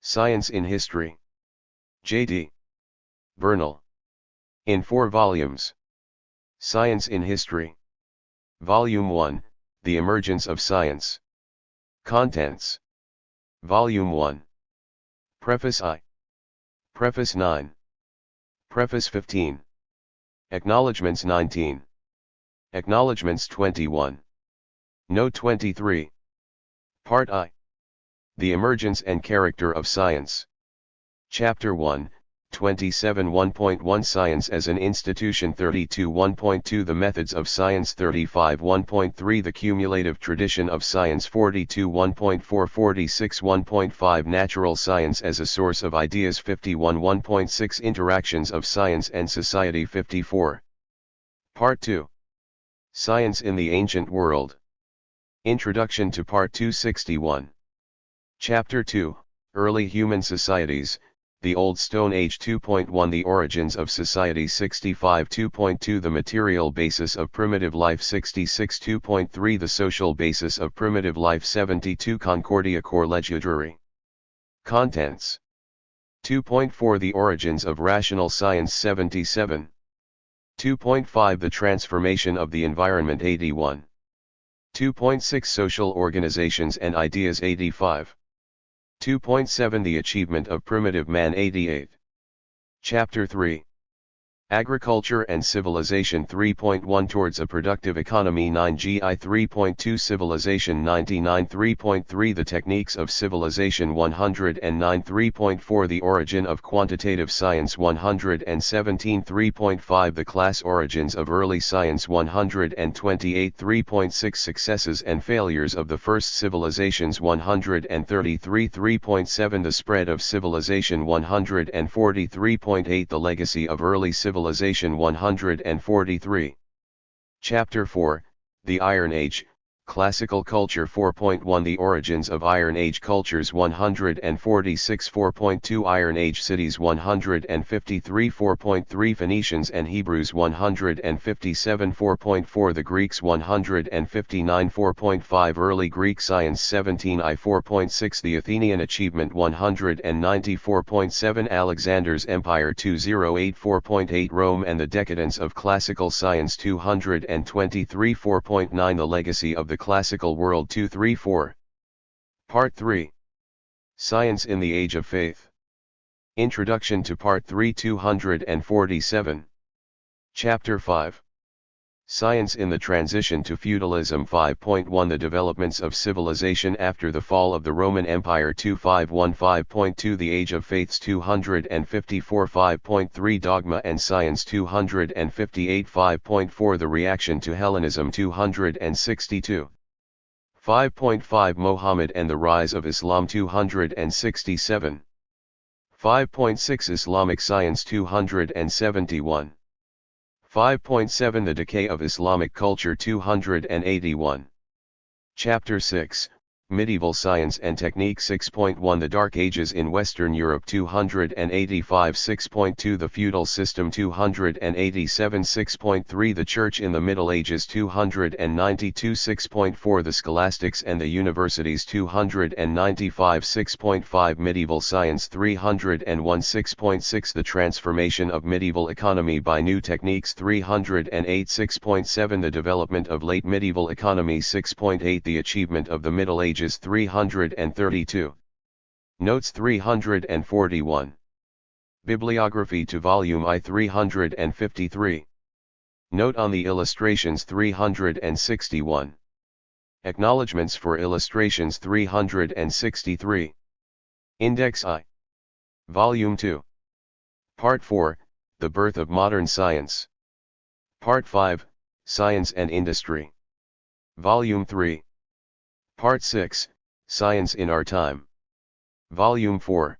Science in History. J.D. Bernal. In 4 volumes. Science in History. Volume 1, The Emergence of Science. Contents. Volume 1. Preface I. Preface 9. Preface 15. Acknowledgements 19. Acknowledgements 21. Note 23. Part I. The Emergence and Character of Science. Chapter 1, 27 1.1 Science as an Institution 32 1.2 The Methods of Science 35 1.3 The Cumulative Tradition of Science 42 1.4 46 1.5 Natural Science as a Source of Ideas 51 1.6 Interactions of Science and Society 54. Part 2. Science in the Ancient World. Introduction to Part 261. Chapter 2, Early Human Societies, the Old Stone Age 2.1 The Origins of Society 65 2.2 The Material Basis of Primitive Life 66 2.3 The Social Basis of Primitive Life 72 Concordia Core Legislatory. Contents. 2.4 The Origins of Rational Science 77. 2.5 The Transformation of the Environment 81. 2.6 Social Organizations and Ideas 85. 2.7 The Achievement of Primitive Man 88. Chapter 3. Agriculture and Civilization 3.1 Towards a Productive Economy 9 GI 3.2 Civilization 99 3.3 The Techniques of Civilization 109 3.4 The Origin of Quantitative Science 117 3.5 The Class Origins of Early Science 128 3.6 Successes and Failures of the First Civilizations 133 3.7 The Spread of Civilization 143.8 The Legacy of Early Civilization 143. Chapter 4, The Iron Age, Classical Culture 4.1 The Origins of Iron Age Cultures 146 4.2 Iron Age Cities 153 4.3 Phoenicians and Hebrews 157 4.4 The Greeks 159 4.5 Early Greek Science 17 I 4.6 The Athenian Achievement 194.7 Alexander's Empire 208 4.8 Rome and the Decadence of Classical Science 223 4.9 The Legacy of the Classical World 234. Part 3. Science in the Age of Faith. Introduction to Part 3 247. Chapter 5. Science in the Transition to Feudalism 5.1 The Developments of Civilization after the Fall of the Roman Empire 2515 5.2 The Age of Faiths 254 5.3 Dogma and Science 258 5.4 The Reaction to Hellenism 262. 5.5 Mohammed and the Rise of Islam 267. 5.6 Islamic Science 271. 5.7 The Decay of Islamic Culture 281. Chapter 6, Medieval Science and Technique 6.1 The Dark Ages in Western Europe 285 6.2 The Feudal System 287 6.3 The Church in the Middle Ages 292 6.4 The Scholastics and the Universities 295 6.5 Medieval Science 301 6.6 The Transformation of Medieval Economy by New Techniques 308 6.7 The Development of Late Medieval Economy 6.8 The Achievement of the Middle Ages 332. Notes 341. Bibliography to Volume I 353. Note on the illustrations 361. Acknowledgements for illustrations 363. Index I. Volume 2. Part 4, The Birth of Modern Science. Part 5, Science and Industry. Volume 3. Part 6, Science in Our Time. Volume 4.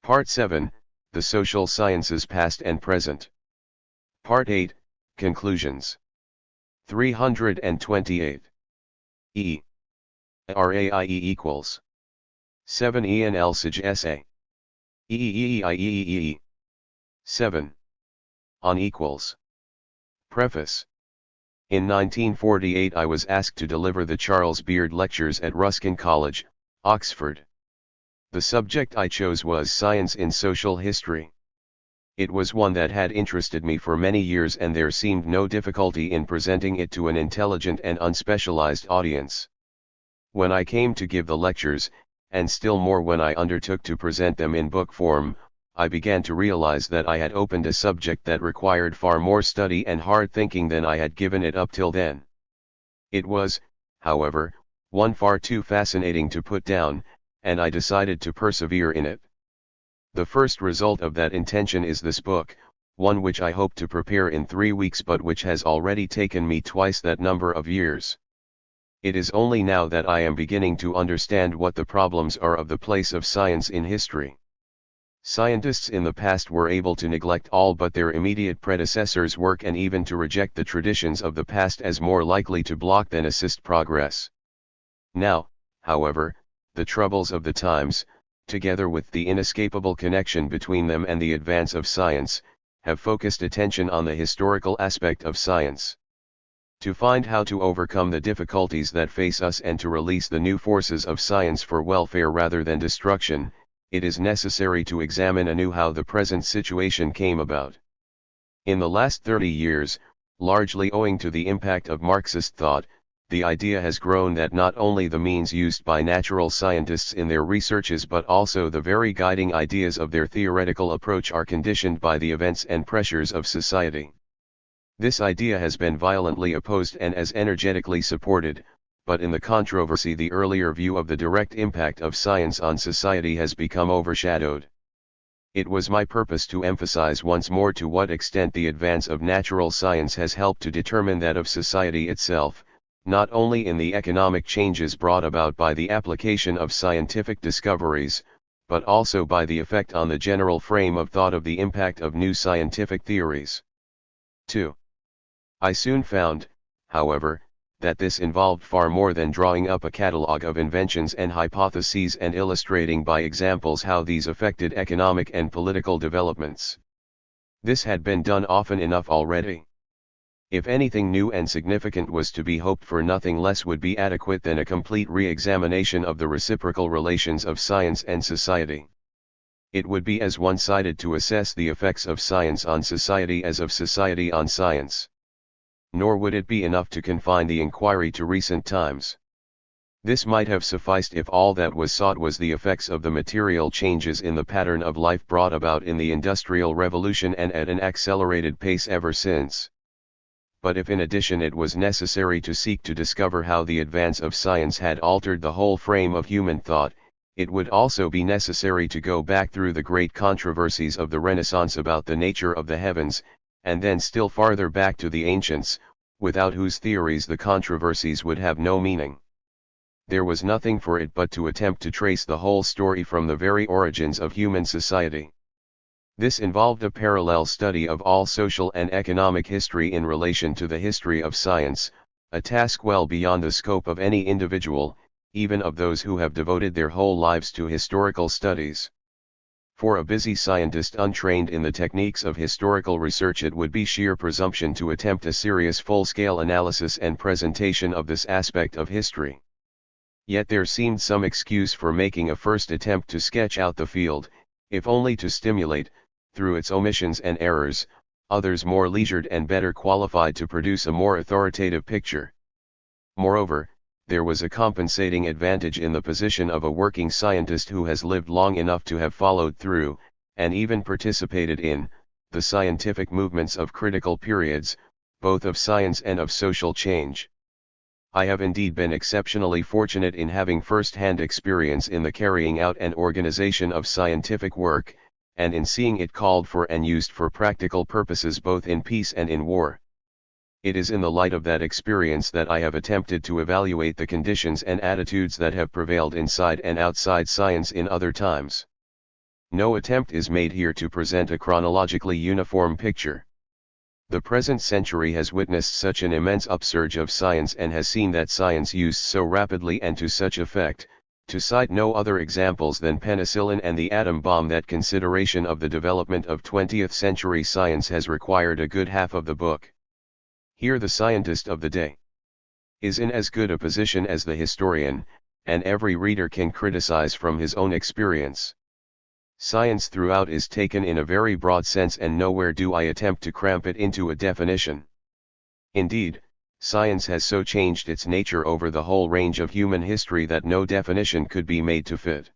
Part 7, The Social Sciences Past and Present. Part 8, Conclusions. 328. E. RAIE equals 7 ENL Sig SA. EEEIEEE. 7. On equals. Preface. In 1948 I was asked to deliver the Charles Beard Lectures at Ruskin College, Oxford. The subject I chose was Science in Social History. It was one that had interested me for many years, and there seemed no difficulty in presenting it to an intelligent and unspecialized audience. When I came to give the lectures, and still more when I undertook to present them in book form, I began to realize that I had opened a subject that required far more study and hard thinking than I had given it up till then. It was, however, one far too fascinating to put down, and I decided to persevere in it. The first result of that intention is this book, one which I hope to prepare in 3 weeks but which has already taken me twice that number of years. It is only now that I am beginning to understand what the problems are of the place of science in history. Scientists in the past were able to neglect all but their immediate predecessors' work and even to reject the traditions of the past as more likely to block than assist progress. Now, however, the troubles of the times, together with the inescapable connection between them and the advance of science, have focused attention on the historical aspect of science. To find how to overcome the difficulties that face us and to release the new forces of science for welfare rather than destruction, it is necessary to examine anew how the present situation came about. In the last 30 years, largely owing to the impact of Marxist thought, the idea has grown that not only the means used by natural scientists in their researches but also the very guiding ideas of their theoretical approach are conditioned by the events and pressures of society. This idea has been violently opposed and as energetically supported, but in the controversy the earlier view of the direct impact of science on society has become overshadowed. It was my purpose to emphasize once more to what extent the advance of natural science has helped to determine that of society itself, not only in the economic changes brought about by the application of scientific discoveries, but also by the effect on the general frame of thought of the impact of new scientific theories. 2. I soon found, however, that this involved far more than drawing up a catalogue of inventions and hypotheses and illustrating by examples how these affected economic and political developments. This had been done often enough already. If anything new and significant was to be hoped for, nothing less would be adequate than a complete re-examination of the reciprocal relations of science and society. It would be as one-sided to assess the effects of science on society as of society on science. Nor would it be enough to confine the inquiry to recent times. This might have sufficed if all that was sought was the effects of the material changes in the pattern of life brought about in the Industrial Revolution and at an accelerated pace ever since. But if in addition it was necessary to seek to discover how the advance of science had altered the whole frame of human thought, it would also be necessary to go back through the great controversies of the Renaissance about the nature of the heavens, and then still farther back to the ancients, without whose theories the controversies would have no meaning. There was nothing for it but to attempt to trace the whole story from the very origins of human society. This involved a parallel study of all social and economic history in relation to the history of science, a task well beyond the scope of any individual, even of those who have devoted their whole lives to historical studies. For a busy scientist untrained in the techniques of historical research, it would be sheer presumption to attempt a serious full-scale analysis and presentation of this aspect of history. Yet there seemed some excuse for making a first attempt to sketch out the field, if only to stimulate, through its omissions and errors, others more leisured and better qualified to produce a more authoritative picture. Moreover, there was a compensating advantage in the position of a working scientist who has lived long enough to have followed through, and even participated in, the scientific movements of critical periods, both of science and of social change. I have indeed been exceptionally fortunate in having first-hand experience in the carrying out and organization of scientific work, and in seeing it called for and used for practical purposes both in peace and in war. It is in the light of that experience that I have attempted to evaluate the conditions and attitudes that have prevailed inside and outside science in other times. No attempt is made here to present a chronologically uniform picture. The present century has witnessed such an immense upsurge of science and has seen that science used so rapidly and to such effect, to cite no other examples than penicillin and the atom bomb, that consideration of the development of 20th century science has required a good half of the book. Here the scientist of the day is in as good a position as the historian, and every reader can criticize from his own experience. Science throughout is taken in a very broad sense, and nowhere do I attempt to cramp it into a definition. Indeed, science has so changed its nature over the whole range of human history that no definition could be made to fit.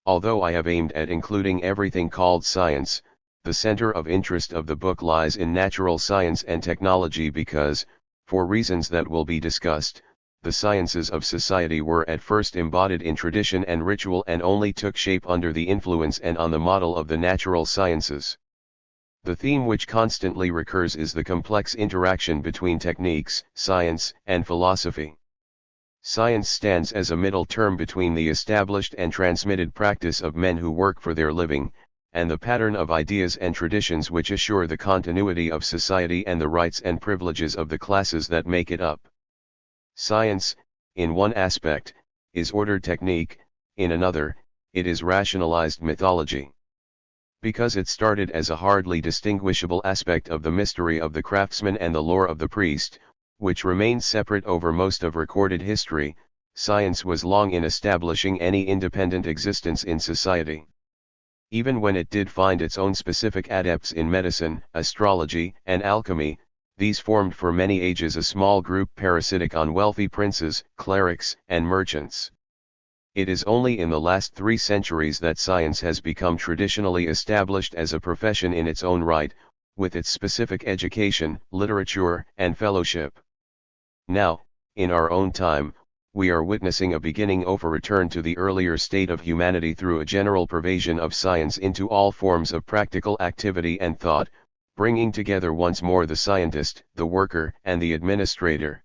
Although I have aimed at including everything called science, the center of interest of the book lies in natural science and technology because, for reasons that will be discussed, the sciences of society were at first embodied in tradition and ritual and only took shape under the influence and on the model of the natural sciences. The theme which constantly recurs is the complex interaction between techniques, science, and philosophy. Science stands as a middle term between the established and transmitted practice of men who work for their living, and the pattern of ideas and traditions which assure the continuity of society and the rights and privileges of the classes that make it up. Science, in one aspect, is ordered technique, in another, it is rationalized mythology. Because it started as a hardly distinguishable aspect of the mystery of the craftsman and the lore of the priest, which remained separate over most of recorded history, science was long in establishing any independent existence in society. Even when it did find its own specific adepts in medicine, astrology, and alchemy, these formed for many ages a small group parasitic on wealthy princes, clerics, and merchants. It is only in the last 3 centuries that science has become traditionally established as a profession in its own right, with its specific education, literature, and fellowship. Now, in our own time, we are witnessing a beginning of a return to the earlier state of humanity through a general pervasion of science into all forms of practical activity and thought, bringing together once more the scientist, the worker, and the administrator.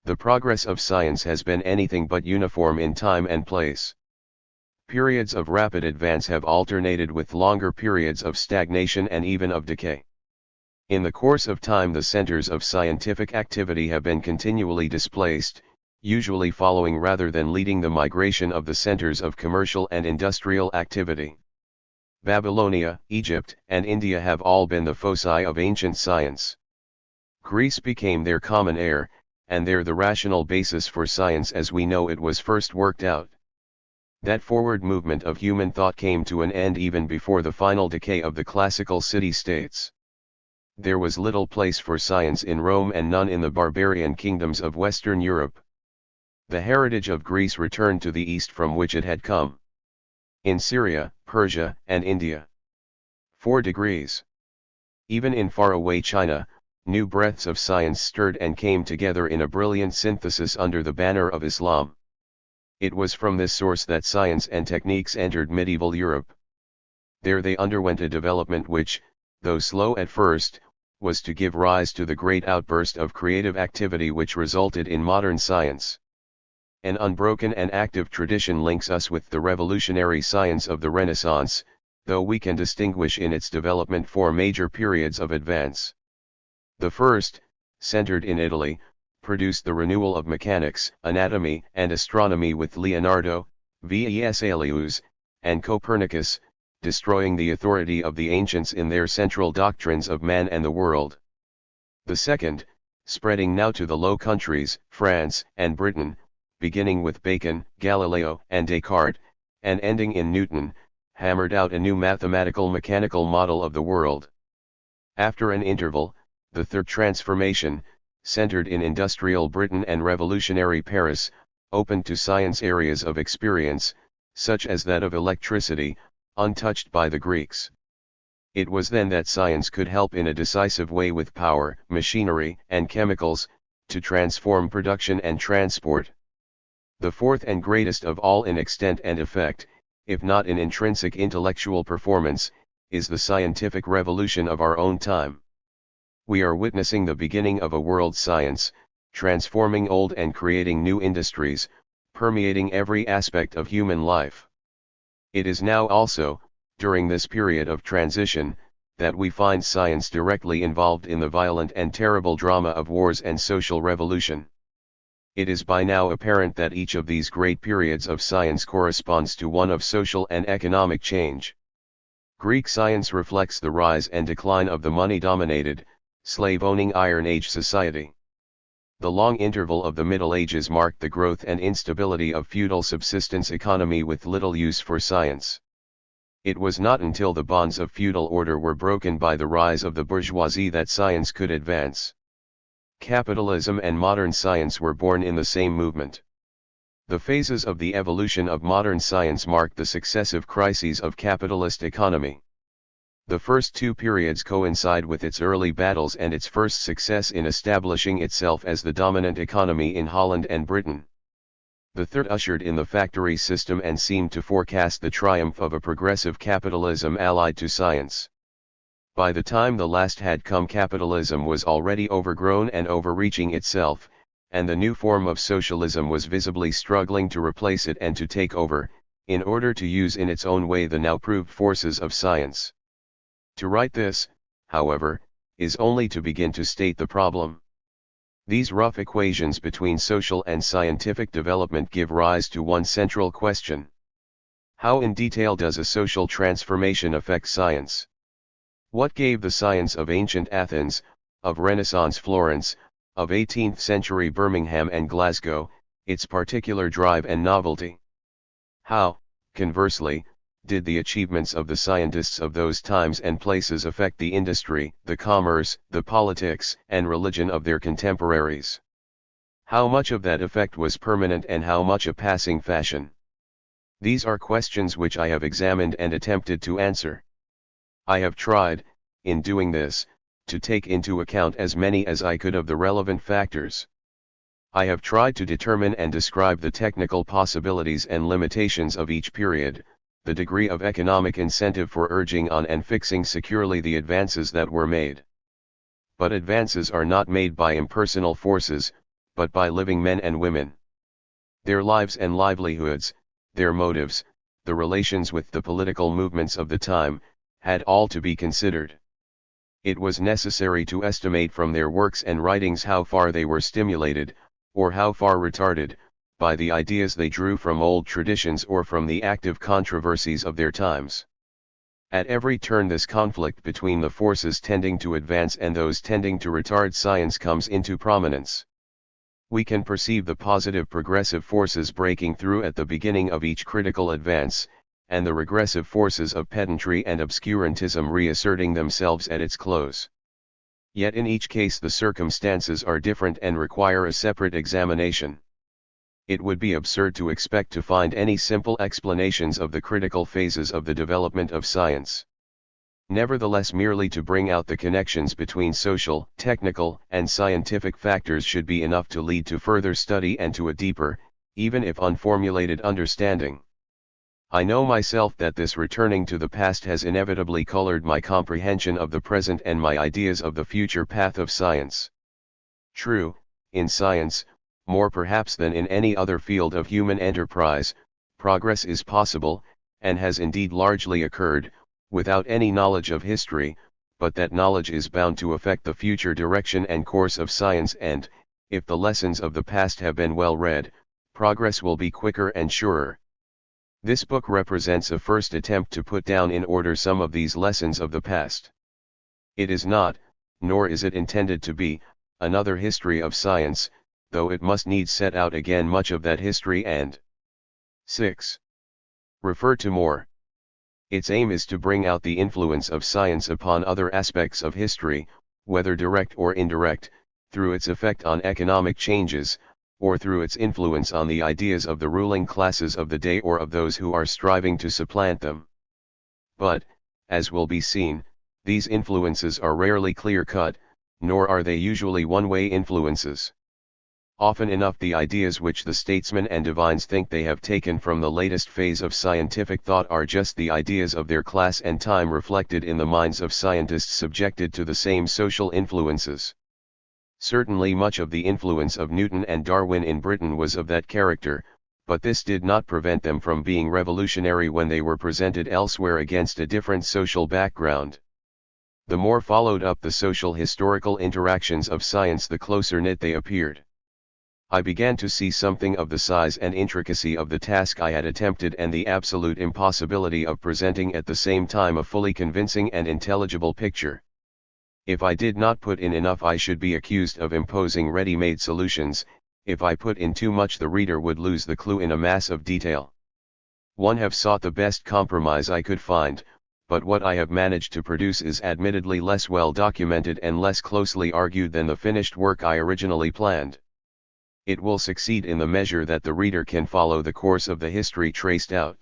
The progress of science has been anything but uniform in time and place. Periods of rapid advance have alternated with longer periods of stagnation and even of decay. In the course of time, the centers of scientific activity have been continually displaced, usually following rather than leading the migration of the centers of commercial and industrial activity. Babylonia, Egypt, and India have all been the foci of ancient science. Greece became their common heir, and there the rational basis for science as we know it was first worked out. That forward movement of human thought came to an end even before the final decay of the classical city-states. There was little place for science in Rome and none in the barbarian kingdoms of Western Europe. The heritage of Greece returned to the east from which it had come. In Syria, Persia, and India. 4 degrees. Even in faraway China, new breaths of science stirred and came together in a brilliant synthesis under the banner of Islam. It was from this source that science and techniques entered medieval Europe. There they underwent a development which, though slow at first, was to give rise to the great outburst of creative activity which resulted in modern science. An unbroken and active tradition links us with the revolutionary science of the Renaissance, though we can distinguish in its development 4 major periods of advance. The first, centered in Italy, produced the renewal of mechanics, anatomy, and astronomy with Leonardo, Vesalius, and Copernicus, destroying the authority of the ancients in their central doctrines of man and the world. The second, spreading now to the Low Countries, France, and Britain, beginning with Bacon, Galileo, and Descartes, and ending in Newton, hammered out a new mathematical mechanical model of the world. After an interval, the third transformation, centered in industrial Britain and revolutionary Paris, opened to science areas of experience, such as that of electricity, untouched by the Greeks. It was then that science could help in a decisive way with power, machinery, and chemicals, to transform production and transport. The fourth and greatest of all in extent and effect, if not in intrinsic intellectual performance, is the scientific revolution of our own time. We are witnessing the beginning of a world science, transforming old and creating new industries, permeating every aspect of human life. It is now also, during this period of transition, that we find science directly involved in the violent and terrible drama of wars and social revolution. It is by now apparent that each of these great periods of science corresponds to one of social and economic change. Greek science reflects the rise and decline of the money-dominated, slave-owning Iron Age society. The long interval of the Middle Ages marked the growth and instability of feudal subsistence economy with little use for science. It was not until the bonds of feudal order were broken by the rise of the bourgeoisie that science could advance. Capitalism and modern science were born in the same movement. The phases of the evolution of modern science marked the successive crises of capitalist economy. The first two periods coincide with its early battles and its first success in establishing itself as the dominant economy in Holland and Britain. The third ushered in the factory system and seemed to forecast the triumph of a progressive capitalism allied to science. By the time the last had come, capitalism was already overgrown and overreaching itself, and the new form of socialism was visibly struggling to replace it and to take over, in order to use in its own way the now proved forces of science. To write this, however, is only to begin to state the problem. These rough equations between social and scientific development give rise to one central question. How in detail does a social transformation affect science? What gave the science of ancient Athens, of Renaissance Florence, of 18th century Birmingham and Glasgow, its particular drive and novelty? How, conversely, did the achievements of the scientists of those times and places affect the industry, the commerce, the politics, and religion of their contemporaries? How much of that effect was permanent and how much a passing fashion? These are questions which I have examined and attempted to answer. I have tried, in doing this, to take into account as many as I could of the relevant factors. I have tried to determine and describe the technical possibilities and limitations of each period, the degree of economic incentive for urging on and fixing securely the advances that were made. But advances are not made by impersonal forces, but by living men and women. Their lives and livelihoods, their motives, the relations with the political movements of the time, had all to be considered. It was necessary to estimate from their works and writings how far they were stimulated, or how far retarded, by the ideas they drew from old traditions or from the active controversies of their times. At every turn this conflict between the forces tending to advance and those tending to retard science comes into prominence. We can perceive the positive progressive forces breaking through at the beginning of each critical advance, and the regressive forces of pedantry and obscurantism reasserting themselves at its close. Yet in each case the circumstances are different and require a separate examination. It would be absurd to expect to find any simple explanations of the critical phases of the development of science. Nevertheless, merely to bring out the connections between social, technical, and scientific factors should be enough to lead to further study and to a deeper, even if unformulated understanding. I know myself that this returning to the past has inevitably colored my comprehension of the present and my ideas of the future path of science. True, in science, more perhaps than in any other field of human enterprise, progress is possible, and has indeed largely occurred, without any knowledge of history, but that knowledge is bound to affect the future direction and course of science, and, if the lessons of the past have been well read, progress will be quicker and surer. This book represents a first attempt to put down in order some of these lessons of the past. It is not, nor is it intended to be, another history of science, though it must needs set out again much of that history and 6. Refer to more. Its aim is to bring out the influence of science upon other aspects of history, whether direct or indirect, through its effect on economic changes, or through its influence on the ideas of the ruling classes of the day or of those who are striving to supplant them. But, as will be seen, these influences are rarely clear-cut, nor are they usually one-way influences. Often enough the ideas which the statesmen and divines think they have taken from the latest phase of scientific thought are just the ideas of their class and time reflected in the minds of scientists subjected to the same social influences. Certainly much of the influence of Newton and Darwin in Britain was of that character, but this did not prevent them from being revolutionary when they were presented elsewhere against a different social background. The more followed up the social historical interactions of science, the closer knit they appeared. I began to see something of the size and intricacy of the task I had attempted and the absolute impossibility of presenting at the same time a fully convincing and intelligible picture. If I did not put in enough I should be accused of imposing ready-made solutions. If I put in too much the reader would lose the clue in a mass of detail. One have sought the best compromise I could find, but what I have managed to produce is admittedly less well documented and less closely argued than the finished work I originally planned. It will succeed in the measure that the reader can follow the course of the history traced out.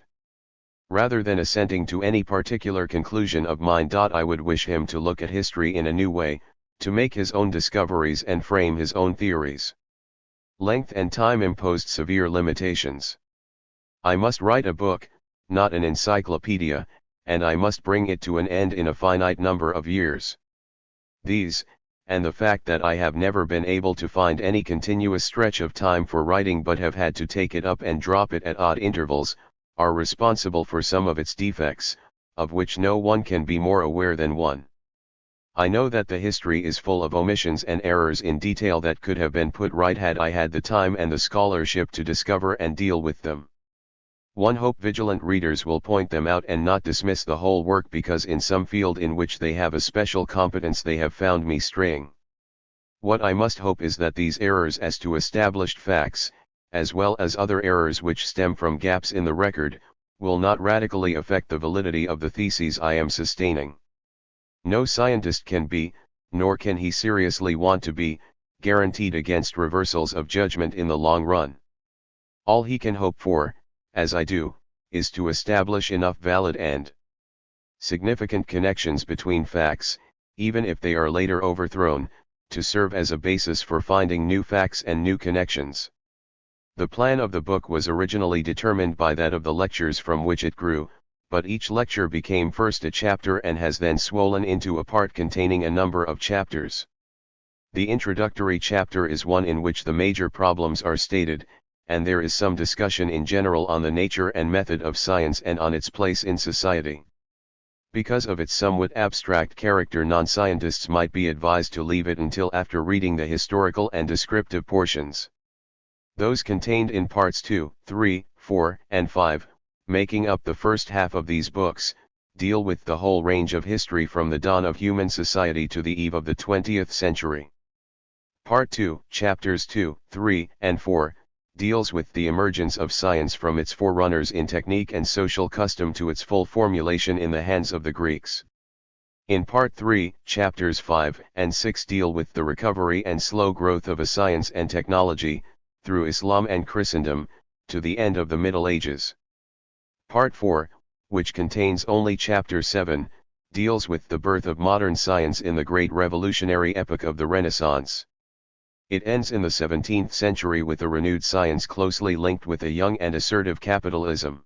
Rather than assenting to any particular conclusion of mine, I would wish him to look at history in a new way, to make his own discoveries and frame his own theories. Length and time imposed severe limitations. I must write a book, not an encyclopedia, and I must bring it to an end in a finite number of years. These, and the fact that I have never been able to find any continuous stretch of time for writing but have had to take it up and drop it at odd intervals, are responsible for some of its defects, of which no one can be more aware than one. I know that the history is full of omissions and errors in detail that could have been put right had I had the time and the scholarship to discover and deal with them. One hope vigilant readers will point them out and not dismiss the whole work because in some field in which they have a special competence they have found me straying. What I must hope is that these errors as to established facts, as well as other errors which stem from gaps in the record, will not radically affect the validity of the theses I am sustaining. No scientist can be, nor can he seriously want to be, guaranteed against reversals of judgment in the long run. All he can hope for, as I do, is to establish enough valid and significant connections between facts, even if they are later overthrown, to serve as a basis for finding new facts and new connections. The plan of the book was originally determined by that of the lectures from which it grew, but each lecture became first a chapter and has then swollen into a part containing a number of chapters. The introductory chapter is one in which the major problems are stated, and there is some discussion in general on the nature and method of science and on its place in society. Because of its somewhat abstract character, non-scientists might be advised to leave it until after reading the historical and descriptive portions. Those contained in parts 2, 3, 4, and 5, making up the first half of these books, deal with the whole range of history from the dawn of human society to the eve of the 20th century. Part 2, chapters 2, 3, and 4, deals with the emergence of science from its forerunners in technique and social custom to its full formulation in the hands of the Greeks. In Part 3, chapters 5 and 6 deal with the recovery and slow growth of a science and technology, through Islam and Christendom, to the end of the Middle Ages. Part 4, which contains only chapter 7, deals with the birth of modern science in the great revolutionary epoch of the Renaissance. It ends in the 17th century with a renewed science closely linked with a young and assertive capitalism.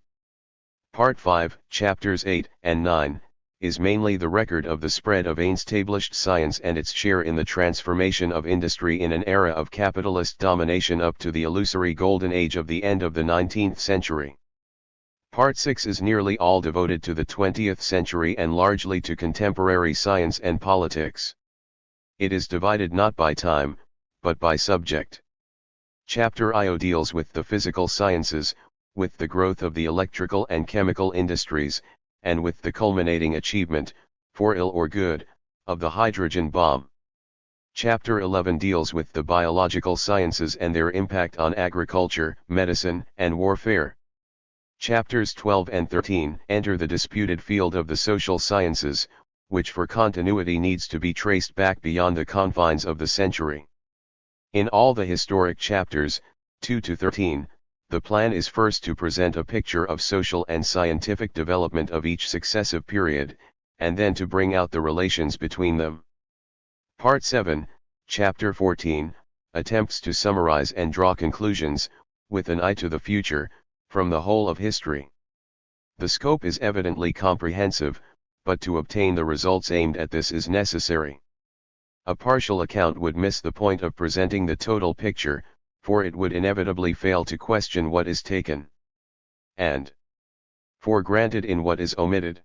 Part 5, chapters 8 and 9, is mainly the record of the spread of established science and its share in the transformation of industry in an era of capitalist domination up to the illusory golden age of the end of the 19th century. Part 6 is nearly all devoted to the 20th century and largely to contemporary science and politics. It is divided not by time, but by subject. Chapter I deals with the physical sciences, with the growth of the electrical and chemical industries, and with the culminating achievement, for ill or good, of the hydrogen bomb. Chapter 11 deals with the biological sciences and their impact on agriculture, medicine, and warfare. Chapters 12 and 13 enter the disputed field of the social sciences, which for continuity needs to be traced back beyond the confines of the century. In all the historic chapters, 2 to 13, the plan is first to present a picture of social and scientific development of each successive period, and then to bring out the relations between them. Part 7, Chapter 14, attempts to summarize and draw conclusions, with an eye to the future, from the whole of history. The scope is evidently comprehensive, but to obtain the results aimed at this is necessary. A partial account would miss the point of presenting the total picture, for it would inevitably fail to question what is taken and for granted in what is omitted.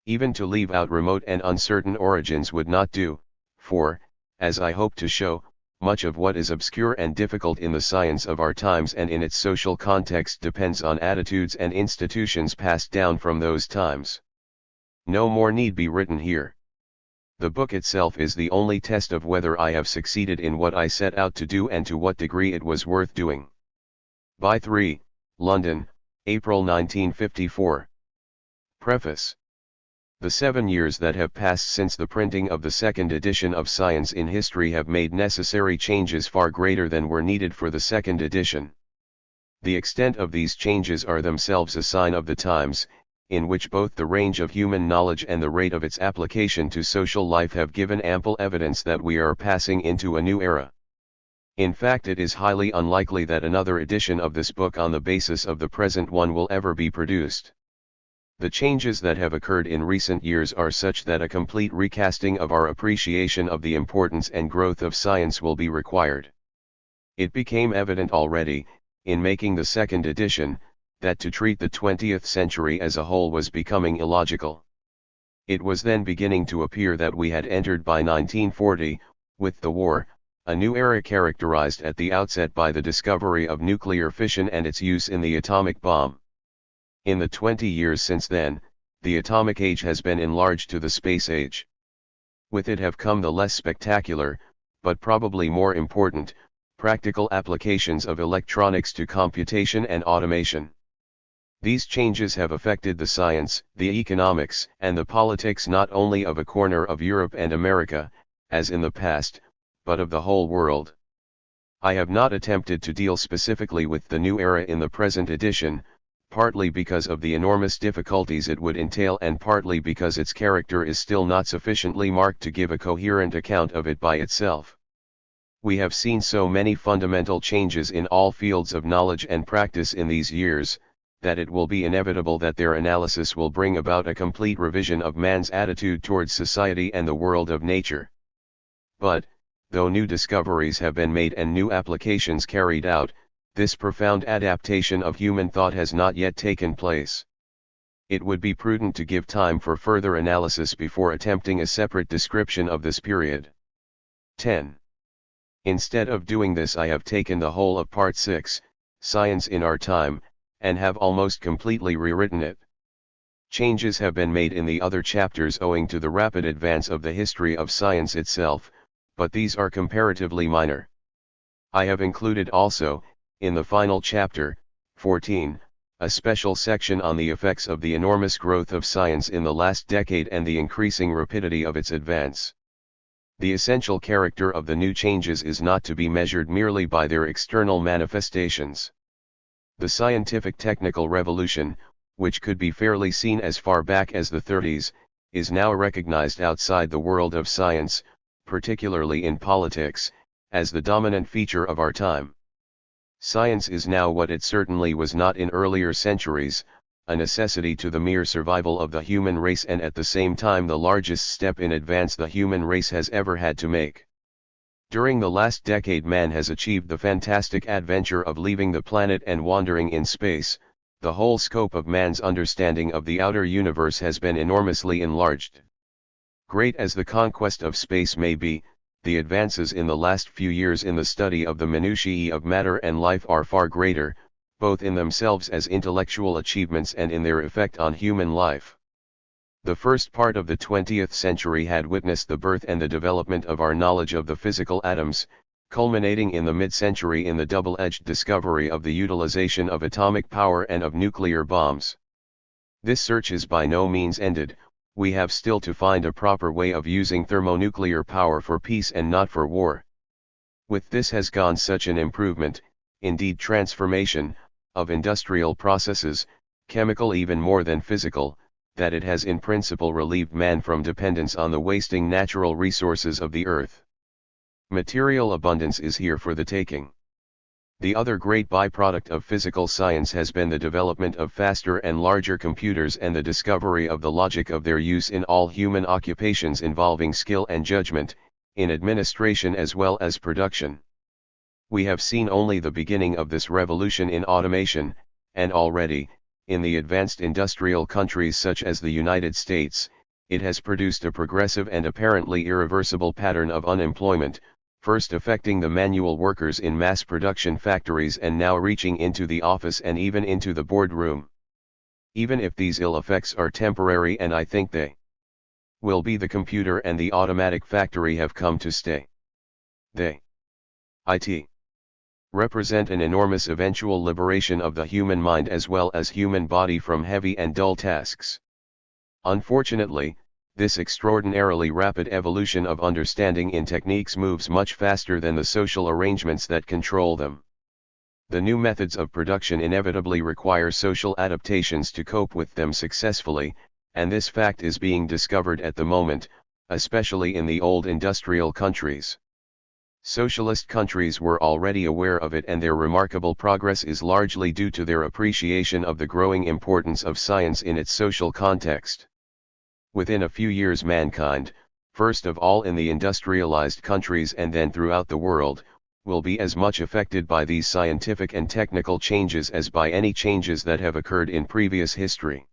Even to leave out remote and uncertain origins would not do, for, as I hope to show, much of what is obscure and difficult in the science of our times and in its social context depends on attitudes and institutions passed down from those times. No more need be written here. The book itself is the only test of whether I have succeeded in what I set out to do and to what degree it was worth doing. By 3, London, April 1954. Preface. The 7 years that have passed since the printing of the second edition of Science in History have made necessary changes far greater than were needed for the second edition. The extent of these changes are themselves a sign of the times, in which both the range of human knowledge and the rate of its application to social life have given ample evidence that we are passing into a new era. In fact, it is highly unlikely that another edition of this book on the basis of the present one will ever be produced. The changes that have occurred in recent years are such that a complete recasting of our appreciation of the importance and growth of science will be required. It became evident already, in making the second edition, that to treat the 20th century as a whole was becoming illogical. It was then beginning to appear that we had entered by 1940, with the war, a new era characterized at the outset by the discovery of nuclear fission and its use in the atomic bomb. In the 20 years since then, the atomic age has been enlarged to the space age. With it have come the less spectacular, but probably more important, practical applications of electronics to computation and automation. These changes have affected the science, the economics, and the politics not only of a corner of Europe and America, as in the past, but of the whole world. I have not attempted to deal specifically with the new era in the present edition, partly because of the enormous difficulties it would entail and partly because its character is still not sufficiently marked to give a coherent account of it by itself. We have seen so many fundamental changes in all fields of knowledge and practice in these years, that it will be inevitable that their analysis will bring about a complete revision of man's attitude towards society and the world of nature. But, though new discoveries have been made and new applications carried out, this profound adaptation of human thought has not yet taken place. It would be prudent to give time for further analysis before attempting a separate description of this period. 10. Instead of doing this, I have taken the whole of Part 6, Science in Our Time, and have almost completely rewritten it. Changes have been made in the other chapters owing to the rapid advance of the history of science itself, but these are comparatively minor. I have included also, in the final chapter, 14, a special section on the effects of the enormous growth of science in the last decade and the increasing rapidity of its advance. The essential character of the new changes is not to be measured merely by their external manifestations. The scientific technical revolution, which could be fairly seen as far back as the 30s, is now recognized outside the world of science, particularly in politics, as the dominant feature of our time. Science is now what it certainly was not in earlier centuries, a necessity to the mere survival of the human race and at the same time the largest step in advance the human race has ever had to make. During the last decade, man has achieved the fantastic adventure of leaving the planet and wandering in space. The whole scope of man's understanding of the outer universe has been enormously enlarged. Great as the conquest of space may be, the advances in the last few years in the study of the minutiae of matter and life are far greater, both in themselves as intellectual achievements and in their effect on human life. The first part of the 20th century had witnessed the birth and the development of our knowledge of the physical atoms, culminating in the mid-century in the double-edged discovery of the utilization of atomic power and of nuclear bombs. This search is by no means ended. We have still to find a proper way of using thermonuclear power for peace and not for war. With this has gone such an improvement, indeed transformation, of industrial processes, chemical even more than physical, that it has in principle relieved man from dependence on the wasting natural resources of the earth. Material abundance is here for the taking. The other great byproduct of physical science has been the development of faster and larger computers and the discovery of the logic of their use in all human occupations involving skill and judgment, in administration as well as production. We have seen only the beginning of this revolution in automation, and already, in the advanced industrial countries such as the United States, it has produced a progressive and apparently irreversible pattern of unemployment, first affecting the manual workers in mass production factories and now reaching into the office and even into the boardroom. Even if these ill effects are temporary, and I think they will be the computer and the automatic factory have come to stay. They, it, represent an enormous eventual liberation of the human mind as well as human body from heavy and dull tasks. Unfortunately, this extraordinarily rapid evolution of understanding in techniques moves much faster than the social arrangements that control them. The new methods of production inevitably require social adaptations to cope with them successfully, and this fact is being discovered at the moment, especially in the old industrial countries. Socialist countries were already aware of it, and their remarkable progress is largely due to their appreciation of the growing importance of science in its social context. Within a few years, mankind, first of all in the industrialized countries and then throughout the world, will be as much affected by these scientific and technical changes as by any changes that have occurred in previous history.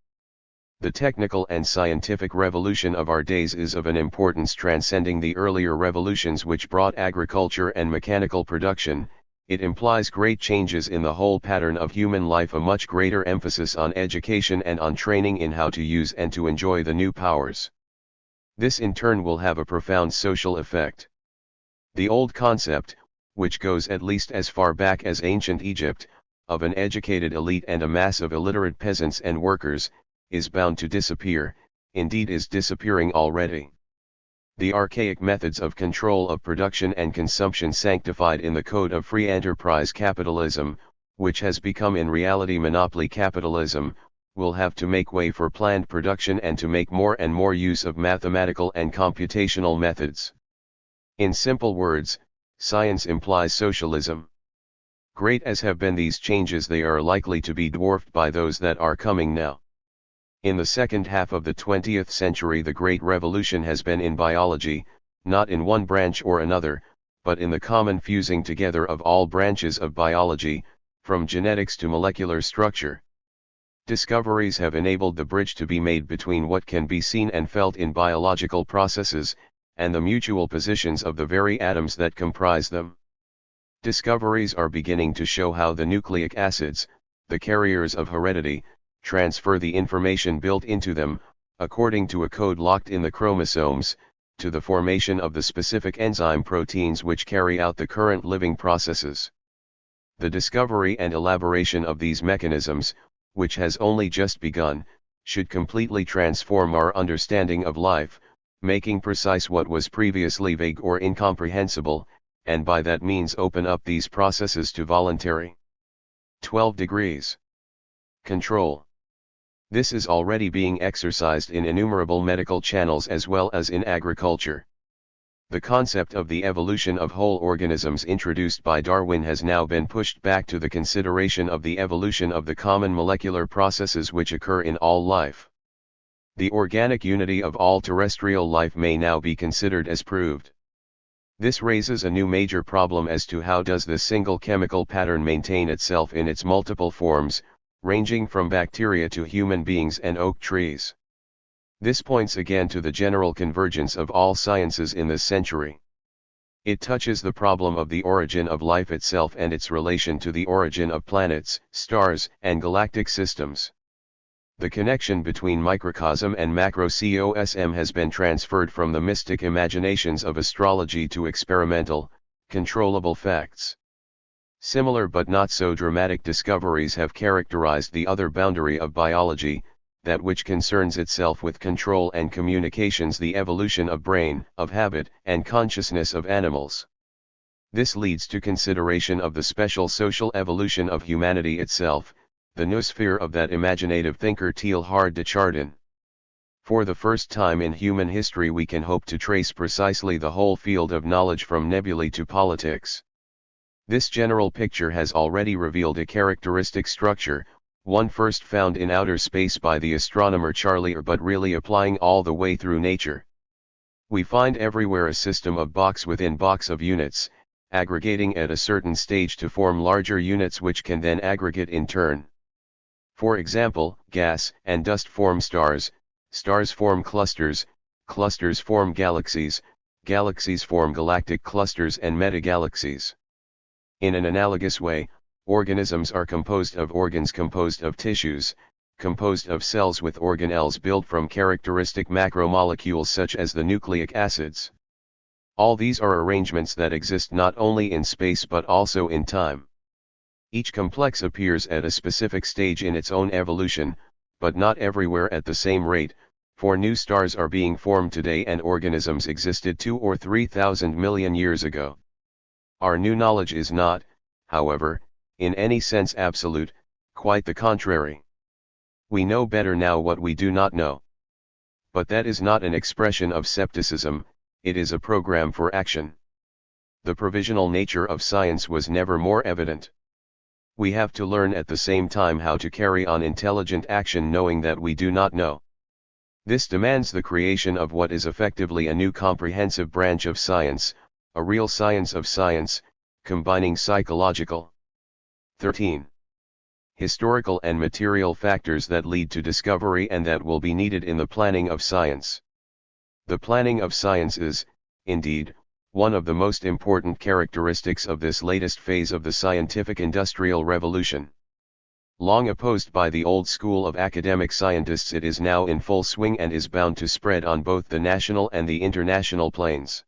The technical and scientific revolution of our days is of an importance transcending the earlier revolutions which brought agriculture and mechanical production. It implies great changes in the whole pattern of human life, a much greater emphasis on education and on training in how to use and to enjoy the new powers. This in turn will have a profound social effect. The old concept, which goes at least as far back as ancient Egypt, of an educated elite and a mass of illiterate peasants and workers, is bound to disappear, indeed is disappearing already. The archaic methods of control of production and consumption sanctified in the code of free enterprise capitalism, which has become in reality monopoly capitalism, will have to make way for planned production and to make more and more use of mathematical and computational methods. In simple words, science implies socialism. Great as have been these changes, they are likely to be dwarfed by those that are coming now. In the second half of the 20th century, the great revolution has been in biology, not in one branch or another, but in the common fusing together of all branches of biology, from genetics to molecular structure. Discoveries have enabled the bridge to be made between what can be seen and felt in biological processes, and the mutual positions of the very atoms that comprise them. Discoveries are beginning to show how the nucleic acids, the carriers of heredity, transfer the information built into them, according to a code locked in the chromosomes, to the formation of the specific enzyme proteins which carry out the current living processes. The discovery and elaboration of these mechanisms, which has only just begun, should completely transform our understanding of life, making precise what was previously vague or incomprehensible, and by that means open up these processes to voluntary 12 degrees control. This is already being exercised in innumerable medical channels as well as in agriculture. The concept of the evolution of whole organisms introduced by Darwin has now been pushed back to the consideration of the evolution of the common molecular processes which occur in all life. The organic unity of all terrestrial life may now be considered as proved. This raises a new major problem as to how does this single chemical pattern maintain itself in its multiple forms, ranging from bacteria to human beings and oak trees. This points again to the general convergence of all sciences in this century. It touches the problem of the origin of life itself and its relation to the origin of planets, stars, and galactic systems. The connection between microcosm and macrocosm has been transferred from the mystic imaginations of astrology to experimental, controllable facts. Similar but not so dramatic discoveries have characterized the other boundary of biology, that which concerns itself with control and communications, the evolution of brain, of habit, and consciousness of animals. This leads to consideration of the special social evolution of humanity itself, the noosphere of that imaginative thinker Teilhard de Chardin. For the first time in human history we can hope to trace precisely the whole field of knowledge from nebulae to politics. This general picture has already revealed a characteristic structure, one first found in outer space by the astronomer Charlie, but really applying all the way through nature. We find everywhere a system of box within box of units, aggregating at a certain stage to form larger units which can then aggregate in turn. For example, gas and dust form stars, stars form clusters, clusters form galaxies, galaxies form galactic clusters and metagalaxies. In an analogous way, organisms are composed of organs composed of tissues, composed of cells with organelles built from characteristic macromolecules such as the nucleic acids. All these are arrangements that exist not only in space but also in time. Each complex appears at a specific stage in its own evolution, but not everywhere at the same rate, for new stars are being formed today and organisms existed 2 or 3,000 million years ago. Our new knowledge is not, however, in any sense absolute, quite the contrary. We know better now what we do not know. But that is not an expression of skepticism, it is a program for action. The provisional nature of science was never more evident. We have to learn at the same time how to carry on intelligent action knowing that we do not know. This demands the creation of what is effectively a new comprehensive branch of science, a real science of science, combining psychological, 13. Historical and material factors that lead to discovery and that will be needed in the planning of science. The planning of science is, indeed, one of the most important characteristics of this latest phase of the scientific industrial revolution. Long opposed by the old school of academic scientists, it is now in full swing and is bound to spread on both the national and the international planes.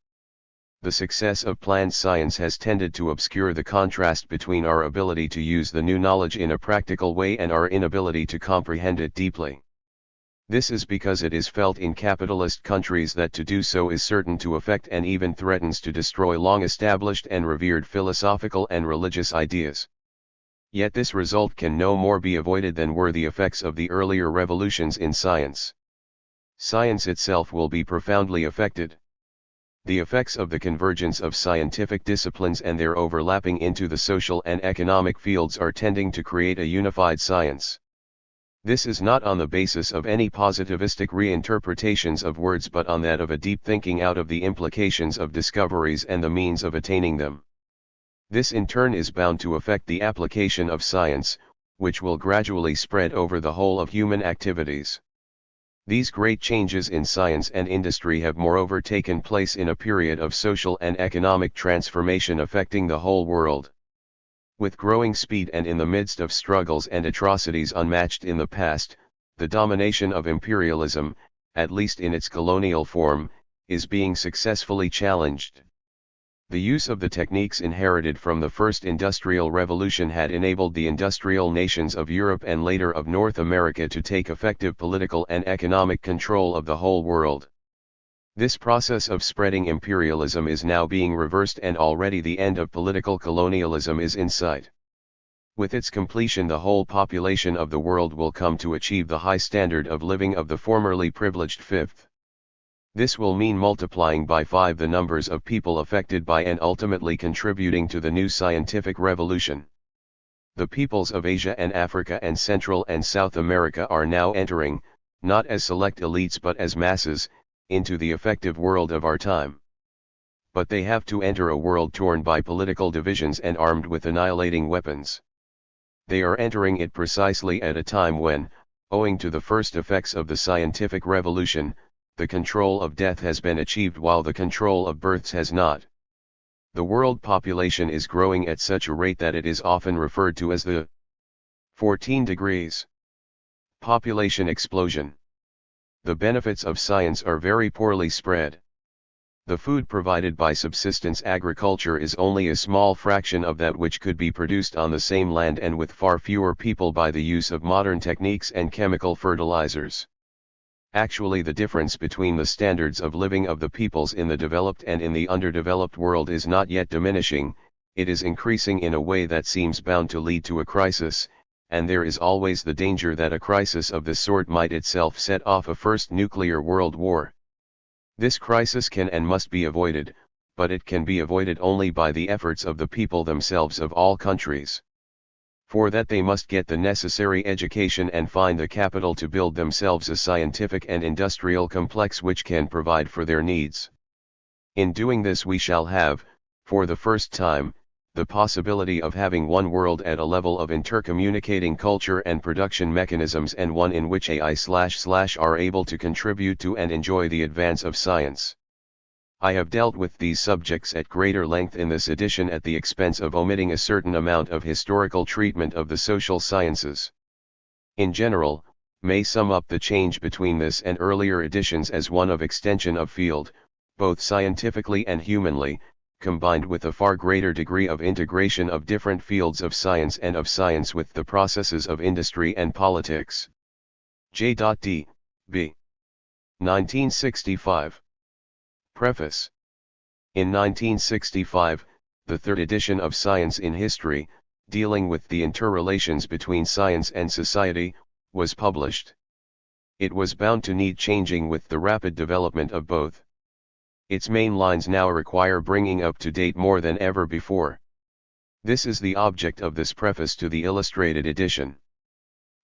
The success of planned science has tended to obscure the contrast between our ability to use the new knowledge in a practical way and our inability to comprehend it deeply. This is because it is felt in capitalist countries that to do so is certain to affect and even threatens to destroy long-established and revered philosophical and religious ideas. Yet this result can no more be avoided than were the effects of the earlier revolutions in science. Science itself will be profoundly affected. The effects of the convergence of scientific disciplines and their overlapping into the social and economic fields are tending to create a unified science. This is not on the basis of any positivistic reinterpretations of words but on that of a deep thinking out of the implications of discoveries and the means of attaining them. This in turn is bound to affect the application of science, which will gradually spread over the whole of human activities. These great changes in science and industry have moreover taken place in a period of social and economic transformation affecting the whole world. With growing speed and in the midst of struggles and atrocities unmatched in the past, the domination of imperialism, at least in its colonial form, is being successfully challenged. The use of the techniques inherited from the first industrial revolution had enabled the industrial nations of Europe and later of North America to take effective political and economic control of the whole world. This process of spreading imperialism is now being reversed and already the end of political colonialism is in sight. With its completion, the whole population of the world will come to achieve the high standard of living of the formerly privileged fifth. This will mean multiplying by 5 the numbers of people affected by and ultimately contributing to the new scientific revolution. The peoples of Asia and Africa and Central and South America are now entering, not as select elites but as masses, into the effective world of our time. But they have to enter a world torn by political divisions and armed with annihilating weapons. They are entering it precisely at a time when, owing to the first effects of the scientific revolution, the control of death has been achieved while the control of births has not. The world population is growing at such a rate that it is often referred to as the 14 degrees population explosion. The benefits of science are very poorly spread. The food provided by subsistence agriculture is only a small fraction of that which could be produced on the same land and with far fewer people by the use of modern techniques and chemical fertilizers. Actually, the difference between the standards of living of the peoples in the developed and in the underdeveloped world is not yet diminishing, it is increasing in a way that seems bound to lead to a crisis, and there is always the danger that a crisis of this sort might itself set off a first nuclear world war. This crisis can and must be avoided, but it can be avoided only by the efforts of the people themselves of all countries. For that they must get the necessary education and find the capital to build themselves a scientific and industrial complex which can provide for their needs. In doing this we shall have, for the first time, the possibility of having one world at a level of intercommunicating culture and production mechanisms and one in which AI / are able to contribute to and enjoy the advance of science. I have dealt with these subjects at greater length in this edition at the expense of omitting a certain amount of historical treatment of the social sciences. In general, may sum up the change between this and earlier editions as one of extension of field, both scientifically and humanly, combined with a far greater degree of integration of different fields of science and of science with the processes of industry and politics. J.D. B. 1965. Preface. In 1965, the third edition of Science in History, dealing with the interrelations between science and society, was published. It was bound to need changing with the rapid development of both. Its main lines now require bringing up to date more than ever before. This is the object of this preface to the illustrated edition.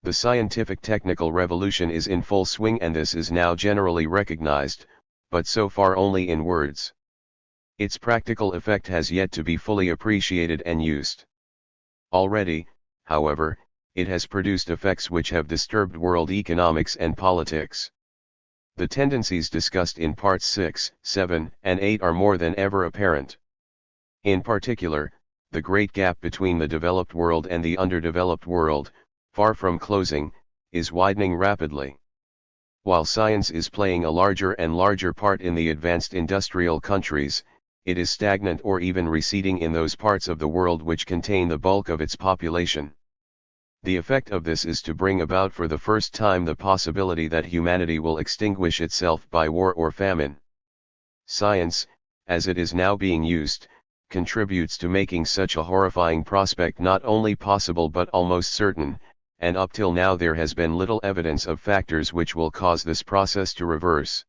The scientific technical revolution is in full swing, and this is now generally recognized, but so far only in words. Its practical effect has yet to be fully appreciated and used. Already, however, it has produced effects which have disturbed world economics and politics. The tendencies discussed in parts 6, 7, and 8 are more than ever apparent. In particular, the great gap between the developed world and the underdeveloped world, far from closing, is widening rapidly. While science is playing a larger and larger part in the advanced industrial countries, it is stagnant or even receding in those parts of the world which contain the bulk of its population. The effect of this is to bring about for the first time the possibility that humanity will extinguish itself by war or famine. Science, as it is now being used, contributes to making such a horrifying prospect not only possible but almost certain, and up till now there has been little evidence of factors which will cause this process to reverse.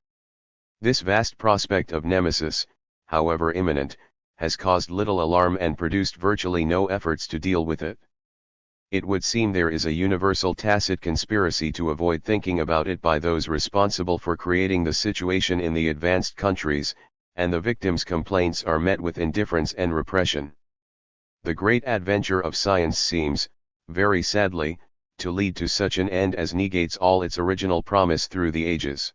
This vast prospect of nemesis, however imminent, has caused little alarm and produced virtually no efforts to deal with it. It would seem there is a universal tacit conspiracy to avoid thinking about it by those responsible for creating the situation in the advanced countries, and the victims' complaints are met with indifference and repression. The great adventure of science seems, very sadly, to lead to such an end as negates all its original promise through the ages.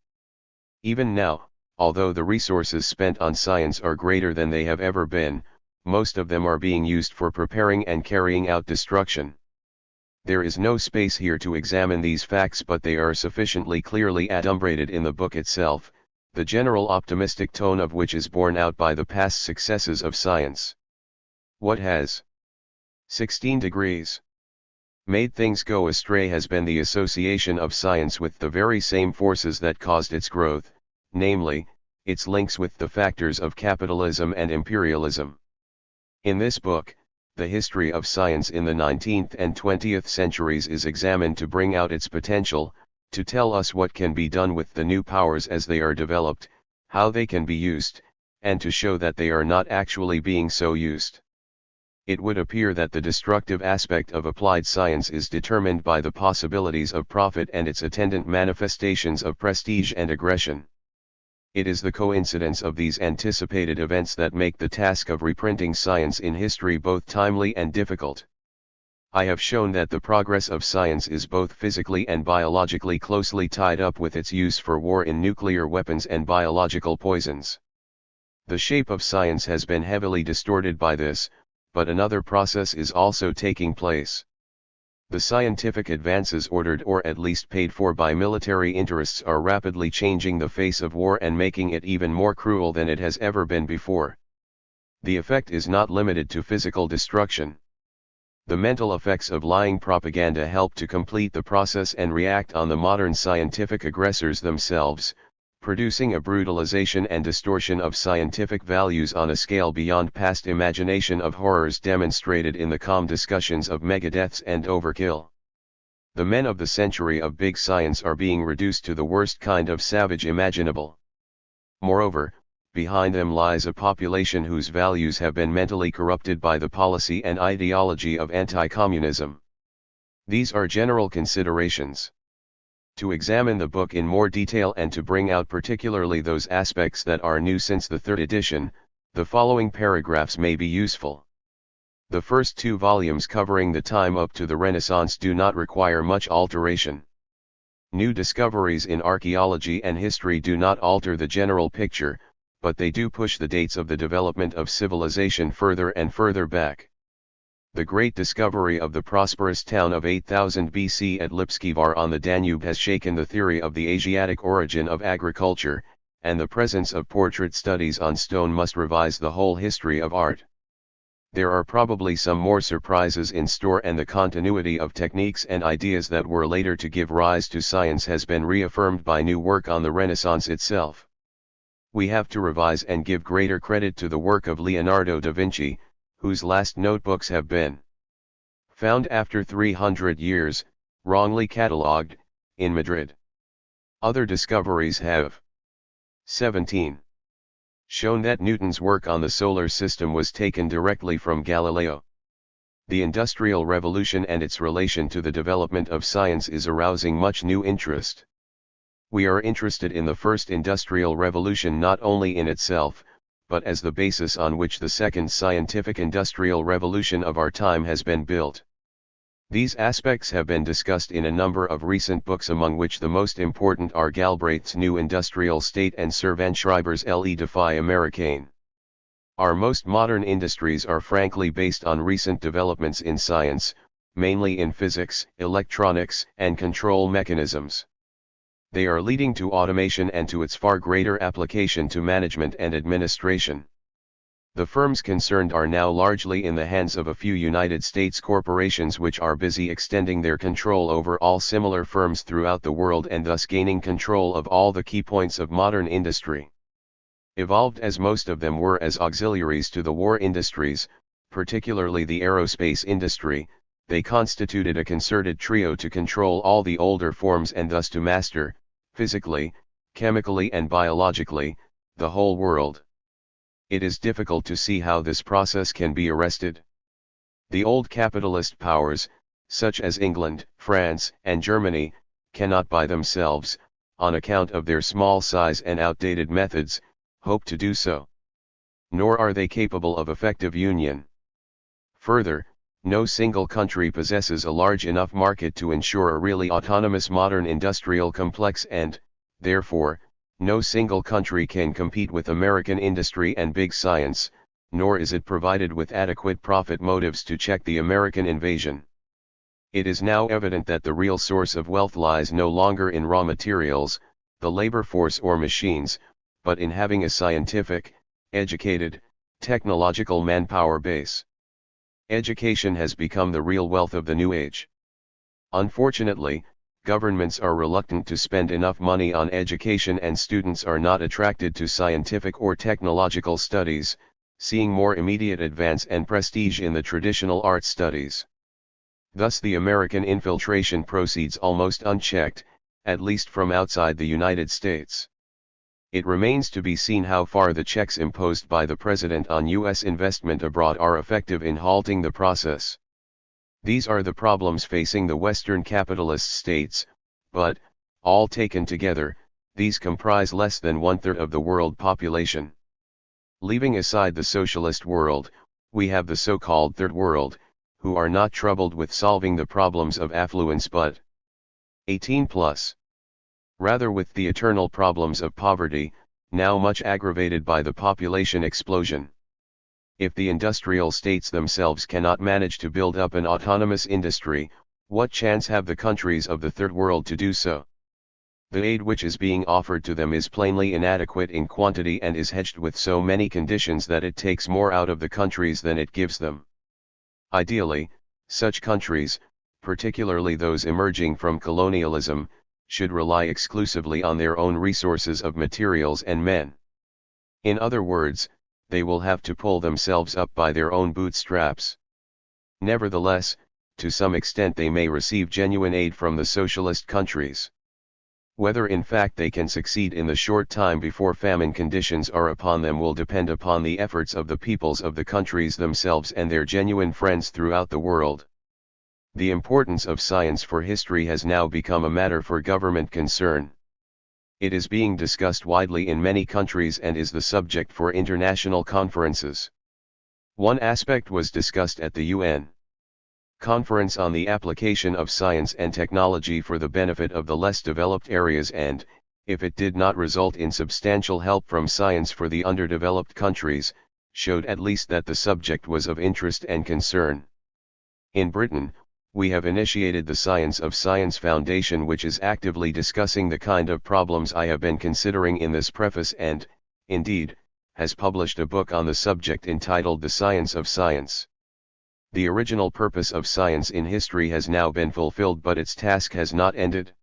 Even now, although the resources spent on science are greater than they have ever been, most of them are being used for preparing and carrying out destruction. There is no space here to examine these facts, but they are sufficiently clearly adumbrated in the book itself, the general optimistic tone of which is borne out by the past successes of science. What has 16 degrees made things go astray has been the association of science with the very same forces that caused its growth, namely, its links with the factors of capitalism and imperialism. In this book, the history of science in the 19th and 20th centuries is examined to bring out its potential, to tell us what can be done with the new powers as they are developed, how they can be used, and to show that they are not actually being so used. It would appear that the destructive aspect of applied science is determined by the possibilities of profit and its attendant manifestations of prestige and aggression. It is the coincidence of these anticipated events that make the task of reprinting science in history both timely and difficult. I have shown that the progress of science is both physically and biologically closely tied up with its use for war in nuclear weapons and biological poisons. The shape of science has been heavily distorted by this, but another process is also taking place. The scientific advances ordered or at least paid for by military interests are rapidly changing the face of war and making it even more cruel than it has ever been before. The effect is not limited to physical destruction. The mental effects of lying propaganda help to complete the process and react on the modern scientific aggressors themselves, producing a brutalization and distortion of scientific values on a scale beyond past imagination of horrors demonstrated in the calm discussions of megadeaths and overkill. The men of the century of big science are being reduced to the worst kind of savage imaginable. Moreover, behind them lies a population whose values have been mentally corrupted by the policy and ideology of anti-communism. These are general considerations. To examine the book in more detail and to bring out particularly those aspects that are new since the third edition, the following paragraphs may be useful. The first 2 volumes covering the time up to the Renaissance do not require much alteration. New discoveries in archaeology and history do not alter the general picture, but they do push the dates of the development of civilization further and further back. The great discovery of the prosperous town of 8000 BC at Lipskivar on the Danube has shaken the theory of the Asiatic origin of agriculture, and the presence of portrait studies on stone must revise the whole history of art. There are probably some more surprises in store, and the continuity of techniques and ideas that were later to give rise to science has been reaffirmed by new work on the Renaissance itself. We have to revise and give greater credit to the work of Leonardo da Vinci, whose last notebooks have been found after 300 years, wrongly catalogued, in Madrid. Other discoveries have 17. Shown that Newton's work on the solar system was taken directly from Galileo. The Industrial Revolution and its relation to the development of science is arousing much new interest. We are interested in the first industrial revolution not only in itself, but as the basis on which the second scientific industrial revolution of our time has been built. These aspects have been discussed in a number of recent books, among which the most important are Galbraith's New Industrial State and Sir Van Schreiber's Le Défi Américain. Our most modern industries are frankly based on recent developments in science, mainly in physics, electronics, and control mechanisms. They are leading to automation and to its far greater application to management and administration. The firms concerned are now largely in the hands of a few United States corporations, which are busy extending their control over all similar firms throughout the world and thus gaining control of all the key points of modern industry. Evolved as most of them were as auxiliaries to the war industries, particularly the aerospace industry, they constituted a concerted trio to control all the older forms and thus to master, physically, chemically and biologically, the whole world. It is difficult to see how this process can be arrested. The old capitalist powers, such as England, France, and Germany, cannot by themselves, on account of their small size and outdated methods, hope to do so. Nor are they capable of effective union. Further, no single country possesses a large enough market to ensure a really autonomous modern industrial complex, and, therefore, no single country can compete with American industry and big science, nor is it provided with adequate profit motives to check the American invasion. It is now evident that the real source of wealth lies no longer in raw materials, the labor force or machines, but in having a scientific, educated, technological manpower base. Education has become the real wealth of the new age. Unfortunately, governments are reluctant to spend enough money on education, and students are not attracted to scientific or technological studies, seeing more immediate advance and prestige in the traditional art studies. Thus the American infiltration proceeds almost unchecked, at least from outside the United States. It remains to be seen how far the checks imposed by the President on U.S. investment abroad are effective in halting the process. These are the problems facing the Western capitalist states, but, all taken together, these comprise less than 1/3 of the world population. Leaving aside the socialist world, we have the so-called Third World, who are not troubled with solving the problems of affluence but 18+. Rather with the eternal problems of poverty, now much aggravated by the population explosion. If the industrial states themselves cannot manage to build up an autonomous industry, what chance have the countries of the Third World to do so? The aid which is being offered to them is plainly inadequate in quantity and is hedged with so many conditions that it takes more out of the countries than it gives them. Ideally, such countries, particularly those emerging from colonialism, should rely exclusively on their own resources of materials and men. In other words, they will have to pull themselves up by their own bootstraps. Nevertheless, to some extent they may receive genuine aid from the socialist countries. Whether in fact they can succeed in the short time before famine conditions are upon them will depend upon the efforts of the peoples of the countries themselves and their genuine friends throughout the world. The importance of science for history has now become a matter for government concern. It is being discussed widely in many countries and is the subject for international conferences. One aspect was discussed at the UN Conference on the Application of Science and Technology for the benefit of the less developed areas, and, if it did not result in substantial help from science for the underdeveloped countries, showed at least that the subject was of interest and concern. In Britain, we have initiated the Science of Science Foundation, which is actively discussing the kind of problems I have been considering in this preface and, indeed, has published a book on the subject entitled The Science of Science. The original purpose of science in history has now been fulfilled, but its task has not ended.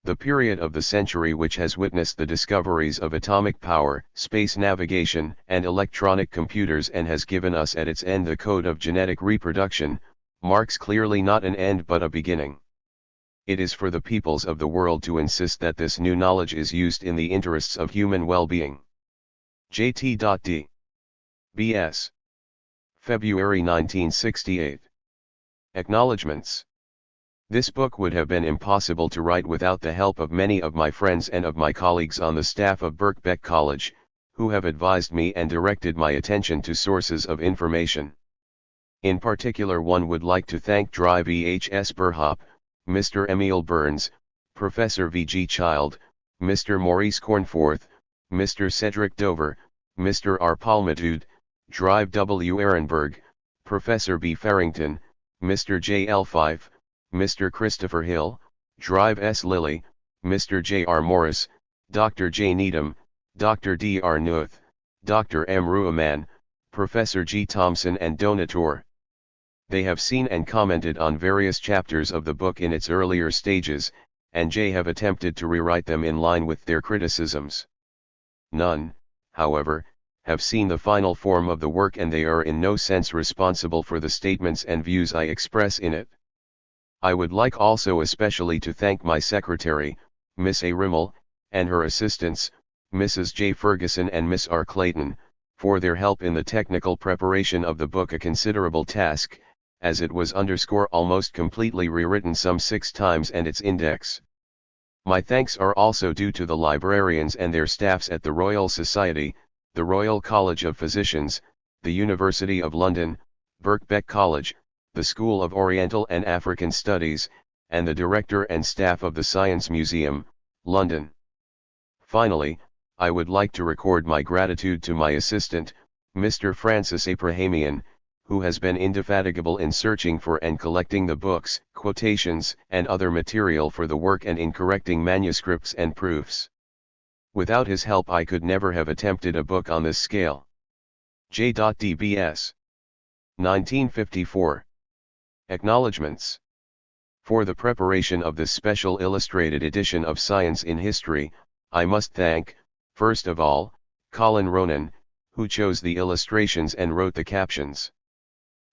The period of the century which has witnessed the discoveries of atomic power, space navigation, and electronic computers, and has given us at its end the code of genetic reproduction, marks clearly not an end but a beginning. It is for the peoples of the world to insist that this new knowledge is used in the interests of human well-being. J.T.D. B.S. February 1968. Acknowledgements. This book would have been impossible to write without the help of many of my friends and of my colleagues on the staff of Birkbeck College, who have advised me and directed my attention to sources of information. In particular, one would like to thank Dry V.H.S. Burhop, Mr. Emil Burns, Professor V.G. Child, Mr. Maurice Cornforth, Mr. Cedric Dover, Mr. R. Palmatude, Drive W. Ehrenberg, Professor B. Farrington, Mr. J. L. Fife, Mr. Christopher Hill, Drive S. Lilly, Mr. J. R. Morris, Dr. J. Needham, Dr. D. R. Nuth, Dr. M. Rueman, Professor G. Thompson, and Donator. They have seen and commented on various chapters of the book in its earlier stages, and J. have attempted to rewrite them in line with their criticisms. None, however, have seen the final form of the work, and they are in no sense responsible for the statements and views I express in it. I would like also especially to thank my secretary, Miss A. Rimmel, and her assistants, Mrs. J. Ferguson and Miss R. Clayton, for their help in the technical preparation of the book, a considerable task, as it was almost completely rewritten some 6 times, and its index. My thanks are also due to the librarians and their staffs at the Royal Society, the Royal College of Physicians, the University of London, Birkbeck College, the School of Oriental and African Studies, and the director and staff of the Science Museum, London. Finally, I would like to record my gratitude to my assistant, Mr. Francis Abrahamian, who has been indefatigable in searching for and collecting the books, quotations, and other material for the work, and in correcting manuscripts and proofs. Without his help I could never have attempted a book on this scale. J.D.B.S. 1954. Acknowledgements. For the preparation of this special illustrated edition of Science in History, I must thank, first of all, Colin Ronan, who chose the illustrations and wrote the captions.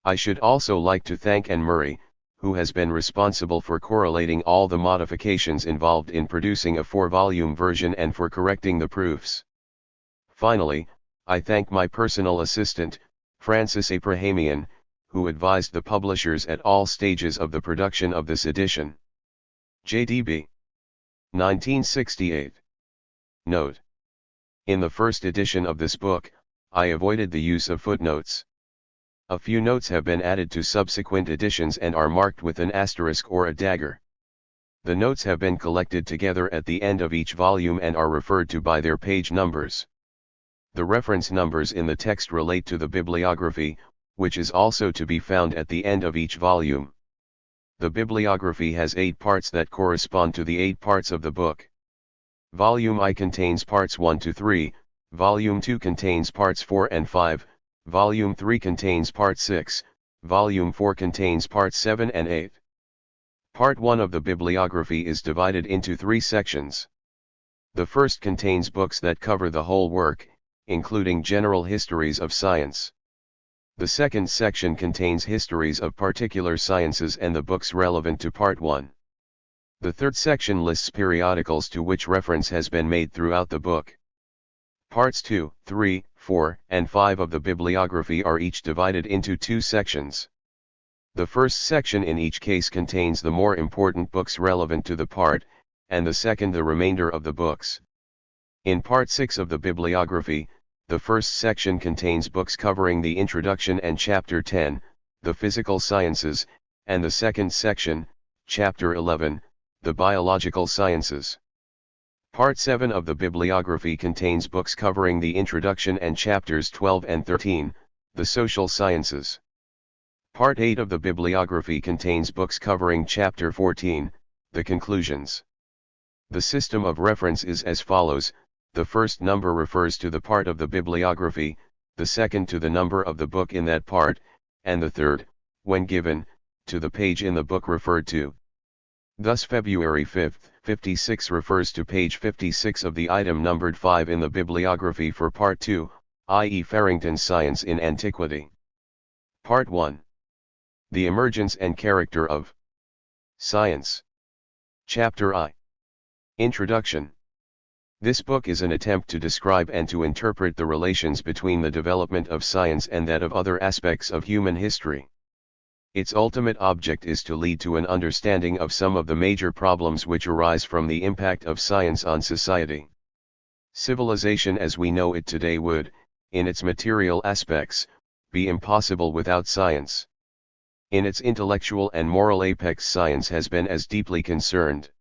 I should also like to thank Anne Murray, who has been responsible for correlating all the modifications involved in producing a 4-volume version and for correcting the proofs. Finally, I thank my personal assistant, Francis Abrahamian, who advised the publishers at all stages of the production of this edition. J.D.B. 1968. Note. In the first edition of this book, I avoided the use of footnotes. A few notes have been added to subsequent editions and are marked with an asterisk or a dagger. The notes have been collected together at the end of each volume and are referred to by their page numbers. The reference numbers in the text relate to the bibliography, which is also to be found at the end of each volume. The bibliography has 8 parts that correspond to the 8 parts of the book. Volume I contains parts 1 to 3, Volume 2 contains parts 4 and 5, Volume 3 contains part 6, Volume 4 contains parts 7 and 8. Part 1 of the bibliography is divided into 3 sections. The first contains books that cover the whole work, including general histories of science. The second section contains histories of particular sciences and the books relevant to Part 1. The third section lists periodicals to which reference has been made throughout the book. Parts 2, 3, 4, and 5 of the bibliography are each divided into 2 sections. The first section in each case contains the more important books relevant to the part, and the second the remainder of the books. In Part 6 of the bibliography, the first section contains books covering the introduction and Chapter 10, the physical sciences, and the second section, Chapter 11, the biological sciences. Part 7 of the bibliography contains books covering the introduction and Chapters 12 and 13, the social sciences. Part 8 of the bibliography contains books covering Chapter 14, the conclusions. The system of reference is as follows: the first number refers to the part of the bibliography, the second to the number of the book in that part, and the third, when given, to the page in the book referred to. Thus February 5, 56 refers to page 56 of the item numbered 5 in the bibliography for Part 2, i.e. Farrington's Science in Antiquity. Part 1. The Emergence and Character of Science. Chapter I. Introduction. This book is an attempt to describe and to interpret the relations between the development of science and that of other aspects of human history. Its ultimate object is to lead to an understanding of some of the major problems which arise from the impact of science on society. Civilization as we know it today would, in its material aspects, be impossible without science. In its intellectual and moral apex, science has been as deeply concerned.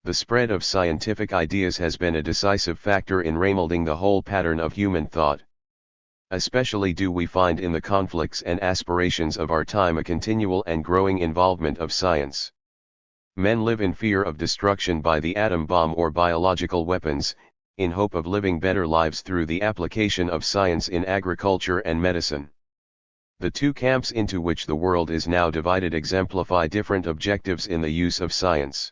The spread of scientific ideas has been a decisive factor in remolding the whole pattern of human thought. Especially do we find in the conflicts and aspirations of our time a continual and growing involvement of science. Men live in fear of destruction by the atom bomb or biological weapons, in hope of living better lives through the application of science in agriculture and medicine. The two camps into which the world is now divided exemplify different objectives in the use of science.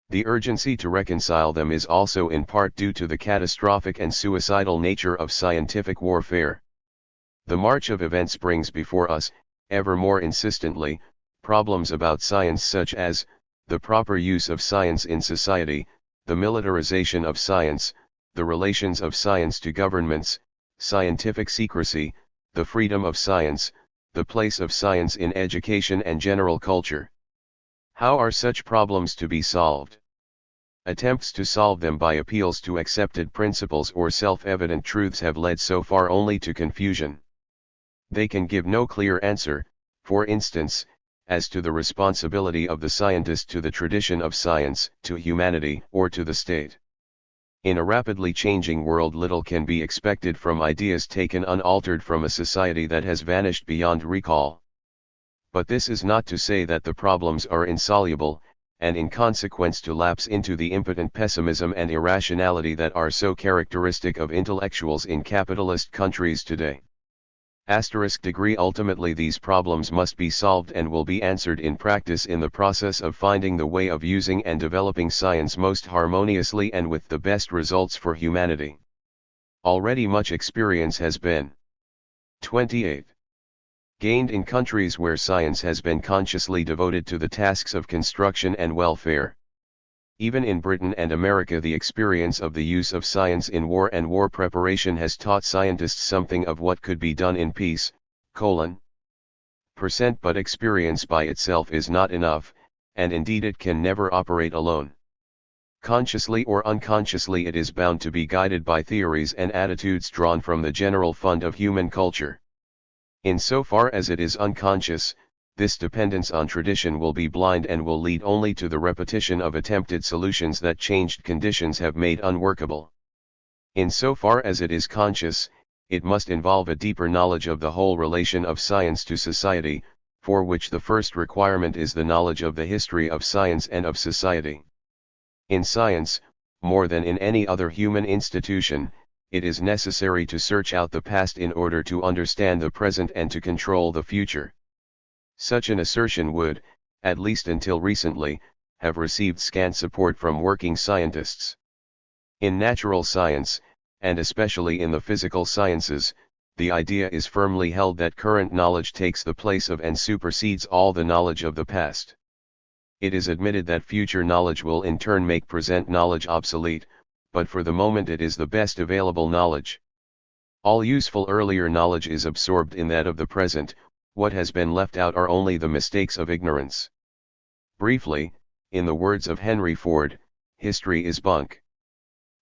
The urgency to reconcile them is also in part due to the catastrophic and suicidal nature of scientific warfare. The march of events brings before us, ever more insistently, problems about science such as, the proper use of science in society, the militarization of science, the relations of science to governments, scientific secrecy, the freedom of science, the place of science in education and general culture. How are such problems to be solved? Attempts to solve them by appeals to accepted principles or self-evident truths have led so far only to confusion. They can give no clear answer, for instance, as to the responsibility of the scientist to the tradition of science, to humanity, or to the state. In a rapidly changing world, little can be expected from ideas taken unaltered from a society that has vanished beyond recall. But this is not to say that the problems are insoluble, and in consequence to lapse into the impotent pessimism and irrationality that are so characteristic of intellectuals in capitalist countries today. Ultimately these problems must be solved and will be answered in practice in the process of finding the way of using and developing science most harmoniously and with the best results for humanity. Already much experience has been 28. Gained in countries where science has been consciously devoted to the tasks of construction and welfare. Even in Britain and America, the experience of the use of science in war and war preparation has taught scientists something of what could be done in peace. But experience by itself is not enough, and indeed it can never operate alone. Consciously or unconsciously it is bound to be guided by theories and attitudes drawn from the general fund of human culture. In so far as it is unconscious, this dependence on tradition will be blind and will lead only to the repetition of attempted solutions that changed conditions have made unworkable. In so far as it is conscious, it must involve a deeper knowledge of the whole relation of science to society, for which the first requirement is the knowledge of the history of science and of society. In science, more than in any other human institution, it is necessary to search out the past in order to understand the present and to control the future. Such an assertion would, at least until recently, have received scant support from working scientists. In natural science, and especially in the physical sciences, the idea is firmly held that current knowledge takes the place of and supersedes all the knowledge of the past. It is admitted that future knowledge will in turn make present knowledge obsolete, but for the moment it is the best available knowledge. All useful earlier knowledge is absorbed in that of the present, what has been left out are only the mistakes of ignorance. Briefly, in the words of Henry Ford, history is bunk.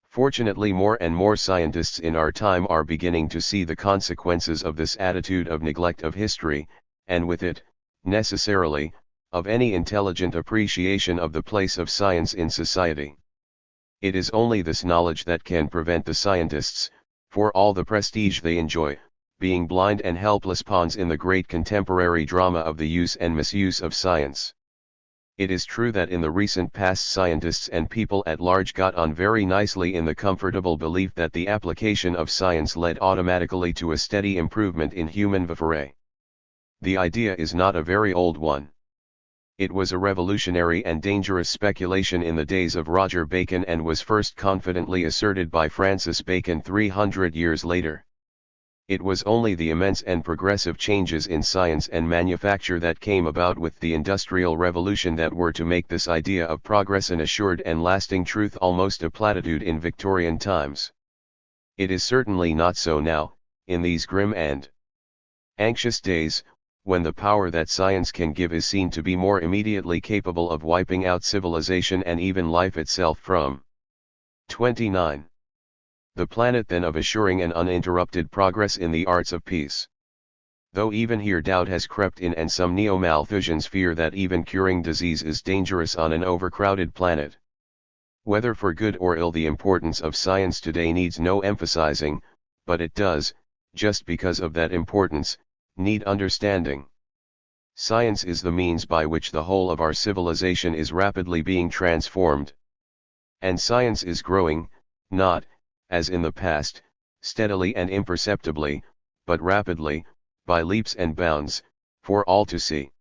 Fortunately, more and more scientists in our time are beginning to see the consequences of this attitude of neglect of history, and with it, necessarily, of any intelligent appreciation of the place of science in society. It is only this knowledge that can prevent the scientists, for all the prestige they enjoy, being blind and helpless pawns in the great contemporary drama of the use and misuse of science. It is true that in the recent past scientists and people at large got on very nicely in the comfortable belief that the application of science led automatically to a steady improvement in human vivere. The idea is not a very old one. It was a revolutionary and dangerous speculation in the days of Roger Bacon and was first confidently asserted by Francis Bacon 300 years later. It was only the immense and progressive changes in science and manufacture that came about with the Industrial Revolution that were to make this idea of progress an assured and lasting truth almost a platitude in Victorian times. It is certainly not so now, in these grim and anxious days, when the power that science can give is seen to be more immediately capable of wiping out civilization and even life itself from 29. The planet then of assuring an uninterrupted progress in the arts of peace. Though even here doubt has crept in and some neo-Malthusians fear that even curing disease is dangerous on an overcrowded planet. Whether for good or ill, the importance of science today needs no emphasizing, but it does, just because of that importance, need understanding. Science is the means by which the whole of our civilization is rapidly being transformed. And science is growing, not, as in the past, steadily and imperceptibly, but rapidly, by leaps and bounds, for all to see.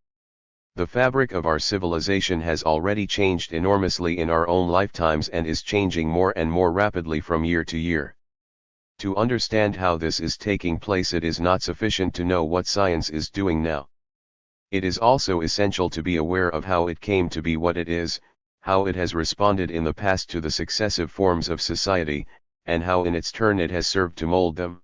The fabric of our civilization has already changed enormously in our own lifetimes and is changing more and more rapidly from year to year. To understand how this is taking place, it is not sufficient to know what science is doing now. It is also essential to be aware of how it came to be what it is, how it has responded in the past to the successive forms of society, and how in its turn it has served to mold them.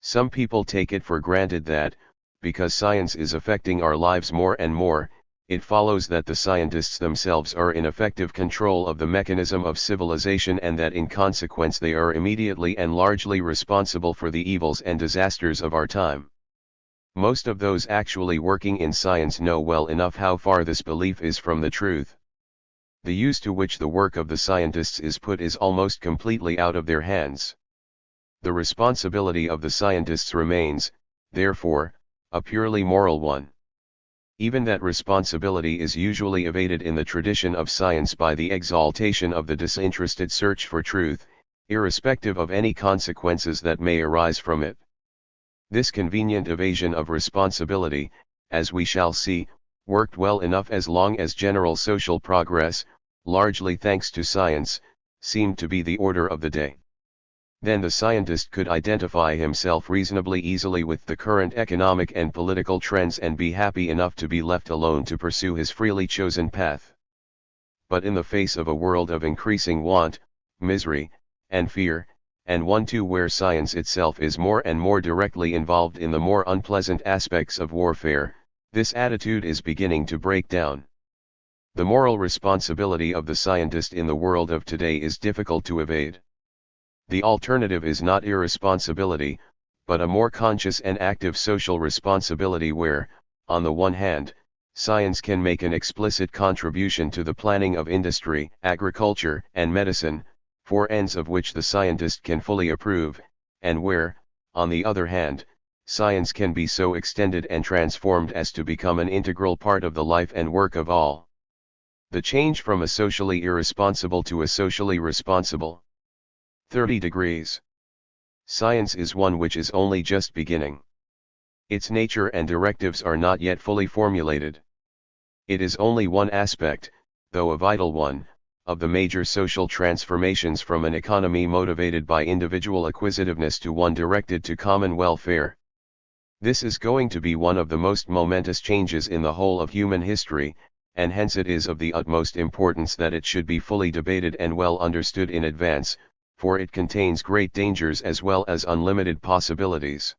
Some people take it for granted that, because science is affecting our lives more and more, it follows that the scientists themselves are in effective control of the mechanism of civilization and that in consequence they are immediately and largely responsible for the evils and disasters of our time. Most of those actually working in science know well enough how far this belief is from the truth. The use to which the work of the scientists is put is almost completely out of their hands. The responsibility of the scientists remains, therefore, a purely moral one. Even that responsibility is usually evaded in the tradition of science by the exaltation of the disinterested search for truth, irrespective of any consequences that may arise from it. This convenient evasion of responsibility, as we shall see, worked well enough as long as general social progress, largely thanks to science, seemed to be the order of the day. Then the scientist could identify himself reasonably easily with the current economic and political trends and be happy enough to be left alone to pursue his freely chosen path. But in the face of a world of increasing want, misery, and fear, and one too where science itself is more and more directly involved in the more unpleasant aspects of warfare, this attitude is beginning to break down. The moral responsibility of the scientist in the world of today is difficult to evade. The alternative is not irresponsibility, but a more conscious and active social responsibility where, on the one hand, science can make an explicit contribution to the planning of industry, agriculture, and medicine, for ends of which the scientist can fully approve, and where, on the other hand, science can be so extended and transformed as to become an integral part of the life and work of all. The change from a socially irresponsible to a socially responsible. 30 degrees. Science is one which is only just beginning. Its nature and directives are not yet fully formulated. It is only one aspect, though a vital one, of the major social transformations from an economy motivated by individual acquisitiveness to one directed to common welfare. This is going to be one of the most momentous changes in the whole of human history, and hence it is of the utmost importance that it should be fully debated and well understood in advance, for it contains great dangers as well as unlimited possibilities.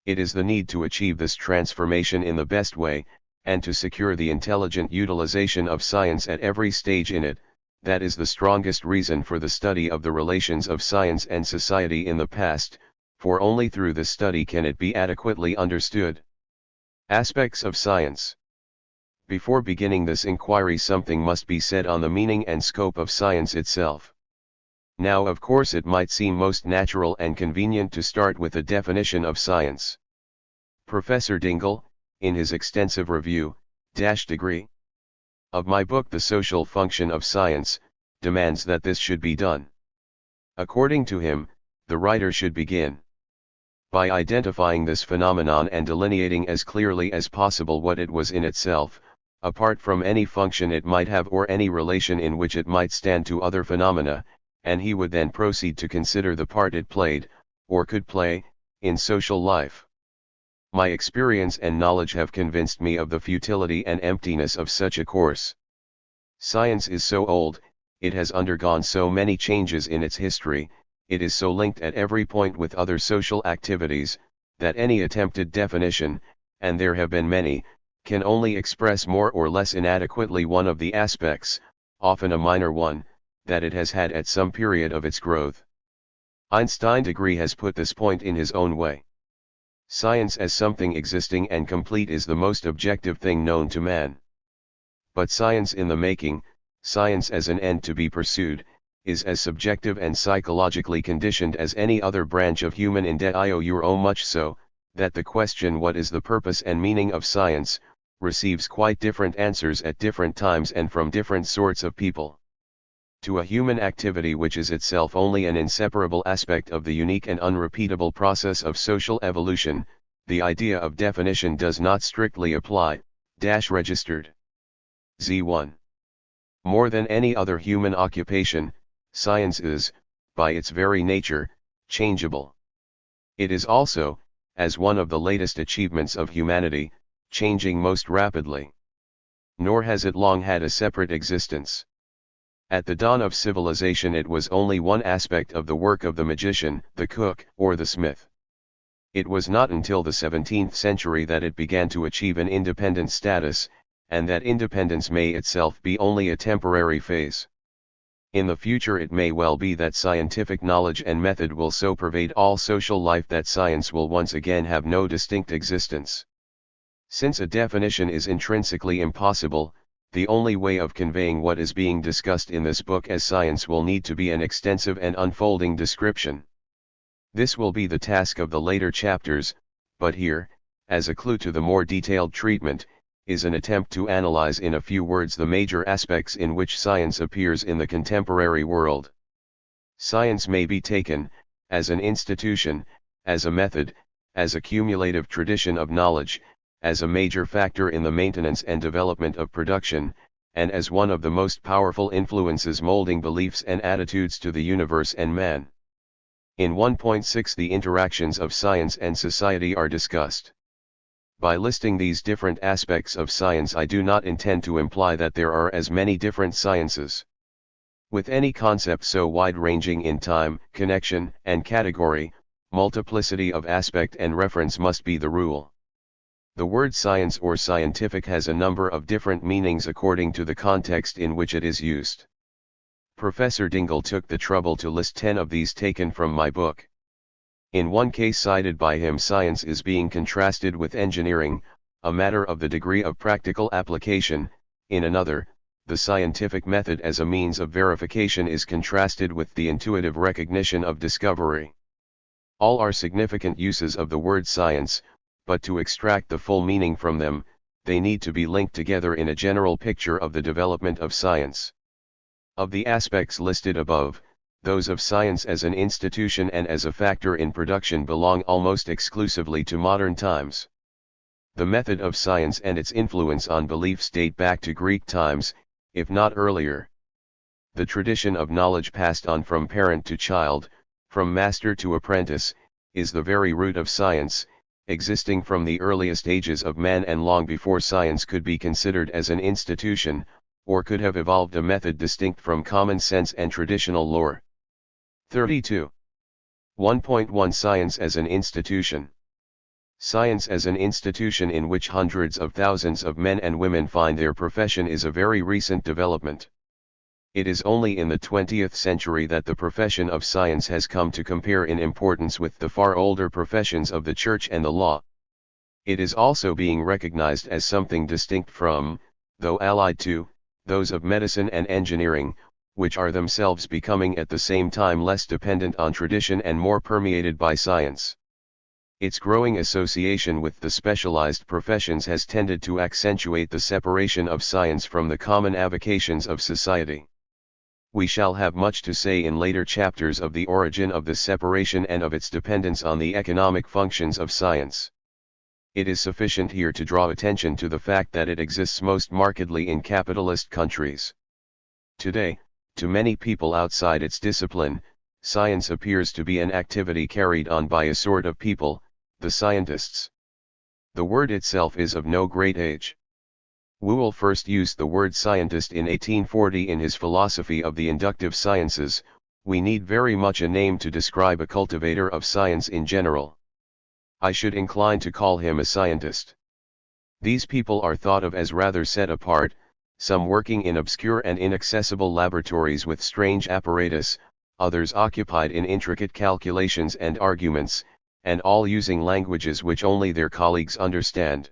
It is the need to achieve this transformation in the best way, and to secure the intelligent utilization of science at every stage in it, that is the strongest reason for the study of the relations of science and society in the past, for only through this study can it be adequately understood. Aspects of science. Before beginning this inquiry, something must be said on the meaning and scope of science itself. Now of course it might seem most natural and convenient to start with a definition of science. Professor Dingle, in his extensive review, degree of my book The Social Function of Science, demands that this should be done. According to him, the writer should begin by identifying this phenomenon and delineating as clearly as possible what it was in itself, apart from any function it might have or any relation in which it might stand to other phenomena, and he would then proceed to consider the part it played, or could play, in social life. My experience and knowledge have convinced me of the futility and emptiness of such a course. Science is so old, it has undergone so many changes in its history, it is so linked at every point with other social activities, that any attempted definition, and there have been many, can only express more or less inadequately one of the aspects, often a minor one, that it has had at some period of its growth. Einstein has put this point in his own way. Science as something existing and complete is the most objective thing known to man. But science in the making, science as an end to be pursued, is as subjective and psychologically conditioned as any other branch of human endeavor, much so, that the question what is the purpose and meaning of science, receives quite different answers at different times and from different sorts of people. To a human activity which is itself only an inseparable aspect of the unique and unrepeatable process of social evolution, the idea of definition does not strictly apply, registered. Z1. More than any other human occupation, science is, by its very nature, changeable. It is also, as one of the latest achievements of humanity, changing most rapidly. Nor has it long had a separate existence. At the dawn of civilization it was only one aspect of the work of the magician, the cook, or the smith. It was not until the 17th century that it began to achieve an independent status, and that independence may itself be only a temporary phase. In the future it may well be that scientific knowledge and method will so pervade all social life that science will once again have no distinct existence. Since a definition is intrinsically impossible, the only way of conveying what is being discussed in this book as science will need to be an extensive and unfolding description. This will be the task of the later chapters, but here, as a clue to the more detailed treatment, is an attempt to analyze in a few words the major aspects in which science appears in the contemporary world. Science may be taken, as an institution, as a method, as a cumulative tradition of knowledge, as a major factor in the maintenance and development of production, and as one of the most powerful influences molding beliefs and attitudes to the universe and man. In 1.6 the interactions of science and society are discussed. By listing these different aspects of science I do not intend to imply that there are as many different sciences. With any concept so wide-ranging in time, connection, and category, multiplicity of aspect and reference must be the rule. The word science or scientific has a number of different meanings according to the context in which it is used. Professor Dingle took the trouble to list 10 of these taken from my book. In one case cited by him science is being contrasted with engineering, a matter of the degree of practical application. In another, the scientific method as a means of verification is contrasted with the intuitive recognition of discovery. All are significant uses of the word science, but to extract the full meaning from them, they need to be linked together in a general picture of the development of science. Of the aspects listed above, those of science as an institution and as a factor in production belong almost exclusively to modern times. The method of science and its influence on beliefs date back to Greek times, if not earlier. The tradition of knowledge passed on from parent to child, from master to apprentice, is the very root of science, existing from the earliest ages of man and long before science could be considered as an institution, or could have evolved a method distinct from common sense and traditional lore. 32. 1.1 Science as an institution. Science as an institution in which hundreds of thousands of men and women find their profession is a very recent development. It is only in the 20th century that the profession of science has come to compare in importance with the far older professions of the church and the law. It is also being recognized as something distinct from, though allied to, those of medicine and engineering, which are themselves becoming at the same time less dependent on tradition and more permeated by science. Its growing association with the specialized professions has tended to accentuate the separation of science from the common avocations of society. We shall have much to say in later chapters of the origin of this separation and of its dependence on the economic functions of science. It is sufficient here to draw attention to the fact that it exists most markedly in capitalist countries. Today, to many people outside its discipline, science appears to be an activity carried on by a sort of people, the scientists. The word itself is of no great age. Whewell first used the word scientist in 1840 in his philosophy of the inductive sciences. We need very much a name to describe a cultivator of science in general. I should incline to call him a scientist. These people are thought of as rather set apart, some working in obscure and inaccessible laboratories with strange apparatus, others occupied in intricate calculations and arguments, and all using languages which only their colleagues understand.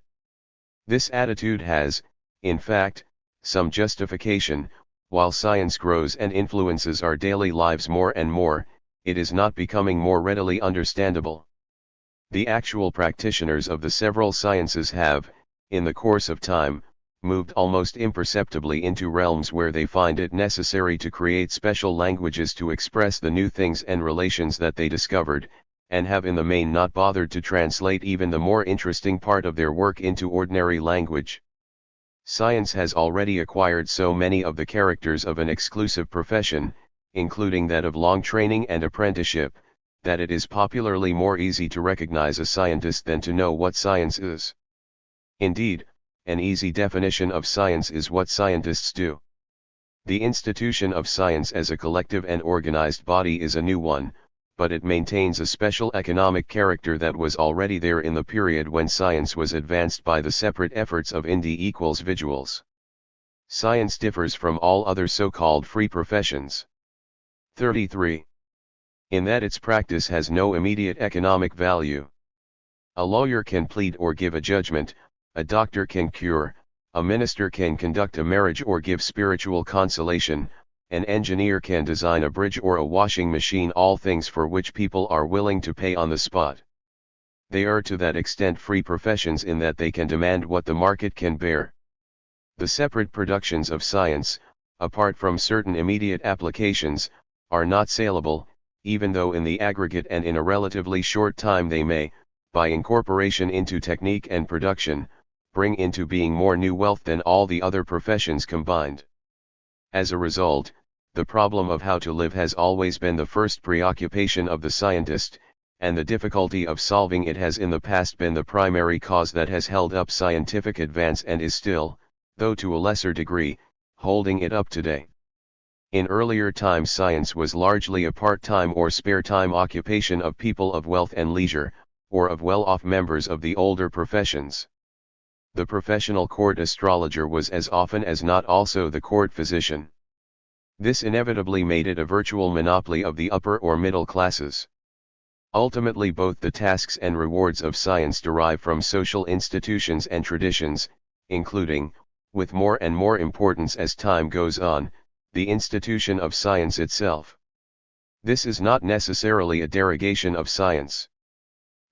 This attitude has, in fact, some justification. While science grows and influences our daily lives more and more, it is not becoming more readily understandable. The actual practitioners of the several sciences have, in the course of time, moved almost imperceptibly into realms where they find it necessary to create special languages to express the new things and relations that they discovered, and have in the main not bothered to translate even the more interesting part of their work into ordinary language. Science has already acquired so many of the characters of an exclusive profession, including that of long training and apprenticeship, that it is popularly more easy to recognize a scientist than to know what science is. Indeed, an easy definition of science is what scientists do. The institution of science as a collective and organized body is a new one, but it maintains a special economic character that was already there in the period when science was advanced by the separate efforts of individuals. Science differs from all other so-called free professions. 33. In that its practice has no immediate economic value. A lawyer can plead or give a judgment, a doctor can cure, a minister can conduct a marriage or give spiritual consolation, an engineer can design a bridge or a washing machine, all things for which people are willing to pay on the spot. They are to that extent free professions in that they can demand what the market can bear. The separate productions of science, apart from certain immediate applications, are not saleable, even though in the aggregate and in a relatively short time they may, by incorporation into technique and production, bring into being more new wealth than all the other professions combined. As a result, the problem of how to live has always been the first preoccupation of the scientist, and the difficulty of solving it has in the past been the primary cause that has held up scientific advance and is still, though to a lesser degree, holding it up today. In earlier times science was largely a part-time or spare-time occupation of people of wealth and leisure, or of well-off members of the older professions. The professional court astrologer was as often as not also the court physician. This inevitably made it a virtual monopoly of the upper or middle classes. Ultimately both the tasks and rewards of science derive from social institutions and traditions, including, with more and more importance as time goes on, the institution of science itself. This is not necessarily a derogation of science.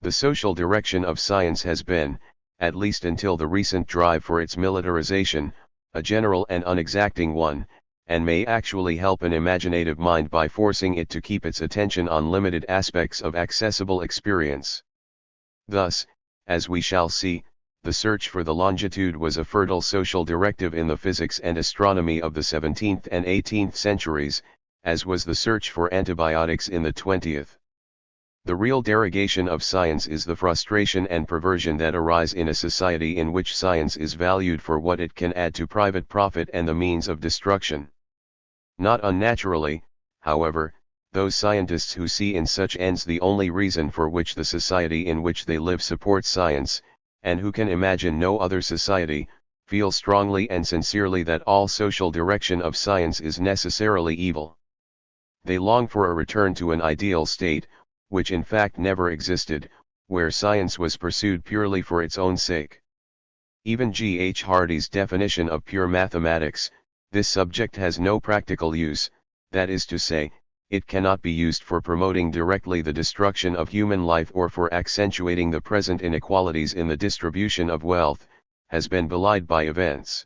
The social direction of science has been, at least until the recent drive for its militarization, a general and unexacting one, and may actually help an imaginative mind by forcing it to keep its attention on limited aspects of accessible experience. Thus, as we shall see, the search for the longitude was a fertile social directive in the physics and astronomy of the 17th and 18th centuries, as was the search for antibiotics in the 20th. The real derogation of science is the frustration and perversion that arise in a society in which science is valued for what it can add to private profit and the means of destruction. Not unnaturally, however, those scientists who see in such ends the only reason for which the society in which they live supports science, and who can imagine no other society, feel strongly and sincerely that all social direction of science is necessarily evil. They long for a return to an ideal state, which in fact never existed, where science was pursued purely for its own sake. Even G. H. Hardy's definition of pure mathematics, this subject has no practical use, that is to say, it cannot be used for promoting directly the destruction of human life or for accentuating the present inequalities in the distribution of wealth, has been belied by events.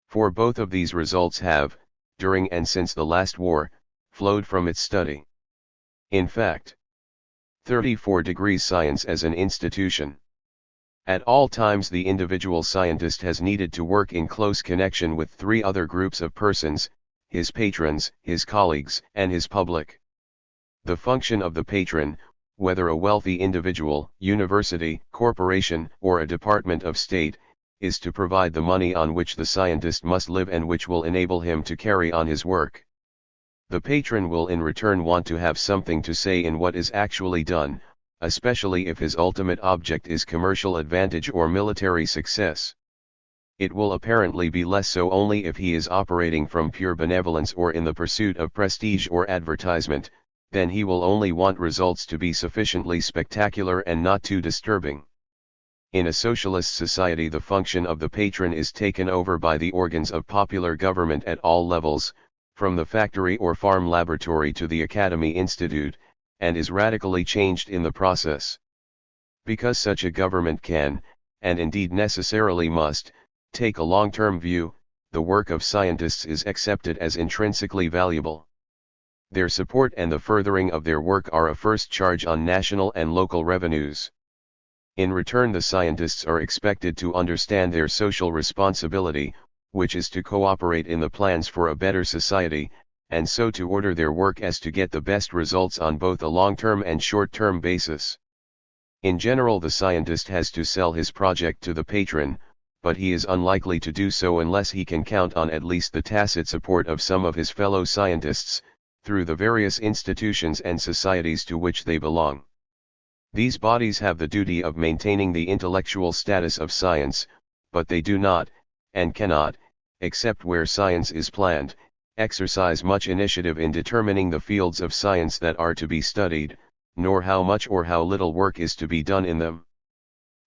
For both of these results have, during and since the last war, flowed from its study. In fact, 34 degrees science as an institution. At all times the individual scientist has needed to work in close connection with three other groups of persons, his patrons, his colleagues, and his public. The function of the patron, whether a wealthy individual, university, corporation, or a department of state, is to provide the money on which the scientist must live and which will enable him to carry on his work. The patron will in return want to have something to say in what is actually done, especially if his ultimate object is commercial advantage or military success. It will apparently be less so only if he is operating from pure benevolence or in the pursuit of prestige or advertisement, then he will only want results to be sufficiently spectacular and not too disturbing. In a socialist society the function of the patron is taken over by the organs of popular government at all levels, from the factory or farm laboratory to the academy institute, and is radically changed in the process. Because such a government can, and indeed necessarily must, take a long-term view, the work of scientists is accepted as intrinsically valuable. Their support and the furthering of their work are a first charge on national and local revenues. In return the scientists are expected to understand their social responsibility, which is to cooperate in the plans for a better society, and so to order their work as to get the best results on both a long-term and short-term basis. In general the scientist has to sell his project to the patron, but he is unlikely to do so unless he can count on at least the tacit support of some of his fellow scientists, through the various institutions and societies to which they belong. These bodies have the duty of maintaining the intellectual status of science, but they do not, and cannot, except where science is planned, exercise much initiative in determining the fields of science that are to be studied, nor how much or how little work is to be done in them.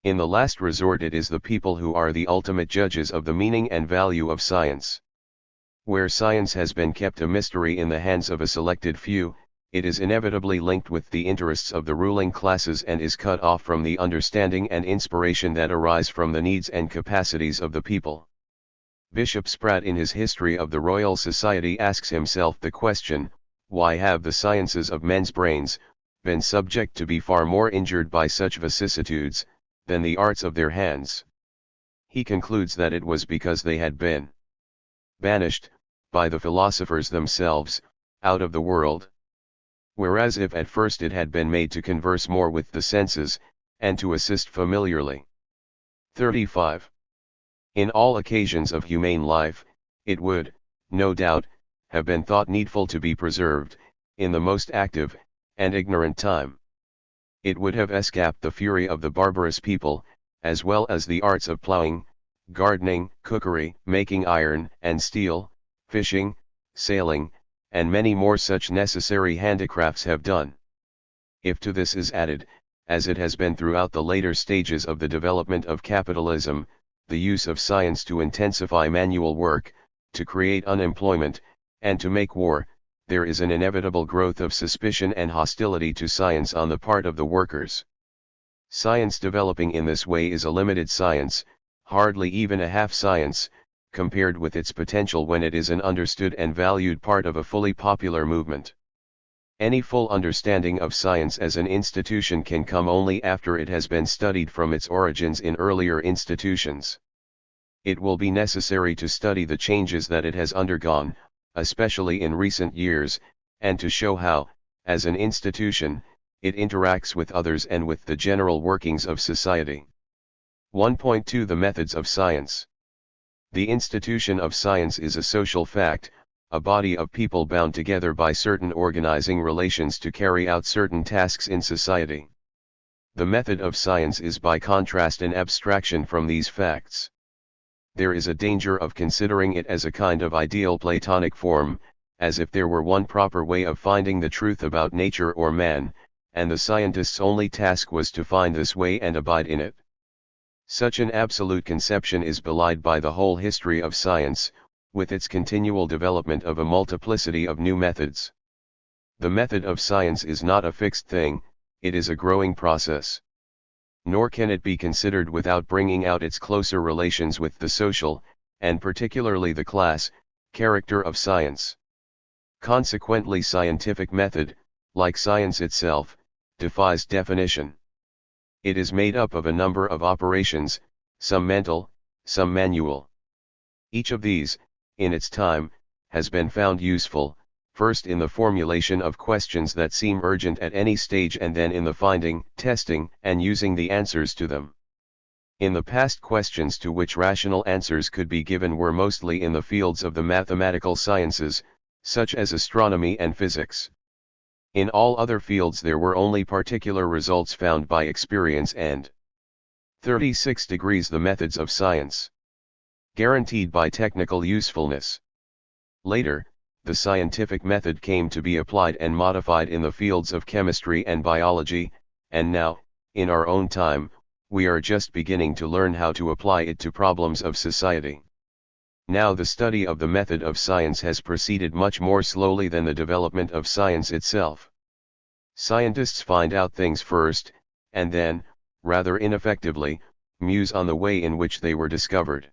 In the last resort it is the people who are the ultimate judges of the meaning and value of science. Where science has been kept a mystery in the hands of a selected few, it is inevitably linked with the interests of the ruling classes and is cut off from the understanding and inspiration that arise from the needs and capacities of the people. Bishop Spratt in his History of the Royal Society asks himself the question, why have the sciences of men's brains been subject to be far more injured by such vicissitudes than the arts of their hands? He concludes that it was because they had been banished, by the philosophers themselves, out of the world. Whereas if at first it had been made to converse more with the senses, and to assist familiarly. 35. In all occasions of humane life, it would, no doubt, have been thought needful to be preserved, in the most active, and ignorant time. It would have escaped the fury of the barbarous people, as well as the arts of ploughing, gardening, cookery, making iron and steel, fishing, sailing, and many more such necessary handicrafts have done. If to this is added, as it has been throughout the later stages of the development of capitalism, the use of science to intensify manual work, to create unemployment, and to make war, there is an inevitable growth of suspicion and hostility to science on the part of the workers. Science developing in this way is a limited science, hardly even a half science, compared with its potential when it is an understood and valued part of a fully popular movement. Any full understanding of science as an institution can come only after it has been studied from its origins in earlier institutions. It will be necessary to study the changes that it has undergone, especially in recent years, and to show how, as an institution, it interacts with others and with the general workings of society. 1.2 The methods of science. The institution of science is a social fact, a body of people bound together by certain organizing relations to carry out certain tasks in society. The method of science is by contrast an abstraction from these facts. There is a danger of considering it as a kind of ideal Platonic form, as if there were one proper way of finding the truth about nature or man, and the scientist's only task was to find this way and abide in it. Such an absolute conception is belied by the whole history of science, with its continual development of a multiplicity of new methods. The method of science is not a fixed thing, it is a growing process. Nor can it be considered without bringing out its closer relations with the social, and particularly the class, character of science. Consequently, scientific method, like science itself, defies definition. It is made up of a number of operations, some mental, some manual. Each of these, in its time, has been found useful, first in the formulation of questions that seem urgent at any stage, and then in the finding, testing, and using the answers to them. In the past, questions to which rational answers could be given were mostly in the fields of the mathematical sciences, such as astronomy and physics. In all other fields there were only particular results found by experience and 36 degrees the methods of science, guaranteed by technical usefulness. Later, the scientific method came to be applied and modified in the fields of chemistry and biology, and now, in our own time, we are just beginning to learn how to apply it to problems of society. Now the study of the method of science has proceeded much more slowly than the development of science itself. Scientists find out things first, and then, rather ineffectively, muse on the way in which they were discovered.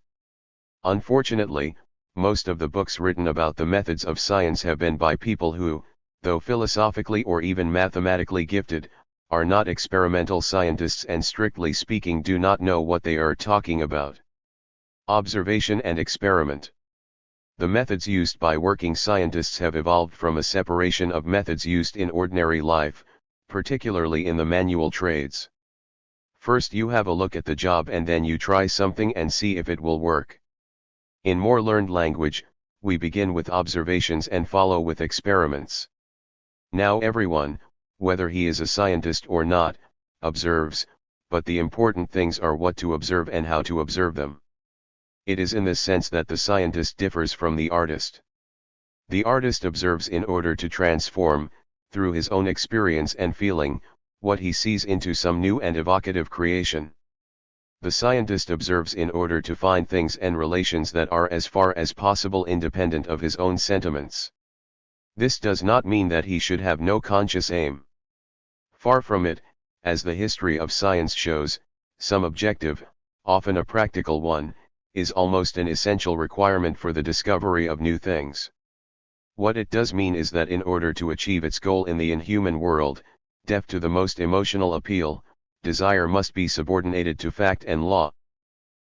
Unfortunately, most of the books written about the methods of science have been by people who, though philosophically or even mathematically gifted, are not experimental scientists and strictly speaking do not know what they are talking about. Observation and experiment. The methods used by working scientists have evolved from a separation of methods used in ordinary life, particularly in the manual trades. First you have a look at the job and then you try something and see if it will work. In more learned language, we begin with observations and follow with experiments. Now everyone, whether he is a scientist or not, observes, but the important things are what to observe and how to observe them. It is in this sense that the scientist differs from the artist. The artist observes in order to transform, through his own experience and feeling, what he sees into some new and evocative creation. The scientist observes in order to find things and relations that are as far as possible independent of his own sentiments. This does not mean that he should have no conscious aim. Far from it, as the history of science shows, some objective, often a practical one, is almost an essential requirement for the discovery of new things. What it does mean is that in order to achieve its goal in the inhuman world, deaf to the most emotional appeal, desire must be subordinated to fact and law.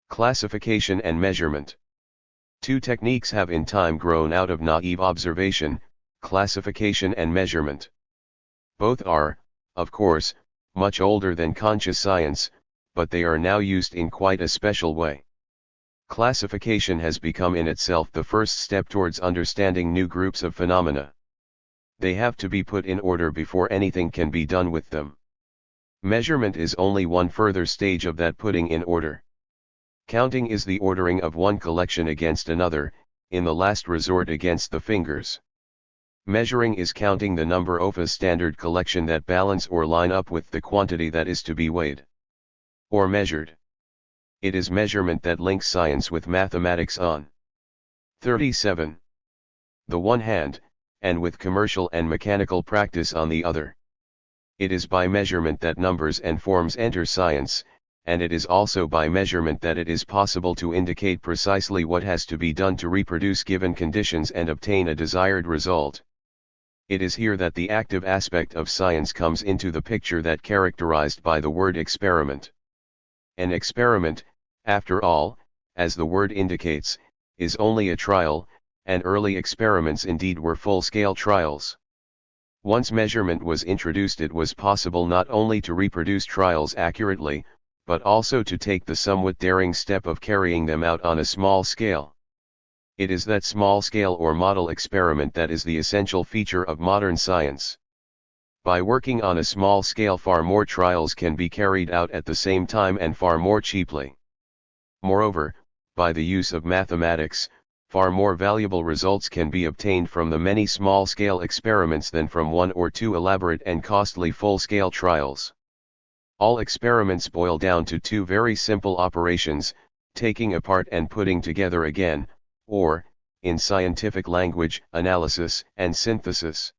Classification and measurement. Two techniques have in time grown out of naive observation, classification and measurement. Both are, of course, much older than conscious science, but they are now used in quite a special way. Classification has become in itself the first step towards understanding new groups of phenomena. They have to be put in order before anything can be done with them. Measurement is only one further stage of that putting in order. Counting is the ordering of one collection against another, in the last resort against the fingers. Measuring is counting the number of a standard collection that balance or line up with the quantity that is to be weighed or measured. It is measurement that links science with mathematics on 37. The one hand, and with commercial and mechanical practice on the other. It is by measurement that numbers and forms enter science, and it is also by measurement that it is possible to indicate precisely what has to be done to reproduce given conditions and obtain a desired result. It is here that the active aspect of science comes into the picture that characterized by the word experiment. An experiment, after all, as the word indicates, is only a trial, and early experiments indeed were full-scale trials. Once measurement was introduced, it was possible not only to reproduce trials accurately, but also to take the somewhat daring step of carrying them out on a small scale. It is that small scale or model experiment that is the essential feature of modern science. By working on a small scale, far more trials can be carried out at the same time and far more cheaply. Moreover, by the use of mathematics, far more valuable results can be obtained from the many small-scale experiments than from one or two elaborate and costly full-scale trials. All experiments boil down to two very simple operations, taking apart and putting together again, or, in scientific language, analysis and synthesis.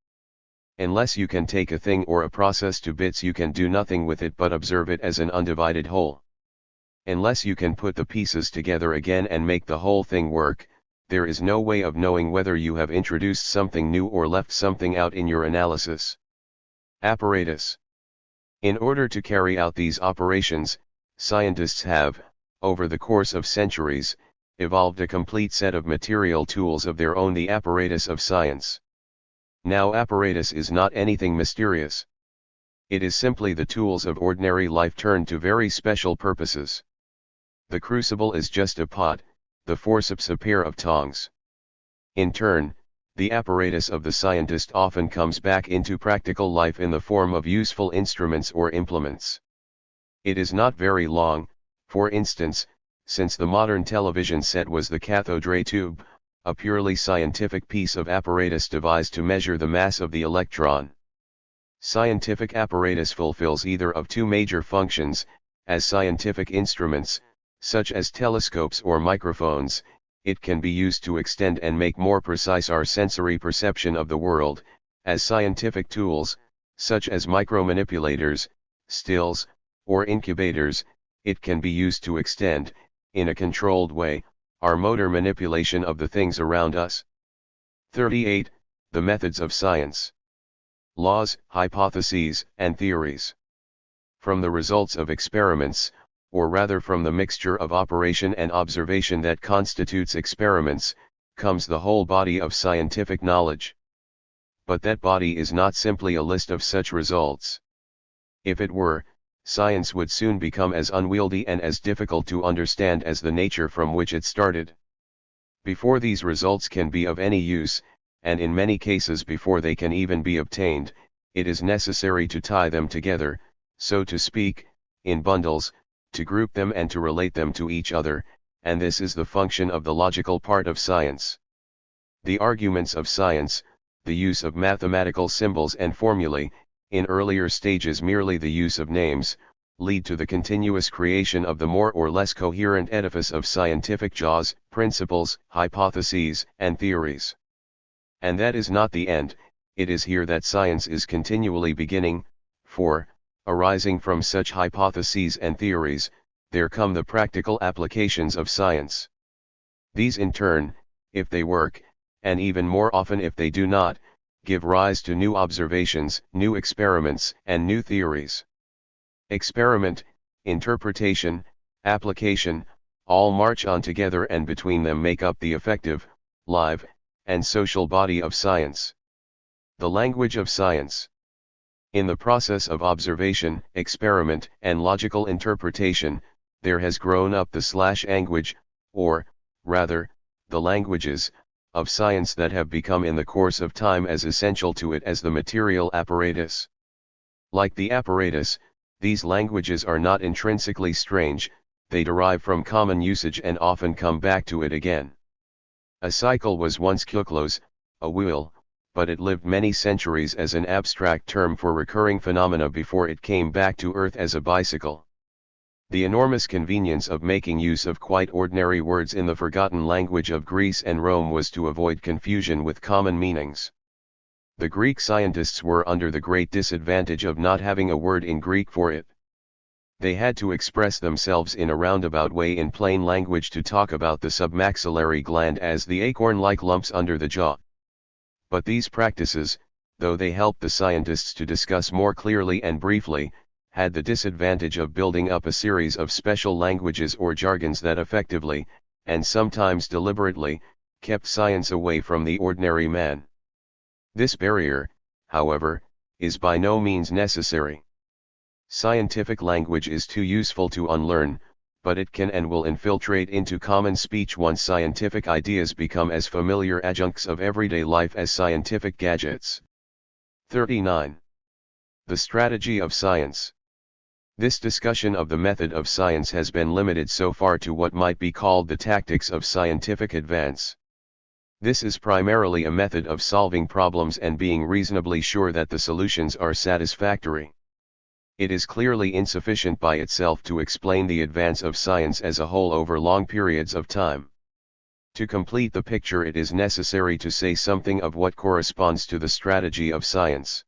Unless you can take a thing or a process to bits, you can do nothing with it but observe it as an undivided whole. Unless you can put the pieces together again and make the whole thing work, there is no way of knowing whether you have introduced something new or left something out in your analysis. Apparatus. In order to carry out these operations, scientists have, over the course of centuries, evolved a complete set of material tools of their own, the apparatus of science. Now, apparatus is not anything mysterious. It is simply the tools of ordinary life turned to very special purposes. The crucible is just a pot, the forceps a pair of tongs. In turn, the apparatus of the scientist often comes back into practical life in the form of useful instruments or implements. It is not very long, for instance, since the modern television set was the cathode ray tube, a purely scientific piece of apparatus devised to measure the mass of the electron. Scientific apparatus fulfills either of two major functions. As scientific instruments, such as telescopes or microphones, it can be used to extend and make more precise our sensory perception of the world. As scientific tools, such as micromanipulators, stills, or incubators, it can be used to extend, in a controlled way, our motor manipulation of the things around us. 38. The methods of science. Laws, hypotheses, and theories. From the results of experiments, or rather from the mixture of operation and observation that constitutes experiments, comes the whole body of scientific knowledge. But that body is not simply a list of such results. If it were, science would soon become as unwieldy and as difficult to understand as the nature from which it started. Before these results can be of any use, and in many cases before they can even be obtained, it is necessary to tie them together, so to speak, in bundles, to group them and to relate them to each other, and this is the function of the logical part of science. The arguments of science, the use of mathematical symbols and formulae, in earlier stages merely the use of names, lead to the continuous creation of the more or less coherent edifice of scientific laws, principles, hypotheses, and theories. And that is not the end. It is here that science is continually beginning, for, arising from such hypotheses and theories, there come the practical applications of science. These in turn, if they work, and even more often if they do not, give rise to new observations, new experiments, and new theories. Experiment, interpretation, application, all march on together and between them make up the effective, live, and social body of science. The language of science. In the process of observation, experiment, and logical interpretation, there has grown up the language, or, rather, the languages, of science that have become in the course of time as essential to it as the material apparatus. Like the apparatus, these languages are not intrinsically strange, they derive from common usage and often come back to it again. A cycle was once kyoklos, a wheel, but it lived many centuries as an abstract term for recurring phenomena before it came back to earth as a bicycle. The enormous convenience of making use of quite ordinary words in the forgotten language of Greece and Rome was to avoid confusion with common meanings. The Greek scientists were under the great disadvantage of not having a word in Greek for it. They had to express themselves in a roundabout way in plain language to talk about the submaxillary gland as the acorn-like lumps under the jaw. But these practices, though they helped the scientists to discuss more clearly and briefly, had the disadvantage of building up a series of special languages or jargons that effectively, and sometimes deliberately, kept science away from the ordinary man. This barrier, however, is by no means necessary. Scientific language is too useful to unlearn, but it can and will infiltrate into common speech once scientific ideas become as familiar adjuncts of everyday life as scientific gadgets. 39. The strategy of science. This discussion of the method of science has been limited so far to what might be called the tactics of scientific advance. This is primarily a method of solving problems and being reasonably sure that the solutions are satisfactory. It is clearly insufficient by itself to explain the advance of science as a whole over long periods of time. To complete the picture, it is necessary to say something of what corresponds to the strategy of science.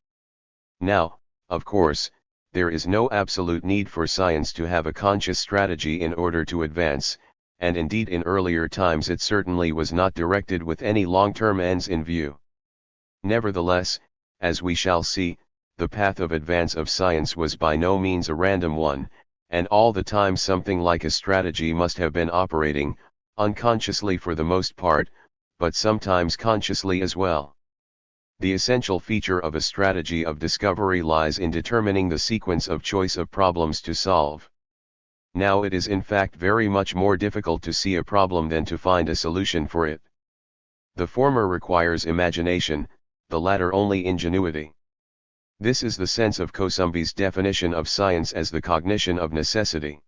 Now, of course, there is no absolute need for science to have a conscious strategy in order to advance, and indeed in earlier times it certainly was not directed with any long-term ends in view. Nevertheless, as we shall see, the path of advance of science was by no means a random one, and all the time something like a strategy must have been operating, unconsciously for the most part, but sometimes consciously as well. The essential feature of a strategy of discovery lies in determining the sequence of choice of problems to solve. Now it is in fact very much more difficult to see a problem than to find a solution for it. The former requires imagination, the latter only ingenuity. This is the sense of Kossumbi's definition of science as the cognition of necessity.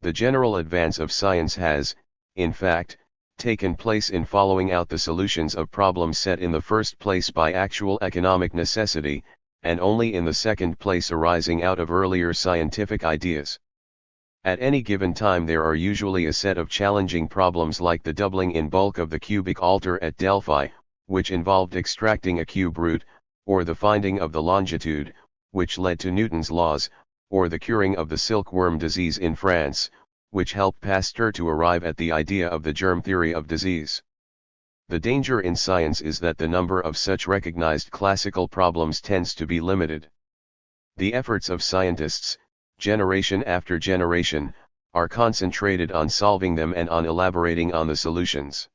The general advance of science has, in fact, taken place in following out the solutions of problems set in the first place by actual economic necessity, and only in the second place arising out of earlier scientific ideas. At any given time there are usually a set of challenging problems like the doubling in bulk of the cubic altar at Delphi, which involved extracting a cube root, or the finding of the longitude, which led to Newton's laws, or the curing of the silkworm disease in France, which helped Pasteur to arrive at the idea of the germ theory of disease. The danger in science is that the number of such recognized classical problems tends to be limited. The efforts of scientists, generation after generation, are concentrated on solving them and on elaborating on the solutions.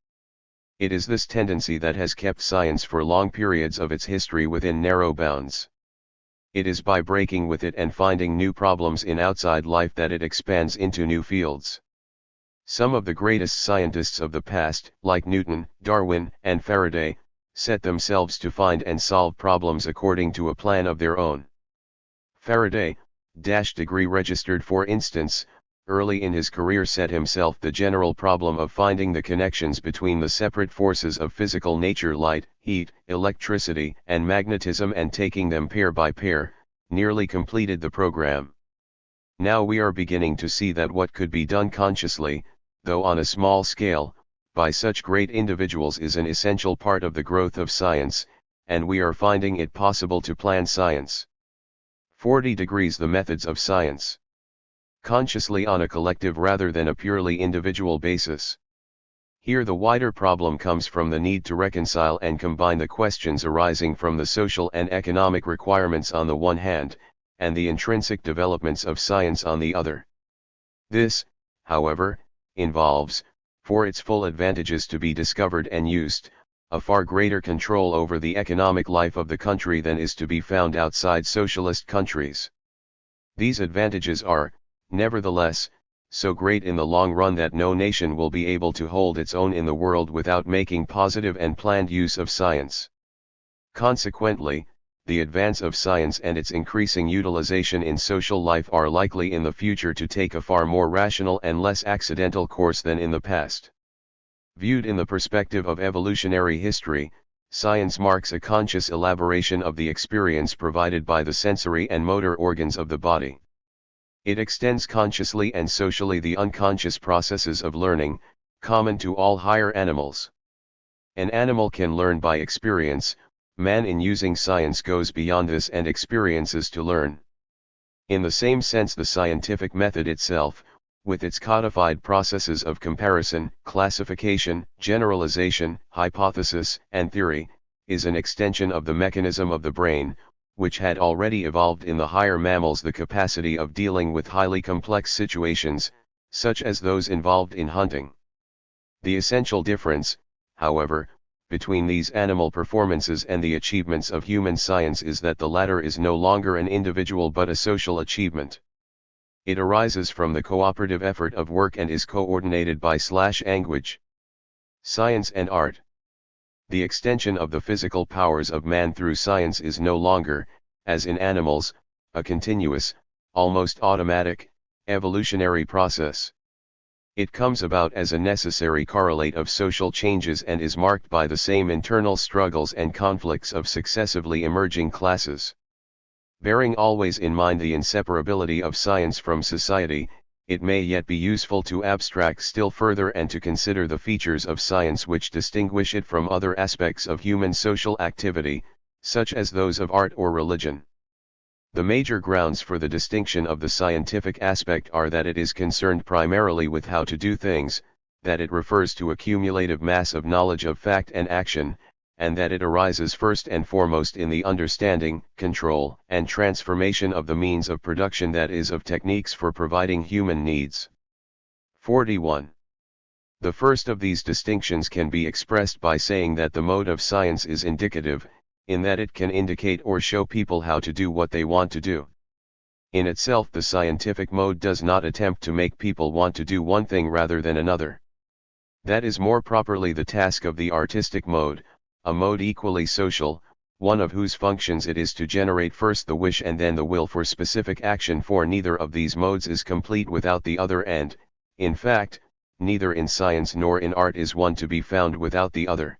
It is this tendency that has kept science for long periods of its history within narrow bounds. It is by breaking with it and finding new problems in outside life that it expands into new fields. Some of the greatest scientists of the past, like Newton, Darwin, and Faraday, set themselves to find and solve problems according to a plan of their own. Faraday, degree registered for instance, early in his career set himself the general problem of finding the connections between the separate forces of physical nature, light, heat, electricity, and magnetism, and taking them pair by pair, nearly completed the program. Now we are beginning to see that what could be done consciously, though on a small scale, by such great individuals is an essential part of the growth of science, and we are finding it possible to plan science. 40 degrees the methods of science. Consciously on a collective rather than a purely individual basis. Here the wider problem comes from the need to reconcile and combine the questions arising from the social and economic requirements on the one hand, and the intrinsic developments of science on the other. This, however, involves, for its full advantages to be discovered and used, a far greater control over the economic life of the country than is to be found outside socialist countries. These advantages are, nevertheless, so great in the long run that no nation will be able to hold its own in the world without making positive and planned use of science. Consequently, the advance of science and its increasing utilization in social life are likely in the future to take a far more rational and less accidental course than in the past. Viewed in the perspective of evolutionary history, science marks a conscious elaboration of the experience provided by the sensory and motor organs of the body. It extends consciously and socially the unconscious processes of learning, common to all higher animals. An animal can learn by experience, man in using science goes beyond this and experiences to learn. In the same sense, the scientific method itself, with its codified processes of comparison, classification, generalization, hypothesis, and theory, is an extension of the mechanism of the brain, which had already evolved in the higher mammals the capacity of dealing with highly complex situations, such as those involved in hunting. The essential difference, however, between these animal performances and the achievements of human science is that the latter is no longer an individual but a social achievement. It arises from the cooperative effort of work and is coordinated by /language. Science and art. The extension of the physical powers of man through science is no longer, as in animals, a continuous, almost automatic, evolutionary process. It comes about as a necessary correlate of social changes and is marked by the same internal struggles and conflicts of successively emerging classes. Bearing always in mind the inseparability of science from society, it may yet be useful to abstract still further and to consider the features of science which distinguish it from other aspects of human social activity, such as those of art or religion. The major grounds for the distinction of the scientific aspect are that it is concerned primarily with how to do things, that it refers to a cumulative mass of knowledge of fact and action, and that it arises first and foremost in the understanding, control, and transformation of the means of production, that is, of techniques for providing human needs. 41. The first of these distinctions can be expressed by saying that the mode of science is indicative, in that it can indicate or show people how to do what they want to do. In itself, the scientific mode does not attempt to make people want to do one thing rather than another. That is more properly the task of the artistic mode, a mode equally social, one of whose functions it is to generate first the wish and then the will for specific action, for neither of these modes is complete without the other, and, in fact, neither in science nor in art is one to be found without the other.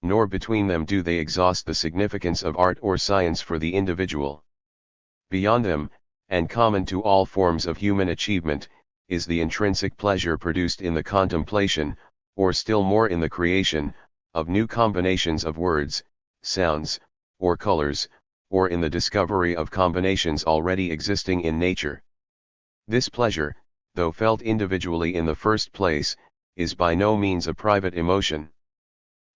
Nor between them do they exhaust the significance of art or science for the individual. Beyond them, and common to all forms of human achievement, is the intrinsic pleasure produced in the contemplation, or still more in the creation, of new combinations of words, sounds, or colors, or in the discovery of combinations already existing in nature. This pleasure, though felt individually in the first place, is by no means a private emotion.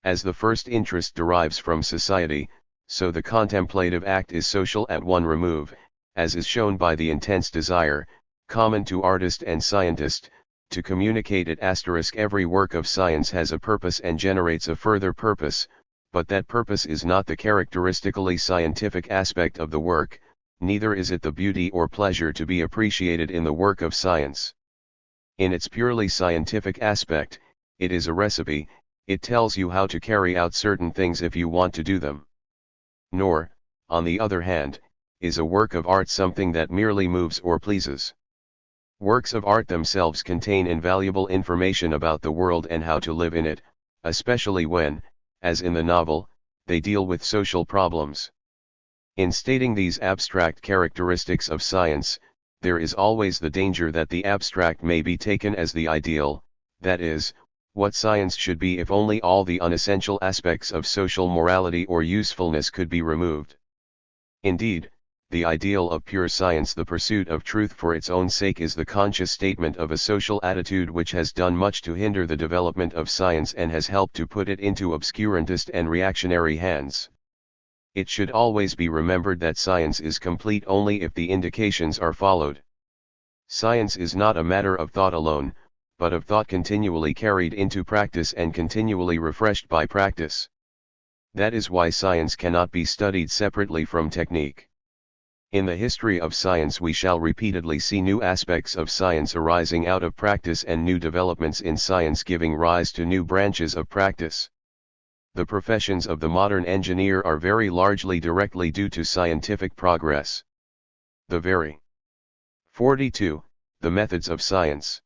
As the first interest derives from society, so the contemplative act is social at one remove, as is shown by the intense desire, common to artist and scientist, to communicate it. Every work of science has a purpose and generates a further purpose, but that purpose is not the characteristically scientific aspect of the work, neither is it the beauty or pleasure to be appreciated in the work of science. In its purely scientific aspect, it is a recipe. It tells you how to carry out certain things if you want to do them. Nor, on the other hand, is a work of art something that merely moves or pleases. Works of art themselves contain invaluable information about the world and how to live in it, especially when, as in the novel, they deal with social problems. In stating these abstract characteristics of science, there is always the danger that the abstract may be taken as the ideal, that is, what science should be if only all the unessential aspects of social morality or usefulness could be removed. Indeed, the ideal of pure science, the pursuit of truth for its own sake, is the conscious statement of a social attitude which has done much to hinder the development of science and has helped to put it into obscurantist and reactionary hands. It should always be remembered that science is complete only if the indications are followed. Science is not a matter of thought alone, but of thought continually carried into practice and continually refreshed by practice. That is why science cannot be studied separately from technique. In the history of science we shall repeatedly see new aspects of science arising out of practice and new developments in science giving rise to new branches of practice. The professions of the modern engineer are very largely directly due to scientific progress. The very 42. The methods of science.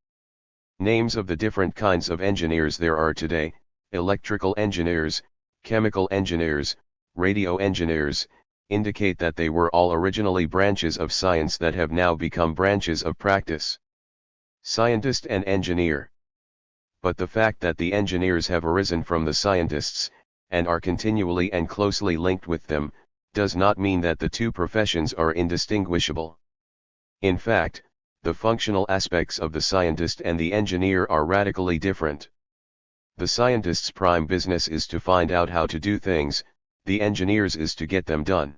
Names of the different kinds of engineers there are today: electrical engineers, chemical engineers, radio engineers, indicate that they were all originally branches of science that have now become branches of practice. Scientist and engineer. But the fact that the engineers have arisen from the scientists, and are continually and closely linked with them, does not mean that the two professions are indistinguishable. In fact, the functional aspects of the scientist and the engineer are radically different. The scientist's prime business is to find out how to do things, the engineer's is to get them done.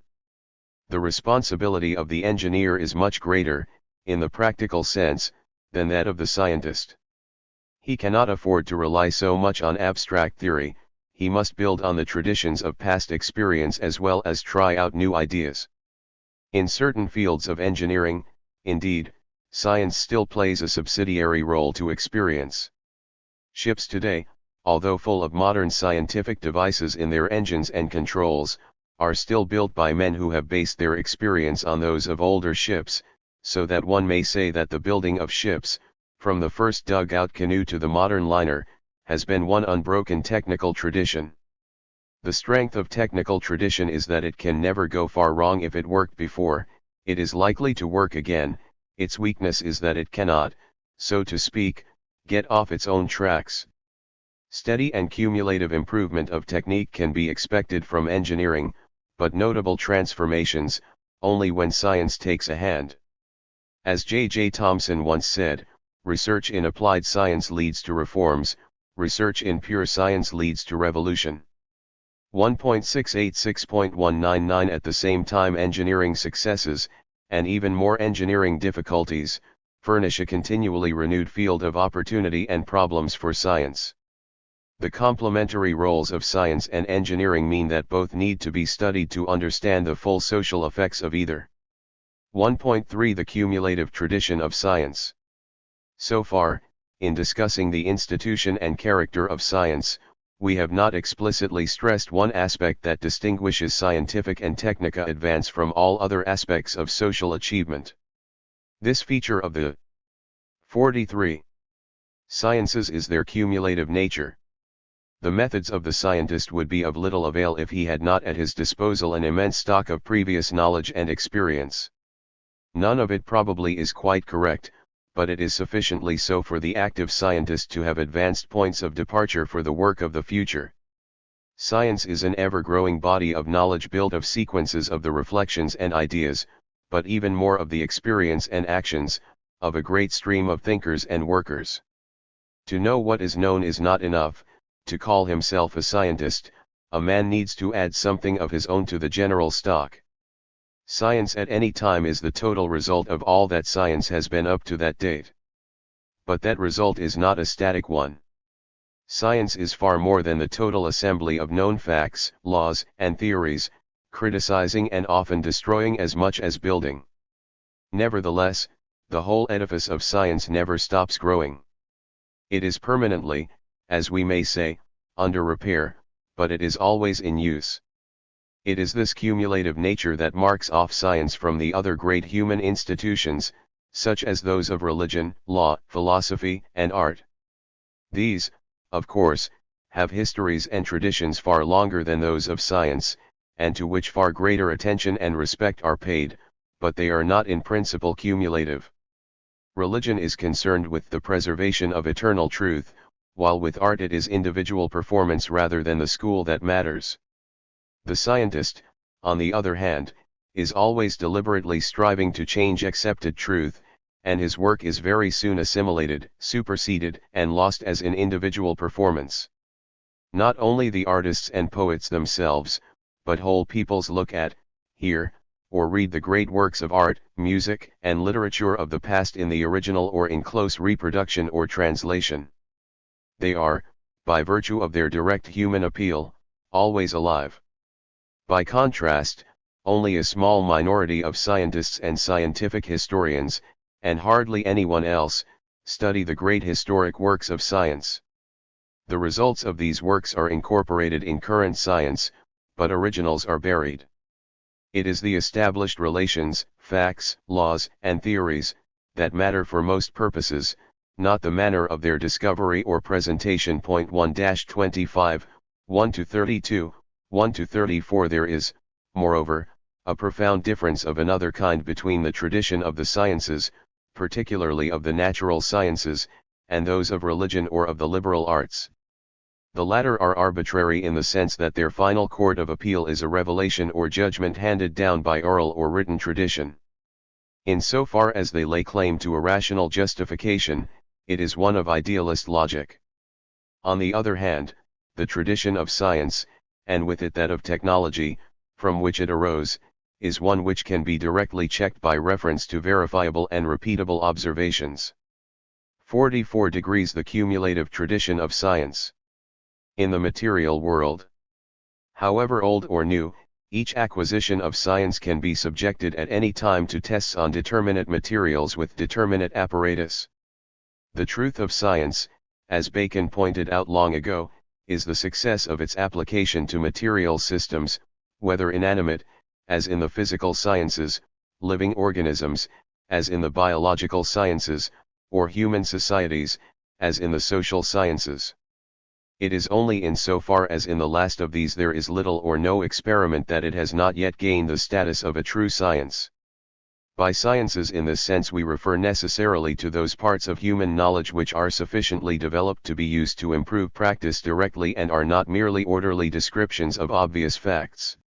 The responsibility of the engineer is much greater, in the practical sense, than that of the scientist. He cannot afford to rely so much on abstract theory, he must build on the traditions of past experience as well as try out new ideas. In certain fields of engineering, indeed, science still plays a subsidiary role to experience. Ships today, although full of modern scientific devices in their engines and controls, are still built by men who have based their experience on those of older ships, so that one may say that the building of ships, from the first dug-out canoe to the modern liner, has been one unbroken technical tradition. The strength of technical tradition is that it can never go far wrong. If it worked before, it is likely to work again, Its weakness is that it cannot, so to speak, get off its own tracks. Steady and cumulative improvement of technique can be expected from engineering, but notable transformations, only when science takes a hand. As J.J. Thomson once said, research in applied science leads to reforms, research in pure science leads to revolution. 1.686.199 At the same time, engineering successes, and even more engineering difficulties, furnish a continually renewed field of opportunity and problems for science. The complementary roles of science and engineering mean that both need to be studied to understand the full social effects of either. 1.3 The cumulative tradition of science. So far, in discussing the institution and character of science, we have not explicitly stressed one aspect that distinguishes scientific and technical advance from all other aspects of social achievement. This feature of the 43 sciences is their cumulative nature. The methods of the scientist would be of little avail if he had not at his disposal an immense stock of previous knowledge and experience. None of it probably is quite correct, but it is sufficiently so for the active scientist to have advanced points of departure for the work of the future. Science is an ever-growing body of knowledge built of sequences of the reflections and ideas, but even more of the experience and actions, of a great stream of thinkers and workers. To know what is known is not enough. To call himself a scientist, a man needs to add something of his own to the general stock. Science at any time is the total result of all that science has been up to that date. But that result is not a static one. Science is far more than the total assembly of known facts, laws, and theories, criticizing and often destroying as much as building. Nevertheless, the whole edifice of science never stops growing. It is permanently, as we may say, under repair, but it is always in use. It is this cumulative nature that marks off science from the other great human institutions, such as those of religion, law, philosophy, and art. These, of course, have histories and traditions far longer than those of science, and to which far greater attention and respect are paid, but they are not in principle cumulative. Religion is concerned with the preservation of eternal truth, while with art it is individual performance rather than the school that matters. The scientist, on the other hand, is always deliberately striving to change accepted truth, and his work is very soon assimilated, superseded, and lost as in individual performance. Not only the artists and poets themselves, but whole peoples look at, hear, or read the great works of art, music, and literature of the past in the original or in close reproduction or translation. They are, by virtue of their direct human appeal, always alive. By contrast, only a small minority of scientists and scientific historians, and hardly anyone else, study the great historic works of science. The results of these works are incorporated in current science, but originals are buried. It is the established relations, facts, laws, and theories, that matter for most purposes, not the manner of their discovery or presentation. 1-25, 1-32, 1-34 There is, moreover, a profound difference of another kind between the tradition of the sciences, particularly of the natural sciences, and those of religion or of the liberal arts. The latter are arbitrary in the sense that their final court of appeal is a revelation or judgment handed down by oral or written tradition. In so far as they lay claim to a rational justification, it is one of idealist logic. On the other hand, the tradition of science, and with it that of technology, from which it arose, is one which can be directly checked by reference to verifiable and repeatable observations. 44 degrees The cumulative tradition of science. In the material world, however old or new, each acquisition of science can be subjected at any time to tests on determinate materials with determinate apparatus. The truth of science, as Bacon pointed out long ago, is the success of its application to material systems, whether inanimate, as in the physical sciences, living organisms, as in the biological sciences, or human societies, as in the social sciences. It is only in so far as in the last of these there is little or no experiment that it has not yet gained the status of a true science. By sciences in this sense we refer necessarily to those parts of human knowledge which are sufficiently developed to be used to improve practice directly and are not merely orderly descriptions of obvious facts.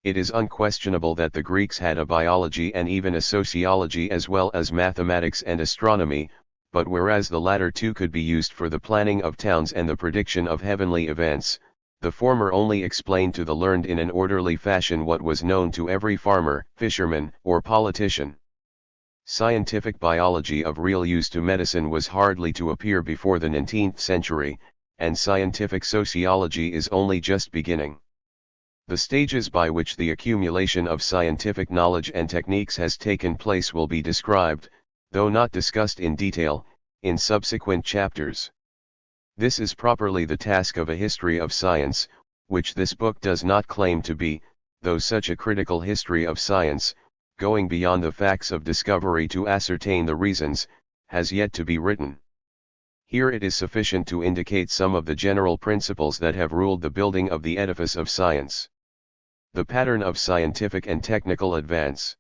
It is unquestionable that the Greeks had a biology and even a sociology as well as mathematics and astronomy, but whereas the latter two could be used for the planning of towns and the prediction of heavenly events, the former only explained to the learned in an orderly fashion what was known to every farmer, fisherman, or politician. Scientific biology of real use to medicine was hardly to appear before the 19th century, and scientific sociology is only just beginning. The stages by which the accumulation of scientific knowledge and techniques has taken place will be described, though not discussed in detail, in subsequent chapters. This is properly the task of a history of science, which this book does not claim to be, though such a critical history of science, going beyond the facts of discovery to ascertain the reasons, has yet to be written. Here it is sufficient to indicate some of the general principles that have ruled the building of the edifice of science. The pattern of scientific and technical advance.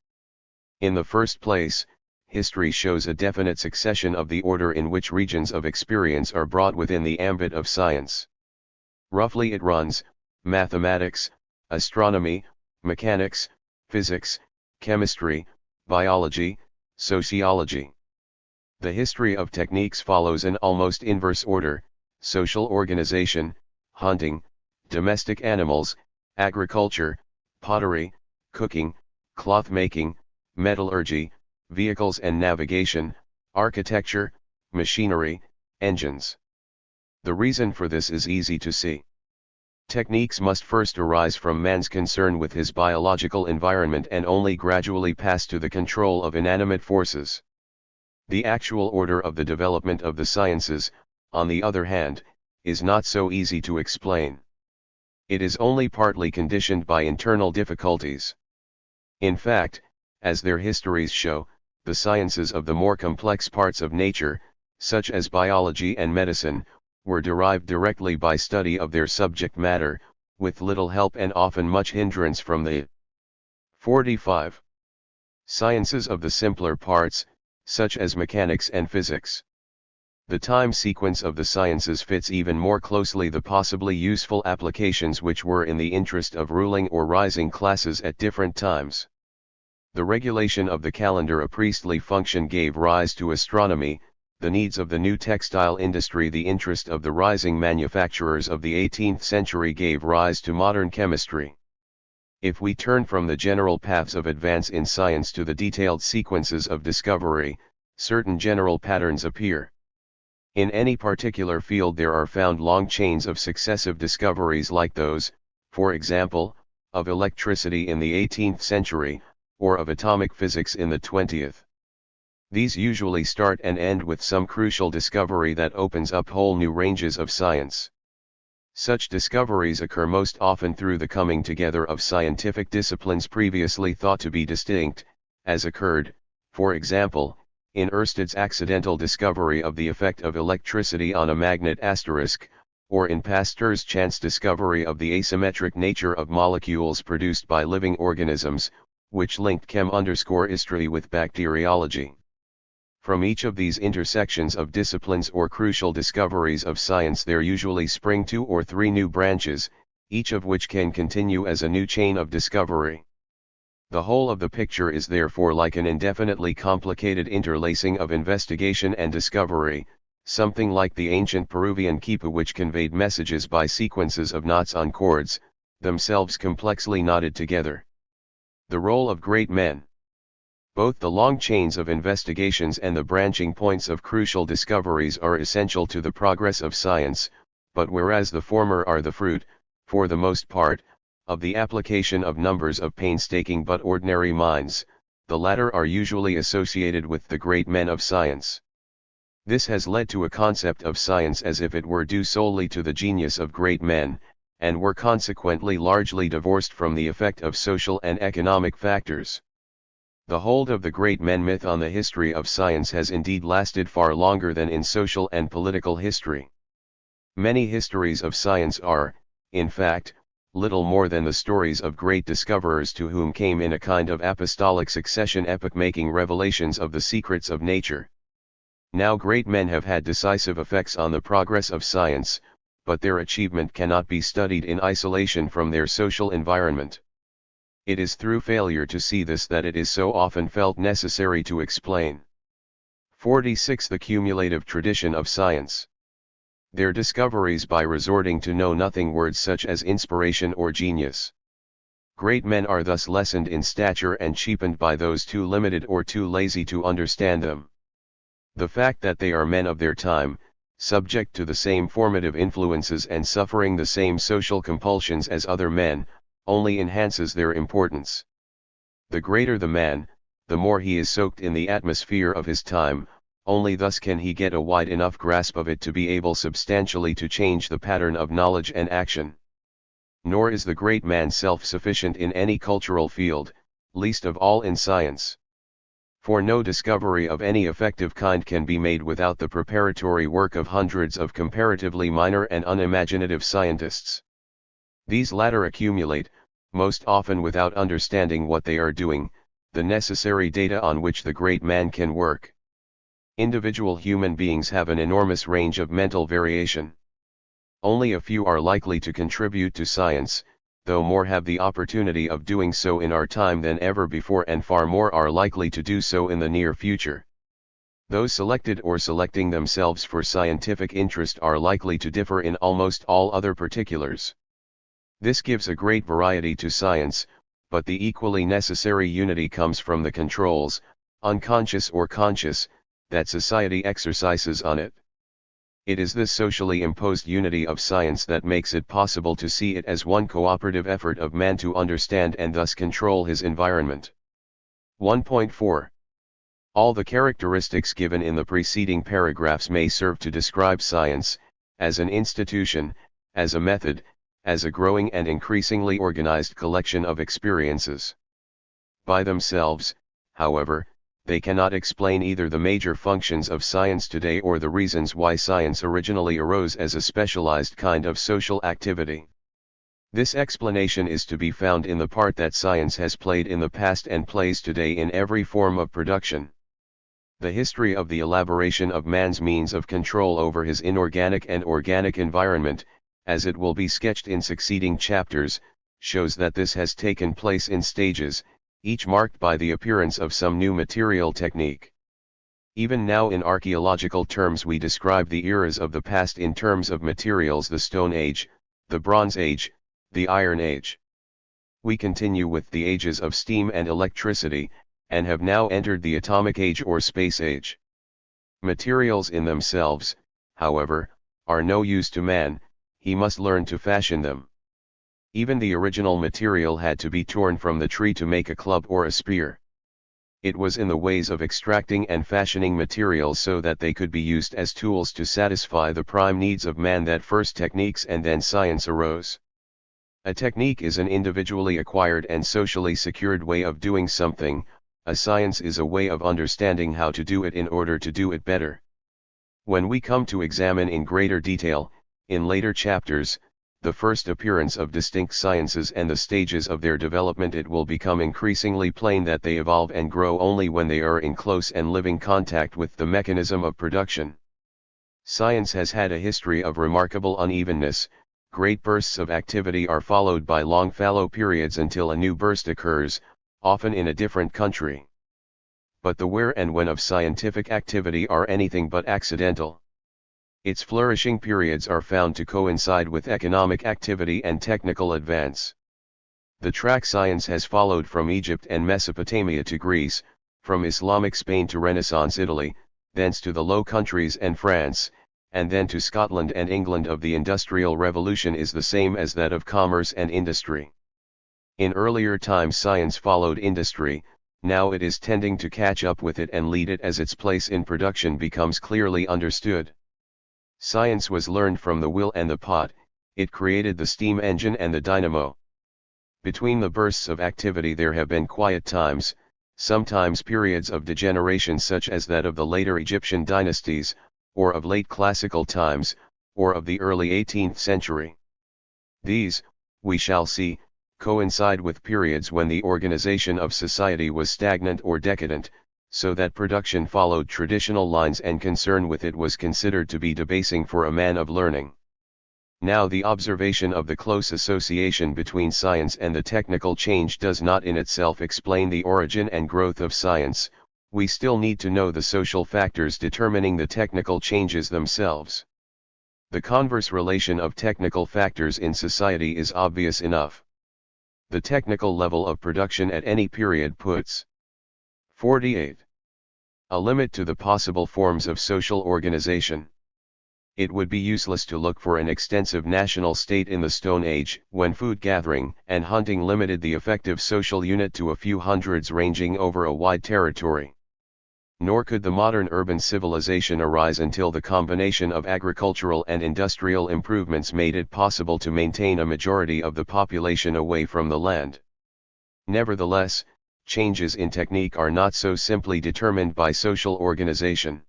In the first place, history shows a definite succession of the order in which regions of experience are brought within the ambit of science. Roughly it runs: mathematics, astronomy, mechanics, physics, chemistry, biology, sociology. The history of techniques follows an almost inverse order: social organization, hunting, domestic animals, agriculture, pottery, cooking, cloth making, metallurgy, vehicles and navigation, architecture, machinery, engines. The reason for this is easy to see. Techniques must first arise from man's concern with his biological environment and only gradually pass to the control of inanimate forces. The actual order of the development of the sciences, on the other hand, is not so easy to explain. It is only partly conditioned by internal difficulties. In fact, as their histories show, the sciences of the more complex parts of nature, such as biology and medicine, were derived directly by study of their subject matter, with little help and often much hindrance from the 45 sciences of the simpler parts, such as mechanics and physics. The time sequence of the sciences fits even more closely the possibly useful applications which were in the interest of ruling or rising classes at different times. The regulation of the calendar, a priestly function, gave rise to astronomy, the needs of the new textile industry, the interest of the rising manufacturers of the 18th century gave rise to modern chemistry. If we turn from the general paths of advance in science to the detailed sequences of discovery, certain general patterns appear. In any particular field there are found long chains of successive discoveries like those, for example, of electricity in the 18th century, or of atomic physics in the 20th. These usually start and end with some crucial discovery that opens up whole new ranges of science. Such discoveries occur most often through the coming together of scientific disciplines previously thought to be distinct, as occurred, for example, in Oersted's accidental discovery of the effect of electricity on a magnet *, or in Pasteur's chance discovery of the asymmetric nature of molecules produced by living organisms, which linked chem_history with bacteriology. From each of these intersections of disciplines or crucial discoveries of science there usually spring 2 or 3 new branches, each of which can continue as a new chain of discovery. The whole of the picture is therefore like an indefinitely complicated interlacing of investigation and discovery, something like the ancient Peruvian quipu which conveyed messages by sequences of knots on cords, themselves complexly knotted together. The role of great men. Both the long chains of investigations and the branching points of crucial discoveries are essential to the progress of science, but whereas the former are the fruit, for the most part, of the application of numbers of painstaking but ordinary minds, the latter are usually associated with the great men of science. This has led to a concept of science as if it were due solely to the genius of great men, and were consequently largely divorced from the effect of social and economic factors. The hold of the great men myth on the history of science has indeed lasted far longer than in social and political history. Many histories of science are, in fact, little more than the stories of great discoverers to whom came in a kind of apostolic succession epoch-making revelations of the secrets of nature. Now great men have had decisive effects on the progress of science, but their achievement cannot be studied in isolation from their social environment. It is through failure to see this that it is so often felt necessary to explain. 46. The cumulative tradition of science. Their discoveries by resorting to know-nothing words such as inspiration or genius. Great men are thus lessened in stature and cheapened by those too limited or too lazy to understand them. The fact that they are men of their time, subject to the same formative influences and suffering the same social compulsions as other men, only enhances their importance. The greater the man, the more he is soaked in the atmosphere of his time, only thus can he get a wide enough grasp of it to be able substantially to change the pattern of knowledge and action. Nor is the great man self-sufficient in any cultural field, least of all in science. For no discovery of any effective kind can be made without the preparatory work of hundreds of comparatively minor and unimaginative scientists. These latter accumulate, most often without understanding what they are doing, the necessary data on which the great man can work. Individual human beings have an enormous range of mental variation. Only a few are likely to contribute to science, though more have the opportunity of doing so in our time than ever before, and far more are likely to do so in the near future. Those selected or selecting themselves for scientific interest are likely to differ in almost all other particulars. This gives a great variety to science, but the equally necessary unity comes from the controls, unconscious or conscious, that society exercises on it. It is this socially imposed unity of science that makes it possible to see it as one cooperative effort of man to understand and thus control his environment. 1.4. All the characteristics given in the preceding paragraphs may serve to describe science, as an institution, as a method, as a growing and increasingly organized collection of experiences. By themselves, however, they cannot explain either the major functions of science today or the reasons why science originally arose as a specialized kind of social activity. This explanation is to be found in the part that science has played in the past and plays today in every form of production. The history of the elaboration of man's means of control over his inorganic and organic environment, as it will be sketched in succeeding chapters, shows that this has taken place in stages, each marked by the appearance of some new material technique. Even now in archaeological terms we describe the eras of the past in terms of materials: the Stone Age, the Bronze Age, the Iron Age. We continue with the ages of steam and electricity, and have now entered the Atomic Age or Space Age. Materials in themselves, however, are no use to man, he must learn to fashion them. Even the original material had to be torn from the tree to make a club or a spear. It was in the ways of extracting and fashioning materials so that they could be used as tools to satisfy the prime needs of man that first techniques and then science arose. A technique is an individually acquired and socially secured way of doing something, a science is a way of understanding how to do it in order to do it better. When we come to examine in greater detail, in later chapters, the first appearance of distinct sciences and the stages of their development, it will become increasingly plain that they evolve and grow only when they are in close and living contact with the mechanism of production. Science has had a history of remarkable unevenness. Great bursts of activity are followed by long fallow periods until a new burst occurs, often in a different country. But the where and when of scientific activity are anything but accidental. Its flourishing periods are found to coincide with economic activity and technical advance. The track science has followed from Egypt and Mesopotamia to Greece, from Islamic Spain to Renaissance Italy, thence to the Low Countries and France, and then to Scotland and England of the Industrial Revolution, is the same as that of commerce and industry. In earlier times science followed industry, now it is tending to catch up with it and lead it as its place in production becomes clearly understood. Science was learned from the wheel and the pot, it created the steam engine and the dynamo. Between the bursts of activity there have been quiet times, sometimes periods of degeneration such as that of the later Egyptian dynasties, or of late classical times, or of the early 18th century. These, we shall see, coincide with periods when the organization of society was stagnant or decadent, so that production followed traditional lines and concern with it was considered to be debasing for a man of learning. Now the observation of the close association between science and the technical change does not in itself explain the origin and growth of science. We still need to know the social factors determining the technical changes themselves. The converse relation of technical factors in society is obvious enough. The technical level of production at any period puts 48. A limit to the possible forms of social organization. It would be useless to look for an extensive national state in the Stone Age, when food gathering and hunting limited the effective social unit to a few hundreds ranging over a wide territory. Nor could the modern urban civilization arise until the combination of agricultural and industrial improvements made it possible to maintain a majority of the population away from the land. Nevertheless, changes in technique are not so simply determined by social organization.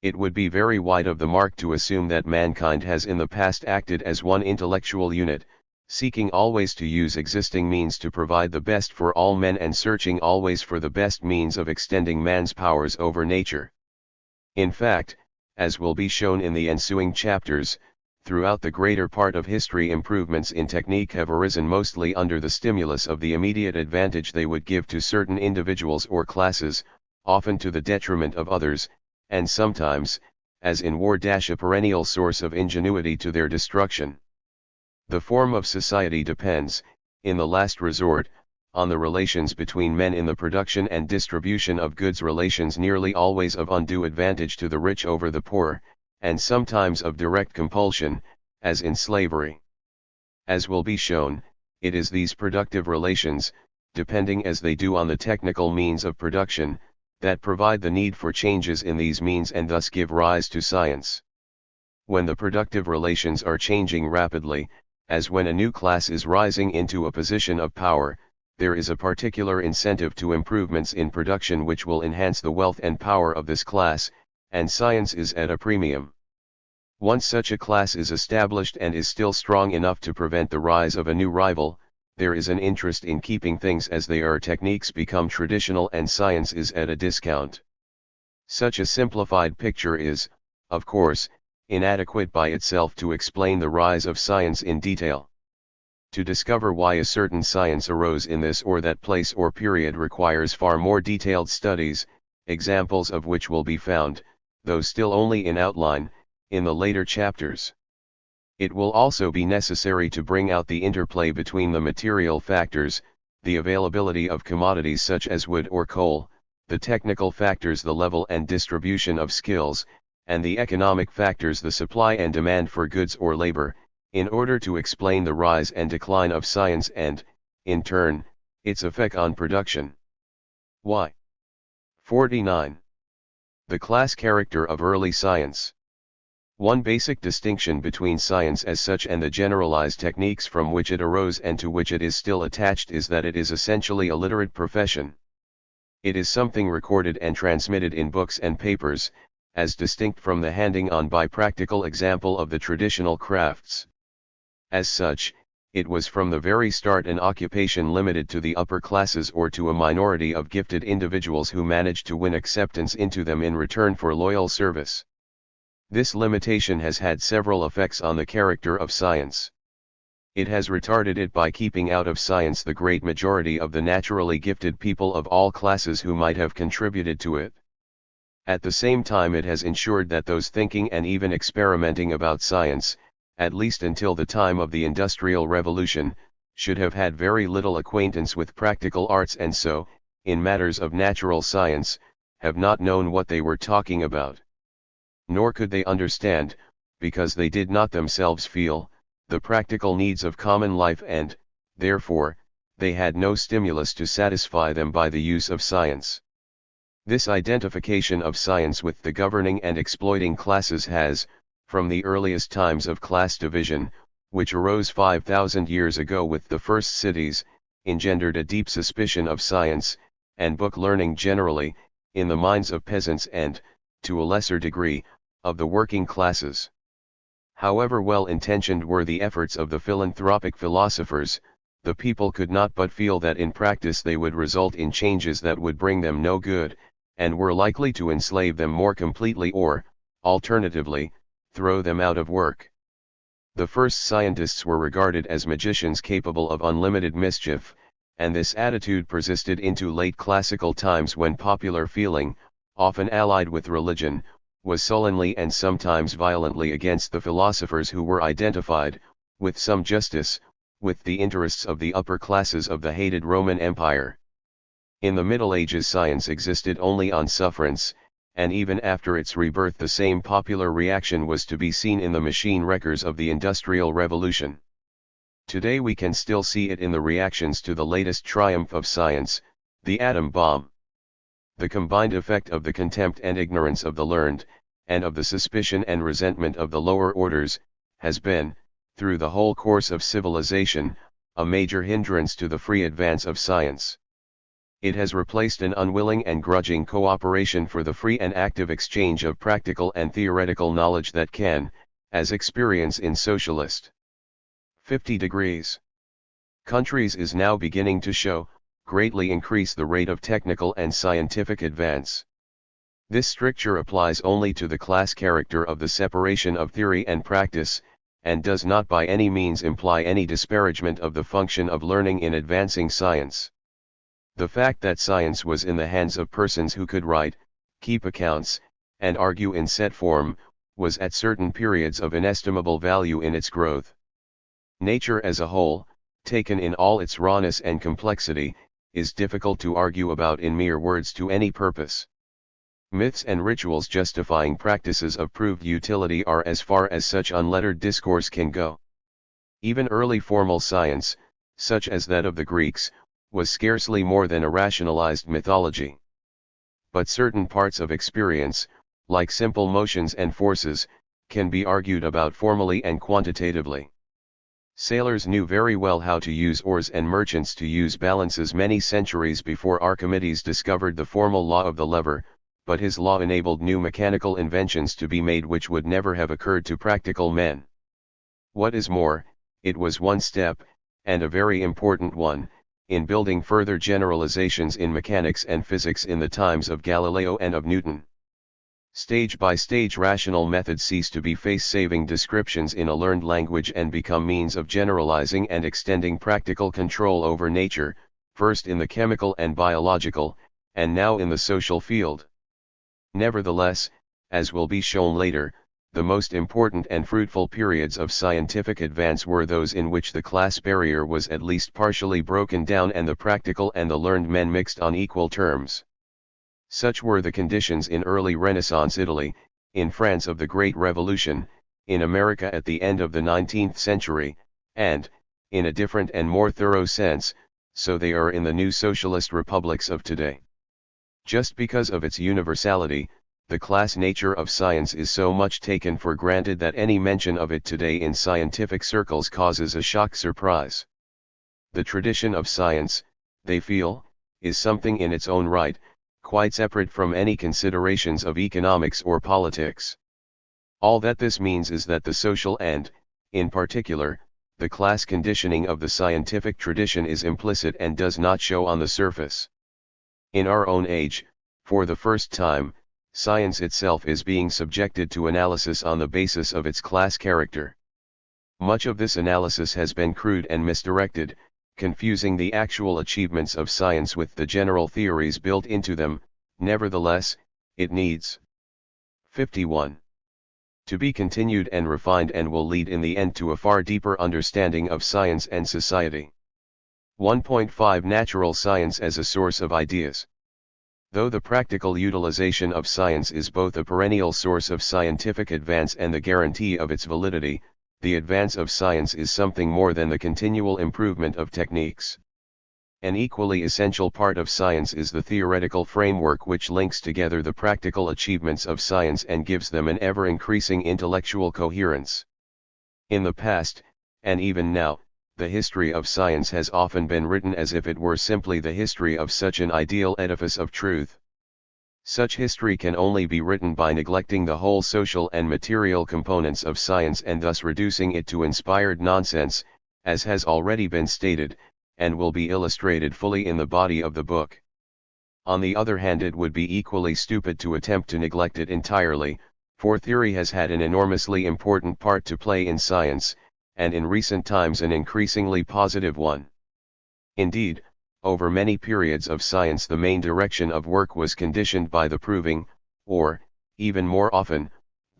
It would be very wide of the mark to assume that mankind has in the past acted as one intellectual unit, seeking always to use existing means to provide the best for all men and searching always for the best means of extending man's powers over nature. In fact, as will be shown in the ensuing chapters, throughout the greater part of history improvements in technique have arisen mostly under the stimulus of the immediate advantage they would give to certain individuals or classes, often to the detriment of others, and sometimes, as in war, a perennial source of ingenuity to their destruction. The form of society depends, in the last resort, on the relations between men in the production and distribution of goods, relations nearly always of undue advantage to the rich over the poor, and sometimes of direct compulsion, as in slavery. As will be shown, it is these productive relations, depending as they do on the technical means of production, that provide the need for changes in these means and thus give rise to science. When the productive relations are changing rapidly, as when a new class is rising into a position of power, there is a particular incentive to improvements in production which will enhance the wealth and power of this class, and science is at a premium. Once such a class is established and is still strong enough to prevent the rise of a new rival, there is an interest in keeping things as they are. Techniques become traditional and science is at a discount. Such a simplified picture is, of course, inadequate by itself to explain the rise of science in detail. To discover why a certain science arose in this or that place or period requires far more detailed studies, examples of which will be found, though still only in outline, in the later chapters. It will also be necessary to bring out the interplay between the material factors, the availability of commodities such as wood or coal, the technical factors, the level and distribution of skills, and the economic factors, the supply and demand for goods or labor, in order to explain the rise and decline of science and, in turn, its effect on production. Why? 49. The class character of early science. One basic distinction between science as such and the generalized techniques from which it arose and to which it is still attached is that it is essentially a literate profession. It is something recorded and transmitted in books and papers, as distinct from the handing on by practical example of the traditional crafts. As such, it was from the very start an occupation limited to the upper classes or to a minority of gifted individuals who managed to win acceptance into them in return for loyal service. This limitation has had several effects on the character of science. It has retarded it by keeping out of science the great majority of the naturally gifted people of all classes who might have contributed to it. At the same time, it has ensured that those thinking and even experimenting about science, at least until the time of the Industrial Revolution, should have had very little acquaintance with practical arts and so, in matters of natural science, have not known what they were talking about. Nor could they understand, because they did not themselves feel, the practical needs of common life and, therefore, they had no stimulus to satisfy them by the use of science. This identification of science with the governing and exploiting classes has, from the earliest times of class division, which arose 5,000 years ago with the first cities, engendered a deep suspicion of science, and book learning generally, in the minds of peasants and, to a lesser degree, of the working classes. However well-intentioned were the efforts of the philanthropic philosophers, the people could not but feel that in practice they would result in changes that would bring them no good, and were likely to enslave them more completely or, alternatively, throw them out of work. The first scientists were regarded as magicians capable of unlimited mischief, and this attitude persisted into late classical times when popular feeling, often allied with religion, was sullenly and sometimes violently against the philosophers who were identified, with some justice, with the interests of the upper classes of the hated Roman Empire. In the Middle Ages science existed only on sufferance, and even after its rebirth the same popular reaction was to be seen in the machine wreckers of the Industrial Revolution. Today we can still see it in the reactions to the latest triumph of science, the atom bomb. The combined effect of the contempt and ignorance of the learned, and of the suspicion and resentment of the lower orders, has been, through the whole course of civilization, a major hindrance to the free advance of science. It has replaced an unwilling and grudging cooperation for the free and active exchange of practical and theoretical knowledge that can, as experience in socialist 50 degrees countries is now beginning to show, greatly increase the rate of technical and scientific advance. This stricture applies only to the class character of the separation of theory and practice, and does not by any means imply any disparagement of the function of learning in advancing science. The fact that science was in the hands of persons who could write, keep accounts, and argue in set form, was at certain periods of inestimable value in its growth. Nature as a whole, taken in all its rawness and complexity, is difficult to argue about in mere words to any purpose. Myths and rituals justifying practices of proved utility are as far as such unlettered discourse can go. Even early formal science, such as that of the Greeks, was scarcely more than a rationalized mythology. But certain parts of experience, like simple motions and forces, can be argued about formally and quantitatively. Sailors knew very well how to use oars and merchants to use balances many centuries before Archimedes discovered the formal law of the lever, but his law enabled new mechanical inventions to be made which would never have occurred to practical men. What is more, it was one step, and a very important one, in building further generalizations in mechanics and physics in the times of Galileo and of Newton. Stage by stage rational methods cease to be face-saving descriptions in a learned language and become means of generalizing and extending practical control over nature, first in the chemical and biological, and now in the social field. Nevertheless, as will be shown later, the most important and fruitful periods of scientific advance were those in which the class barrier was at least partially broken down and the practical and the learned men mixed on equal terms. Such were the conditions in early Renaissance Italy, in France of the Great Revolution, in America at the end of the 19th century, and, in a different and more thorough sense, so they are in the new socialist republics of today. Just because of its universality, the class nature of science is so much taken for granted that any mention of it today in scientific circles causes a shocked surprise. The tradition of science, they feel, is something in its own right, quite separate from any considerations of economics or politics. All that this means is that the social and, in particular, the class conditioning of the scientific tradition is implicit and does not show on the surface. In our own age, for the first time, science itself is being subjected to analysis on the basis of its class character. Much of this analysis has been crude and misdirected, confusing the actual achievements of science with the general theories built into them. Nevertheless, it needs 51. To be continued and refined and will lead in the end to a far deeper understanding of science and society. 1.5 Natural science as a source of ideas. Though the practical utilization of science is both a perennial source of scientific advance and the guarantee of its validity, the advance of science is something more than the continual improvement of techniques. An equally essential part of science is the theoretical framework which links together the practical achievements of science and gives them an ever-increasing intellectual coherence. In the past, and even now, the history of science has often been written as if it were simply the history of such an ideal edifice of truth. Such history can only be written by neglecting the whole social and material components of science and thus reducing it to inspired nonsense, as has already been stated, and will be illustrated fully in the body of the book. On the other hand, it would be equally stupid to attempt to neglect it entirely, for theory has had an enormously important part to play in science, and in recent times an increasingly positive one. Indeed, over many periods of science the main direction of work was conditioned by the proving, or, even more often,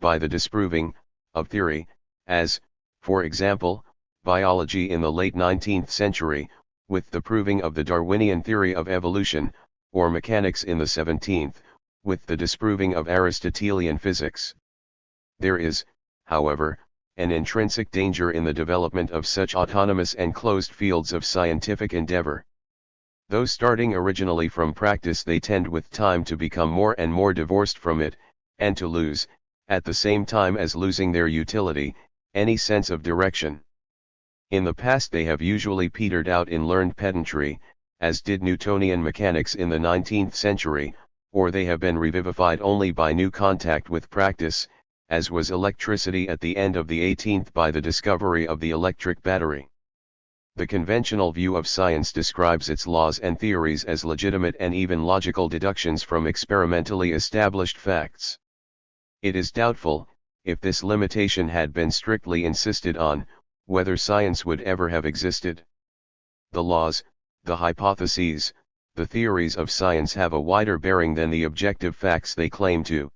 by the disproving, of theory, as, for example, biology in the late 19th century, with the proving of the Darwinian theory of evolution, or mechanics in the 17th, with the disproving of Aristotelian physics. There is, however, an intrinsic danger in the development of such autonomous and closed fields of scientific endeavor. Though starting originally from practice, they tend with time to become more and more divorced from it, and to lose, at the same time as losing their utility, any sense of direction. In the past they have usually petered out in learned pedantry, as did Newtonian mechanics in the 19th century, or they have been revivified only by new contact with practice, as was electricity at the end of the 18th by the discovery of the electric battery. The conventional view of science describes its laws and theories as legitimate and even logical deductions from experimentally established facts. It is doubtful, if this limitation had been strictly insisted on, whether science would ever have existed. The laws, the hypotheses, the theories of science have a wider bearing than the objective facts they claim to.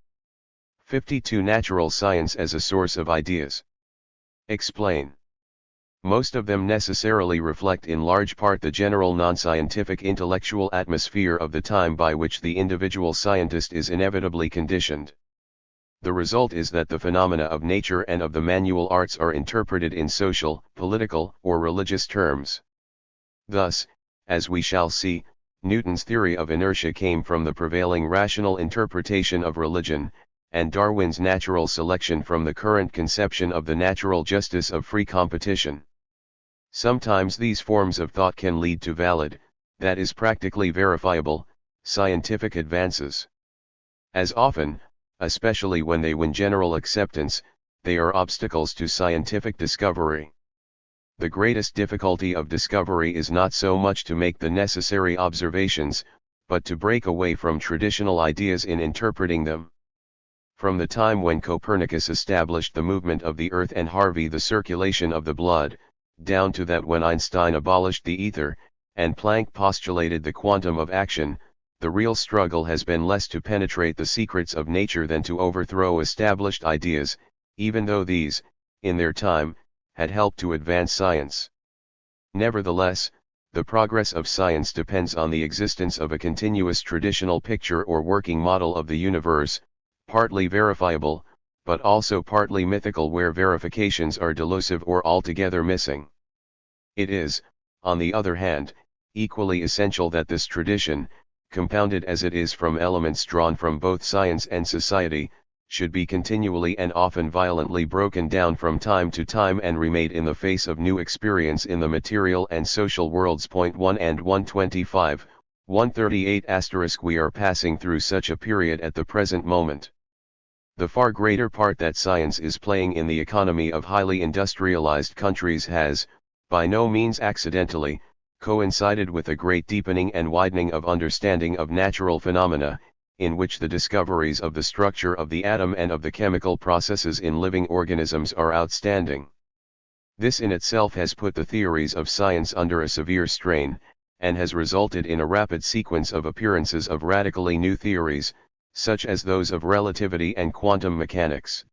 52. Natural science as a source of ideas. Explain. Most of them necessarily reflect in large part the general non-scientific intellectual atmosphere of the time by which the individual scientist is inevitably conditioned. The result is that the phenomena of nature and of the manual arts are interpreted in social, political, or religious terms. Thus, as we shall see, Newton's theory of inertia came from the prevailing rational interpretation of religion, and Darwin's natural selection from the current conception of the natural justice of free competition. Sometimes these forms of thought can lead to valid, that is practically verifiable, scientific advances. As often, especially when they win general acceptance, they are obstacles to scientific discovery. The greatest difficulty of discovery is not so much to make the necessary observations, but to break away from traditional ideas in interpreting them. From the time when Copernicus established the movement of the earth and Harvey the circulation of the blood, down to that when Einstein abolished the ether, and Planck postulated the quantum of action, the real struggle has been less to penetrate the secrets of nature than to overthrow established ideas, even though these, in their time, had helped to advance science. Nevertheless, the progress of science depends on the existence of a continuous traditional picture or working model of the universe, partly verifiable, but also partly mythical where verifications are delusive or altogether missing. It is, on the other hand, equally essential that this tradition, compounded as it is from elements drawn from both science and society, should be continually and often violently broken down from time to time and remade in the face of new experience in the material and social worlds. 1 and 125, 138*. We are passing through such a period at the present moment. The far greater part that science is playing in the economy of highly industrialized countries has, by no means accidentally, coincided with a great deepening and widening of understanding of natural phenomena, in which the discoveries of the structure of the atom and of the chemical processes in living organisms are outstanding. This in itself has put the theories of science under a severe strain, and has resulted in a rapid sequence of appearances of radically new theories, such as those of relativity and quantum mechanics.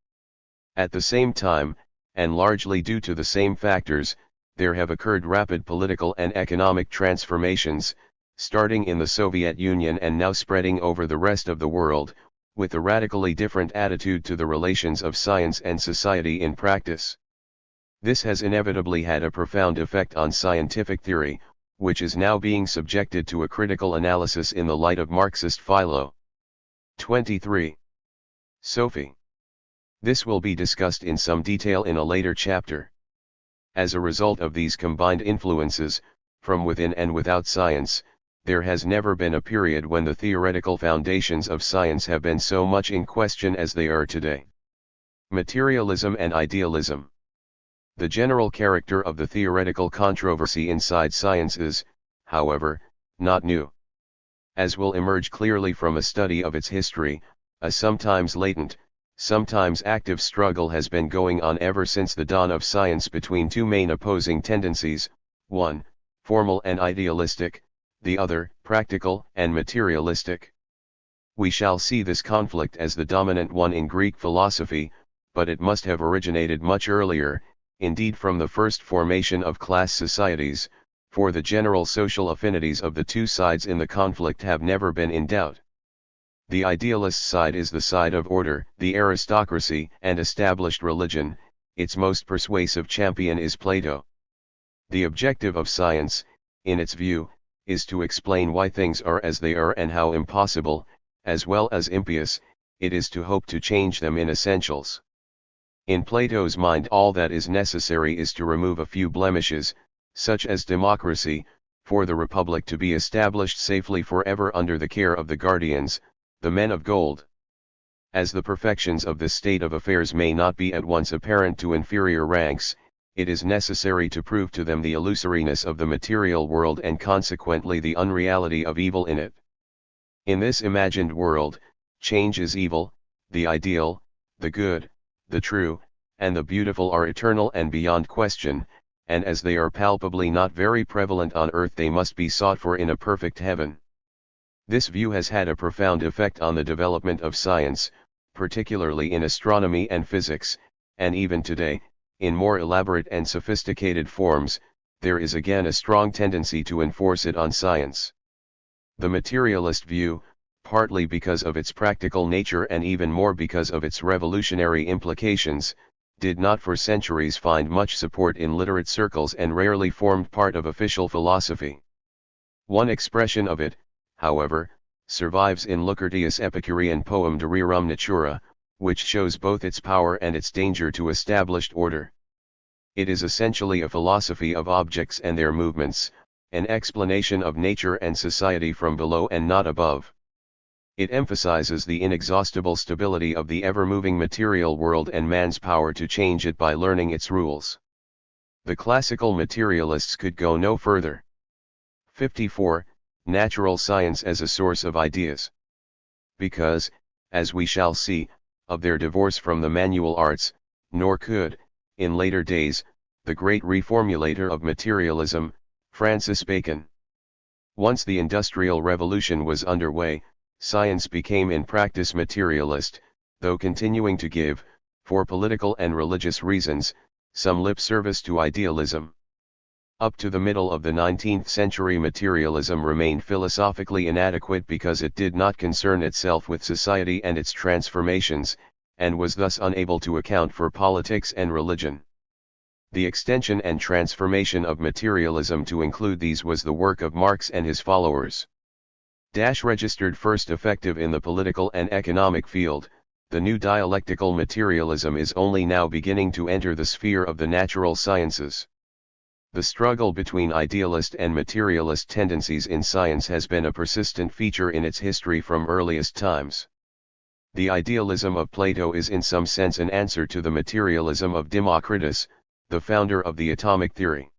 At the same time, and largely due to the same factors, there have occurred rapid political and economic transformations, starting in the Soviet Union and now spreading over the rest of the world, with a radically different attitude to the relations of science and society in practice. This has inevitably had a profound effect on scientific theory, which is now being subjected to a critical analysis in the light of Marxist philo. 23. Sophie. This will be discussed in some detail in a later chapter. As a result of these combined influences, from within and without science, there has never been a period when the theoretical foundations of science have been so much in question as they are today. Materialism and idealism. The general character of the theoretical controversy inside science is, however, not new. As will emerge clearly from a study of its history, a sometimes latent, sometimes active struggle has been going on ever since the dawn of science between two main opposing tendencies, one, formal and idealistic, the other, practical and materialistic. We shall see this conflict as the dominant one in Greek philosophy, but it must have originated much earlier, indeed from the first formation of class societies, for the general social affinities of the two sides in the conflict have never been in doubt. The idealist side is the side of order, the aristocracy, and established religion. Its most persuasive champion is Plato. The objective of science, in its view, is to explain why things are as they are and how impossible, as well as impious, it is to hope to change them in essentials. In Plato's mind, all that is necessary is to remove a few blemishes, such as democracy, for the republic to be established safely forever under the care of the guardians, the men of gold. As the perfections of this state of affairs may not be at once apparent to inferior ranks, it is necessary to prove to them the illusoriness of the material world and consequently the unreality of evil in it. In this imagined world, change is evil, the ideal, the good, the true, and the beautiful are eternal and beyond question, and as they are palpably not very prevalent on earth, they must be sought for in a perfect heaven. This view has had a profound effect on the development of science, particularly in astronomy and physics, and even today, in more elaborate and sophisticated forms, there is again a strong tendency to enforce it on science. The materialist view, partly because of its practical nature and even more because of its revolutionary implications, did not for centuries find much support in literate circles and rarely formed part of official philosophy. One expression of it, however, survives in Lucretius' Epicurean poem De Rerum Natura, which shows both its power and its danger to established order. It is essentially a philosophy of objects and their movements, an explanation of nature and society from below and not above. It emphasizes the inexhaustible stability of the ever-moving material world and man's power to change it by learning its rules. The classical materialists could go no further. 54. Natural science as a source of ideas. Because, as we shall see, of their divorce from the manual arts, nor could, in later days, the great reformulator of materialism, Francis Bacon. Once the Industrial Revolution was underway, science became in practice materialist, though continuing to give, for political and religious reasons, some lip service to idealism. Up to the middle of the 19th century, materialism remained philosophically inadequate because it did not concern itself with society and its transformations, and was thus unable to account for politics and religion. The extension and transformation of materialism to include these was the work of Marx and his followers. Registered first effective in the political and economic field, the new dialectical materialism is only now beginning to enter the sphere of the natural sciences. The struggle between idealist and materialist tendencies in science has been a persistent feature in its history from earliest times. The idealism of Plato is in some sense an answer to the materialism of Democritus, the founder of the atomic theory.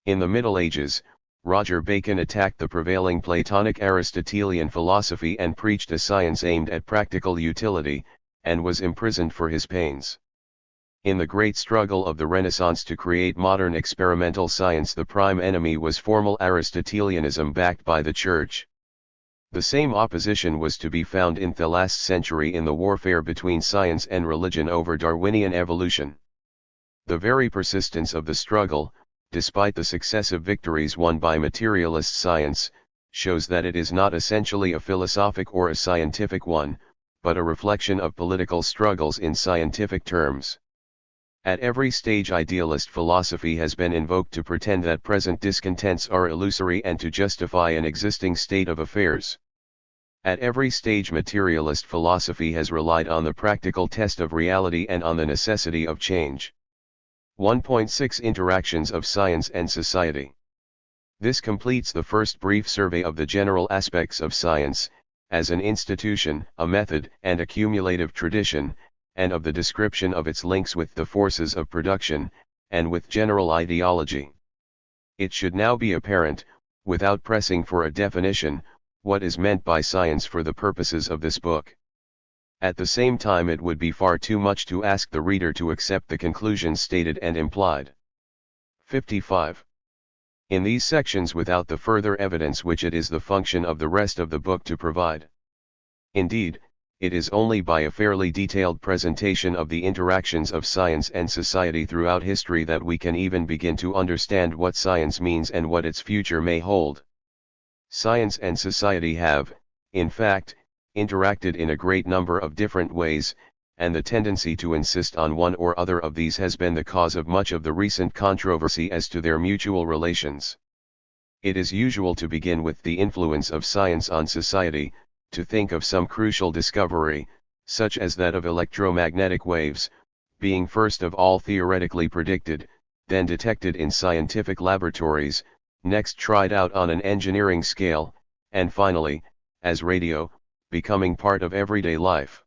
In the Middle Ages, Roger Bacon attacked the prevailing Platonic Aristotelian philosophy and preached a science aimed at practical utility, and was imprisoned for his pains. In the great struggle of the Renaissance to create modern experimental science, the prime enemy was formal Aristotelianism backed by the Church. The same opposition was to be found in the last century in the warfare between science and religion over Darwinian evolution. The very persistence of the struggle, despite the successive victories won by materialist science, shows that it is not essentially a philosophic or a scientific one, but a reflection of political struggles in scientific terms. At every stage, idealist philosophy has been invoked to pretend that present discontents are illusory and to justify an existing state of affairs. At every stage, materialist philosophy has relied on the practical test of reality and on the necessity of change. 1.6 Interactions of Science and Society. This completes the first brief survey of the general aspects of science, as an institution, a method, and a cumulative tradition, and of the description of its links with the forces of production, and with general ideology. It should now be apparent, without pressing for a definition, what is meant by science for the purposes of this book. At the same time, it would be far too much to ask the reader to accept the conclusions stated and implied. 55. In these sections, without the further evidence which it is the function of the rest of the book to provide. Indeed, it is only by a fairly detailed presentation of the interactions of science and society throughout history that we can even begin to understand what science means and what its future may hold. Science and society have, in fact, interacted in a great number of different ways, and the tendency to insist on one or other of these has been the cause of much of the recent controversy as to their mutual relations. It is usual to begin with the influence of science on society, to think of some crucial discovery, such as that of electromagnetic waves, being first of all theoretically predicted, then detected in scientific laboratories, next tried out on an engineering scale, and finally, as radio, becoming part of everyday life.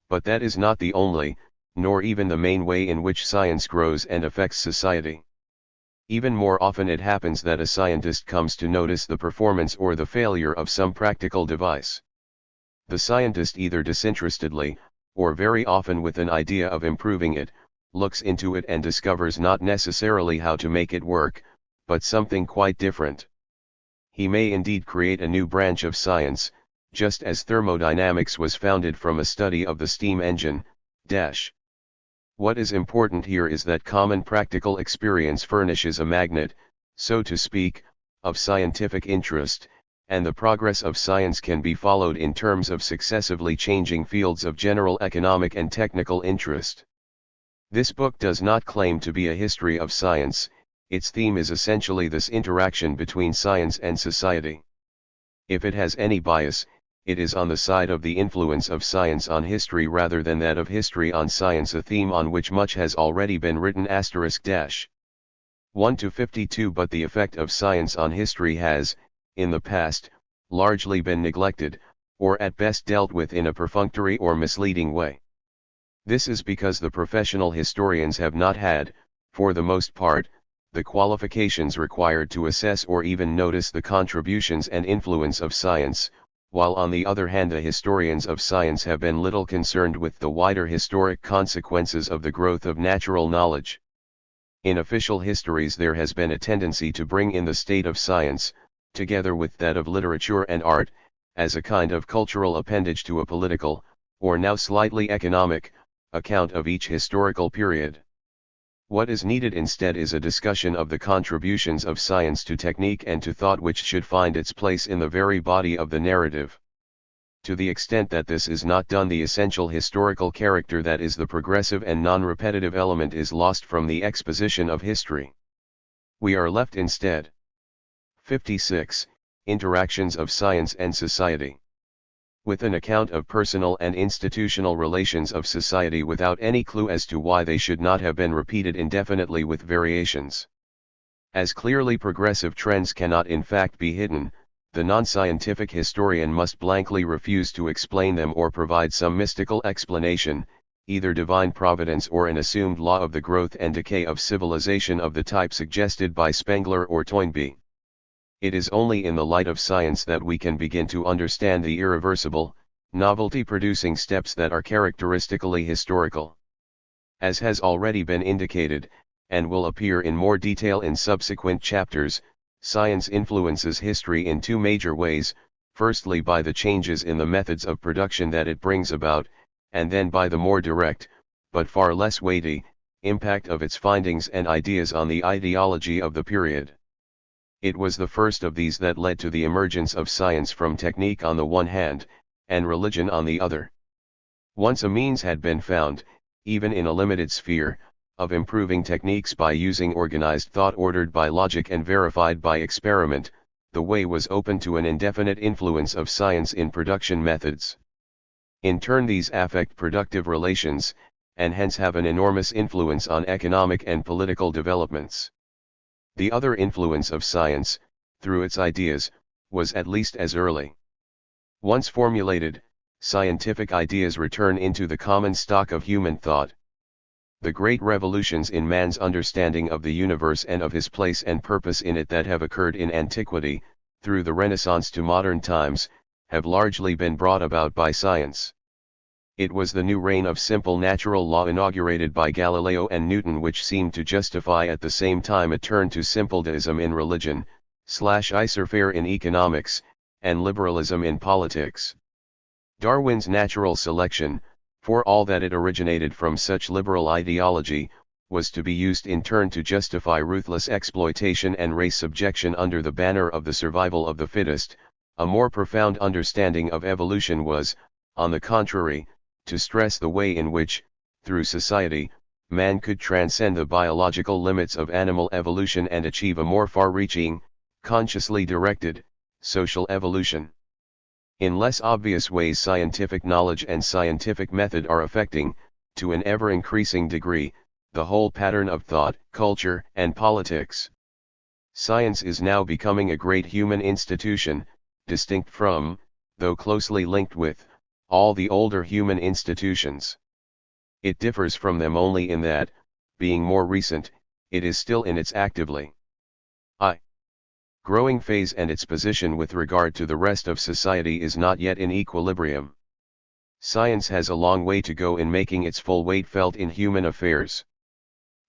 But that is not the only, nor even the main way in which science grows and affects society. Even more often it happens that a scientist comes to notice the performance or the failure of some practical device. The scientist, either disinterestedly, or very often with an idea of improving it, looks into it and discovers not necessarily how to make it work, but something quite different. He may indeed create a new branch of science, just as thermodynamics was founded from a study of the steam engine. What is important here is that common practical experience furnishes a magnet, so to speak, of scientific interest, and the progress of science can be followed in terms of successively changing fields of general economic and technical interest. This book does not claim to be a history of science. Its theme is essentially this interaction between science and society. If it has any bias, it is on the side of the influence of science on history rather than that of history on science, a theme on which much has already been written. 1 to 52. But the effect of science on history has, in the past, largely been neglected, or at best dealt with in a perfunctory or misleading way. This is because the professional historians have not had, for the most part, the qualifications required to assess or even notice the contributions and influence of science, while on the other hand the historians of science have been little concerned with the wider historic consequences of the growth of natural knowledge. In official histories there has been a tendency to bring in the state of science, together with that of literature and art, as a kind of cultural appendage to a political, or now slightly economic, account of each historical period. What is needed instead is a discussion of the contributions of science to technique and to thought, which should find its place in the very body of the narrative. To the extent that this is not done, the essential historical character, that is the progressive and non-repetitive element, is lost from the exposition of history. We are left instead. 56. Interactions of science and society. With an account of personal and institutional relations of society without any clue as to why they should not have been repeated indefinitely with variations. As clearly progressive trends cannot in fact be hidden, the non-scientific historian must blankly refuse to explain them or provide some mystical explanation, either divine providence or an assumed law of the growth and decay of civilization of the type suggested by Spengler or Toynbee. It is only in the light of science that we can begin to understand the irreversible, novelty-producing steps that are characteristically historical. As has already been indicated, and will appear in more detail in subsequent chapters, science influences history in two major ways: firstly by the changes in the methods of production that it brings about, and then by the more direct, but far less weighty, impact of its findings and ideas on the ideology of the period. It was the first of these that led to the emergence of science from technique on the one hand, and religion on the other. Once a means had been found, even in a limited sphere, of improving techniques by using organized thought ordered by logic and verified by experiment, the way was open to an indefinite influence of science in production methods. In turn these affect productive relations, and hence have an enormous influence on economic and political developments. The other influence of science, through its ideas, was at least as early. Once formulated, scientific ideas return into the common stock of human thought. The great revolutions in man's understanding of the universe and of his place and purpose in it that have occurred in antiquity, through the Renaissance to modern times, have largely been brought about by science. It was the new reign of simple natural law inaugurated by Galileo and Newton which seemed to justify at the same time a turn to simple deism in religion, laissez-faire in economics, and liberalism in politics. Darwin's natural selection, for all that it originated from such liberal ideology, was to be used in turn to justify ruthless exploitation and race subjection under the banner of the survival of the fittest. A more profound understanding of evolution was, on the contrary, to stress the way in which, through society, man could transcend the biological limits of animal evolution and achieve a more far-reaching, consciously directed, social evolution. In less obvious ways scientific knowledge and scientific method are affecting, to an ever-increasing degree, the whole pattern of thought, culture, and politics. Science is now becoming a great human institution, distinct from, though closely linked with, all the older human institutions. It differs from them only in that, being more recent, it is still in its actively growing phase and its position with regard to the rest of society is not yet in equilibrium. Science has a long way to go in making its full weight felt in human affairs.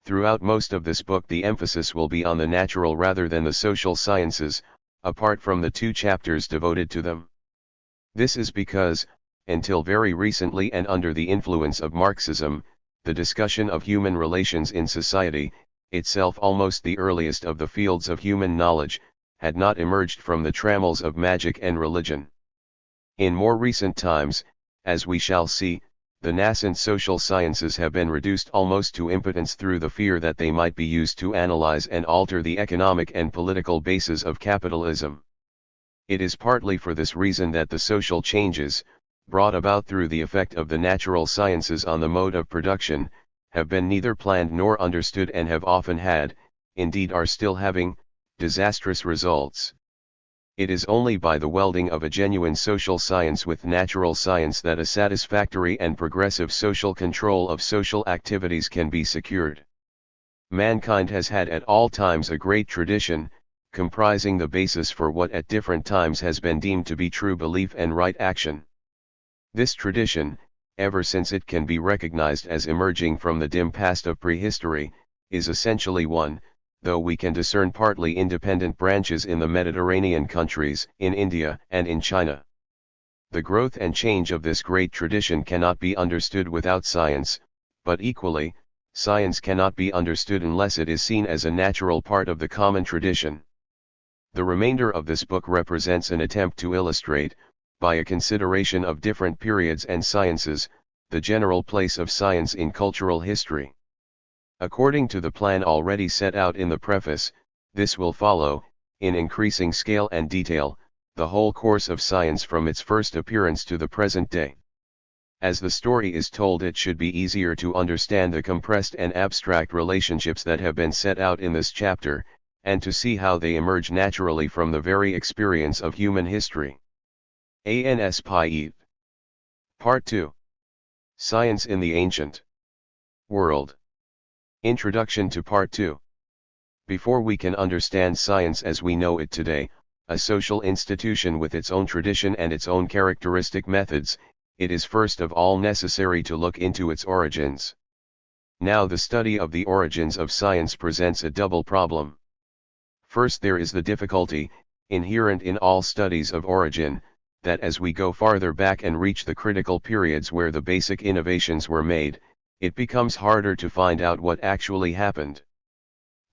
Throughout most of this book the emphasis will be on the natural rather than the social sciences, apart from the 2 chapters devoted to them. This is because, until very recently and under the influence of Marxism, the discussion of human relations in society, itself almost the earliest of the fields of human knowledge, had not emerged from the trammels of magic and religion. In more recent times, as we shall see, the nascent social sciences have been reduced almost to impotence through the fear that they might be used to analyze and alter the economic and political bases of capitalism. It is partly for this reason that the social changes, brought about through the effect of the natural sciences on the mode of production, have been neither planned nor understood and have often had, indeed are still having, disastrous results. It is only by the welding of a genuine social science with natural science that a satisfactory and progressive social control of social activities can be secured. Mankind has had at all times a great tradition, comprising the basis for what at different times has been deemed to be true belief and right action. This tradition, ever since it can be recognized as emerging from the dim past of prehistory, is essentially one, though we can discern partly independent branches in the Mediterranean countries, in India, and in China. The growth and change of this great tradition cannot be understood without science, but equally, science cannot be understood unless it is seen as a natural part of the common tradition. The remainder of this book represents an attempt to illustrate, by a consideration of different periods and sciences, the general place of science in cultural history. According to the plan already set out in the preface, this will follow, in increasing scale and detail, the whole course of science from its first appearance to the present day. As the story is told, it should be easier to understand the compressed and abstract relationships that have been set out in this chapter, and to see how they emerge naturally from the very experience of human history. ANS Pi Part 2. Science in the Ancient World. Introduction to Part 2. Before we can understand science as we know it today, a social institution with its own tradition and its own characteristic methods, it is first of all necessary to look into its origins. Now the study of the origins of science presents a double problem. First, there is the difficulty, inherent in all studies of origin, that as we go farther back and reach the critical periods where the basic innovations were made, it becomes harder to find out what actually happened.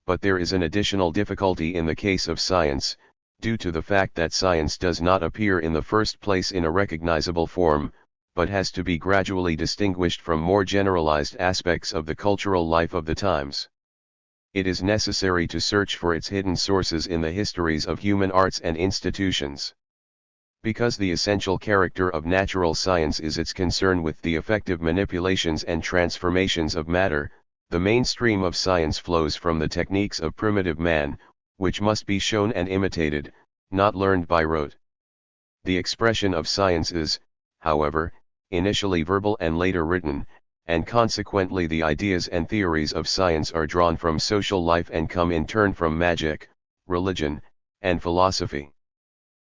But there is an additional difficulty in the case of science, due to the fact that science does not appear in the first place in a recognizable form, but has to be gradually distinguished from more generalized aspects of the cultural life of the times. It is necessary to search for its hidden sources in the histories of human arts and institutions. Because the essential character of natural science is its concern with the effective manipulations and transformations of matter, the mainstream of science flows from the techniques of primitive man, which must be shown and imitated, not learned by rote. The expression of science is, however, initially verbal and later written, and consequently the ideas and theories of science are drawn from social life and come in turn from magic, religion, and philosophy.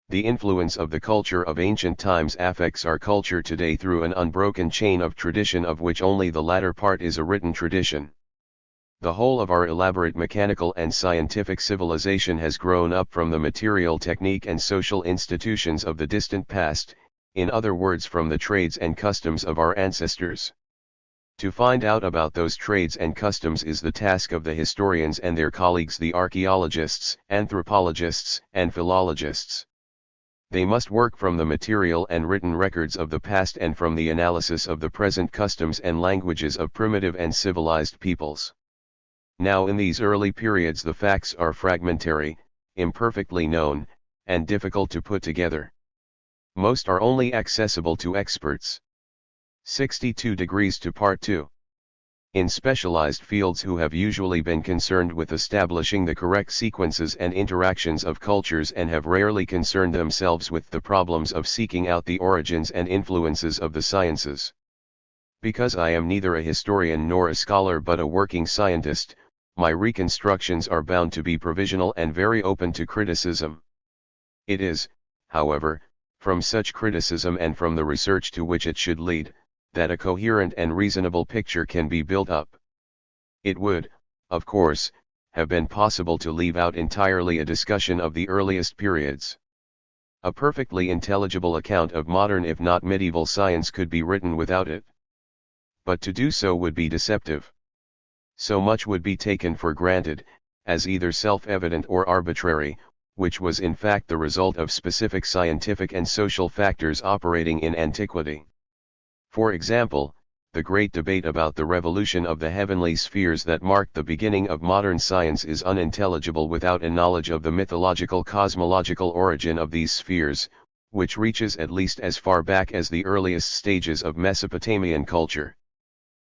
The influence of the culture of ancient times affects our culture today through an unbroken chain of tradition of which only the latter part is a written tradition. The whole of our elaborate mechanical and scientific civilization has grown up from the material technique and social institutions of the distant past, in other words from the trades and customs of our ancestors. To find out about those trades and customs is the task of the historians and their colleagues the archaeologists, anthropologists, and philologists. They must work from the material and written records of the past and from the analysis of the present customs and languages of primitive and civilized peoples. Now in these early periods the facts are fragmentary, imperfectly known, and difficult to put together. Most are only accessible to experts. 62 degrees to Part 2. In specialized fields who have usually been concerned with establishing the correct sequences and interactions of cultures and have rarely concerned themselves with the problems of seeking out the origins and influences of the sciences. Because I am neither a historian nor a scholar but a working scientist, my reconstructions are bound to be provisional and very open to criticism. It is, however, from such criticism and from the research to which it should lead, that a coherent and reasonable picture can be built up. It would, of course, have been possible to leave out entirely a discussion of the earliest periods. A perfectly intelligible account of modern if not medieval science could be written without it. But to do so would be deceptive. So much would be taken for granted, as either self-evident or arbitrary, which was in fact the result of specific scientific and social factors operating in antiquity. For example, the great debate about the revolution of the heavenly spheres that marked the beginning of modern science is unintelligible without a knowledge of the mythological cosmological origin of these spheres, which reaches at least as far back as the earliest stages of Mesopotamian culture.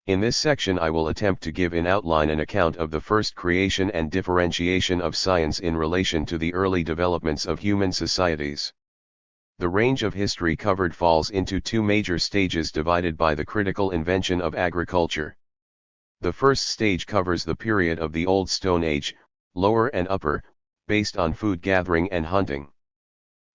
In this section I will attempt to give in outline an account of the first creation and differentiation of science in relation to the early developments of human societies. The range of history covered falls into two major stages divided by the critical invention of agriculture. The first stage covers the period of the Old Stone Age, Lower and Upper, based on food gathering and hunting.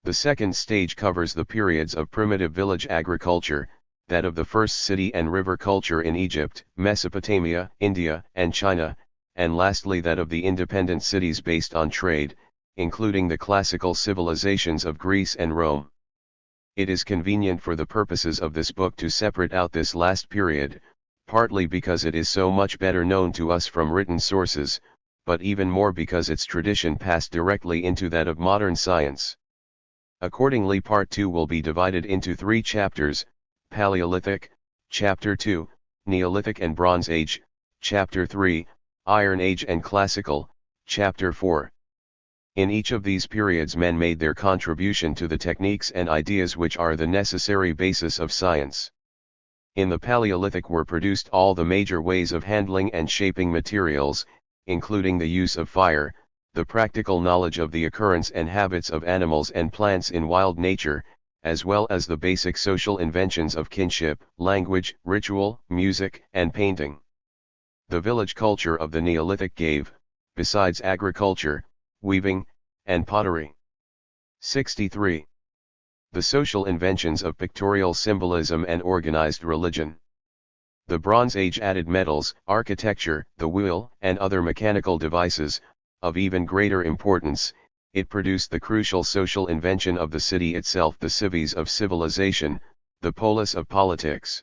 The second stage covers the periods of primitive village agriculture, that of the first city and river culture in Egypt, Mesopotamia, India, and China, and lastly that of the independent cities based on trade, including the classical civilizations of Greece and Rome. It is convenient for the purposes of this book to separate out this last period, partly because it is so much better known to us from written sources, but even more because its tradition passed directly into that of modern science. Accordingly, Part 2 will be divided into 3 chapters: Paleolithic, Chapter 2, Neolithic and Bronze Age, Chapter 3, Iron Age and Classical, Chapter 4. In each of these periods men made their contribution to the techniques and ideas which are the necessary basis of science. In the Paleolithic were produced all the major ways of handling and shaping materials, including the use of fire, the practical knowledge of the occurrence and habits of animals and plants in wild nature, as well as the basic social inventions of kinship, language, ritual, music, and painting. The village culture of the Neolithic gave, besides agriculture, weaving, and pottery. 63. The social inventions of pictorial symbolism and organized religion. The Bronze Age added metals, architecture, the wheel, and other mechanical devices. Of even greater importance, it produced the crucial social invention of the city itself, the civis of civilization, the polis of politics.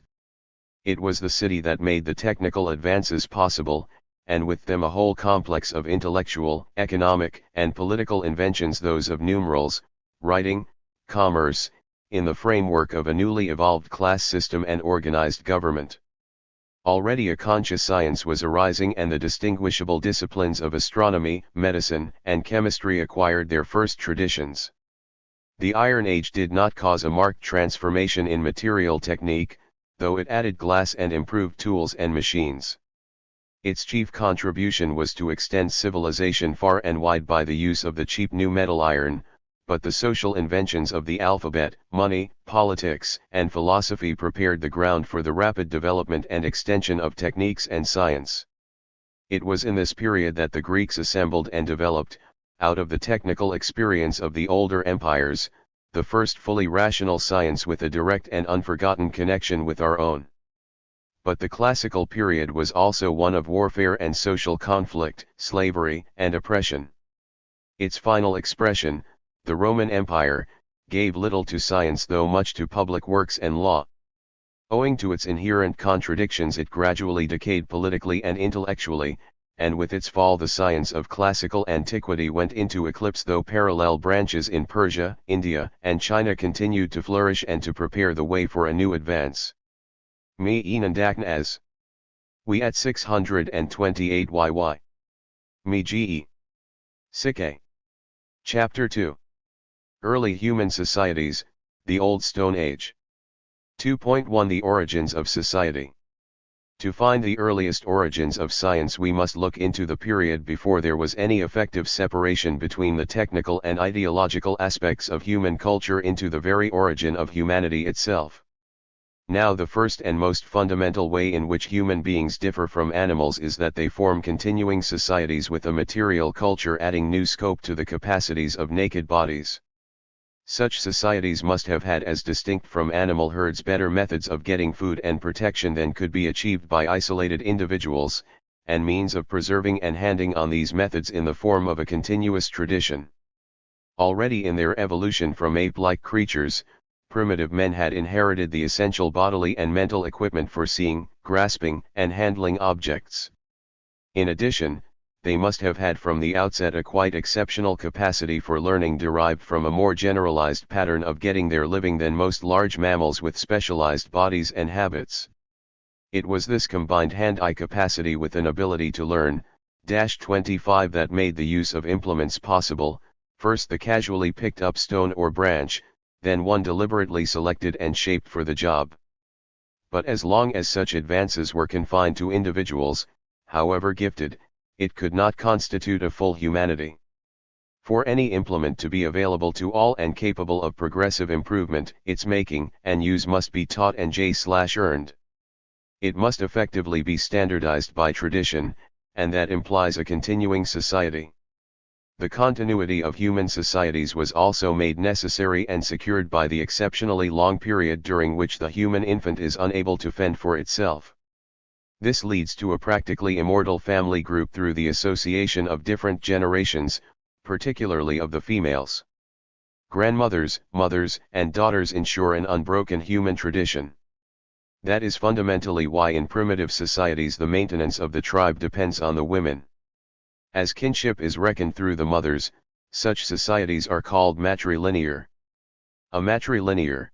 It was the city that made the technical advances possible, and with them a whole complex of intellectual, economic, and political inventions, those of numerals, writing, commerce, in the framework of a newly evolved class system and organized government. Already a conscious science was arising, and the distinguishable disciplines of astronomy, medicine, and chemistry acquired their first traditions. The Iron Age did not cause a marked transformation in material technique, though it added glass and improved tools and machines. Its chief contribution was to extend civilization far and wide by the use of the cheap new metal iron, but the social inventions of the alphabet, money, politics, and philosophy prepared the ground for the rapid development and extension of techniques and science. It was in this period that the Greeks assembled and developed, out of the technical experience of the older empires, the first fully rational science with a direct and unforgotten connection with our own. But the classical period was also one of warfare and social conflict, slavery, and oppression. Its final expression, the Roman Empire, gave little to science though much to public works and law. Owing to its inherent contradictions it gradually decayed politically and intellectually, and with its fall the science of classical antiquity went into eclipse though parallel branches in Persia, India, and China continued to flourish and to prepare the way for a new advance. Me Enandakn as we at 628 YY. Me GE. Sikke. Chapter 2. Early Human Societies, the Old Stone Age. 2.1 The Origins of Society. To find the earliest origins of science we must look into the period before there was any effective separation between the technical and ideological aspects of human culture into the very origin of humanity itself. Now the first and most fundamental way in which human beings differ from animals is that they form continuing societies with a material culture adding new scope to the capacities of naked bodies. Such societies must have had as distinct from animal herds better methods of getting food and protection than could be achieved by isolated individuals, and means of preserving and handing on these methods in the form of a continuous tradition. Already in their evolution from ape-like creatures, primitive men had inherited the essential bodily and mental equipment for seeing, grasping, and handling objects. In addition, they must have had from the outset a quite exceptional capacity for learning derived from a more generalized pattern of getting their living than most large mammals with specialized bodies and habits. It was this combined hand-eye capacity with an ability to learn, 25 that made the use of implements possible, first the casually picked up stone or branch, then one deliberately selected and shaped for the job. But as long as such advances were confined to individuals, however gifted, it could not constitute a full humanity. For any implement to be available to all and capable of progressive improvement, its making and use must be taught and earned. It must effectively be standardized by tradition, and that implies a continuing society. The continuity of human societies was also made necessary and secured by the exceptionally long period during which the human infant is unable to fend for itself. This leads to a practically immortal family group through the association of different generations, particularly of the females. Grandmothers, mothers, and daughters ensure an unbroken human tradition. That is fundamentally why in primitive societies the maintenance of the tribe depends on the women. As kinship is reckoned through the mothers, such societies are called matrilinear. A matrilinear.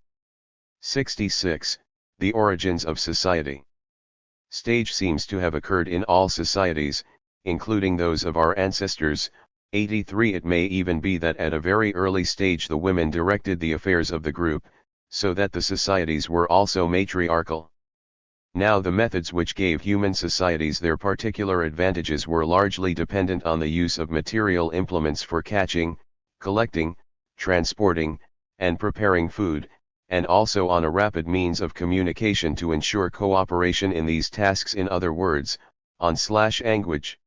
66. The Origins of Society. Stage seems to have occurred in all societies, including those of our ancestors. 83. It may even be that at a very early stage the women directed the affairs of the group, so that the societies were also matriarchal. Now the methods which gave human societies their particular advantages were largely dependent on the use of material implements for catching, collecting, transporting, and preparing food, and also on a rapid means of communication to ensure cooperation in these tasks, in other words, on language.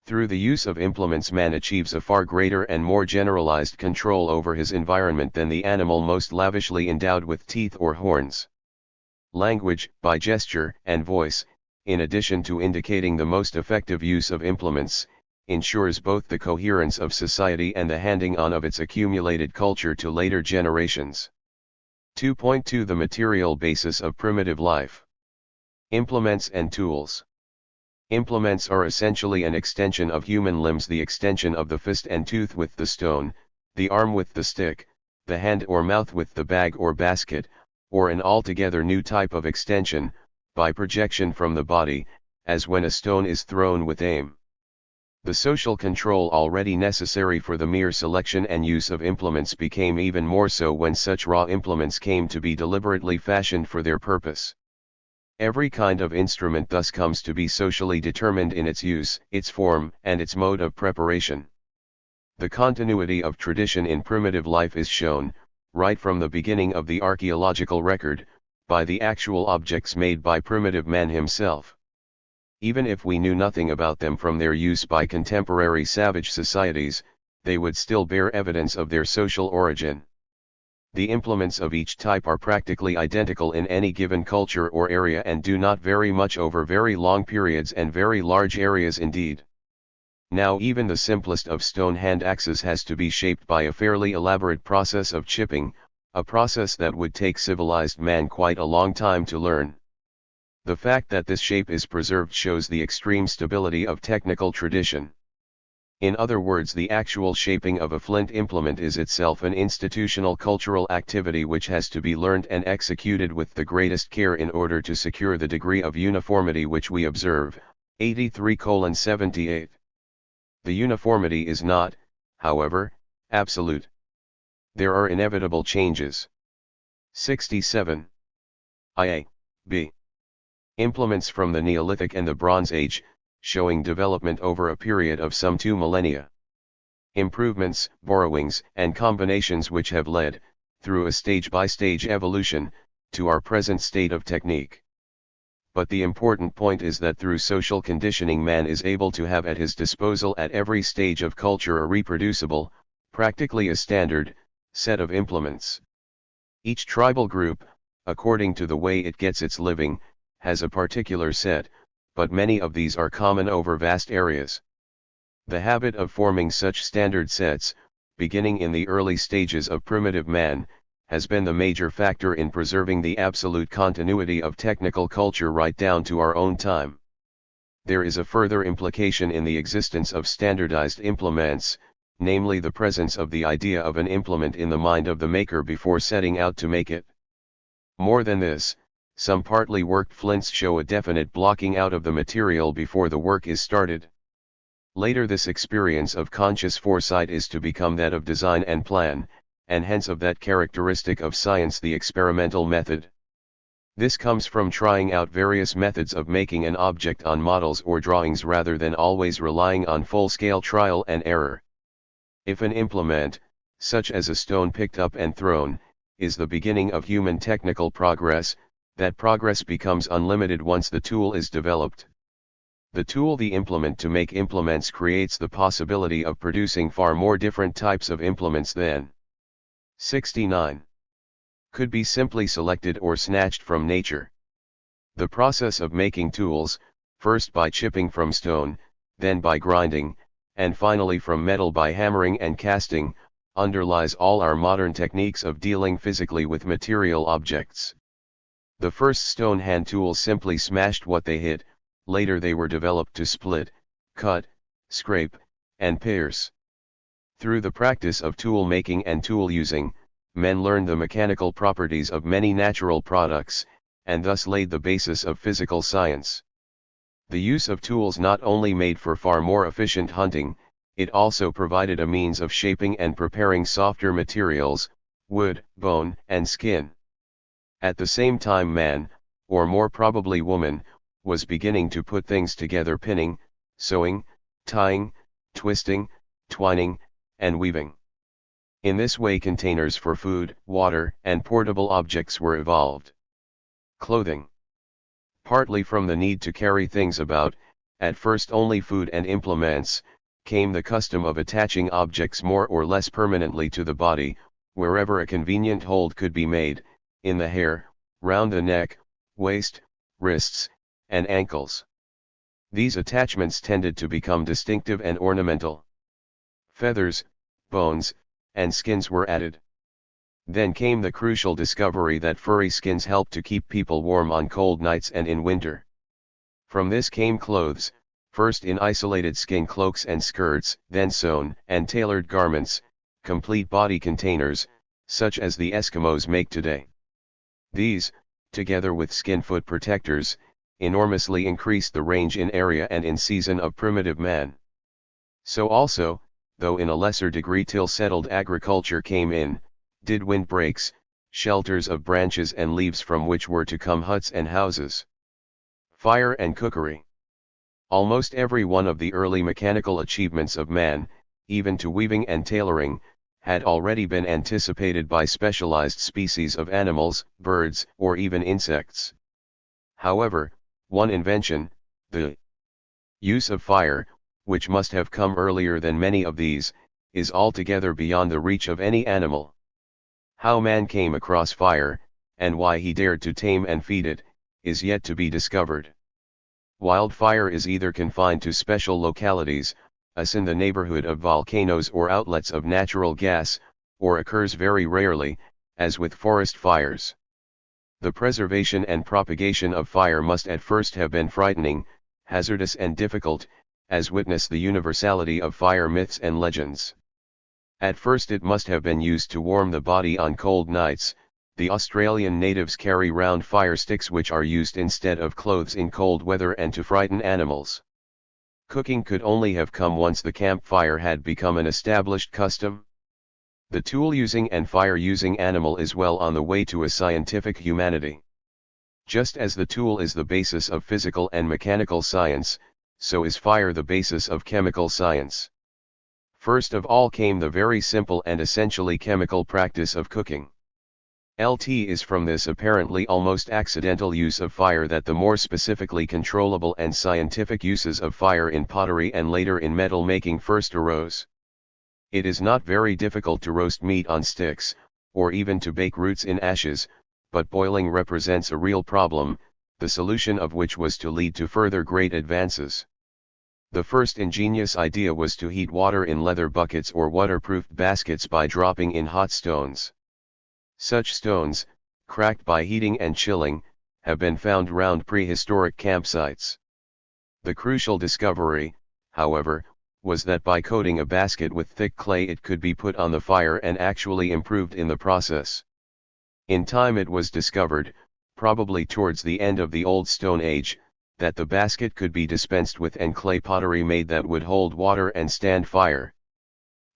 Through the use of implements man achieves a far greater and more generalized control over his environment than the animal most lavishly endowed with teeth or horns. Language, by gesture and voice, in addition to indicating the most effective use of implements, ensures both the coherence of society and the handing on of its accumulated culture to later generations. 2.2 The material basis of primitive life. Implements and tools. Implements are essentially an extension of human limbs, the extension of the fist and tooth with the stone, the arm with the stick, the hand or mouth with the bag or basket, or an altogether new type of extension, by projection from the body, as when a stone is thrown with aim. The social control already necessary for the mere selection and use of implements became even more so when such raw implements came to be deliberately fashioned for their purpose. Every kind of instrument thus comes to be socially determined in its use, its form, and its mode of preparation. The continuity of tradition in primitive life is shown, right from the beginning of the archaeological record, by the actual objects made by primitive man himself. Even if we knew nothing about them from their use by contemporary savage societies, they would still bear evidence of their social origin. The implements of each type are practically identical in any given culture or area and do not vary much over very long periods and very large areas indeed. Now even the simplest of stone hand axes has to be shaped by a fairly elaborate process of chipping, a process that would take civilized man quite a long time to learn. The fact that this shape is preserved shows the extreme stability of technical tradition. In other words, the actual shaping of a flint implement is itself an institutional cultural activity which has to be learned and executed with the greatest care in order to secure the degree of uniformity which we observe. 83:78. The uniformity is not, however, absolute. There are inevitable changes. 67. IA. B. Implements from the Neolithic and the Bronze Age, showing development over a period of some 2 millennia. Improvements, borrowings, and combinations which have led, through a stage-by-stage evolution, to our present state of technique. But the important point is that through social conditioning man is able to have at his disposal at every stage of culture a reproducible, practically a standard, set of implements. Each tribal group, according to the way it gets its living, has a particular set, but many of these are common over vast areas. The habit of forming such standard sets, beginning in the early stages of primitive man, has been the major factor in preserving the absolute continuity of technical culture right down to our own time. There is a further implication in the existence of standardized implements, namely the presence of the idea of an implement in the mind of the maker before setting out to make it. More than this, some partly worked flints show a definite blocking out of the material before the work is started. Later this experience of conscious foresight is to become that of design and plan, and hence of that characteristic of science, the experimental method. This comes from trying out various methods of making an object on models or drawings rather than always relying on full-scale trial and error. If an implement, such as a stone picked up and thrown, is the beginning of human technical progress, that progress becomes unlimited once the tool is developed. The tool, the implement to make implements, creates the possibility of producing far more different types of implements than 69 could be simply selected or snatched from nature. The process of making tools, first by chipping from stone, then by grinding, and finally from metal by hammering and casting, underlies all our modern techniques of dealing physically with material objects. The first stone hand tools simply smashed what they hit, later they were developed to split, cut, scrape, and pierce. Through the practice of tool making and tool using, men learned the mechanical properties of many natural products, and thus laid the basis of physical science. The use of tools not only made for far more efficient hunting, it also provided a means of shaping and preparing softer materials, wood, bone, and skin. At the same time man, or more probably woman, was beginning to put things together, pinning, sewing, tying, twisting, twining, and weaving. In this way containers for food, water, and portable objects were evolved. Clothing. Partly from the need to carry things about, at first only food and implements, came the custom of attaching objects more or less permanently to the body, wherever a convenient hold could be made, in the hair, round the neck, waist, wrists, and ankles. These attachments tended to become distinctive and ornamental. Feathers, bones, and skins were added. Then came the crucial discovery that furry skins helped to keep people warm on cold nights and in winter. From this came clothes, first in isolated skin cloaks and skirts, then sewn and tailored garments, complete body containers, such as the Eskimos make today. These, together with skin foot protectors, enormously increased the range in area and in season of primitive man. So also, though in a lesser degree till settled agriculture came in, did windbreaks, shelters of branches and leaves from which were to come huts and houses. Fire and cookery. Almost every one of the early mechanical achievements of man, even to weaving and tailoring, had already been anticipated by specialized species of animals, birds, or even insects. However, one invention, the use of fire, which must have come earlier than many of these, is altogether beyond the reach of any animal. How man came across fire, and why he dared to tame and feed it, is yet to be discovered. Wildfire is either confined to special localities, as in the neighborhood of volcanoes or outlets of natural gas, or occurs very rarely, as with forest fires. The preservation and propagation of fire must at first have been frightening, hazardous and difficult, as witness the universality of fire myths and legends. At first it must have been used to warm the body on cold nights. The Australian natives carry round fire sticks which are used instead of clothes in cold weather and to frighten animals. Cooking could only have come once the campfire had become an established custom. The tool-using and fire-using animal is well on the way to a scientific humanity. Just as the tool is the basis of physical and mechanical science, so is fire the basis of chemical science. First of all came the very simple and essentially chemical practice of cooking. It is from this apparently almost accidental use of fire that the more specifically controllable and scientific uses of fire in pottery and later in metal making first arose. It is not very difficult to roast meat on sticks, or even to bake roots in ashes, but boiling represents a real problem, the solution of which was to lead to further great advances. The first ingenious idea was to heat water in leather buckets or waterproofed baskets by dropping in hot stones. Such stones, cracked by heating and chilling, have been found round prehistoric campsites. The crucial discovery, however, was that by coating a basket with thick clay it could be put on the fire and actually improved in the process. In time it was discovered, probably towards the end of the Old Stone Age, that the basket could be dispensed with and clay pottery made that would hold water and stand fire.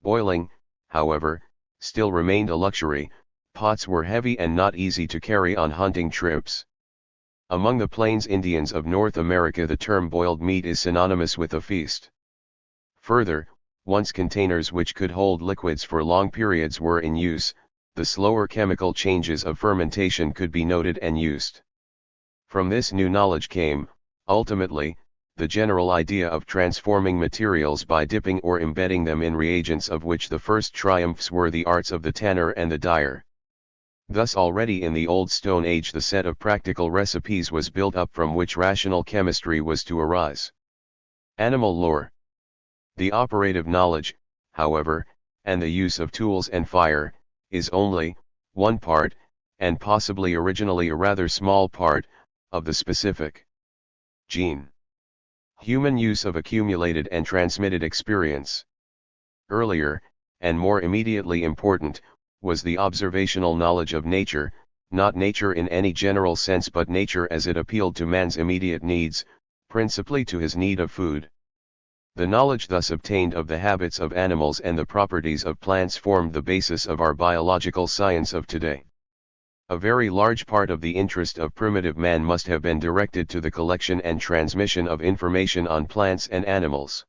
Boiling, however, still remained a luxury. Pots were heavy and not easy to carry on hunting trips. Among the Plains Indians of North America the term boiled meat is synonymous with a feast. Further, once containers which could hold liquids for long periods were in use, the slower chemical changes of fermentation could be noted and used. From this new knowledge came, ultimately, the general idea of transforming materials by dipping or embedding them in reagents, of which the first triumphs were the arts of the tanner and the dyer. Thus already in the Old Stone Age the set of practical recipes was built up from which rational chemistry was to arise. Animal lore. The operative knowledge, however, and the use of tools and fire, is only one part, and possibly originally a rather small part, of the specific gene. Human use of accumulated and transmitted experience. Earlier, and more immediately important, was the observational knowledge of nature, not nature in any general sense but nature as it appealed to man's immediate needs, principally to his need of food. The knowledge thus obtained of the habits of animals and the properties of plants formed the basis of our biological science of today. A very large part of the interest of primitive man must have been directed to the collection and transmission of information on plants and animals.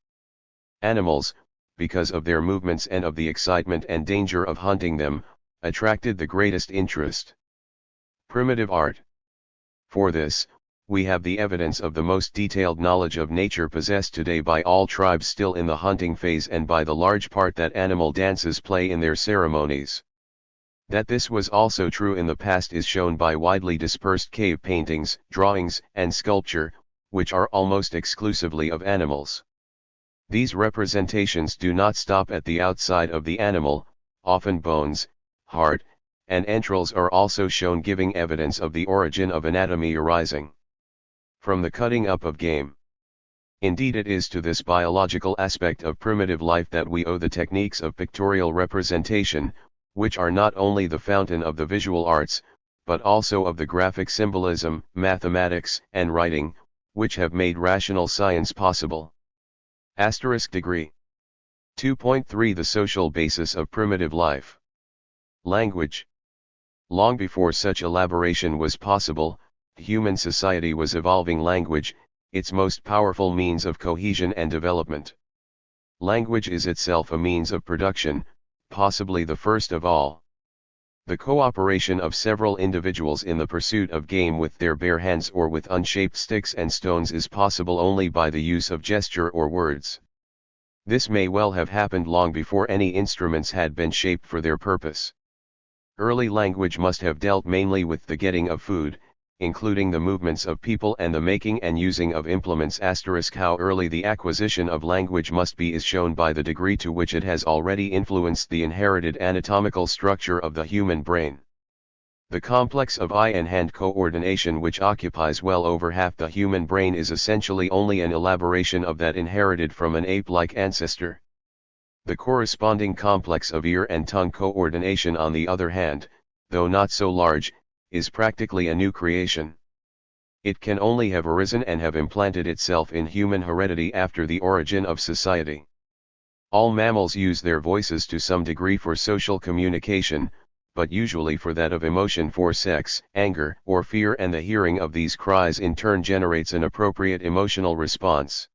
Animals, because of their movements and of the excitement and danger of hunting them, attracted the greatest interest. Primitive art. For this, we have the evidence of the most detailed knowledge of nature possessed today by all tribes still in the hunting phase and by the large part that animal dances play in their ceremonies. That this was also true in the past is shown by widely dispersed cave paintings, drawings, and sculpture, which are almost exclusively of animals. These representations do not stop at the outside of the animal, often bones, heart, and entrails are also shown, giving evidence of the origin of anatomy arising from the cutting up of game. Indeed, it is to this biological aspect of primitive life that we owe the techniques of pictorial representation, which are not only the fountain of the visual arts, but also of the graphic symbolism, mathematics, and writing, which have made rational science possible. Degree 2.3 The social basis of primitive life. Language. Long before such elaboration was possible, human society was evolving language, its most powerful means of cohesion and development. Language is itself a means of production, possibly the first of all. The cooperation of several individuals in the pursuit of game with their bare hands or with unshaped sticks and stones is possible only by the use of gesture or words. This may well have happened long before any instruments had been shaped for their purpose. Early language must have dealt mainly with the getting of food, including the movements of people and the making and using of implements. How early the acquisition of language must be is shown by the degree to which it has already influenced the inherited anatomical structure of the human brain. The complex of eye and hand coordination, which occupies well over half the human brain, is essentially only an elaboration of that inherited from an ape-like ancestor. The corresponding complex of ear and tongue coordination, on the other hand, though not so large, is practically a new creation. It can only have arisen and have implanted itself in human heredity after the origin of society. All mammals use their voices to some degree for social communication, but usually for that of emotion, for sex, anger, or fear, and the hearing of these cries in turn generates an appropriate emotional response.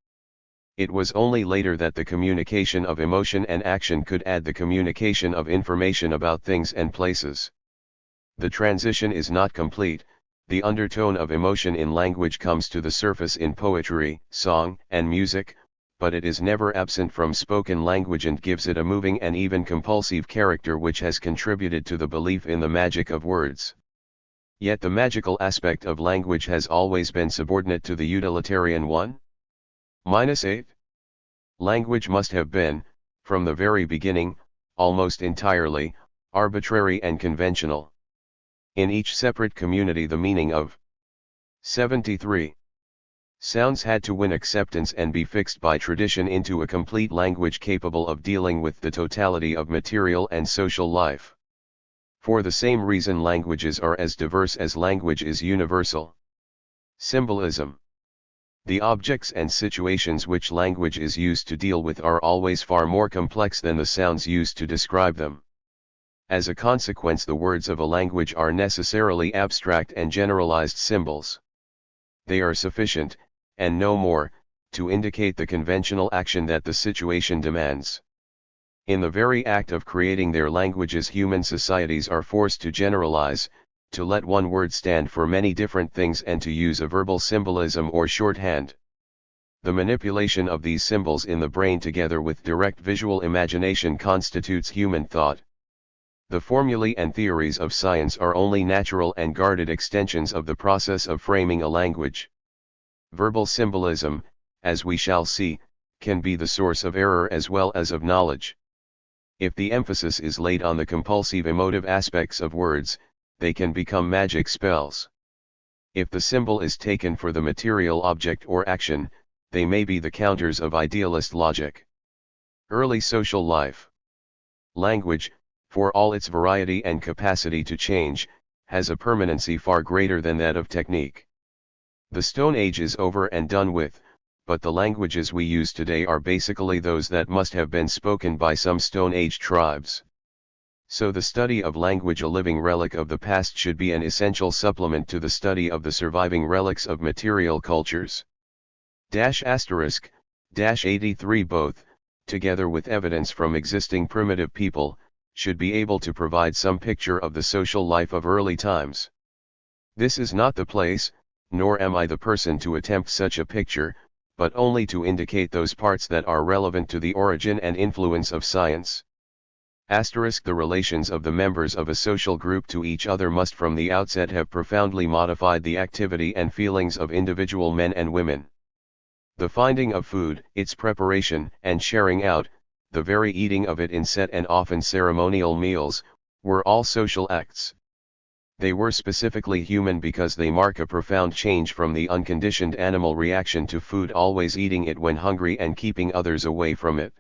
It was only later that the communication of emotion and action could add the communication of information about things and places. The transition is not complete. The undertone of emotion in language comes to the surface in poetry, song, and music, but it is never absent from spoken language and gives it a moving and even compulsive character which has contributed to the belief in the magic of words. Yet the magical aspect of language has always been subordinate to the utilitarian one. -8. Language must have been, from the very beginning, almost entirely, arbitrary and conventional. In each separate community the meaning of 73 sounds had to win acceptance and be fixed by tradition into a complete language capable of dealing with the totality of material and social life. For the same reason languages are as diverse as language is universal. Symbolism. The objects and situations which language is used to deal with are always far more complex than the sounds used to describe them. As a consequence, the words of a language are necessarily abstract and generalized symbols. They are sufficient, and no more, to indicate the conventional action that the situation demands. In the very act of creating their languages, human societies are forced to generalize, to let one word stand for many different things, and to use a verbal symbolism or shorthand. The manipulation of these symbols in the brain together with direct visual imagination constitutes human thought. The formulae and theories of science are only natural and guarded extensions of the process of framing a language. Verbal symbolism, as we shall see, can be the source of error as well as of knowledge. If the emphasis is laid on the compulsive emotive aspects of words, they can become magic spells. If the symbol is taken for the material object or action, they may be the counters of idealist logic. Early social life. Language, for all its variety and capacity to change, has a permanency far greater than that of technique. The Stone Age is over and done with, but the languages we use today are basically those that must have been spoken by some Stone Age tribes. So the study of language, a living relic of the past, should be an essential supplement to the study of the surviving relics of material cultures. **83 both, together with evidence from existing primitive people, should be able to provide some picture of the social life of early times. This is not the place, nor am I the person to attempt such a picture, but only to indicate those parts that are relevant to the origin and influence of science. The relations of the members of a social group to each other must from the outset have profoundly modified the activity and feelings of individual men and women. The finding of food, its preparation and sharing out, the very eating of it in set and often ceremonial meals, were all social acts. They were specifically human because they mark a profound change from the unconditioned animal reaction to food, always eating it when hungry and keeping others away from it.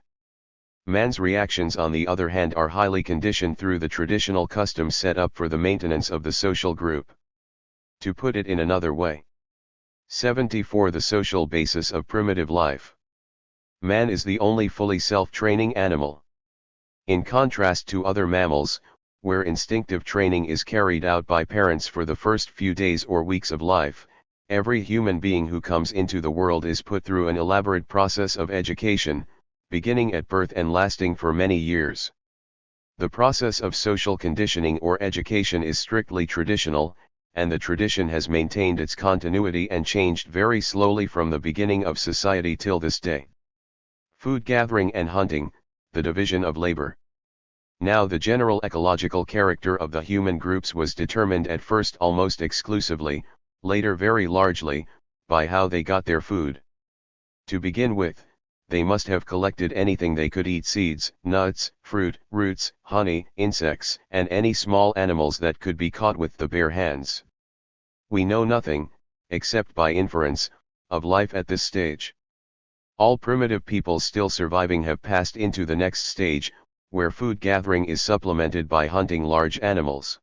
Man's reactions, on the other hand, are highly conditioned through the traditional customs set up for the maintenance of the social group. To put it in another way. 74 The social basis of primitive life. Man is the only fully self-training animal. In contrast to other mammals, where instinctive training is carried out by parents for the first few days or weeks of life. Every human being who comes into the world is put through an elaborate process of education, beginning at birth and lasting for many years. The process of social conditioning or education is strictly traditional, and the tradition has maintained its continuity and changed very slowly from the beginning of society till this day. Food gathering and hunting, the division of labor. Now the general ecological character of the human groups was determined at first almost exclusively, later very largely, by how they got their food. To begin with, they must have collected anything they could eat: seeds, nuts, fruit, roots, honey, insects, and any small animals that could be caught with the bare hands. We know nothing, except by inference, of life at this stage. All primitive peoples still surviving have passed into the next stage, where food gathering is supplemented by hunting large animals.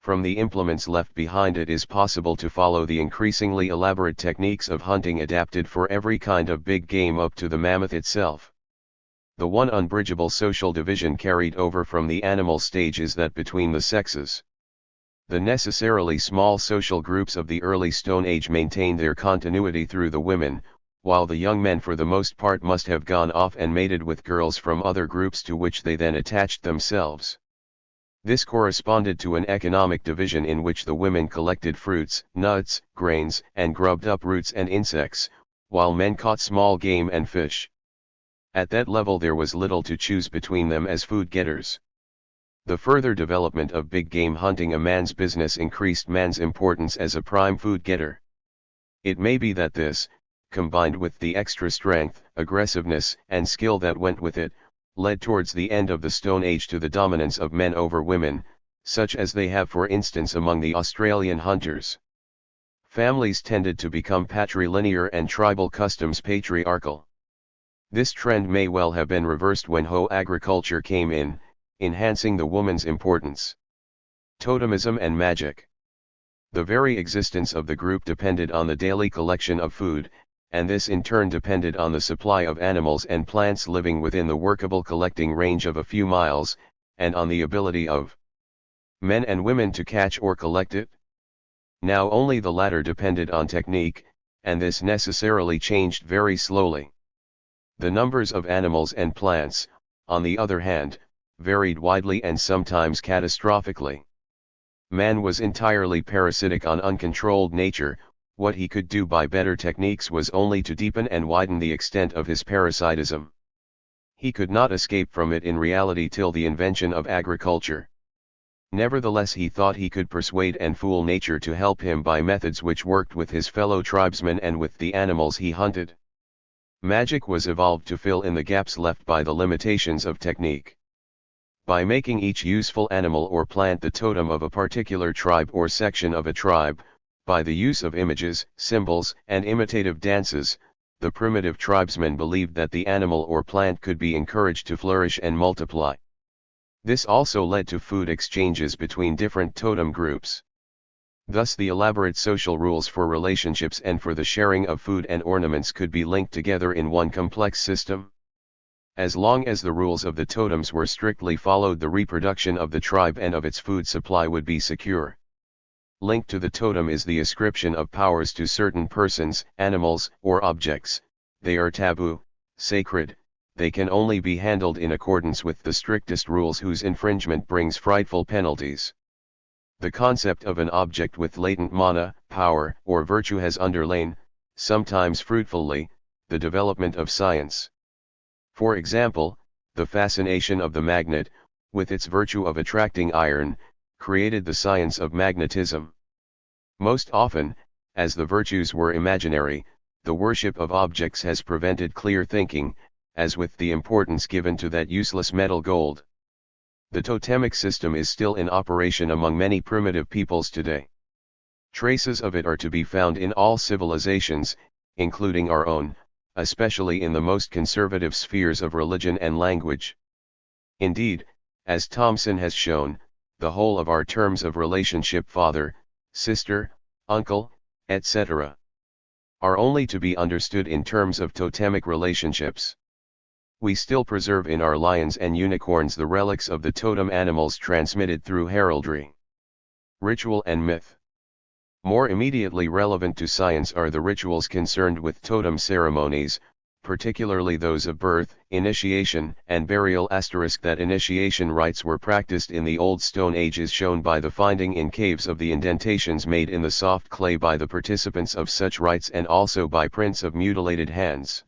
From the implements left behind, it is possible to follow the increasingly elaborate techniques of hunting adapted for every kind of big game up to the mammoth itself. The one unbridgeable social division carried over from the animal stage is that between the sexes. The necessarily small social groups of the early Stone Age maintained their continuity through the women, while the young men for the most part must have gone off and mated with girls from other groups to which they then attached themselves. This corresponded to an economic division in which the women collected fruits, nuts, grains, and grubbed up roots and insects, while men caught small game and fish. At that level there was little to choose between them as food getters. The further development of big game hunting, a man's business, increased man's importance as a prime food getter. It may be that this, combined with the extra strength, aggressiveness, and skill that went with it, led towards the end of the Stone Age to the dominance of men over women, such as they have for instance among the Australian hunters. Families tended to become patrilinear and tribal customs patriarchal. This trend may well have been reversed when Hoe agriculture came in, enhancing the woman's importance. Totemism and magic. The very existence of the group depended on the daily collection of food, and this in turn depended on the supply of animals and plants living within the workable collecting range of a few miles, and on the ability of men and women to catch or collect it. Now only the latter depended on technique, and this necessarily changed very slowly. The numbers of animals and plants, on the other hand, varied widely and sometimes catastrophically. Man was entirely parasitic on uncontrolled nature. What he could do by better techniques was only to deepen and widen the extent of his parasitism. He could not escape from it in reality till the invention of agriculture. Nevertheless, he thought he could persuade and fool nature to help him by methods which worked with his fellow tribesmen and with the animals he hunted. Magic was evolved to fill in the gaps left by the limitations of technique. By making each useful animal or plant the totem of a particular tribe or section of a tribe, by the use of images, symbols, and imitative dances, the primitive tribesmen believed that the animal or plant could be encouraged to flourish and multiply. This also led to food exchanges between different totem groups. Thus the elaborate social rules for relationships and for the sharing of food and ornaments could be linked together in one complex system. As long as the rules of the totems were strictly followed, the reproduction of the tribe and of its food supply would be secure. Linked to the totem is the ascription of powers to certain persons, animals, or objects. They are taboo, sacred, they can only be handled in accordance with the strictest rules whose infringement brings frightful penalties. The concept of an object with latent mana, power, or virtue has underlain, sometimes fruitfully, the development of science. For example, the fascination of the magnet, with its virtue of attracting iron, created the science of magnetism. Most often, as the virtues were imaginary, the worship of objects has prevented clear thinking, as with the importance given to that useless metal gold. The totemic system is still in operation among many primitive peoples today. Traces of it are to be found in all civilizations, including our own, especially in the most conservative spheres of religion and language. Indeed, as Thomson has shown, the whole of our terms of relationship, father, sister, uncle, etc., are only to be understood in terms of totemic relationships. We still preserve in our lions and unicorns the relics of the totem animals transmitted through heraldry, ritual and myth. More immediately relevant to science are the rituals concerned with totem ceremonies, particularly those of birth, initiation, and burial. That initiation rites were practiced in the Old Stone Age is shown by the finding in caves of the indentations made in the soft clay by the participants of such rites and also by prints of mutilated hands.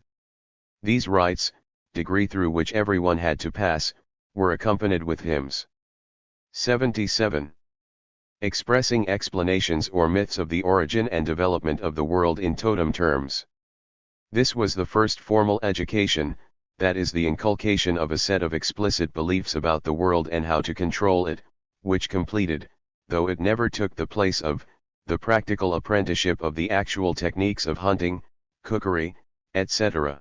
These rites, degree through which everyone had to pass, were accompanied with hymns. 77. Expressing explanations or myths of the origin and development of the world in totem terms. This was the first formal education, that is the inculcation of a set of explicit beliefs about the world and how to control it, which completed, though it never took the place of, the practical apprenticeship of the actual techniques of hunting, cookery, etc.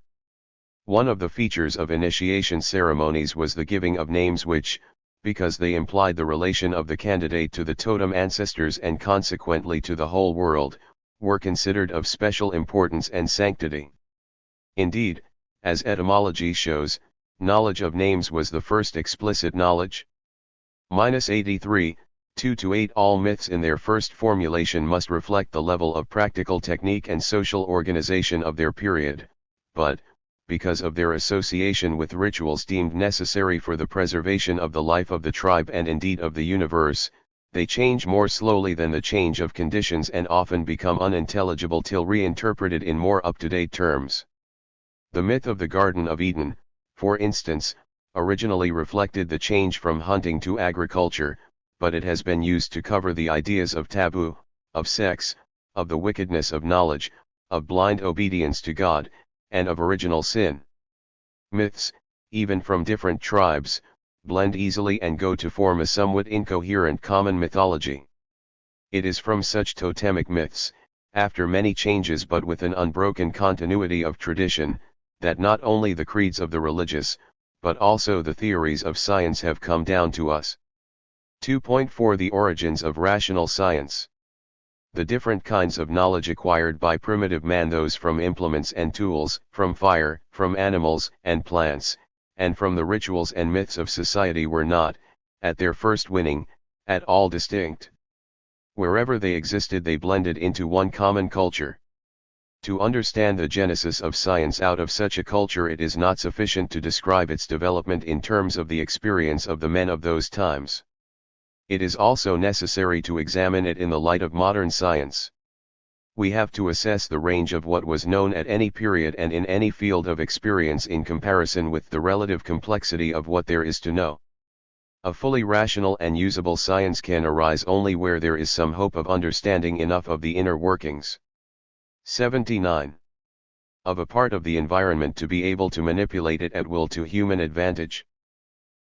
One of the features of initiation ceremonies was the giving of names which, because they implied the relation of the candidate to the totem ancestors and consequently to the whole world, were considered of special importance and sanctity. Indeed, as etymology shows, knowledge of names was the first explicit knowledge. 83, 2-8 All myths in their first formulation must reflect the level of practical technique and social organization of their period, but, because of their association with rituals deemed necessary for the preservation of the life of the tribe and indeed of the universe, they change more slowly than the change of conditions and often become unintelligible till reinterpreted in more up-to-date terms. The myth of the Garden of Eden, for instance, originally reflected the change from hunting to agriculture, but it has been used to cover the ideas of taboo, of sex, of the wickedness of knowledge, of blind obedience to God, and of original sin. Myths, even from different tribes, blend easily and go to form a somewhat incoherent common mythology. It is from such totemic myths, after many changes but with an unbroken continuity of tradition, that not only the creeds of the religious, but also the theories of science have come down to us. 2.4 The origins of rational science. The different kinds of knowledge acquired by primitive man, those from implements and tools, from fire, from animals and plants, and from the rituals and myths of society were not, at their first winning, at all distinct. Wherever they existed they blended into one common culture. To understand the genesis of science out of such a culture it is not sufficient to describe its development in terms of the experience of the men of those times. It is also necessary to examine it in the light of modern science. We have to assess the range of what was known at any period and in any field of experience in comparison with the relative complexity of what there is to know. A fully rational and usable science can arise only where there is some hope of understanding enough of the inner workings. 79. Of a part of the environment to be able to manipulate it at will to human advantage.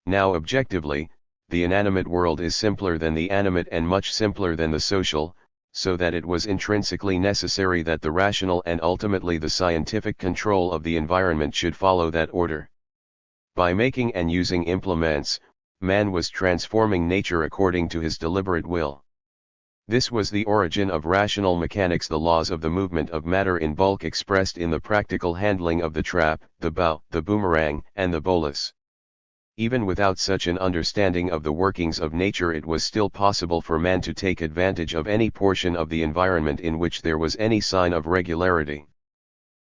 Now objectively, the inanimate world is simpler than the animate and much simpler than the social, so that it was intrinsically necessary that the rational and ultimately the scientific control of the environment should follow that order. By making and using implements, man was transforming nature according to his deliberate will. This was the origin of rational mechanics, the laws of the movement of matter in bulk expressed in the practical handling of the trap, the bow, the boomerang, and the bolus. Even without such an understanding of the workings of nature it was still possible for man to take advantage of any portion of the environment in which there was any sign of regularity.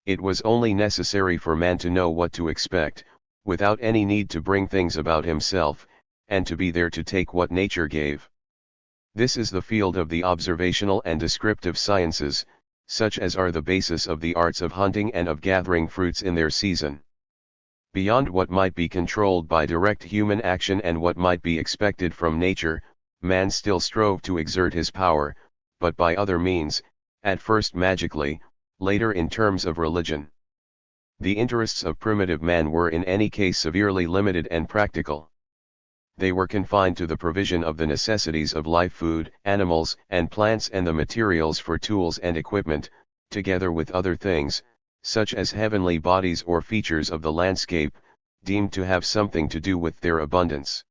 It was only necessary for man to know what to expect, without any need to bring things about himself, and to be there to take what nature gave. This is the field of the observational and descriptive sciences, such as are the basis of the arts of hunting and of gathering fruits in their season. Beyond what might be controlled by direct human action and what might be expected from nature, man still strove to exert his power, but by other means, at first magically, later in terms of religion. The interests of primitive man were in any case severely limited and practical. They were confined to the provision of the necessities of life, food, animals and plants, and the materials for tools and equipment, together with other things, such as heavenly bodies or features of the landscape, deemed to have something to do with their abundance.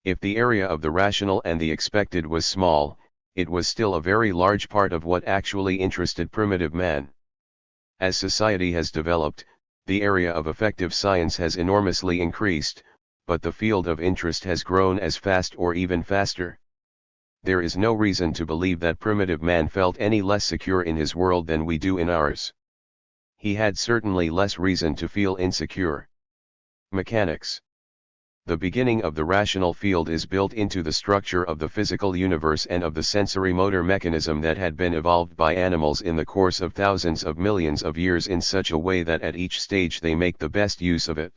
If the area of the rational and the expected was small, it was still a very large part of what actually interested primitive man. As society has developed, The area of effective science has enormously increased, but the field of interest has grown as fast or even faster. There is no reason to believe that primitive man felt any less secure in his world than we do in ours. He had certainly less reason to feel insecure. Mechanics. The beginning of the rational field is built into the structure of the physical universe and of the sensory-motor mechanism that had been evolved by animals in the course of thousands of millions of years in such a way that at each stage they make the best use of it.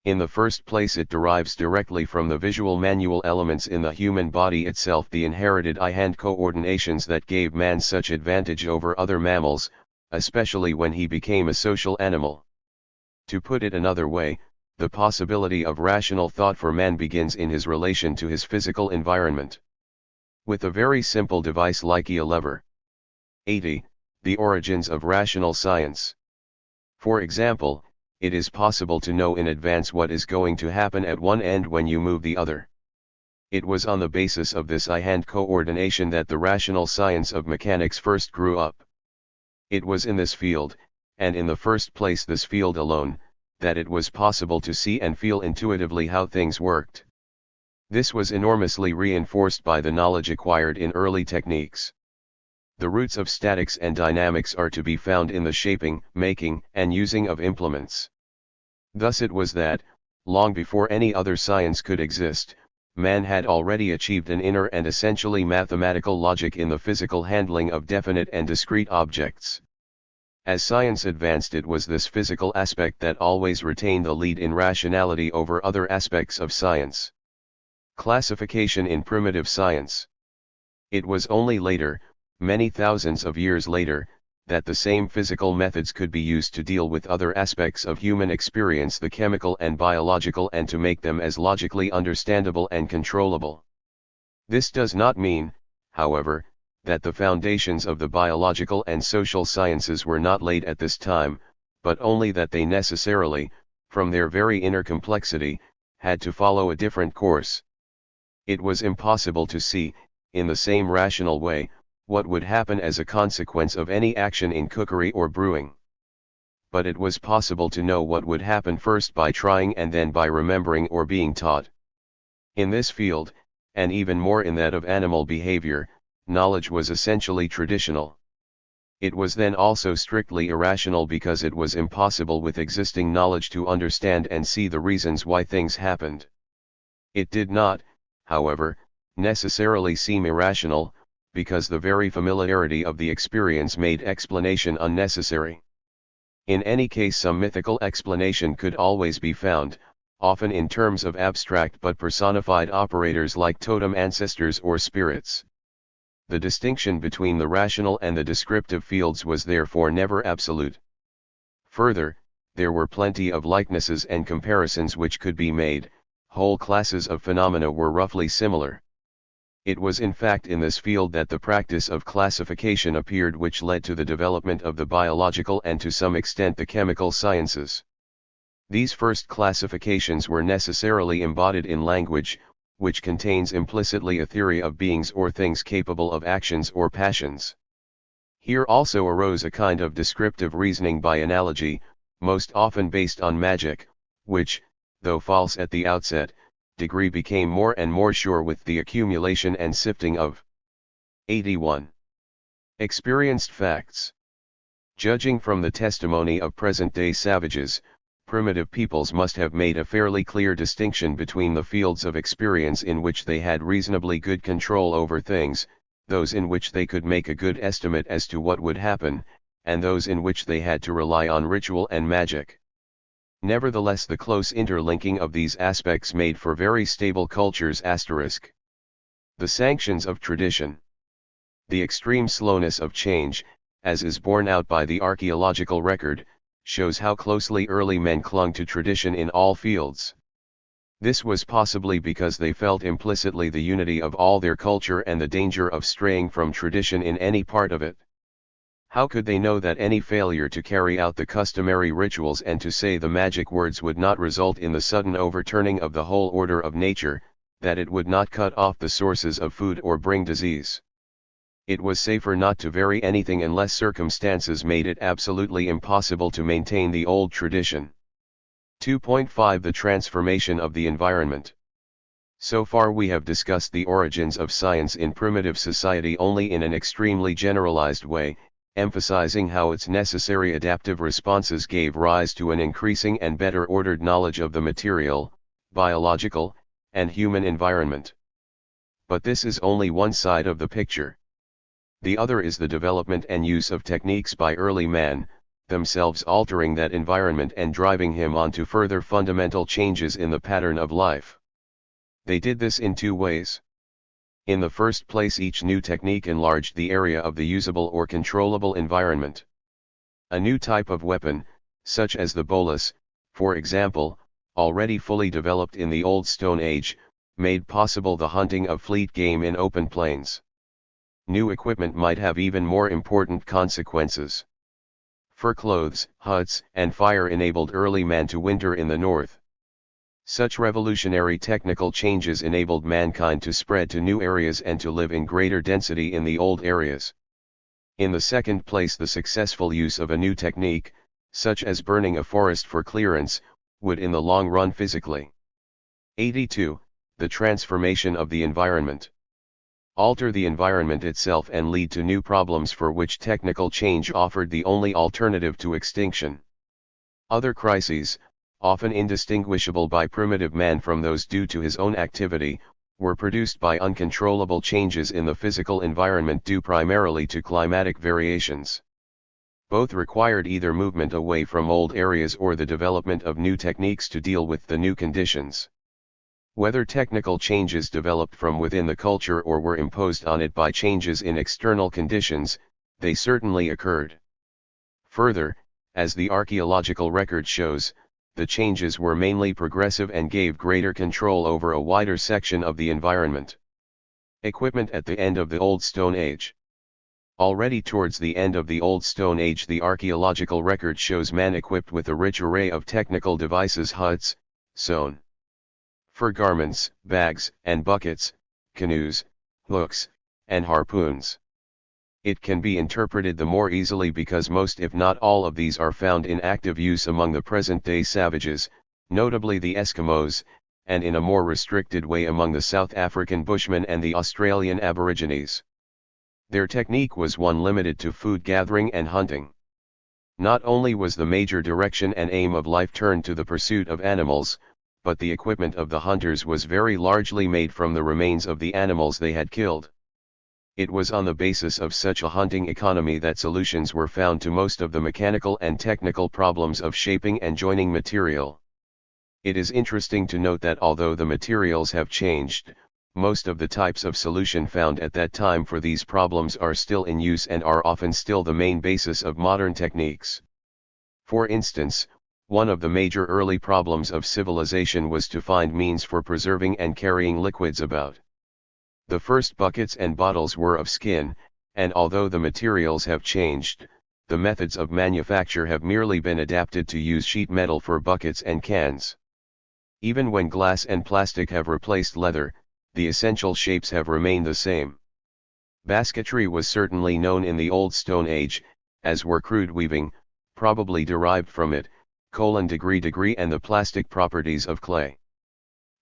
In the first place, it derives directly from the visual manual elements in the human body itself, the inherited eye-hand coordinations that gave man such advantage over other mammals, especially when he became a social animal. To put it another way, the possibility of rational thought for man begins in his relation to his physical environment. With a very simple device like a lever. 80. The origins of rational science. For example, it is possible to know in advance what is going to happen at one end when you move the other. It was on the basis of this eye-hand coordination that the rational science of mechanics first grew up. It was in this field, and in the first place this field alone, that it was possible to see and feel intuitively how things worked. This was enormously reinforced by the knowledge acquired in early techniques. The roots of statics and dynamics are to be found in the shaping, making, and using of implements. Thus it was that, long before any other science could exist, man had already achieved an inner and essentially mathematical logic in the physical handling of definite and discrete objects. As science advanced, it was this physical aspect that always retained the lead in rationality over other aspects of science. Classification in primitive science. It was only later, many thousands of years later, that the same physical methods could be used to deal with other aspects of human experience, the chemical and biological, and to make them as logically understandable and controllable. This does not mean, however, that the foundations of the biological and social sciences were not laid at this time, but only that they necessarily, from their very inner complexity, had to follow a different course. It was impossible to see, in the same rational way, what would happen as a consequence of any action in cookery or brewing. But it was possible to know what would happen first by trying and then by remembering or being taught. In this field, and even more in that of animal behavior, knowledge was essentially traditional. It was then also strictly irrational because it was impossible with existing knowledge to understand and see the reasons why things happened. It did not, however, necessarily seem irrational, because the very familiarity of the experience made explanation unnecessary. In any case, some mythical explanation could always be found, often in terms of abstract but personified operators like totem ancestors or spirits. The distinction between the rational and the descriptive fields was therefore never absolute. Further, there were plenty of likenesses and comparisons which could be made. Whole classes of phenomena were roughly similar. It was in fact in this field that the practice of classification appeared, which led to the development of the biological and to some extent the chemical sciences. These first classifications were necessarily embodied in language, which contains implicitly a theory of beings or things capable of actions or passions. Here also arose a kind of descriptive reasoning by analogy, most often based on magic, which, though false at the outset, degree became more and more sure with the accumulation and sifting of. 81. Experienced facts. Judging from the testimony of present-day savages, primitive peoples must have made a fairly clear distinction between the fields of experience in which they had reasonably good control over things, those in which they could make a good estimate as to what would happen, and those in which they had to rely on ritual and magic. Nevertheless, the close interlinking of these aspects made for very stable cultures. The sanctions of tradition. The extreme slowness of change, as is borne out by the archaeological record, shows how closely early men clung to tradition in all fields. This was possibly because they felt implicitly the unity of all their culture and the danger of straying from tradition in any part of it. How could they know that any failure to carry out the customary rituals and to say the magic words would not result in the sudden overturning of the whole order of nature, that it would not cut off the sources of food or bring disease? It was safer not to vary anything unless circumstances made it absolutely impossible to maintain the old tradition. 2.5 The transformation of the environment. So far we have discussed the origins of science in primitive society only in an extremely generalized way, emphasizing how its necessary adaptive responses gave rise to an increasing and better ordered knowledge of the material, biological, and human environment. But this is only one side of the picture. The other is the development and use of techniques by early man, themselves altering that environment and driving him on to further fundamental changes in the pattern of life. They did this in two ways. In the first place, each new technique enlarged the area of the usable or controllable environment. A new type of weapon, such as the bolus, for example, already fully developed in the Old Stone Age, made possible the hunting of fleet game in open plains. New equipment might have even more important consequences. Fur clothes, huts, and fire enabled early man to winter in the north. Such revolutionary technical changes enabled mankind to spread to new areas and to live in greater density in the old areas. In the second place, the successful use of a new technique, such as burning a forest for clearance, would in the long run physically 82. The transformation of the environment. Alter the environment itself and lead to new problems for which technical change offered the only alternative to extinction. Other crises, often indistinguishable by primitive man from those due to his own activity, were produced by uncontrollable changes in the physical environment due primarily to climatic variations. Both required either movement away from old areas or the development of new techniques to deal with the new conditions. Whether technical changes developed from within the culture or were imposed on it by changes in external conditions, they certainly occurred. Further, as the archaeological record shows, the changes were mainly progressive and gave greater control over a wider section of the environment. Equipment at the end of the Old Stone Age. Already towards the end of the Old Stone Age, the archaeological record shows man equipped with a rich array of technical devices: huts, sewn fur garments, bags and buckets, canoes, hooks, and harpoons. It can be interpreted the more easily because most if not all of these are found in active use among the present-day savages, notably the Eskimos, and in a more restricted way among the South African Bushmen and the Australian Aborigines. Their technique was one limited to food gathering and hunting. Not only was the major direction and aim of life turned to the pursuit of animals, but the equipment of the hunters was very largely made from the remains of the animals they had killed. It was on the basis of such a hunting economy that solutions were found to most of the mechanical and technical problems of shaping and joining material. It is interesting to note that although the materials have changed, most of the types of solution found at that time for these problems are still in use and are often still the main basis of modern techniques. For instance, one of the major early problems of civilization was to find means for preserving and carrying liquids about. The first buckets and bottles were of skin, and although the materials have changed, the methods of manufacture have merely been adapted to use sheet metal for buckets and cans. Even when glass and plastic have replaced leather, the essential shapes have remained the same. Basketry was certainly known in the Old Stone Age, as were crude weaving, probably derived from it, degree and the plastic properties of clay.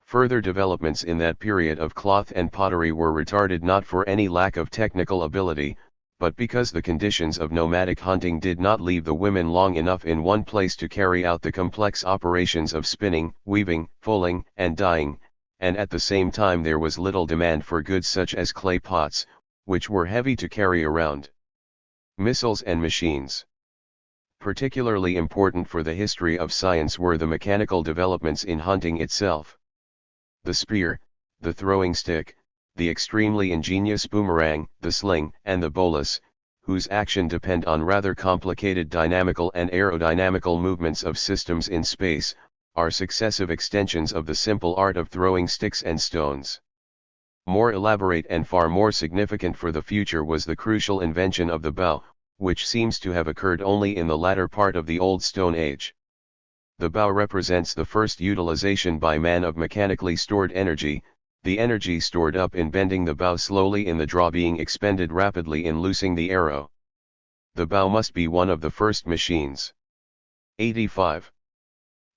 Further developments in that period of cloth and pottery were retarded not for any lack of technical ability, but because the conditions of nomadic hunting did not leave the women long enough in one place to carry out the complex operations of spinning, weaving, fulling, and dyeing, and at the same time there was little demand for goods such as clay pots, which were heavy to carry around. Missiles and machines. Particularly important for the history of science were the mechanical developments in hunting itself. The spear, the throwing stick, the extremely ingenious boomerang, the sling, and the bolus, whose action depend on rather complicated dynamical and aerodynamical movements of systems in space, are successive extensions of the simple art of throwing sticks and stones. More elaborate and far more significant for the future was the crucial invention of the bow, which seems to have occurred only in the latter part of the Old Stone Age. The bow represents the first utilization by man of mechanically stored energy, the energy stored up in bending the bow slowly in the draw being expended rapidly in loosing the arrow. The bow must be one of the first machines. 85.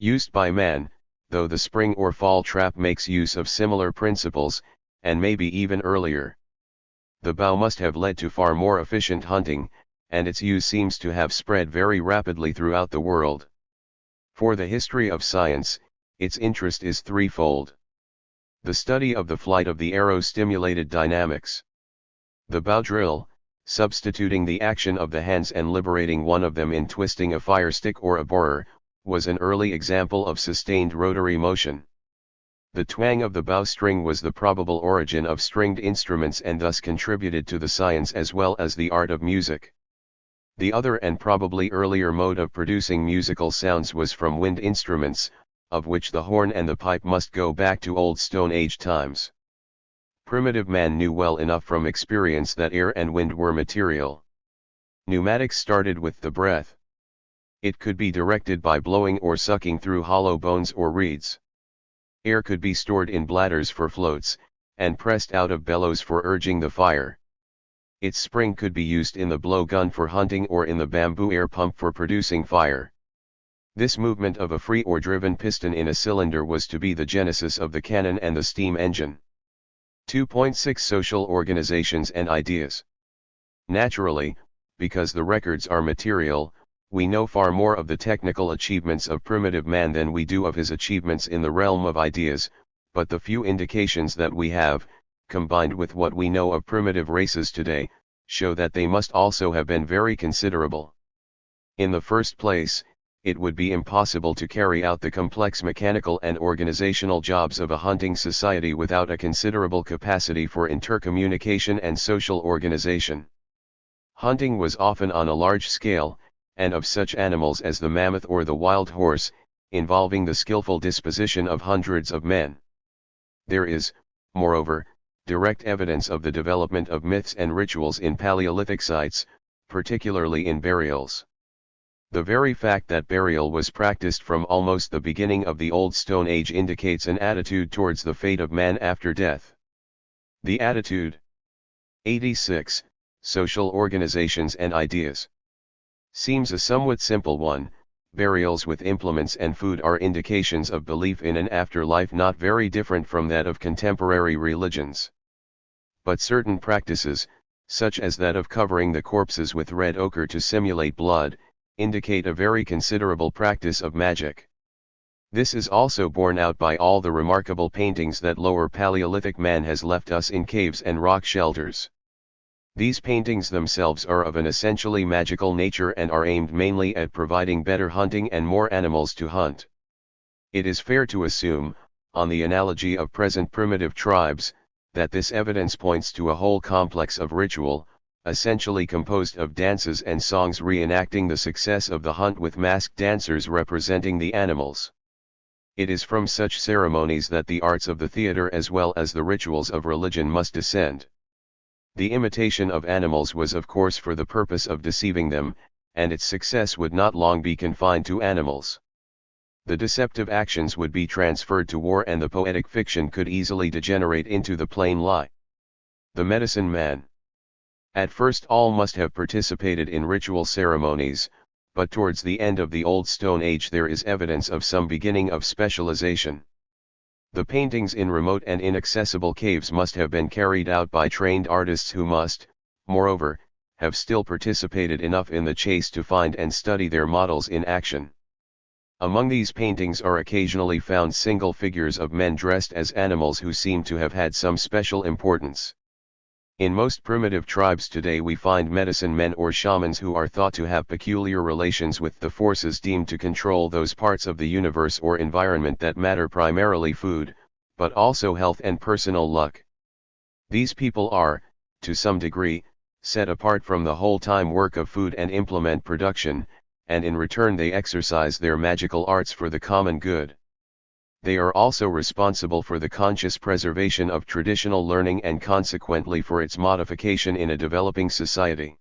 Used by man, though the spring or fall trap makes use of similar principles, and maybe even earlier. The bow must have led to far more efficient hunting, and its use seems to have spread very rapidly throughout the world. For the history of science, its interest is threefold. The study of the flight of the arrow stimulated dynamics. The bow drill, substituting the action of the hands and liberating one of them in twisting a fire stick or a borer, was an early example of sustained rotary motion. The twang of the bowstring was the probable origin of stringed instruments and thus contributed to the science as well as the art of music. The other and probably earlier mode of producing musical sounds was from wind instruments, of which the horn and the pipe must go back to Old Stone Age times. Primitive man knew well enough from experience that air and wind were material. Pneumatics started with the breath. It could be directed by blowing or sucking through hollow bones or reeds. Air could be stored in bladders for floats, and pressed out of bellows for urging the fire. Its spring could be used in the blowgun for hunting or in the bamboo air pump for producing fire. This movement of a free or driven piston in a cylinder was to be the genesis of the cannon and the steam engine. 2.6 Social organizations and ideas. Naturally, because the records are material, we know far more of the technical achievements of primitive man than we do of his achievements in the realm of ideas, but the few indications that we have, combined with what we know of primitive races today, show that they must also have been very considerable. In the first place, it would be impossible to carry out the complex mechanical and organizational jobs of a hunting society without a considerable capacity for intercommunication and social organization. Hunting was often on a large scale, and of such animals as the mammoth or the wild horse, involving the skillful disposition of hundreds of men. There is, moreover, direct evidence of the development of myths and rituals in Paleolithic sites, particularly in burials. The very fact that burial was practiced from almost the beginning of the Old Stone Age indicates an attitude towards the fate of man after death. The attitude. 86. Social organizations and ideas. Seems a somewhat simple one. Burials with implements and food are indications of belief in an afterlife not very different from that of contemporary religions. But certain practices, such as that of covering the corpses with red ochre to simulate blood, indicate a very considerable practice of magic. This is also borne out by all the remarkable paintings that Lower Paleolithic man has left us in caves and rock shelters. These paintings themselves are of an essentially magical nature and are aimed mainly at providing better hunting and more animals to hunt. It is fair to assume, on the analogy of present primitive tribes, that this evidence points to a whole complex of ritual, essentially composed of dances and songs reenacting the success of the hunt with masked dancers representing the animals. It is from such ceremonies that the arts of the theater as well as the rituals of religion must descend. The imitation of animals was of course for the purpose of deceiving them, and its success would not long be confined to animals. The deceptive actions would be transferred to war and the poetic fiction could easily degenerate into the plain lie. The medicine man. At first all must have participated in ritual ceremonies, but towards the end of the Old Stone Age there is evidence of some beginning of specialization. The paintings in remote and inaccessible caves must have been carried out by trained artists who must, moreover, have still participated enough in the chase to find and study their models in action. Among these paintings are occasionally found single figures of men dressed as animals who seem to have had some special importance. In most primitive tribes today we find medicine men or shamans who are thought to have peculiar relations with the forces deemed to control those parts of the universe or environment that matter, primarily food, but also health and personal luck. These people are, to some degree, set apart from the whole-time work of food and implement production, and in return they exercise their magical arts for the common good. They are also responsible for the conscious preservation of traditional learning and consequently for its modification in a developing society.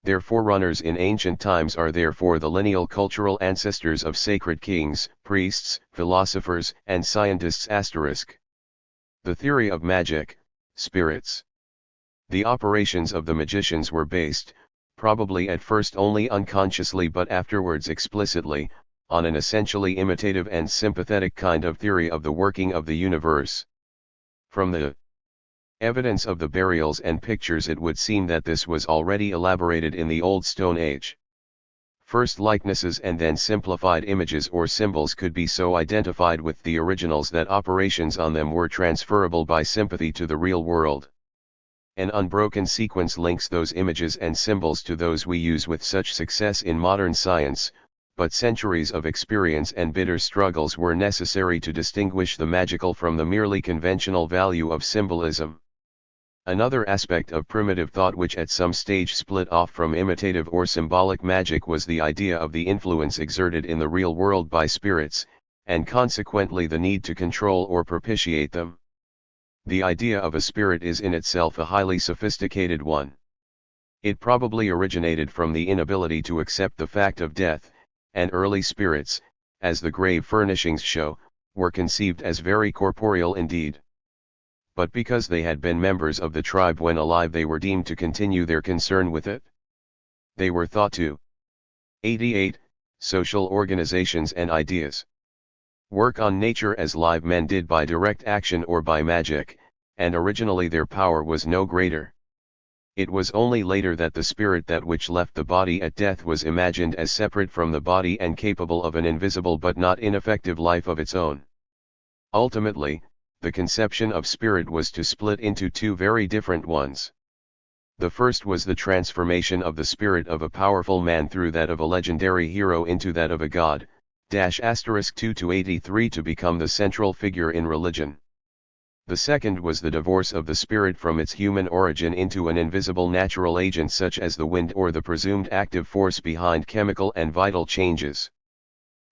Their forerunners in ancient times are therefore the lineal cultural ancestors of sacred kings, priests, philosophers, and scientists. The theory of magic, spirits. The operations of the magicians were based, probably at first only unconsciously but afterwards explicitly, on an essentially imitative and sympathetic kind of theory of the working of the universe. From the evidence of the burials and pictures it would seem that this was already elaborated in the Old Stone Age. First likenesses and then simplified images or symbols could be so identified with the originals that operations on them were transferable by sympathy to the real world. An unbroken sequence links those images and symbols to those we use with such success in modern science, but centuries of experience and bitter struggles were necessary to distinguish the magical from the merely conventional value of symbolism. Another aspect of primitive thought which at some stage split off from imitative or symbolic magic was the idea of the influence exerted in the real world by spirits, and consequently the need to control or propitiate them. The idea of a spirit is in itself a highly sophisticated one. It probably originated from the inability to accept the fact of death, and early spirits, as the grave furnishings show, were conceived as very corporeal indeed. But because they had been members of the tribe when alive they were deemed to continue their concern with it. They were thought to 88. Social organizations and ideas. Work on nature as live men did by direct action or by magic, and originally their power was no greater. It was only later that the spirit that which left the body at death was imagined as separate from the body and capable of an invisible but not ineffective life of its own. Ultimately, the conception of spirit was to split into two very different ones. The first was the transformation of the spirit of a powerful man through that of a legendary hero into that of a god, *2-83 to become the central figure in religion. The second was the divorce of the spirit from its human origin into an invisible natural agent such as the wind or the presumed active force behind chemical and vital changes.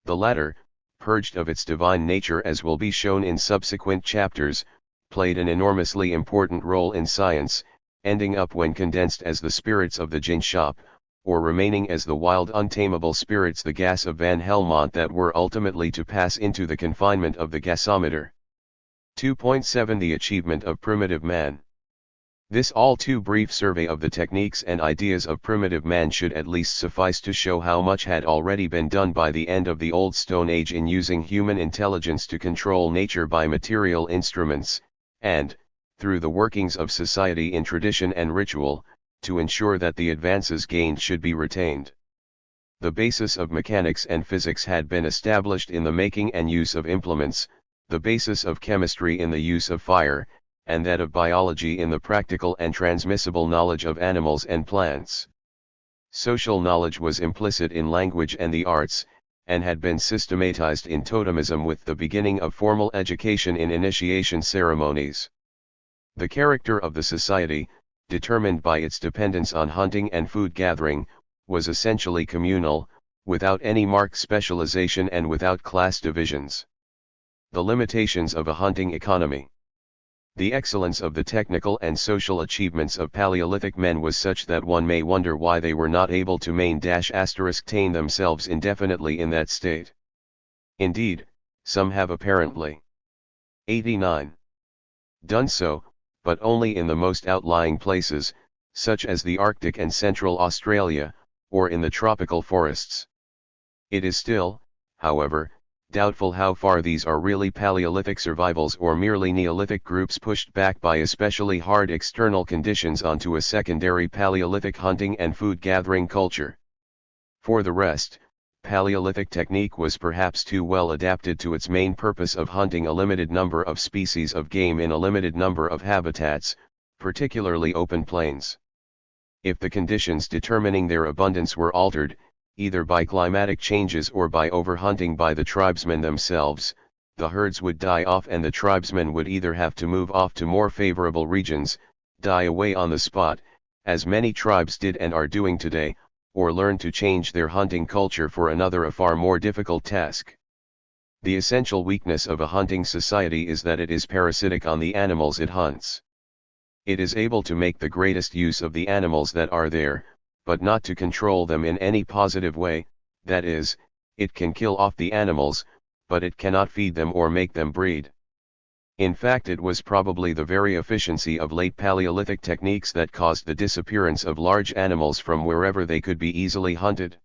The latter, purged of its divine nature as will be shown in subsequent chapters, played an enormously important role in science, ending up when condensed as the spirits of the gin shop, or remaining as the wild untamable spirits the gas of Van Helmont that were ultimately to pass into the confinement of the gasometer. 2.7 The achievement of primitive man. This all too brief survey of the techniques and ideas of primitive man should at least suffice to show how much had already been done by the end of the Old Stone Age in using human intelligence to control nature by material instruments, and, through the workings of society in tradition and ritual, to ensure that the advances gained should be retained. The basis of mechanics and physics had been established in the making and use of implements, the basis of chemistry in the use of fire, and that of biology in the practical and transmissible knowledge of animals and plants. Social knowledge was implicit in language and the arts, and had been systematized in totemism with the beginning of formal education in initiation ceremonies. The character of the society, determined by its dependence on hunting and food gathering, was essentially communal, without any marked specialization and without class divisions. The limitations of a hunting economy. The excellence of the technical and social achievements of Paleolithic men was such that one may wonder why they were not able to maintain themselves indefinitely in that state. Indeed, some have apparently 89. Done so, but only in the most outlying places, such as the Arctic and Central Australia, or in the tropical forests. It is still, however, doubtful how far these are really Paleolithic survivals or merely Neolithic groups pushed back by especially hard external conditions onto a secondary Paleolithic hunting and food gathering culture. For the rest, Paleolithic technique was perhaps too well adapted to its main purpose of hunting a limited number of species of game in a limited number of habitats, particularly open plains. If the conditions determining their abundance were altered, either by climatic changes or by overhunting by the tribesmen themselves, the herds would die off and the tribesmen would either have to move off to more favorable regions, die away on the spot, as many tribes did and are doing today, or learn to change their hunting culture for another a far more difficult task. The essential weakness of a hunting society is that it is parasitic on the animals it hunts. It is able to make the greatest use of the animals that are there, but not to control them in any positive way. That is, it can kill off the animals, but it cannot feed them or make them breed. In fact, it was probably the very efficiency of late Paleolithic techniques that caused the disappearance of large animals from wherever they could be easily hunted.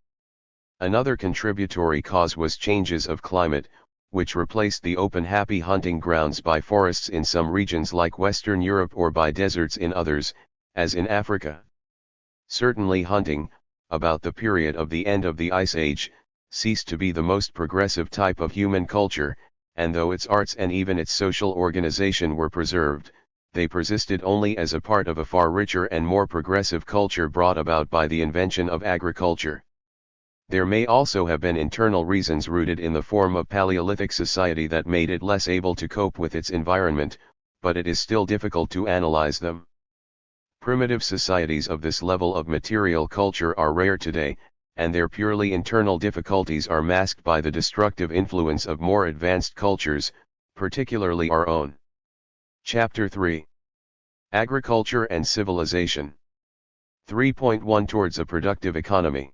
Another contributory cause was changes of climate, which replaced the open happy hunting grounds by forests in some regions like Western Europe or by deserts in others, as in Africa. Certainly hunting, about the period of the end of the Ice Age, ceased to be the most progressive type of human culture, and though its arts and even its social organization were preserved, they persisted only as a part of a far richer and more progressive culture brought about by the invention of agriculture. There may also have been internal reasons rooted in the form of Paleolithic society that made it less able to cope with its environment, but it is still difficult to analyze them. Primitive societies of this level of material culture are rare today, and their purely internal difficulties are masked by the destructive influence of more advanced cultures, particularly our own. Chapter 3. Agriculture and Civilization. 3.1 Towards a Productive Economy.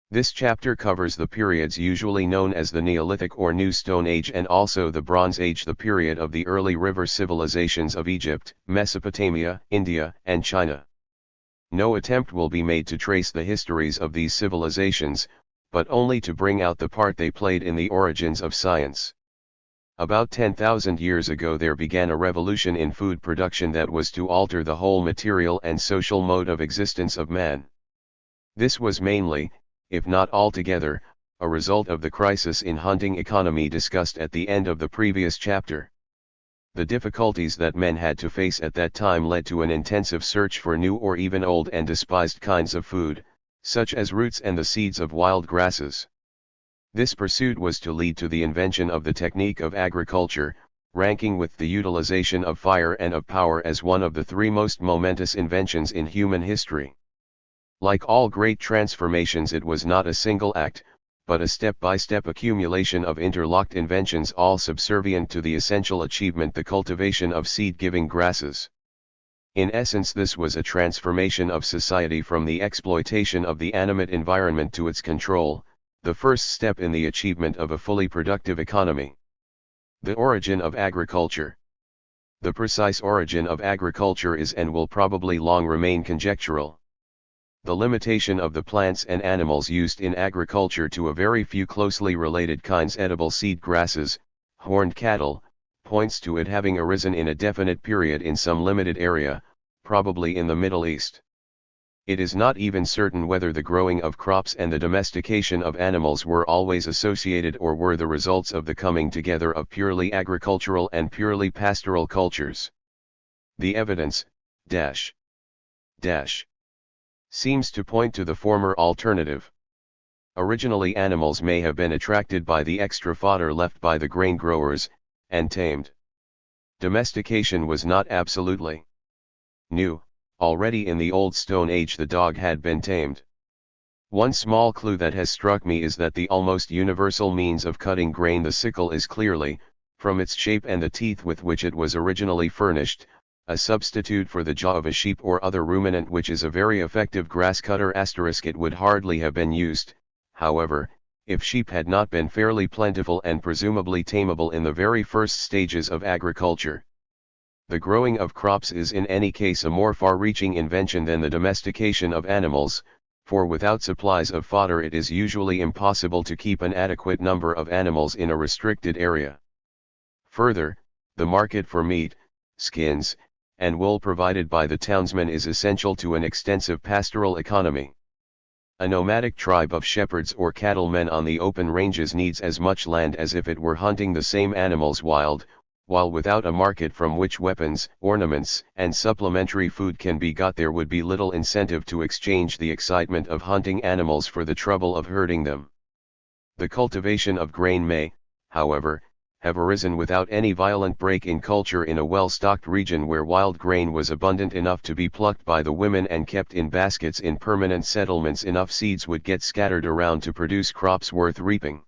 This chapter covers the periods usually known as the Neolithic or New Stone Age and also the Bronze Age, the period of the early river civilizations of Egypt, Mesopotamia, India, and China. No attempt will be made to trace the histories of these civilizations, but only to bring out the part they played in the origins of science. About 10,000 years ago there began a revolution in food production that was to alter the whole material and social mode of existence of man. This was mainly, if not altogether, a result of the crisis in hunting economy discussed at the end of the previous chapter. The difficulties that men had to face at that time led to an intensive search for new or even old and despised kinds of food, such as roots and the seeds of wild grasses. This pursuit was to lead to the invention of the technique of agriculture, ranking with the utilization of fire and of power as one of the three most momentous inventions in human history. Like all great transformations, it was not a single act, but a step-by-step accumulation of interlocked inventions, all subservient to the essential achievement, the cultivation of seed-giving grasses. In essence, this was a transformation of society from the exploitation of the animate environment to its control, the first step in the achievement of a fully productive economy. The origin of agriculture. The precise origin of agriculture is and will probably long remain conjectural. The limitation of the plants and animals used in agriculture to a very few closely related kinds, edible seed grasses, horned cattle, points to it having arisen in a definite period in some limited area, probably in the Middle East. It is not even certain whether the growing of crops and the domestication of animals were always associated or were the results of the coming together of purely agricultural and purely pastoral cultures. The evidence, seems to point to the former alternative. Originally, animals may have been attracted by the extra fodder left by the grain growers, and tamed. Domestication was not absolutely new. Already in the Old Stone Age the dog had been tamed. One small clue that has struck me is that the almost universal means of cutting grain, the sickle, is clearly, from its shape and the teeth with which it was originally furnished, a substitute for the jaw of a sheep or other ruminant, which is a very effective grass cutter. It would hardly have been used, however, if sheep had not been fairly plentiful and presumably tameable in the very first stages of agriculture. The growing of crops is in any case a more far-reaching invention than the domestication of animals, for without supplies of fodder it is usually impossible to keep an adequate number of animals in a restricted area. Further, the market for meat, skins, and wool provided by the townsman is essential to an extensive pastoral economy. A nomadic tribe of shepherds or cattlemen on the open ranges needs as much land as if it were hunting the same animals wild, while without a market from which weapons, ornaments, and supplementary food can be got, there would be little incentive to exchange the excitement of hunting animals for the trouble of herding them. The cultivation of grain may, however, have arisen without any violent break in culture in a well-stocked region where wild grain was abundant enough to be plucked by the women and kept in baskets in permanent settlements. Enough seeds would get scattered around to produce crops worth reaping.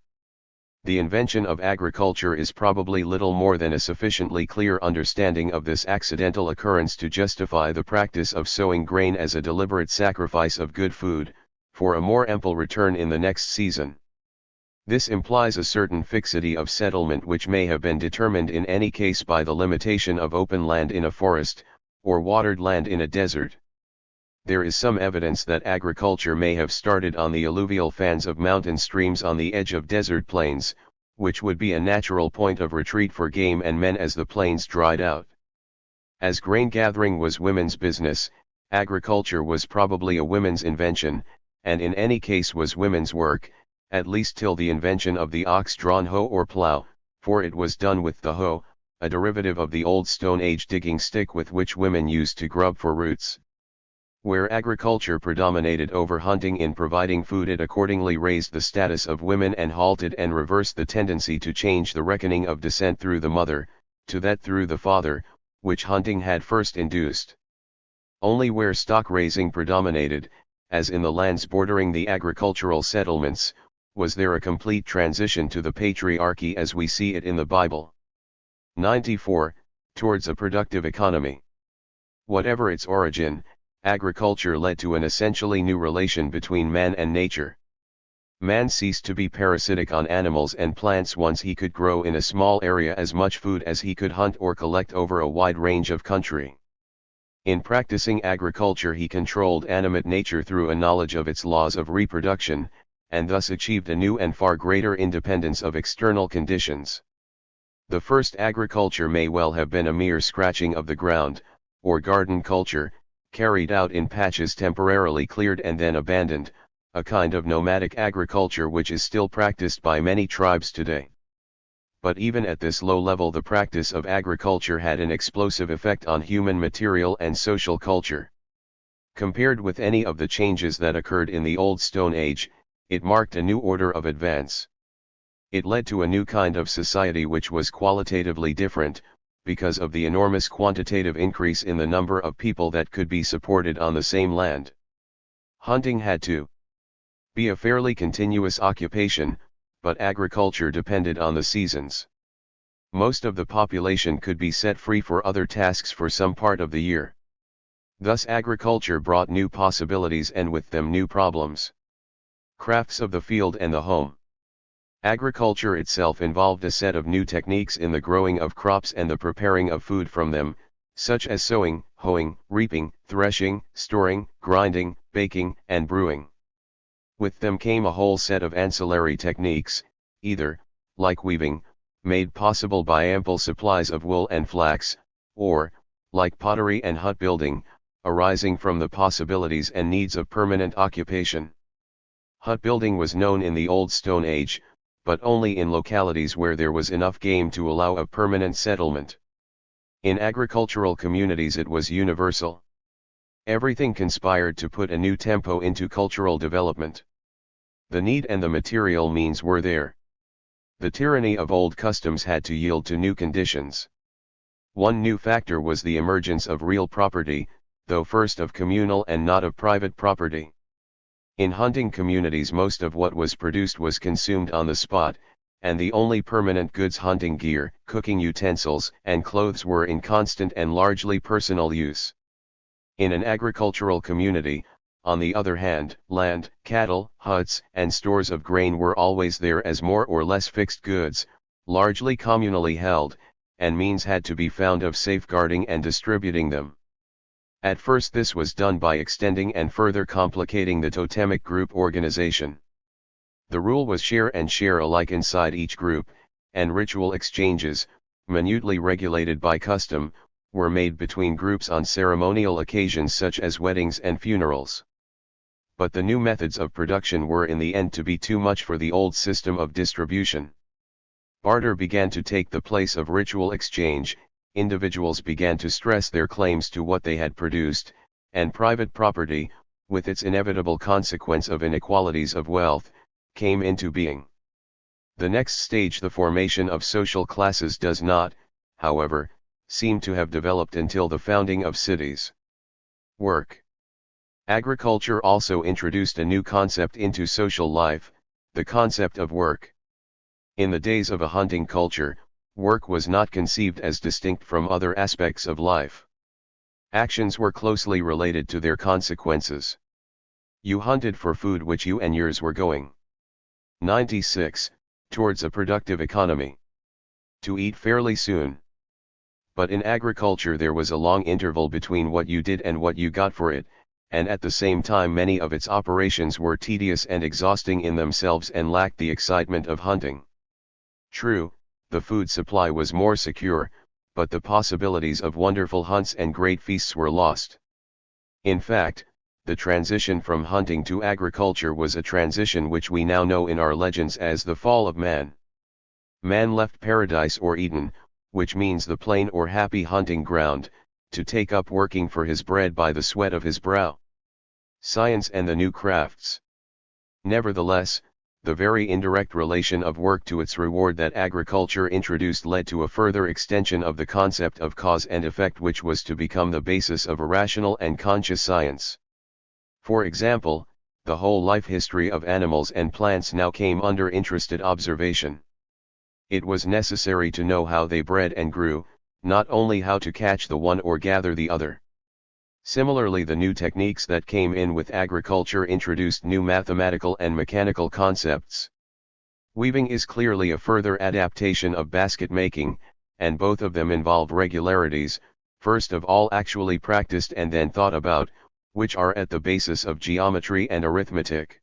The invention of agriculture is probably little more than a sufficiently clear understanding of this accidental occurrence to justify the practice of sowing grain as a deliberate sacrifice of good food, for a more ample return in the next season. This implies a certain fixity of settlement which may have been determined in any case by the limitation of open land in a forest, or watered land in a desert. There is some evidence that agriculture may have started on the alluvial fans of mountain streams on the edge of desert plains, which would be a natural point of retreat for game and men as the plains dried out. As grain gathering was women's business, agriculture was probably a women's invention, and in any case was women's work, at least till the invention of the ox-drawn hoe or plough, for it was done with the hoe, a derivative of the old Stone Age digging stick with which women used to grub for roots. Where agriculture predominated over hunting in providing food, it accordingly raised the status of women and halted and reversed the tendency to change the reckoning of descent through the mother, to that through the father, which hunting had first induced. Only where stock raising predominated, as in the lands bordering the agricultural settlements, was there a complete transition to the patriarchy as we see it in the Bible. 94. Towards a productive economy. Whatever its origin, agriculture led to an essentially new relation between man and nature. Man ceased to be parasitic on animals and plants once he could grow in a small area as much food as he could hunt or collect over a wide range of country. In practicing agriculture, he controlled animate nature through a knowledge of its laws of reproduction, and thus achieved a new and far greater independence of external conditions. The first agriculture may well have been a mere scratching of the ground, or garden culture, carried out in patches temporarily cleared and then abandoned, a kind of nomadic agriculture which is still practiced by many tribes today. But even at this low level, the practice of agriculture had an explosive effect on human material and social culture. Compared with any of the changes that occurred in the Old Stone Age, it marked a new order of advance. It led to a new kind of society which was qualitatively different, because of the enormous quantitative increase in the number of people that could be supported on the same land. Hunting had to be a fairly continuous occupation, but agriculture depended on the seasons. Most of the population could be set free for other tasks for some part of the year. Thus agriculture brought new possibilities and with them new problems. Crafts of the field and the home. Agriculture itself involved a set of new techniques in the growing of crops and the preparing of food from them, such as sowing, hoeing, reaping, threshing, storing, grinding, baking, and brewing. With them came a whole set of ancillary techniques, either, like weaving, made possible by ample supplies of wool and flax, or, like pottery and hut building, arising from the possibilities and needs of permanent occupation. Hut building was known in the Old Stone Age, but only in localities where there was enough game to allow of permanent settlement. In agricultural communities it was universal. Everything conspired to put a new tempo into cultural development. The need and the material means were there. The tyranny of old customs had to yield to new conditions. One new factor was the emergence of real property, though first of communal and not of private property. In hunting communities most of what was produced was consumed on the spot, and the only permanent goods, hunting gear, cooking utensils, and clothes, were in constant and largely personal use. In an agricultural community, on the other hand, land, cattle, huts, and stores of grain were always there as more or less fixed goods, largely communally held, and means had to be found of safeguarding and distributing them. At first this was done by extending and further complicating the totemic group organization. The rule was share and share alike inside each group, and ritual exchanges, minutely regulated by custom, were made between groups on ceremonial occasions such as weddings and funerals. But the new methods of production were in the end to be too much for the old system of distribution. Barter began to take the place of ritual exchange. Individuals began to stress their claims to what they had produced, and private property, with its inevitable consequence of inequalities of wealth, came into being. The next stage, the formation of social classes, does not, however, seem to have developed until the founding of cities. Work. Agriculture also introduced a new concept into social life, the concept of work. In the days of a hunting culture, work was not conceived as distinct from other aspects of life. Actions were closely related to their consequences. You hunted for food which you and yours were going. 96. towards a productive economy. To eat fairly soon. But in agriculture there was a long interval between what you did and what you got for it, and at the same time many of its operations were tedious and exhausting in themselves and lacked the excitement of hunting. True, the food supply was more secure, but the possibilities of wonderful hunts and great feasts were lost. In fact, the transition from hunting to agriculture was a transition which we now know in our legends as the fall of man. Man left paradise or Eden, which means the plain or happy hunting ground, to take up working for his bread by the sweat of his brow. Science and the new crafts. Nevertheless, the very indirect relation of work to its reward that agriculture introduced led to a further extension of the concept of cause and effect, which was to become the basis of a rational and conscious science. For example, the whole life history of animals and plants now came under interested observation. It was necessary to know how they bred and grew, not only how to catch the one or gather the other. Similarly, the new techniques that came in with agriculture introduced new mathematical and mechanical concepts. Weaving is clearly a further adaptation of basket making, and both of them involve regularities, first of all actually practiced and then thought about, which are at the basis of geometry and arithmetic.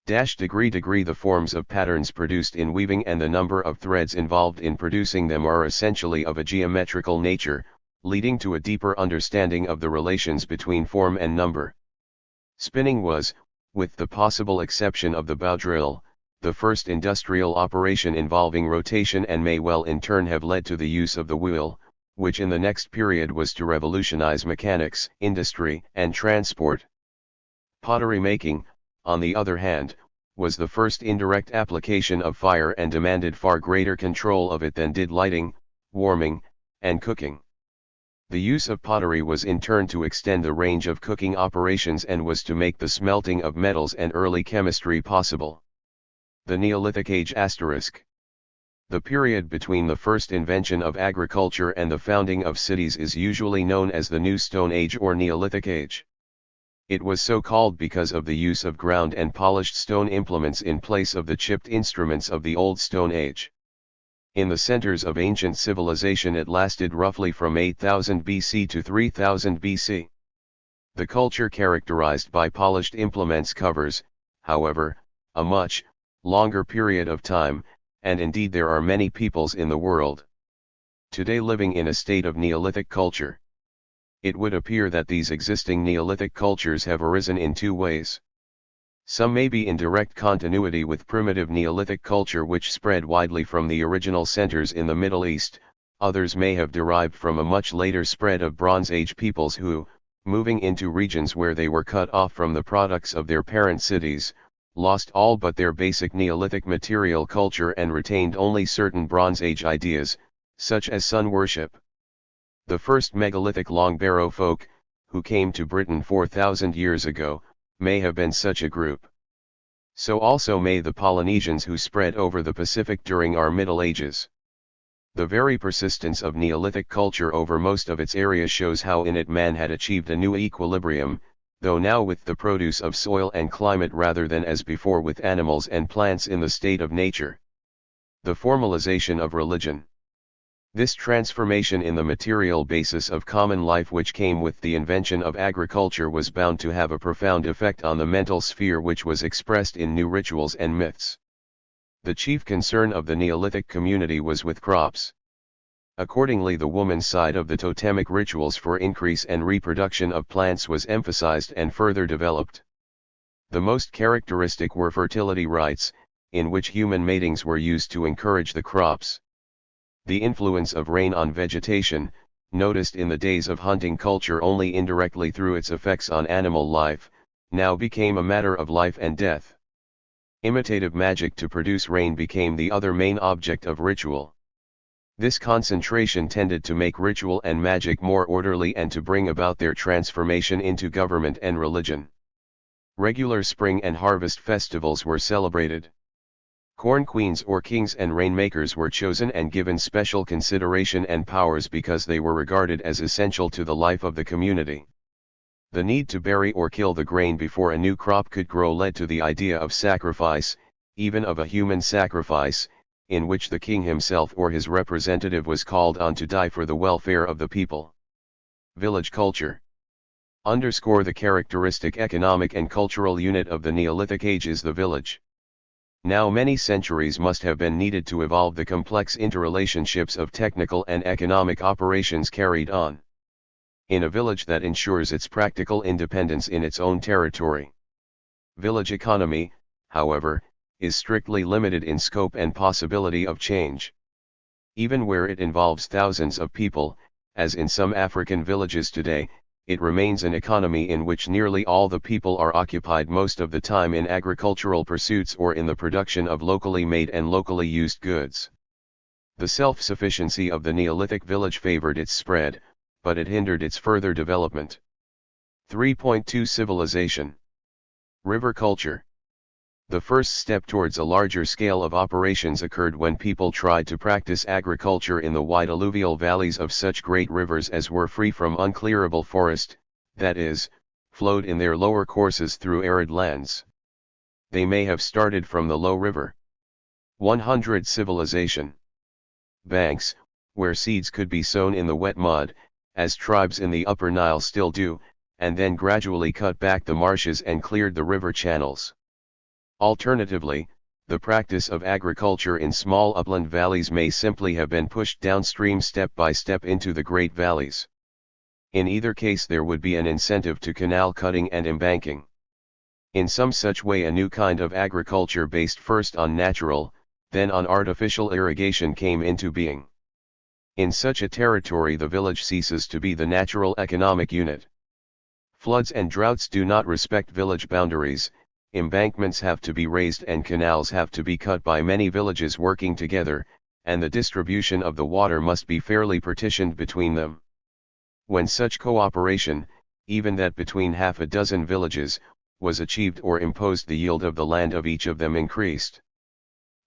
Degree the forms of patterns produced in weaving and the number of threads involved in producing them are essentially of a geometrical nature, leading to a deeper understanding of the relations between form and number. Spinning was, with the possible exception of the bow drill, the first industrial operation involving rotation and may well in turn have led to the use of the wheel, which in the next period was to revolutionize mechanics, industry, and transport. Pottery making, on the other hand, was the first indirect application of fire and demanded far greater control of it than did lighting, warming, and cooking. The use of pottery was in turn to extend the range of cooking operations and was to make the smelting of metals and early chemistry possible. The Neolithic Age *. The period between the first invention of agriculture and the founding of cities is usually known as the New Stone Age or Neolithic Age. It was so called because of the use of ground and polished stone implements in place of the chipped instruments of the Old Stone Age. In the centers of ancient civilization it lasted roughly from 8000 BC to 3000 BC. The culture characterized by polished implements covers, however, a much longer period of time, and indeed there are many peoples in the world today living in a state of Neolithic culture. It would appear that these existing Neolithic cultures have arisen in two ways. Some may be in direct continuity with primitive Neolithic culture which spread widely from the original centers in the Middle East, others may have derived from a much later spread of Bronze Age peoples who, moving into regions where they were cut off from the products of their parent cities, lost all but their basic Neolithic material culture and retained only certain Bronze Age ideas, such as sun worship. The first megalithic Long Barrow folk, who came to Britain 4,000 years ago, may have been such a group. So also may the Polynesians who spread over the Pacific during our Middle Ages. The very persistence of Neolithic culture over most of its area shows how in it man had achieved a new equilibrium, though now with the produce of soil and climate rather than as before with animals and plants in the state of nature. The formalization of religion. This transformation in the material basis of common life which came with the invention of agriculture was bound to have a profound effect on the mental sphere which was expressed in new rituals and myths. The chief concern of the Neolithic community was with crops. Accordingly, the woman's side of the totemic rituals for increase and reproduction of plants was emphasized and further developed. The most characteristic were fertility rites, in which human matings were used to encourage the crops. The influence of rain on vegetation, noticed in the days of hunting culture only indirectly through its effects on animal life, now became a matter of life and death. Imitative magic to produce rain became the other main object of ritual. This concentration tended to make ritual and magic more orderly and to bring about their transformation into government and religion. Regular spring and harvest festivals were celebrated. Corn queens or kings and rainmakers were chosen and given special consideration and powers because they were regarded as essential to the life of the community. The need to bury or kill the grain before a new crop could grow led to the idea of sacrifice, even of a human sacrifice, in which the king himself or his representative was called on to die for the welfare of the people. Village culture. Underscore the characteristic economic and cultural unit of the Neolithic age is the village. Now many centuries must have been needed to evolve the complex interrelationships of technical and economic operations carried on in a village that ensures its practical independence in its own territory. Village economy, however, is strictly limited in scope and possibility of change. Even where it involves thousands of people, as in some African villages today, it remains an economy in which nearly all the people are occupied most of the time in agricultural pursuits or in the production of locally made and locally used goods. The self-sufficiency of the Neolithic village favored its spread, but it hindered its further development. 3.2 Civilization. River culture. The first step towards a larger scale of operations occurred when people tried to practice agriculture in the wide alluvial valleys of such great rivers as were free from unclearable forest, that is, flowed in their lower courses through arid lands. They may have started from the low river. 100 Civilization. Banks, where seeds could be sown in the wet mud, as tribes in the upper Nile still do, and then gradually cut back the marshes and cleared the river channels. Alternatively, the practice of agriculture in small upland valleys may simply have been pushed downstream step by step into the great valleys. In either case there would be an incentive to canal cutting and embanking. In some such way a new kind of agriculture based first on natural, then on artificial irrigation came into being. In such a territory the village ceases to be the natural economic unit. Floods and droughts do not respect village boundaries, embankments have to be raised and canals have to be cut by many villages working together, and the distribution of the water must be fairly partitioned between them. When such cooperation, even that between half a dozen villages, was achieved or imposed, the yield of the land of each of them increased.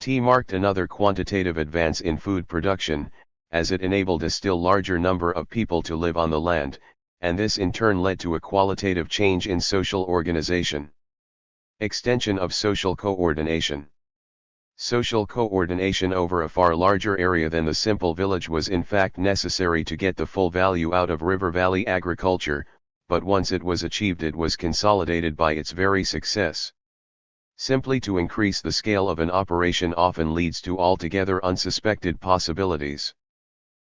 Marked another quantitative advance in food production, as it enabled a still larger number of people to live on the land, and this in turn led to a qualitative change in social organization. Extension of social coordination. Social coordination over a far larger area than the simple village was in fact necessary to get the full value out of river valley agriculture, but once it was achieved it was consolidated by its very success. Simply to increase the scale of an operation often leads to altogether unsuspected possibilities.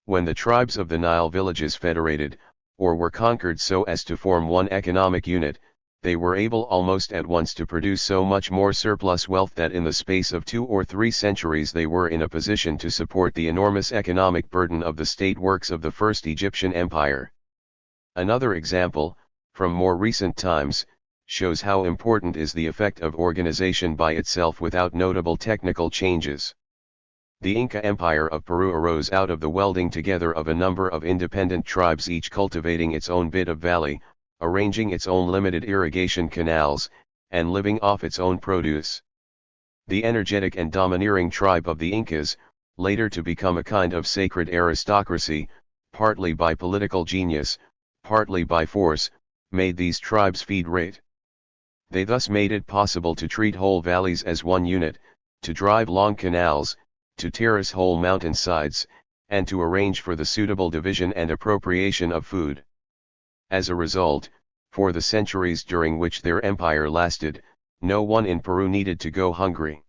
When the tribes of the Nile villages federated, or were conquered so as to form one economic unit, they were able almost at once to produce so much more surplus wealth that in the space of 2 or 3 centuries they were in a position to support the enormous economic burden of the state works of the First Egyptian Empire. Another example, from more recent times, shows how important is the effect of organization by itself without notable technical changes. The Inca Empire of Peru arose out of the welding together of a number of independent tribes, each cultivating its own bit of valley, arranging its own limited irrigation canals, and living off its own produce. The energetic and domineering tribe of the Incas, later to become a kind of sacred aristocracy, partly by political genius, partly by force, made these tribes federate. They thus made it possible to treat whole valleys as one unit, to drive long canals, to terrace whole mountainsides, and to arrange for the suitable division and appropriation of food. As a result, for the centuries during which their empire lasted, no one in Peru needed to go hungry.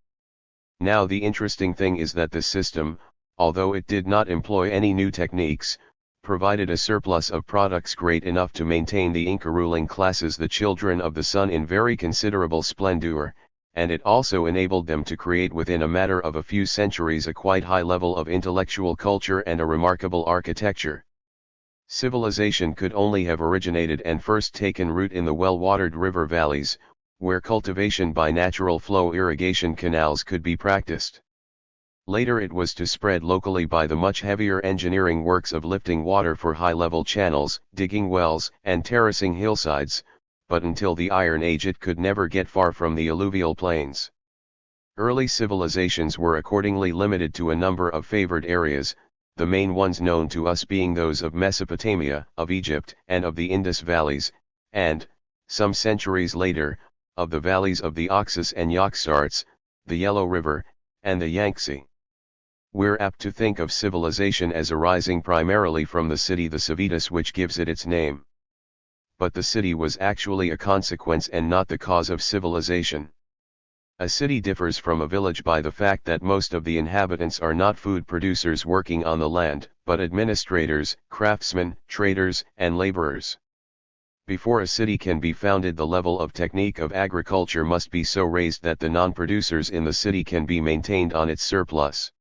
Now the interesting thing is that this system, although it did not employ any new techniques, provided a surplus of products great enough to maintain the Inca ruling classes, the children of the sun, in very considerable splendor, and it also enabled them to create within a matter of a few centuries a quite high level of intellectual culture and a remarkable architecture. Civilization could only have originated and first taken root in the well-watered river valleys, where cultivation by natural flow irrigation canals could be practiced. Later it was to spread locally by the much heavier engineering works of lifting water for high-level channels, digging wells, and terracing hillsides, but until the Iron Age it could never get far from the alluvial plains. Early civilizations were accordingly limited to a number of favored areas, the main ones known to us being those of Mesopotamia, of Egypt, and of the Indus valleys, and, some centuries later, of the valleys of the Oxus and Yaxartes, the Yellow River, and the Yangtze. We're apt to think of civilization as arising primarily from the city, the civitas, which gives it its name. But the city was actually a consequence and not the cause of civilization. A city differs from a village by the fact that most of the inhabitants are not food producers working on the land, but administrators, craftsmen, traders, and laborers. Before a city can be founded, the level of technique of agriculture must be so raised that the non-producers in the city can be maintained on its surplus.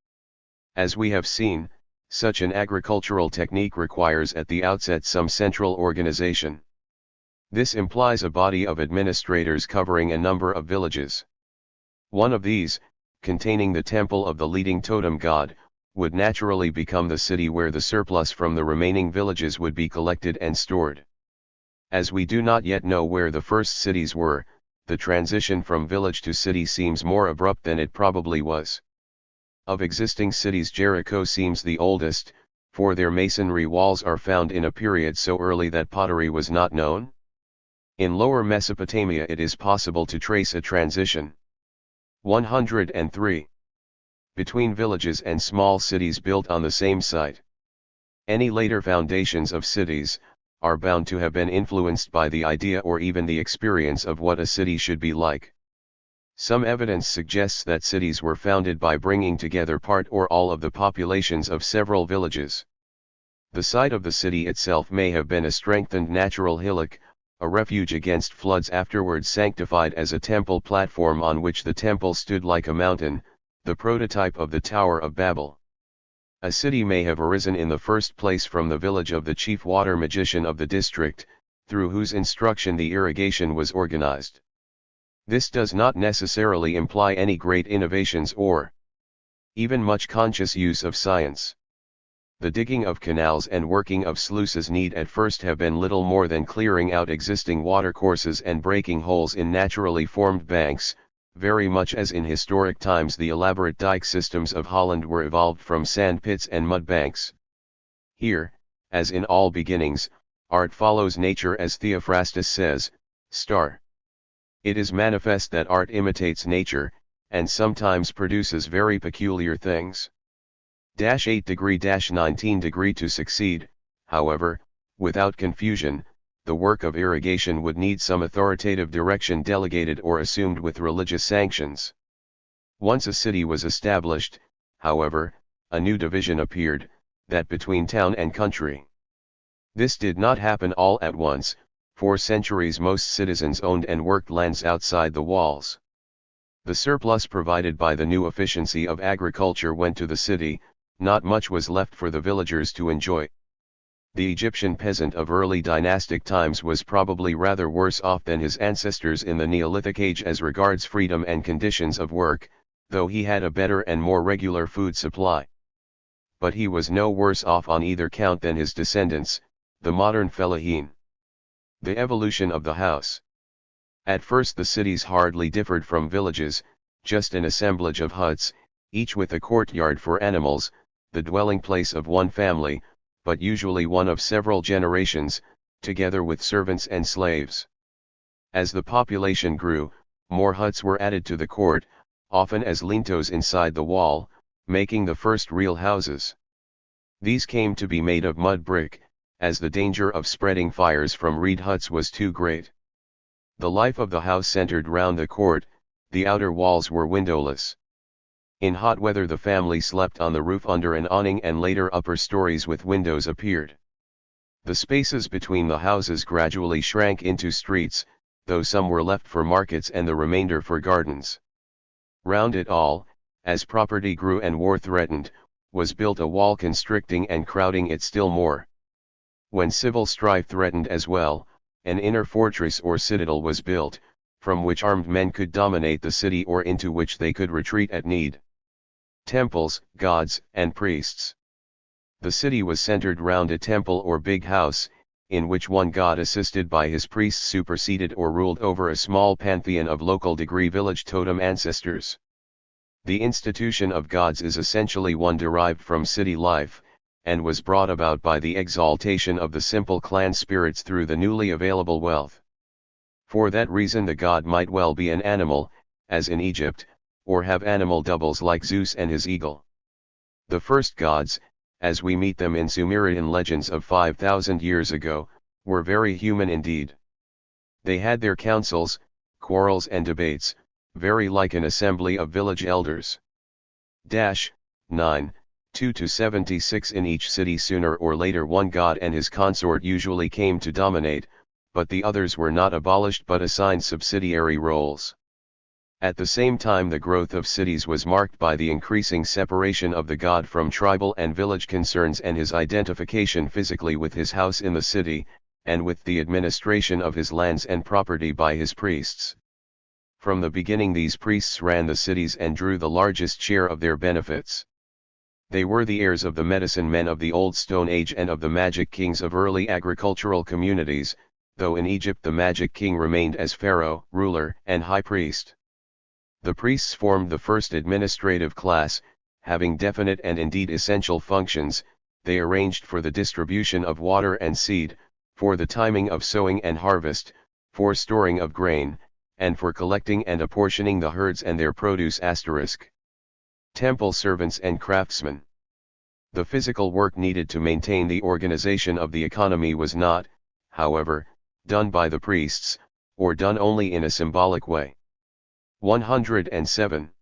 As we have seen, such an agricultural technique requires at the outset some central organization. This implies a body of administrators covering a number of villages. One of these, containing the temple of the leading totem god, would naturally become the city where the surplus from the remaining villages would be collected and stored. As we do not yet know where the first cities were, the transition from village to city seems more abrupt than it probably was. Of existing cities, Jericho seems the oldest, for their masonry walls are found in a period so early that pottery was not known. In Lower Mesopotamia it is possible to trace a transition. 103. Between villages and small cities built on the same site. Any later foundations of cities are bound to have been influenced by the idea or even the experience of what a city should be like. Some evidence suggests that cities were founded by bringing together part or all of the populations of several villages. The site of the city itself may have been a strengthened natural hillock, a refuge against floods afterwards sanctified as a temple platform on which the temple stood like a mountain, the prototype of the Tower of Babel. A city may have arisen in the first place from the village of the chief water magician of the district, through whose instruction the irrigation was organized. This does not necessarily imply any great innovations or even much conscious use of science. The digging of canals and working of sluices need at first have been little more than clearing out existing watercourses and breaking holes in naturally formed banks, very much as in historic times the elaborate dike systems of Holland were evolved from sand pits and mud banks. Here, as in all beginnings, art follows nature, as Theophrastus says, star. It is manifest that art imitates nature, and sometimes produces very peculiar things. 8°-19° to succeed, however, without confusion, the work of irrigation would need some authoritative direction delegated or assumed with religious sanctions. Once a city was established, however, a new division appeared, that between town and country. This did not happen all at once. For centuries most citizens owned and worked lands outside the walls. The surplus provided by the new efficiency of agriculture went to the city, not much was left for the villagers to enjoy. The Egyptian peasant of early dynastic times was probably rather worse off than his ancestors in the Neolithic age as regards freedom and conditions of work, though he had a better and more regular food supply. But he was no worse off on either count than his descendants, the modern fellahin. The evolution of the house. At first the cities hardly differed from villages, just an assemblage of huts, each with a courtyard for animals, the dwelling place of one family, but usually one of several generations, together with servants and slaves. As the population grew, more huts were added to the court, often as lintos inside the wall, making the first real houses. These came to be made of mud brick, as the danger of spreading fires from reed huts was too great. The life of the house centered round the court, the outer walls were windowless. In hot weather the family slept on the roof under an awning, and later upper stories with windows appeared. The spaces between the houses gradually shrank into streets, though some were left for markets and the remainder for gardens. Round it all, as property grew and war threatened, was built a wall constricting and crowding it still more. When civil strife threatened as well, an inner fortress or citadel was built, from which armed men could dominate the city or into which they could retreat at need. Temples, gods, and priests. The city was centered round a temple or big house, in which one god assisted by his priests superseded or ruled over a small pantheon of local degree village totem ancestors. The institution of gods is essentially one derived from city life, and was brought about by the exaltation of the simple clan spirits through the newly available wealth. For that reason the god might well be an animal, as in Egypt, or have animal doubles like Zeus and his eagle. The first gods, as we meet them in Sumerian legends of 5,000 years ago, were very human indeed. They had their councils, quarrels and debates, very like an assembly of village elders. 9, 2-76 In each city sooner or later one god and his consort usually came to dominate, but the others were not abolished but assigned subsidiary roles. At the same time the growth of cities was marked by the increasing separation of the god from tribal and village concerns and his identification physically with his house in the city, and with the administration of his lands and property by his priests. From the beginning these priests ran the cities and drew the largest share of their benefits. They were the heirs of the medicine men of the Old Stone Age and of the magic kings of early agricultural communities, though in Egypt the magic king remained as pharaoh, ruler, and high priest. The priests formed the first administrative class, having definite and indeed essential functions. They arranged for the distribution of water and seed, for the timing of sowing and harvest, for storing of grain, and for collecting and apportioning the herds and their produce. Temple servants and craftsmen. The physical work needed to maintain the organization of the economy was not, however, done by the priests, or done only in a symbolic way. 107.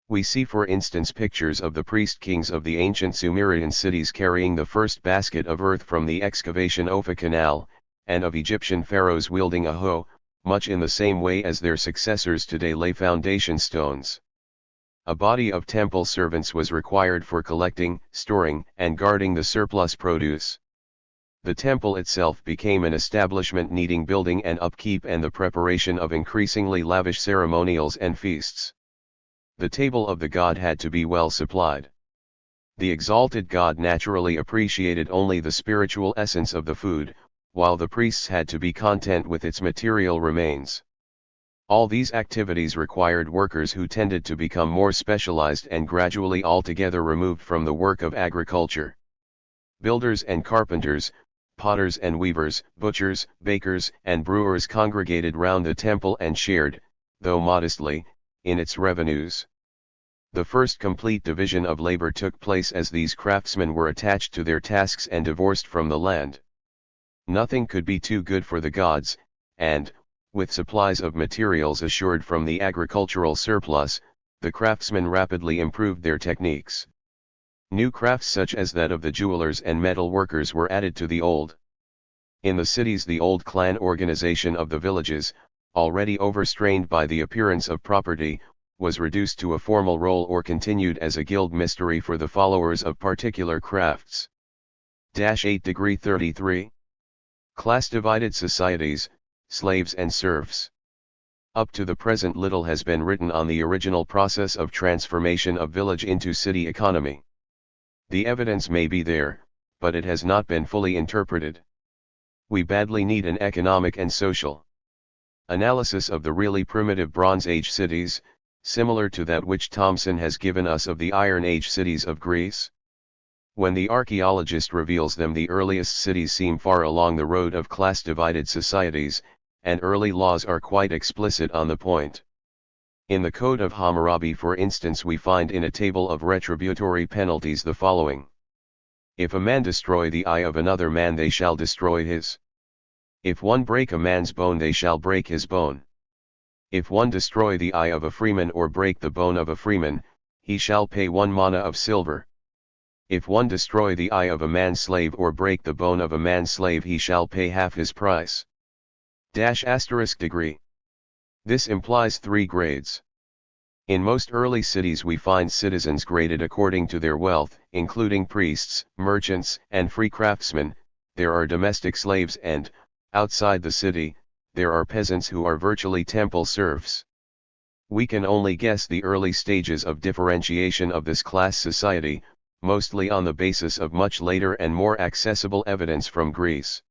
We see for instance pictures of the priest kings of the ancient Sumerian cities carrying the first basket of earth from the excavation Ophir Canal, and of Egyptian pharaohs wielding a hoe, much in the same way as their successors today lay foundation stones. A body of temple servants was required for collecting, storing, and guarding the surplus produce. The temple itself became an establishment needing building and upkeep and the preparation of increasingly lavish ceremonials and feasts. The table of the god had to be well supplied. The exalted god naturally appreciated only the spiritual essence of the food, while the priests had to be content with its material remains. All these activities required workers who tended to become more specialized and gradually altogether removed from the work of agriculture. Builders and carpenters, potters and weavers, butchers, bakers, and brewers congregated round the temple and shared, though modestly, in its revenues. The first complete division of labor took place as these craftsmen were attached to their tasks and divorced from the land. Nothing could be too good for the gods, and, with supplies of materials assured from the agricultural surplus, the craftsmen rapidly improved their techniques. New crafts such as that of the jewelers and metal workers were added to the old. In the cities the old clan organization of the villages, already overstrained by the appearance of property, was reduced to a formal role or continued as a guild mystery for the followers of particular crafts. 8-33. Class-divided societies, slaves and serfs. Up to the present little has been written on the original process of transformation of village into city economy. The evidence may be there, but it has not been fully interpreted. We badly need an economic and social analysis of the really primitive Bronze Age cities, similar to that which Thomson has given us of the Iron Age cities of Greece. When the archaeologist reveals them, the earliest cities seem far along the road of class-divided societies, and early laws are quite explicit on the point. In the Code of Hammurabi, for instance, we find in a table of retributory penalties the following. If a man destroy the eye of another man, they shall destroy his. If one break a man's bone, they shall break his bone. If one destroy the eye of a freeman or break the bone of a freeman, he shall pay 1 mana of silver. If one destroy the eye of a man-slave or break the bone of a man-slave, he shall pay half his price. Degree. This implies 3 grades. In most early cities we find citizens graded according to their wealth, including priests, merchants, and free craftsmen. There are domestic slaves and, outside the city, there are peasants who are virtually temple serfs. We can only guess the early stages of differentiation of this class society, mostly on the basis of much later and more accessible evidence from Greece.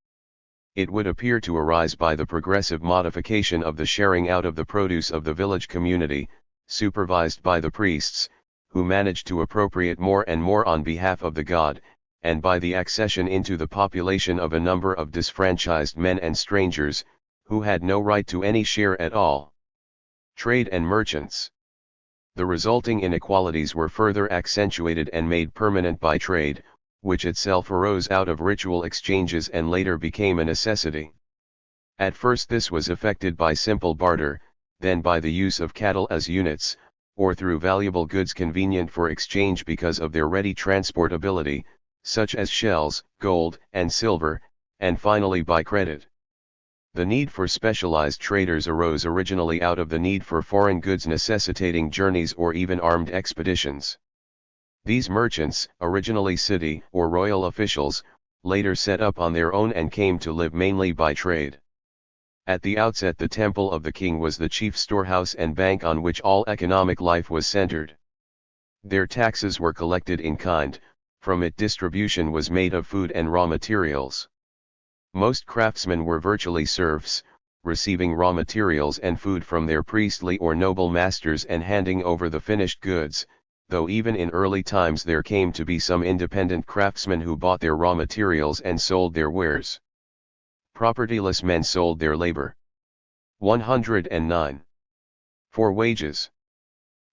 It would appear to arise by the progressive modification of the sharing out of the produce of the village community, supervised by the priests, who managed to appropriate more and more on behalf of the god, and by the accession into the population of a number of disfranchised men and strangers, who had no right to any share at all. Trade and merchants. The resulting inequalities were further accentuated and made permanent by trade, which itself arose out of ritual exchanges and later became a necessity. At first this was effected by simple barter, then by the use of cattle as units, or through valuable goods convenient for exchange because of their ready transportability, such as shells, gold, and silver, and finally by credit. The need for specialized traders arose originally out of the need for foreign goods necessitating journeys or even armed expeditions. These merchants, originally city or royal officials, later set up on their own and came to live mainly by trade. At the outset the temple of the king was the chief storehouse and bank on which all economic life was centered. Their taxes were collected in kind, from it distribution was made of food and raw materials. Most craftsmen were virtually serfs, receiving raw materials and food from their priestly or noble masters and handing over the finished goods, though even in early times there came to be some independent craftsmen who bought their raw materials and sold their wares. Propertyless men sold their labor. 109. For wages.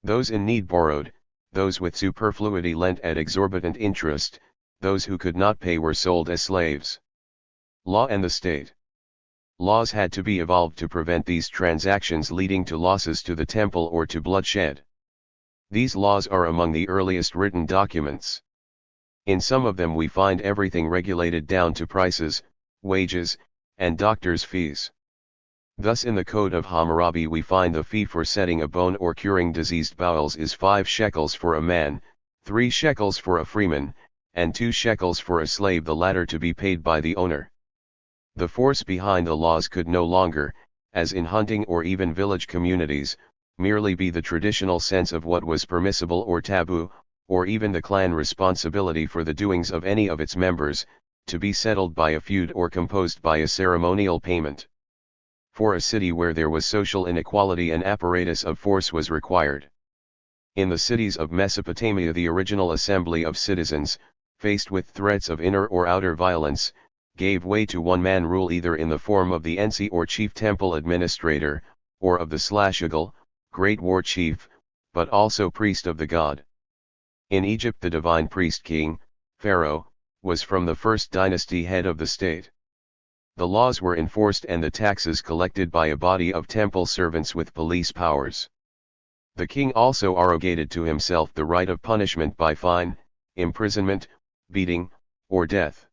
Those in need borrowed, those with superfluity lent at exorbitant interest, those who could not pay were sold as slaves. Law and the state. Laws had to be evolved to prevent these transactions leading to losses to the temple or to bloodshed. These laws are among the earliest written documents. In some of them we find everything regulated down to prices, wages, and doctors' fees. Thus in the Code of Hammurabi we find the fee for setting a bone or curing diseased bowels is 5 shekels for a man, 3 shekels for a freeman, and 2 shekels for a slave, the latter to be paid by the owner. The force behind the laws could no longer, as in hunting or even village communities, merely be the traditional sense of what was permissible or taboo, or even the clan responsibility for the doings of any of its members, to be settled by a feud or composed by a ceremonial payment. For a city where there was social inequality an apparatus of force was required. In the cities of Mesopotamia the original assembly of citizens, faced with threats of inner or outer violence, gave way to one-man rule either in the form of the ensi or chief temple administrator, or of the slashagal, great war chief, but also priest of the god. In Egypt the divine priest king, pharaoh, was from the first dynasty head of the state. The laws were enforced and the taxes collected by a body of temple servants with police powers. The king also arrogated to himself the right of punishment by fine, imprisonment, beating, or death.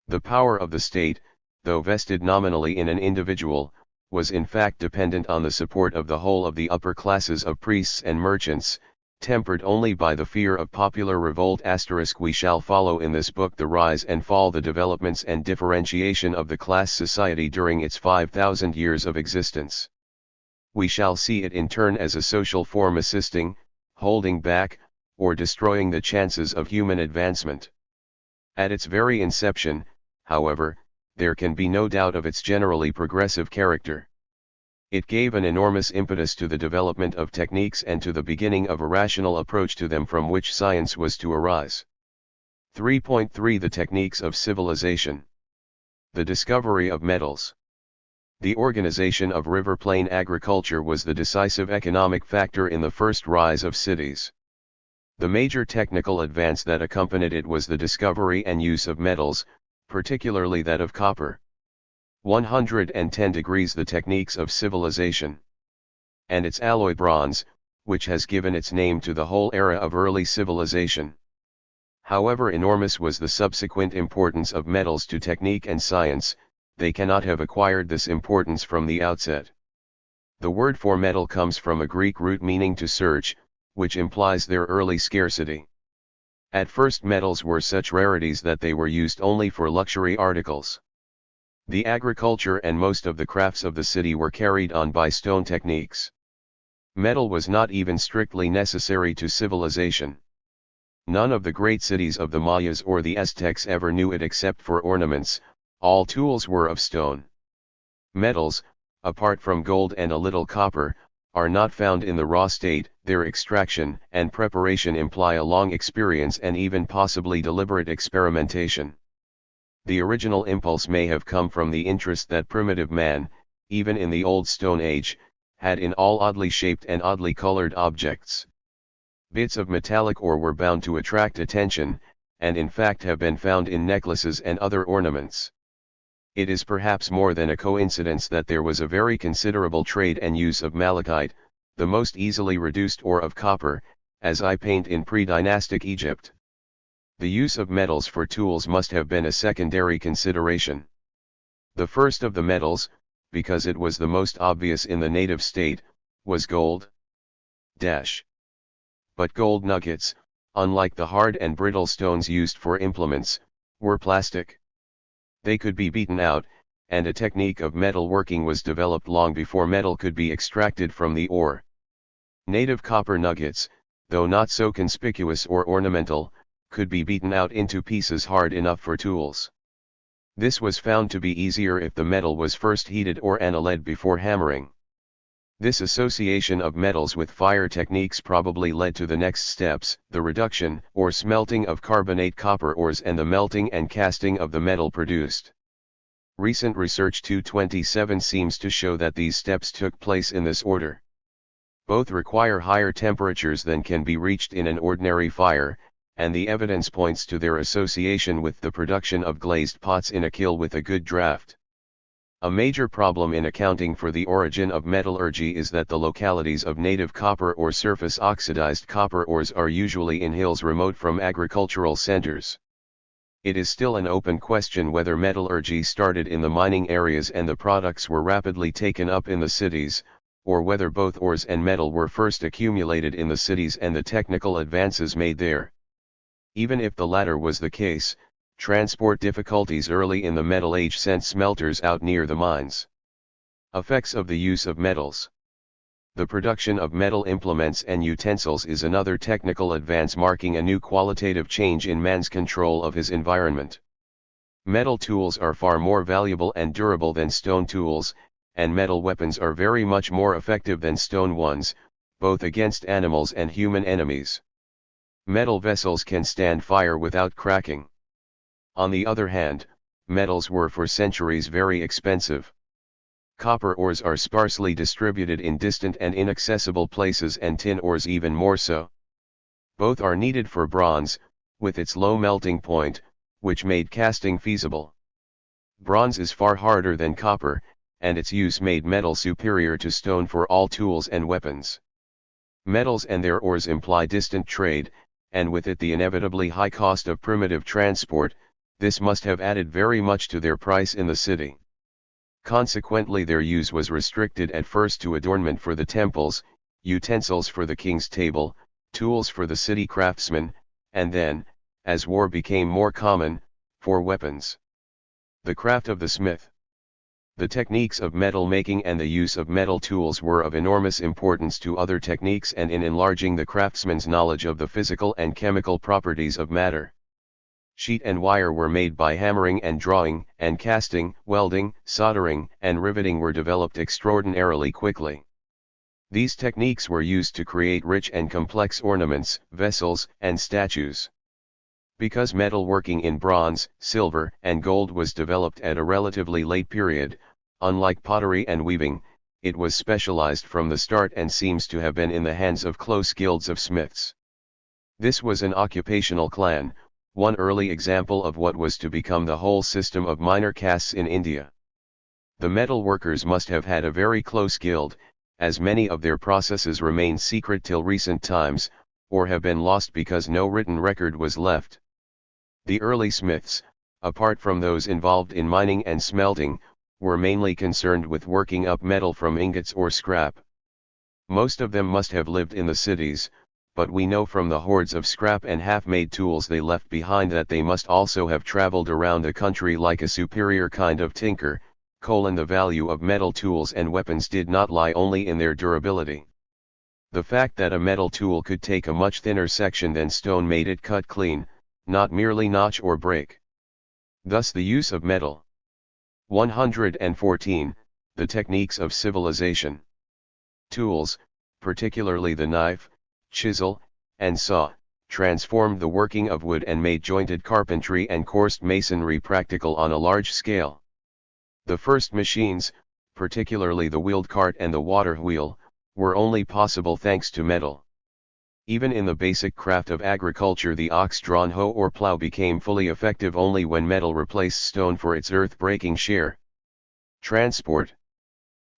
The power of the state, though vested nominally in an individual, was in fact dependent on the support of the whole of the upper classes of priests and merchants, tempered only by the fear of popular revolt. We shall follow in this book the rise and fall, the developments and differentiation of the class society during its 5,000 years of existence. We shall see it in turn as a social form assisting, holding back, or destroying the chances of human advancement. At its very inception, however, there can be no doubt of its generally progressive character. It gave an enormous impetus to the development of techniques and to the beginning of a rational approach to them from which science was to arise. 3.3 The techniques of civilization. The discovery of metals. The organization of river plain agriculture was the decisive economic factor in the first rise of cities. The major technical advance that accompanied it was the discovery and use of metals, particularly that of copper. 110 The techniques of civilization. And its alloy bronze, which has given its name to the whole era of early civilization. However enormous was the subsequent importance of metals to technique and science, they cannot have acquired this importance from the outset. The word for metal comes from a Greek root meaning to search, which implies their early scarcity. At first metals were such rarities that they were used only for luxury articles. The agriculture and most of the crafts of the city were carried on by stone techniques. Metal was not even strictly necessary to civilization. None of the great cities of the Mayas or the Aztecs ever knew it except for ornaments, all tools were of stone. Metals, apart from gold and a little copper, are not found in the raw state. Their extraction and preparation imply a long experience and even possibly deliberate experimentation. The original impulse may have come from the interest that primitive man, even in the Old Stone Age, had in all oddly shaped and oddly colored objects. Bits of metallic ore were bound to attract attention, and in fact have been found in necklaces and other ornaments. It is perhaps more than a coincidence that there was a very considerable trade and use of malachite, the most easily reduced ore of copper, as I paint in pre-dynastic Egypt. The use of metals for tools must have been a secondary consideration. The first of the metals, because it was the most obvious in the native state, was gold. But gold nuggets, unlike the hard and brittle stones used for implements, were plastic. They could be beaten out, and a technique of metal working was developed long before metal could be extracted from the ore. Native copper nuggets, though not so conspicuous or ornamental, could be beaten out into pieces hard enough for tools. This was found to be easier if the metal was first heated or annealed before hammering. This association of metals with fire techniques probably led to the next steps, the reduction or smelting of carbonate copper ores and the melting and casting of the metal produced. Recent research 227 seems to show that these steps took place in this order. Both require higher temperatures than can be reached in an ordinary fire, and the evidence points to their association with the production of glazed pots in a kiln with a good draft. A major problem in accounting for the origin of metallurgy is that the localities of native copper or surface oxidized copper ores are usually in hills remote from agricultural centers. It is still an open question whether metallurgy started in the mining areas and the products were rapidly taken up in the cities, or whether both ores and metal were first accumulated in the cities and the technical advances made there. Even if the latter was the case, transport difficulties early in the Metal Age sent smelters out near the mines. Effects of the use of metals. The production of metal implements and utensils is another technical advance marking a new qualitative change in man's control of his environment. Metal tools are far more valuable and durable than stone tools, and metal weapons are very much more effective than stone ones, both against animals and human enemies. Metal vessels can stand fire without cracking. On the other hand, metals were for centuries very expensive. Copper ores are sparsely distributed in distant and inaccessible places, and tin ores even more so. Both are needed for bronze, with its low melting point, which made casting feasible. Bronze is far harder than copper, and its use made metal superior to stone for all tools and weapons. Metals and their ores imply distant trade, and with it the inevitably high cost of primitive transport. This must have added very much to their price in the city. Consequently, their use was restricted at first to adornment for the temples, utensils for the king's table, tools for the city craftsman, and then, as war became more common, for weapons. The craft of the smith. The techniques of metal making and the use of metal tools were of enormous importance to other techniques and in enlarging the craftsman's knowledge of the physical and chemical properties of matter. Sheet and wire were made by hammering, and drawing and casting, welding, soldering, and riveting were developed extraordinarily quickly. These techniques were used to create rich and complex ornaments, vessels, and statues. Because metal working in bronze, silver, and gold was developed at a relatively late period, unlike pottery and weaving, it was specialized from the start and seems to have been in the hands of close guilds of smiths. This was an occupational clan, one early example of what was to become the whole system of minor castes in India. The metal workers must have had a very close guild, as many of their processes remain secret till recent times, or have been lost because no written record was left. The early smiths, apart from those involved in mining and smelting, were mainly concerned with working up metal from ingots or scrap. Most of them must have lived in the cities, but we know from the hordes of scrap and half-made tools they left behind that they must also have traveled around the country like a superior kind of tinker. The value of metal tools and weapons did not lie only in their durability. The fact that a metal tool could take a much thinner section than stone made it cut clean, not merely notch or break. Thus the use of metal. 114. The techniques of civilization. Tools, particularly the knife, chisel, and saw, transformed the working of wood and made jointed carpentry and coursed masonry practical on a large scale. The first machines, particularly the wheeled cart and the water wheel, were only possible thanks to metal. Even in the basic craft of agriculture, the ox-drawn hoe or plow became fully effective only when metal replaced stone for its earth-breaking share. Transport.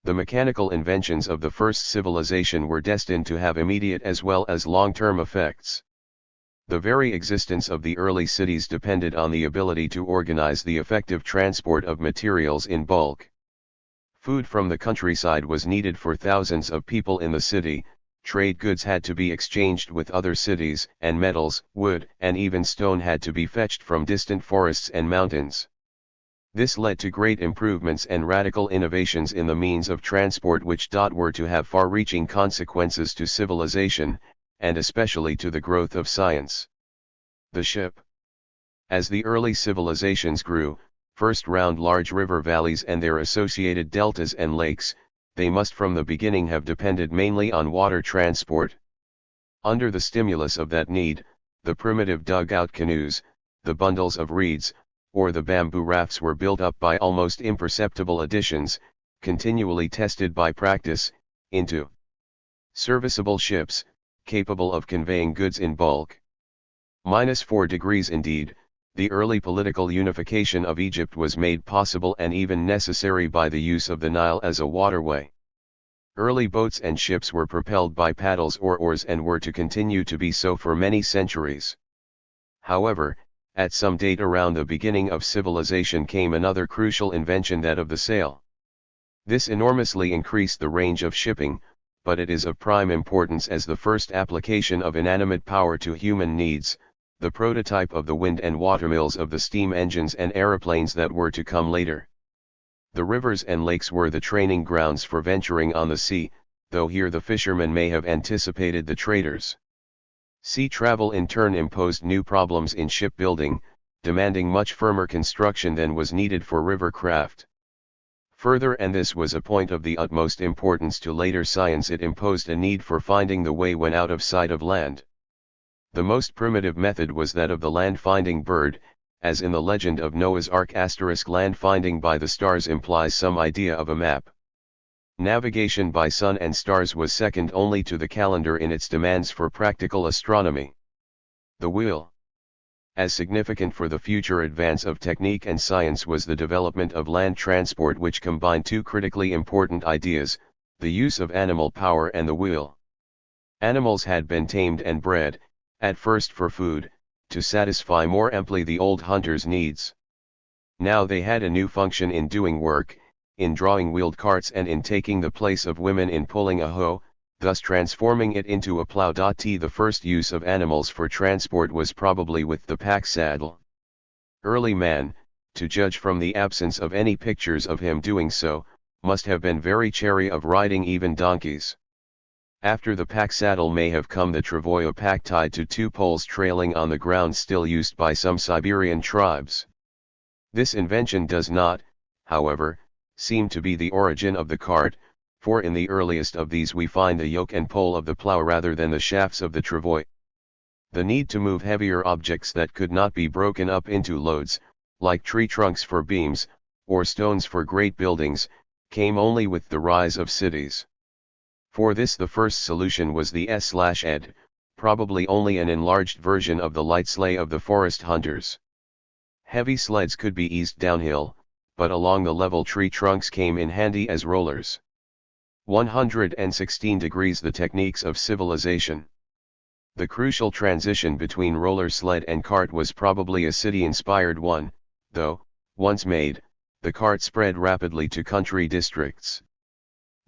The mechanical inventions of the first civilization were destined to have immediate as well as long-term effects. The very existence of the early cities depended on the ability to organize the effective transport of materials in bulk. Food from the countryside was needed for thousands of people in the city, trade goods had to be exchanged with other cities, and metals, wood, and even stone had to be fetched from distant forests and mountains. This led to great improvements and radical innovations in the means of transport which were to have far-reaching consequences to civilization, and especially to the growth of science. The ship. As the early civilizations grew, first round large river valleys and their associated deltas and lakes, they must from the beginning have depended mainly on water transport. Under the stimulus of that need, the primitive dugout canoes, the bundles of reeds, or the bamboo rafts were built up by almost imperceptible additions, continually tested by practice, into serviceable ships, capable of conveying goods in bulk. -4 degrees indeed, the early political unification of Egypt was made possible and even necessary by the use of the Nile as a waterway. Early boats and ships were propelled by paddles or oars and were to continue to be so for many centuries. However, at some date around the beginning of civilization came another crucial invention, that of the sail. This enormously increased the range of shipping, but it is of prime importance as the first application of inanimate power to human needs, the prototype of the wind and watermills of the steam engines and aeroplanes that were to come later. The rivers and lakes were the training grounds for venturing on the sea, though here the fishermen may have anticipated the traders. Sea travel in turn imposed new problems in shipbuilding, demanding much firmer construction than was needed for river craft. Further, and this was a point of the utmost importance to later science, it imposed a need for finding the way when out of sight of land. The most primitive method was that of the land-finding bird, as in the legend of Noah's Ark *, land-finding by the stars implies some idea of a map. Navigation by sun and stars was second only to the calendar in its demands for practical astronomy. The wheel. As significant for the future advance of technique and science was the development of land transport, which combined two critically important ideas, the use of animal power and the wheel. Animals had been tamed and bred, at first for food, to satisfy more amply the old hunter's needs. Now they had a new function in doing work, in drawing wheeled carts and in taking the place of women in pulling a hoe, thus transforming it into a plow. The first use of animals for transport was probably with the pack saddle. Early man, to judge from the absence of any pictures of him doing so, must have been very chary of riding even donkeys. After the pack saddle may have come the travois pack tied to two poles trailing on the ground, still used by some Siberian tribes. This invention does not, however, seem to be the origin of the cart, for in the earliest of these we find the yoke and pole of the plough rather than the shafts of the travois. The need to move heavier objects that could not be broken up into loads, like tree trunks for beams, or stones for great buildings, came only with the rise of cities. For this the first solution was the S/ed, probably only an enlarged version of the light sleigh of the forest hunters. Heavy sleds could be eased downhill, but along the level tree trunks came in handy as rollers. 116 degrees. The techniques of civilization. The crucial transition between roller sled and cart was probably a city-inspired one, though, once made, the cart spread rapidly to country districts.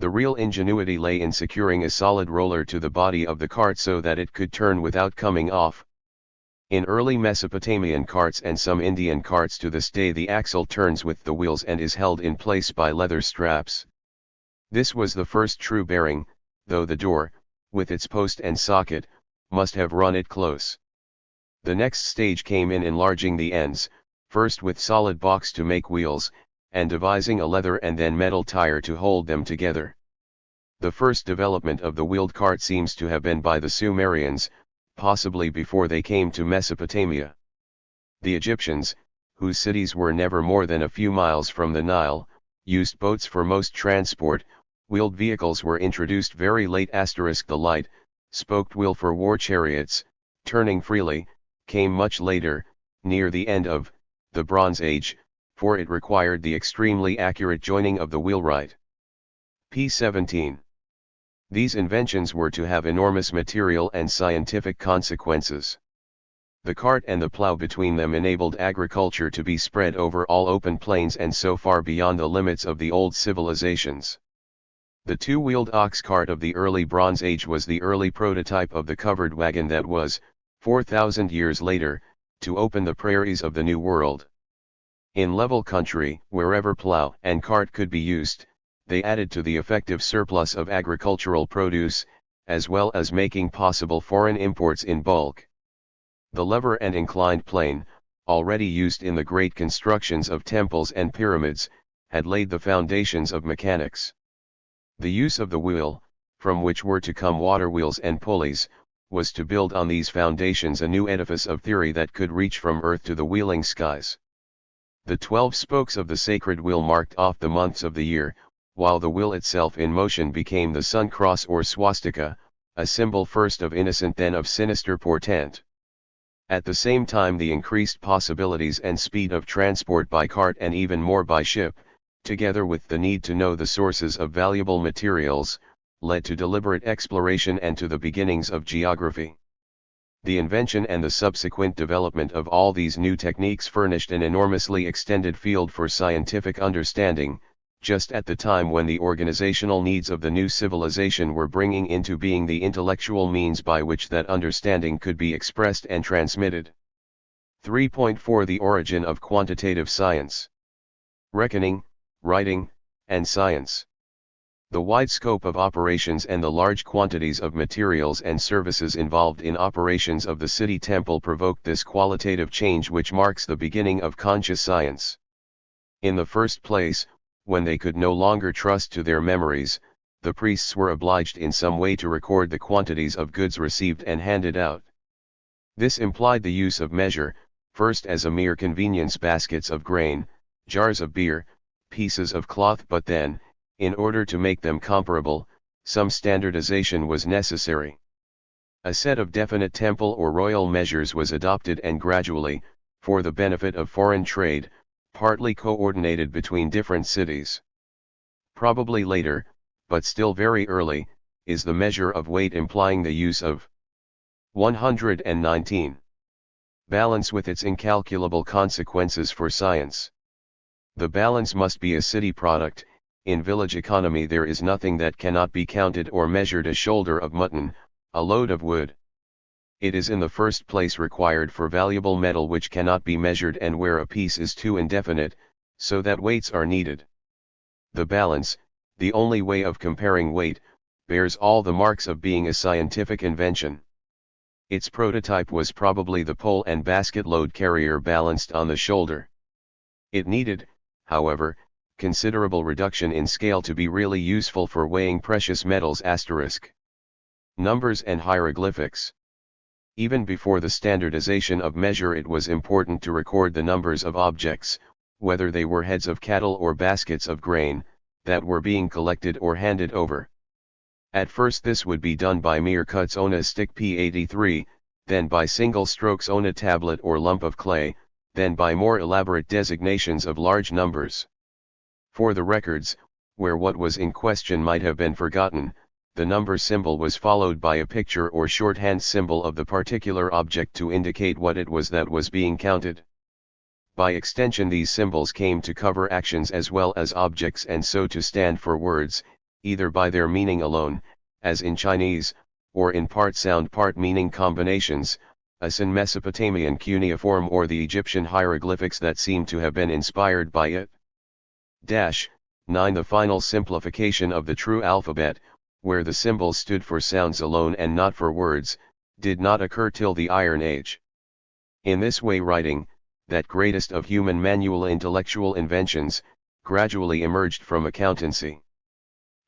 The real ingenuity lay in securing a solid roller to the body of the cart so that it could turn without coming off. In early Mesopotamian carts and some Indian carts to this day, the axle turns with the wheels and is held in place by leather straps. This was the first true bearing, though the door, with its post and socket, must have run it close. The next stage came in enlarging the ends, first with solid box to make wheels, and devising a leather and then metal tire to hold them together. The first development of the wheeled cart seems to have been by the Sumerians, possibly before they came to Mesopotamia. The Egyptians, whose cities were never more than a few miles from the Nile, used boats for most transport. Wheeled vehicles were introduced very late. The light, spoked wheel for war chariots, turning freely, came much later, near the end of the Bronze Age, for it required the extremely accurate joining of the wheelwright. p. 17. These inventions were to have enormous material and scientific consequences. The cart and the plough between them enabled agriculture to be spread over all open plains and so far beyond the limits of the old civilizations. The two-wheeled ox cart of the early Bronze Age was the early prototype of the covered wagon that was, 4,000 years later, to open the prairies of the New World. In level country, wherever plough and cart could be used, they added to the effective surplus of agricultural produce, as well as making possible foreign imports in bulk. The lever and inclined plane, already used in the great constructions of temples and pyramids, had laid the foundations of mechanics. The use of the wheel, from which were to come water wheels and pulleys, was to build on these foundations a new edifice of theory that could reach from earth to the wheeling skies. The 12 spokes of the sacred wheel marked off the months of the year, while the wheel itself in motion became the sun cross or swastika, a symbol first of innocent then of sinister portent. At the same time the increased possibilities and speed of transport by cart and even more by ship, together with the need to know the sources of valuable materials, led to deliberate exploration and to the beginnings of geography. The invention and the subsequent development of all these new techniques furnished an enormously extended field for scientific understanding, just at the time when the organizational needs of the new civilization were bringing into being the intellectual means by which that understanding could be expressed and transmitted. 3.4 The origin of quantitative science. Reckoning, writing, and science. The wide scope of operations and the large quantities of materials and services involved in operations of the city temple provoked this qualitative change which marks the beginning of conscious science. In the first place, when they could no longer trust to their memories, the priests were obliged in some way to record the quantities of goods received and handed out. This implied the use of measure, first as a mere convenience baskets of grain, jars of beer, pieces of cloth, but then, in order to make them comparable, some standardization was necessary. A set of definite temple or royal measures was adopted and gradually, for the benefit of foreign trade, partly coordinated between different cities. Probably later, but still very early, is the measure of weight implying the use of 119. Balance with its incalculable consequences for science. The balance must be a city product. In village economy there is nothing that cannot be counted or measured: a shoulder of mutton, a load of wood. It is in the first place required for valuable metal which cannot be measured and where a piece is too indefinite, so that weights are needed. The balance, the only way of comparing weight, bears all the marks of being a scientific invention. Its prototype was probably the pole and basket load carrier balanced on the shoulder. It needed, however, considerable reduction in scale to be really useful for weighing precious metals. Numbers and hieroglyphics. Even before the standardization of measure it was important to record the numbers of objects, whether they were heads of cattle or baskets of grain, that were being collected or handed over. At first this would be done by mere cuts on a stick p83, then by single strokes on a tablet or lump of clay, then by more elaborate designations of large numbers. For the records, where what was in question might have been forgotten, the number symbol was followed by a picture or shorthand symbol of the particular object to indicate what it was that was being counted. By extension these symbols came to cover actions as well as objects and so to stand for words, either by their meaning alone, as in Chinese, or in part sound part meaning combinations, as in Mesopotamian cuneiform or the Egyptian hieroglyphics that seem to have been inspired by it. 9 The final simplification of the true alphabet, where the symbols stood for sounds alone and not for words, did not occur till the Iron Age. In this way writing, that greatest of human manual intellectual inventions, gradually emerged from accountancy.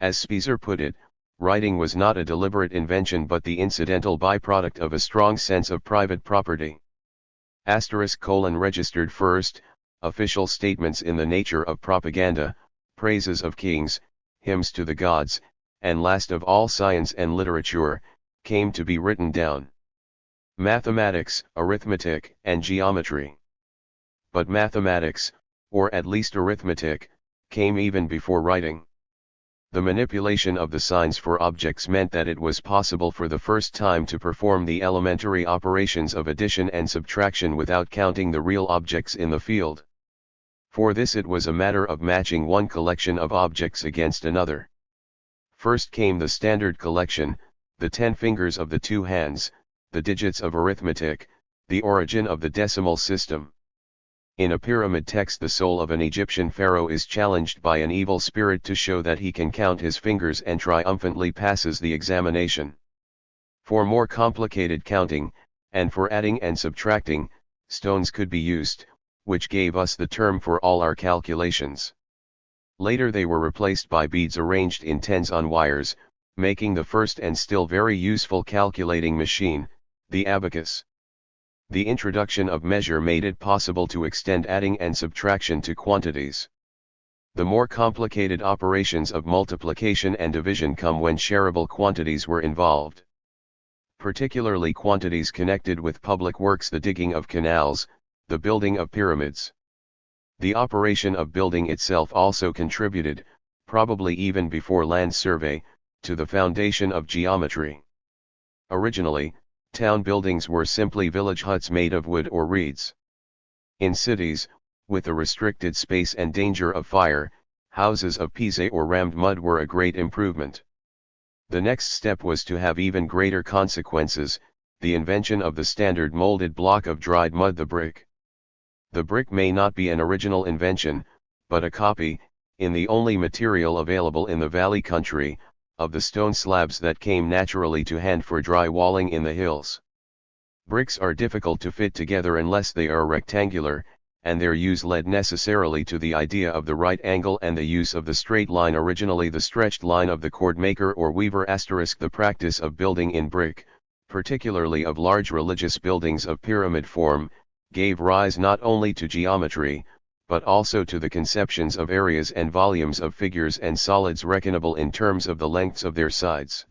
As Spieser put it, writing was not a deliberate invention but the incidental byproduct of a strong sense of private property. *: registered first, official statements in the nature of propaganda, praises of kings, hymns to the gods, and last of all science and literature, came to be written down. Mathematics, arithmetic, and geometry. But mathematics, or at least arithmetic, came even before writing. The manipulation of the signs for objects meant that it was possible for the first time to perform the elementary operations of addition and subtraction without counting the real objects in the field. For this it was a matter of matching one collection of objects against another. First came the standard collection, the 10 fingers of the 2 hands, the digits of arithmetic, the origin of the decimal system. In a pyramid text, the soul of an Egyptian pharaoh is challenged by an evil spirit to show that he can count his fingers and triumphantly passes the examination. For more complicated counting, and for adding and subtracting, stones could be used, which gave us the term for all our calculations. Later they were replaced by beads arranged in tens on wires, making the first and still very useful calculating machine, the abacus. The introduction of measure made it possible to extend adding and subtraction to quantities. The more complicated operations of multiplication and division come when shareable quantities were involved. Particularly quantities connected with public works, the digging of canals, the building of pyramids. The operation of building itself also contributed, probably even before land survey, to the foundation of geometry. Originally, town buildings were simply village huts made of wood or reeds. In cities, with a restricted space and danger of fire, houses of pisé or rammed mud were a great improvement. The next step was to have even greater consequences, the invention of the standard molded block of dried mud, the brick. The brick may not be an original invention, but a copy, in the only material available in the valley country, of the stone slabs that came naturally to hand for dry walling in the hills. Bricks are difficult to fit together unless they are rectangular, and their use led necessarily to the idea of the right angle and the use of the straight line, originally the stretched line of the cordmaker or weaver. The practice of building in brick, particularly of large religious buildings of pyramid form, gave rise not only to geometry, but also to the conceptions of areas and volumes of figures and solids reckonable in terms of the lengths of their sides.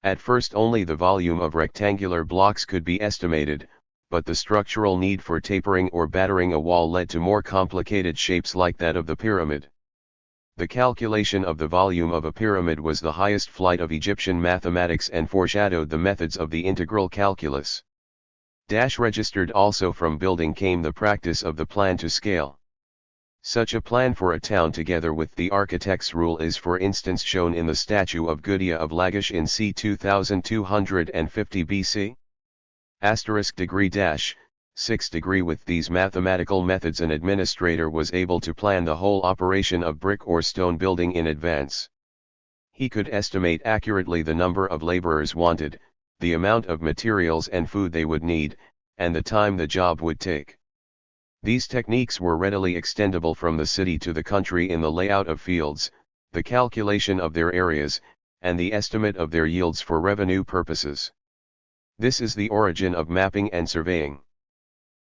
At first only the volume of rectangular blocks could be estimated, but the structural need for tapering or battering a wall led to more complicated shapes like that of the pyramid. The calculation of the volume of a pyramid was the highest flight of Egyptian mathematics and foreshadowed the methods of the integral calculus. Registered also from building came the practice of the plan to scale. Such a plan for a town together with the architect's rule is for instance shown in the statue of Gudea of Lagash in c. 2250 BC. *6° With these mathematical methods an administrator was able to plan the whole operation of brick or stone building in advance. He could estimate accurately the number of laborers wanted, the amount of materials and food they would need, and the time the job would take. These techniques were readily extendable from the city to the country in the layout of fields, the calculation of their areas, and the estimate of their yields for revenue purposes. This is the origin of mapping and surveying.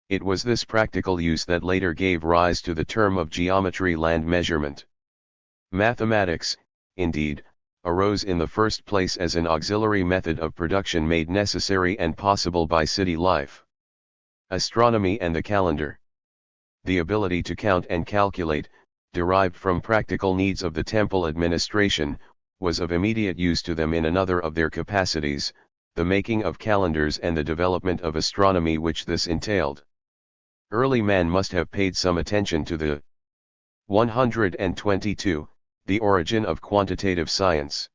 It was this practical use that later gave rise to the term of geometry, land measurement. Mathematics, indeed, arose in the first place as an auxiliary method of production made necessary and possible by city life. Astronomy and the calendar. The ability to count and calculate, derived from practical needs of the temple administration, was of immediate use to them in another of their capacities, the making of calendars and the development of astronomy which this entailed. Early man must have paid some attention to the 122, the origin of quantitative science.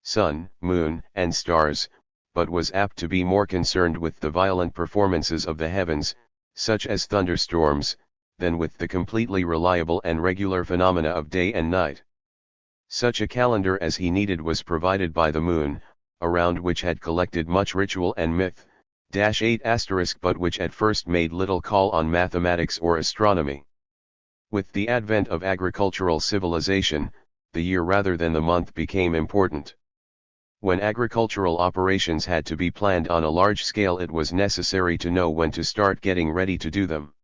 Sun, moon, and stars, but was apt to be more concerned with the violent performances of the heavens, such as thunderstorms, than with the completely reliable and regular phenomena of day and night. Such a calendar as he needed was provided by the moon, around which had collected much ritual and myth, *8*, but which at first made little call on mathematics or astronomy. With the advent of agricultural civilization, the year rather than the month became important. When agricultural operations had to be planned on a large scale, it was necessary to know when to start getting ready to do them.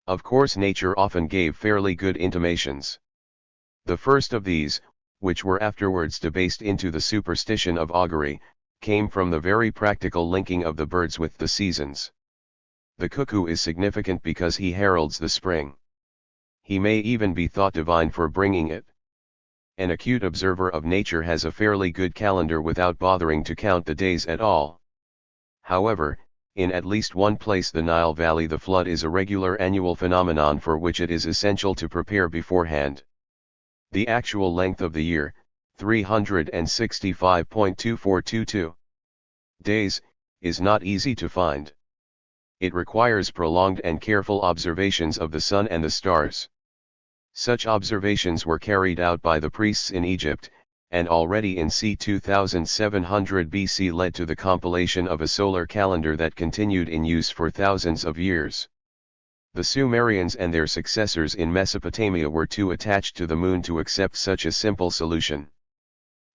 Of course, nature often gave fairly good intimations. The first of these, which were afterwards debased into the superstition of augury, came from the very practical linking of the birds with the seasons. The cuckoo is significant because he heralds the spring. He may even be thought divine for bringing it. An acute observer of nature has a fairly good calendar without bothering to count the days at all. However, in at least one place, the Nile Valley, the flood is a regular annual phenomenon for which it is essential to prepare beforehand. The actual length of the year, 365.2422 days, is not easy to find. It requires prolonged and careful observations of the sun and the stars. Such observations were carried out by the priests in Egypt, and already in c. 2700 BC led to the compilation of a solar calendar that continued in use for thousands of years. The Sumerians and their successors in Mesopotamia were too attached to the moon to accept such a simple solution.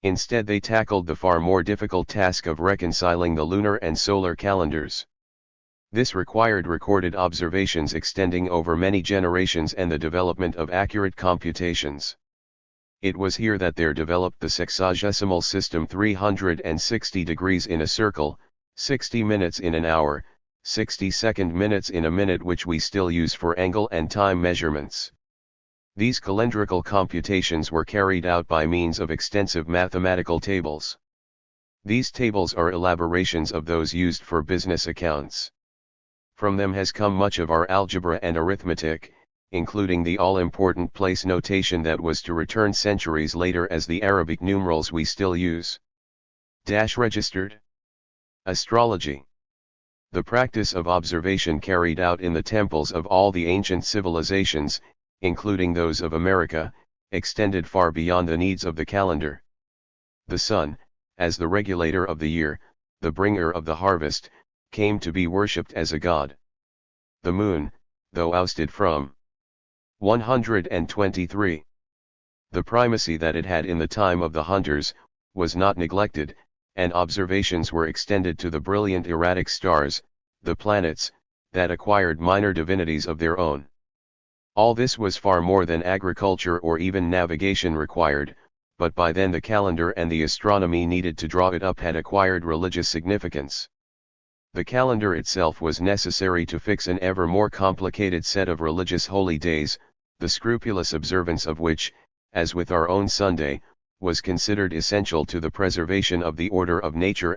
Instead, they tackled the far more difficult task of reconciling the lunar and solar calendars. This required recorded observations extending over many generations and the development of accurate computations. It was here that there developed the sexagesimal system: 360 degrees in a circle, 60 minutes in an hour, 60-second minutes in a minute, which we still use for angle and time measurements. These calendrical computations were carried out by means of extensive mathematical tables. These tables are elaborations of those used for business accounts. From them has come much of our algebra and arithmetic, including the all-important place notation that was to return centuries later as the Arabic numerals we still use. Registered. Astrology. The practice of observation carried out in the temples of all the ancient civilizations, including those of America, extended far beyond the needs of the calendar. The sun, as the regulator of the year, the bringer of the harvest, came to be worshipped as a god. The moon, though ousted from 123. The primacy that it had in the time of the hunters, was not neglected, and observations were extended to the brilliant erratic stars, the planets, that acquired minor divinities of their own. All this was far more than agriculture or even navigation required, but by then the calendar and the astronomy needed to draw it up had acquired religious significance. The calendar itself was necessary to fix an ever more complicated set of religious holy days, the scrupulous observance of which, as with our own Sunday, was considered essential to the preservation of the order of nature.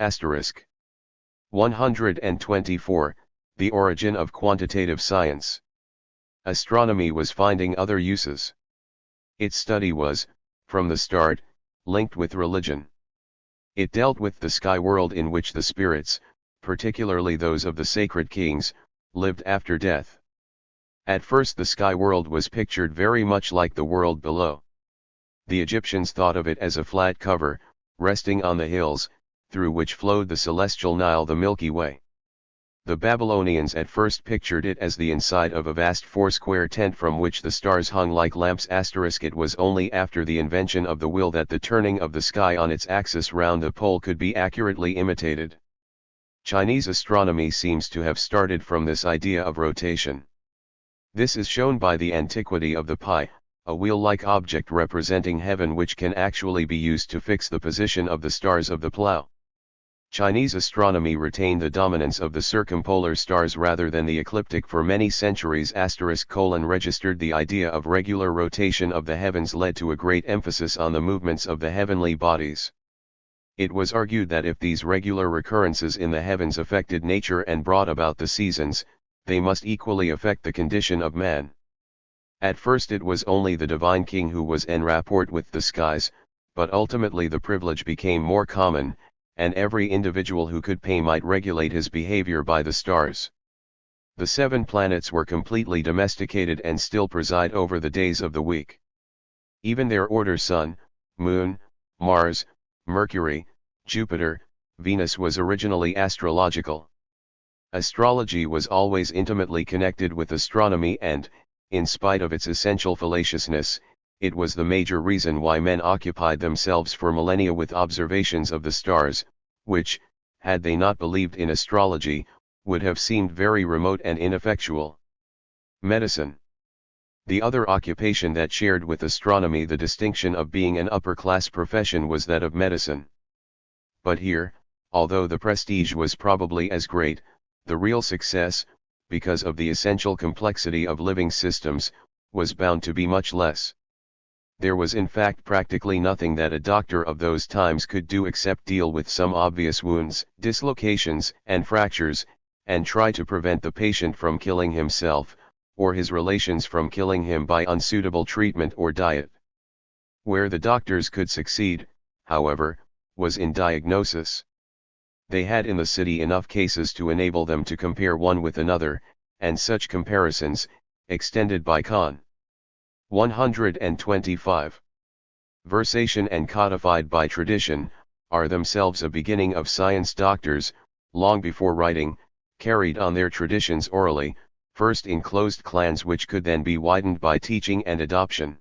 124. The origin of quantitative science. Astronomy was finding other uses. Its study was, from the start, linked with religion. It dealt with the sky world in which the spirits, particularly those of the sacred kings, lived after death. At first the sky world was pictured very much like the world below. The Egyptians thought of it as a flat cover, resting on the hills, through which flowed the celestial Nile, the Milky Way. The Babylonians at first pictured it as the inside of a vast four-square tent from which the stars hung like lamps. It was only after the invention of the wheel that the turning of the sky on its axis round the pole could be accurately imitated. Chinese astronomy seems to have started from this idea of rotation. This is shown by the antiquity of the pi, a wheel-like object representing heaven which can actually be used to fix the position of the stars of the plough. Chinese astronomy retained the dominance of the circumpolar stars rather than the ecliptic for many centuries. Registered the idea of regular rotation of the heavens led to a great emphasis on the movements of the heavenly bodies. It was argued that if these regular recurrences in the heavens affected nature and brought about the seasons, they must equally affect the condition of man. At first it was only the divine king who was en rapport with the skies, but ultimately the privilege became more common, and every individual who could pay might regulate his behavior by the stars. The 7 planets were completely domesticated and still preside over the days of the week. Even their order Sun, Moon, Mars, Mercury, Jupiter, Venus was originally astrological. Astrology was always intimately connected with astronomy and, in spite of its essential fallaciousness, it was the major reason why men occupied themselves for millennia with observations of the stars, which, had they not believed in astrology, would have seemed very remote and ineffectual. Medicine. The other occupation that shared with astronomy the distinction of being an upper-class profession was that of medicine. But here, although the prestige was probably as great, the real success, because of the essential complexity of living systems, was bound to be much less. There was in fact practically nothing that a doctor of those times could do except deal with some obvious wounds, dislocations, and fractures, and try to prevent the patient from killing himself, or his relations from killing him by unsuitable treatment or diet. Where the doctors could succeed, however, was in diagnosis. They had in the city enough cases to enable them to compare one with another, and such comparisons, extended by Con. 125. Versation and codified by tradition, are themselves a beginning of science. Doctors, long before writing, carried on their traditions orally, first in closed clans which could then be widened by teaching and adoption.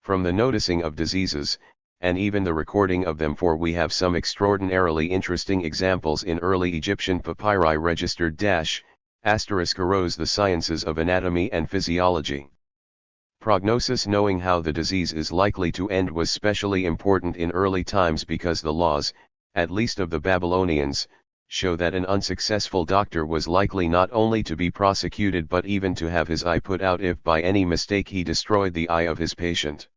From the noticing of diseases, and even the recording of them, for we have some extraordinarily interesting examples in early Egyptian papyri registered *** arose the sciences of anatomy and physiology. Prognosis, knowing how the disease is likely to end, was specially important in early times because the laws, at least of the Babylonians, show that an unsuccessful doctor was likely not only to be prosecuted but even to have his eye put out if by any mistake he destroyed the eye of his patient.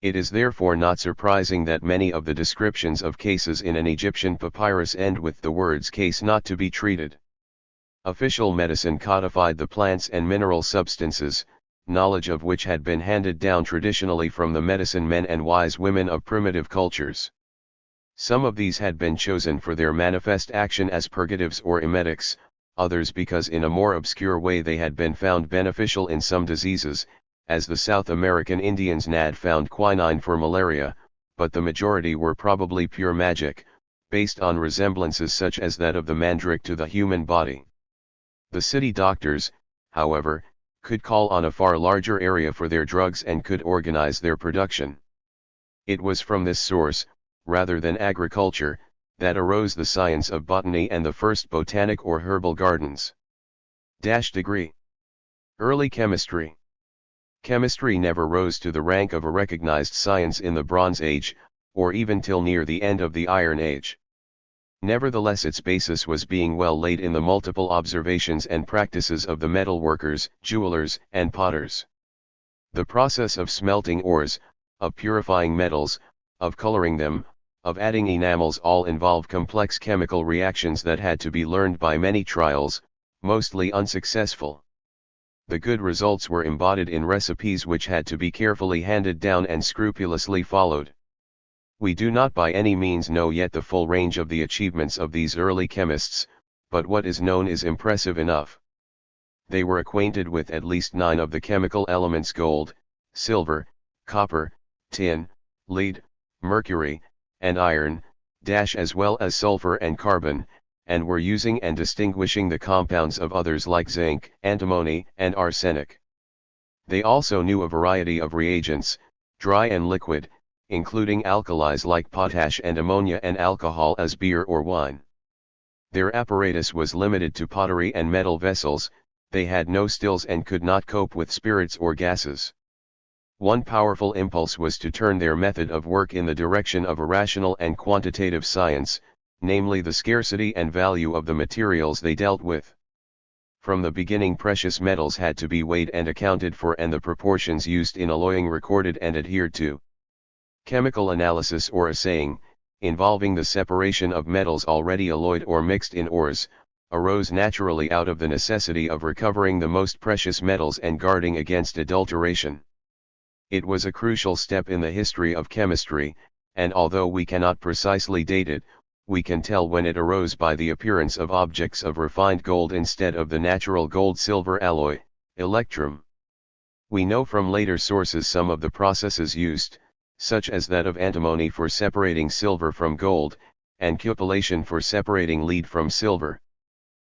It is therefore not surprising that many of the descriptions of cases in an Egyptian papyrus end with the words "case not to be treated." Official medicine codified the plants and mineral substances, knowledge of which had been handed down traditionally from the medicine men and wise women of primitive cultures. Some of these had been chosen for their manifest action as purgatives or emetics, others because in a more obscure way they had been found beneficial in some diseases, as the South American Indians had found quinine for malaria, but the majority were probably pure magic, based on resemblances such as that of the mandrake to the human body. The city doctors, however, could call on a far larger area for their drugs and could organize their production. It was from this source, rather than agriculture, that arose the science of botany and the first botanic or herbal gardens. Degree. Early chemistry. Chemistry never rose to the rank of a recognized science in the Bronze Age, or even till near the end of the Iron Age. Nevertheless, its basis was being well laid in the multiple observations and practices of the metalworkers, jewelers, and potters. The process of smelting ores, of purifying metals, of coloring them, of adding enamels all involve complex chemical reactions that had to be learned by many trials, mostly unsuccessful. The good results were embodied in recipes which had to be carefully handed down and scrupulously followed. We do not by any means know yet the full range of the achievements of these early chemists, but what is known is impressive enough. They were acquainted with at least 9 of the chemical elements: gold, silver, copper, tin, lead, mercury, and iron, as well as sulfur and carbon, and were using and distinguishing the compounds of others like zinc, antimony, and arsenic. They also knew a variety of reagents, dry and liquid, including alkalis like potash and ammonia, and alcohol as beer or wine. Their apparatus was limited to pottery and metal vessels. They had no stills and could not cope with spirits or gases. One powerful impulse was to turn their method of work in the direction of a rational and quantitative science, namely the scarcity and value of the materials they dealt with. From the beginning, precious metals had to be weighed and accounted for, and the proportions used in alloying recorded and adhered to. Chemical analysis or assaying, involving the separation of metals already alloyed or mixed in ores, arose naturally out of the necessity of recovering the most precious metals and guarding against adulteration. It was a crucial step in the history of chemistry, and although we cannot precisely date it, we can tell when it arose by the appearance of objects of refined gold instead of the natural gold-silver alloy, electrum. We know from later sources some of the processes used, such as that of antimony for separating silver from gold, and cupellation for separating lead from silver.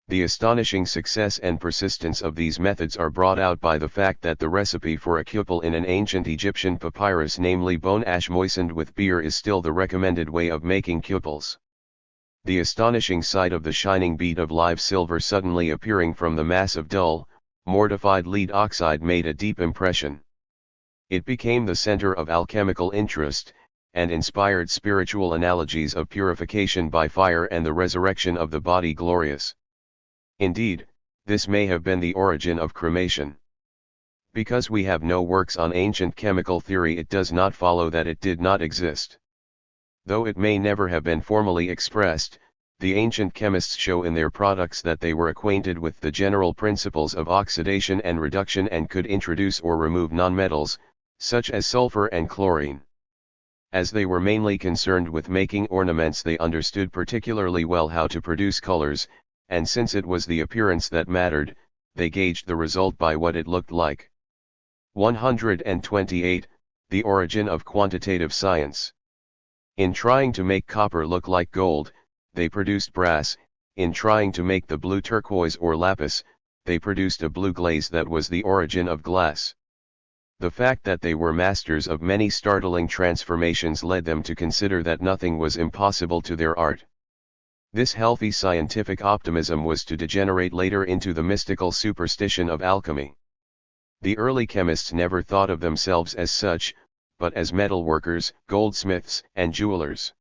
The astonishing success and persistence of these methods are brought out by the fact that the recipe for a cupel in an ancient Egyptian papyrus, namely bone ash moistened with beer, is still the recommended way of making cupels. The astonishing sight of the shining bead of live silver suddenly appearing from the mass of dull, mortified lead oxide made a deep impression. It became the center of alchemical interest, and inspired spiritual analogies of purification by fire and the resurrection of the body glorious. Indeed, this may have been the origin of cremation. Because we have no works on ancient chemical theory, it does not follow that it did not exist. Though it may never have been formally expressed, the ancient chemists show in their products that they were acquainted with the general principles of oxidation and reduction and could introduce or remove nonmetals, such as sulfur and chlorine. As they were mainly concerned with making ornaments, they understood particularly well how to produce colors, and since it was the appearance that mattered, they gauged the result by what it looked like. 128. The origin of quantitative science. In trying to make copper look like gold, they produced brass. In trying to make the blue turquoise or lapis, they produced a blue glaze that was the origin of glass. The fact that they were masters of many startling transformations led them to consider that nothing was impossible to their art. This healthy scientific optimism was to degenerate later into the mystical superstition of alchemy. The early chemists never thought of themselves as such, but as metalworkers, goldsmiths, and jewelers.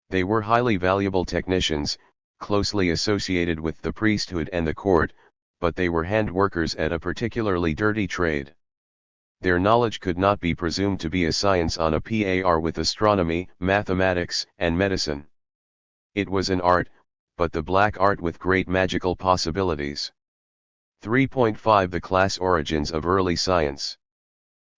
They were highly valuable technicians, closely associated with the priesthood and the court, but they were hand workers at a particularly dirty trade. Their knowledge could not be presumed to be a science on a par with astronomy, mathematics, and medicine. It was an art, but the black art with great magical possibilities. 3.5 The class origins of early science.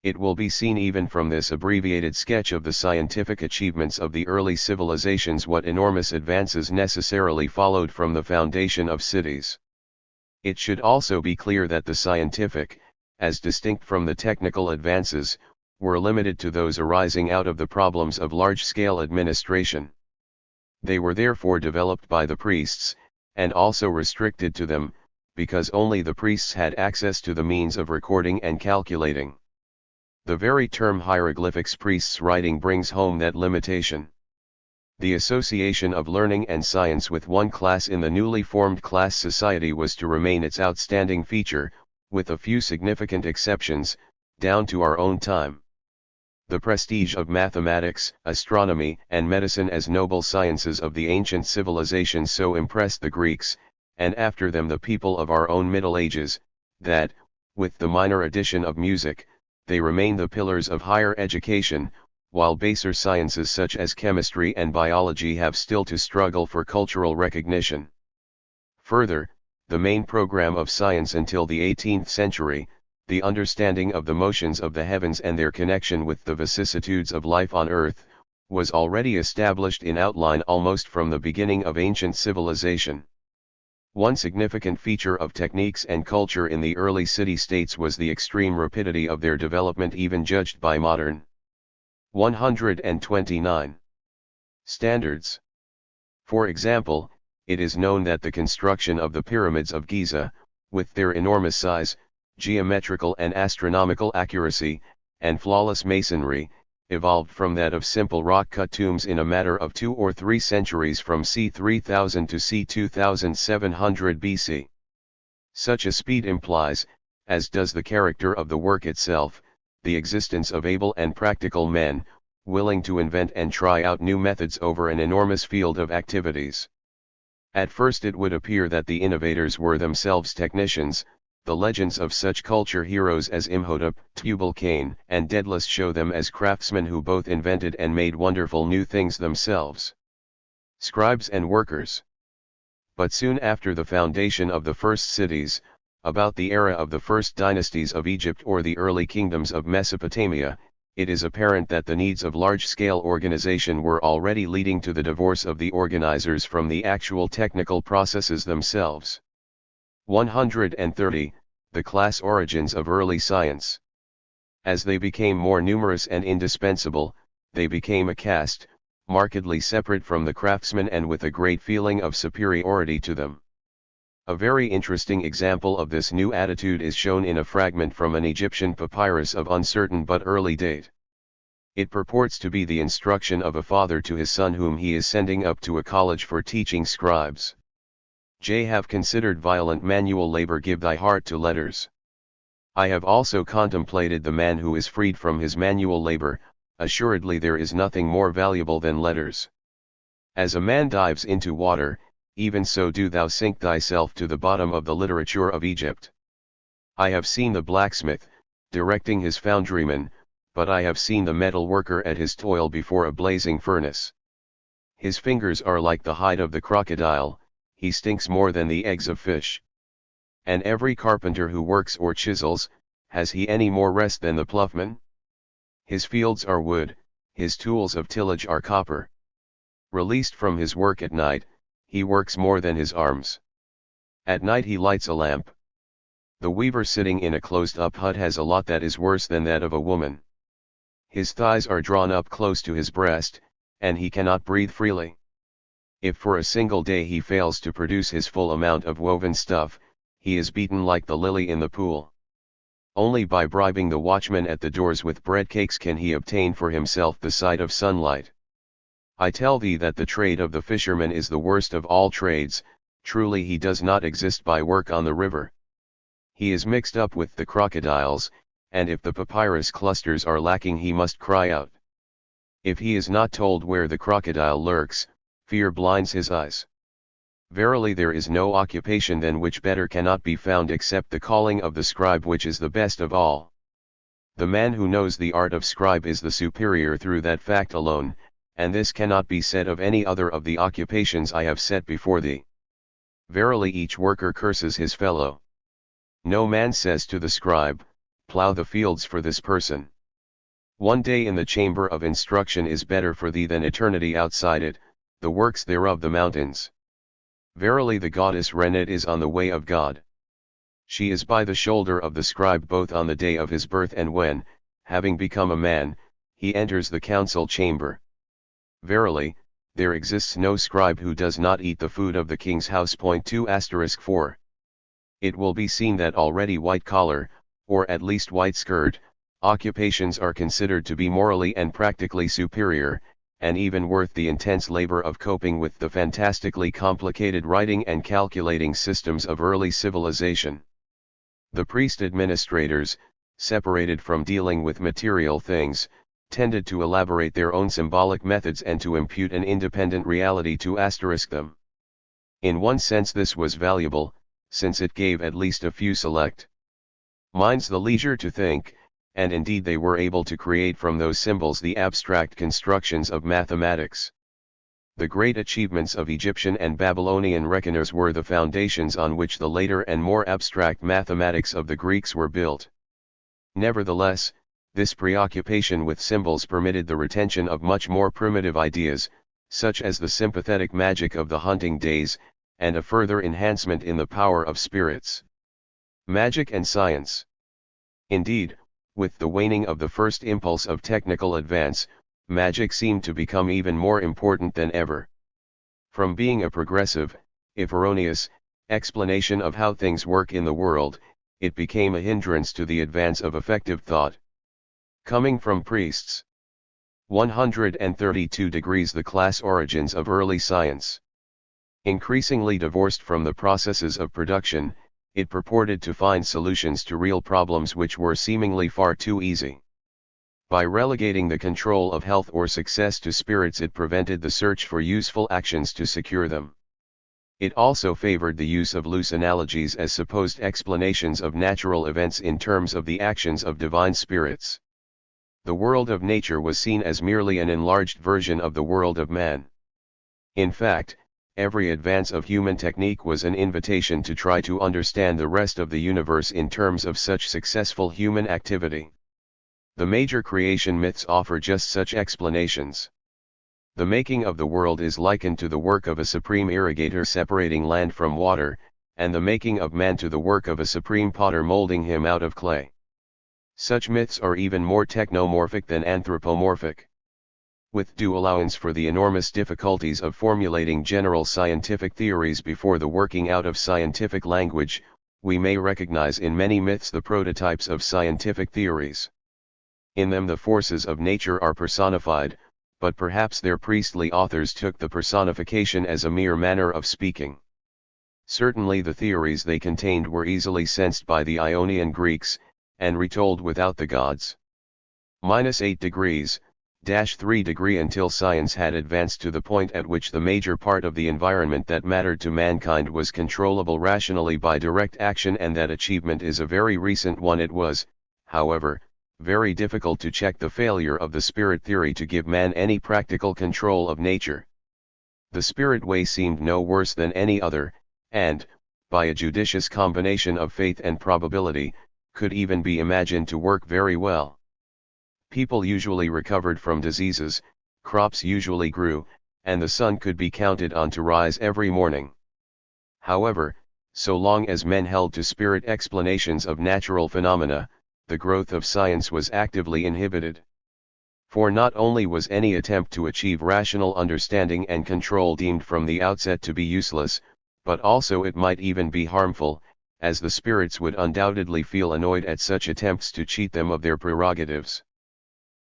It will be seen even from this abbreviated sketch of the scientific achievements of the early civilizations what enormous advances necessarily followed from the foundation of cities. It should also be clear that the scientific, as distinct from the technical advances, were limited to those arising out of the problems of large-scale administration. They were therefore developed by the priests, and also restricted to them, because only the priests had access to the means of recording and calculating. The very term hieroglyphics priests writing brings home that limitation. The association of learning and science with one class in the newly formed class society was to remain its outstanding feature, with a few significant exceptions, down to our own time. The prestige of mathematics, astronomy, and medicine as noble sciences of the ancient civilizations so impressed the Greeks, and after them the people of our own Middle Ages, that, with the minor addition of music, they remain the pillars of higher education, while baser sciences such as chemistry and biology have still to struggle for cultural recognition. Further, the main program of science until the 18th century, the understanding of the motions of the heavens and their connection with the vicissitudes of life on earth, was already established in outline almost from the beginning of ancient civilization. One significant feature of techniques and culture in the early city-states was the extreme rapidity of their development even judged by modern. 129. Standards. For example, it is known that the construction of the pyramids of Giza, with their enormous size, geometrical and astronomical accuracy, and flawless masonry, evolved from that of simple rock-cut tombs in a matter of 2 or 3 centuries from c. 3000 to c. 2700 BC. Such a speed implies, as does the character of the work itself, the existence of able and practical men, willing to invent and try out new methods over an enormous field of activities. At first it would appear that the innovators were themselves technicians. The legends of such culture heroes as Imhotep, Tubal-Cain, and Daedalus show them as craftsmen who both invented and made wonderful new things themselves. Scribes and workers. But soon after the foundation of the first cities, about the era of the first dynasties of Egypt or the early kingdoms of Mesopotamia, it is apparent that the needs of large-scale organization were already leading to the divorce of the organizers from the actual technical processes themselves. 130. The class origins of early science. As they became more numerous and indispensable, they became a caste, markedly separate from the craftsmen and with a great feeling of superiority to them. A very interesting example of this new attitude is shown in a fragment from an Egyptian papyrus of uncertain but early date. It purports to be the instruction of a father to his son whom he is sending up to a college for teaching scribes. J. Have considered violent manual labor give thy heart to letters. I have also contemplated the man who is freed from his manual labor, assuredly there is nothing more valuable than letters. As a man dives into water, even so do thou sink thyself to the bottom of the literature of Egypt. I have seen the blacksmith, directing his foundryman, but I have seen the metal worker at his toil before a blazing furnace. His fingers are like the hide of the crocodile, he stinks more than the eggs of fish. And every carpenter who works or chisels, has he any more rest than the ploughman? His fields are wood, his tools of tillage are copper. Released from his work at night, he works more than his arms. At night he lights a lamp. The weaver sitting in a closed-up hut has a lot that is worse than that of a woman. His thighs are drawn up close to his breast, and he cannot breathe freely. If for a single day he fails to produce his full amount of woven stuff, he is beaten like the lily in the pool. Only by bribing the watchman at the doors with bread cakes can he obtain for himself the sight of sunlight. I tell thee that the trade of the fisherman is the worst of all trades, truly he does not exist by work on the river. He is mixed up with the crocodiles, and if the papyrus clusters are lacking he must cry out. If he is not told where the crocodile lurks, fear blinds his eyes. Verily there is no occupation than which better cannot be found except the calling of the scribe, which is the best of all. The man who knows the art of scribe is the superior through that fact alone, and this cannot be said of any other of the occupations I have set before thee. Verily each worker curses his fellow. No man says to the scribe, plough the fields for this person. One day in the chamber of instruction is better for thee than eternity outside it, the works thereof the mountains. Verily the goddess Renet is on the way of God. She is by the shoulder of the scribe both on the day of his birth and when, having become a man, he enters the council chamber. Verily, there exists no scribe who does not eat the food of the king's house. 2*4. It will be seen that already white collar, or at least white skirt, occupations are considered to be morally and practically superior, and even worth the intense labor of coping with the fantastically complicated writing and calculating systems of early civilization. The priest administrators, separated from dealing with material things, tended to elaborate their own symbolic methods and to impute an independent reality to them. In one sense this was valuable, since it gave at least a few select minds the leisure to think, and indeed they were able to create from those symbols the abstract constructions of mathematics. The great achievements of Egyptian and Babylonian reckoners were the foundations on which the later and more abstract mathematics of the Greeks were built. Nevertheless, this preoccupation with symbols permitted the retention of much more primitive ideas, such as the sympathetic magic of the hunting days, and a further enhancement in the power of spirits. Magic and science. Indeed, with the waning of the first impulse of technical advance, magic seemed to become even more important than ever. From being a progressive, if erroneous, explanation of how things work in the world, it became a hindrance to the advance of effective thought. Coming from priests. 132 degrees The class origins of early science. Increasingly divorced from the processes of production, it purported to find solutions to real problems which were seemingly far too easy. By relegating the control of health or success to spirits, it prevented the search for useful actions to secure them. It also favored the use of loose analogies as supposed explanations of natural events in terms of the actions of divine spirits. The world of nature was seen as merely an enlarged version of the world of man. In fact, every advance of human technique was an invitation to try to understand the rest of the universe in terms of such successful human activity. The major creation myths offer just such explanations. The making of the world is likened to the work of a supreme irrigator separating land from water, and the making of man to the work of a supreme potter molding him out of clay. Such myths are even more technomorphic than anthropomorphic. With due allowance for the enormous difficulties of formulating general scientific theories before the working out of scientific language, we may recognize in many myths the prototypes of scientific theories. In them the forces of nature are personified, but perhaps their priestly authors took the personification as a mere manner of speaking. Certainly the theories they contained were easily sensed by the Ionian Greeks, and retold without the gods. -8 degrees, -3 until science had advanced to the point at which the major part of the environment that mattered to mankind was controllable rationally by direct action, and that achievement is a very recent one. It was, however, very difficult to check the failure of the spirit theory to give man any practical control of nature. The spirit way seemed no worse than any other, and, by a judicious combination of faith and probability, could even be imagined to work very well. People usually recovered from diseases, crops usually grew, and the sun could be counted on to rise every morning. However, so long as men held to spirit explanations of natural phenomena, the growth of science was actively inhibited. For not only was any attempt to achieve rational understanding and control deemed from the outset to be useless, but also it might even be harmful, as the spirits would undoubtedly feel annoyed at such attempts to cheat them of their prerogatives.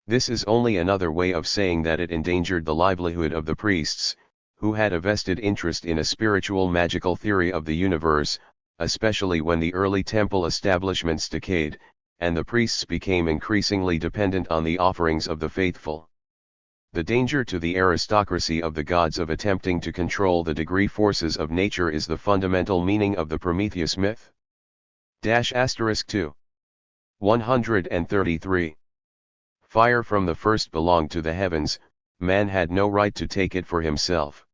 This is only another way of saying that it endangered the livelihood of the priests, who had a vested interest in a spiritual magical theory of the universe, especially when the early temple establishments decayed, and the priests became increasingly dependent on the offerings of the faithful. The danger to the aristocracy of the gods of attempting to control the degree forces of nature is the fundamental meaning of the Prometheus myth. *2. 133. Fire from the first belonged to the heavens, man had no right to take it for himself.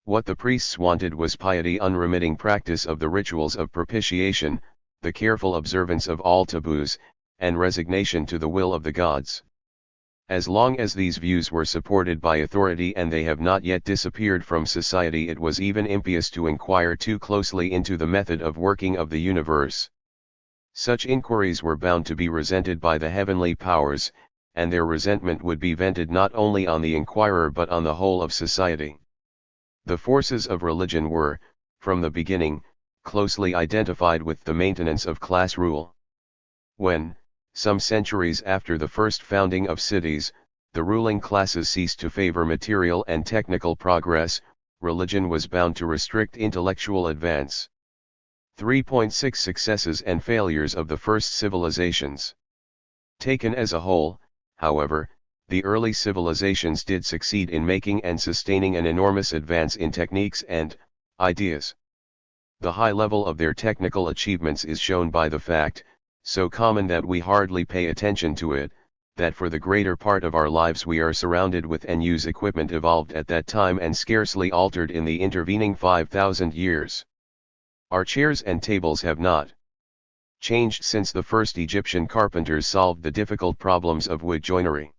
What the priests wanted was piety, unremitting practice of the rituals of propitiation, the careful observance of all taboos, and resignation to the will of the gods. As long as these views were supported by authority, and they have not yet disappeared from society, it was even impious to inquire too closely into the method of working of the universe. Such inquiries were bound to be resented by the heavenly powers, and their resentment would be vented not only on the inquirer but on the whole of society. The forces of religion were, from the beginning, closely identified with the maintenance of class rule. When, some centuries after the first founding of cities, the ruling classes ceased to favor material and technical progress, religion was bound to restrict intellectual advance. 3.6 Successes and failures of the first civilizations. Taken as a whole, however, the early civilizations did succeed in making and sustaining an enormous advance in techniques and ideas. The high level of their technical achievements is shown by the fact, so common that we hardly pay attention to it, that for the greater part of our lives we are surrounded with and use equipment evolved at that time and scarcely altered in the intervening 5,000 years. Our chairs and tables have not changed since the first Egyptian carpenters solved the difficult problems of wood joinery.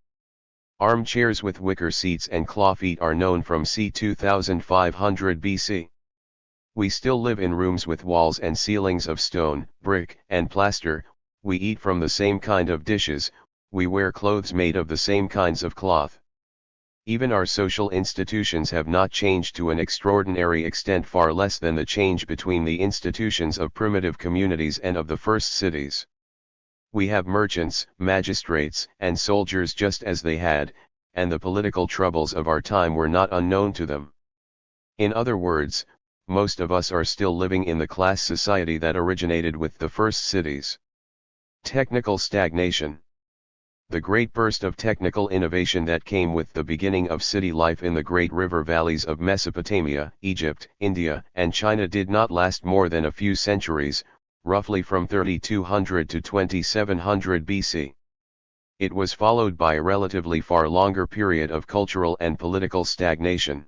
Armchairs with wicker seats and claw feet are known from c. 2500 BC. We still live in rooms with walls and ceilings of stone, brick, and plaster, we eat from the same kind of dishes, we wear clothes made of the same kinds of cloth. Even our social institutions have not changed to an extraordinary extent, far less than the change between the institutions of primitive communities and of the first cities. We have merchants, magistrates, and soldiers just as they had, and the political troubles of our time were not unknown to them. In other words, most of us are still living in the class society that originated with the first cities. Technical stagnation. The great burst of technical innovation that came with the beginning of city life in the great river valleys of Mesopotamia, Egypt, India, and China did not last more than a few centuries, roughly from 3200 to 2700 BC. It was followed by a relatively far longer period of cultural and political stagnation.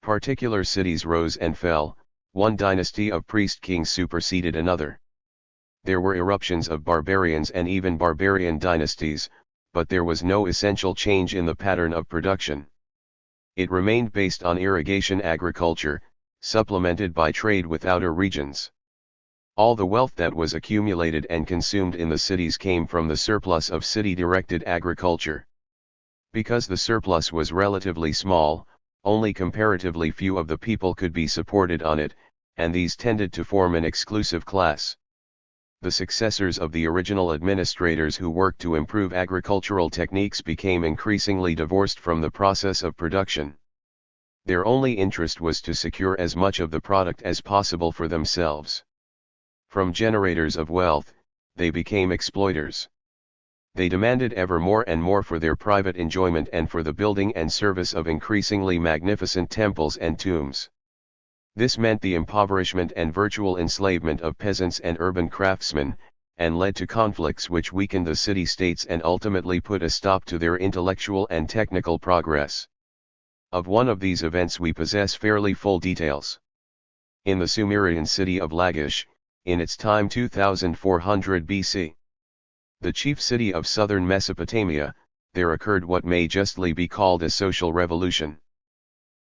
Particular cities rose and fell, one dynasty of priest-kings superseded another. There were eruptions of barbarians and even barbarian dynasties, but there was no essential change in the pattern of production. It remained based on irrigation agriculture, supplemented by trade with outer regions. All the wealth that was accumulated and consumed in the cities came from the surplus of city-directed agriculture. Because the surplus was relatively small, only comparatively few of the people could be supported on it, and these tended to form an exclusive class. The successors of the original administrators who worked to improve agricultural techniques became increasingly divorced from the process of production. Their only interest was to secure as much of the product as possible for themselves. From generators of wealth, they became exploiters. They demanded ever more and more for their private enjoyment and for the building and service of increasingly magnificent temples and tombs. This meant the impoverishment and virtual enslavement of peasants and urban craftsmen, and led to conflicts which weakened the city-states and ultimately put a stop to their intellectual and technical progress. Of one of these events we possess fairly full details. In the Sumerian city of Lagash, in its time 2400 BC, the chief city of southern Mesopotamia, there occurred what may justly be called a social revolution.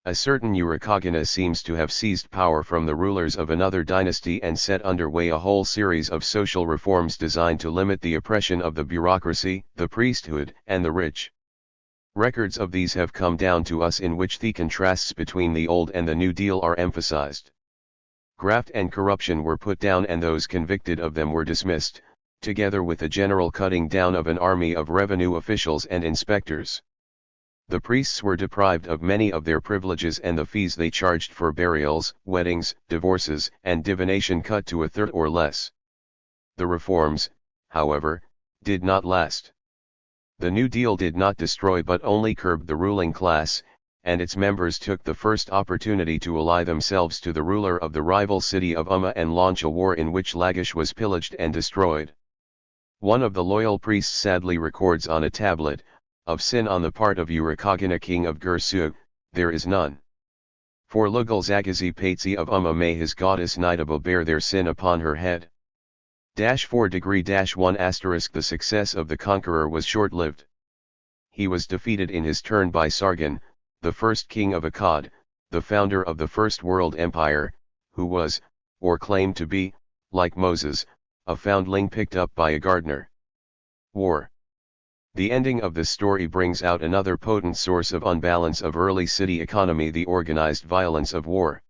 A certain Urukagina seems to have seized power from the rulers of another dynasty and set underway a whole series of social reforms designed to limit the oppression of the bureaucracy, the priesthood, and the rich. Records of these have come down to us in which the contrasts between the Old and the New Deal are emphasized. Graft and corruption were put down and those convicted of them were dismissed, together with a general cutting down of an army of revenue officials and inspectors. The priests were deprived of many of their privileges and the fees they charged for burials, weddings, divorces, and divination cut to a third or less. The reforms, however, did not last. The New Deal did not destroy but only curbed the ruling class, and its members took the first opportunity to ally themselves to the ruler of the rival city of Umma and launch a war in which Lagash was pillaged and destroyed. One of the loyal priests sadly records on a tablet, "Of sin on the part of Urukagina king of Gursug, there is none. For Lugal Zagazi Patsi of Umma may his goddess Nidaba bear their sin upon her head." 4°-1*. The success of the conqueror was short-lived. He was defeated in his turn by Sargon, the first king of Akkad, the founder of the First World Empire, who was, or claimed to be, like Moses, a foundling picked up by a gardener. War. The ending of this story brings out another potent source of unbalance of early city economy: the organized violence of war.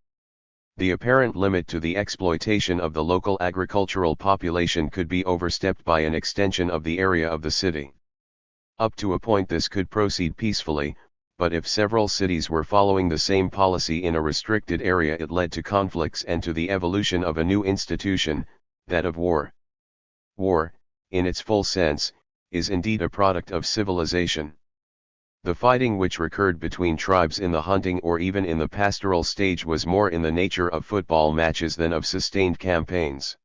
The apparent limit to the exploitation of the local agricultural population could be overstepped by an extension of the area of the city. Up to a point this could proceed peacefully, but if several cities were following the same policy in a restricted area, it led to conflicts and to the evolution of a new institution, that of war. War, in its full sense, is indeed a product of civilization. The fighting which recurred between tribes in the hunting or even in the pastoral stage was more in the nature of football matches than of sustained campaigns.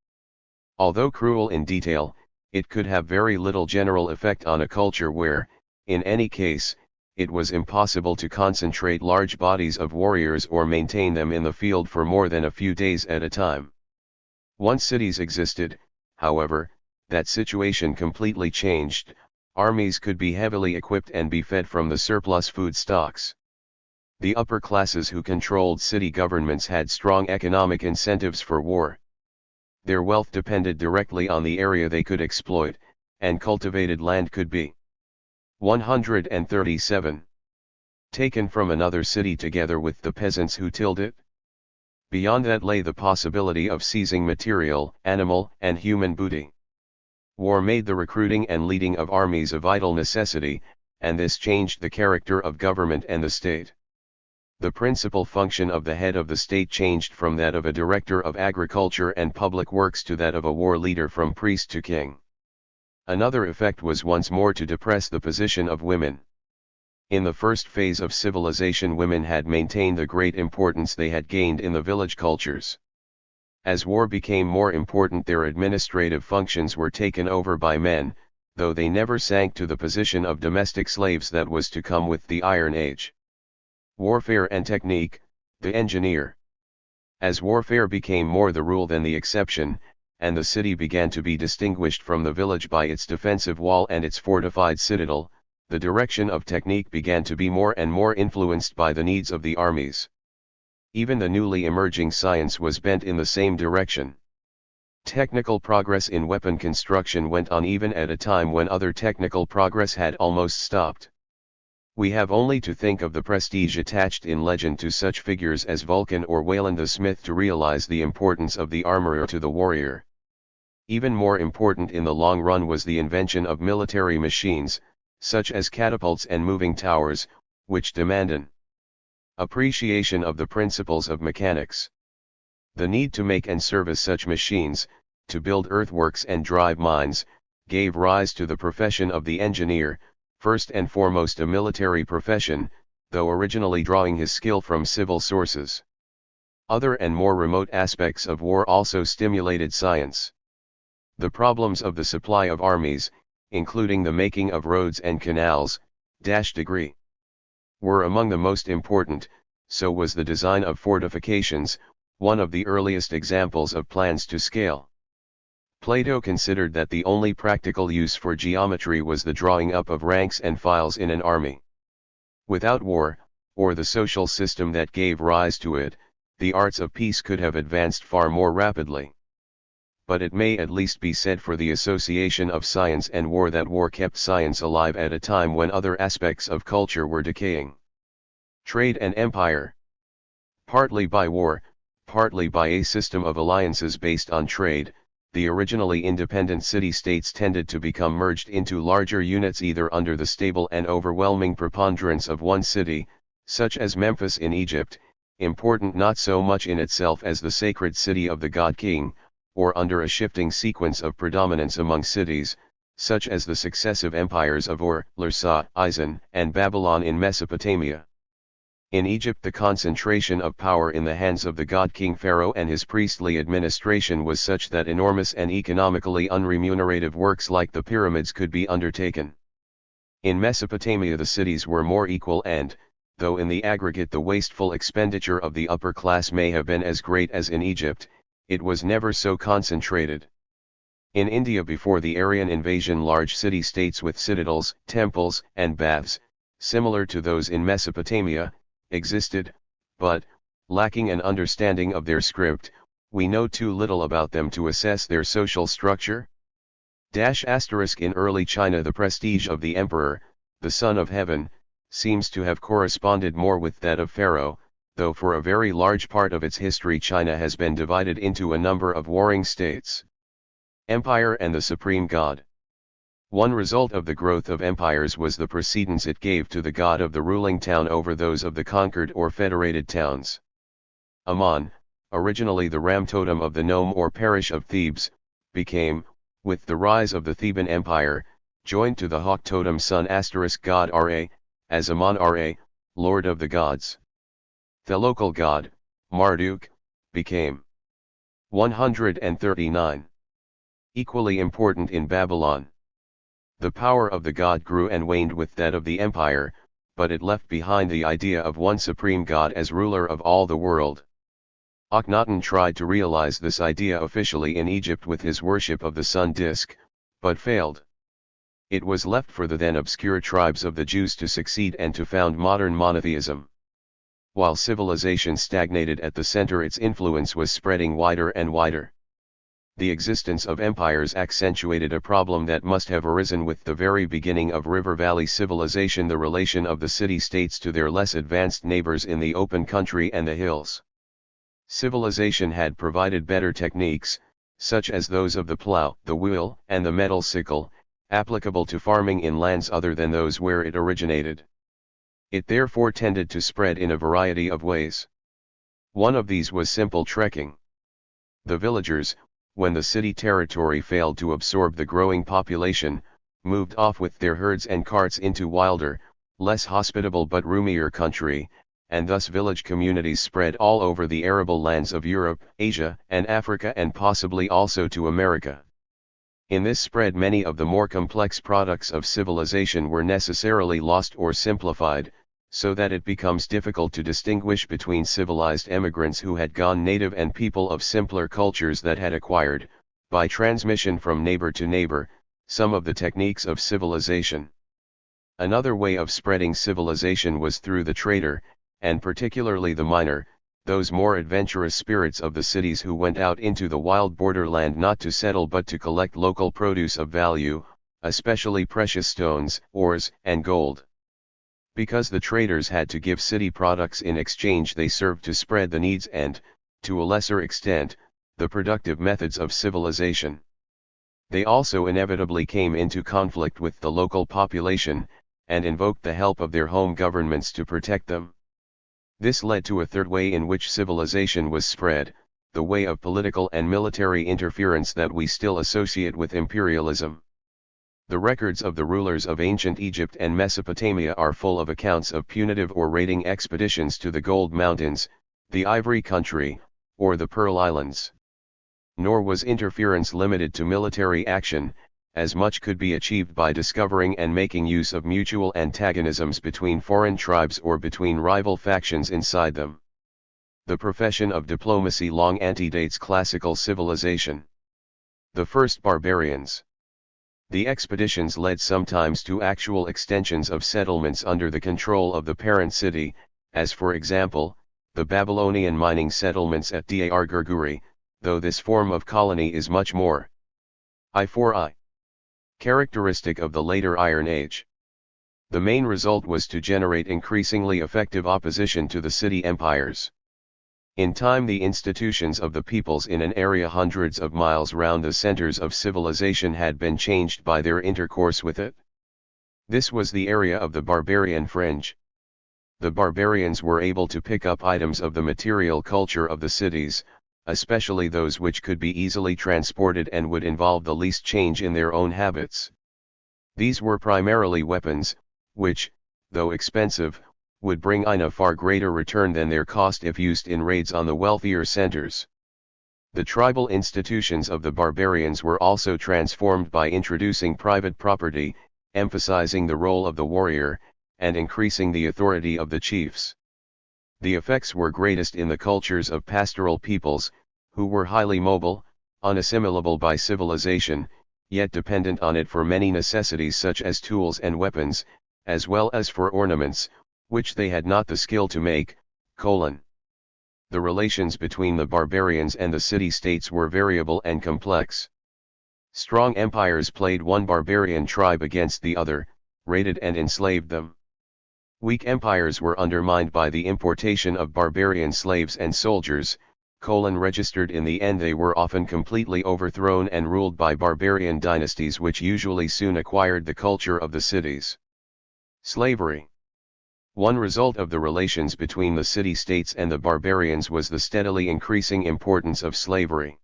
Although cruel in detail, it could have very little general effect on a culture where, in any case, it was impossible to concentrate large bodies of warriors or maintain them in the field for more than a few days at a time. Once cities existed, however, that situation completely changed. Armies could be heavily equipped and be fed from the surplus food stocks. The upper classes who controlled city governments had strong economic incentives for war. Their wealth depended directly on the area they could exploit, and cultivated land could be 137. Taken from another city together with the peasants who tilled it. Beyond that lay the possibility of seizing material, animal, and human booty. War made the recruiting and leading of armies a vital necessity, and this changed the character of government and the state. The principal function of the head of the state changed from that of a director of agriculture and public works to that of a war leader, from priest to king. Another effect was once more to depress the position of women. In the first phase of civilization, women had maintained the great importance they had gained in the village cultures. As war became more important, their administrative functions were taken over by men, though they never sank to the position of domestic slaves that was to come with the Iron Age. Warfare and technique, the engineer. As warfare became more the rule than the exception, and the city began to be distinguished from the village by its defensive wall and its fortified citadel, the direction of technique began to be more and more influenced by the needs of the armies. Even the newly emerging science was bent in the same direction. Technical progress in weapon construction went on even at a time when other technical progress had almost stopped. We have only to think of the prestige attached in legend to such figures as Vulcan or Wayland the Smith to realize the importance of the armorer to the warrior. Even more important in the long run was the invention of military machines, such as catapults and moving towers, which demand an Appreciation of the principles of mechanics. The need to make and service such machines, to build earthworks and drive mines, gave rise to the profession of the engineer, first and foremost a military profession, though originally drawing his skill from civil sources. Other and more remote aspects of war also stimulated science. The problems of the supply of armies, including the making of roads and canals, degree, were among the most important, so was the design of fortifications, one of the earliest examples of plans to scale. Plato considered that the only practical use for geometry was the drawing up of ranks and files in an army. Without war, or the social system that gave rise to it, the arts of peace could have advanced far more rapidly. But it may at least be said for the association of science and war that war kept science alive at a time when other aspects of culture were decaying. Trade and empire. Partly by war, partly by a system of alliances based on trade, the originally independent city-states tended to become merged into larger units either under the stable and overwhelming preponderance of one city, such as Memphis in Egypt, important not so much in itself as the sacred city of the god-king, or under a shifting sequence of predominance among cities, such as the successive empires of Ur, Larsa, Isin, and Babylon in Mesopotamia. In Egypt the concentration of power in the hands of the god-king pharaoh and his priestly administration was such that enormous and economically unremunerative works like the pyramids could be undertaken. In Mesopotamia the cities were more equal and, though in the aggregate the wasteful expenditure of the upper class may have been as great as in Egypt, it was never so concentrated. In India before the Aryan invasion large city-states with citadels, temples, and baths, similar to those in Mesopotamia, existed, but, lacking an understanding of their script, we know too little about them to assess their social structure. In early China the prestige of the emperor, the son of heaven, seems to have corresponded more with that of Pharaoh, though for a very large part of its history China has been divided into a number of warring states. Empire and the supreme god. One result of the growth of empires was the precedence it gave to the god of the ruling town over those of the conquered or federated towns. Ammon, originally the ram totem of the nome or parish of Thebes, became, with the rise of the Theban Empire, joined to the hawk totem sun god Ra, as Ammon Ra, lord of the gods. The local god, Marduk, became 139. Equally important in Babylon. The power of the god grew and waned with that of the empire, but it left behind the idea of one supreme god as ruler of all the world. Akhenaten tried to realize this idea officially in Egypt with his worship of the sun disk, but failed. It was left for the then obscure tribes of the Jews to succeed and to found modern monotheism. While civilization stagnated at the center, its influence was spreading wider and wider. The existence of empires accentuated a problem that must have arisen with the very beginning of River Valley civilization: the relation of the city-states to their less advanced neighbors in the open country and the hills. Civilization had provided better techniques, such as those of the plow, the wheel, and the metal sickle, applicable to farming in lands other than those where it originated. It therefore tended to spread in a variety of ways. One of these was simple trekking. The villagers, when the city territory failed to absorb the growing population, moved off with their herds and carts into wilder, less hospitable but roomier country, and thus village communities spread all over the arable lands of Europe, Asia, and Africa, and possibly also to America. In this spread many of the more complex products of civilization were necessarily lost or simplified, so that it becomes difficult to distinguish between civilized emigrants who had gone native and people of simpler cultures that had acquired, by transmission from neighbor to neighbor, some of the techniques of civilization. Another way of spreading civilization was through the trader, and particularly the miner, those more adventurous spirits of the cities who went out into the wild borderland not to settle but to collect local produce of value, especially precious stones, ores, and gold. Because the traders had to give city products in exchange, they served to spread the needs and, to a lesser extent, the productive methods of civilization. They also inevitably came into conflict with the local population, and invoked the help of their home governments to protect them. This led to a third way in which civilization was spread, the way of political and military interference that we still associate with imperialism. The records of the rulers of ancient Egypt and Mesopotamia are full of accounts of punitive or raiding expeditions to the Gold Mountains, the Ivory Country, or the Pearl Islands. Nor was interference limited to military action, as much could be achieved by discovering and making use of mutual antagonisms between foreign tribes or between rival factions inside them. The profession of diplomacy long antedates classical civilization. The first barbarians. The expeditions led sometimes to actual extensions of settlements under the control of the parent city, as for example, the Babylonian mining settlements at Dar-Gurguri, though this form of colony is much more characteristic of the later Iron Age. The main result was to generate increasingly effective opposition to the city empires. In time, the institutions of the peoples in an area hundreds of miles round the centers of civilization had been changed by their intercourse with it. This was the area of the barbarian fringe. The barbarians were able to pick up items of the material culture of the cities, especially those which could be easily transported and would involve the least change in their own habits. These were primarily weapons, which, though expensive, would bring in a far greater return than their cost if used in raids on the wealthier centers. The tribal institutions of the barbarians were also transformed by introducing private property, emphasizing the role of the warrior, and increasing the authority of the chiefs. The effects were greatest in the cultures of pastoral peoples, who were highly mobile, unassimilable by civilization, yet dependent on it for many necessities such as tools and weapons, as well as for ornaments, which they had not the skill to make. The relations between the barbarians and the city-states were variable and complex. Strong empires played one barbarian tribe against the other, raided and enslaved them. Weak empires were undermined by the importation of barbarian slaves and soldiers. Registered in the end, they were often completely overthrown and ruled by barbarian dynasties which usually soon acquired the culture of the cities. Slavery. One result of the relations between the city-states and the barbarians was the steadily increasing importance of slavery.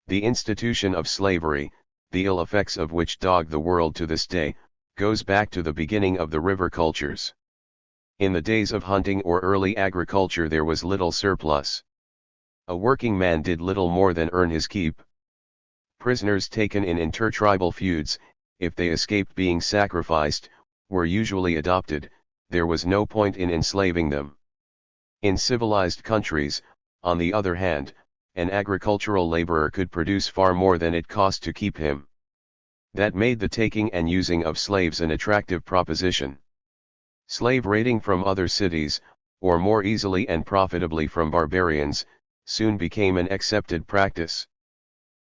The institution of slavery, the ill effects of which dog the world to this day, goes back to the beginning of the river cultures. In the days of hunting or early agriculture there was little surplus. A working man did little more than earn his keep. Prisoners taken in intertribal feuds, if they escaped being sacrificed, were usually adopted. There was no point in enslaving them. In civilized countries, on the other hand, an agricultural laborer could produce far more than it cost to keep him. That made the taking and using of slaves an attractive proposition. Slave raiding from other cities, or more easily and profitably from barbarians, soon became an accepted practice.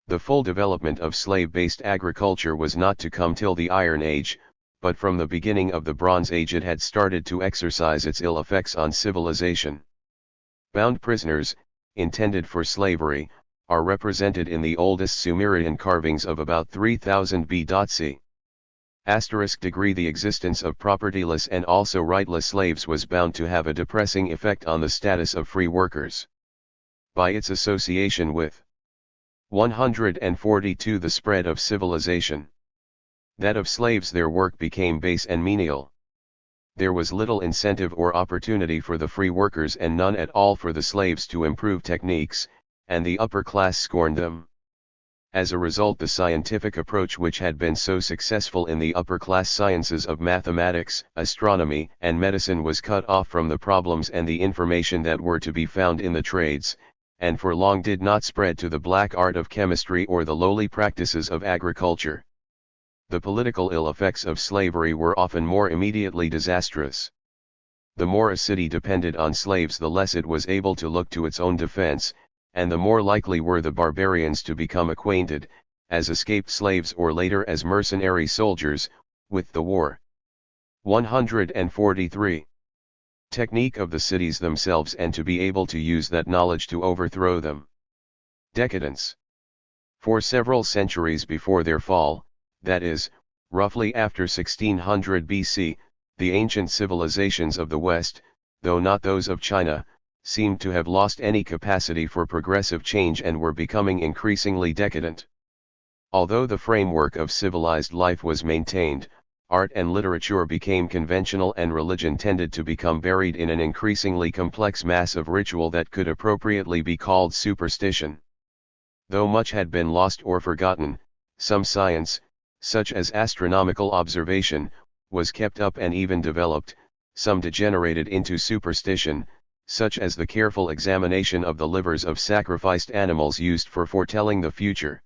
The full development of slave-based agriculture was not to come till the Iron Age, but from the beginning of the Bronze Age it had started to exercise its ill effects on civilization. Bound prisoners, intended for slavery, are represented in the oldest Sumerian carvings of about 3000 BC. The existence of propertyless and also rightless slaves was bound to have a depressing effect on the status of free workers. By its association with 142 the spread of civilization. That of slaves, their work became base and menial. There was little incentive or opportunity for the free workers and none at all for the slaves to improve techniques, and the upper class scorned them. As a result, the scientific approach which had been so successful in the upper class sciences of mathematics, astronomy, and medicine was cut off from the problems and the information that were to be found in the trades, and for long did not spread to the black art of chemistry or the lowly practices of agriculture. The political ill effects of slavery were often more immediately disastrous. The more a city depended on slaves, the less it was able to look to its own defense, and the more likely were the barbarians to become acquainted, as escaped slaves or later as mercenary soldiers, with the war. 143. Technique of the cities themselves and to be able to use that knowledge to overthrow them. Decadence. For several centuries before their fall, that is, roughly after 1600 BC, the ancient civilizations of the West, though not those of China, seemed to have lost any capacity for progressive change and were becoming increasingly decadent. Although the framework of civilized life was maintained, art and literature became conventional and religion tended to become buried in an increasingly complex mass of ritual that could appropriately be called superstition. Though much had been lost or forgotten, some science, such as astronomical observation, was kept up and even developed. Some degenerated into superstition, such as the careful examination of the livers of sacrificed animals used for foretelling the future.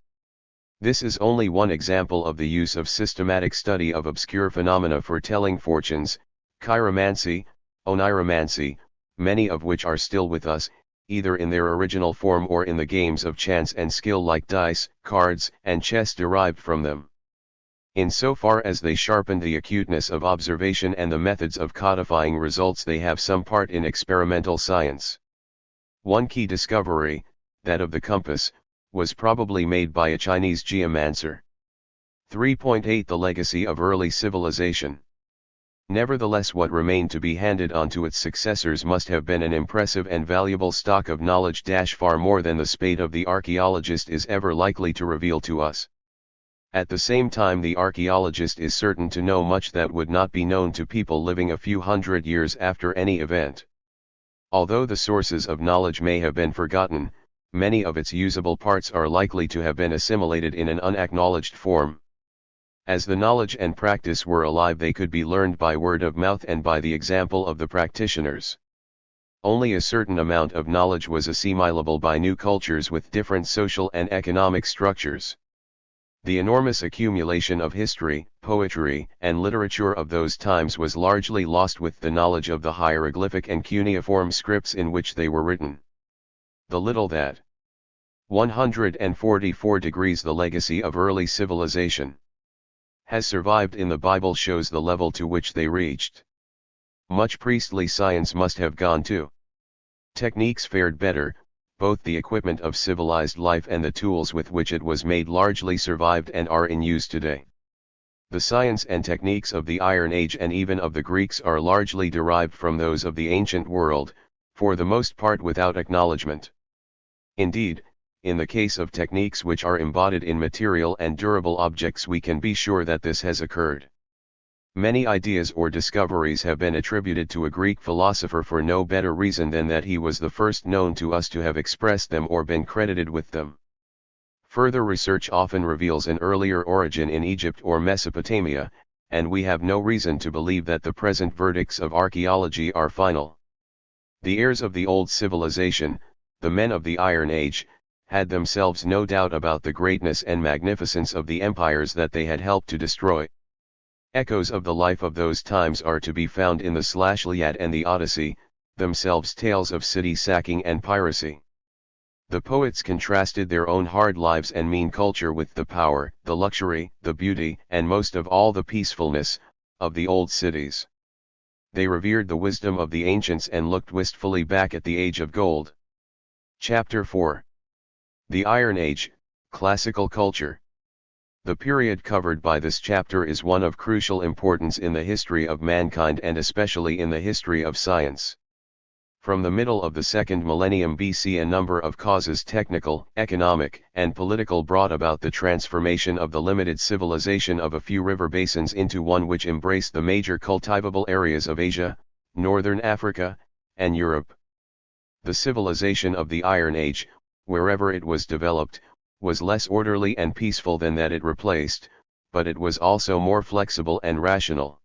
This is only one example of the use of systematic study of obscure phenomena for telling fortunes, chiromancy, oniromancy, many of which are still with us, either in their original form or in the games of chance and skill like dice, cards, and chess derived from them. In so far as they sharpened the acuteness of observation and the methods of codifying results, they have some part in experimental science. One key discovery, that of the compass, was probably made by a Chinese geomancer. 3.8 The legacy of early civilization. Nevertheless, what remained to be handed on to its successors must have been an impressive and valuable stock of knowledge, far more than the spade of the archaeologist is ever likely to reveal to us. At the same time, the archaeologist is certain to know much that would not be known to people living a few hundred years after any event. Although the sources of knowledge may have been forgotten, many of its usable parts are likely to have been assimilated in an unacknowledged form. As the knowledge and practice were alive, they could be learned by word of mouth and by the example of the practitioners. Only a certain amount of knowledge was assimilable by new cultures with different social and economic structures. The enormous accumulation of history, poetry, and literature of those times was largely lost with the knowledge of the hieroglyphic and cuneiform scripts in which they were written. The little that 144 degrees the legacy of early civilization has survived in the Bible shows the level to which they reached. Much priestly science must have gone too. Techniques fared better, both the equipment of civilized life and the tools with which it was made largely survived and are in use today. The science and techniques of the Iron Age and even of the Greeks are largely derived from those of the ancient world, for the most part without acknowledgement. Indeed, in the case of techniques which are embodied in material and durable objects, we can be sure that this has occurred. Many ideas or discoveries have been attributed to a Greek philosopher for no better reason than that he was the first known to us to have expressed them or been credited with them. Further research often reveals an earlier origin in Egypt or Mesopotamia, and we have no reason to believe that the present verdicts of archaeology are final. The heirs of the old civilization, the men of the Iron Age, had themselves no doubt about the greatness and magnificence of the empires that they had helped to destroy. Echoes of the life of those times are to be found in the Iliad and the Odyssey, themselves tales of city sacking and piracy. The poets contrasted their own hard lives and mean culture with the power, the luxury, the beauty, and most of all the peacefulness, of the old cities. They revered the wisdom of the ancients and looked wistfully back at the Age of Gold. Chapter 4. The Iron Age, Classical Culture. The period covered by this chapter is one of crucial importance in the history of mankind and especially in the history of science. From the middle of the second millennium BC, a number of causes, technical, economic, and political, brought about the transformation of the limited civilization of a few river basins into one which embraced the major cultivable areas of Asia, Northern Africa, and Europe. The civilization of the Iron Age, wherever it was developed, was less orderly and peaceful than that it replaced, but it was also more flexible and rational.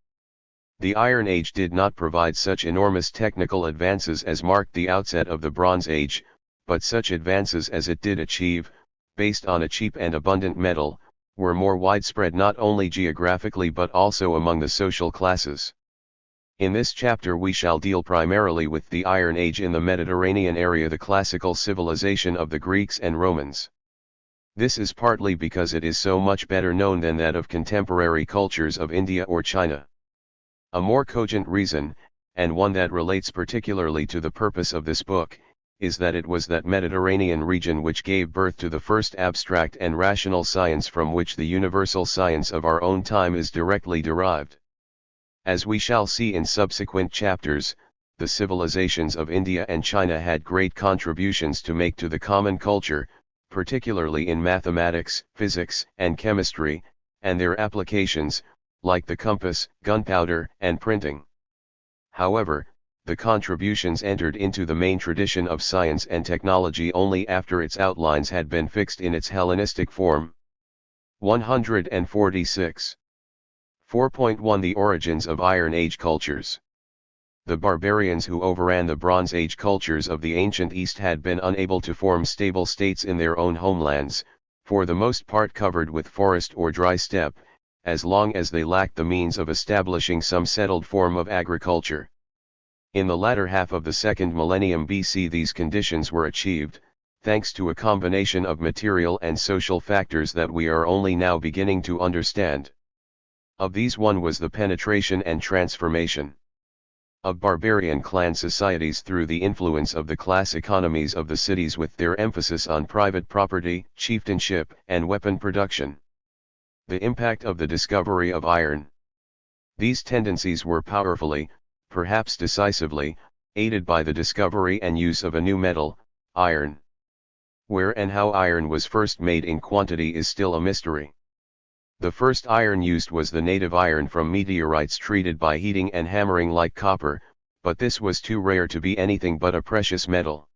The Iron Age did not provide such enormous technical advances as marked the outset of the Bronze Age, but such advances as it did achieve, based on a cheap and abundant metal, were more widespread not only geographically but also among the social classes. In this chapter we shall deal primarily with the Iron Age in the Mediterranean area, the classical civilization of the Greeks and Romans. This is partly because it is so much better known than that of contemporary cultures of India or China. A more cogent reason, and one that relates particularly to the purpose of this book, is that it was that Mediterranean region which gave birth to the first abstract and rational science from which the universal science of our own time is directly derived. As we shall see in subsequent chapters, the civilizations of India and China had great contributions to make to the common culture, particularly in mathematics, physics, and chemistry, and their applications, like the compass, gunpowder, and printing. However, the contributions entered into the main tradition of science and technology only after its outlines had been fixed in its Hellenistic form. 146. 4.1 The origins of Iron Age cultures. The barbarians who overran the Bronze Age cultures of the ancient East had been unable to form stable states in their own homelands, for the most part covered with forest or dry steppe, as long as they lacked the means of establishing some settled form of agriculture. In the latter half of the second millennium BC these conditions were achieved, thanks to a combination of material and social factors that we are only now beginning to understand. Of these one was the penetration and transformation of barbarian clan societies through the influence of the class economies of the cities with their emphasis on private property, chieftainship, and weapon production. The impact of the discovery of iron. These tendencies were powerfully, perhaps decisively, aided by the discovery and use of a new metal, iron. Where and how iron was first made in quantity is still a mystery. The first iron used was the native iron from meteorites treated by heating and hammering like copper, but this was too rare to be anything but a precious metal.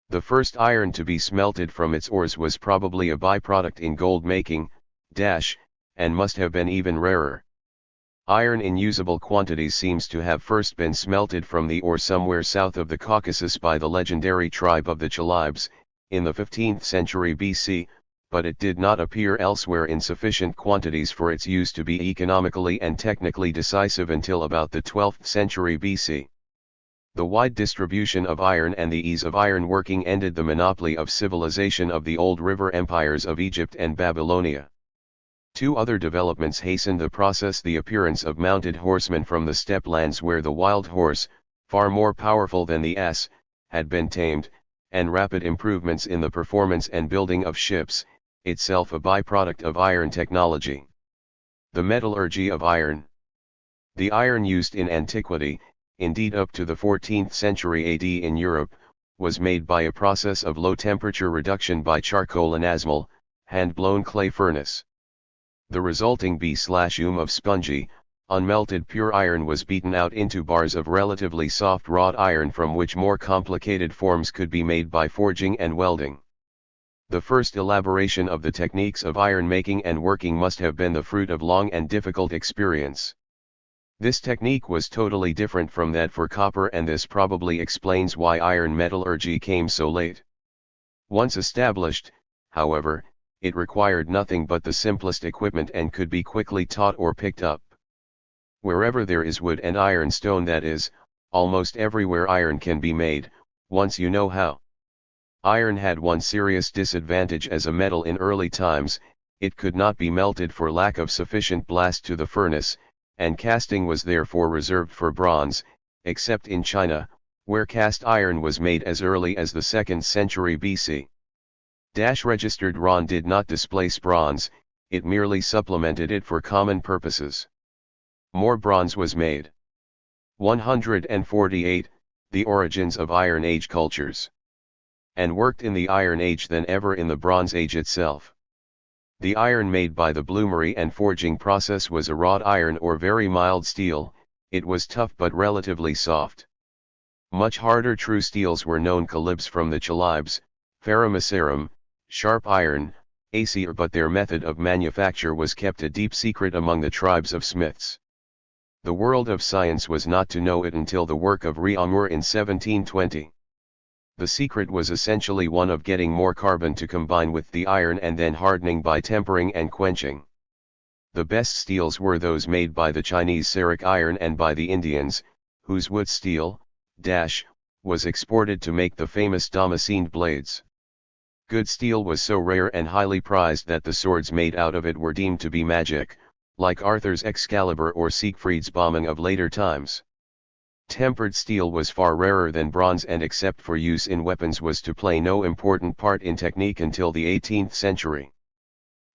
The first iron to be smelted from its ores was probably a byproduct in gold making, and must have been even rarer. Iron in usable quantities seems to have first been smelted from the ore somewhere south of the Caucasus by the legendary tribe of the Chalybes, in the 15th century BC, but it did not appear elsewhere in sufficient quantities for its use to be economically and technically decisive until about the 12th century BC. The wide distribution of iron and the ease of iron working ended the monopoly of civilization of the old river empires of Egypt and Babylonia. Two other developments hastened the process: the appearance of mounted horsemen from the steppe lands where the wild horse, far more powerful than the ass, had been tamed, and rapid improvements in the performance and building of ships, itself a byproduct of iron technology. The metallurgy of iron. The iron used in antiquity, indeed up to the 14th century AD in Europe, was made by a process of low temperature reduction by charcoal and asmal, hand-blown clay furnace. The resulting of spongy, unmelted pure iron was beaten out into bars of relatively soft wrought iron from which more complicated forms could be made by forging and welding. The first elaboration of the techniques of iron making and working must have been the fruit of long and difficult experience. This technique was totally different from that for copper, and this probably explains why iron metallurgy came so late. Once established, however, it required nothing but the simplest equipment and could be quickly taught or picked up. Wherever there is wood and iron stone, that is, almost everywhere iron can be made, once you know how. Iron had one serious disadvantage as a metal in early times: it could not be melted for lack of sufficient blast to the furnace, and casting was therefore reserved for bronze, except in China, where cast iron was made as early as the 2nd century BC. Registered iron did not displace bronze, it merely supplemented it for common purposes. More bronze was made. 148. The origins of Iron Age cultures. And worked in the Iron Age than ever in the Bronze Age itself. The iron made by the bloomery and forging process was a wrought iron or very mild steel. It was tough but relatively soft. Much harder true steels were known calibs from the Chalybes, ferromacerum, sharp iron, acer, but their method of manufacture was kept a deep secret among the tribes of smiths. The world of science was not to know it until the work of Réaumur in 1720. The secret was essentially one of getting more carbon to combine with the iron and then hardening by tempering and quenching. The best steels were those made by the Chinese Saric iron and by the Indians, whose wood steel, was exported to make the famous Damascened blades. Good steel was so rare and highly prized that the swords made out of it were deemed to be magic, like Arthur's Excalibur or Siegfried's bombing of later times. Tempered steel was far rarer than bronze, and except for use in weapons was to play no important part in technique until the 18th century.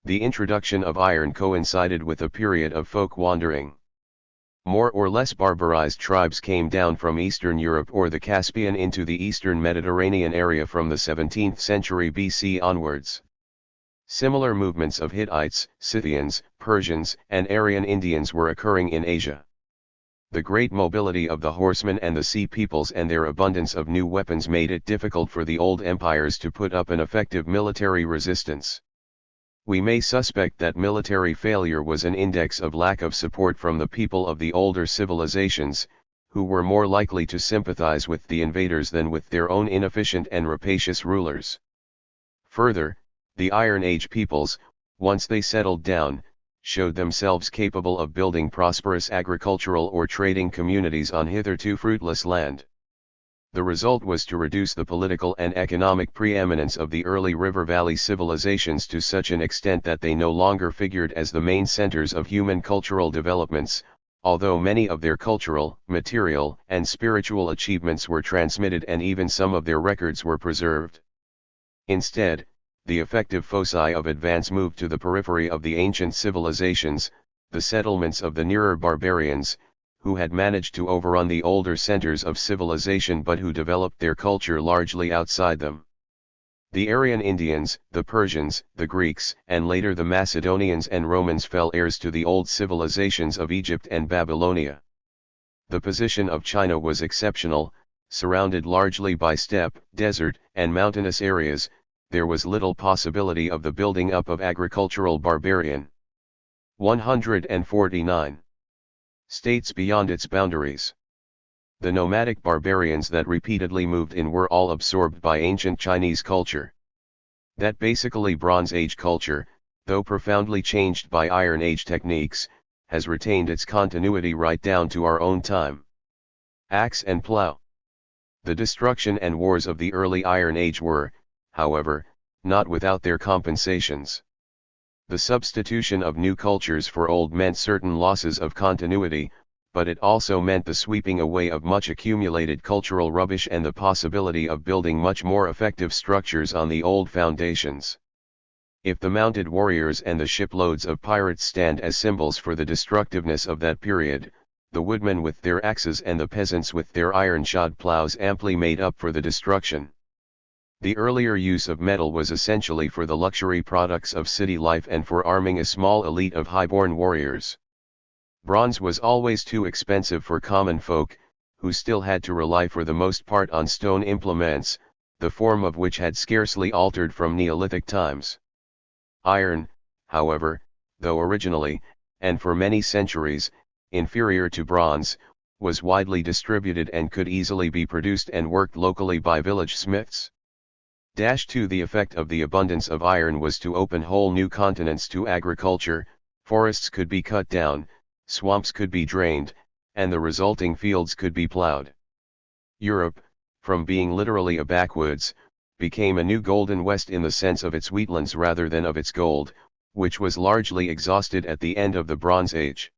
The introduction of iron coincided with a period of folk wandering. More or less barbarized tribes came down from Eastern Europe or the Caspian into the Eastern Mediterranean area from the 17th century BC onwards. Similar movements of Hittites, Scythians, Persians, and Aryan Indians were occurring in Asia. The great mobility of the horsemen and the sea peoples and their abundance of new weapons made it difficult for the old empires to put up an effective military resistance. We may suspect that military failure was an index of lack of support from the people of the older civilizations, who were more likely to sympathize with the invaders than with their own inefficient and rapacious rulers. Further, the Iron Age peoples, once they settled down, showed themselves capable of building prosperous agricultural or trading communities on hitherto fruitless land. The result was to reduce the political and economic preeminence of the early river valley civilizations to such an extent that they no longer figured as the main centers of human cultural developments, although many of their cultural, material, and spiritual achievements were transmitted and even some of their records were preserved. Instead, the effective foci of advance moved to the periphery of the ancient civilizations, the settlements of the nearer barbarians, who had managed to overrun the older centers of civilization but who developed their culture largely outside them. The Aryan Indians, the Persians, the Greeks, and later the Macedonians and Romans fell heirs to the old civilizations of Egypt and Babylonia. The position of China was exceptional, surrounded largely by steppe, desert, and mountainous areas. There was little possibility of the building up of agricultural barbarian. 149. States beyond its boundaries. The nomadic barbarians that repeatedly moved in were all absorbed by ancient Chinese culture. That basically Bronze Age culture, though profoundly changed by Iron Age techniques, has retained its continuity right down to our own time. Axe and plow. The destruction and wars of the early Iron Age were, however, not without their compensations. The substitution of new cultures for old meant certain losses of continuity, but it also meant the sweeping away of much accumulated cultural rubbish and the possibility of building much more effective structures on the old foundations. If the mounted warriors and the shiploads of pirates stand as symbols for the destructiveness of that period, the woodmen with their axes and the peasants with their iron-shod plows amply made up for the destruction. The earlier use of metal was essentially for the luxury products of city life and for arming a small elite of high-born warriors. Bronze was always too expensive for common folk, who still had to rely for the most part on stone implements, the form of which had scarcely altered from Neolithic times. Iron, however, though originally, and for many centuries, inferior to bronze, was widely distributed and could easily be produced and worked locally by village smiths. 2. The effect of the abundance of iron was to open whole new continents to agriculture, forests could be cut down, swamps could be drained, and the resulting fields could be plowed. Europe, from being literally a backwoods, became a new golden west in the sense of its wheatlands rather than of its gold, which was largely exhausted at the end of the Bronze Age.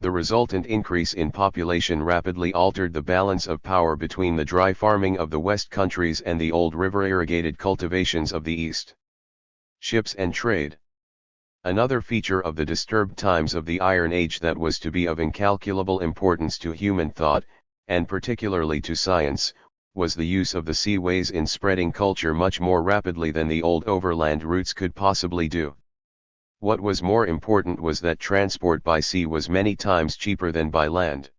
The resultant increase in population rapidly altered the balance of power between the dry farming of the West countries and the old river-irrigated cultivations of the East. Ships and trade. Another feature of the disturbed times of the Iron Age that was to be of incalculable importance to human thought, and particularly to science, was the use of the seaways in spreading culture much more rapidly than the old overland routes could possibly do. What was more important was that transport by sea was many times cheaper than by land.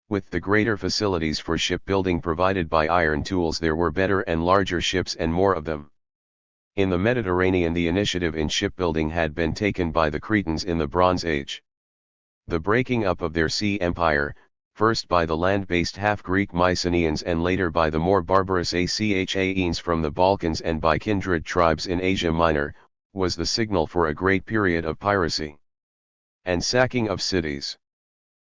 With the greater facilities for shipbuilding provided by iron tools, there were better and larger ships and more of them. In the Mediterranean, the initiative in shipbuilding had been taken by the Cretans in the Bronze Age. The breaking up of their sea empire, first by the land-based half-Greek Mycenaeans and later by the more barbarous Achaeans from the Balkans and by kindred tribes in Asia Minor, was the signal for a great period of piracy and sacking of cities.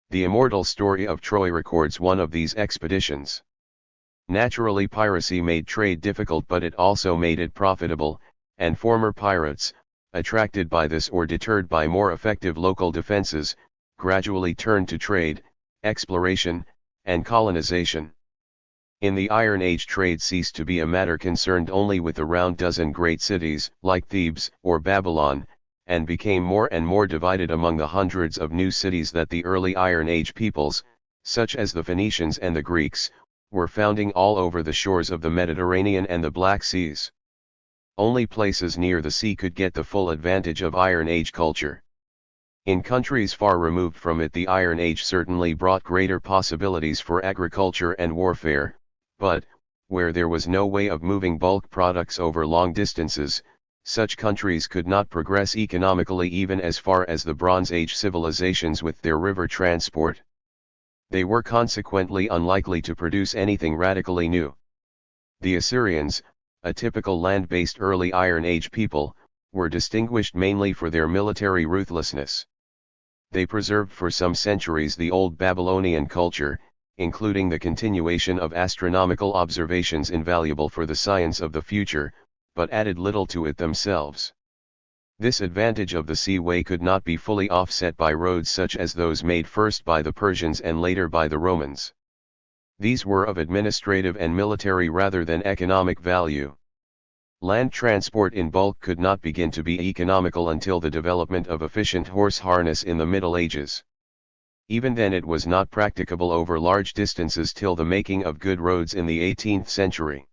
The immortal story of Troy records one of these expeditions. Naturally, piracy made trade difficult, but it also made it profitable, and former pirates, attracted by this or deterred by more effective local defenses, gradually turned to trade, exploration, and colonization. In the Iron Age, trade ceased to be a matter concerned only with the round dozen great cities, like Thebes or Babylon, and became more and more divided among the hundreds of new cities that the early Iron Age peoples, such as the Phoenicians and the Greeks, were founding all over the shores of the Mediterranean and the Black Seas. Only places near the sea could get the full advantage of Iron Age culture. In countries far removed from it, the Iron Age certainly brought greater possibilities for agriculture and warfare, but, where there was no way of moving bulk products over long distances, such countries could not progress economically even as far as the Bronze Age civilizations with their river transport. They were consequently unlikely to produce anything radically new. The Assyrians, a typical land-based early Iron Age people, were distinguished mainly for their military ruthlessness. They preserved for some centuries the old Babylonian culture, including the continuation of astronomical observations invaluable for the science of the future, but added little to it themselves. This advantage of the seaway could not be fully offset by roads such as those made first by the Persians and later by the Romans. These were of administrative and military rather than economic value. Land transport in bulk could not begin to be economical until the development of efficient horse harness in the Middle Ages. Even then it was not practicable over large distances till the making of good roads in the 18th century.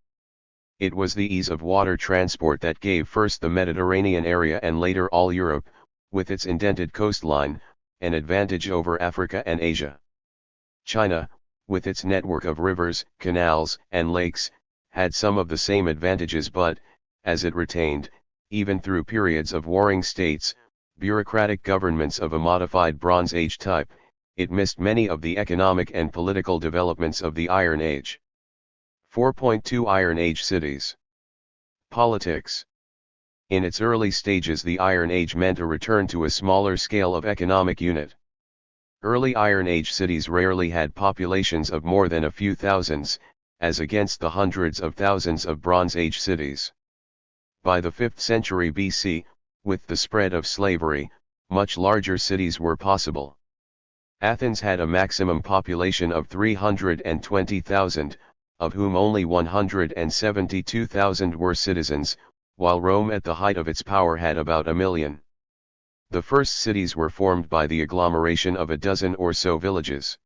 It was the ease of water transport that gave first the Mediterranean area and later all Europe, with its indented coastline, an advantage over Africa and Asia. China, with its network of rivers, canals, and lakes, had some of the same advantages, but, as it retained, even through periods of warring states, bureaucratic governments of a modified Bronze Age type, it missed many of the economic and political developments of the Iron Age. 4.2 Iron Age cities. Politics. In its early stages, the Iron Age meant a return to a smaller scale of economic unit. Early Iron Age cities rarely had populations of more than a few thousands, as against the hundreds of thousands of Bronze Age cities. By the 5th century BC, with the spread of slavery, much larger cities were possible. Athens had a maximum population of 320,000, of whom only 172,000 were citizens, while Rome at the height of its power had about 1 million. The first cities were formed by the agglomeration of a dozen or so villages.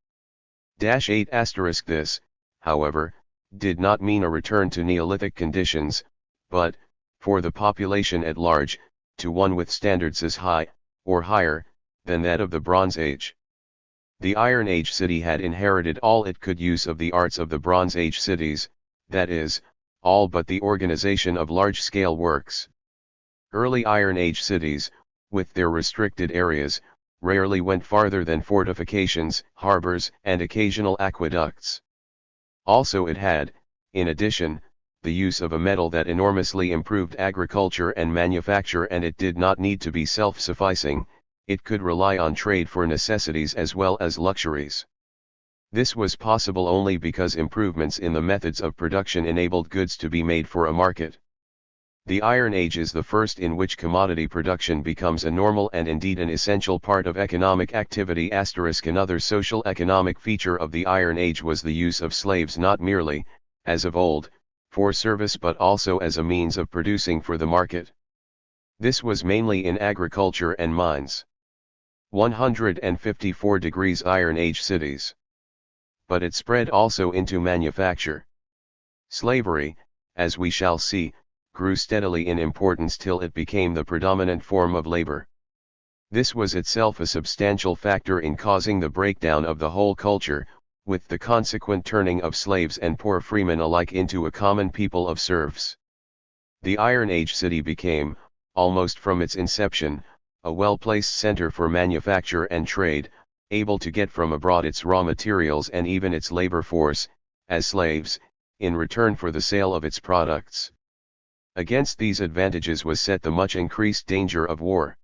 8 * This, however, did not mean a return to Neolithic conditions, but, for the population at large, to one with standards as high, or higher, than that of the Bronze Age. The Iron Age city had inherited all it could use of the arts of the Bronze Age cities, that is, all but the organization of large-scale works. Early Iron Age cities, with their restricted areas, rarely went farther than fortifications, harbors, and occasional aqueducts. Also it had, in addition, the use of a metal that enormously improved agriculture and manufacture, and it did not need to be self-sufficing. It could rely on trade for necessities as well as luxuries. This was possible only because improvements in the methods of production enabled goods to be made for a market. The Iron Age is the first in which commodity production becomes a normal and indeed an essential part of economic activity. Another social economic feature of the Iron Age was the use of slaves, not merely, as of old, for service but also as a means of producing for the market. This was mainly in agriculture and mines. 154 degrees Iron Age cities. But it spread also into manufacture. Slavery, as we shall see, grew steadily in importance till it became the predominant form of labor. This was itself a substantial factor in causing the breakdown of the whole culture, with the consequent turning of slaves and poor freemen alike into a common people of serfs. The Iron Age city became, almost from its inception, a well-placed center for manufacture and trade, able to get from abroad its raw materials and even its labor force, as slaves, in return for the sale of its products. Against these advantages was set the much increased danger of war.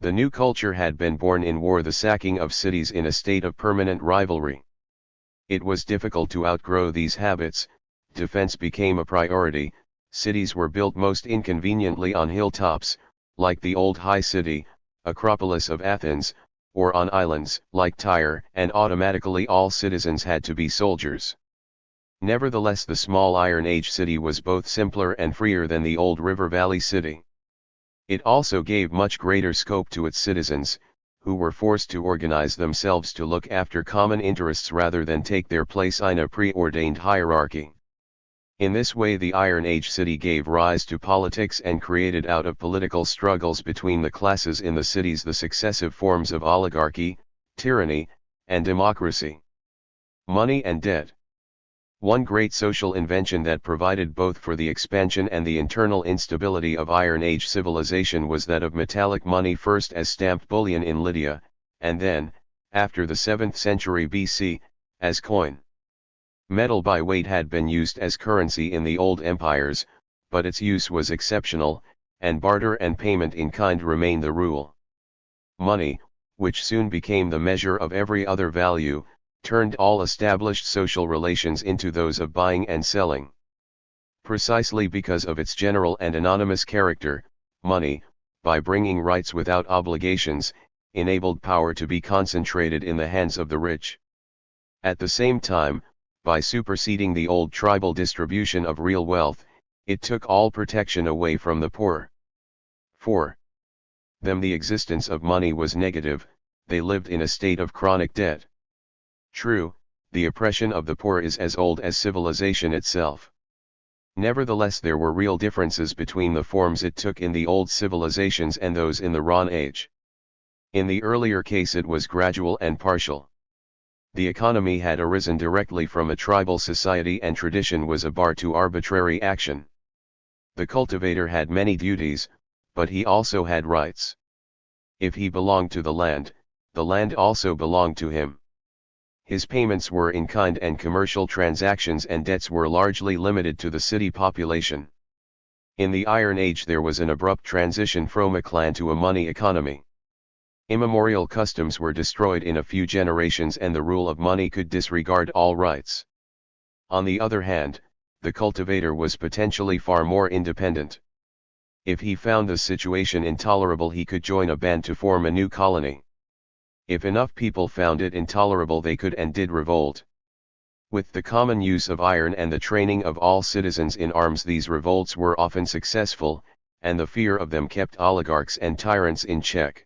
The new culture had been born in war, the sacking of cities in a state of permanent rivalry. It was difficult to outgrow these habits, defense became a priority, cities were built most inconveniently on hilltops, like the old High City, Acropolis of Athens, or on islands, like Tyre, and automatically all citizens had to be soldiers. Nevertheless, the small Iron Age city was both simpler and freer than the old River Valley city. It also gave much greater scope to its citizens, who were forced to organize themselves to look after common interests rather than take their place in a preordained hierarchy. In this way the Iron Age city gave rise to politics and created out of political struggles between the classes in the cities the successive forms of oligarchy, tyranny, and democracy. Money and debt. One great social invention that provided both for the expansion and the internal instability of Iron Age civilization was that of metallic money, first as stamped bullion in Lydia, and then, after the 7th century BC, as coin. Metal by weight had been used as currency in the old empires, but its use was exceptional, and barter and payment in kind remained the rule. Money, which soon became the measure of every other value, turned all established social relations into those of buying and selling. Precisely because of its general and anonymous character, money, by bringing rights without obligations, enabled power to be concentrated in the hands of the rich. At the same time, by superseding the old tribal distribution of real wealth, it took all protection away from the poor. For them the existence of money was negative, they lived in a state of chronic debt. True, the oppression of the poor is as old as civilization itself. Nevertheless there were real differences between the forms it took in the old civilizations and those in the Bronze Age. In the earlier case it was gradual and partial. The economy had arisen directly from a tribal society and tradition was a bar to arbitrary action. The cultivator had many duties, but he also had rights. If he belonged to the land also belonged to him. His payments were in kind and commercial transactions and debts were largely limited to the city population. In the Iron Age there was an abrupt transition from a clan to a money economy. Immemorial customs were destroyed in a few generations and the rule of money could disregard all rights. On the other hand, the cultivator was potentially far more independent. If he found the situation intolerable he could join a band to form a new colony. If enough people found it intolerable they could and did revolt. With the common use of iron and the training of all citizens in arms these revolts were often successful, and the fear of them kept oligarchs and tyrants in check.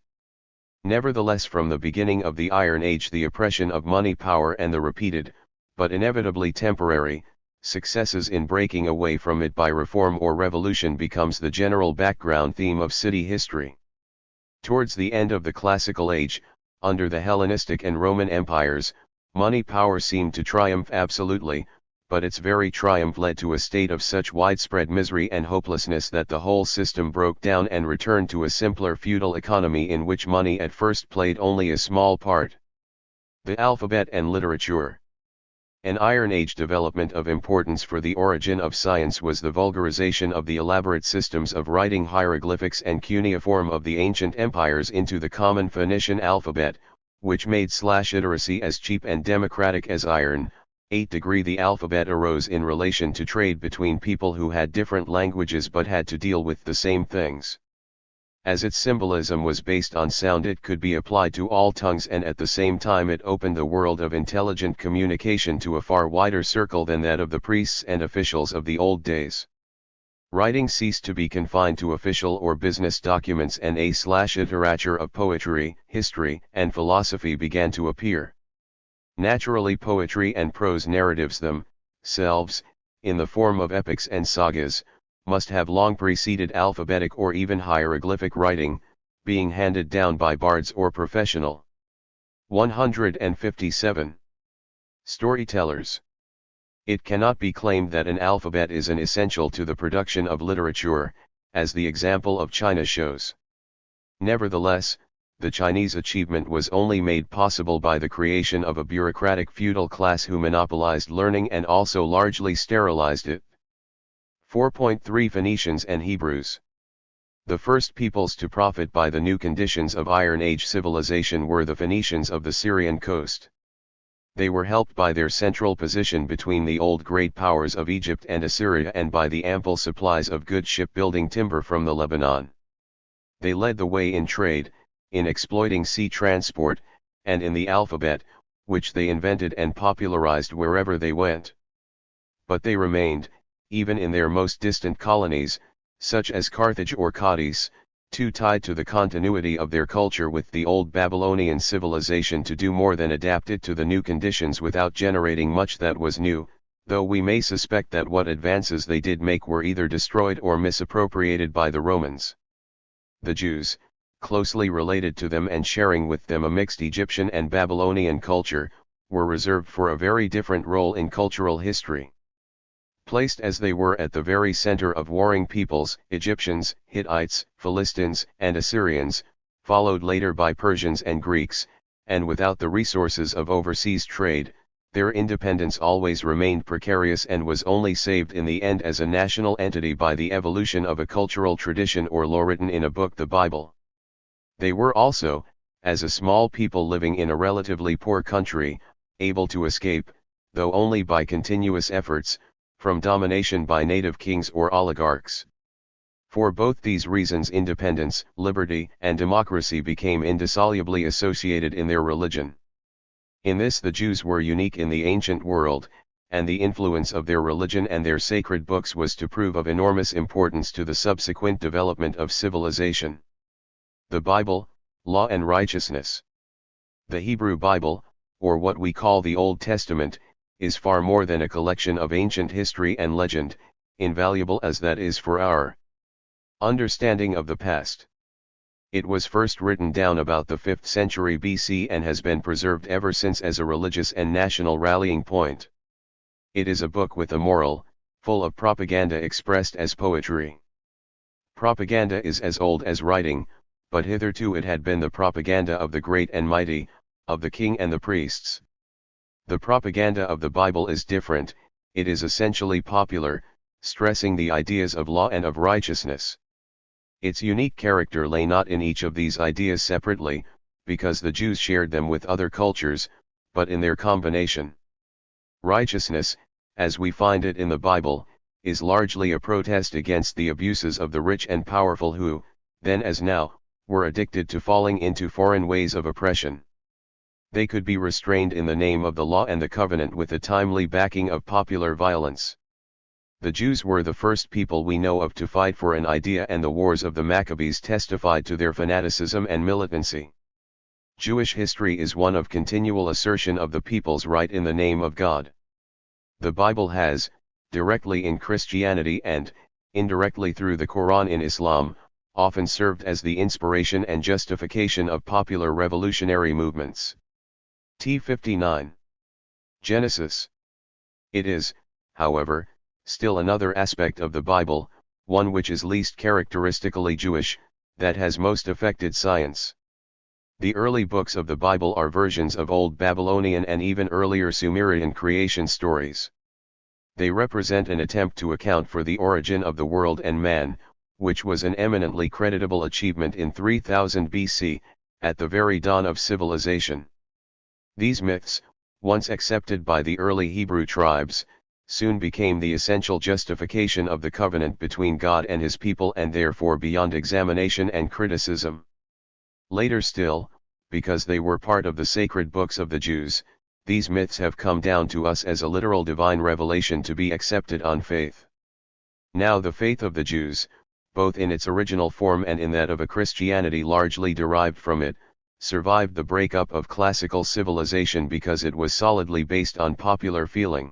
Nevertheless from the beginning of the Iron Age the oppression of money power and the repeated, but inevitably temporary, successes in breaking away from it by reform or revolution becomes the general background theme of city history. Towards the end of the Classical Age, under the Hellenistic and Roman empires, money power seemed to triumph absolutely, but its very triumph led to a state of such widespread misery and hopelessness that the whole system broke down and returned to a simpler feudal economy in which money at first played only a small part. The alphabet and literature. An Iron Age development of importance for the origin of science was the vulgarization of the elaborate systems of writing hieroglyphics and cuneiform of the ancient empires into the common Phoenician alphabet, which made /literacy as cheap and democratic as iron. 8 The alphabet arose in relation to trade between people who had different languages but had to deal with the same things. As its symbolism was based on sound it could be applied to all tongues and at the same time it opened the world of intelligent communication to a far wider circle than that of the priests and officials of the old days. Writing ceased to be confined to official or business documents and literature of poetry, history, and philosophy began to appear. Naturally poetry and prose narratives themselves, in the form of epics and sagas, must have long preceded alphabetic or even hieroglyphic writing, being handed down by bards or professional. 157. Storytellers. It cannot be claimed that an alphabet is an essential to the production of literature, as the example of China shows. Nevertheless, the Chinese achievement was only made possible by the creation of a bureaucratic feudal class who monopolized learning and also largely sterilized it. 4.3 Phoenicians and Hebrews. The first peoples to profit by the new conditions of Iron Age civilization were the Phoenicians of the Syrian coast. They were helped by their central position between the old great powers of Egypt and Assyria and by the ample supplies of good shipbuilding timber from the Lebanon. They led the way in trade, in exploiting sea transport, and in the alphabet, which they invented and popularized wherever they went. But they remained, even in their most distant colonies, such as Carthage or Cadiz, too tied to the continuity of their culture with the old Babylonian civilization to do more than adapt it to the new conditions without generating much that was new, though we may suspect that what advances they did make were either destroyed or misappropriated by the Romans. The Jews, closely related to them and sharing with them a mixed Egyptian and Babylonian culture, were reserved for a very different role in cultural history. Placed as they were at the very center of warring peoples, Egyptians, Hittites, Philistines, and Assyrians, followed later by Persians and Greeks, and without the resources of overseas trade, their independence always remained precarious and was only saved in the end as a national entity by the evolution of a cultural tradition or law written in a book, the Bible. They were also, as a small people living in a relatively poor country, able to escape, though only by continuous efforts, from domination by native kings or oligarchs. For both these reasons independence, liberty, and democracy became indissolubly associated in their religion. In this the Jews were unique in the ancient world, and the influence of their religion and their sacred books was to prove of enormous importance to the subsequent development of civilization. The Bible, Law and Righteousness. The Hebrew Bible, or what we call the Old Testament, is far more than a collection of ancient history and legend, invaluable as that is for our understanding of the past. It was first written down about the 5th century BC and has been preserved ever since as a religious and national rallying point. It is a book with a moral, full of propaganda expressed as poetry. Propaganda is as old as writing, but hitherto it had been the propaganda of the great and mighty, of the king and the priests. The propaganda of the Bible is different, it is essentially popular, stressing the ideas of law and of righteousness. Its unique character lay not in each of these ideas separately, because the Jews shared them with other cultures, but in their combination. Righteousness, as we find it in the Bible, is largely a protest against the abuses of the rich and powerful who, then as now, were addicted to falling into foreign ways of oppression. They could be restrained in the name of the law and the covenant with the timely backing of popular violence. The Jews were the first people we know of to fight for an idea, and the wars of the Maccabees testified to their fanaticism and militancy. Jewish history is one of continual assertion of the people's right in the name of God. The Bible has, directly in Christianity and, indirectly through the Quran in Islam, often served as the inspiration and justification of popular revolutionary movements. T59. Genesis. It is, however, still another aspect of the Bible, one which is least characteristically Jewish, that has most affected science. The early books of the Bible are versions of Old Babylonian and even earlier Sumerian creation stories. They represent an attempt to account for the origin of the world and man, which was an eminently creditable achievement in 3000 BC, at the very dawn of civilization. These myths, once accepted by the early Hebrew tribes, soon became the essential justification of the covenant between God and his people and therefore beyond examination and criticism. Later still, because they were part of the sacred books of the Jews, these myths have come down to us as a literal divine revelation to be accepted on faith. Now the faith of the Jews, both in its original form and in that of a Christianity largely derived from it, survived the breakup of classical civilization because it was solidly based on popular feeling.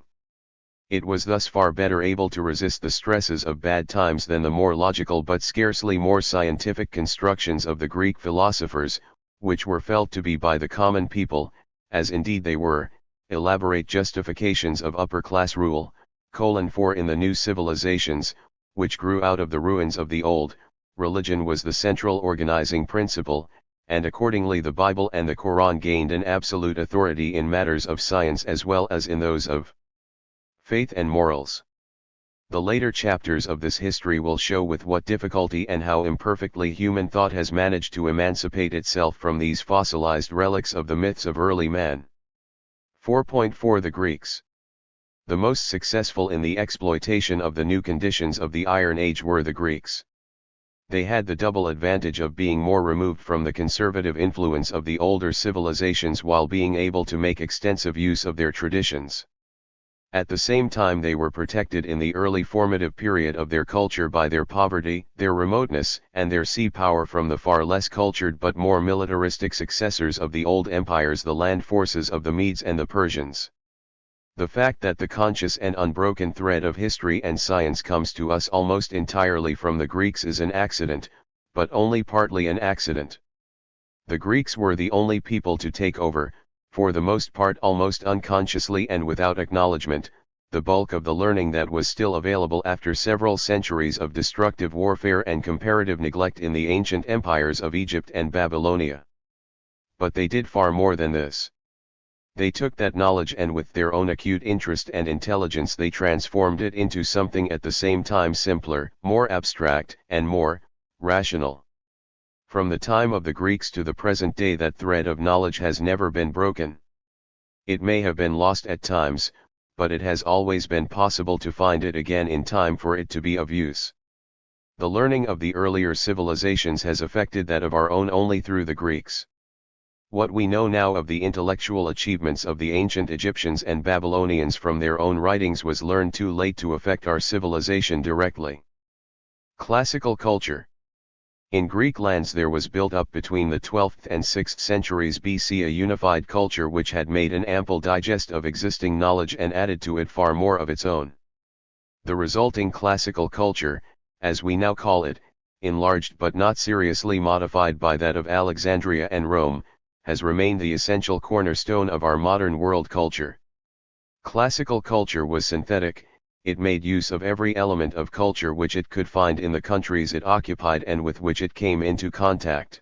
It was thus far better able to resist the stresses of bad times than the more logical but scarcely more scientific constructions of the Greek philosophers, which were felt to be by the common people, as indeed they were, elaborate justifications of upper-class rule, for in the new civilizations, which grew out of the ruins of the old, religion was the central organizing principle, and accordingly the Bible and the Quran gained an absolute authority in matters of science as well as in those of faith and morals. The later chapters of this history will show with what difficulty and how imperfectly human thought has managed to emancipate itself from these fossilized relics of the myths of early man. 4.4 The Greeks. The most successful in the exploitation of the new conditions of the Iron Age were the Greeks. They had the double advantage of being more removed from the conservative influence of the older civilizations while being able to make extensive use of their traditions. At the same time they were protected in the early formative period of their culture by their poverty, their remoteness, and their sea power from the far less cultured but more militaristic successors of the old empires, the land forces of the Medes and the Persians. The fact that the conscious and unbroken thread of history and science comes to us almost entirely from the Greeks is an accident, but only partly an accident. The Greeks were the only people to take over, for the most part almost unconsciously and without acknowledgement, the bulk of the learning that was still available after several centuries of destructive warfare and comparative neglect in the ancient empires of Egypt and Babylonia. But they did far more than this. They took that knowledge and with their own acute interest and intelligence they transformed it into something at the same time simpler, more abstract, and more rational. From the time of the Greeks to the present day that thread of knowledge has never been broken. It may have been lost at times, but it has always been possible to find it again in time for it to be of use. The learning of the earlier civilizations has affected that of our own only through the Greeks. What we know now of the intellectual achievements of the ancient Egyptians and Babylonians from their own writings was learned too late to affect our civilization directly. Classical culture. In Greek lands there was built up between the 12th and 6th centuries BC a unified culture which had made an ample digest of existing knowledge and added to it far more of its own. The resulting classical culture, as we now call it, enlarged but not seriously modified by that of Alexandria and Rome, has remained the essential cornerstone of our modern world culture. Classical culture was synthetic. It made use of every element of culture which it could find in the countries it occupied and with which it came into contact.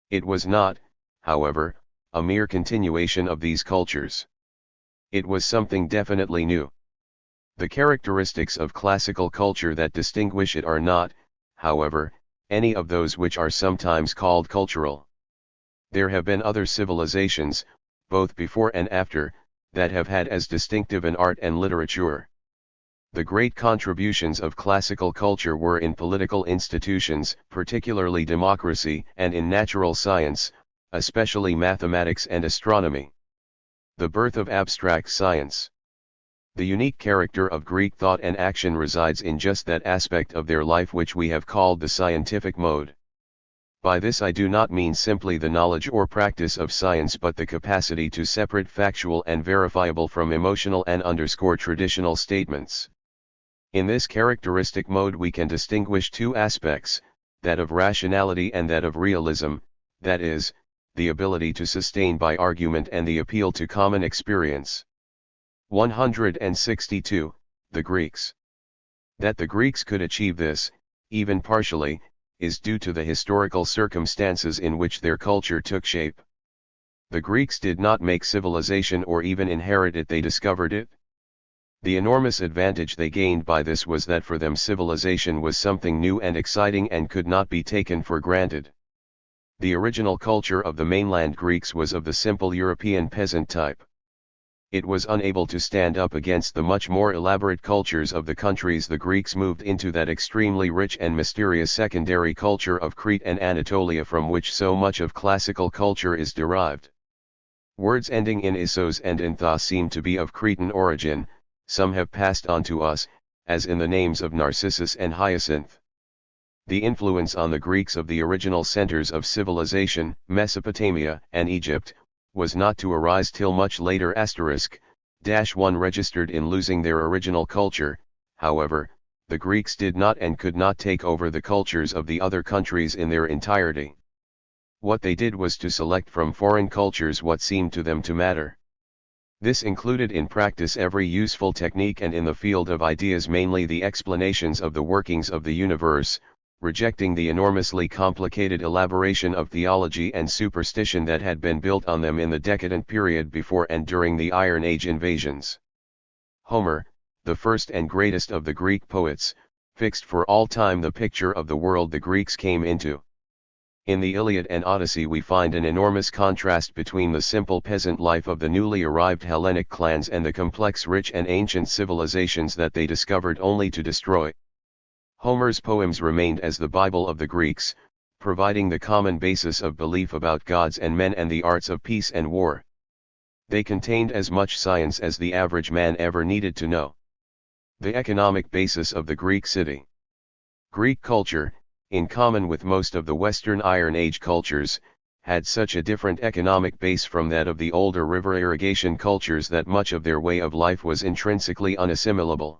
It was not, however, a mere continuation of these cultures. It was something definitely new. The characteristics of classical culture that distinguish it are not, however, any of those which are sometimes called cultural. There have been other civilizations, both before and after, that have had as distinctive an art and literature. The great contributions of classical culture were in political institutions, particularly democracy, and in natural science, especially mathematics and astronomy. The birth of abstract science. The unique character of Greek thought and action resides in just that aspect of their life which we have called the scientific mode. By this I do not mean simply the knowledge or practice of science but the capacity to separate factual and verifiable from emotional and underscore traditional statements. In this characteristic mode we can distinguish two aspects, that of rationality and that of realism, that is, the ability to sustain by argument and the appeal to common experience. 162. The Greeks. That the Greeks could achieve this, even partially, is due to the historical circumstances in which their culture took shape. The Greeks did not make civilization or even inherit it, they discovered it. The enormous advantage they gained by this was that for them civilization was something new and exciting and could not be taken for granted. The original culture of the mainland Greeks was of the simple European peasant type. It was unable to stand up against the much more elaborate cultures of the countries the Greeks moved into, that extremely rich and mysterious secondary culture of Crete and Anatolia from which so much of classical culture is derived. Words ending in isos and in tha seem to be of Cretan origin, some have passed on to us, as in the names of Narcissus and Hyacinth. The influence on the Greeks of the original centers of civilization, Mesopotamia and Egypt, was not to arise till much later *1 registered in losing their original culture. However, the Greeks did not and could not take over the cultures of the other countries in their entirety. What they did was to select from foreign cultures what seemed to them to matter. This included in practice every useful technique and in the field of ideas mainly the explanations of the workings of the universe, rejecting the enormously complicated elaboration of theology and superstition that had been built on them in the decadent period before and during the Iron Age invasions. Homer, the first and greatest of the Greek poets, fixed for all time the picture of the world the Greeks came into. In the Iliad and Odyssey we find an enormous contrast between the simple peasant life of the newly arrived Hellenic clans and the complex, rich and ancient civilizations that they discovered only to destroy. Homer's poems remained as the Bible of the Greeks, providing the common basis of belief about gods and men and the arts of peace and war. They contained as much science as the average man ever needed to know. The economic basis of the Greek city. Greek culture, in common with most of the Western Iron Age cultures, had such a different economic base from that of the older river irrigation cultures that much of their way of life was intrinsically unassimilable.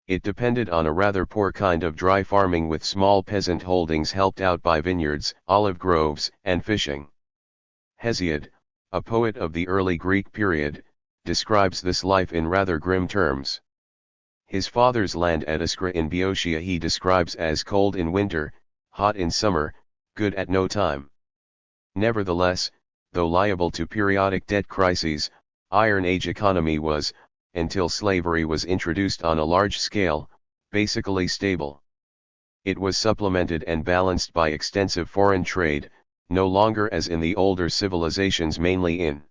It depended on a rather poor kind of dry farming with small peasant holdings helped out by vineyards, olive groves, and fishing. Hesiod, a poet of the early Greek period, describes this life in rather grim terms. His father's land at Iskra in Boeotia he describes as cold in winter, hot in summer, good at no time. Nevertheless, though liable to periodic debt crises, Iron Age economy was, until slavery was introduced on a large scale, basically stable. It was supplemented and balanced by extensive foreign trade, no longer as in the older civilizations mainly in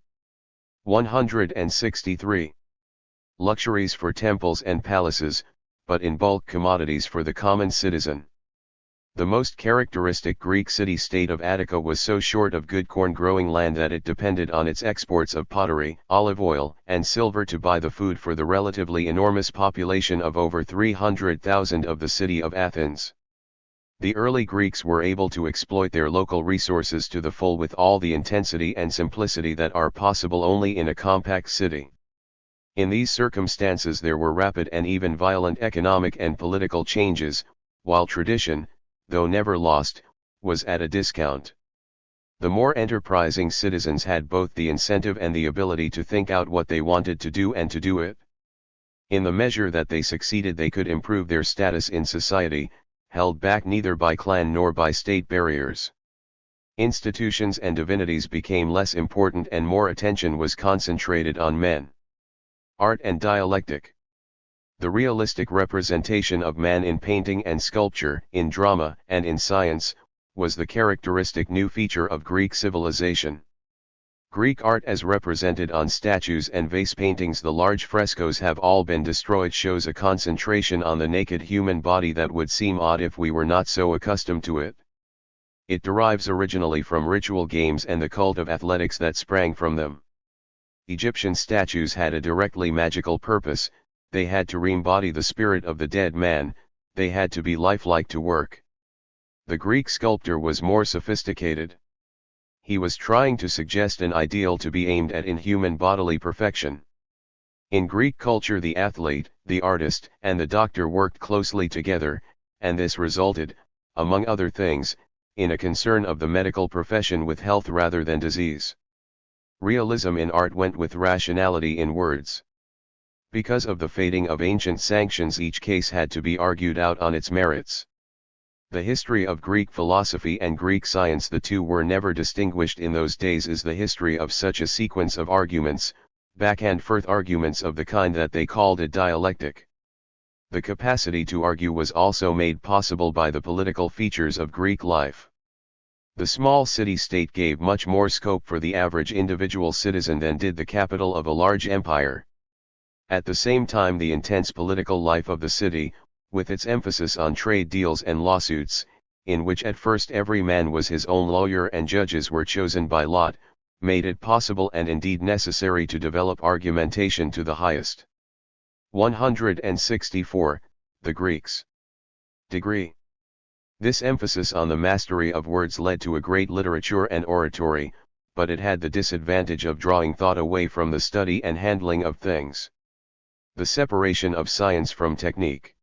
163. Luxuries for temples and palaces, but in bulk commodities for the common citizen. The most characteristic Greek city-state of Attica was so short of good corn-growing land that it depended on its exports of pottery, olive oil, and silver to buy the food for the relatively enormous population of over 300,000 of the city of Athens. The early Greeks were able to exploit their local resources to the full with all the intensity and simplicity that are possible only in a compact city. In these circumstances there were rapid and even violent economic and political changes, while tradition, though never lost, was at a discount. The more enterprising citizens had both the incentive and the ability to think out what they wanted to do and to do it. In the measure that they succeeded they could improve their status in society, held back neither by clan nor by state barriers. Institutions and divinities became less important and more attention was concentrated on men. Art and dialectic. The realistic representation of man in painting and sculpture, in drama and in science, was the characteristic new feature of Greek civilization. Greek art as represented on statues and vase paintings, the large frescoes have all been destroyed, shows a concentration on the naked human body that would seem odd if we were not so accustomed to it. It derives originally from ritual games and the cult of athletics that sprang from them. Egyptian statues had a directly magical purpose. They had to re-embody the spirit of the dead man, they had to be lifelike to work. The Greek sculptor was more sophisticated. He was trying to suggest an ideal to be aimed at in human bodily perfection. In Greek culture the athlete, the artist, and the doctor worked closely together, and this resulted, among other things, in a concern of the medical profession with health rather than disease. Realism in art went with rationality in words. Because of the fading of ancient sanctions, each case had to be argued out on its merits. The history of Greek philosophy and Greek science, the two were never distinguished in those days, is the history of such a sequence of arguments, back and forth arguments of the kind that they called a dialectic. The capacity to argue was also made possible by the political features of Greek life. The small city-state gave much more scope for the average individual citizen than did the capital of a large empire. At the same time, the intense political life of the city, with its emphasis on trade deals and lawsuits, in which at first every man was his own lawyer and judges were chosen by lot, made it possible and indeed necessary to develop argumentation to the highest. 164. The Greeks' degree. This emphasis on the mastery of words led to a great literature and oratory, but it had the disadvantage of drawing thought away from the study and handling of things. The separation of science from technique.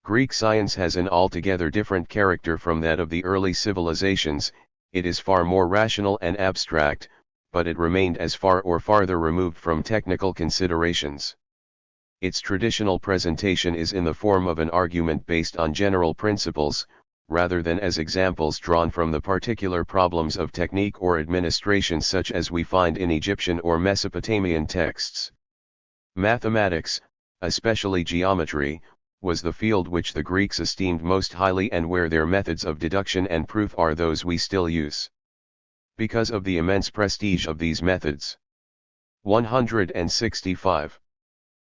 Greek science has an altogether different character from that of the early civilizations. It is far more rational and abstract, but it remained as far or farther removed from technical considerations. Its traditional presentation is in the form of an argument based on general principles, rather than as examples drawn from the particular problems of technique or administration such as we find in Egyptian or Mesopotamian texts. Mathematics, especially geometry, was the field which the Greeks esteemed most highly and where their methods of deduction and proof are those we still use. Because of the immense prestige of these methods. 165.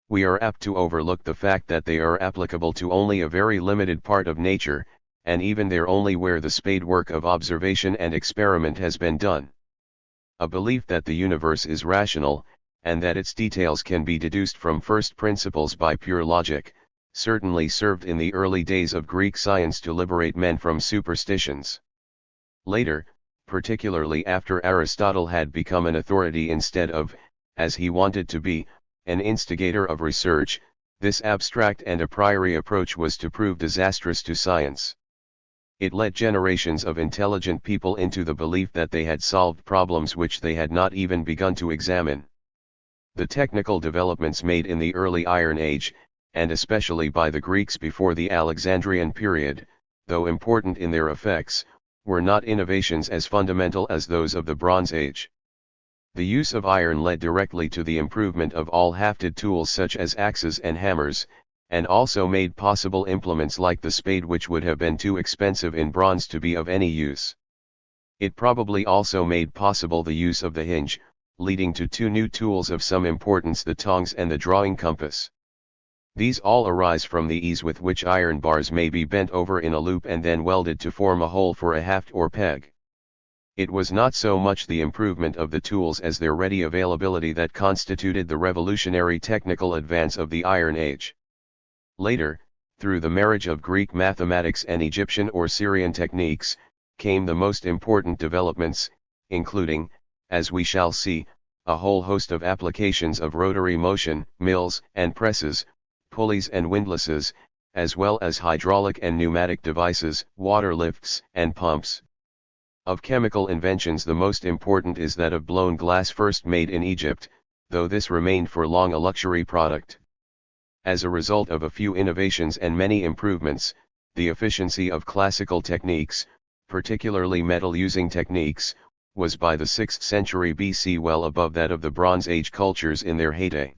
We are apt to overlook the fact that they are applicable to only a very limited part of nature, and even there only where the spade work of observation and experiment has been done. a belief that the universe is rational, and that its details can be deduced from first principles by pure logic, certainly served in the early days of Greek science to liberate men from superstitions. Later, particularly after Aristotle had become an authority instead of, as he wanted to be, an instigator of research, this abstract and a priori approach was to prove disastrous to science. It led generations of intelligent people into the belief that they had solved problems which they had not even begun to examine. The technical developments made in the early Iron Age, and especially by the Greeks before the Alexandrian period, though important in their effects, were not innovations as fundamental as those of the Bronze Age. The use of iron led directly to the improvement of all hafted tools such as axes and hammers, and also made possible implements like the spade which would have been too expensive in bronze to be of any use. It probably also made possible the use of the hinge, leading to two new tools of some importance, the tongs and the drawing compass. These all arise from the ease with which iron bars may be bent over in a loop and then welded to form a hole for a haft or peg. It was not so much the improvement of the tools as their ready availability that constituted the revolutionary technical advance of the Iron Age. Later, through the marriage of Greek mathematics and Egyptian or Syrian techniques, came the most important developments, including, as we shall see, a whole host of applications of rotary motion, mills and presses, pulleys and windlasses, as well as hydraulic and pneumatic devices, water lifts and pumps. Of chemical inventions the most important is that of blown glass, first made in Egypt, though this remained for long a luxury product. As a result of a few innovations and many improvements, the efficiency of classical techniques, particularly metal-using techniques, was by the 6th century BC well above that of the Bronze Age cultures in their heyday.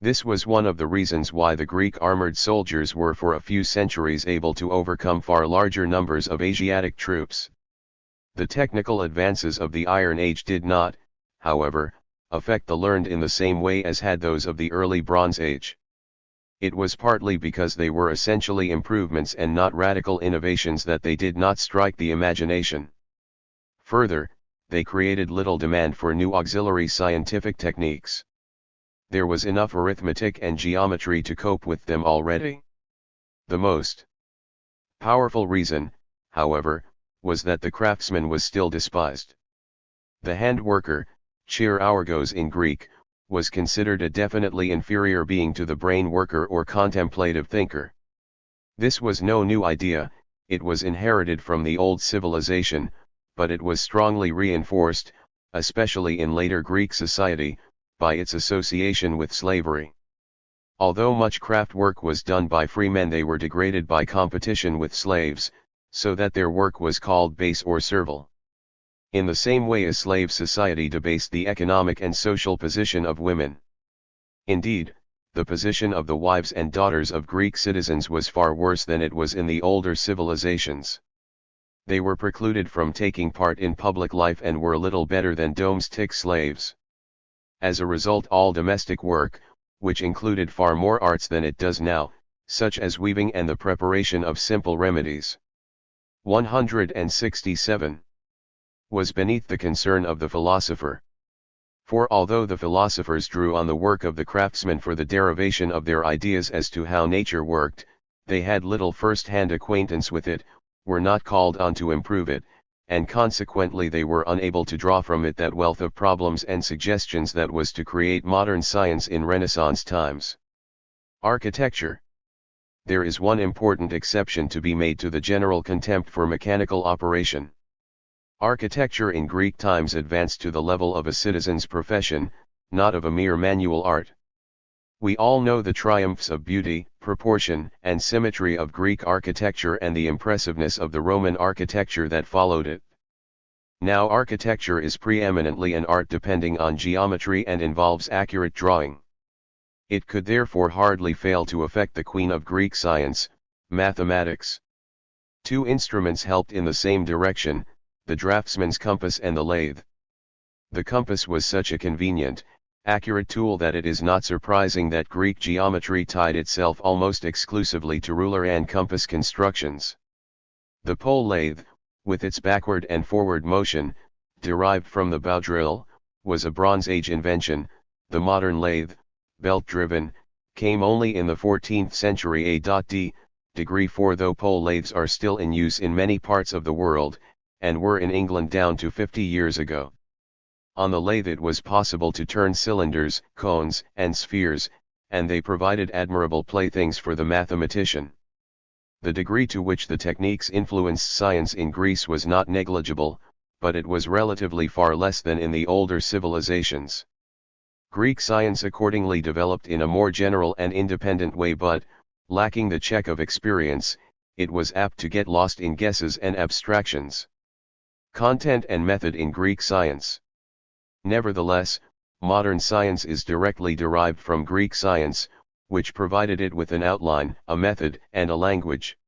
This was one of the reasons why the Greek armored soldiers were for a few centuries able to overcome far larger numbers of Asiatic troops. The technical advances of the Iron Age did not, however, affect the learned in the same way as had those of the early Bronze Age. It was partly because they were essentially improvements and not radical innovations that they did not strike the imagination. Further, they created little demand for new auxiliary scientific techniques. There was enough arithmetic and geometry to cope with them already. The most powerful reason, however, was that the craftsman was still despised. The hand worker, chirurgos in Greek, was considered a definitely inferior being to the brain worker or contemplative thinker. This was no new idea, it was inherited from the old civilization, but it was strongly reinforced, especially in later Greek society, by its association with slavery. Although much craft work was done by free men, they were degraded by competition with slaves, so that their work was called base or servile. In the same way as slave society debased the economic and social position of women. Indeed, the position of the wives and daughters of Greek citizens was far worse than it was in the older civilizations. They were precluded from taking part in public life and were little better than domestic slaves. As a result, all domestic work, which included far more arts than it does now, such as weaving and the preparation of simple remedies. 167. Was beneath the concern of the philosopher. For although the philosophers drew on the work of the craftsmen for the derivation of their ideas as to how nature worked, they had little first-hand acquaintance with it, were not called on to improve it, and consequently they were unable to draw from it that wealth of problems and suggestions that was to create modern science in Renaissance times. Architecture. There is one important exception to be made to the general contempt for mechanical operation. Architecture in Greek times advanced to the level of a citizen's profession, not of a mere manual art. We all know the triumphs of beauty, proportion, and symmetry of Greek architecture and the impressiveness of the Roman architecture that followed it. Now architecture is preeminently an art depending on geometry and involves accurate drawing. It could therefore hardly fail to affect the queen of Greek science, mathematics. Two instruments helped in the same direction, the draftsman's compass and the lathe. The compass was such a convenient, accurate tool that it is not surprising that Greek geometry tied itself almost exclusively to ruler and compass constructions. The pole lathe, with its backward and forward motion, derived from the bow drill, was a Bronze Age invention. The modern lathe, belt-driven, came only in the 14th century A.D. Degree 4. Though pole lathes are still in use in many parts of the world, and were in England down to 50 years ago. On the lathe it was possible to turn cylinders, cones, and spheres, and they provided admirable playthings for the mathematician. The degree to which the techniques influenced science in Greece was not negligible, but it was relatively far less than in the older civilizations. Greek science accordingly developed in a more general and independent way, but, lacking the check of experience, it was apt to get lost in guesses and abstractions. Content and method in Greek science. Nevertheless, modern science is directly derived from Greek science, which provided it with an outline, a method, and a language.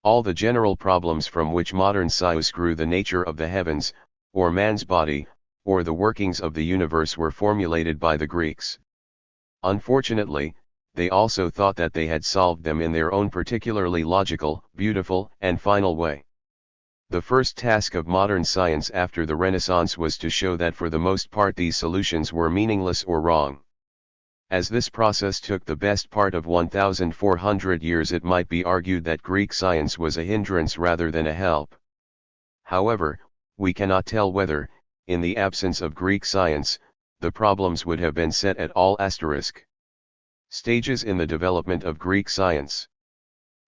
All the general problems from which modern science grew, the nature of the heavens, or man's body, or the workings of the universe, were formulated by the Greeks. Unfortunately, they also thought that they had solved them in their own particularly logical, beautiful, and final way. The first task of modern science after the Renaissance was to show that for the most part these solutions were meaningless or wrong. As this process took the best part of 1,400 years, it might be argued that Greek science was a hindrance rather than a help. However, we cannot tell whether, in the absence of Greek science, the problems would have been set at all. Stages in the development of Greek science.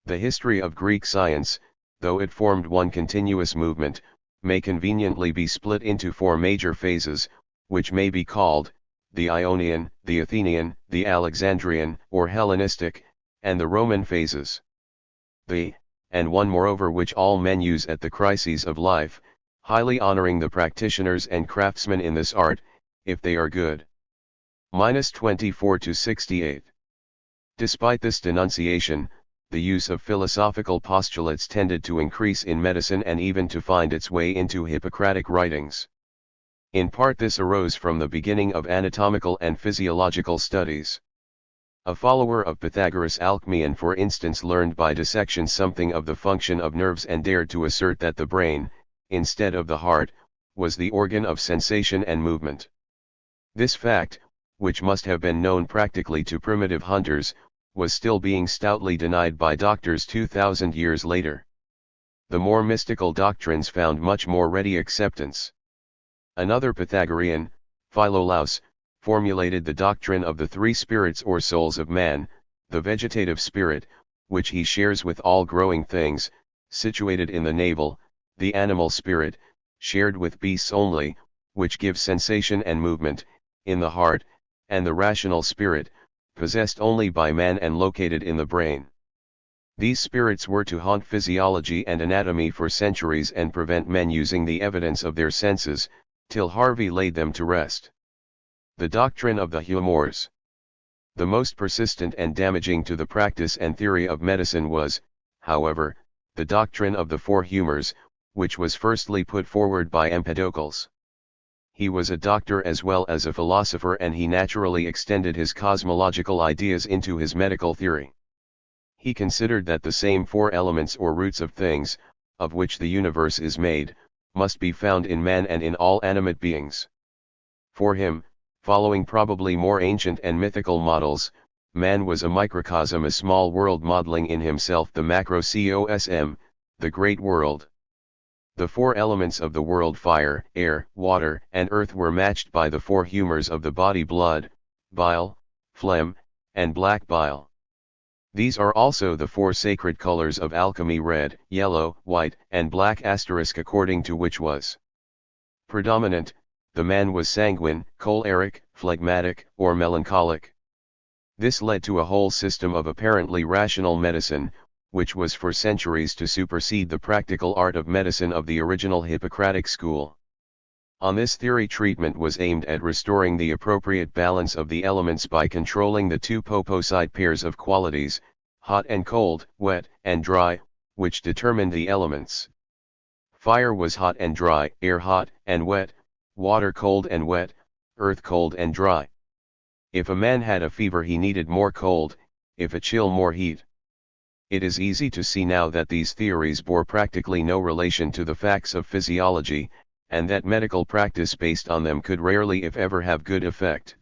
The history of Greek science, though it formed one continuous movement, may conveniently be split into four major phases, which may be called the Ionian, the Athenian, the Alexandrian or Hellenistic, and the Roman phases. And one moreover which all men use at the crises of life, highly honoring the practitioners and craftsmen in this art, if they are good. 24 to 68. Despite this denunciation, the use of philosophical postulates tended to increase in medicine and even to find its way into Hippocratic writings. In part this arose from the beginning of anatomical and physiological studies. A follower of Pythagoras, Alcmaeon for instance, learned by dissection something of the function of nerves and dared to assert that the brain, instead of the heart, was the organ of sensation and movement. This fact, which must have been known practically to primitive hunters, was still being stoutly denied by doctors 2,000 years later. The more mystical doctrines found much more ready acceptance. Another Pythagorean, Philolaus, formulated the doctrine of the three spirits or souls of man: the vegetative spirit, which he shares with all growing things, situated in the navel; the animal spirit, shared with beasts only, which gives sensation and movement, in the heart; and the rational spirit, possessed only by man and located in the brain. These spirits were to haunt physiology and anatomy for centuries and prevent men using the evidence of their senses, till Harvey laid them to rest. The doctrine of the humors. The most persistent and damaging to the practice and theory of medicine was, however, the doctrine of the four humors, which was firstly put forward by Empedocles. He was a doctor as well as a philosopher, and he naturally extended his cosmological ideas into his medical theory. He considered that the same four elements or roots of things, of which the universe is made, must be found in man and in all animate beings. For him, following probably more ancient and mythical models, man was a microcosm, a small world modeling in himself the macrocosm, the great world. The four elements of the world, fire, air, water, and earth, were matched by the four humors of the body: blood, bile, phlegm, and black bile. These are also the four sacred colors of alchemy: red, yellow, white, and black, according to which was predominant, the man was sanguine, choleric, phlegmatic, or melancholic. This led to a whole system of apparently rational medicine, which was for centuries to supersede the practical art of medicine of the original Hippocratic school. On this theory, treatment was aimed at restoring the appropriate balance of the elements by controlling the two opposite pairs of qualities, hot and cold, wet and dry, which determined the elements. Fire was hot and dry, air hot and wet, water cold and wet, earth cold and dry. If a man had a fever, he needed more cold; if a chill, more heat. It is easy to see now that these theories bore practically no relation to the facts of physiology, and that medical practice based on them could rarely if ever have good effect.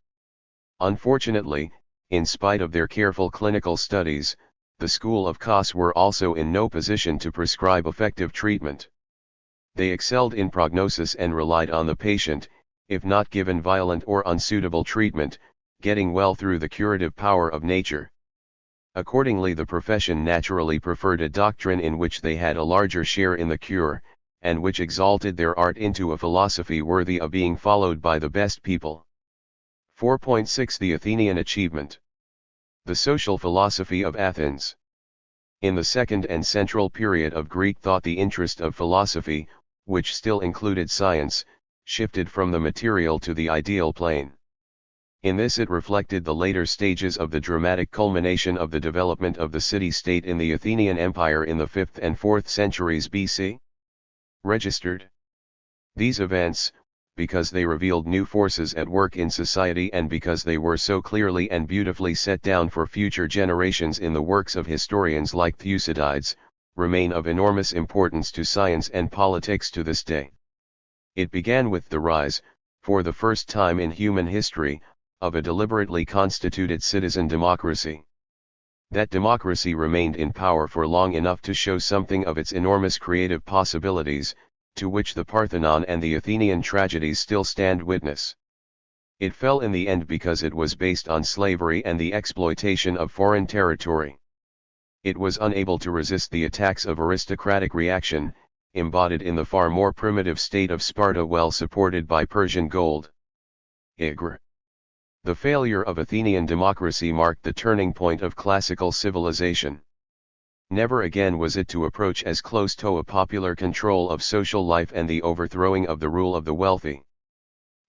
Unfortunately, in spite of their careful clinical studies, the school of Kos were also in no position to prescribe effective treatment. They excelled in prognosis and relied on the patient, if not given violent or unsuitable treatment, getting well through the curative power of nature. Accordingly, the profession naturally preferred a doctrine in which they had a larger share in the cure, and which exalted their art into a philosophy worthy of being followed by the best people. 4.6 The Athenian Achievement. The social philosophy of Athens. In the second and central period of Greek thought, the interest of philosophy, which still included science, shifted from the material to the ideal plane. In this it reflected the later stages of the dramatic culmination of the development of the city-state in the Athenian Empire in the 5th and 4th centuries BC. Registered. These events, because they revealed new forces at work in society and because they were so clearly and beautifully set down for future generations in the works of historians like Thucydides, remain of enormous importance to science and politics to this day. It began with the rise, for the first time in human history, of a deliberately constituted citizen democracy. That democracy remained in power for long enough to show something of its enormous creative possibilities, to which the Parthenon and the Athenian tragedies still stand witness. It fell in the end because it was based on slavery and the exploitation of foreign territory. It was unable to resist the attacks of aristocratic reaction, embodied in the far more primitive state of Sparta, well supported by Persian gold. The failure of Athenian democracy marked the turning point of classical civilization. Never again was it to approach as close to a popular control of social life and the overthrowing of the rule of the wealthy.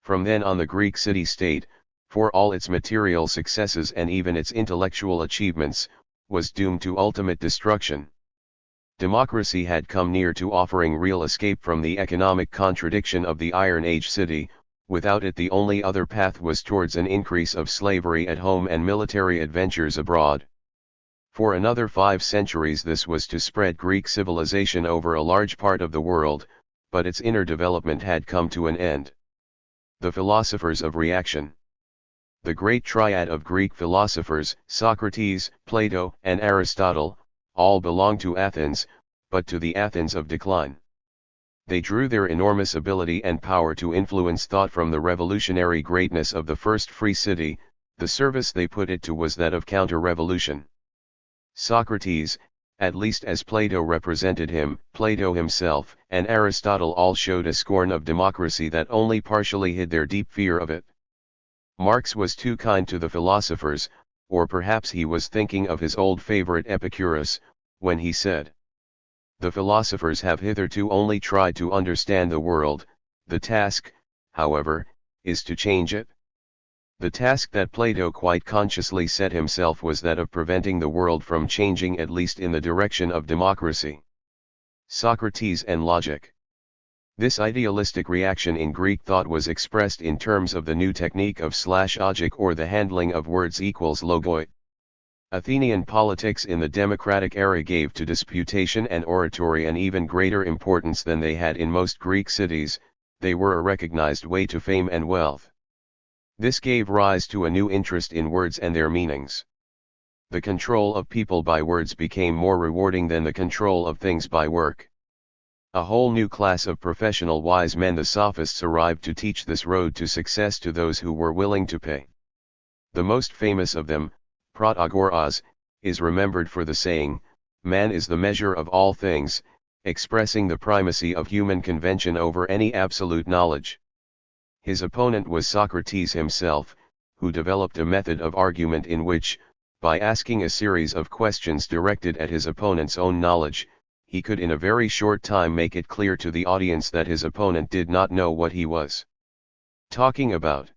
From then on, the Greek city-state, for all its material successes and even its intellectual achievements, was doomed to ultimate destruction. Democracy had come near to offering real escape from the economic contradiction of the Iron Age city. Without it, the only other path was towards an increase of slavery at home and military adventures abroad. For another 5 centuries this was to spread Greek civilization over a large part of the world, but its inner development had come to an end. The philosophers of reaction. The great triad of Greek philosophers, Socrates, Plato, and Aristotle, all belonged to Athens, but to the Athens of decline. They drew their enormous ability and power to influence thought from the revolutionary greatness of the first free city. The service they put it to was that of counter-revolution. Socrates, at least as Plato represented him, Plato himself, and Aristotle all showed a scorn of democracy that only partially hid their deep fear of it. Marx was too kind to the philosophers, or perhaps he was thinking of his old favorite Epicurus, when he said, "The philosophers have hitherto only tried to understand the world, the task, however, is to change it." The task that Plato quite consciously set himself was that of preventing the world from changing, at least in the direction of democracy. Socrates and logic. This idealistic reaction in Greek thought was expressed in terms of the new technique of /logic, or the handling of words equals logoi. Athenian politics in the democratic era gave to disputation and oratory an even greater importance than they had in most Greek cities. They were a recognized way to fame and wealth. This gave rise to a new interest in words and their meanings. The control of people by words became more rewarding than the control of things by work. A whole new class of professional wise men, the sophists, arrived to teach this road to success to those who were willing to pay. The most famous of them, Protagoras, is remembered for the saying, "Man is the measure of all things," expressing the primacy of human convention over any absolute knowledge. His opponent was Socrates himself, who developed a method of argument in which, by asking a series of questions directed at his opponent's own knowledge, he could in a very short time make it clear to the audience that his opponent did not know what he was talking about.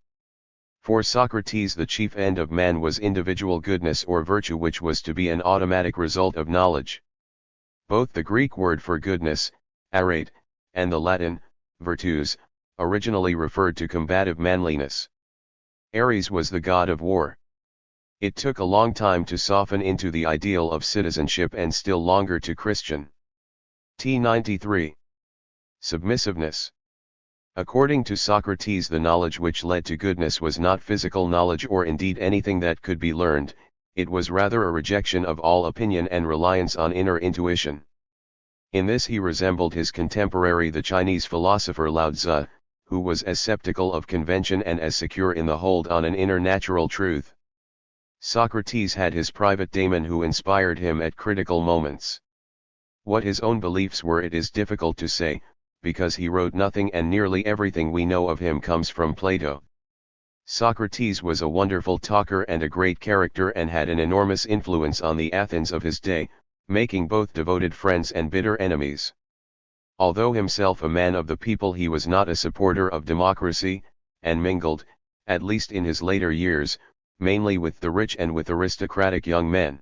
For Socrates, the chief end of man was individual goodness or virtue, which was to be an automatic result of knowledge. Both the Greek word for goodness, arete, and the Latin, virtus, originally referred to combative manliness. Ares was the god of war. It took a long time to soften into the ideal of citizenship, and still longer to Christian. T93. Submissiveness. According to Socrates, the knowledge which led to goodness was not physical knowledge or indeed anything that could be learned, it was rather a rejection of all opinion and reliance on inner intuition. In this he resembled his contemporary the Chinese philosopher Lao Tzu, who was as skeptical of convention and as secure in the hold on an inner natural truth. Socrates had his private daemon who inspired him at critical moments. What his own beliefs were it is difficult to say, because he wrote nothing and nearly everything we know of him comes from Plato. Socrates was a wonderful talker and a great character and had an enormous influence on the Athens of his day, making both devoted friends and bitter enemies. Although himself a man of the people, he was not a supporter of democracy, and mingled, at least in his later years, mainly with the rich and with aristocratic young men.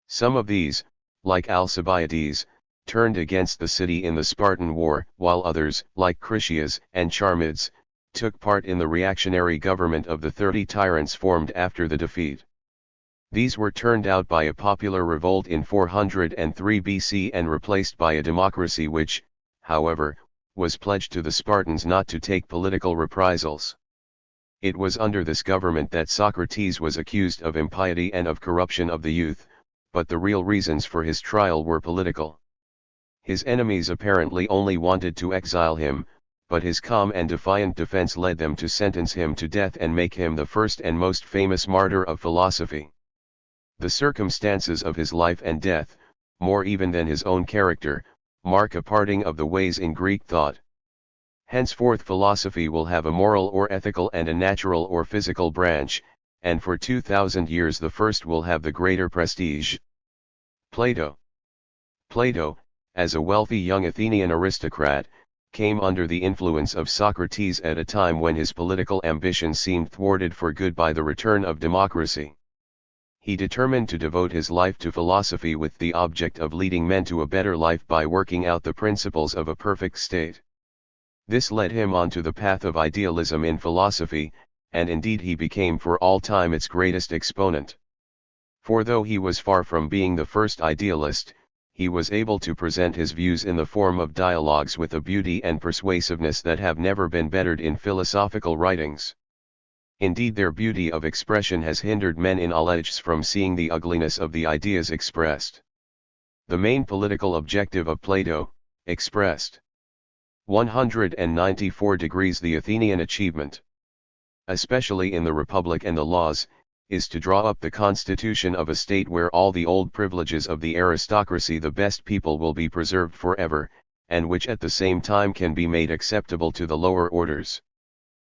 Some of these, like Alcibiades, turned against the city in the Spartan War, while others, like Critias and Charmides, took part in the reactionary government of the 30 tyrants formed after the defeat. These were turned out by a popular revolt in 403 BC and replaced by a democracy which, however, was pledged to the Spartans not to take political reprisals. It was under this government that Socrates was accused of impiety and of corruption of the youth, but the real reasons for his trial were political. His enemies apparently only wanted to exile him, but his calm and defiant defense led them to sentence him to death and make him the first and most famous martyr of philosophy. The circumstances of his life and death, more even than his own character, mark a parting of the ways in Greek thought. Henceforth philosophy will have a moral or ethical and a natural or physical branch, and for 2000 years the first will have the greater prestige. Plato. Plato, as a wealthy young Athenian aristocrat, came under the influence of Socrates at a time when his political ambitions seemed thwarted for good by the return of democracy. He determined to devote his life to philosophy with the object of leading men to a better life by working out the principles of a perfect state. This led him onto the path of idealism in philosophy, and indeed he became for all time its greatest exponent. For though he was far from being the first idealist, he was able to present his views in the form of dialogues with a beauty and persuasiveness that have never been bettered in philosophical writings. Indeed, their beauty of expression has hindered men in all ages from seeing the ugliness of the ideas expressed. The main political objective of Plato, expressed 194 degrees the Athenian achievement, especially in the Republic and the laws, is to draw up the constitution of a state where all the old privileges of the aristocracy, the best people, will be preserved forever, and which at the same time can be made acceptable to the lower orders.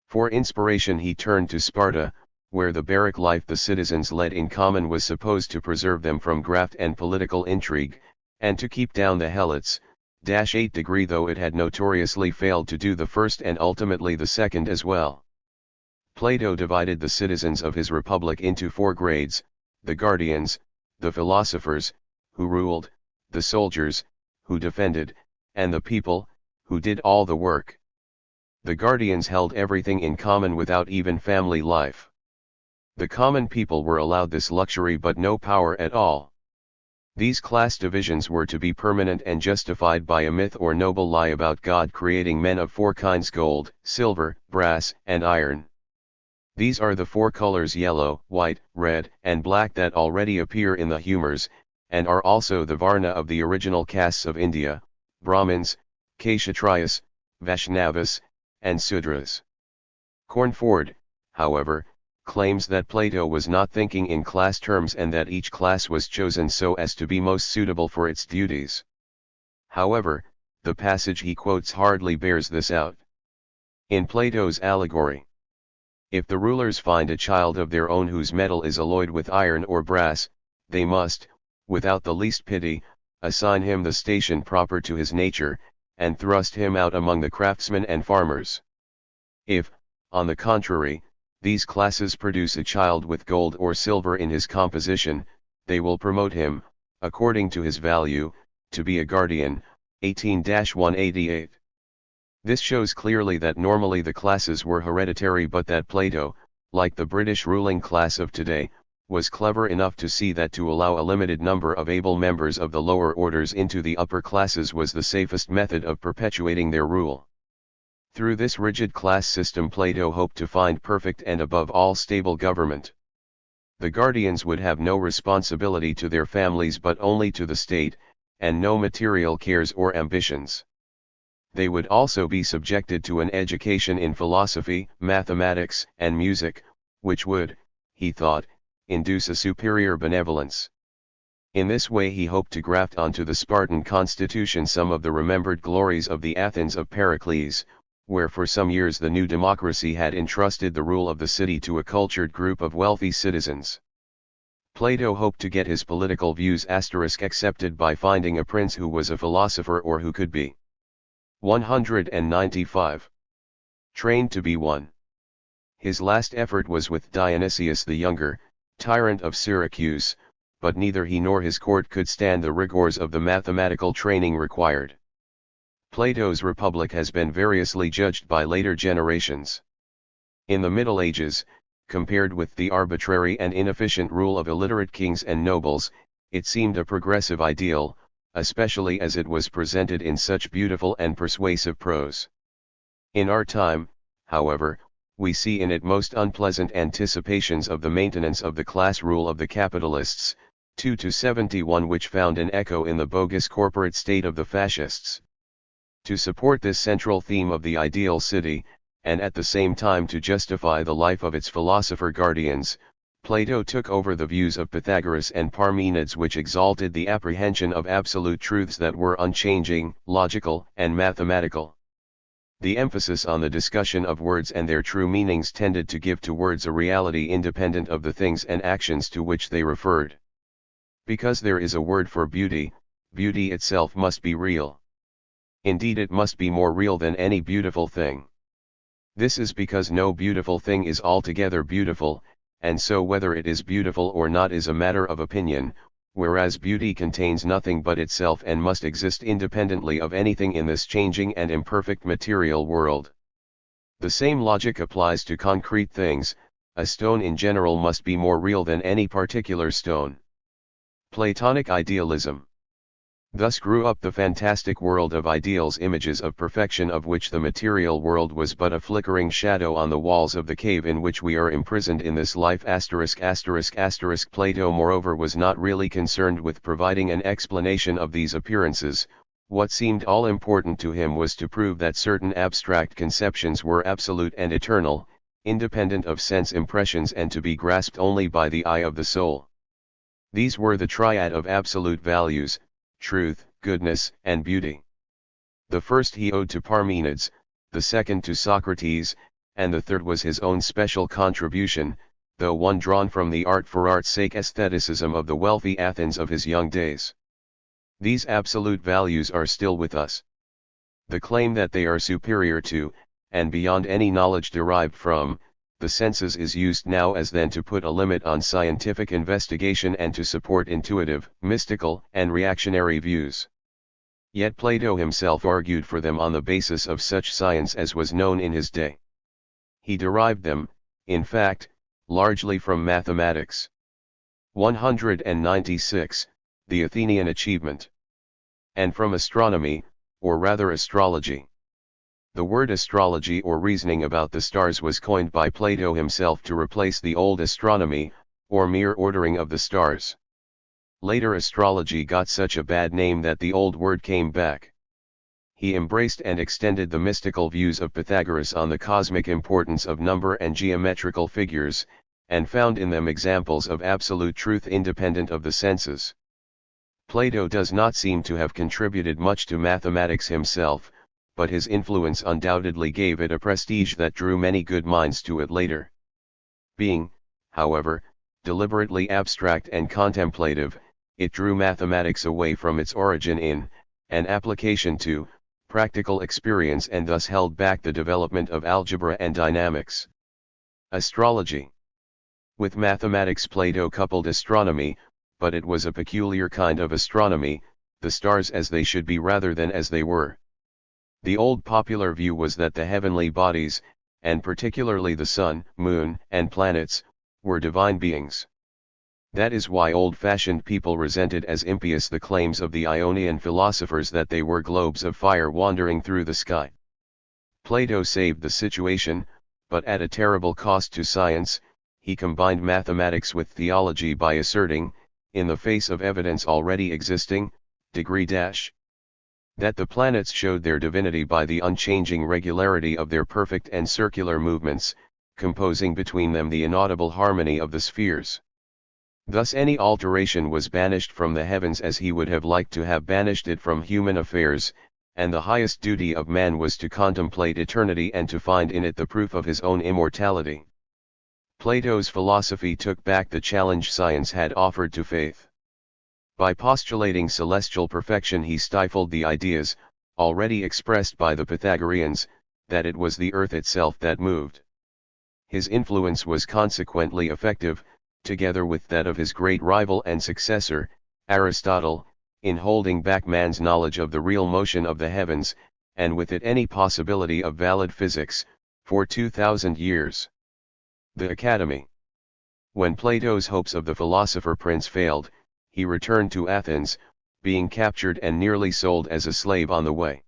For inspiration he turned to Sparta, where the barrack life the citizens led in common was supposed to preserve them from graft and political intrigue, and to keep down the helots, 8 degree though it had notoriously failed to do the first and ultimately the second as well. Plato divided the citizens of his republic into 4 grades: the guardians, the philosophers, who ruled, the soldiers, who defended, and the people, who did all the work. The guardians held everything in common without even family life. The common people were allowed this luxury but no power at all. These class divisions were to be permanent and justified by a myth or noble lie about God creating men of 4 kinds: gold, silver, brass, and iron. These are the 4 colors yellow, white, red, and black that already appear in the humors, and are also the varna of the original castes of India: Brahmins, Kshatriyas, Vaishnavas, and Sudras. Cornford, however, claims that Plato was not thinking in class terms and that each class was chosen so as to be most suitable for its duties. However, the passage he quotes hardly bears this out. In Plato's allegory, if the rulers find a child of their own whose metal is alloyed with iron or brass, they must, without the least pity, assign him the station proper to his nature, and thrust him out among the craftsmen and farmers. If, on the contrary, these classes produce a child with gold or silver in his composition, they will promote him, according to his value, to be a guardian. 18-188. This shows clearly that normally the classes were hereditary, but that Plato, like the British ruling class of today, was clever enough to see that to allow a limited number of able members of the lower orders into the upper classes was the safest method of perpetuating their rule. Through this rigid class system Plato hoped to find perfect and above all stable government. The guardians would have no responsibility to their families but only to the state, and no material cares or ambitions. They would also be subjected to an education in philosophy, mathematics, and music, which would, he thought, induce a superior benevolence. In this way he hoped to graft onto the Spartan constitution some of the remembered glories of the Athens of Pericles, where for some years the new democracy had entrusted the rule of the city to a cultured group of wealthy citizens. Plato hoped to get his political views accepted by finding a prince who was a philosopher or who could be 195. Trained to be one. His last effort was with Dionysius the Younger, tyrant of Syracuse, but neither he nor his court could stand the rigors of the mathematical training required. Plato's Republic has been variously judged by later generations. In the Middle Ages, compared with the arbitrary and inefficient rule of illiterate kings and nobles, it seemed a progressive ideal, especially as it was presented in such beautiful and persuasive prose. In our time, however, we see in it most unpleasant anticipations of the maintenance of the class rule of the capitalists, 2-71, which found an echo in the bogus corporate state of the fascists. To support this central theme of the ideal city, and at the same time to justify the life of its philosopher guardians, Plato took over the views of Pythagoras and Parmenides, which exalted the apprehension of absolute truths that were unchanging, logical, and mathematical. The emphasis on the discussion of words and their true meanings tended to give to words a reality independent of the things and actions to which they referred. Because there is a word for beauty, beauty itself must be real. Indeed, it must be more real than any beautiful thing. This is because no beautiful thing is altogether beautiful, and so whether it is beautiful or not is a matter of opinion, whereas beauty contains nothing but itself and must exist independently of anything in this changing and imperfect material world. The same logic applies to concrete things. A stone in general must be more real than any particular stone. Platonic idealism. Thus grew up the fantastic world of ideals, images of perfection of which the material world was but a flickering shadow on the walls of the cave in which we are imprisoned in this life. Plato moreover was not really concerned with providing an explanation of these appearances. What seemed all important to him was to prove that certain abstract conceptions were absolute and eternal, independent of sense impressions and to be grasped only by the eye of the soul. These were the triad of absolute values, truth, goodness, and beauty. The first he owed to Parmenides, the second to Socrates, and the third was his own special contribution, though one drawn from the art for art's sake aestheticism of the wealthy Athens of his young days. These absolute values are still with us. The claim that they are superior to, and beyond any knowledge derived from, the senses is used now as then to put a limit on scientific investigation and to support intuitive, mystical, and reactionary views. Yet Plato himself argued for them on the basis of such science as was known in his day. He derived them, in fact, largely from mathematics. 196, the Athenian achievement. And from astronomy, or rather astrology. The word astrology or reasoning about the stars was coined by Plato himself to replace the old astronomy, or mere ordering of the stars. Later astrology got such a bad name that the old word came back. He embraced and extended the mystical views of Pythagoras on the cosmic importance of number and geometrical figures, and found in them examples of absolute truth independent of the senses. Plato does not seem to have contributed much to mathematics himself, but his influence undoubtedly gave it a prestige that drew many good minds to it later. Being, however, deliberately abstract and contemplative, it drew mathematics away from its origin in, and application to, practical experience and thus held back the development of algebra and dynamics. Astrology. With mathematics Plato coupled astronomy, but it was a peculiar kind of astronomy, the stars as they should be rather than as they were. The old popular view was that the heavenly bodies, and particularly the sun, moon, and planets, were divine beings. That is why old-fashioned people resented as impious the claims of the Ionian philosophers that they were globes of fire wandering through the sky. Plato saved the situation, but at a terrible cost to science. He combined mathematics with theology by asserting, in the face of evidence already existing, that the planets showed their divinity by the unchanging regularity of their perfect and circular movements, composing between them the inaudible harmony of the spheres. Thus any alteration was banished from the heavens as he would have liked to have banished it from human affairs, and the highest duty of man was to contemplate eternity and to find in it the proof of his own immortality. Plato's philosophy took back the challenge science had offered to faith. By postulating celestial perfection he stifled the ideas, already expressed by the Pythagoreans, that it was the earth itself that moved. His influence was consequently effective, together with that of his great rival and successor, Aristotle, in holding back man's knowledge of the real motion of the heavens, and with it any possibility of valid physics, for 2000 years. The Academy. When Plato's hopes of the philosopher prince failed, he returned to Athens, being captured and nearly sold as a slave on the way.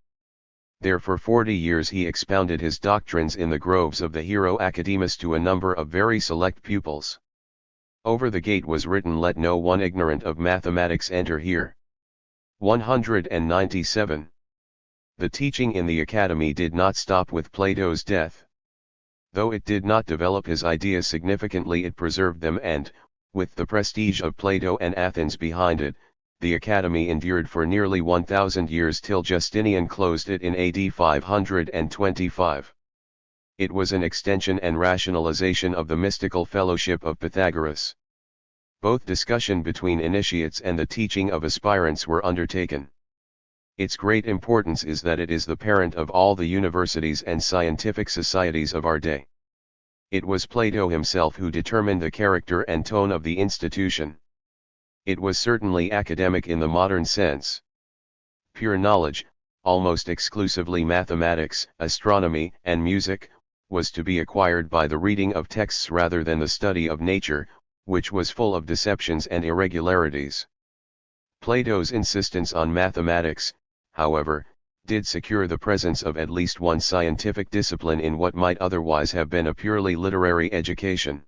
There for 40 years he expounded his doctrines in the groves of the hero Academus to a number of very select pupils. Over the gate was written, "Let no one ignorant of mathematics enter here." 197. The teaching in the Academy did not stop with Plato's death. Though it did not develop his ideas significantly, it preserved them and, with the prestige of Plato and Athens behind it, the Academy endured for nearly 1,000 years till Justinian closed it in AD 525. It was an extension and rationalization of the mystical fellowship of Pythagoras. Both discussion between initiates and the teaching of aspirants were undertaken. Its great importance is that it is the parent of all the universities and scientific societies of our day. It was Plato himself who determined the character and tone of the institution. It was certainly academic in the modern sense. Pure knowledge, almost exclusively mathematics, astronomy, and music, was to be acquired by the reading of texts rather than the study of nature, which was full of deceptions and irregularities. Plato's insistence on mathematics, however, did secure the presence of at least one scientific discipline in what might otherwise have been a purely literary education.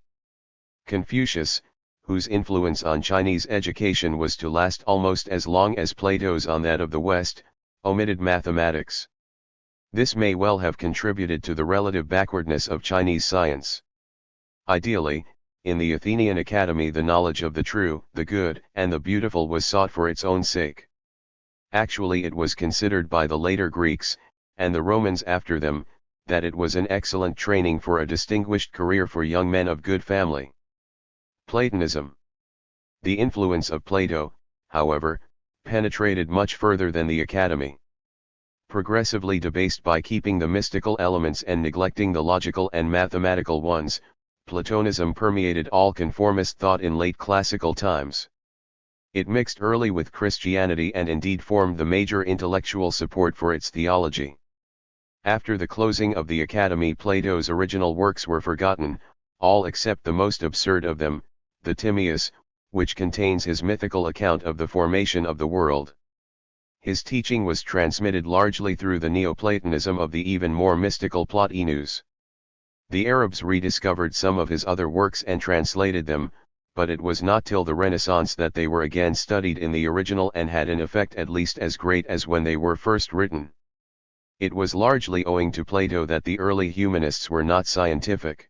Confucius, whose influence on Chinese education was to last almost as long as Plato's on that of the West, omitted mathematics. This may well have contributed to the relative backwardness of Chinese science. Ideally, in the Athenian Academy the knowledge of the true, the good, and the beautiful was sought for its own sake. Actually it was considered by the later Greeks, and the Romans after them, that it was an excellent training for a distinguished career for young men of good family. Platonism. The influence of Plato, however, penetrated much further than the Academy. Progressively debased by keeping the mystical elements and neglecting the logical and mathematical ones, Platonism permeated all conformist thought in late classical times. It mixed early with Christianity and indeed formed the major intellectual support for its theology. After the closing of the Academy, Plato's original works were forgotten, all except the most absurd of them, the Timaeus, which contains his mythical account of the formation of the world. His teaching was transmitted largely through the Neoplatonism of the even more mystical Plotinus. The Arabs rediscovered some of his other works and translated them, but it was not till the Renaissance that they were again studied in the original and had an effect at least as great as when they were first written. It was largely owing to Plato that the early humanists were not scientific.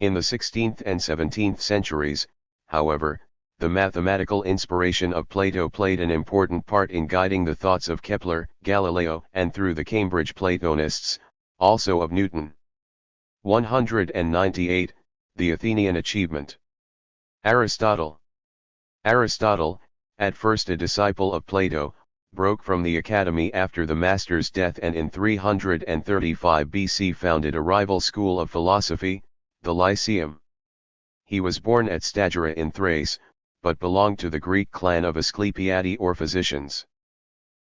In the 16th and 17th centuries, however, the mathematical inspiration of Plato played an important part in guiding the thoughts of Kepler, Galileo, and through the Cambridge Platonists, also of Newton. 198. The Athenian achievement. Aristotle. Aristotle, at first a disciple of Plato, broke from the Academy after the master's death and in 335 BC founded a rival school of philosophy, the Lyceum. He was born at Stagira in Thrace, but belonged to the Greek clan of Asclepiadae or physicians.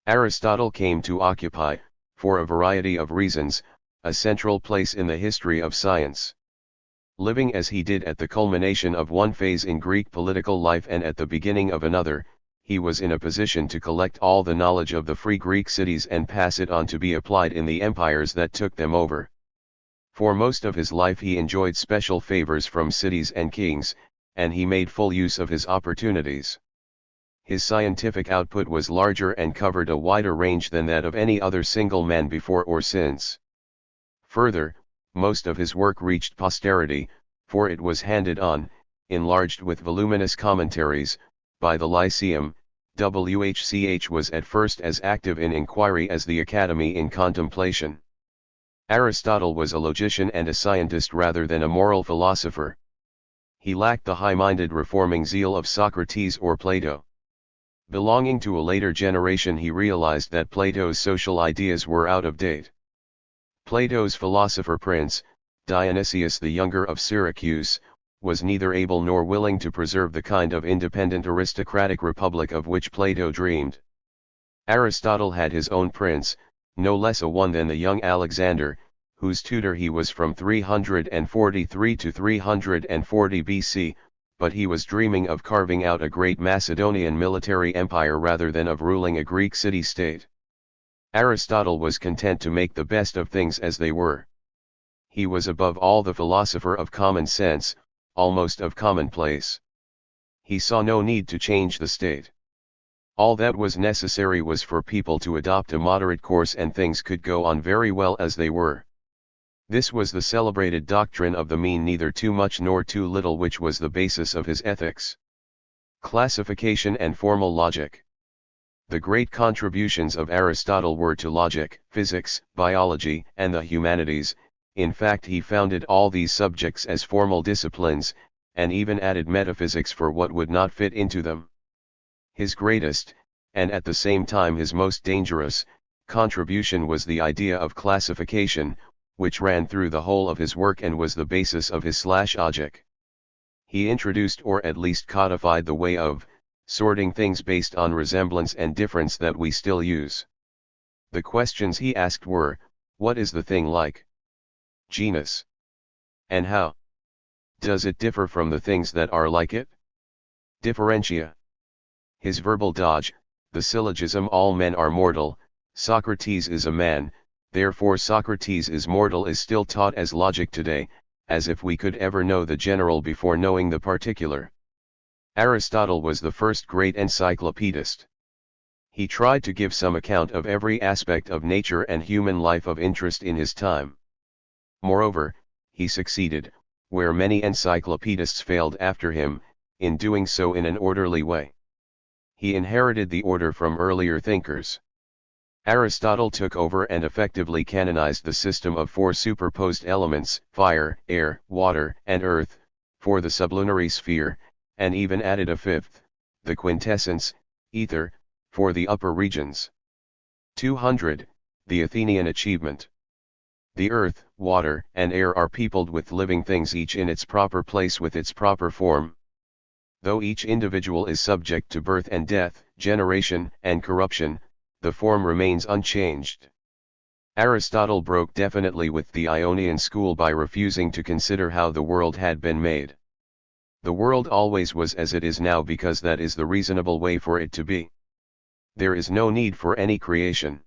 Aristotle came to occupy, for a variety of reasons, a central place in the history of science. Living as he did at the culmination of one phase in Greek political life and at the beginning of another, he was in a position to collect all the knowledge of the free Greek cities and pass it on to be applied in the empires that took them over. For most of his life he enjoyed special favors from cities and kings, and he made full use of his opportunities. His scientific output was larger and covered a wider range than that of any other single man before or since. Further, most of his work reached posterity, for it was handed on, enlarged with voluminous commentaries, by the Lyceum. WHCH was at first as active in inquiry as the Academy in contemplation. Aristotle was a logician and a scientist rather than a moral philosopher. He lacked the high-minded reforming zeal of Socrates or Plato. Belonging to a later generation, he realized that Plato's social ideas were out of date. Plato's philosopher prince, Dionysius the Younger of Syracuse, was neither able nor willing to preserve the kind of independent aristocratic republic of which Plato dreamed. Aristotle had his own prince, no less a one than the young Alexander, whose tutor he was from 343 to 340 BC, but he was dreaming of carving out a great Macedonian military empire rather than of ruling a Greek city-state. Aristotle was content to make the best of things as they were. He was above all the philosopher of common sense, almost of commonplace. He saw no need to change the state. All that was necessary was for people to adopt a moderate course and things could go on very well as they were. This was the celebrated doctrine of the mean, neither too much nor too little, which was the basis of his ethics. Classification and formal logic. The great contributions of Aristotle were to logic, physics, biology, and the humanities. In fact, he founded all these subjects as formal disciplines, and even added metaphysics for what would not fit into them. His greatest, and at the same time his most dangerous, contribution was the idea of classification, which ran through the whole of his work and was the basis of his logic. He introduced, or at least codified, the way of sorting things based on resemblance and difference that we still use. The questions he asked were, what is the thing like? Genus. And how does it differ from the things that are like it? Differentia. His verbal dodge, the syllogism all men are mortal, Socrates is a man, therefore Socrates is mortal, is still taught as logic today, as if we could ever know the general before knowing the particular. Aristotle was the first great encyclopedist. He tried to give some account of every aspect of nature and human life of interest in his time. Moreover, he succeeded, where many encyclopedists failed after him, in doing so in an orderly way. He inherited the order from earlier thinkers. Aristotle took over and effectively canonized the system of four superposed elements, fire, air, water, and earth, for the sublunary sphere, and even added a fifth, the quintessence, ether, for the upper regions. 200. The Athenian achievement. The earth, water, and air are peopled with living things, each in its proper place with its proper form. Though each individual is subject to birth and death, generation and corruption, the form remains unchanged. Aristotle broke definitely with the Ionian school by refusing to consider how the world had been made. The world always was as it is now because that is the reasonable way for it to be. There is no need for any creation.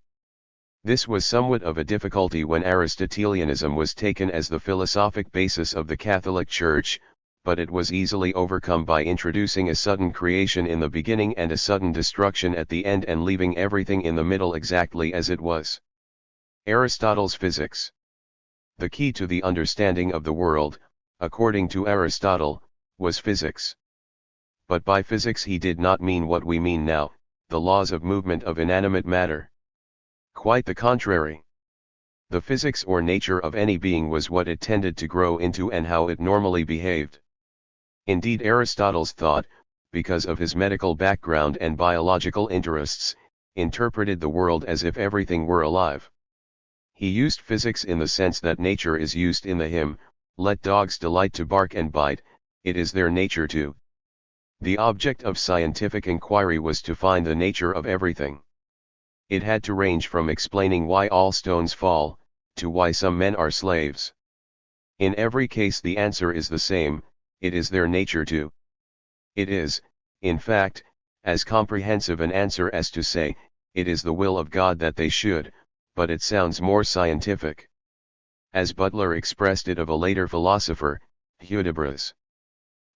This was somewhat of a difficulty when Aristotelianism was taken as the philosophic basis of the Catholic Church, but it was easily overcome by introducing a sudden creation in the beginning and a sudden destruction at the end, and leaving everything in the middle exactly as it was. Aristotle's physics. The key to the understanding of the world, according to Aristotle, was physics. But by physics he did not mean what we mean now, the laws of movement of inanimate matter. Quite the contrary. The physics or nature of any being was what it tended to grow into and how it normally behaved. Indeed, Aristotle's thought, because of his medical background and biological interests, interpreted the world as if everything were alive. He used physics in the sense that nature is used in the hymn, "Let dogs delight to bark and bite, it is their nature to." The object of scientific inquiry was to find the nature of everything. It had to range from explaining why all stones fall, to why some men are slaves. In every case the answer is the same, it is their nature to. It is, in fact, as comprehensive an answer as to say, it is the will of God that they should, but it sounds more scientific. As Butler expressed it of a later philosopher, Hudibras.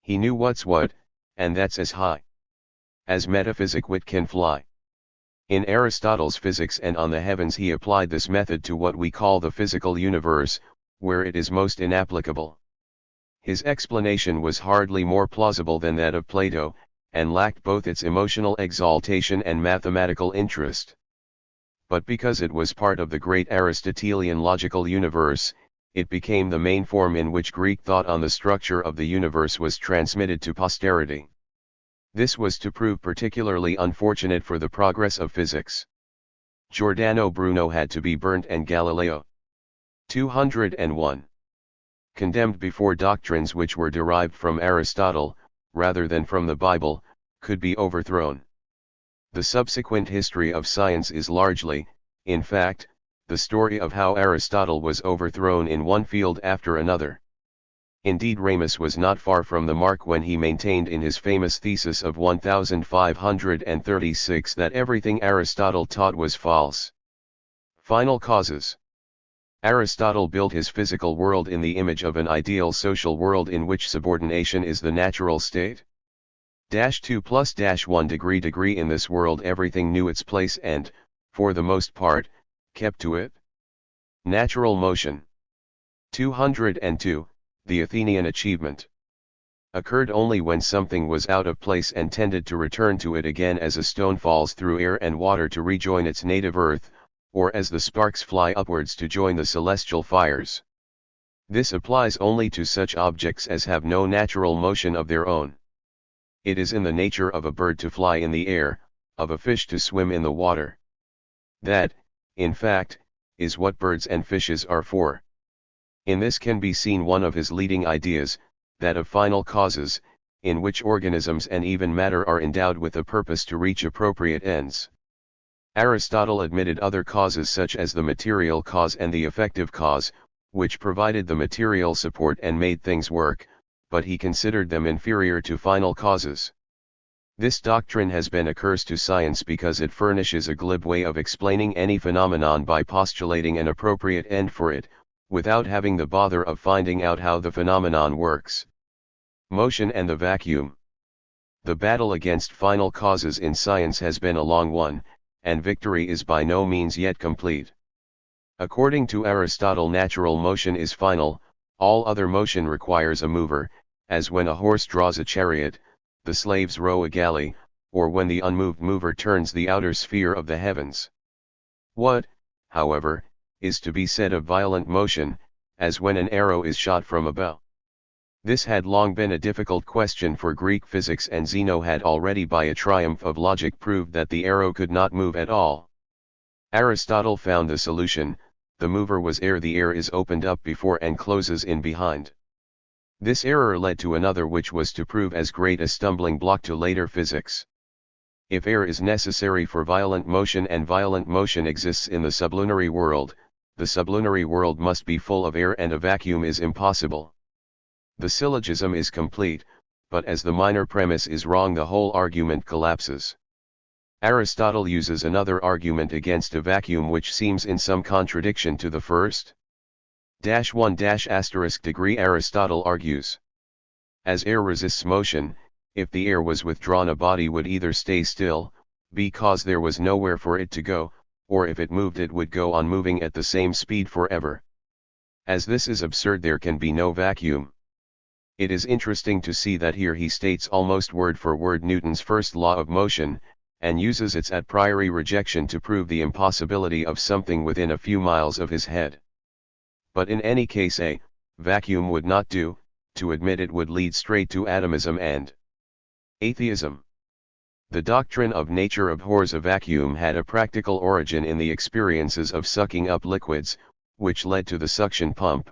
He knew what's what, and that's as high as metaphysic wit can fly. In Aristotle's Physics and on the Heavens he applied this method to what we call the physical universe, where it is most inapplicable. His explanation was hardly more plausible than that of Plato, and lacked both its emotional exaltation and mathematical interest. But because it was part of the great Aristotelian logical universe, it became the main form in which Greek thought on the structure of the universe was transmitted to posterity. This was to prove particularly unfortunate for the progress of physics. Giordano Bruno had to be burnt and Galileo 201 condemned before doctrines which were derived from Aristotle, rather than from the Bible, could be overthrown. The subsequent history of science is largely, in fact, the story of how Aristotle was overthrown in one field after another. Indeed, Ramus was not far from the mark when he maintained in his famous thesis of 1536 that everything Aristotle taught was false. Final causes. Aristotle built his physical world in the image of an ideal social world in which subordination is the natural state. 2 plus 1 degree in this world everything knew its place and, for the most part, kept to it. Natural motion. 202. The Athenian achievement occurred only when something was out of place and tended to return to it again, as a stone falls through air and water to rejoin its native earth, or as the sparks fly upwards to join the celestial fires. This applies only to such objects as have no natural motion of their own. It is in the nature of a bird to fly in the air, of a fish to swim in the water. That, in fact, is what birds and fishes are for. In this can be seen one of his leading ideas, that of final causes, in which organisms and even matter are endowed with a purpose to reach appropriate ends. Aristotle admitted other causes such as the material cause and the effective cause, which provided the material support and made things work, but he considered them inferior to final causes. This doctrine has been a curse to science because it furnishes a glib way of explaining any phenomenon by postulating an appropriate end for it, without having the bother of finding out how the phenomenon works. Motion and the vacuum. The battle against final causes in science has been a long one, and victory is by no means yet complete. According to Aristotle, natural motion is final, all other motion requires a mover, as when a horse draws a chariot, the slaves row a galley, or when the unmoved mover turns the outer sphere of the heavens. What, however, is to be said of violent motion, as when an arrow is shot from a bow? This had long been a difficult question for Greek physics, and Zeno had already by a triumph of logic proved that the arrow could not move at all. Aristotle found the solution: the mover was air. The air is opened up before and closes in behind. This error led to another which was to prove as great a stumbling block to later physics. If air is necessary for violent motion and violent motion exists in the sublunary world, the sublunary world must be full of air, and a vacuum is impossible. The syllogism is complete, but as the minor premise is wrong, the whole argument collapses. Aristotle uses another argument against a vacuum which seems in some contradiction to the first. 1 degree Aristotle argues. As air resists motion, if the air was withdrawn a body would either stay still, because there was nowhere for it to go, or if it moved it would go on moving at the same speed forever. As this is absurd, there can be no vacuum. It is interesting to see that here he states almost word for word Newton's first law of motion, and uses its a priori rejection to prove the impossibility of something within a few miles of his head. But in any case a vacuum would not do. To admit it would lead straight to atomism and atheism. The doctrine of nature abhors a vacuum had a practical origin in the experiences of sucking up liquids, which led to the suction pump.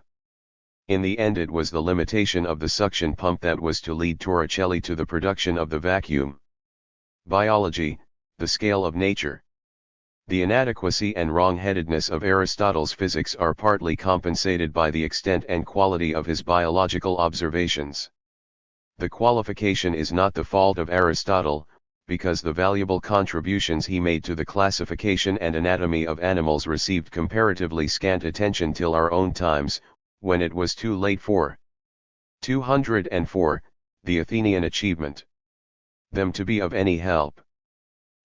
In the end it was the limitation of the suction pump that was to lead Torricelli to the production of the vacuum. Biology, the scale of nature. The inadequacy and wrong-headedness of Aristotle's physics are partly compensated by the extent and quality of his biological observations. The qualification is not the fault of Aristotle, because the valuable contributions he made to the classification and anatomy of animals received comparatively scant attention till our own times, when it was too late for 204, the Athenian achievement, them to be of any help.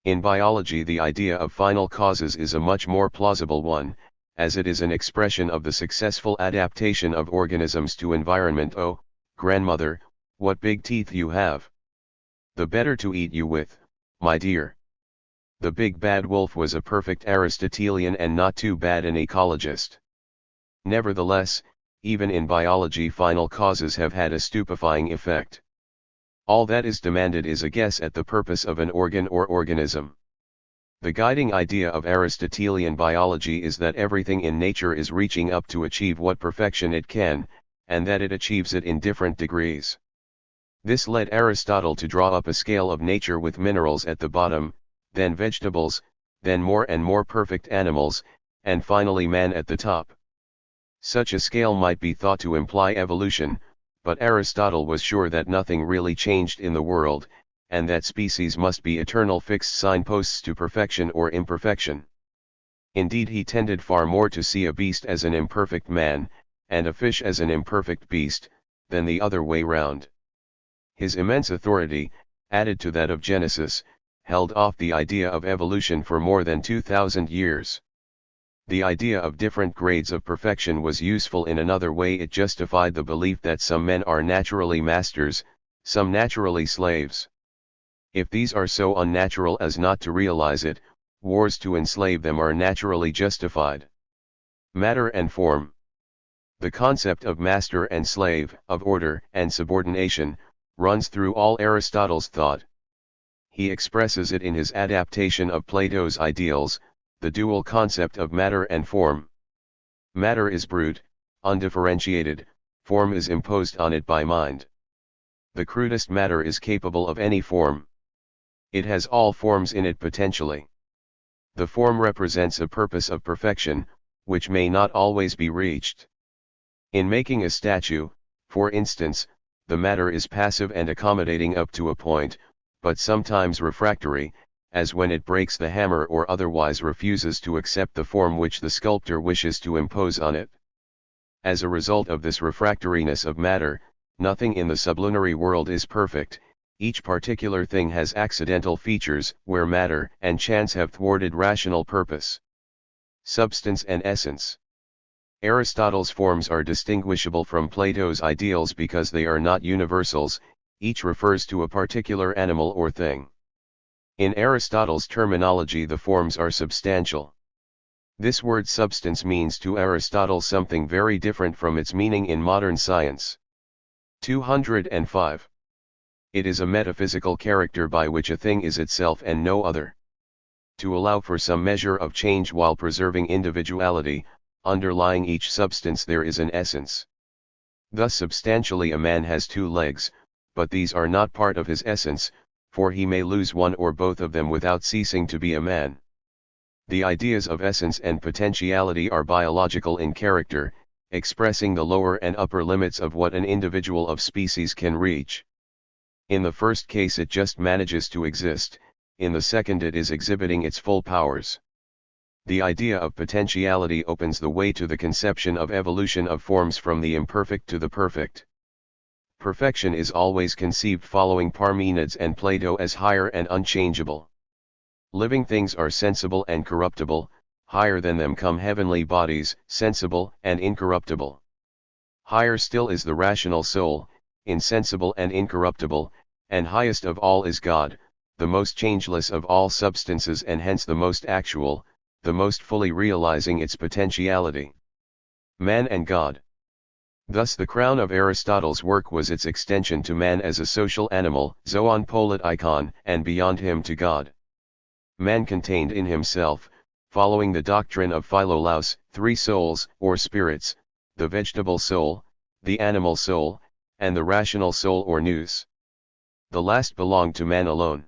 In biology, the idea of final causes is a much more plausible one, as it is an expression of the successful adaptation of organisms to environment. Oh, grandmother, what big teeth you have! The better to eat you with, my dear. The big bad wolf was a perfect Aristotelian and not too bad an ecologist. Nevertheless, even in biology, final causes have had a stupefying effect. All that is demanded is a guess at the purpose of an organ or organism. The guiding idea of Aristotelian biology is that everything in nature is reaching up to achieve what perfection it can, and that it achieves it in different degrees. This led Aristotle to draw up a scale of nature with minerals at the bottom, then vegetables, then more and more perfect animals, and finally man at the top. Such a scale might be thought to imply evolution, but Aristotle was sure that nothing really changed in the world, and that species must be eternal fixed signposts to perfection or imperfection. Indeed, he tended far more to see a beast as an imperfect man, and a fish as an imperfect beast, than the other way round. His immense authority, added to that of Genesis, held off the idea of evolution for more than 2,000 years. The idea of different grades of perfection was useful in another way. It justified the belief that some men are naturally masters, some naturally slaves. If these are so unnatural as not to realize it, wars to enslave them are naturally justified. Matter and form. The concept of master and slave, of order and subordination, runs through all Aristotle's thought. He expresses it in his adaptation of Plato's ideals, the dual concept of matter and form. Matter is brute, undifferentiated, form is imposed on it by mind. The crudest matter is capable of any form. It has all forms in it potentially. The form represents a purpose of perfection, which may not always be reached. In making a statue, for instance, the matter is passive and accommodating up to a point, but sometimes refractory, as when it breaks the hammer or otherwise refuses to accept the form which the sculptor wishes to impose on it. As a result of this refractoriness of matter, nothing in the sublunary world is perfect. Each particular thing has accidental features, where matter and chance have thwarted rational purpose. Substance and essence. Aristotle's forms are distinguishable from Plato's ideals because they are not universals, each refers to a particular animal or thing. In Aristotle's terminology, the forms are substantial. This word substance means to Aristotle something very different from its meaning in modern science. 205. It is a metaphysical character by which a thing is itself and no other. To allow for some measure of change while preserving individuality, underlying each substance there is an essence. Thus substantially a man has two legs, but these are not part of his essence, for he may lose one or both of them without ceasing to be a man. The ideas of essence and potentiality are biological in character, expressing the lower and upper limits of what an individual of species can reach. In the first case it just manages to exist, in the second it is exhibiting its full powers. The idea of potentiality opens the way to the conception of evolution of forms from the imperfect to the perfect. Perfection is always conceived following Parmenides and Plato as higher and unchangeable. Living things are sensible and corruptible, higher than them come heavenly bodies, sensible and incorruptible. Higher still is the rational soul, insensible and incorruptible, and highest of all is God, the most changeless of all substances and hence the most actual, the most fully realizing its potentiality. Man and God. Thus the crown of Aristotle's work was its extension to man as a social animal, zoon politikon, and beyond him to God. Man contained in himself, following the doctrine of Philolaus, three souls, or spirits, the vegetable soul, the animal soul, and the rational soul or nous. The last belonged to man alone.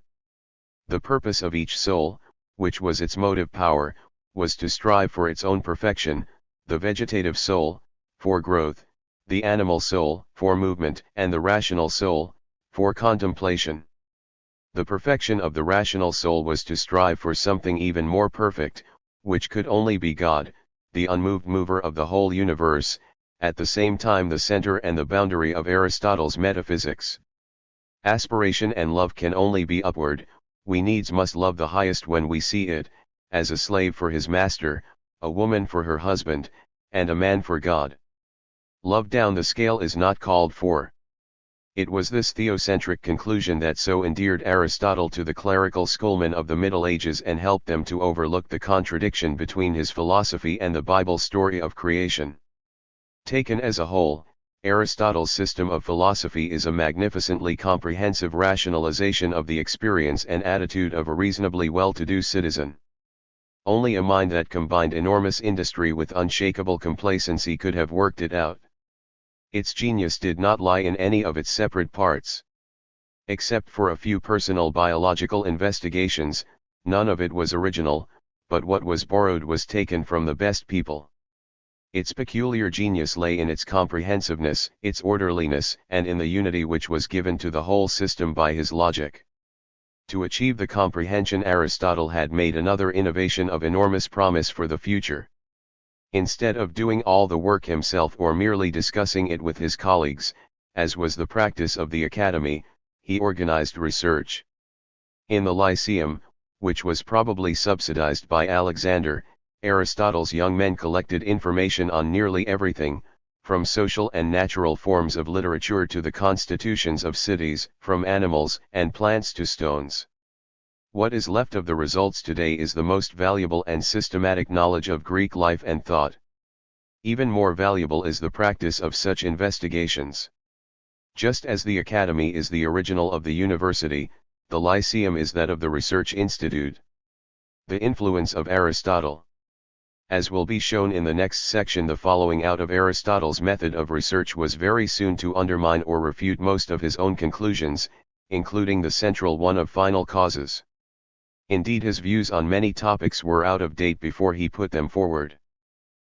The purpose of each soul, which was its motive power, was to strive for its own perfection, the vegetative soul, for growth, the animal soul, for movement, and the rational soul, for contemplation. The perfection of the rational soul was to strive for something even more perfect, which could only be God, the unmoved mover of the whole universe, at the same time the center and the boundary of Aristotle's metaphysics. Aspiration and love can only be upward. We needs must love the highest when we see it, as a slave for his master, a woman for her husband, and a man for God. Love down the scale is not called for. It was this theocentric conclusion that so endeared Aristotle to the clerical schoolmen of the Middle Ages and helped them to overlook the contradiction between his philosophy and the Bible story of creation. Taken as a whole, Aristotle's system of philosophy is a magnificently comprehensive rationalization of the experience and attitude of a reasonably well-to-do citizen. Only a mind that combined enormous industry with unshakable complacency could have worked it out. Its genius did not lie in any of its separate parts. Except for a few personal biological investigations, none of it was original, but what was borrowed was taken from the best people. Its peculiar genius lay in its comprehensiveness, its orderliness, and in the unity which was given to the whole system by his logic. To achieve the comprehension, Aristotle had made another innovation of enormous promise for the future. Instead of doing all the work himself or merely discussing it with his colleagues, as was the practice of the academy, he organized research. In the Lyceum, which was probably subsidized by Alexander, Aristotle's young men collected information on nearly everything, from social and natural forms of literature to the constitutions of cities, from animals and plants to stones. What is left of the results today is the most valuable and systematic knowledge of Greek life and thought. Even more valuable is the practice of such investigations. Just as the academy is the original of the university, the Lyceum is that of the research institute. The influence of Aristotle. As will be shown in the next section, the following out of Aristotle's method of research was very soon to undermine or refute most of his own conclusions, including the central one of final causes. Indeed, his views on many topics were out of date before he put them forward.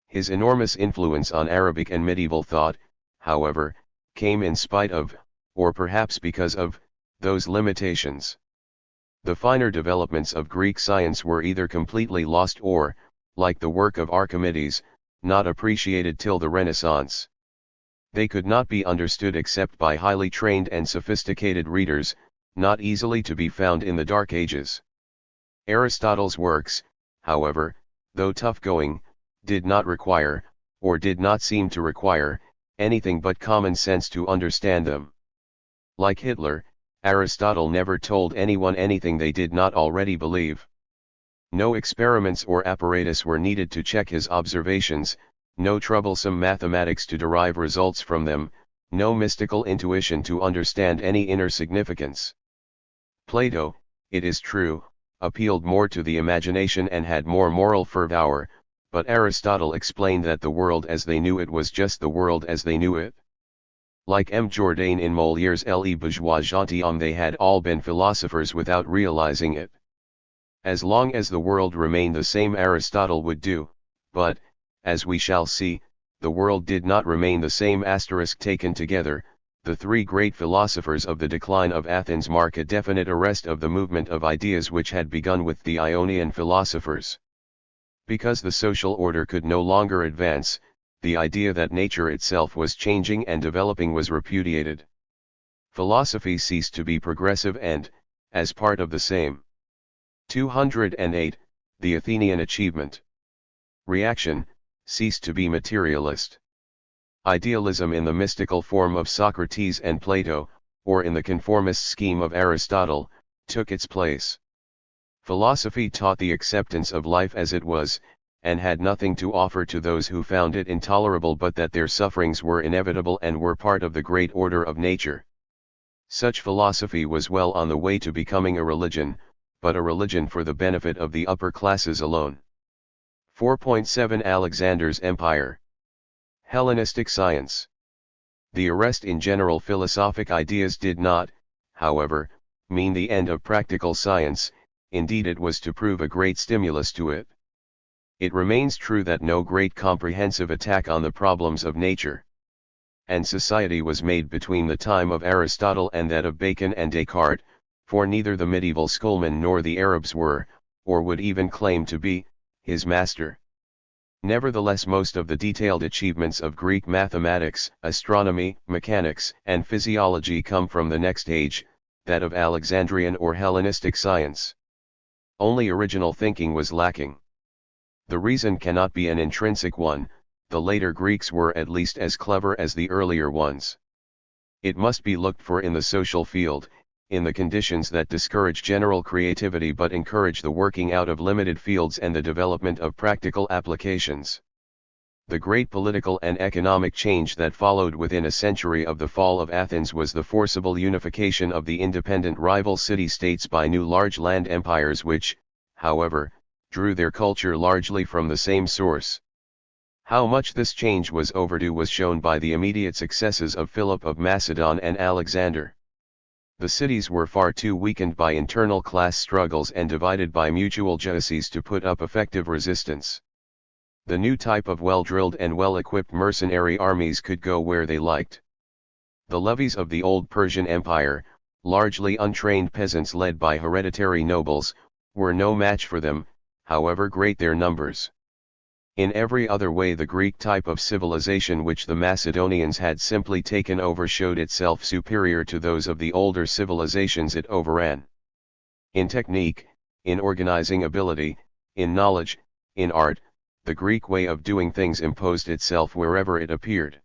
His enormous influence on Arabic and medieval thought, however, came in spite of, or perhaps because of, those limitations. The finer developments of Greek science were either completely lost or, like the work of Archimedes, not appreciated till the Renaissance. They could not be understood except by highly trained and sophisticated readers, not easily to be found in the Dark Ages. Aristotle's works, however, though tough-going, did not require, or did not seem to require, anything but common sense to understand them. Like Hitler, Aristotle never told anyone anything they did not already believe. No experiments or apparatus were needed to check his observations, no troublesome mathematics to derive results from them, no mystical intuition to understand any inner significance. Plato, it is true, appealed more to the imagination and had more moral fervour, but Aristotle explained that the world as they knew it was just the world as they knew it. Like M. Jourdain in Molière's Le Bourgeois Gentilhomme, they had all been philosophers without realizing it. As long as the world remained the same, Aristotle would do, but, as we shall see, the world did not remain the same. Taken together, the three great philosophers of the decline of Athens mark a definite arrest of the movement of ideas which had begun with the Ionian philosophers. Because the social order could no longer advance, the idea that nature itself was changing and developing was repudiated. Philosophy ceased to be progressive and, as part of the same. 208, the Athenian achievement. Reaction, ceased to be materialist. Idealism in the mystical form of Socrates and Plato, or in the conformist scheme of Aristotle, took its place. Philosophy taught the acceptance of life as it was, and had nothing to offer to those who found it intolerable but that their sufferings were inevitable and were part of the great order of nature. Such philosophy was well on the way to becoming a religion, but a religion for the benefit of the upper classes alone. 4.7 Alexander's Empire. Hellenistic science. The arrest in general philosophic ideas did not, however, mean the end of practical science. Indeed, it was to prove a great stimulus to it. It remains true that no great comprehensive attack on the problems of nature and society was made between the time of Aristotle and that of Bacon and Descartes, for neither the medieval schoolmen nor the Arabs were, or would even claim to be, his master. Nevertheless, most of the detailed achievements of Greek mathematics, astronomy, mechanics, and physiology come from the next age, that of Alexandrian or Hellenistic science. Only original thinking was lacking. The reason cannot be an intrinsic one: the later Greeks were at least as clever as the earlier ones. It must be looked for in the social field, in the conditions that discourage general creativity but encourage the working out of limited fields and the development of practical applications. The great political and economic change that followed within a century of the fall of Athens was the forcible unification of the independent rival city-states by new large land empires which, however, drew their culture largely from the same source. How much this change was overdue was shown by the immediate successes of Philip of Macedon and Alexander. The cities were far too weakened by internal class struggles and divided by mutual jealousies to put up effective resistance. The new type of well-drilled and well-equipped mercenary armies could go where they liked. The levies of the old Persian Empire, largely untrained peasants led by hereditary nobles, were no match for them, however great their numbers. In every other way the Greek type of civilization which the Macedonians had simply taken over showed itself superior to those of the older civilizations it overran. In technique, in organizing ability, in knowledge, in art, the Greek way of doing things imposed itself wherever it appeared.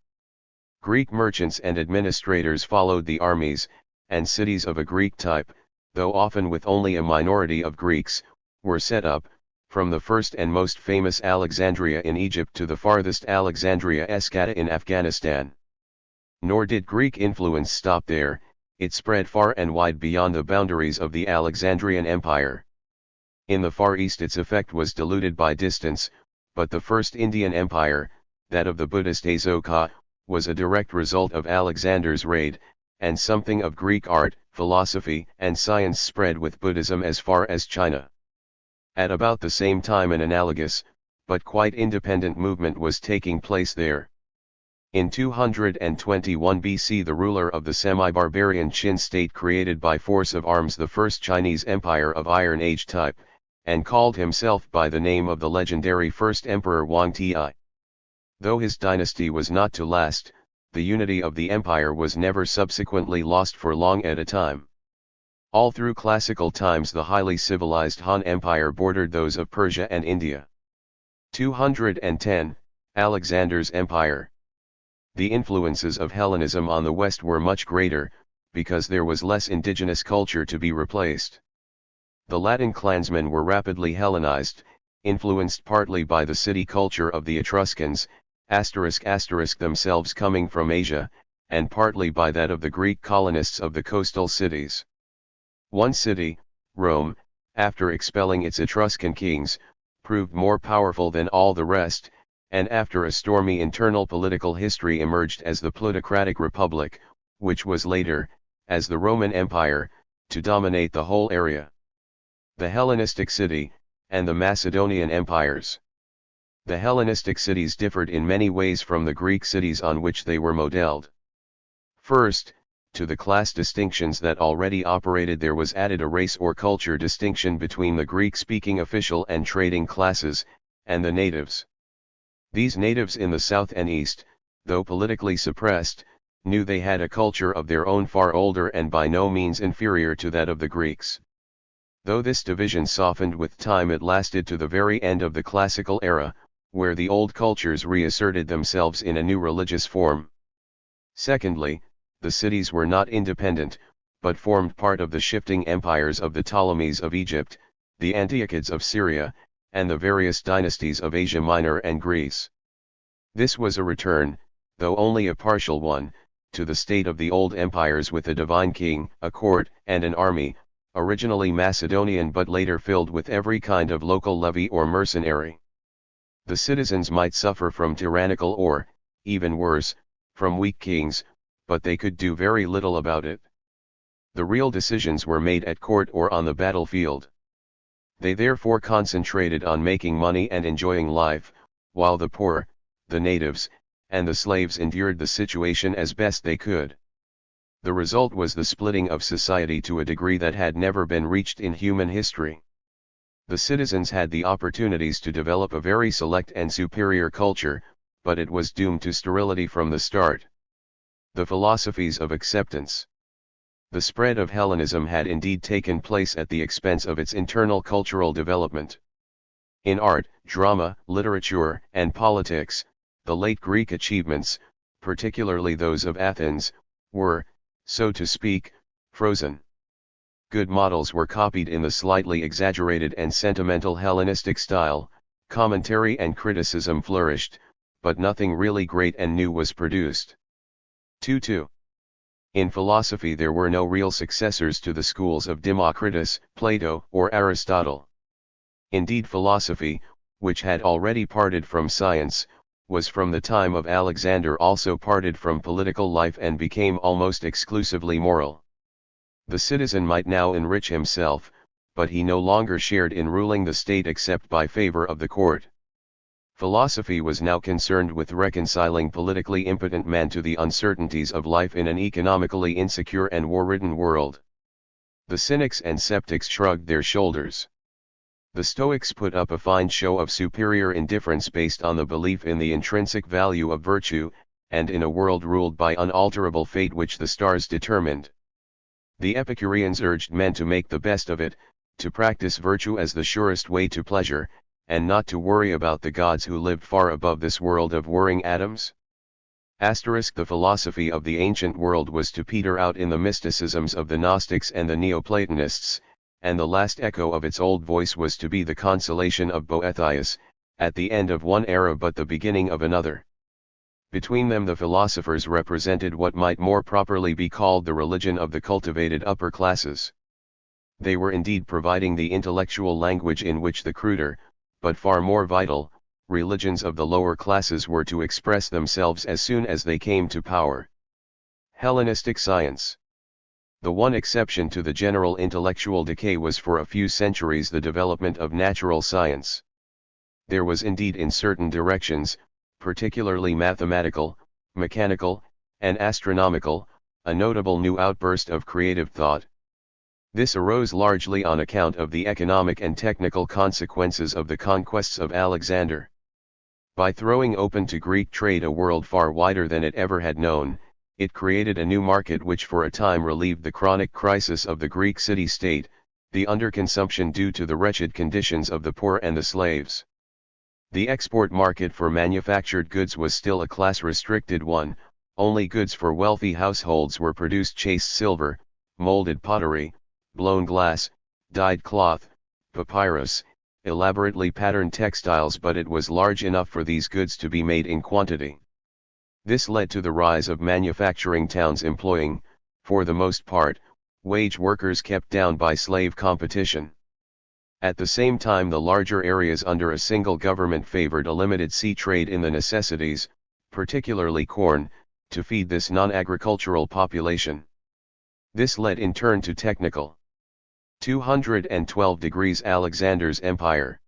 Greek merchants and administrators followed the armies and cities of a Greek type, though often with only a minority of Greeks, were set up, from the first and most famous Alexandria in Egypt to the farthest Alexandria Eskata in Afghanistan. Nor did Greek influence stop there, it spread far and wide beyond the boundaries of the Alexandrian Empire. In the Far East its effect was diluted by distance, but the first Indian empire, that of the Buddhist Asoka, was a direct result of Alexander's raid, and something of Greek art, philosophy, and science spread with Buddhism as far as China. At about the same time an analogous, but quite independent movement was taking place there. In 221 BC the ruler of the semi-barbarian Qin state created by force of arms the first Chinese empire of Iron Age type, and called himself by the name of the legendary first emperor Wang Ti. Though his dynasty was not to last, the unity of the empire was never subsequently lost for long at a time. All through classical times the highly civilized Han Empire bordered those of Persia and India. 210. Alexander's Empire. The influences of Hellenism on the West were much greater, because there was less indigenous culture to be replaced. The Latin clansmen were rapidly Hellenized, influenced partly by the city culture of the Etruscans, themselves coming from Asia, and partly by that of the Greek colonists of the coastal cities. One city, Rome, after expelling its Etruscan kings, proved more powerful than all the rest, and after a stormy internal political history emerged as the plutocratic republic, which was later, as the Roman Empire, to dominate the whole area. The Hellenistic city, and the Macedonian empires. The Hellenistic cities differed in many ways from the Greek cities on which they were modeled. First, to the class distinctions that already operated there was added a race or culture distinction between the Greek-speaking official and trading classes, and the natives. These natives in the south and east, though politically suppressed, knew they had a culture of their own far older and by no means inferior to that of the Greeks. Though this division softened with time it lasted to the very end of the classical era, where the old cultures reasserted themselves in a new religious form. Secondly, the cities were not independent, but formed part of the shifting empires of the Ptolemies of Egypt, the Antiochids of Syria, and the various dynasties of Asia Minor and Greece. This was a return, though only a partial one, to the state of the old empires with a divine king, a court, and an army, originally Macedonian but later filled with every kind of local levy or mercenary. The citizens might suffer from tyrannical or, even worse, from weak kings, but they could do very little about it. The real decisions were made at court or on the battlefield. They therefore concentrated on making money and enjoying life, while the poor, the natives, and the slaves endured the situation as best they could. The result was the splitting of society to a degree that had never been reached in human history. The citizens had the opportunities to develop a very select and superior culture, but it was doomed to sterility from the start. The philosophies of acceptance. The spread of Hellenism had indeed taken place at the expense of its internal cultural development. In art, drama, literature, and politics, the late Greek achievements, particularly those of Athens, were, so to speak, frozen. Good models were copied in the slightly exaggerated and sentimental Hellenistic style, commentary and criticism flourished, but nothing really great and new was produced. 2. In philosophy there were no real successors to the schools of Democritus, Plato, or Aristotle. Indeed, philosophy, which had already parted from science, was from the time of Alexander also parted from political life and became almost exclusively moral. The citizen might now enrich himself, but he no longer shared in ruling the state except by favor of the court. Philosophy was now concerned with reconciling politically impotent man to the uncertainties of life in an economically insecure and war-ridden world. The cynics and skeptics shrugged their shoulders. The Stoics put up a fine show of superior indifference based on the belief in the intrinsic value of virtue, and in a world ruled by unalterable fate which the stars determined. The Epicureans urged men to make the best of it, to practice virtue as the surest way to pleasure, and not to worry about the gods who lived far above this world of whirring atoms. The philosophy of the ancient world was to peter out in the mysticisms of the Gnostics and the Neoplatonists, and the last echo of its old voice was to be the consolation of Boethius, at the end of one era but the beginning of another. Between them the philosophers represented what might more properly be called the religion of the cultivated upper classes. They were indeed providing the intellectual language in which the cruder, but far more vital, religions of the lower classes were to express themselves as soon as they came to power. Hellenistic science. The one exception to the general intellectual decay was for a few centuries the development of natural science. There was indeed in certain directions, particularly mathematical, mechanical, and astronomical, a notable new outburst of creative thought. This arose largely on account of the economic and technical consequences of the conquests of Alexander. By throwing open to Greek trade a world far wider than it ever had known, it created a new market which for a time relieved the chronic crisis of the Greek city-state, the underconsumption due to the wretched conditions of the poor and the slaves. The export market for manufactured goods was still a class-restricted one, only goods for wealthy households were produced: chased silver, molded pottery, blown glass, dyed cloth, papyrus, elaborately patterned textiles, but it was large enough for these goods to be made in quantity. This led to the rise of manufacturing towns employing, for the most part, wage workers kept down by slave competition. At the same time the larger areas under a single government favored a limited sea trade in the necessities, particularly corn, to feed this non-agricultural population. This led in turn to technical. 212 degrees Alexander's empire.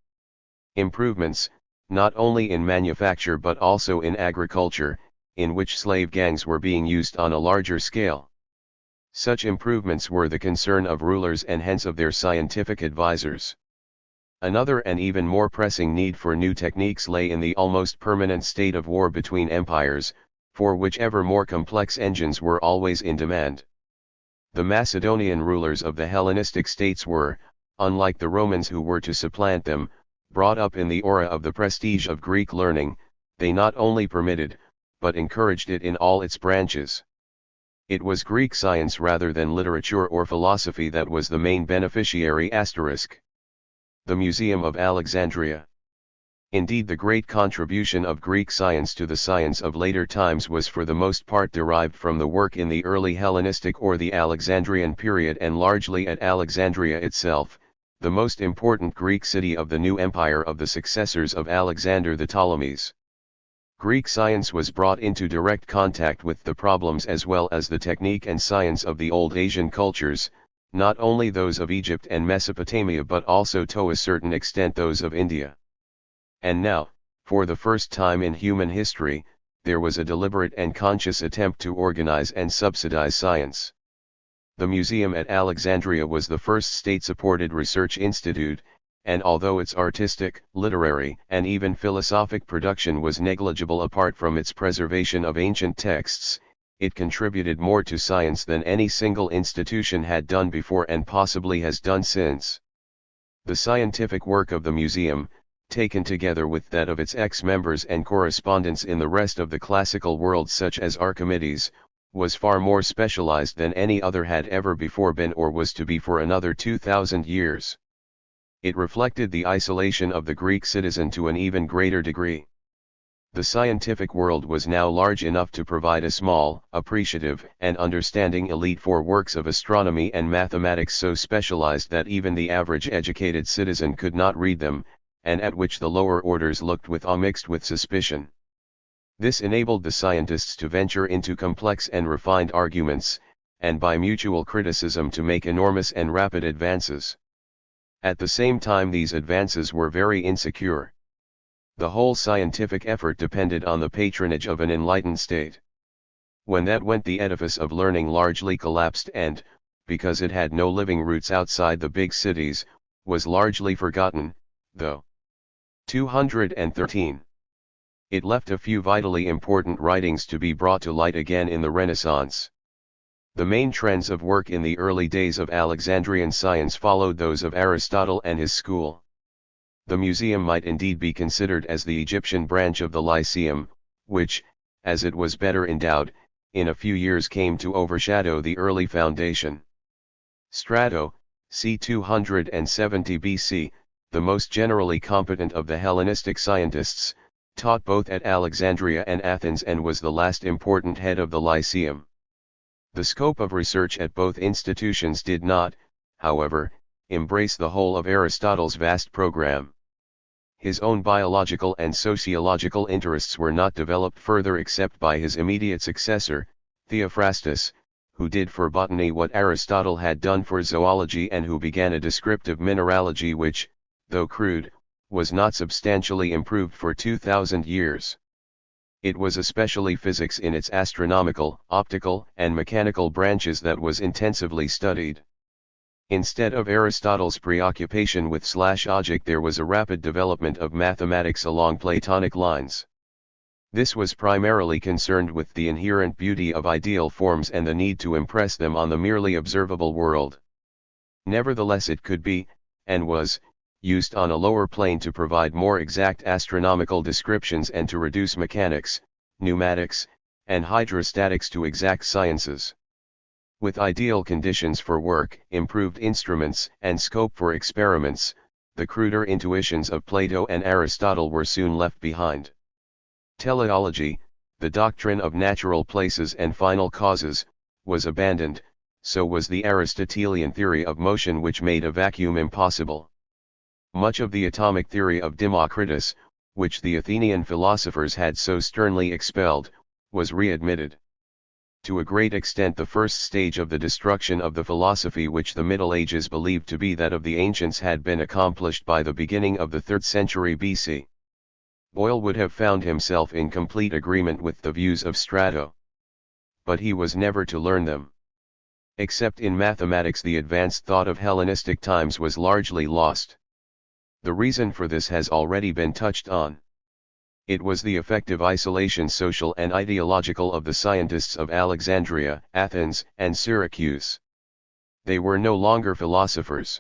Improvements, not only in manufacture but also in agriculture, in which slave gangs were being used on a larger scale. Such improvements were the concern of rulers and hence of their scientific advisors. Another and even more pressing need for new techniques lay in the almost permanent state of war between empires, for which ever more complex engines were always in demand. The Macedonian rulers of the Hellenistic states were, unlike the Romans who were to supplant them, brought up in the aura of the prestige of Greek learning. They not only permitted, but encouraged it in all its branches. It was Greek science rather than literature or philosophy that was the main beneficiary. The Museum of Alexandria. Indeed, the great contribution of Greek science to the science of later times was for the most part derived from the work in the early Hellenistic or the Alexandrian period, and largely at Alexandria itself, the most important Greek city of the new empire of the successors of Alexander the Ptolemies. Greek science was brought into direct contact with the problems as well as the technique and science of the old Asian cultures, not only those of Egypt and Mesopotamia but also to a certain extent those of India. And now, for the first time in human history, there was a deliberate and conscious attempt to organize and subsidize science. The museum at Alexandria was the first state-supported research institute, and although its artistic, literary, and even philosophic production was negligible apart from its preservation of ancient texts, it contributed more to science than any single institution had done before and possibly has done since. The scientific work of the museum, taken together with that of its ex-members and correspondents in the rest of the classical world such as Archimedes, was far more specialized than any other had ever before been or was to be for another 2,000 years. It reflected the isolation of the Greek citizen to an even greater degree. The scientific world was now large enough to provide a small, appreciative, and understanding elite for works of astronomy and mathematics so specialized that even the average educated citizen could not read them, and at which the lower orders looked with awe mixed with suspicion. This enabled the scientists to venture into complex and refined arguments, and by mutual criticism to make enormous and rapid advances. At the same time these advances were very insecure. The whole scientific effort depended on the patronage of an enlightened state. When that went, the edifice of learning largely collapsed and, because it had no living roots outside the big cities, was largely forgotten, though. 213. It left a few vitally important writings to be brought to light again in the Renaissance. The main trends of work in the early days of Alexandrian science followed those of Aristotle and his school. The museum might indeed be considered as the Egyptian branch of the Lyceum, which, as it was better endowed, in a few years came to overshadow the early foundation. Strato, c. 270 BC, the most generally competent of the Hellenistic scientists, taught both at Alexandria and Athens and was the last important head of the Lyceum. The scope of research at both institutions did not, however, embrace the whole of Aristotle's vast program. His own biological and sociological interests were not developed further except by his immediate successor, Theophrastus, who did for botany what Aristotle had done for zoology and who began a descriptive mineralogy which, though crude, was not substantially improved for 2,000 years. It was especially physics in its astronomical, optical, and mechanical branches that was intensively studied. Instead of Aristotle's preoccupation with /object, there was a rapid development of mathematics along Platonic lines. This was primarily concerned with the inherent beauty of ideal forms and the need to impress them on the merely observable world. Nevertheless, it could be, and was, used on a lower plane to provide more exact astronomical descriptions and to reduce mechanics, pneumatics, and hydrostatics to exact sciences. With ideal conditions for work, improved instruments, and scope for experiments, the cruder intuitions of Plato and Aristotle were soon left behind. Teleology, the doctrine of natural places and final causes, was abandoned, so was the Aristotelian theory of motion which made a vacuum impossible. Much of the atomic theory of Democritus, which the Athenian philosophers had so sternly expelled, was readmitted. To a great extent the first stage of the destruction of the philosophy which the Middle Ages believed to be that of the ancients had been accomplished by the beginning of the 3rd century BC. Boyle would have found himself in complete agreement with the views of Strato. But he was never to learn them. Except in mathematics, the advanced thought of Hellenistic times was largely lost. The reason for this has already been touched on. It was the effective isolation, social and ideological, of the scientists of Alexandria, Athens, and Syracuse. They were no longer philosophers.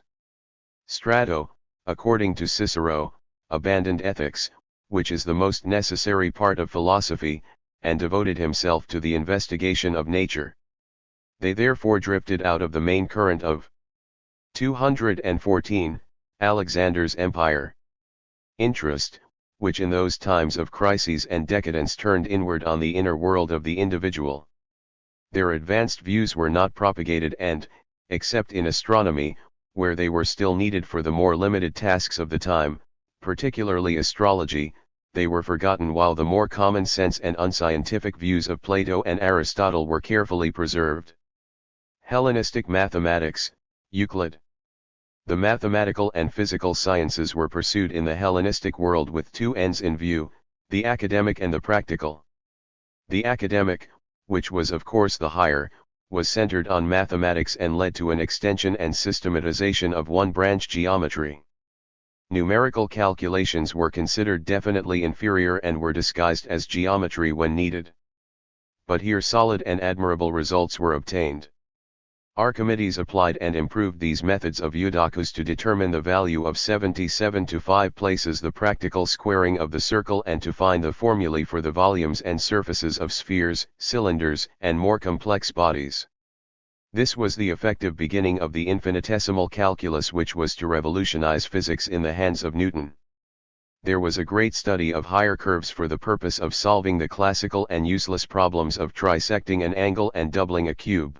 Strato, according to Cicero, abandoned ethics, which is the most necessary part of philosophy, and devoted himself to the investigation of nature. They therefore drifted out of the main current of 214, Alexander's empire. Interest, which in those times of crises and decadence turned inward on the inner world of the individual. Their advanced views were not propagated and, except in astronomy, where they were still needed for the more limited tasks of the time, particularly astrology, they were forgotten while the more common sense and unscientific views of Plato and Aristotle were carefully preserved. Hellenistic mathematics, Euclid. The mathematical and physical sciences were pursued in the Hellenistic world with two ends in view, the academic and the practical. The academic, which was of course the higher, was centered on mathematics and led to an extension and systematization of one-branch geometry. Numerical calculations were considered definitely inferior and were disguised as geometry when needed. But here solid and admirable results were obtained. Archimedes applied and improved these methods of Eudoxus to determine the value of 77 to 5 places the practical squaring of the circle and to find the formulae for the volumes and surfaces of spheres, cylinders, and more complex bodies. This was the effective beginning of the infinitesimal calculus, which was to revolutionize physics in the hands of Newton. There was a great study of higher curves for the purpose of solving the classical and useless problems of trisecting an angle and doubling a cube.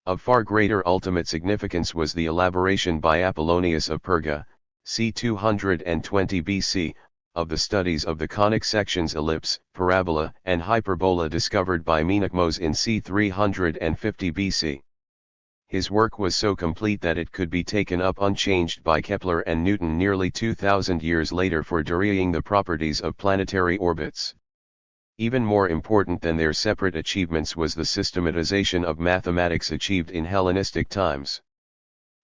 Of far greater ultimate significance was the elaboration by Apollonius of Perga, c. 220 BC, of the studies of the conic sections ellipse, parabola, and hyperbola discovered by Menechmos in c. 350 BC. His work was so complete that it could be taken up unchanged by Kepler and Newton nearly 2,000 years later for derivating the properties of planetary orbits. Even more important than their separate achievements was the systematization of mathematics achieved in Hellenistic times.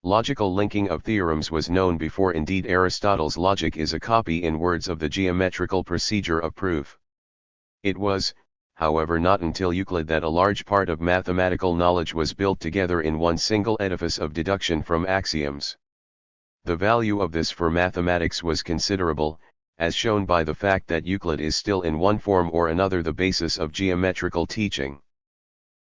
Logical linking of theorems was known before. Indeed, Aristotle's logic is a copy in words of the geometrical procedure of proof. It was, however, not until Euclid that a large part of mathematical knowledge was built together in one single edifice of deduction from axioms. The value of this for mathematics was considerable, as shown by the fact that Euclid is still in one form or another the basis of geometrical teaching.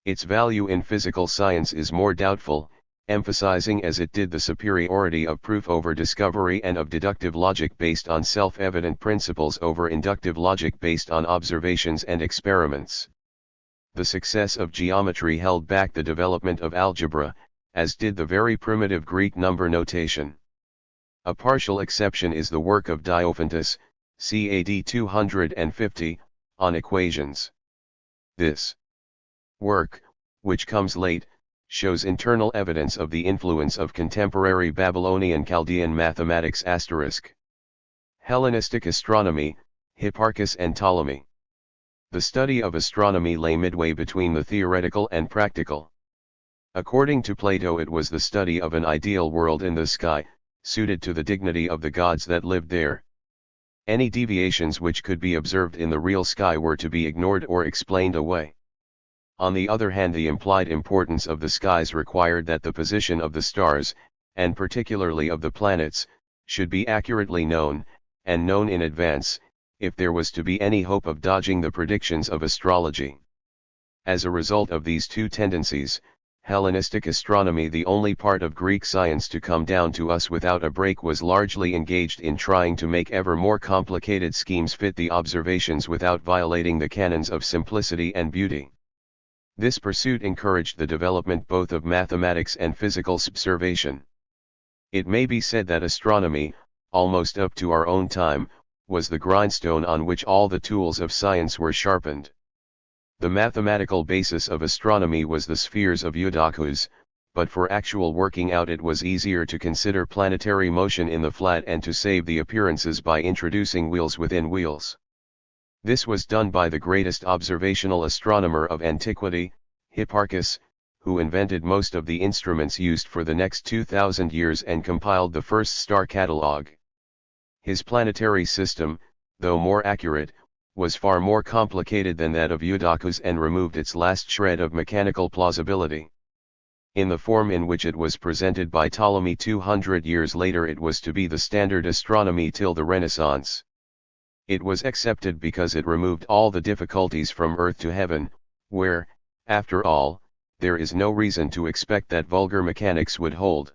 Its value in physical science is more doubtful, emphasizing as it did the superiority of proof over discovery and of deductive logic based on self-evident principles over inductive logic based on observations and experiments. The success of geometry held back the development of algebra, as did the very primitive Greek number notation. A partial exception is the work of Diophantus, c. 250, on equations. This work, which comes late, shows internal evidence of the influence of contemporary Babylonian Chaldean mathematics *. Hellenistic astronomy, Hipparchus and Ptolemy. The study of astronomy lay midway between the theoretical and practical. According to Plato, it was the study of an ideal world in the sky, suited to the dignity of the gods that lived there. Any deviations which could be observed in the real sky were to be ignored or explained away. On the other hand, the implied importance of the skies required that the position of the stars, and particularly of the planets, should be accurately known, and known in advance, if there was to be any hope of dodging the predictions of astrology. As a result of these two tendencies, Hellenistic astronomy, the only part of Greek science to come down to us without a break, was largely engaged in trying to make ever more complicated schemes fit the observations without violating the canons of simplicity and beauty. This pursuit encouraged the development both of mathematics and physical observation. It may be said that astronomy, almost up to our own time, was the grindstone on which all the tools of science were sharpened. The mathematical basis of astronomy was the spheres of Eudoxus, but for actual working out it was easier to consider planetary motion in the flat and to save the appearances by introducing wheels within wheels. This was done by the greatest observational astronomer of antiquity, Hipparchus, who invented most of the instruments used for the next 2,000 years and compiled the first star catalogue. His planetary system, though more accurate, was far more complicated than that of Eudoxus and removed its last shred of mechanical plausibility. In the form in which it was presented by Ptolemy 200 years later, it was to be the standard astronomy till the Renaissance. It was accepted because it removed all the difficulties from earth to heaven, where, after all, there is no reason to expect that vulgar mechanics would hold.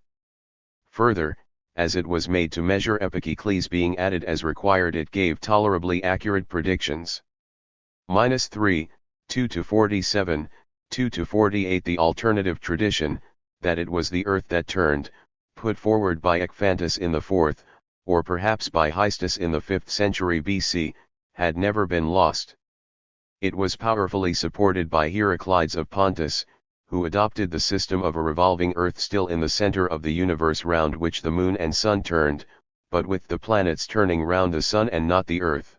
Further, as it was made to measure epicecles being added as required, it gave tolerably accurate predictions. -3, 2 to 47, 2 to 48. The alternative tradition, that it was the earth that turned, put forward by Ecphantus in the 4th, or perhaps by Hystus in the 5th century BC, had never been lost. It was powerfully supported by Heraclides of Pontus, who adopted the system of a revolving earth still in the center of the universe round which the moon and sun turned, but with the planets turning round the sun and not the earth.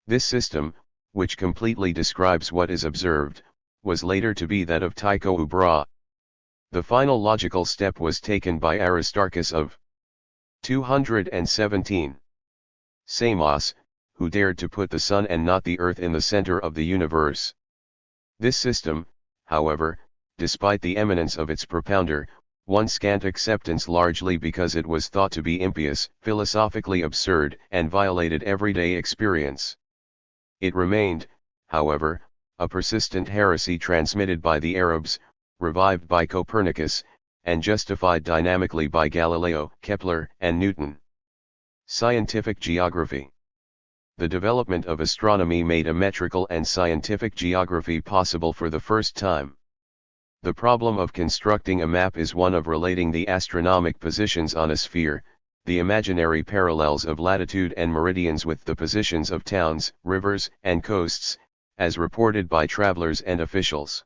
This system, which completely describes what is observed, was later to be that of Tycho Brahe. The final logical step was taken by Aristarchus of 217. Samos, who dared to put the sun and not the earth in the center of the universe. This system, however, despite the eminence of its propounder, won scant acceptance largely because it was thought to be impious, philosophically absurd, and violated everyday experience. It remained, however, a persistent heresy transmitted by the Arabs, revived by Copernicus, and justified dynamically by Galileo, Kepler, and Newton. Scientific geography. The development of astronomy made a metrical and scientific geography possible for the first time. The problem of constructing a map is one of relating the astronomic positions on a sphere, the imaginary parallels of latitude and meridians with the positions of towns, rivers, and coasts, as reported by travelers and officials.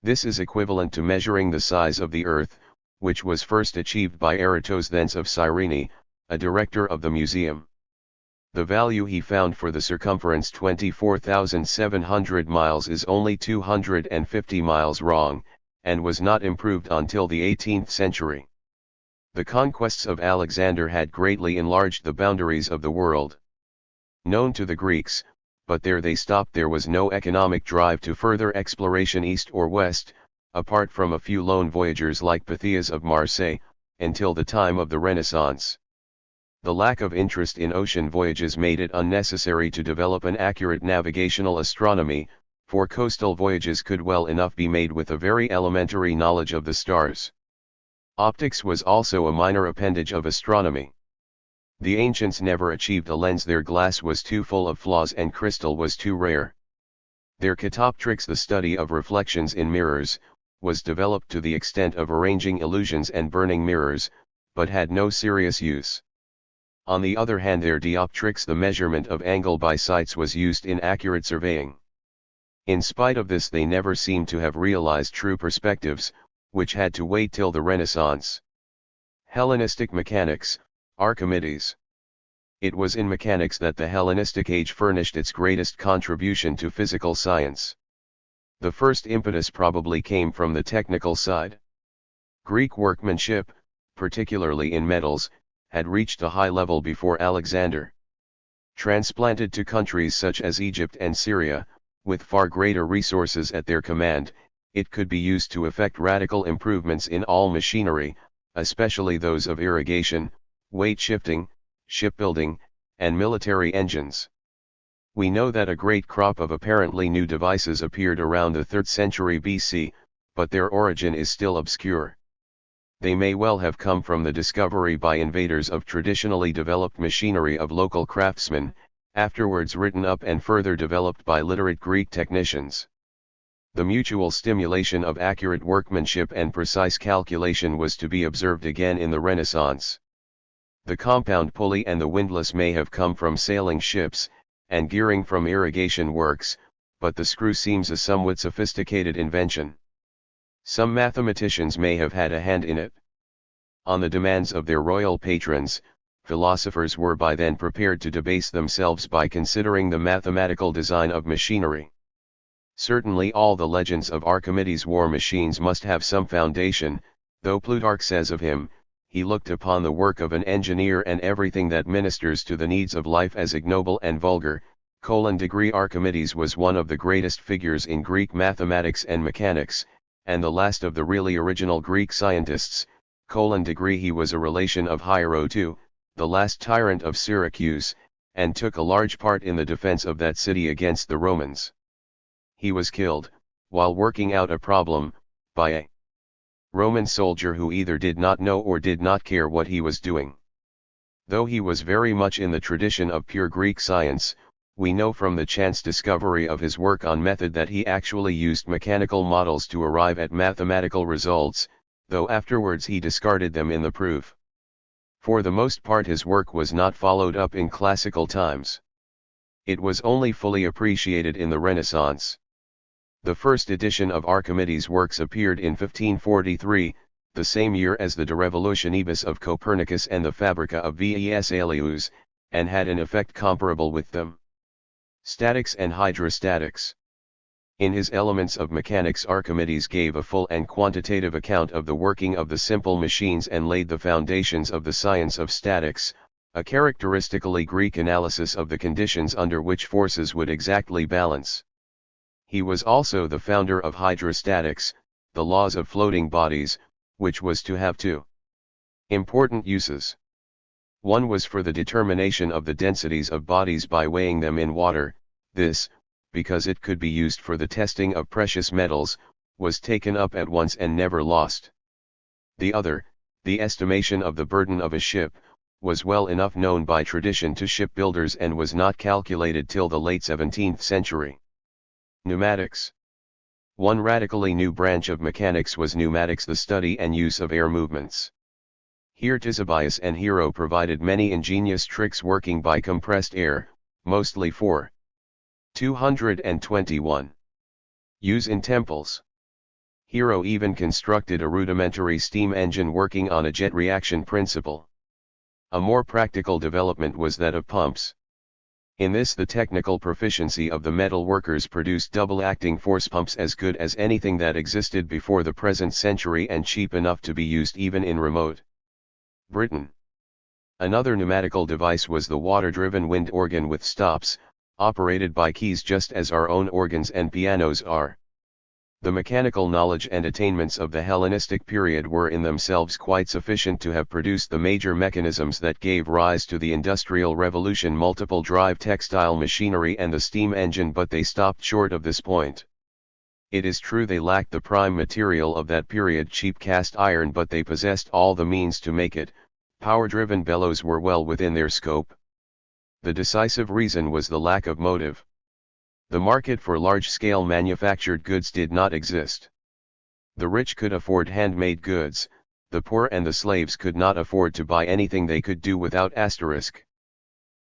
This is equivalent to measuring the size of the Earth, which was first achieved by Eratosthenes of Cyrene, a director of the museum. The value he found for the circumference 24,700 miles is only 250 miles wrong, and was not improved until the 18th century. The conquests of Alexander had greatly enlarged the boundaries of the world. Known to the Greeks, but there they stopped. There was no economic drive to further exploration east or west, apart from a few lone voyagers like Pythias of Marseille, until the time of the Renaissance. The lack of interest in ocean voyages made it unnecessary to develop an accurate navigational astronomy, for coastal voyages could well enough be made with a very elementary knowledge of the stars. Optics was also a minor appendage of astronomy. The ancients never achieved a lens. Their glass was too full of flaws and crystal was too rare. Their catoptrics, the study of reflections in mirrors, was developed to the extent of arranging illusions and burning mirrors, but had no serious use. On the other hand, their dioptrics, the measurement of angle by sights, was used in accurate surveying. In spite of this, they never seem to have realized true perspectives, which had to wait till the Renaissance. Hellenistic mechanics, Archimedes. It was in mechanics that the Hellenistic age furnished its greatest contribution to physical science. The first impetus probably came from the technical side. Greek workmanship, particularly in metals, had reached a high level before Alexander. Transplanted to countries such as Egypt and Syria, with far greater resources at their command, it could be used to effect radical improvements in all machinery, especially those of irrigation, weight shifting, shipbuilding, and military engines. We know that a great crop of apparently new devices appeared around the 3rd century BC, but their origin is still obscure. They may well have come from the discovery by invaders of traditionally developed machinery of local craftsmen, afterwards written up and further developed by literate Greek technicians. The mutual stimulation of accurate workmanship and precise calculation was to be observed again in the Renaissance. The compound pulley and the windlass may have come from sailing ships, and gearing from irrigation works, but the screw seems a somewhat sophisticated invention. Some mathematicians may have had a hand in it. On the demands of their royal patrons, philosophers were by then prepared to debase themselves by considering the mathematical design of machinery. Certainly all the legends of Archimedes' war machines must have some foundation, though Plutarch says of him, he looked upon the work of an engineer and everything that ministers to the needs of life as ignoble and vulgar. Archimedes was one of the greatest figures in Greek mathematics and mechanics, and the last of the really original Greek scientists. He was a relation of Hiero II, the last tyrant of Syracuse, and took a large part in the defense of that city against the Romans. He was killed, while working out a problem, by a Roman soldier who either did not know or did not care what he was doing. Though he was very much in the tradition of pure Greek science, we know from the chance discovery of his work on method that he actually used mechanical models to arrive at mathematical results, though afterwards he discarded them in the proof. For the most part his work was not followed up in classical times. It was only fully appreciated in the Renaissance. The first edition of Archimedes' works appeared in 1543, the same year as the De Revolutionibus of Copernicus and the Fabrica of Vesalius, and had an effect comparable with them. Statics and hydrostatics. In his Elements of Mechanics, Archimedes gave a full and quantitative account of the working of the simple machines and laid the foundations of the science of statics, a characteristically Greek analysis of the conditions under which forces would exactly balance. He was also the founder of hydrostatics, the laws of floating bodies, which was to have two important uses. One was for the determination of the densities of bodies by weighing them in water. This, because it could be used for the testing of precious metals, was taken up at once and never lost. The other, the estimation of the burden of a ship, was well enough known by tradition to shipbuilders and was not calculated till the late 17th century. Pneumatics. One radically new branch of mechanics was pneumatics, the study and use of air movements. Here Ctesibius and Hero provided many ingenious tricks working by compressed air, mostly for 221. Use in temples. Hero even constructed a rudimentary steam engine working on a jet reaction principle. A more practical development was that of pumps. In this, the technical proficiency of the metal workers produced double-acting force pumps as good as anything that existed before the present century and cheap enough to be used even in remote Britain. Another pneumatical device was the water-driven wind organ with stops, operated by keys just as our own organs and pianos are. The mechanical knowledge and attainments of the Hellenistic period were in themselves quite sufficient to have produced the major mechanisms that gave rise to the Industrial Revolution, multiple drive textile machinery and the steam engine, but they stopped short of this point. It is true they lacked the prime material of that period, cheap cast iron, but they possessed all the means to make it. Power-driven bellows were well within their scope. The decisive reason was the lack of motive. The market for large-scale manufactured goods did not exist. The rich could afford handmade goods, the poor and the slaves could not afford to buy anything they could do without asterisk.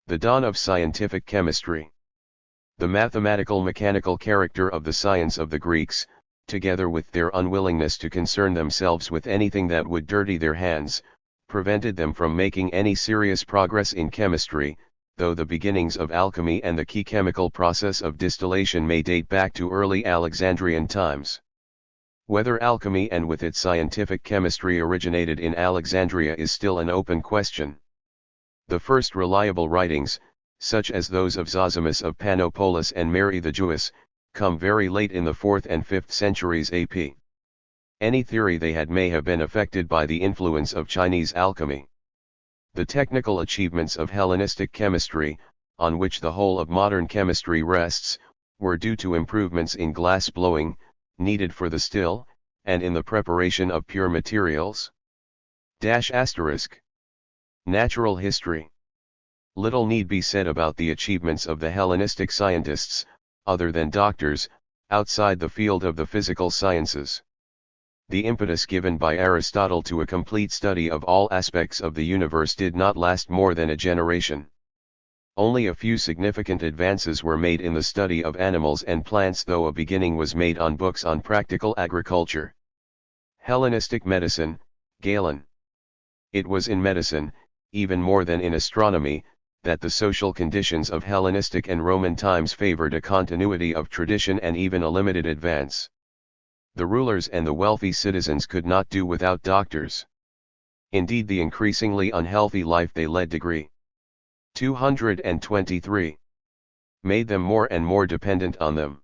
The dawn of scientific chemistry. The mathematical mechanical character of the science of the Greeks, together with their unwillingness to concern themselves with anything that would dirty their hands, prevented them from making any serious progress in chemistry, though the beginnings of alchemy and the key chemical process of distillation may date back to early Alexandrian times. Whether alchemy and with its scientific chemistry originated in Alexandria is still an open question. The first reliable writings, such as those of Zosimus of Panopolis and Mary the Jewess, come very late in the 4th and 5th centuries AP. Any theory they had may have been affected by the influence of Chinese alchemy. The technical achievements of Hellenistic chemistry, on which the whole of modern chemistry rests, were due to improvements in glass blowing, needed for the still, and in the preparation of pure materials. Natural history. Little need be said about the achievements of the Hellenistic scientists, other than doctors, outside the field of the physical sciences. The impetus given by Aristotle to a complete study of all aspects of the universe did not last more than a generation. Only a few significant advances were made in the study of animals and plants, though a beginning was made on books on practical agriculture. Hellenistic medicine, Galen. It was in medicine, even more than in astronomy, that the social conditions of Hellenistic and Roman times favored a continuity of tradition and even a limited advance. The rulers and the wealthy citizens could not do without doctors. Indeed, the increasingly unhealthy life they led, degree 223, made them more and more dependent on them.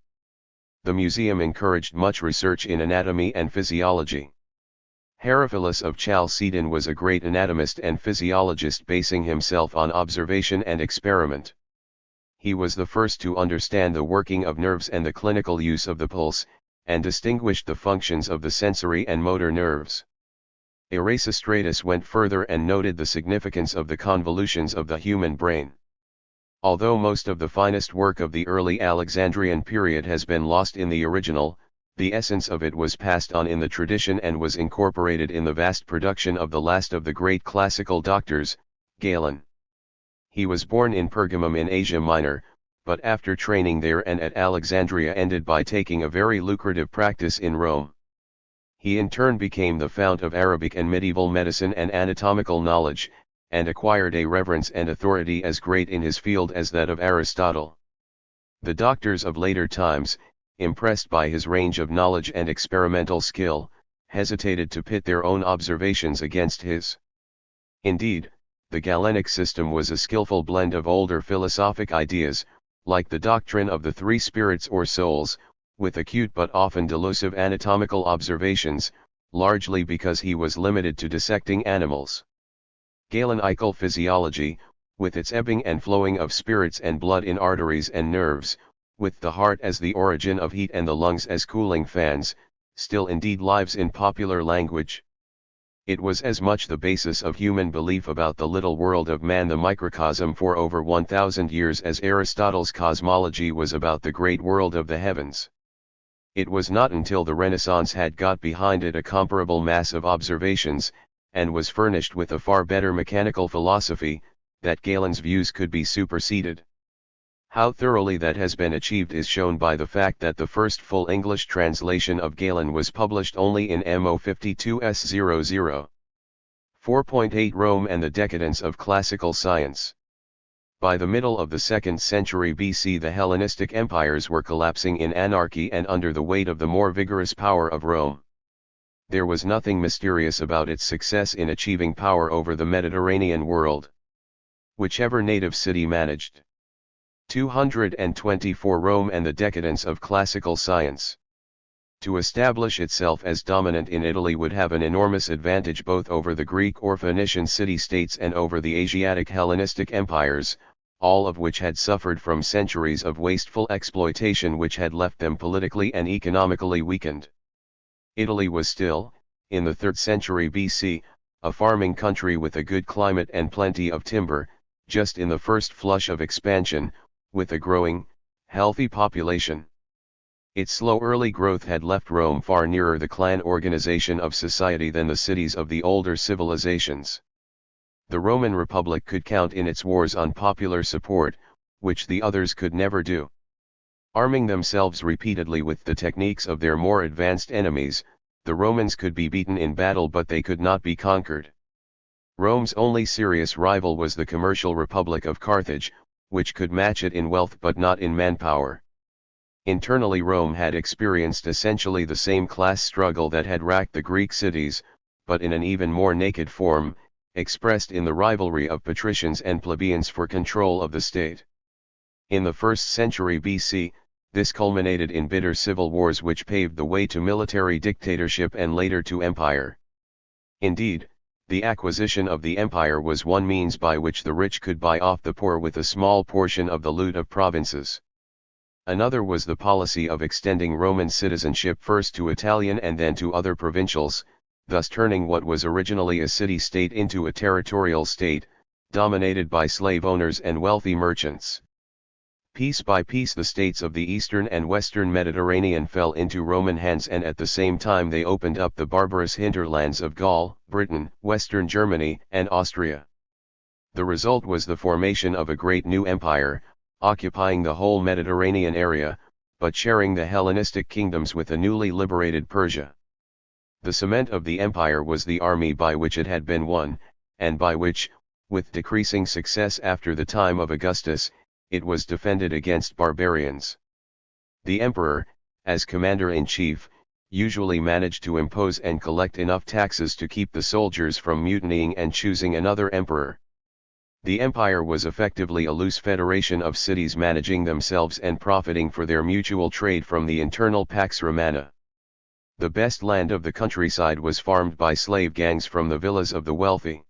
The museum encouraged much research in anatomy and physiology. Herophilus of Chalcedon was a great anatomist and physiologist, basing himself on observation and experiment. He was the first to understand the working of nerves and the clinical use of the pulse, and distinguished the functions of the sensory and motor nerves. Erasistratus went further and noted the significance of the convolutions of the human brain. Although most of the finest work of the early Alexandrian period has been lost in the original, the essence of it was passed on in the tradition and was incorporated in the vast production of the last of the great classical doctors, Galen. He was born in Pergamum in Asia Minor, but after training there and at Alexandria ended by taking a very lucrative practice in Rome. He in turn became the fount of Arabic and medieval medicine and anatomical knowledge, and acquired a reverence and authority as great in his field as that of Aristotle. The doctors of later times, impressed by his range of knowledge and experimental skill, hesitated to pit their own observations against his. Indeed, the Galenic system was a skillful blend of older philosophic ideas, like the doctrine of the three spirits or souls, with acute but often delusive anatomical observations, largely because he was limited to dissecting animals. Galenical physiology, with its ebbing and flowing of spirits and blood in arteries and nerves, with the heart as the origin of heat and the lungs as cooling fans, still indeed lives in popular language. It was as much the basis of human belief about the little world of man, the microcosm, for over 1,000 years as Aristotle's cosmology was about the great world of the heavens. It was not until the Renaissance had got behind it a comparable mass of observations, and was furnished with a far better mechanical philosophy, that Galen's views could be superseded. How thoroughly that has been achieved is shown by the fact that the first full English translation of Galen was published only in MO 52s00. 4.8 Rome and the Decadence of Classical Science. By the middle of the 2nd century BC, the Hellenistic empires were collapsing in anarchy and under the weight of the more vigorous power of Rome. There was nothing mysterious about its success in achieving power over the Mediterranean world. Whichever native city managed. 224 Rome and the Decadence of Classical Science. To establish itself as dominant in Italy would have an enormous advantage both over the Greek or Phoenician city-states and over the Asiatic Hellenistic empires, all of which had suffered from centuries of wasteful exploitation which had left them politically and economically weakened. Italy was still, in the 3rd century BC, a farming country with a good climate and plenty of timber, just in the first flush of expansion, with a growing, healthy population. Its slow early growth had left Rome far nearer the clan organization of society than the cities of the older civilizations. The Roman Republic could count in its wars on popular support, which the others could never do. Arming themselves repeatedly with the techniques of their more advanced enemies, the Romans could be beaten in battle but they could not be conquered. Rome's only serious rival was the commercial Republic of Carthage, which could match it in wealth but not in manpower. Internally, Rome had experienced essentially the same class struggle that had racked the Greek cities, but in an even more naked form, expressed in the rivalry of patricians and plebeians for control of the state. In the 1st century BC, this culminated in bitter civil wars which paved the way to military dictatorship and later to empire. Indeed, the acquisition of the empire was one means by which the rich could buy off the poor with a small portion of the loot of provinces. Another was the policy of extending Roman citizenship first to Italian and then to other provincials, thus turning what was originally a city-state into a territorial state, dominated by slave owners and wealthy merchants. Piece by piece the states of the eastern and western Mediterranean fell into Roman hands, and at the same time they opened up the barbarous hinterlands of Gaul, Britain, western Germany, and Austria. The result was the formation of a great new empire, occupying the whole Mediterranean area, but sharing the Hellenistic kingdoms with a newly liberated Persia. The cement of the empire was the army by which it had been won, and by which, with decreasing success after the time of Augustus, it was defended against barbarians. The emperor, as commander-in-chief, usually managed to impose and collect enough taxes to keep the soldiers from mutinying and choosing another emperor. The empire was effectively a loose federation of cities managing themselves and profiting for their mutual trade from the internal Pax Romana. The best land of the countryside was farmed by slave gangs from the villas of the wealthy.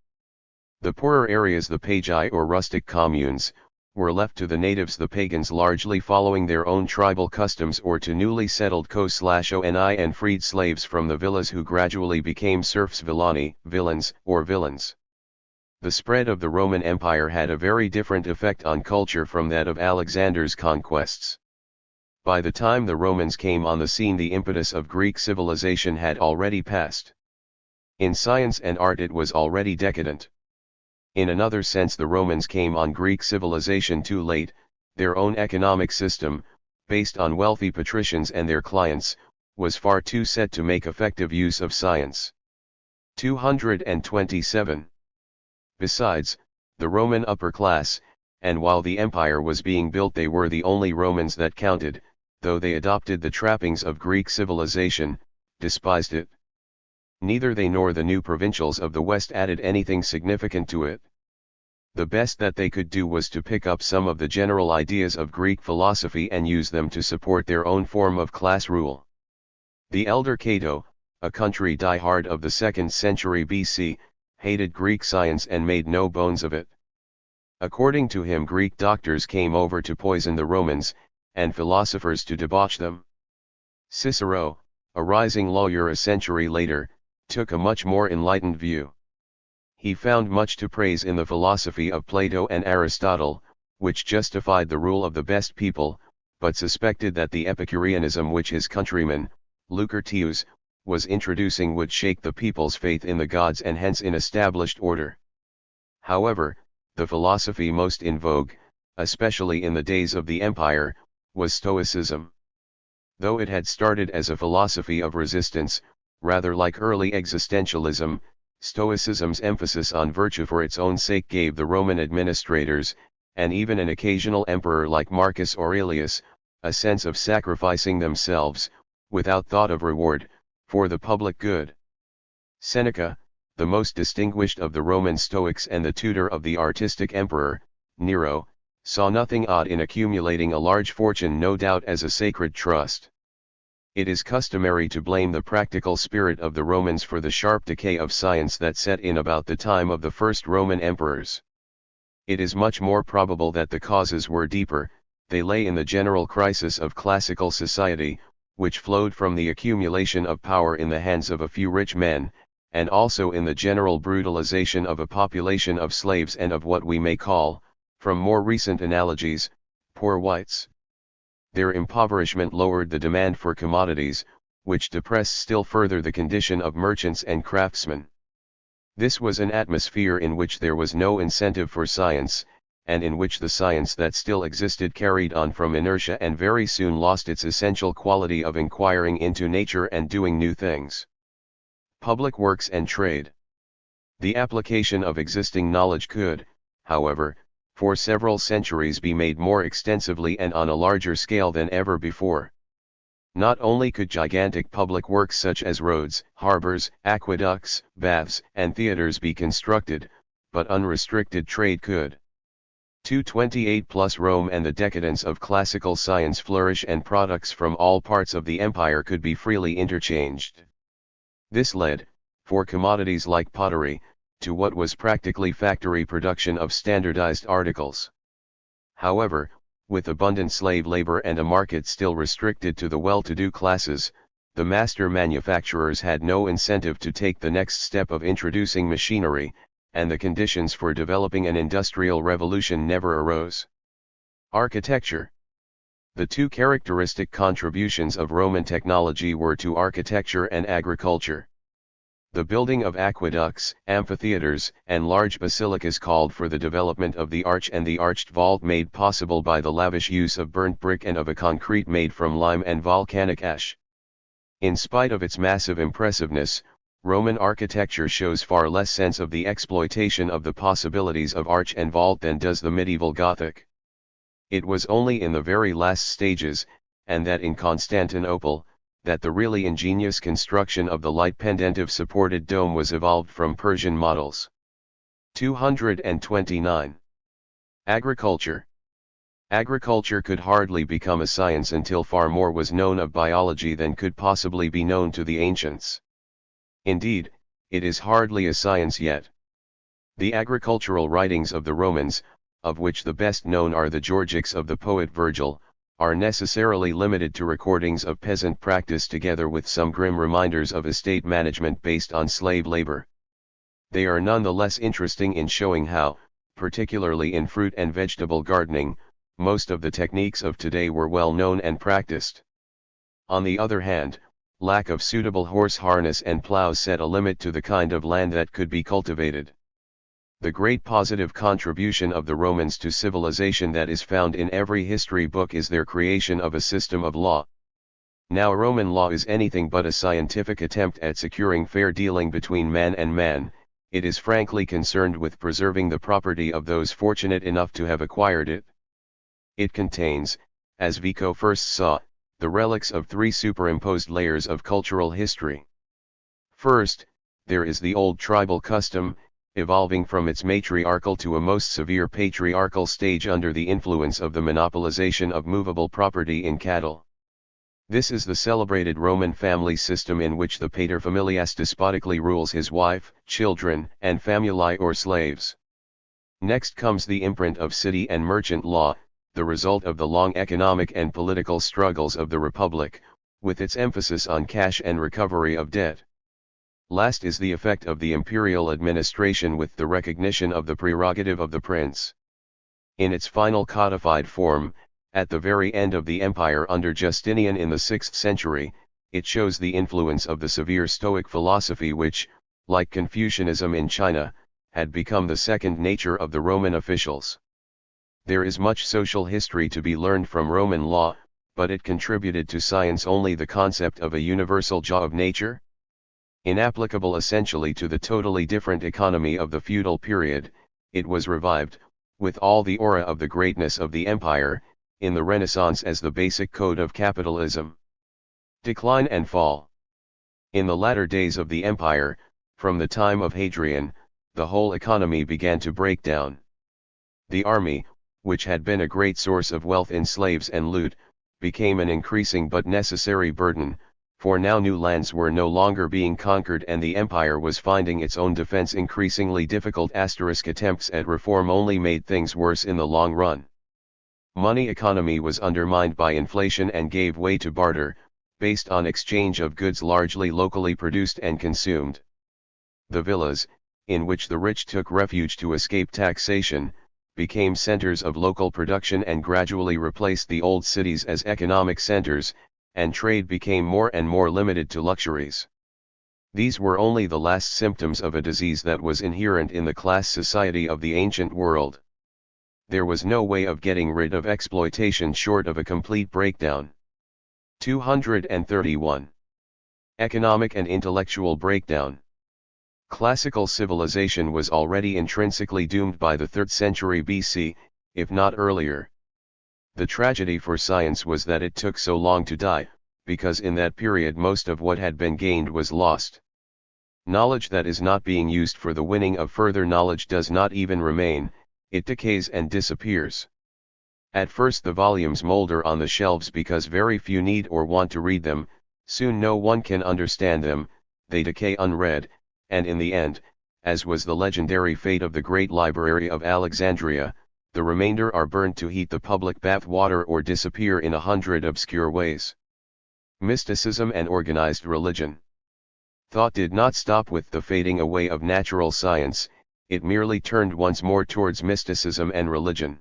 The poorer areas, the pagi or rustic communes, were left to the natives, the pagans, largely following their own tribal customs, or to newly settled co/oni and freed slaves from the villas who gradually became serfs, villani, villains, or villains. The spread of the Roman Empire had a very different effect on culture from that of Alexander's conquests. By the time the Romans came on the scene, the impetus of Greek civilization had already passed. In science and art it was already decadent. In another sense, the Romans came on Greek civilization too late. Their own economic system, based on wealthy patricians and their clients, was far too set to make effective use of science. 227. Besides, the Roman upper class, and while the empire was being built they were the only Romans that counted, though they adopted the trappings of Greek civilization, despised it. Neither they nor the new provincials of the West added anything significant to it. The best that they could do was to pick up some of the general ideas of Greek philosophy and use them to support their own form of class rule. The elder Cato, a country diehard of the 2nd century BC, hated Greek science and made no bones of it. According to him, Greek doctors came over to poison the Romans, and philosophers to debauch them. Cicero, a rising lawyer a century later, took a much more enlightened view. He found much to praise in the philosophy of Plato and Aristotle, which justified the rule of the best people, but suspected that the Epicureanism which his countryman, Lucretius, was introducing would shake the people's faith in the gods and hence in established order. However, the philosophy most in vogue, especially in the days of the empire, was Stoicism. Though it had started as a philosophy of resistance, rather like early existentialism, Stoicism's emphasis on virtue for its own sake gave the Roman administrators, and even an occasional emperor like Marcus Aurelius, a sense of sacrificing themselves, without thought of reward, for the public good. Seneca, the most distinguished of the Roman Stoics and the tutor of the artistic emperor, Nero, saw nothing odd in accumulating a large fortune, no doubt as a sacred trust. It is customary to blame the practical spirit of the Romans for the sharp decay of science that set in about the time of the first Roman emperors. It is much more probable that the causes were deeper. They lay in the general crisis of classical society, which flowed from the accumulation of power in the hands of a few rich men, and also in the general brutalization of a population of slaves and of what we may call, from more recent analogies, poor whites. Their impoverishment lowered the demand for commodities, which depressed still further the condition of merchants and craftsmen. This was an atmosphere in which there was no incentive for science, and in which the science that still existed carried on from inertia and very soon lost its essential quality of inquiring into nature and doing new things. Public works and trade. The application of existing knowledge could, however, for several centuries be made more extensively and on a larger scale than ever before. Not only could gigantic public works such as roads, harbors, aqueducts, baths, and theaters be constructed, but unrestricted trade could. 228 plus Rome and the decadence of classical science flourish, and products from all parts of the empire could be freely interchanged. This led, for commodities like pottery, to what was practically factory production of standardized articles. However, with abundant slave labor and a market still restricted to the well-to-do classes, the master manufacturers had no incentive to take the next step of introducing machinery, and the conditions for developing an industrial revolution never arose. Architecture. The two characteristic contributions of Roman technology were to architecture and agriculture. The building of aqueducts, amphitheaters, and large basilicas called for the development of the arch and the arched vault, made possible by the lavish use of burnt brick and of a concrete made from lime and volcanic ash. In spite of its massive impressiveness, Roman architecture shows far less sense of the exploitation of the possibilities of arch and vault than does the medieval Gothic. It was only in the very last stages, and that in Constantinople, that the really ingenious construction of the light pendentive supported dome was evolved from Persian models. 229. Agriculture. Agriculture could hardly become a science until far more was known of biology than could possibly be known to the ancients. Indeed, it is hardly a science yet. The agricultural writings of the Romans, of which the best known are the Georgics of the poet Virgil, are necessarily limited to recordings of peasant practice together with some grim reminders of estate management based on slave labor. They are nonetheless interesting in showing how, particularly in fruit and vegetable gardening, most of the techniques of today were well known and practiced. On the other hand, lack of suitable horse harness and plows set a limit to the kind of land that could be cultivated. The great positive contribution of the Romans to civilization that is found in every history book is their creation of a system of law. Now Roman law is anything but a scientific attempt at securing fair dealing between man and man. it is frankly concerned with preserving the property of those fortunate enough to have acquired it. It contains, as Vico first saw, the relics of three superimposed layers of cultural history. First, there is the old tribal custom, evolving from its matriarchal to a most severe patriarchal stage under the influence of the monopolization of movable property in cattle. This is the celebrated Roman family system in which the paterfamilias despotically rules his wife, children, and famuli or slaves. Next comes the imprint of city and merchant law, the result of the long economic and political struggles of the Republic, with its emphasis on cash and recovery of debt. Last is the effect of the imperial administration with the recognition of the prerogative of the prince. In its final codified form, at the very end of the empire under Justinian in the 6th century, it shows the influence of the severe Stoic philosophy which, like Confucianism in China, had become the second nature of the Roman officials. There is much social history to be learned from Roman law, but it contributed to science only the concept of a universal law of nature. Inapplicable essentially to the totally different economy of the feudal period, it was revived, with all the aura of the greatness of the empire, in the Renaissance as the basic code of capitalism. Decline and fall. In the latter days of the empire, from the time of Hadrian, the whole economy began to break down. The army, which had been a great source of wealth in slaves and loot, became an increasing but necessary burden, for now new lands were no longer being conquered and the empire was finding its own defense increasingly difficult. Attempts at reform only made things worse in the long run. Money economy was undermined by inflation and gave way to barter, based on exchange of goods largely locally produced and consumed. The villas, in which the rich took refuge to escape taxation, became centers of local production and gradually replaced the old cities as economic centers, and trade became more and more limited to luxuries. These were only the last symptoms of a disease that was inherent in the class society of the ancient world. There was no way of getting rid of exploitation short of a complete breakdown. 231. Economic and intellectual breakdown. Classical civilization was already intrinsically doomed by the 3rd century BC, if not earlier. The tragedy for science was that it took so long to die, because in that period most of what had been gained was lost. Knowledge that is not being used for the winning of further knowledge does not even remain, it decays and disappears. At first the volumes molder on the shelves because very few need or want to read them, soon no one can understand them, they decay unread, and in the end, as was the legendary fate of the great library of Alexandria, the remainder are burned to heat the public bath water or disappear in 100 obscure ways. Mysticism and organized religion. Thought did not stop with the fading away of natural science, it merely turned once more towards mysticism and religion.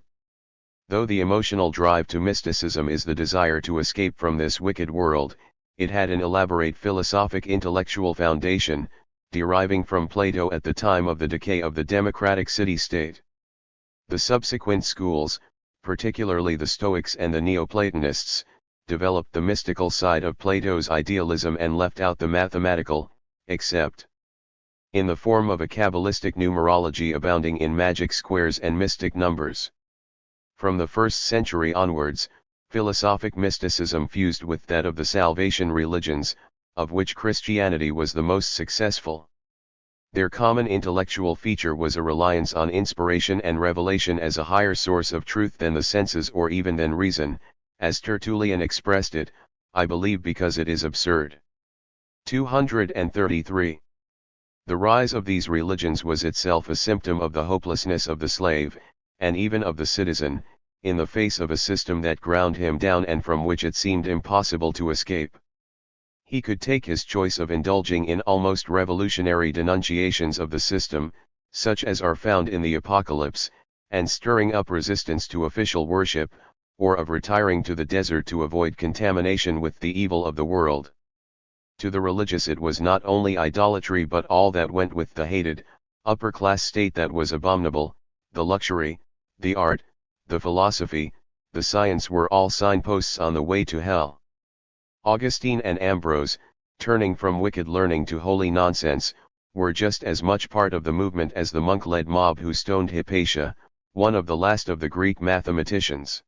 Though the emotional drive to mysticism is the desire to escape from this wicked world, it had an elaborate philosophic intellectual foundation, deriving from Plato at the time of the decay of the democratic city-state. The subsequent schools, particularly the Stoics and the Neoplatonists, developed the mystical side of Plato's idealism and left out the mathematical, except in the form of a Kabbalistic numerology abounding in magic squares and mystic numbers. From the 1st century onwards, philosophic mysticism fused with that of the salvation religions, of which Christianity was the most successful. Their common intellectual feature was a reliance on inspiration and revelation as a higher source of truth than the senses or even than reason, as Tertullian expressed it, I believe because it is absurd. 233. The rise of these religions was itself a symptom of the hopelessness of the slave, and even of the citizen, in the face of a system that ground him down and from which it seemed impossible to escape. He could take his choice of indulging in almost revolutionary denunciations of the system, such as are found in the Apocalypse, and stirring up resistance to official worship, or of retiring to the desert to avoid contamination with the evil of the world. To the religious it was not only idolatry but all that went with the hated, upper-class state that was abominable, the luxury, the art, the philosophy, the science were all signposts on the way to hell. Augustine and Ambrose, turning from wicked learning to holy nonsense, were just as much part of the movement as the monk-led mob who stoned Hypatia, one of the last of the Greek mathematicians.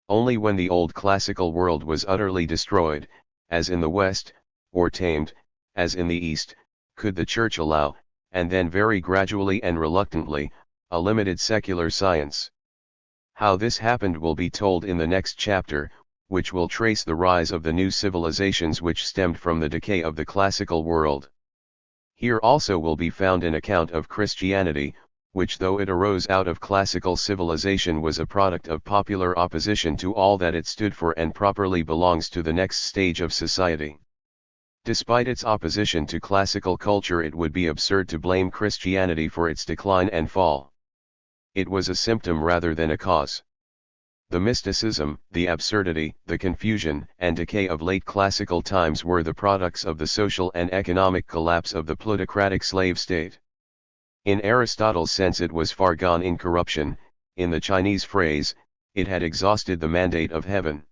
Only when the old classical world was utterly destroyed, as in the West, or tamed, as in the East, could the Church allow, and then very gradually and reluctantly, a limited secular science. How this happened will be told in the next chapter, which will trace the rise of the new civilizations which stemmed from the decay of the classical world. Here also will be found an account of Christianity, which though it arose out of classical civilization was a product of popular opposition to all that it stood for and properly belongs to the next stage of society. Despite its opposition to classical culture, it would be absurd to blame Christianity for its decline and fall. It was a symptom rather than a cause. The mysticism, the absurdity, the confusion, and decay of late classical times were the products of the social and economic collapse of the plutocratic slave state. In Aristotle's sense it was far gone in corruption, in the Chinese phrase, it had exhausted the mandate of heaven.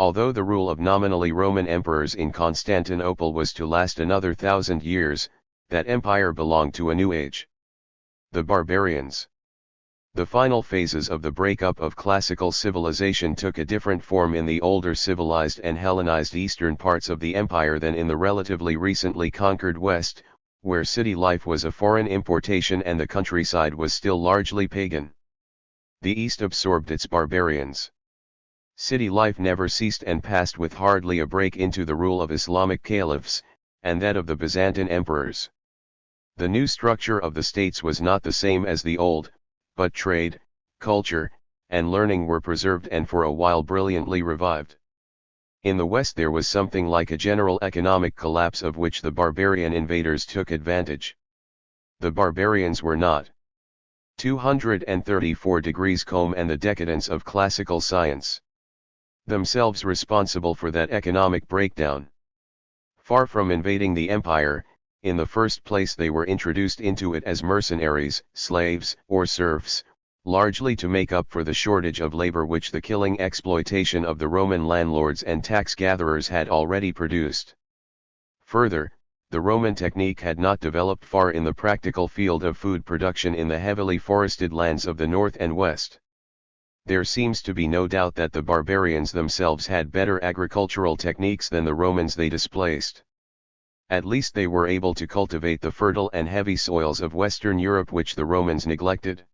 Although the rule of nominally Roman emperors in Constantinople was to last another 1,000 years, that empire belonged to a new age. The barbarians. The final phases of the breakup of classical civilization took a different form in the older civilized and Hellenized eastern parts of the empire than in the relatively recently conquered West, where city life was a foreign importation and the countryside was still largely pagan. The East absorbed its barbarians. City life never ceased and passed with hardly a break into the rule of Islamic caliphs, and that of the Byzantine emperors. The new structure of the states was not the same as the old, but trade, culture, and learning were preserved and for a while brilliantly revived. In the West there was something like a general economic collapse of which the barbarian invaders took advantage. The barbarians were not 234 degrees comb and the decadence of classical science themselves responsible for that economic breakdown. Far from invading the empire, in the first place they were introduced into it as mercenaries, slaves, or serfs, largely to make up for the shortage of labor which the killing exploitation of the Roman landlords and tax gatherers had already produced. Further, the Roman technique had not developed far in the practical field of food production in the heavily forested lands of the north and west. There seems to be no doubt that the barbarians themselves had better agricultural techniques than the Romans they displaced. At least they were able to cultivate the fertile and heavy soils of Western Europe which the Romans neglected.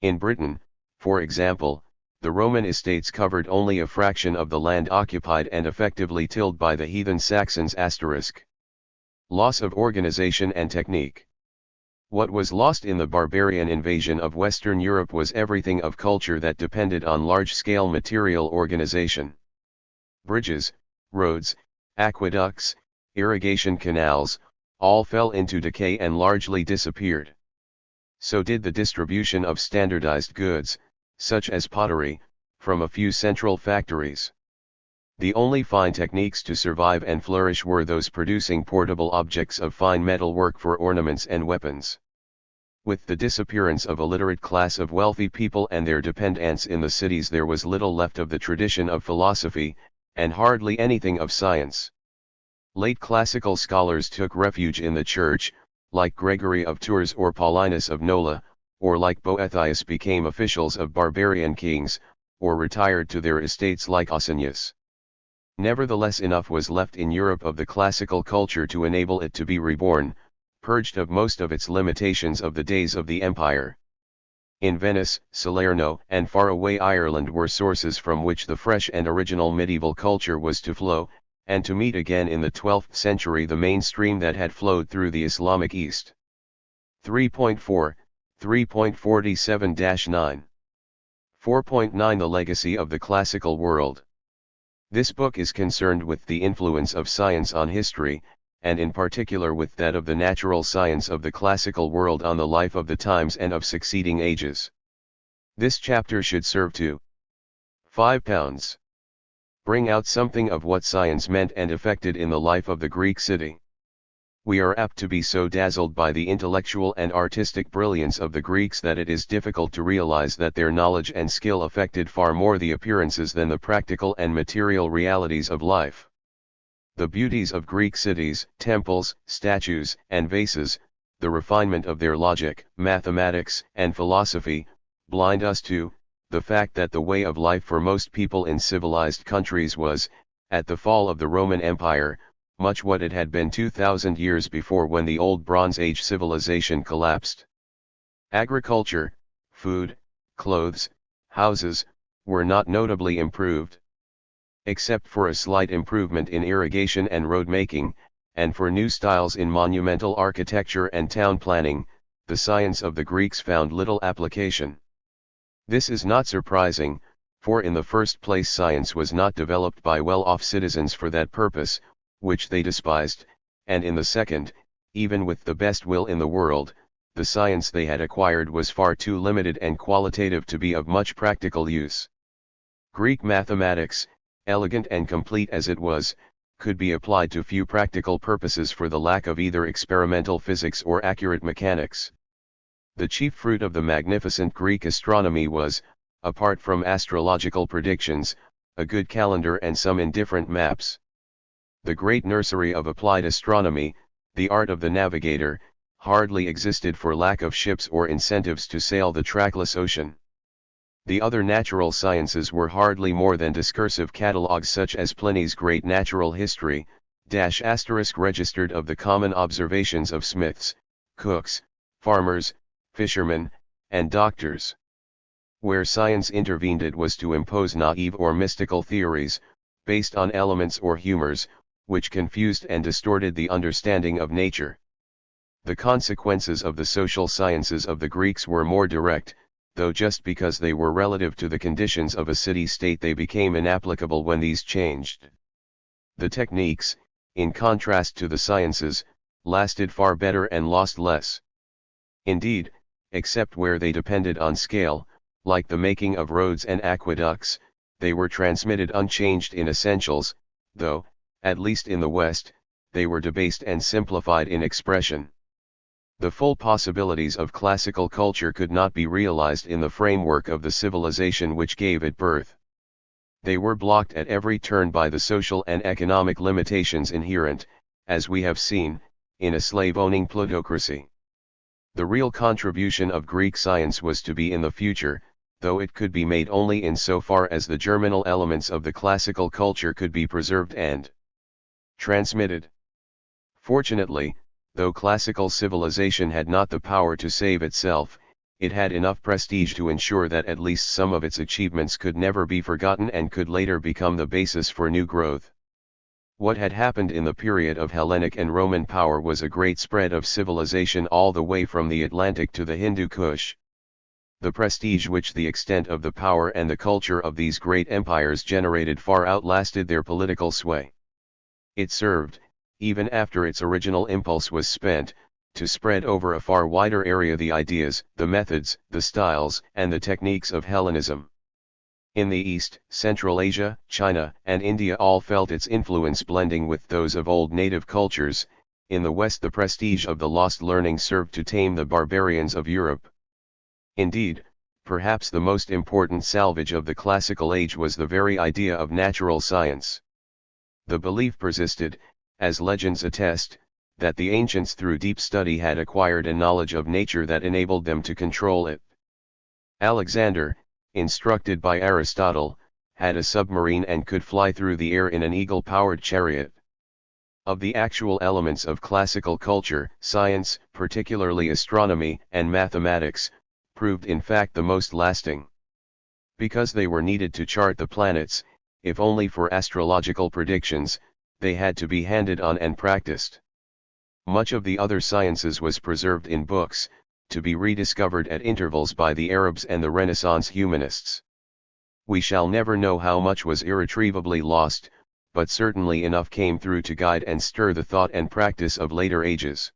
In Britain, for example, the Roman estates covered only a fraction of the land occupied and effectively tilled by the heathen Saxons. Loss of organization and technique. What was lost in the barbarian invasion of Western Europe was everything of culture that depended on large-scale material organization. Bridges, roads, aqueducts, irrigation canals, all fell into decay and largely disappeared. So did the distribution of standardized goods, such as pottery, from a few central factories. The only fine techniques to survive and flourish were those producing portable objects of fine metalwork for ornaments and weapons. With the disappearance of a literate class of wealthy people and their dependents in the cities, there was little left of the tradition of philosophy, and hardly anything of science. Late classical scholars took refuge in the church, like Gregory of Tours or Paulinus of Nola, or like Boethius became officials of barbarian kings, or retired to their estates like Ausonius. Nevertheless, enough was left in Europe of the classical culture to enable it to be reborn, purged of most of its limitations of the days of the empire. In Venice, Salerno, and far-away Ireland were sources from which the fresh and original medieval culture was to flow, and to meet again in the 12th century the mainstream that had flowed through the Islamic East. 3.4, 3.47-9. 4.9 The legacy of the classical world. This book is concerned with the influence of science on history, and in particular with that of the natural science of the classical world on the life of the times and of succeeding ages. This chapter should serve to £5. Bring out something of what science meant and effected in the life of the Greek city. We are apt to be so dazzled by the intellectual and artistic brilliance of the Greeks that it is difficult to realize that their knowledge and skill affected far more the appearances than the practical and material realities of life. The beauties of Greek cities, temples, statues, and vases, the refinement of their logic, mathematics, and philosophy, blind us to the fact that the way of life for most people in civilized countries was, at the fall of the Roman Empire, much what it had been 2,000 years before when the old Bronze Age civilization collapsed. Agriculture, food, clothes, houses, were not notably improved. Except for a slight improvement in irrigation and road making, and for new styles in monumental architecture and town planning, the science of the Greeks found little application. This is not surprising, for in the first place science was not developed by well-off citizens for that purpose, which they despised, and in the second, even with the best will in the world, the science they had acquired was far too limited and qualitative to be of much practical use. Greek mathematics, elegant and complete as it was, could be applied to few practical purposes for the lack of either experimental physics or accurate mechanics. The chief fruit of the magnificent Greek astronomy was, apart from astrological predictions, a good calendar and some indifferent maps. The great nursery of applied astronomy, the art of the navigator, hardly existed for lack of ships or incentives to sail the trackless ocean. The other natural sciences were hardly more than discursive catalogues such as Pliny's great natural history, registered of the common observations of smiths, cooks, farmers, fishermen, and doctors. Where science intervened it was to impose naive or mystical theories, based on elements or humors, which confused and distorted the understanding of nature. The consequences of the social sciences of the Greeks were more direct, though just because they were relative to the conditions of a city-state they became inapplicable when these changed. The techniques, in contrast to the sciences, lasted far better and lost less. Indeed, except where they depended on scale, like the making of roads and aqueducts, they were transmitted unchanged in essentials, though, at least in the West, they were debased and simplified in expression. The full possibilities of classical culture could not be realized in the framework of the civilization which gave it birth. They were blocked at every turn by the social and economic limitations inherent, as we have seen, in a slave-owning plutocracy. The real contribution of Greek science was to be in the future, though it could be made only in so far as the germinal elements of the classical culture could be preserved and transmitted. Fortunately, though classical civilization had not the power to save itself, it had enough prestige to ensure that at least some of its achievements could never be forgotten and could later become the basis for new growth. What had happened in the period of Hellenic and Roman power was a great spread of civilization all the way from the Atlantic to the Hindu Kush. The prestige which the extent of the power and the culture of these great empires generated far outlasted their political sway. It served, even after its original impulse was spent, to spread over a far wider area the ideas, the methods, the styles, and the techniques of Hellenism. In the East, Central Asia, China, and India all felt its influence blending with those of old native cultures. In the West the prestige of the lost learning served to tame the barbarians of Europe. Indeed, perhaps the most important salvage of the classical age was the very idea of natural science. The belief persisted, as legends attest, that the ancients through deep study had acquired a knowledge of nature that enabled them to control it. Alexander, instructed by Aristotle, had a submarine and could fly through the air in an eagle-powered chariot. Of the actual elements of classical culture, science, particularly astronomy and mathematics, proved in fact the most lasting. Because they were needed to chart the planets, if only for astrological predictions, they had to be handed on and practiced. Much of the other sciences was preserved in books, to be rediscovered at intervals by the Arabs and the Renaissance humanists. We shall never know how much was irretrievably lost, but certainly enough came through to guide and stir the thought and practice of later ages.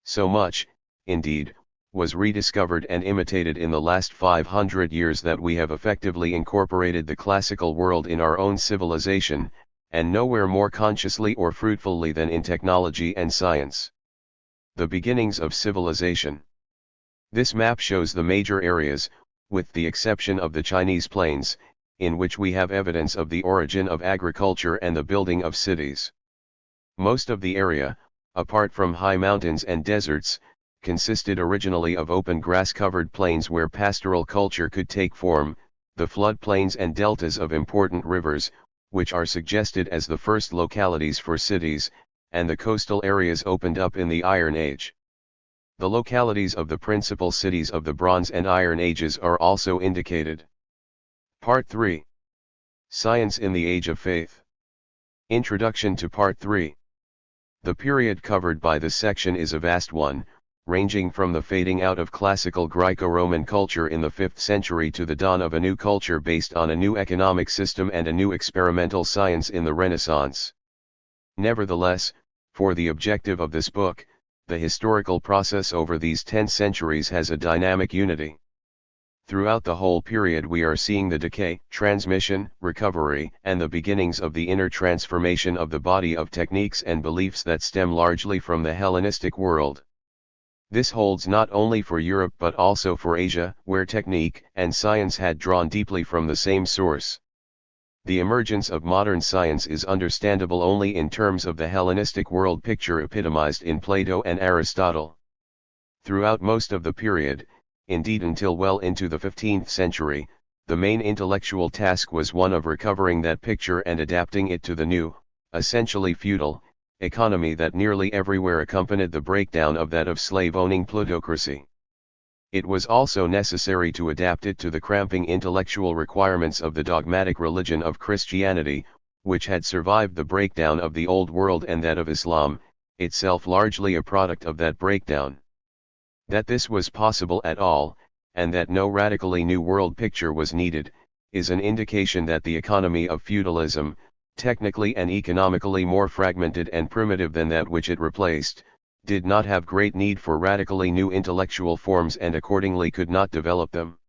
So much, indeed, was rediscovered and imitated in the last 500 years that we have effectively incorporated the classical world in our own civilization, and nowhere more consciously or fruitfully than in technology and science. The beginnings of civilization. This map shows the major areas, with the exception of the Chinese plains, in which we have evidence of the origin of agriculture and the building of cities. Most of the area, apart from high mountains and deserts, consisted originally of open grass-covered plains where pastoral culture could take form, the floodplains and deltas of important rivers, which are suggested as the first localities for cities, and the coastal areas opened up in the Iron Age. The localities of the principal cities of the Bronze and Iron Ages are also indicated. Part 3. Science in the Age of Faith. Introduction to Part 3. The period covered by this section is a vast one, ranging from the fading out of classical Greco-Roman culture in the 5th century to the dawn of a new culture based on a new economic system and a new experimental science in the Renaissance. Nevertheless, for the objective of this book, the historical process over these 10 centuries has a dynamic unity. Throughout the whole period we are seeing the decay, transmission, recovery, and the beginnings of the inner transformation of the body of techniques and beliefs that stem largely from the Hellenistic world. This holds not only for Europe but also for Asia, where technique and science had drawn deeply from the same source. The emergence of modern science is understandable only in terms of the Hellenistic world picture epitomized in Plato and Aristotle. Throughout most of the period, indeed until well into the 15th century, the main intellectual task was one of recovering that picture and adapting it to the new, essentially feudal, economy that nearly everywhere accompanied the breakdown of that of slave-owning plutocracy. It was also necessary to adapt it to the cramping intellectual requirements of the dogmatic religion of Christianity, which had survived the breakdown of the Old World and that of Islam, itself largely a product of that breakdown. That this was possible at all, and that no radically new world picture was needed, is an indication that the economy of feudalism, technically and economically more fragmented and primitive than that which it replaced, did not have great need for radically new intellectual forms and accordingly could not develop them.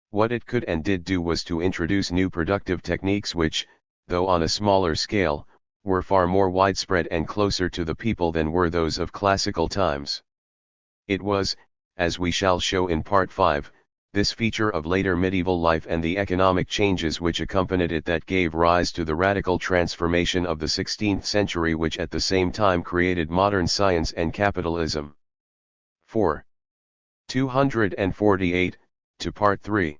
What it could and did do was to introduce new productive techniques which, though on a smaller scale, were far more widespread and closer to the people than were those of classical times. It was, as we shall show in Part 5, this feature of later medieval life and the economic changes which accompanied it that gave rise to the radical transformation of the 16th century which at the same time created modern science and capitalism. 4. 248, to Part 3.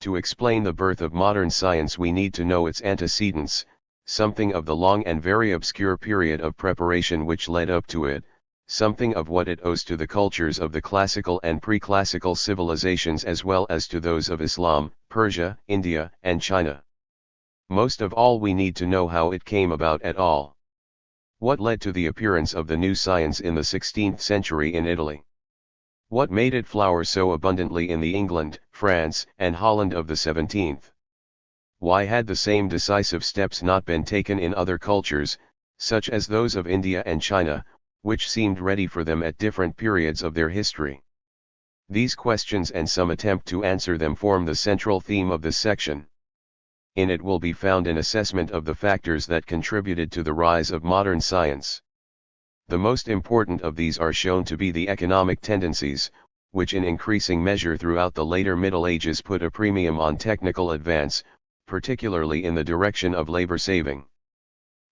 To explain the birth of modern science we need to know its antecedents, something of the long and very obscure period of preparation which led up to it, something of what it owes to the cultures of the classical and pre-classical civilizations as well as to those of Islam, Persia, India, and China. Most of all we need to know how it came about at all. What led to the appearance of the new science in the 16th century in Italy? What made it flower so abundantly in the England, France, and Holland of the 17th? Why had the same decisive steps not been taken in other cultures, such as those of India and China, which seemed ready for them at different periods of their history? These questions and some attempt to answer them form the central theme of this section. In it will be found an assessment of the factors that contributed to the rise of modern science. The most important of these are shown to be the economic tendencies, which in increasing measure throughout the later Middle Ages put a premium on technical advance, particularly in the direction of labor saving.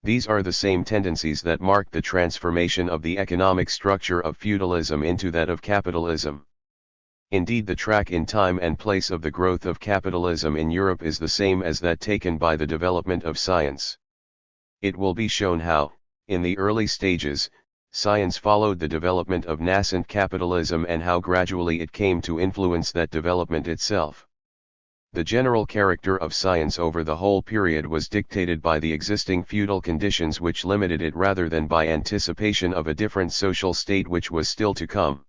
These are the same tendencies that marked the transformation of the economic structure of feudalism into that of capitalism. Indeed, the track in time and place of the growth of capitalism in Europe is the same as that taken by the development of science. It will be shown how, in the early stages, science followed the development of nascent capitalism and how gradually it came to influence that development itself. The general character of science over the whole period was dictated by the existing feudal conditions which limited it rather than by anticipation of a different social state which was still to come.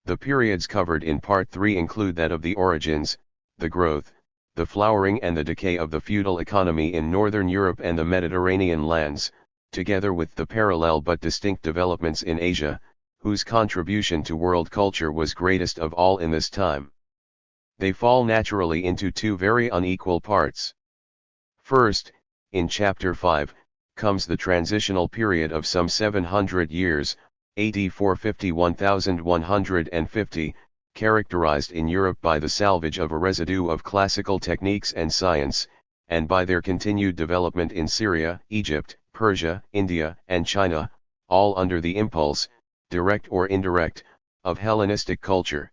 The periods covered in Part 3 include that of the origins, the growth, the flowering and the decay of the feudal economy in Northern Europe and the Mediterranean lands, together with the parallel but distinct developments in Asia, whose contribution to world culture was greatest of all in this time. They fall naturally into two very unequal parts. First, in Chapter 5, comes the transitional period of some 700 years, AD 450–1150, characterized in Europe by the salvage of a residue of classical techniques and science, and by their continued development in Syria, Egypt, Persia, India, and China, all under the impulse, direct or indirect, of Hellenistic culture.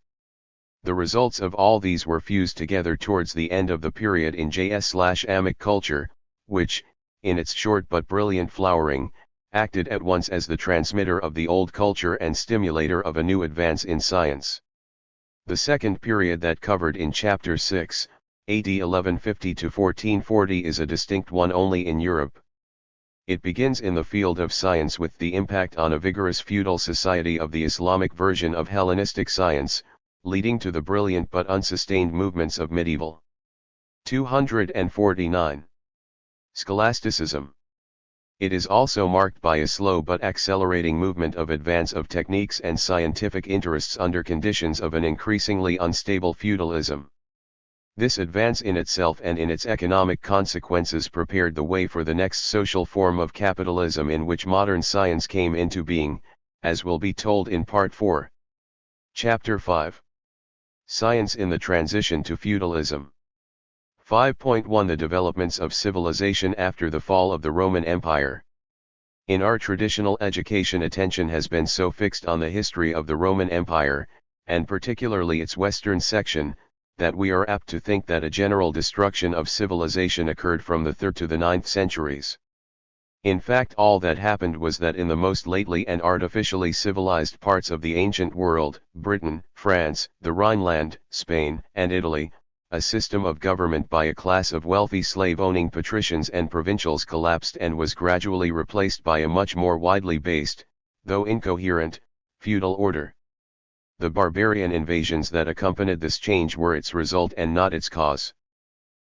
The results of all these were fused together towards the end of the period in J/Amic culture, which, in its short but brilliant flowering, acted at once as the transmitter of the old culture and stimulator of a new advance in science. The second period that covered in Chapter 6, AD 1150 to 1440 is a distinct one only in Europe. It begins in the field of science with the impact on a vigorous feudal society of the Islamic version of Hellenistic science, leading to the brilliant but unsustained movements of medieval. 249. Scholasticism. It is also marked by a slow but accelerating movement of advance of techniques and scientific interests under conditions of an increasingly unstable feudalism. This advance in itself and in its economic consequences prepared the way for the next social form of capitalism in which modern science came into being, as will be told in Part 4. Chapter 5. Science in the Transition to Feudalism. 5.1 The developments of civilization after the fall of the Roman Empire. In our traditional education, attention has been so fixed on the history of the Roman Empire, and particularly its western section, that we are apt to think that a general destruction of civilization occurred from the 3rd to the 9th centuries. In fact, all that happened was that in the most lately and artificially civilized parts of the ancient world, Britain, France, the Rhineland, Spain, and Italy, a system of government by a class of wealthy slave-owning patricians and provincials collapsed and was gradually replaced by a much more widely based, though incoherent, feudal order. The barbarian invasions that accompanied this change were its result and not its cause.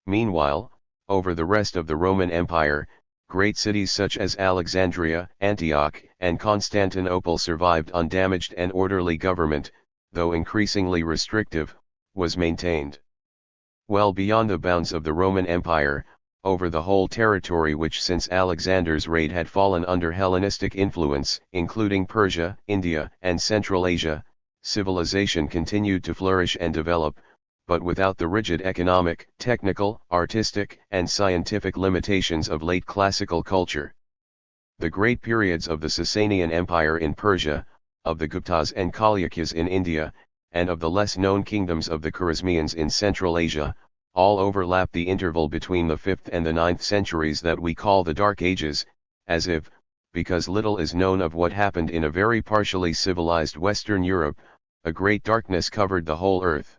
Meanwhile, over the rest of the Roman Empire, great cities such as Alexandria, Antioch, and Constantinople survived undamaged, and orderly government, though increasingly restrictive, was maintained. Well beyond the bounds of the Roman Empire, over the whole territory which since Alexander's raid had fallen under Hellenistic influence, including Persia, India, and Central Asia, civilization continued to flourish and develop, but without the rigid economic, technical, artistic, and scientific limitations of late classical culture. The great periods of the Sasanian Empire in Persia, of the Guptas and Chalukyas in India, and of the less-known kingdoms of the Khwarezmians in Central Asia, all overlap the interval between the 5th and the 9th centuries that we call the Dark Ages, as if, because little is known of what happened in a very partially civilized Western Europe, a great darkness covered the whole earth.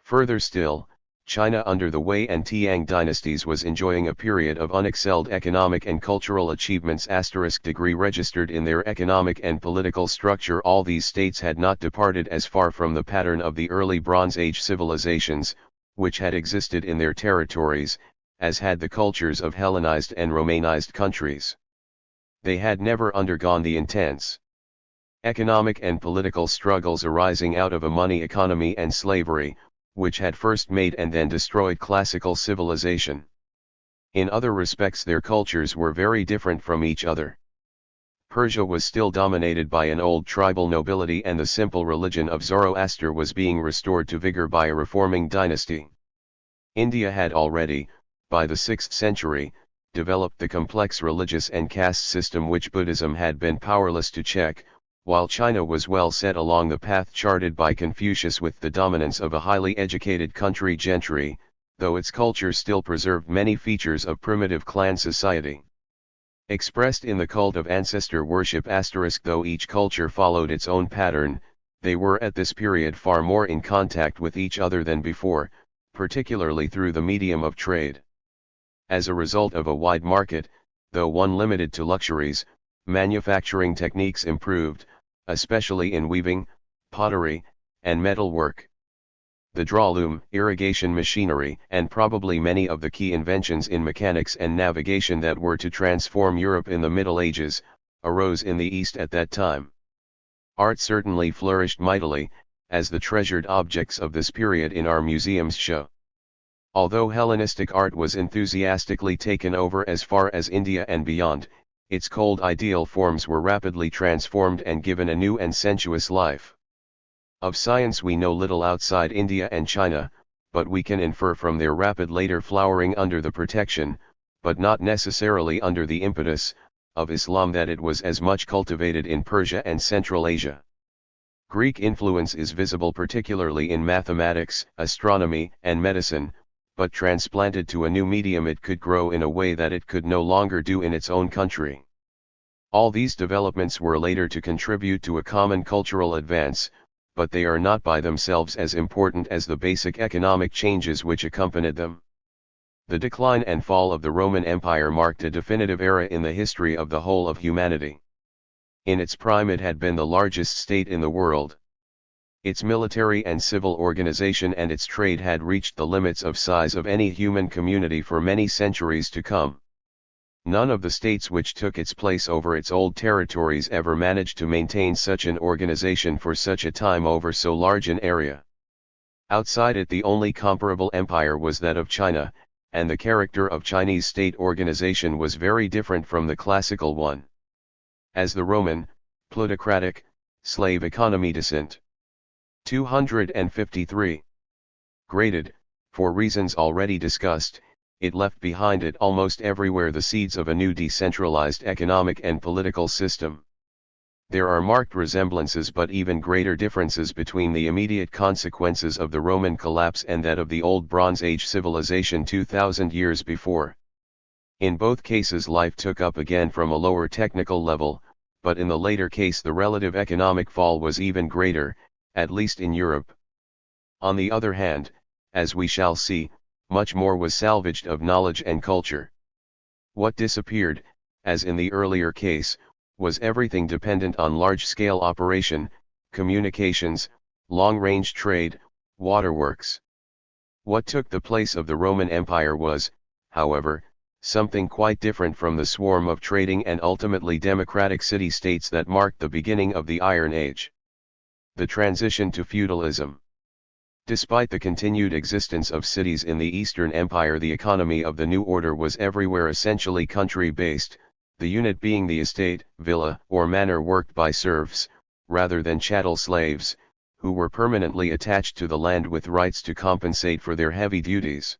Further still, China under the Wei and Tiang dynasties was enjoying a period of unexcelled economic and cultural achievements. Degree registered in their economic and political structure. All these states had not departed as far from the pattern of the early Bronze Age civilizations, which had existed in their territories, as had the cultures of Hellenized and Romanized countries. They had never undergone the intense economic and political struggles arising out of a money economy and slavery, which had first made and then destroyed classical civilization. In other respects their cultures were very different from each other. Persia was still dominated by an old tribal nobility, and the simple religion of Zoroaster was being restored to vigor by a reforming dynasty. India had already, by the 6th century, developed the complex religious and caste system which Buddhism had been powerless to check, while China was well set along the path charted by Confucius with the dominance of a highly educated country gentry, though its culture still preserved many features of primitive clan society. Expressed in the cult of ancestor worship *, though each culture followed its own pattern, they were at this period far more in contact with each other than before, particularly through the medium of trade. As a result of a wide market, though one limited to luxuries, manufacturing techniques improved, especially in weaving, pottery, and metalwork. The drawloom, irrigation machinery, and probably many of the key inventions in mechanics and navigation that were to transform Europe in the Middle Ages, arose in the East at that time. Art certainly flourished mightily, as the treasured objects of this period in our museums show. Although Hellenistic art was enthusiastically taken over as far as India and beyond, its cold ideal forms were rapidly transformed and given a new and sensuous life. Of science we know little outside India and China, but we can infer from their rapid later flowering under the protection, but not necessarily under the impetus of Islam that it was as much cultivated in Persia and Central Asia. Greek influence is visible particularly in mathematics, astronomy, and medicine, but transplanted to a new medium it could grow in a way that it could no longer do in its own country. All these developments were later to contribute to a common cultural advance, but they are not by themselves as important as the basic economic changes which accompanied them. The decline and fall of the Roman Empire marked a definitive era in the history of the whole of humanity. In its prime it had been the largest state in the world. Its military and civil organization and its trade had reached the limits of size of any human community for many centuries to come. None of the states which took its place over its old territories ever managed to maintain such an organization for such a time over so large an area. Outside it the only comparable empire was that of China, and the character of Chinese state organization was very different from the classical one. As the Roman, plutocratic, slave economy descent. 253. Graded, for reasons already discussed, it left behind it almost everywhere the seeds of a new decentralized economic and political system. There are marked resemblances but even greater differences between the immediate consequences of the Roman collapse and that of the old Bronze Age civilization 2000 years before. In both cases life took up again from a lower technical level, but in the later case the relative economic fall was even greater, at least in Europe. On the other hand, as we shall see, much more was salvaged of knowledge and culture. What disappeared, as in the earlier case, was everything dependent on large-scale operation, communications, long-range trade, waterworks. What took the place of the Roman Empire was, however, something quite different from the swarm of trading and ultimately democratic city-states that marked the beginning of the Iron Age. The transition to feudalism. Despite the continued existence of cities in the Eastern Empire, the economy of the new order was everywhere essentially country-based, the unit being the estate, villa, or manor worked by serfs, rather than chattel slaves, who were permanently attached to the land with rights to compensate for their heavy duties.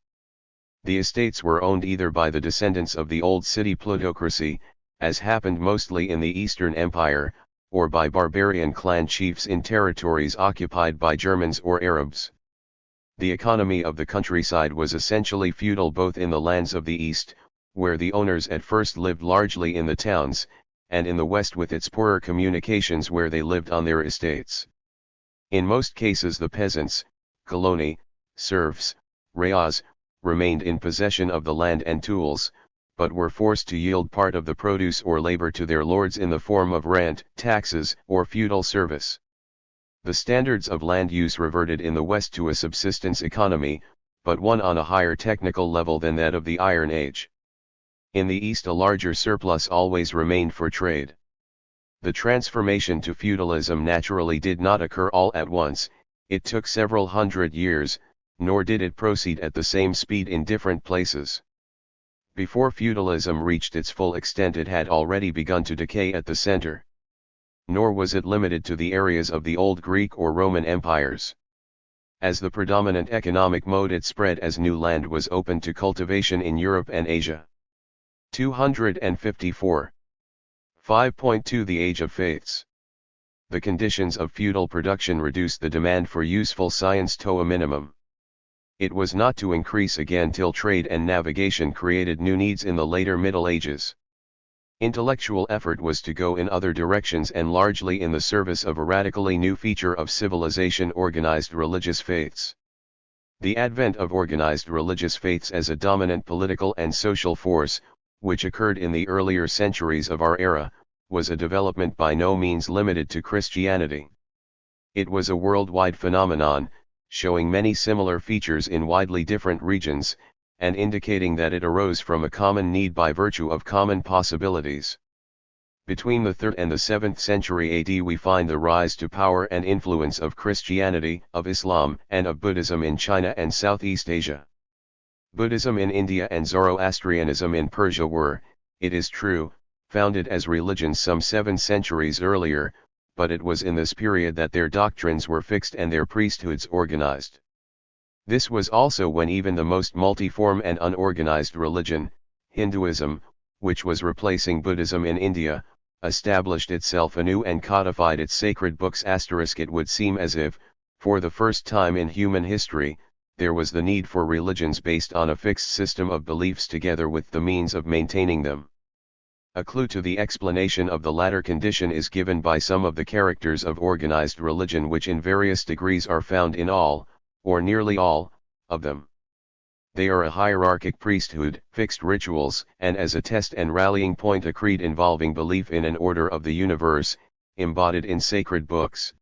The estates were owned either by the descendants of the old city plutocracy, as happened mostly in the Eastern Empire, or by barbarian clan chiefs in territories occupied by Germans or Arabs. The economy of the countryside was essentially feudal both in the lands of the East, where the owners at first lived largely in the towns, and in the West with its poorer communications where they lived on their estates. In most cases the peasants, coloni, serfs, reas, remained in possession of the land and tools, but were forced to yield part of the produce or labor to their lords in the form of rent, taxes, or feudal service. The standards of land use reverted in the West to a subsistence economy, but one on a higher technical level than that of the Iron Age. In the East a larger surplus always remained for trade. The transformation to feudalism naturally did not occur all at once, it took several hundred years, nor did it proceed at the same speed in different places. Before feudalism reached its full extent it had already begun to decay at the center. Nor was it limited to the areas of the old Greek or Roman empires. As the predominant economic mode it spread as new land was opened to cultivation in Europe and Asia. 254. 5.2 The Age of Faiths. The conditions of feudal production reduced the demand for useful science to a minimum. It was not to increase again till trade and navigation created new needs in the later Middle Ages. Intellectual effort was to go in other directions and largely in the service of a radically new feature of civilization: organized religious faiths. The advent of organized religious faiths as a dominant political and social force, which occurred in the earlier centuries of our era, was a development by no means limited to Christianity. It was a worldwide phenomenon, showing many similar features in widely different regions, and indicating that it arose from a common need by virtue of common possibilities. Between the 3rd and the 7th century AD we find the rise to power and influence of Christianity, of Islam, and of Buddhism in China and Southeast Asia. Buddhism in India and Zoroastrianism in Persia were, it is true, founded as religions some 7 centuries earlier, but it was in this period that their doctrines were fixed and their priesthoods organized. This was also when even the most multiform and unorganized religion, Hinduism, which was replacing Buddhism in India, established itself anew and codified its sacred books. It would seem as if, for the first time in human history, there was the need for religions based on a fixed system of beliefs together with the means of maintaining them. A clue to the explanation of the latter condition is given by some of the characters of organized religion, which in various degrees are found in all, or nearly all, of them. They are a hierarchic priesthood, fixed rituals, and as a test and rallying point a creed involving belief in an order of the universe, embodied in sacred books.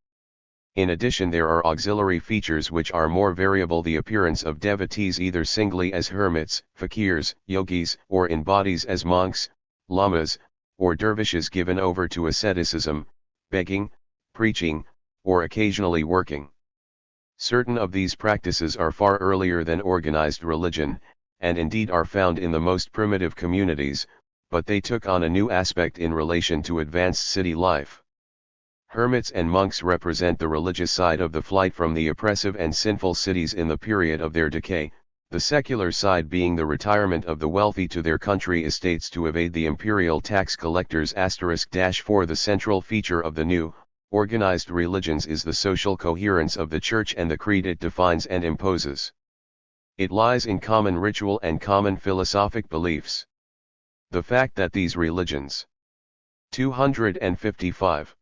In addition, there are auxiliary features which are more variable: the appearance of devotees either singly as hermits, fakirs, yogis, or in bodies as monks, lamas, or dervishes given over to asceticism, begging, preaching, or occasionally working. Certain of these practices are far earlier than organized religion, and indeed are found in the most primitive communities, but they took on a new aspect in relation to advanced city life. Hermits and monks represent the religious side of the flight from the oppressive and sinful cities in the period of their decay, the secular side being the retirement of the wealthy to their country estates to evade the imperial tax collectors. *4 The central feature of the new, organized religions is the social coherence of the Church and the creed it defines and imposes. It lies in common ritual and common philosophic beliefs. The fact that these religions 255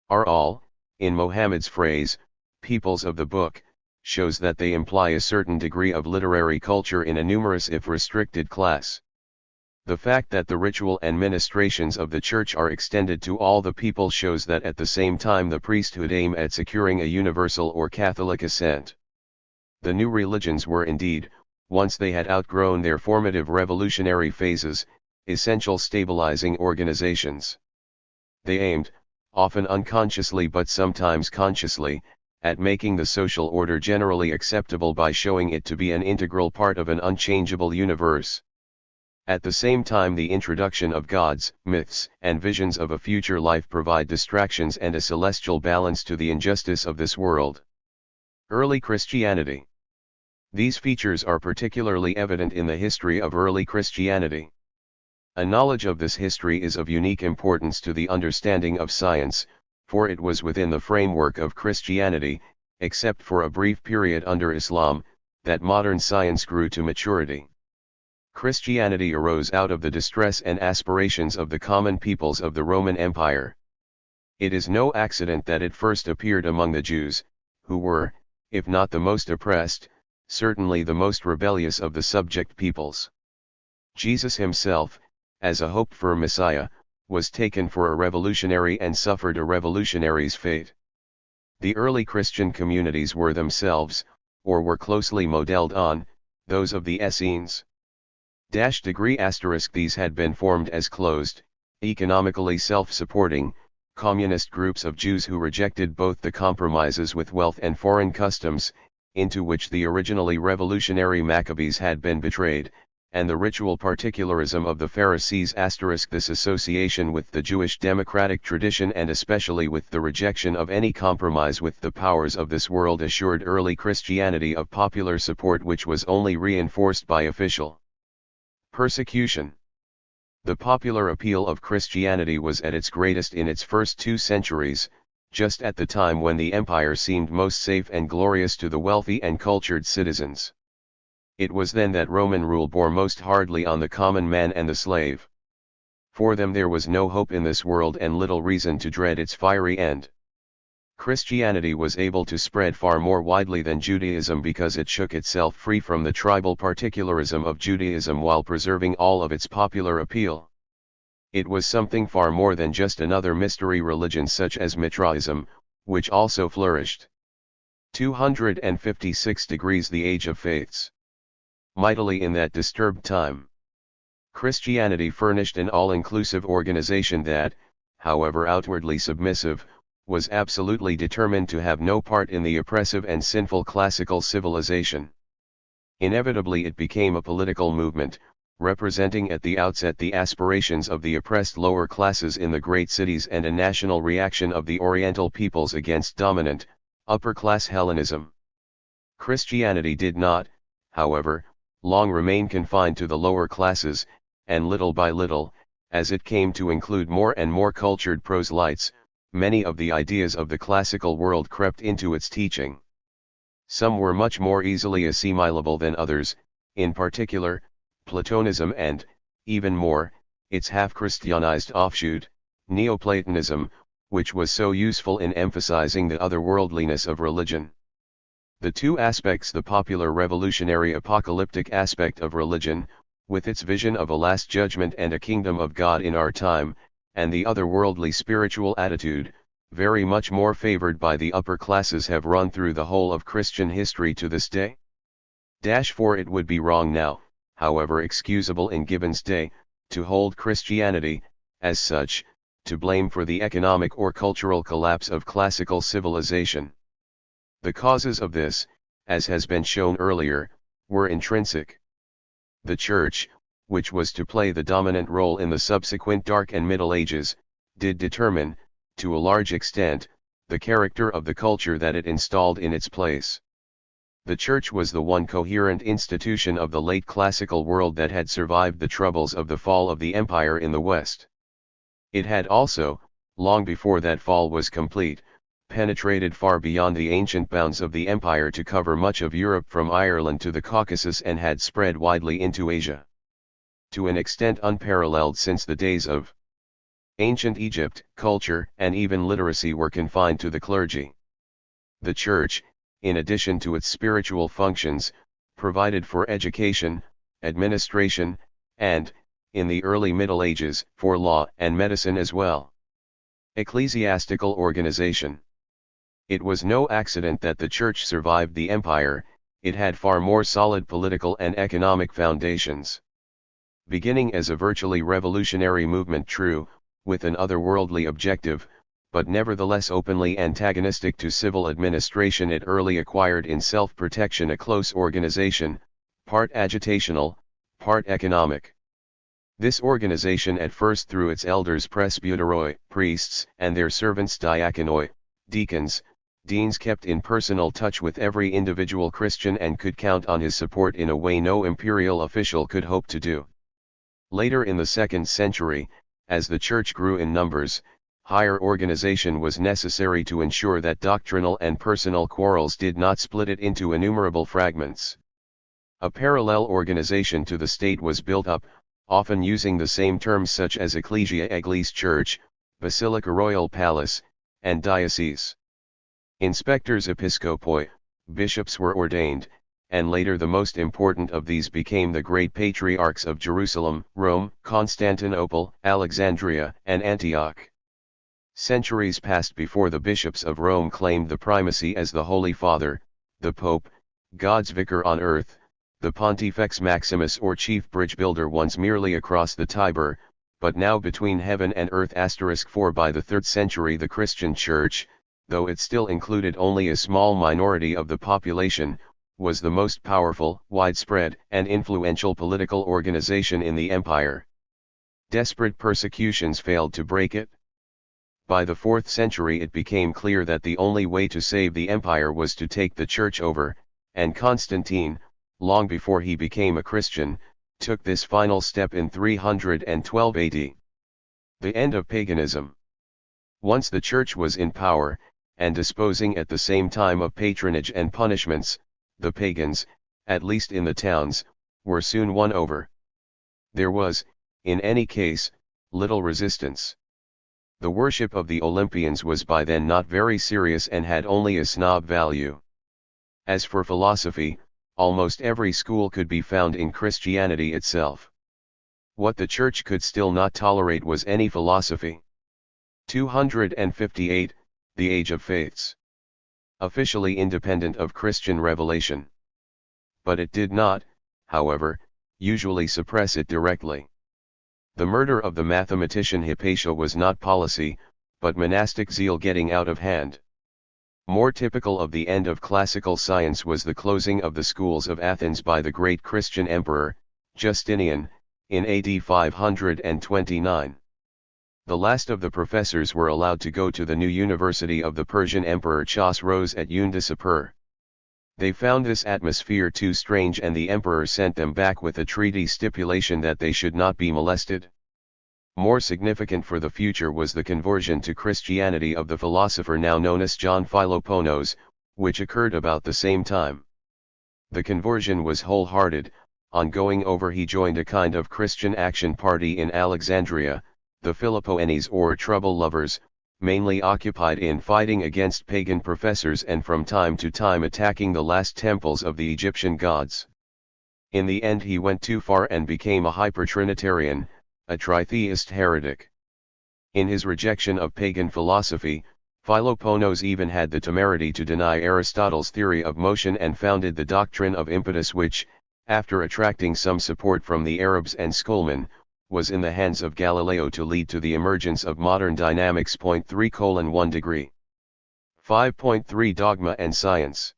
are all, in Mohammed's phrase, peoples of the book, shows that they imply a certain degree of literary culture in a numerous if restricted class. The fact that the ritual and ministrations of the Church are extended to all the people shows that at the same time the priesthood aim at securing a universal or Catholic assent. The new religions were indeed, once they had outgrown their formative revolutionary phases, essential stabilizing organizations. They aimed, often unconsciously but sometimes consciously, at making the social order generally acceptable by showing it to be an integral part of an unchangeable universe. At the same time, the introduction of gods, myths, and visions of a future life provide distractions and a celestial balance to the injustice of this world. Early Christianity. These features are particularly evident in the history of early Christianity. A knowledge of this history is of unique importance to the understanding of science, for it was within the framework of Christianity, except for a brief period under Islam, that modern science grew to maturity. Christianity arose out of the distress and aspirations of the common peoples of the Roman Empire. It is no accident that it first appeared among the Jews, who were, if not the most oppressed, certainly the most rebellious of the subject peoples. Jesus himself, as a hoped-for Messiah, was taken for a revolutionary and suffered a revolutionary's fate. The early Christian communities were themselves, or were closely modeled on, those of the Essenes. These had been formed as closed, economically self-supporting, communist groups of Jews who rejected both the compromises with wealth and foreign customs, into which the originally revolutionary Maccabees had been betrayed, and the ritual particularism of the Pharisees. This association with the Jewish democratic tradition and especially with the rejection of any compromise with the powers of this world assured early Christianity of popular support, which was only reinforced by official persecution. The popular appeal of Christianity was at its greatest in its first 2 centuries, just at the time when the empire seemed most safe and glorious to the wealthy and cultured citizens. It was then that Roman rule bore most hardly on the common man and the slave. For them there was no hope in this world and little reason to dread its fiery end. Christianity was able to spread far more widely than Judaism because it shook itself free from the tribal particularism of Judaism while preserving all of its popular appeal. It was something far more than just another mystery religion such as Mitraism, which also flourished. 256 The Age of Faiths. Mightily in that disturbed time, Christianity furnished an all-inclusive organization that, however outwardly submissive, was absolutely determined to have no part in the oppressive and sinful classical civilization. Inevitably it became a political movement, representing at the outset the aspirations of the oppressed lower classes in the great cities and a national reaction of the Oriental peoples against dominant, upper-class Hellenism. Christianity did not, however, long remain confined to the lower classes, and little by little, as it came to include more and more cultured proselytes, many of the ideas of the classical world crept into its teaching. Some were much more easily assimilable than others, in particular, Platonism and, even more, its half-Christianized offshoot, Neoplatonism, which was so useful in emphasizing the otherworldliness of religion. The two aspects, the popular revolutionary apocalyptic aspect of religion, with its vision of a last judgment and a kingdom of God in our time, and the otherworldly spiritual attitude, very much more favored by the upper classes, have run through the whole of Christian history to this day. For it would be wrong now, however excusable in Gibbon's day, to hold Christianity, as such, to blame for the economic or cultural collapse of classical civilization. The causes of this, as has been shown earlier, were intrinsic. The Church, which was to play the dominant role in the subsequent Dark and Middle Ages, did determine, to a large extent, the character of the culture that it installed in its place. The Church was the one coherent institution of the late classical world that had survived the troubles of the fall of the empire in the West. It had also, long before that fall was complete, penetrated far beyond the ancient bounds of the empire to cover much of Europe from Ireland to the Caucasus, and had spread widely into Asia. To an extent unparalleled since the days of ancient Egypt, culture and even literacy were confined to the clergy. The Church, in addition to its spiritual functions, provided for education, administration, and, in the early Middle Ages, for law and medicine as well. Ecclesiastical organization. It was no accident that the Church survived the empire. It had far more solid political and economic foundations. Beginning as a virtually revolutionary movement, true, with an otherworldly objective, but nevertheless openly antagonistic to civil administration, it early acquired in self-protection a close organization, part agitational, part economic. This organization, at first through its elders presbyteroi, priests, and their servants diaconoi, deacons, deans, kept in personal touch with every individual Christian and could count on his support in a way no imperial official could hope to do. Later in the 2nd century, as the Church grew in numbers, higher organization was necessary to ensure that doctrinal and personal quarrels did not split it into innumerable fragments. A parallel organization to the state was built up, often using the same terms such as ecclesia, eglise, church, basilica, royal palace, and diocese. Inspectors episcopoi, bishops, were ordained, and later the most important of these became the great patriarchs of Jerusalem, Rome, Constantinople, Alexandria, and Antioch. Centuries passed before the bishops of Rome claimed the primacy as the Holy Father, the Pope, God's vicar on earth, the Pontifex Maximus or chief bridge builder, once merely across the Tiber, but now between heaven and earth. For by the 3rd century the Christian Church, though it still included only a small minority of the population, was the most powerful, widespread, and influential political organization in the empire. Desperate persecutions failed to break it. By the 4th century it became clear that the only way to save the empire was to take the Church over, and Constantine, long before he became a Christian, took this final step in 312 AD. The end of paganism. Once the Church was in power, and disposing at the same time of patronage and punishments, the pagans, at least in the towns, were soon won over. There was, in any case, little resistance. The worship of the Olympians was by then not very serious and had only a snob value. As for philosophy, almost every school could be found in Christianity itself. What the Church could still not tolerate was any philosophy. 258, the Age of Faiths. Officially independent of Christian revelation. But it did not, however, usually suppress it directly. The murder of the mathematician Hypatia was not policy, but monastic zeal getting out of hand. More typical of the end of classical science was the closing of the schools of Athens by the great Christian emperor, Justinian, in AD 529. The last of the professors were allowed to go to the new university of the Persian emperor Chosroes at Undisapur. They found this atmosphere too strange, and the emperor sent them back with a treaty stipulation that they should not be molested. More significant for the future was the conversion to Christianity of the philosopher now known as John Philoponus, which occurred about the same time. The conversion was wholehearted. On going over, he joined a kind of Christian action party in Alexandria, the Philopoenes or trouble lovers, mainly occupied in fighting against pagan professors and from time to time attacking the last temples of the Egyptian gods. In the end he went too far and became a hyper-Trinitarian, a tritheist heretic. In his rejection of pagan philosophy, Philoponus even had the temerity to deny Aristotle's theory of motion and founded the doctrine of impetus, which, after attracting some support from the Arabs and schoolmen, was in the hands of Galileo to lead to the emergence of modern dynamics. 3:1 degree. 5.3 Dogma and Science.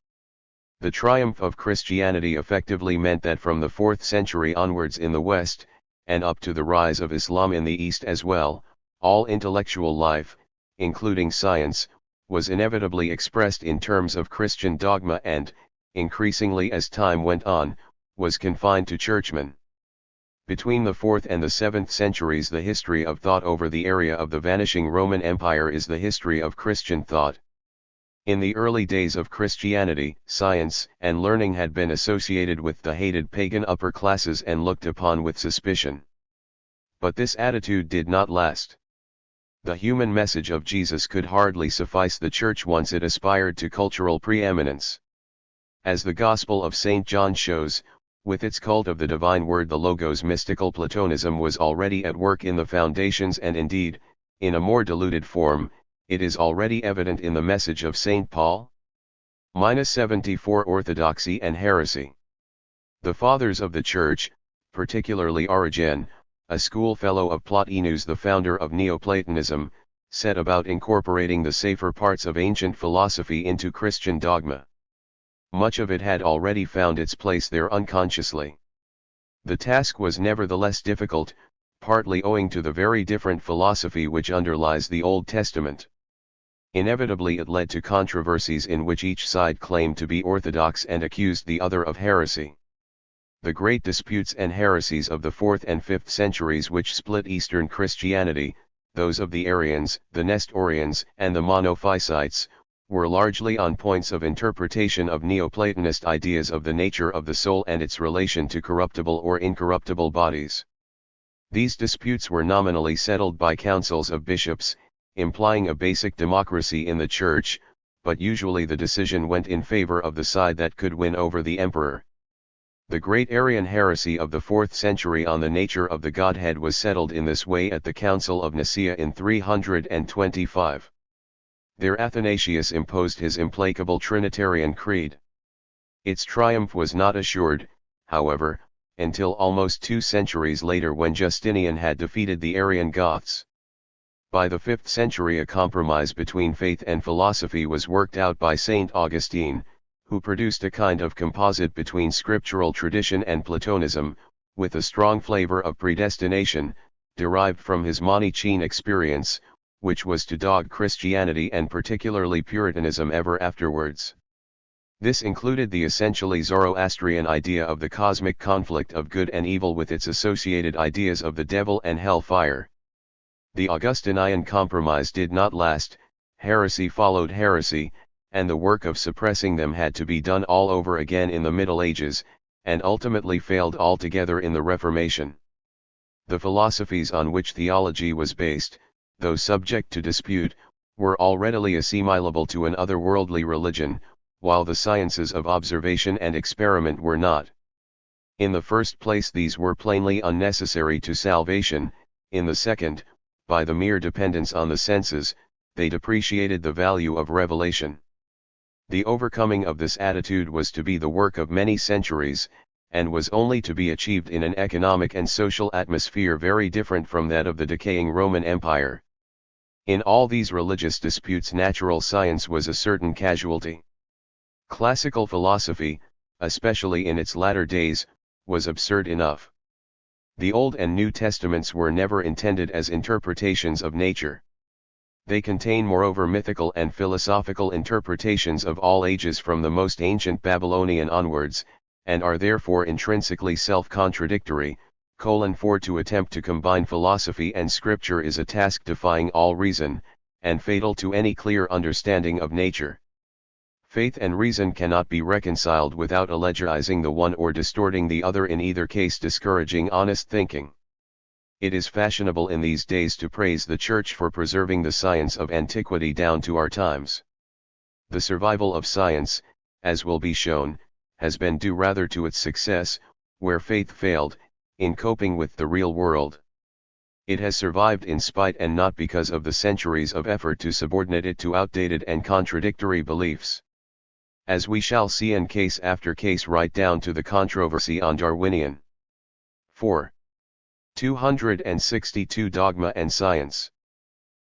The triumph of Christianity effectively meant that from the 4th century onwards in the West, and up to the rise of Islam in the East as well, all intellectual life, including science, was inevitably expressed in terms of Christian dogma and, increasingly as time went on, was confined to churchmen. Between the 4th and the 7th centuries, the history of thought over the area of the vanishing Roman Empire is the history of Christian thought. In the early days of Christianity, science and learning had been associated with the hated pagan upper classes and looked upon with suspicion. But this attitude did not last. The human message of Jesus could hardly suffice the church once it aspired to cultural preeminence. As the Gospel of St. John shows, with its cult of the divine word, the Logos, mystical Platonism was already at work in the foundations, and indeed, in a more diluted form, it is already evident in the message of St. Paul. 74 Orthodoxy and heresy. The fathers of the Church, particularly Origen, a schoolfellow of Plotinus, the founder of Neoplatonism, set about incorporating the safer parts of ancient philosophy into Christian dogma. Much of it had already found its place there unconsciously. The task was nevertheless difficult, partly owing to the very different philosophy which underlies the Old Testament. Inevitably it led to controversies in which each side claimed to be orthodox and accused the other of heresy. The great disputes and heresies of the 4th and 5th centuries which split Eastern Christianity, those of the Arians, the Nestorians, and the Monophysites, were largely on points of interpretation of Neoplatonist ideas of the nature of the soul and its relation to corruptible or incorruptible bodies. These disputes were nominally settled by councils of bishops, implying a basic democracy in the Church, but usually the decision went in favor of the side that could win over the emperor. The great Arian heresy of the 4th century on the nature of the Godhead was settled in this way at the Council of Nicaea in 325. There Athanasius imposed his implacable Trinitarian creed. Its triumph was not assured, however, until almost 2 centuries later, when Justinian had defeated the Arian Goths. By the 5th century a compromise between faith and philosophy was worked out by St. Augustine, who produced a kind of composite between scriptural tradition and Platonism, with a strong flavor of predestination, derived from his Manichaean experience, which was to dog Christianity and particularly Puritanism ever afterwards. This included the essentially Zoroastrian idea of the cosmic conflict of good and evil with its associated ideas of the devil and hellfire. The Augustinian compromise did not last, heresy followed heresy, and the work of suppressing them had to be done all over again in the Middle Ages, and ultimately failed altogether in the Reformation. The philosophies on which theology was based, though subject to dispute, were all readily assimilable to an otherworldly religion, while the sciences of observation and experiment were not. In the first place, these were plainly unnecessary to salvation; in the second, by the mere dependence on the senses, they depreciated the value of revelation. The overcoming of this attitude was to be the work of many centuries, and was only to be achieved in an economic and social atmosphere very different from that of the decaying Roman Empire. In all these religious disputes, natural science was a certain casualty. Classical philosophy, especially in its latter days, was absurd enough. The Old and New Testaments were never intended as interpretations of nature. They contain moreover mythical and philosophical interpretations of all ages from the most ancient Babylonian onwards, and are therefore intrinsically self-contradictory. 4 To attempt to combine philosophy and scripture is a task defying all reason, and fatal to any clear understanding of nature. Faith and reason cannot be reconciled without allegorizing the one or distorting the other, in either case discouraging honest thinking. It is fashionable in these days to praise the Church for preserving the science of antiquity down to our times. The survival of science, as will be shown, has been due rather to its success, where faith failed, in coping with the real world. It has survived in spite and not because of the centuries of effort to subordinate it to outdated and contradictory beliefs. As we shall see in case after case, right down to the controversy on Darwinian. 4. 262 Dogma and Science.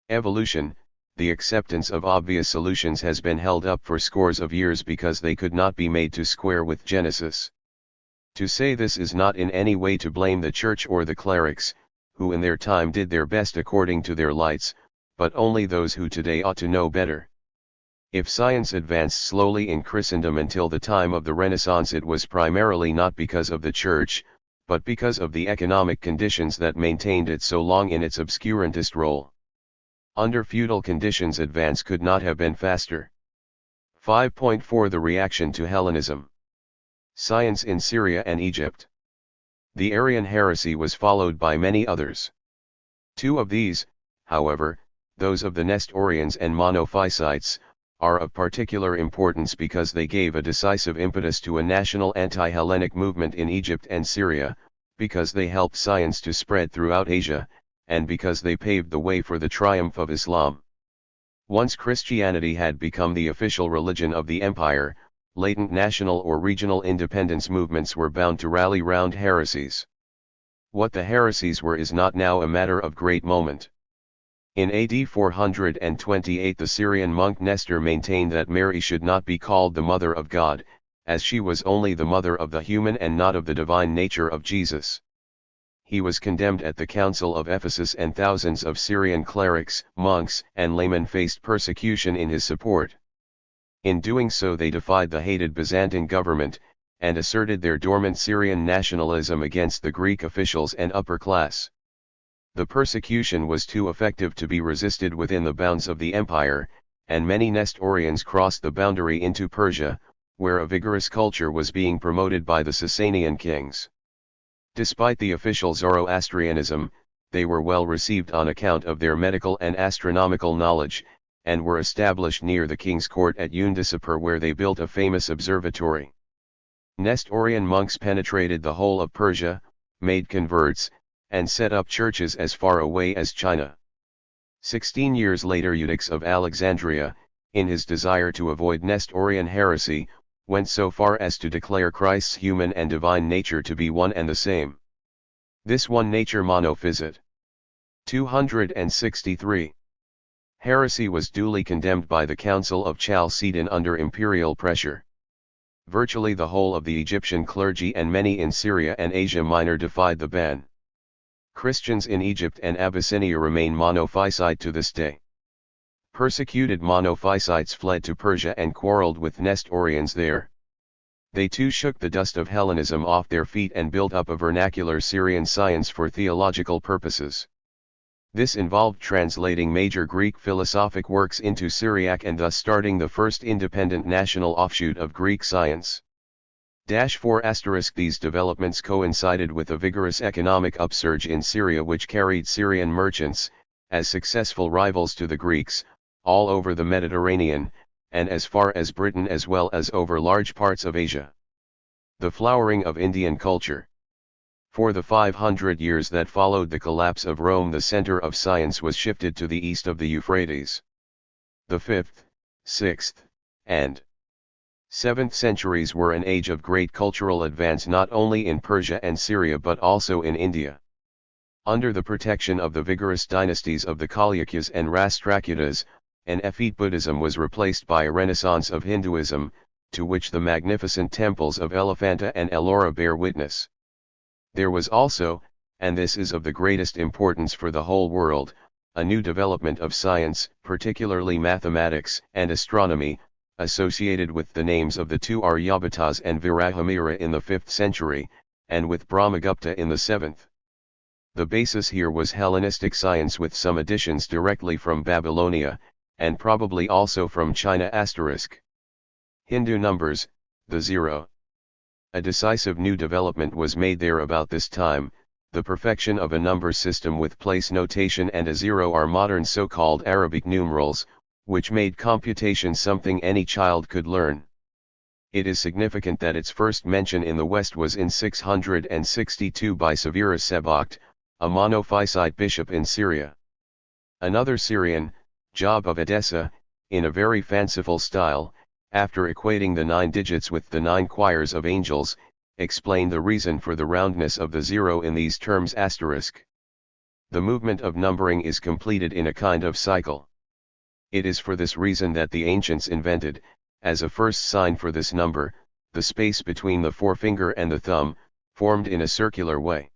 Evolution, the acceptance of obvious solutions has been held up for scores of years because they could not be made to square with Genesis. To say this is not in any way to blame the Church or the clerics, who in their time did their best according to their lights, but only those who today ought to know better. If science advanced slowly in Christendom until the time of the Renaissance, it was primarily not because of the Church, but because of the economic conditions that maintained it so long in its obscurantist role. Under feudal conditions, advance could not have been faster. 5.4 The reaction to Hellenism. Science in Syria and Egypt. The Arian heresy was followed by many others. Two of these, however, those of the Nestorians and Monophysites, are of particular importance because they gave a decisive impetus to a national anti-Hellenic movement in Egypt and Syria, because they helped science to spread throughout Asia, and because they paved the way for the triumph of Islam. Once Christianity had become the official religion of the empire, latent national or regional independence movements were bound to rally round heresies. What the heresies were is not now a matter of great moment. In AD 428 the Syrian monk Nestor maintained that Mary should not be called the Mother of God, as she was only the mother of the human and not of the divine nature of Jesus. He was condemned at the Council of Ephesus, and thousands of Syrian clerics, monks, and laymen faced persecution in his support. In doing so they defied the hated Byzantine government, and asserted their dormant Syrian nationalism against the Greek officials and upper class. The persecution was too effective to be resisted within the bounds of the empire, and many Nestorians crossed the boundary into Persia, where a vigorous culture was being promoted by the Sasanian kings. Despite the official Zoroastrianism, they were well received on account of their medical and astronomical knowledge, and were established near the king's court at Undisipur, where they built a famous observatory. Nestorian monks penetrated the whole of Persia, made converts, and set up churches as far away as China. 16 years later Eutychus of Alexandria, in his desire to avoid Nestorian heresy, went so far as to declare Christ's human and divine nature to be one and the same. This one nature monophysite. 263. Heresy was duly condemned by the Council of Chalcedon under imperial pressure. Virtually the whole of the Egyptian clergy and many in Syria and Asia Minor defied the ban. Christians in Egypt and Abyssinia remain Monophysite to this day. Persecuted Monophysites fled to Persia and quarreled with Nestorians there. They too shook the dust of Hellenism off their feet and built up a vernacular Syrian science for theological purposes. This involved translating major Greek philosophic works into Syriac and thus starting the first independent national offshoot of Greek science. 4 These developments coincided with a vigorous economic upsurge in Syria which carried Syrian merchants, as successful rivals to the Greeks, all over the Mediterranean, and as far as Britain as well as over large parts of Asia. The flowering of Indian culture. For the 500 years that followed the collapse of Rome, the center of science was shifted to the east of the Euphrates. The 5th, 6th, and 7th centuries were an age of great cultural advance not only in Persia and Syria but also in India. Under the protection of the vigorous dynasties of the Chalukyas and Rashtrakutas, an effete Buddhism was replaced by a renaissance of Hinduism, to which the magnificent temples of Elephanta and Ellora bear witness. There was also, and this is of the greatest importance for the whole world, a new development of science, particularly mathematics and astronomy, associated with the names of the two Aryabhatas and Virahamira in the 5th century, and with Brahmagupta in the 7th. The basis here was Hellenistic science with some additions directly from Babylonia, and probably also from China *. Hindu numbers, the 0. A decisive new development was made there about this time. The perfection of a number system with place notation and a 0 are modern so-called Arabic numerals, which made computation something any child could learn. It is significant that its first mention in the West was in 662 by Severa Sebakht, a Monophysite bishop in Syria. Another Syrian, Job of Edessa, in a very fanciful style, after equating the 9 digits with the 9 choirs of angels, explained the reason for the roundness of the 0 in these terms *. The movement of numbering is completed in a kind of cycle. It is for this reason that the ancients invented, as a first sign for this number, the space between the forefinger and the thumb, formed in a circular way.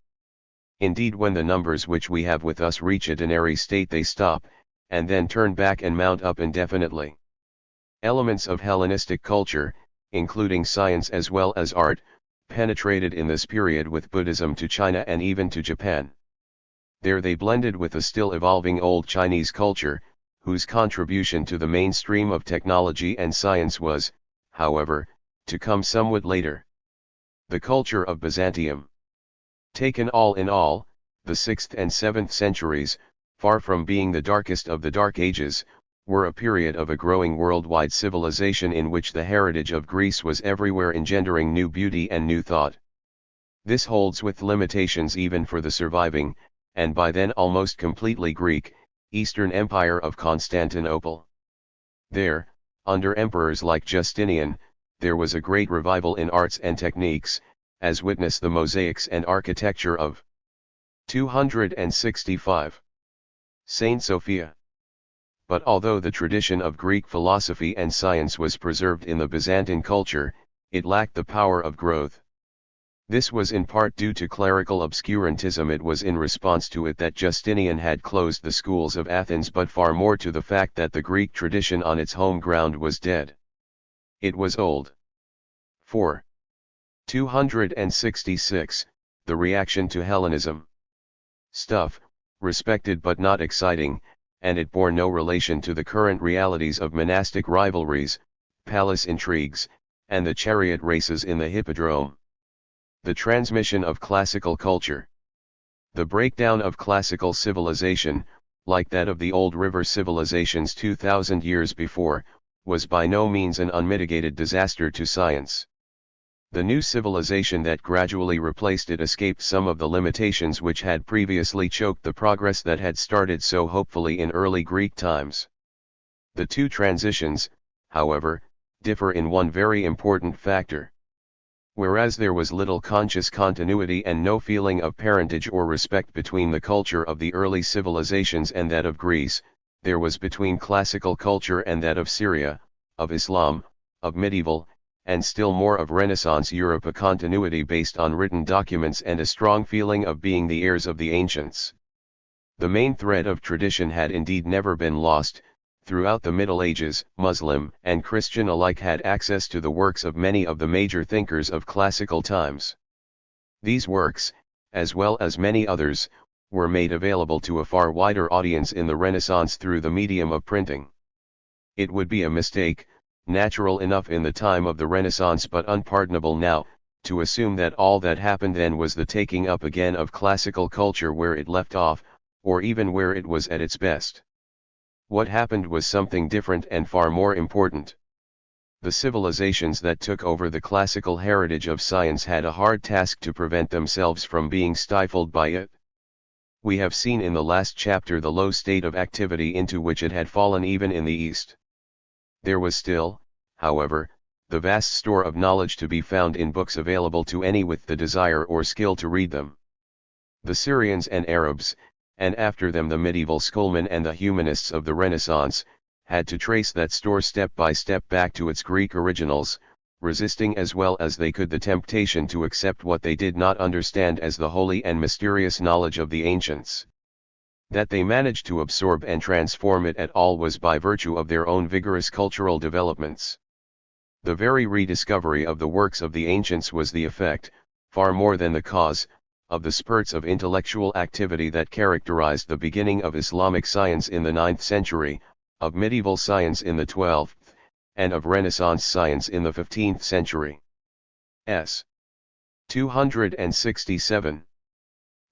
Indeed, when the numbers which we have with us reach a denary state, they stop, and then turn back and mount up indefinitely. Elements of Hellenistic culture, including science as well as art, penetrated in this period with Buddhism to China and even to Japan. There they blended with the still evolving old Chinese culture, whose contribution to the mainstream of technology and science was, however, to come somewhat later. The culture of Byzantium. Taken all in all, the 6th and 7th centuries, far from being the darkest of the Dark Ages, were a period of a growing worldwide civilization in which the heritage of Greece was everywhere engendering new beauty and new thought. This holds with limitations even for the surviving, and by then almost completely Greek, Eastern Empire of Constantinople. There, under emperors like Justinian, there was a great revival in arts and techniques, as witness the mosaics and architecture of 265. Saint Sophia. But although the tradition of Greek philosophy and science was preserved in the Byzantine culture, it lacked the power of growth. This was in part due to clerical obscurantism. It was in response to it that Justinian had closed the schools of Athens, but far more to the fact that the Greek tradition on its home ground was dead. It was old. 4. 266, the reaction to Hellenism. Stuff, respected but not exciting, and it bore no relation to the current realities of monastic rivalries, palace intrigues, and the chariot races in the hippodrome. The transmission of classical culture. The breakdown of classical civilization, like that of the old river civilizations 2,000 years before, was by no means an unmitigated disaster to science. The new civilization that gradually replaced it escaped some of the limitations which had previously choked the progress that had started so hopefully in early Greek times. The two transitions, however, differ in one very important factor. Whereas there was little conscious continuity and no feeling of parentage or respect between the culture of the early civilizations and that of Greece, there was between classical culture and that of Syria, of Islam, of medieval, and still more of Renaissance Europe a continuity based on written documents and a strong feeling of being the heirs of the ancients. The main thread of tradition had indeed never been lost. Throughout the Middle Ages, Muslim and Christian alike had access to the works of many of the major thinkers of classical times. These works, as well as many others, were made available to a far wider audience in the Renaissance through the medium of printing. It would be a mistake, natural enough in the time of the Renaissance but unpardonable now, to assume that all that happened then was the taking up again of classical culture where it left off, or even where it was at its best. What happened was something different and far more important. The civilizations that took over the classical heritage of science had a hard task to prevent themselves from being stifled by it. We have seen in the last chapter the low state of activity into which it had fallen even in the East. There was still, however, the vast store of knowledge to be found in books available to any with the desire or skill to read them. The Syrians and Arabs, and after them the medieval schoolmen and the humanists of the Renaissance, had to trace that store step by step back to its Greek originals, resisting as well as they could the temptation to accept what they did not understand as the holy and mysterious knowledge of the ancients. That they managed to absorb and transform it at all was by virtue of their own vigorous cultural developments. The very rediscovery of the works of the ancients was the effect, far more than the cause, of the spurts of intellectual activity that characterized the beginning of Islamic science in the 9th century, of medieval science in the 12th, and of Renaissance science in the 15th century. S. 267.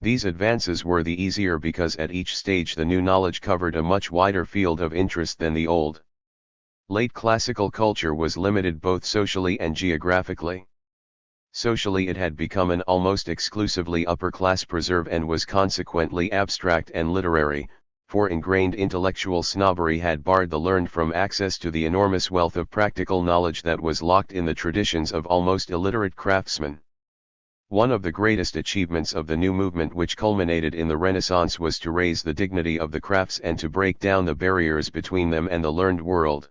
These advances were the easier because at each stage the new knowledge covered a much wider field of interest than the old. Late classical culture was limited both socially and geographically. Socially it had become an almost exclusively upper-class preserve and was consequently abstract and literary, for ingrained intellectual snobbery had barred the learned from access to the enormous wealth of practical knowledge that was locked in the traditions of almost illiterate craftsmen. One of the greatest achievements of the new movement which culminated in the Renaissance was to raise the dignity of the crafts and to break down the barriers between them and the learned world.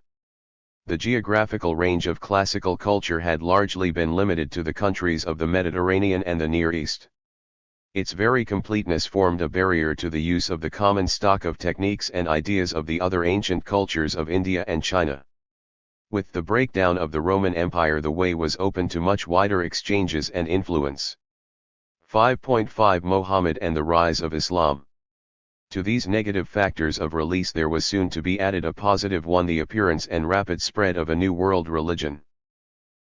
The geographical range of classical culture had largely been limited to the countries of the Mediterranean and the Near East. Its very completeness formed a barrier to the use of the common stock of techniques and ideas of the other ancient cultures of India and China. With the breakdown of the Roman Empire the way was open to much wider exchanges and influence. 5.5 Mohammed and the rise of Islam. To these negative factors of release there was soon to be added a positive one: the appearance and rapid spread of a new world religion.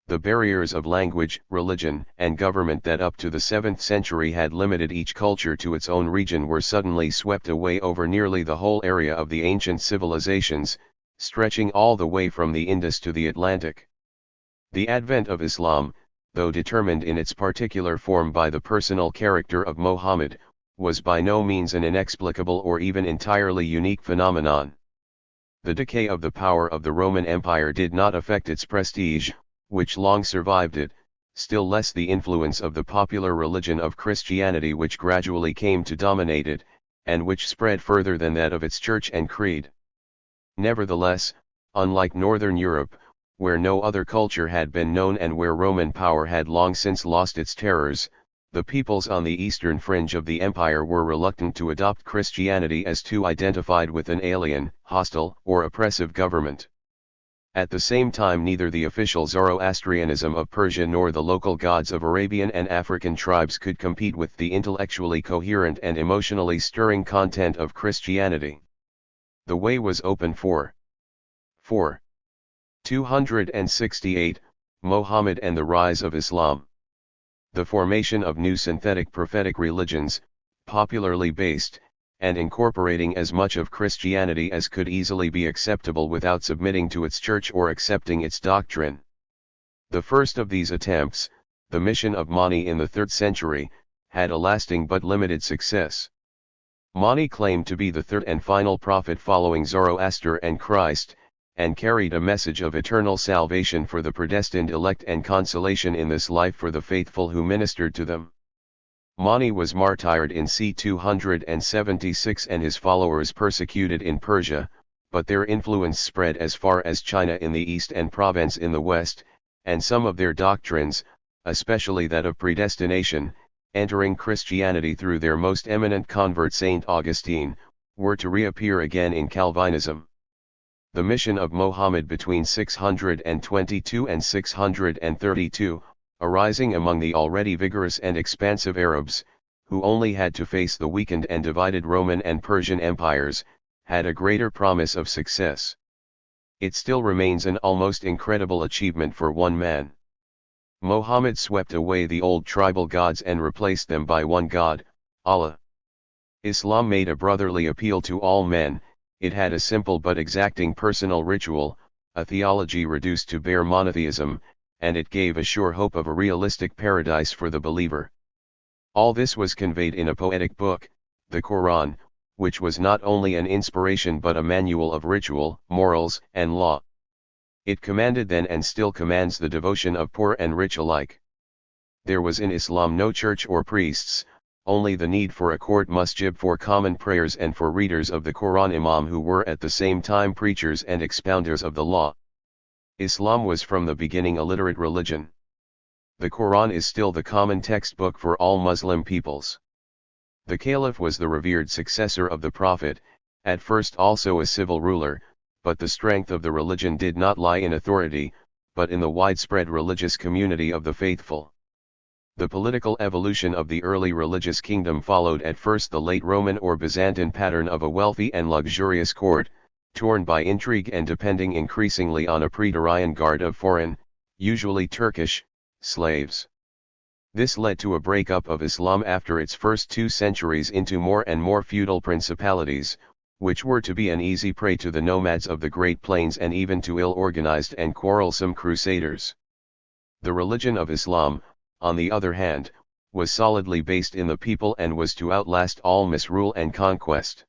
The barriers of language, religion, and government that up to the 7th century had limited each culture to its own region were suddenly swept away over nearly the whole area of the ancient civilizations, stretching all the way from the Indus to the Atlantic. The advent of Islam, though determined in its particular form by the personal character of Mohammed, was by no means an inexplicable or even entirely unique phenomenon. The decay of the power of the Roman Empire did not affect its prestige, which long survived it, still less the influence of the popular religion of Christianity which gradually came to dominate it, and which spread further than that of its church and creed. Nevertheless, unlike Northern Europe, where no other culture had been known and where Roman power had long since lost its terrors, the peoples on the eastern fringe of the empire were reluctant to adopt Christianity as too identified with an alien, hostile, or oppressive government. At the same time neither the official Zoroastrianism of Persia nor the local gods of Arabian and African tribes could compete with the intellectually coherent and emotionally stirring content of Christianity. The way was open for 268, Mohammed and the rise of Islam. The formation of new synthetic prophetic religions, popularly based, and incorporating as much of Christianity as could easily be acceptable without submitting to its church or accepting its doctrine. The first of these attempts, the mission of Mani in the 3rd century, had a lasting but limited success. Mani claimed to be the third and final prophet following Zoroaster and Christ, and carried a message of eternal salvation for the predestined elect and consolation in this life for the faithful who ministered to them. Mani was martyred in c. 276 and his followers persecuted in Persia, but their influence spread as far as China in the east and Provence in the west, and some of their doctrines, especially that of predestination, entering Christianity through their most eminent convert Saint Augustine, were to reappear again in Calvinism. The mission of Mohammed between 622 and 632, arising among the already vigorous and expansive Arabs, who only had to face the weakened and divided Roman and Persian empires, had a greater promise of success. It still remains an almost incredible achievement for one man. Mohammed swept away the old tribal gods and replaced them by one God, Allah. Islam made a brotherly appeal to all men. It had a simple but exacting personal ritual, a theology reduced to bare monotheism, and it gave a sure hope of a realistic paradise for the believer. All this was conveyed in a poetic book, the Quran, which was not only an inspiration but a manual of ritual, morals, and law. It commanded then and still commands the devotion of poor and rich alike. There was in Islam no church or priests, only the need for a court masjid for common prayers and for readers of the Quran imam who were at the same time preachers and expounders of the law. Islam was from the beginning a literate religion. The Quran is still the common textbook for all Muslim peoples. The caliph was the revered successor of the prophet, at first also a civil ruler, but the strength of the religion did not lie in authority, but in the widespread religious community of the faithful. The political evolution of the early religious kingdom followed at first the late Roman or Byzantine pattern of a wealthy and luxurious court, torn by intrigue and depending increasingly on a praetorian guard of foreign, usually Turkish, slaves. This led to a breakup of Islam after its first 2 centuries into more and more feudal principalities, which were to be an easy prey to the nomads of the Great Plains and even to ill-organized and quarrelsome crusaders. The religion of Islam, on the other hand, was solidly based in the people and was to outlast all misrule and conquest.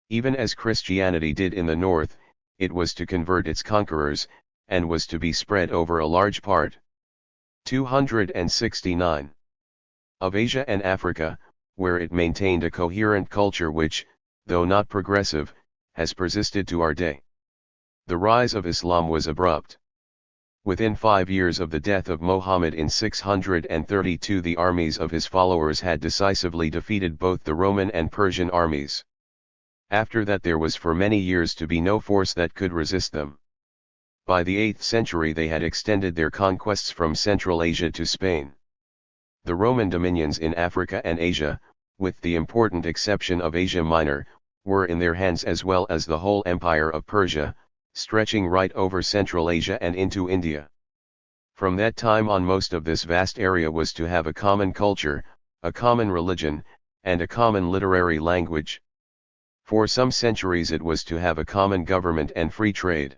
Even as Christianity did in the north, it was to convert its conquerors, and was to be spread over a large part. 269. Of Asia and Africa, where it maintained a coherent culture which, though not progressive, has persisted to our day. The rise of Islam was abrupt. Within 5 years of the death of Muhammad in 632, the armies of his followers had decisively defeated both the Roman and Persian armies. After that there was for many years to be no force that could resist them. By the 8th century they had extended their conquests from Central Asia to Spain. The Roman dominions in Africa and Asia, with the important exception of Asia Minor, were in their hands as well as the whole empire of Persia, stretching right over Central Asia and into India. From that time on most of this vast area was to have a common culture, a common religion, and a common literary language. For some centuries it was to have a common government and free trade.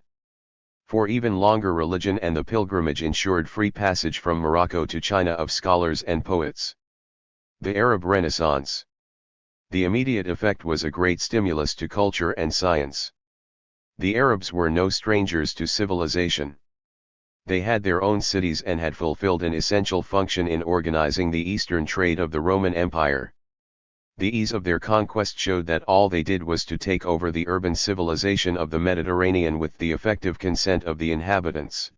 For even longer religion and the pilgrimage ensured free passage from Morocco to China of scholars and poets. The Arab Renaissance. The immediate effect was a great stimulus to culture and science. The Arabs were no strangers to civilization. They had their own cities and had fulfilled an essential function in organizing the eastern trade of the Roman Empire. The ease of their conquest showed that all they did was to take over the urban civilization of the Mediterranean with the effective consent of the inhabitants.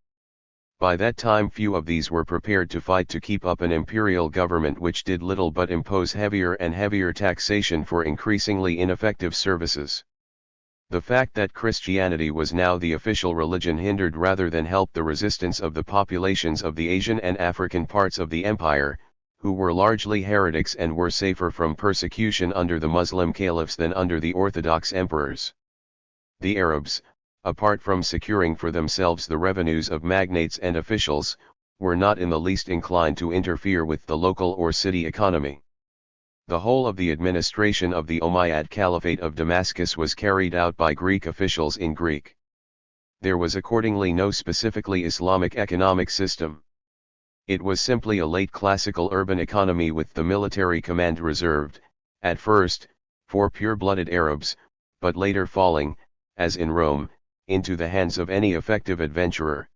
By that time few of these were prepared to fight to keep up an imperial government which did little but impose heavier and heavier taxation for increasingly ineffective services. The fact that Christianity was now the official religion hindered rather than helped the resistance of the populations of the Asian and African parts of the empire, who were largely heretics and were safer from persecution under the Muslim caliphs than under the Orthodox emperors. The Arabs, apart from securing for themselves the revenues of magnates and officials, were not in the least inclined to interfere with the local or city economy. The whole of the administration of the Umayyad Caliphate of Damascus was carried out by Greek officials in Greek. There was accordingly no specifically Islamic economic system. It was simply a late classical urban economy with the military command reserved, at first, for pure-blooded Arabs, but later falling, as in Rome, into the hands of any effective adventurer.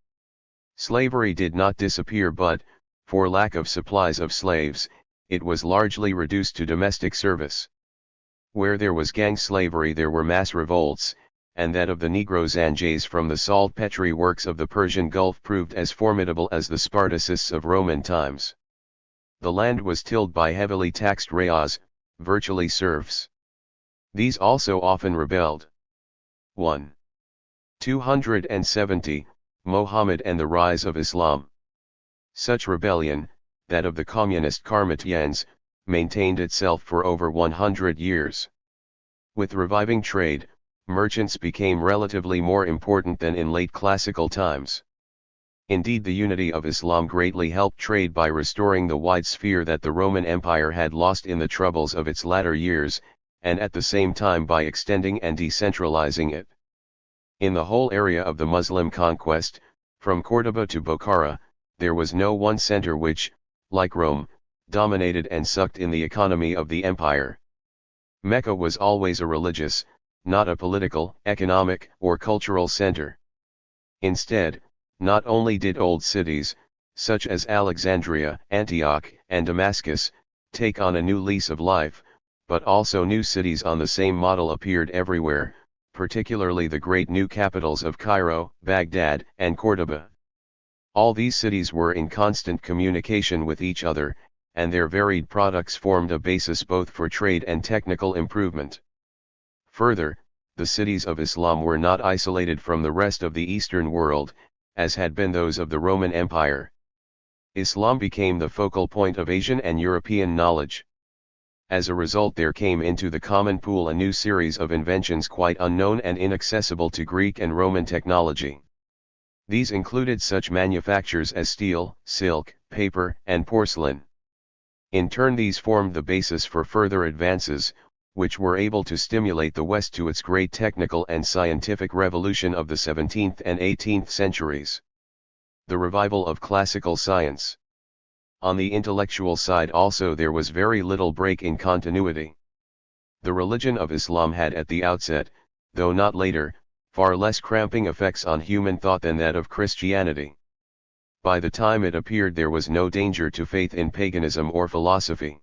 Slavery did not disappear but, for lack of supplies of slaves, it was largely reduced to domestic service. Where there was gang slavery there were mass revolts, and that of the Negro Zanjays from the saltpetre works of the Persian Gulf proved as formidable as the Spartacists of Roman times. The land was tilled by heavily taxed rayahs, virtually serfs. These also often rebelled. 1. 270, Mohammed and the Rise of Islam. Such rebellion, that of the communist Karmatians, maintained itself for over 100 years. With reviving trade, merchants became relatively more important than in late classical times. Indeed, the unity of Islam greatly helped trade by restoring the wide sphere that the Roman Empire had lost in the troubles of its latter years, and at the same time by extending and decentralizing it. In the whole area of the Muslim conquest, from Cordoba to Bokhara, there was no one center which, like Rome, dominated and sucked in the economy of the empire. Mecca was always a religious, not a political, economic, or cultural center. Instead, not only did old cities, such as Alexandria, Antioch, and Damascus, take on a new lease of life, but also new cities on the same model appeared everywhere, particularly the great new capitals of Cairo, Baghdad, and Cordoba. All these cities were in constant communication with each other, and their varied products formed a basis both for trade and technical improvement. Further, the cities of Islam were not isolated from the rest of the Eastern world, as had been those of the Roman Empire. Islam became the focal point of Asian and European knowledge. As a result, there came into the common pool a new series of inventions quite unknown and inaccessible to Greek and Roman technology. These included such manufactures as steel, silk, paper, and porcelain. In turn, these formed the basis for further advances, which were able to stimulate the West to its great technical and scientific revolution of the 17th and 18th centuries. The revival of classical science. On the intellectual side also there was very little break in continuity. The religion of Islam had at the outset, though not later, far less cramping effects on human thought than that of Christianity. By the time it appeared, there was no danger to faith in paganism or philosophy.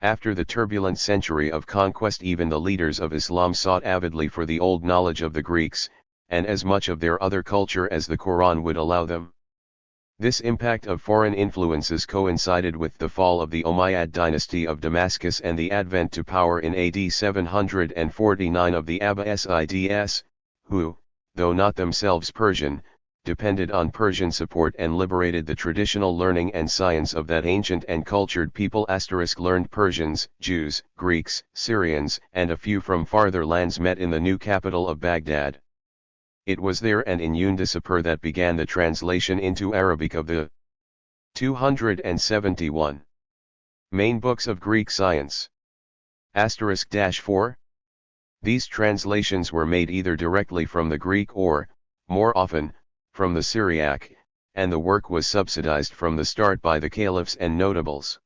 After the turbulent century of conquest, even the leaders of Islam sought avidly for the old knowledge of the Greeks, and as much of their other culture as the Quran would allow them. This impact of foreign influences coincided with the fall of the Umayyad dynasty of Damascus and the advent to power in AD 749 of the Abbasids, who, though not themselves Persian, depended on Persian support and liberated the traditional learning and science of that ancient and cultured people. Learned Persians, Jews, Greeks, Syrians, and a few from farther lands met in the new capital of Baghdad. It was there and in Undisapur that began the translation into Arabic of the 271 main books of Greek science. *4. These translations were made either directly from the Greek or, more often, from the Syriac, and the work was subsidized from the start by the caliphs and notables.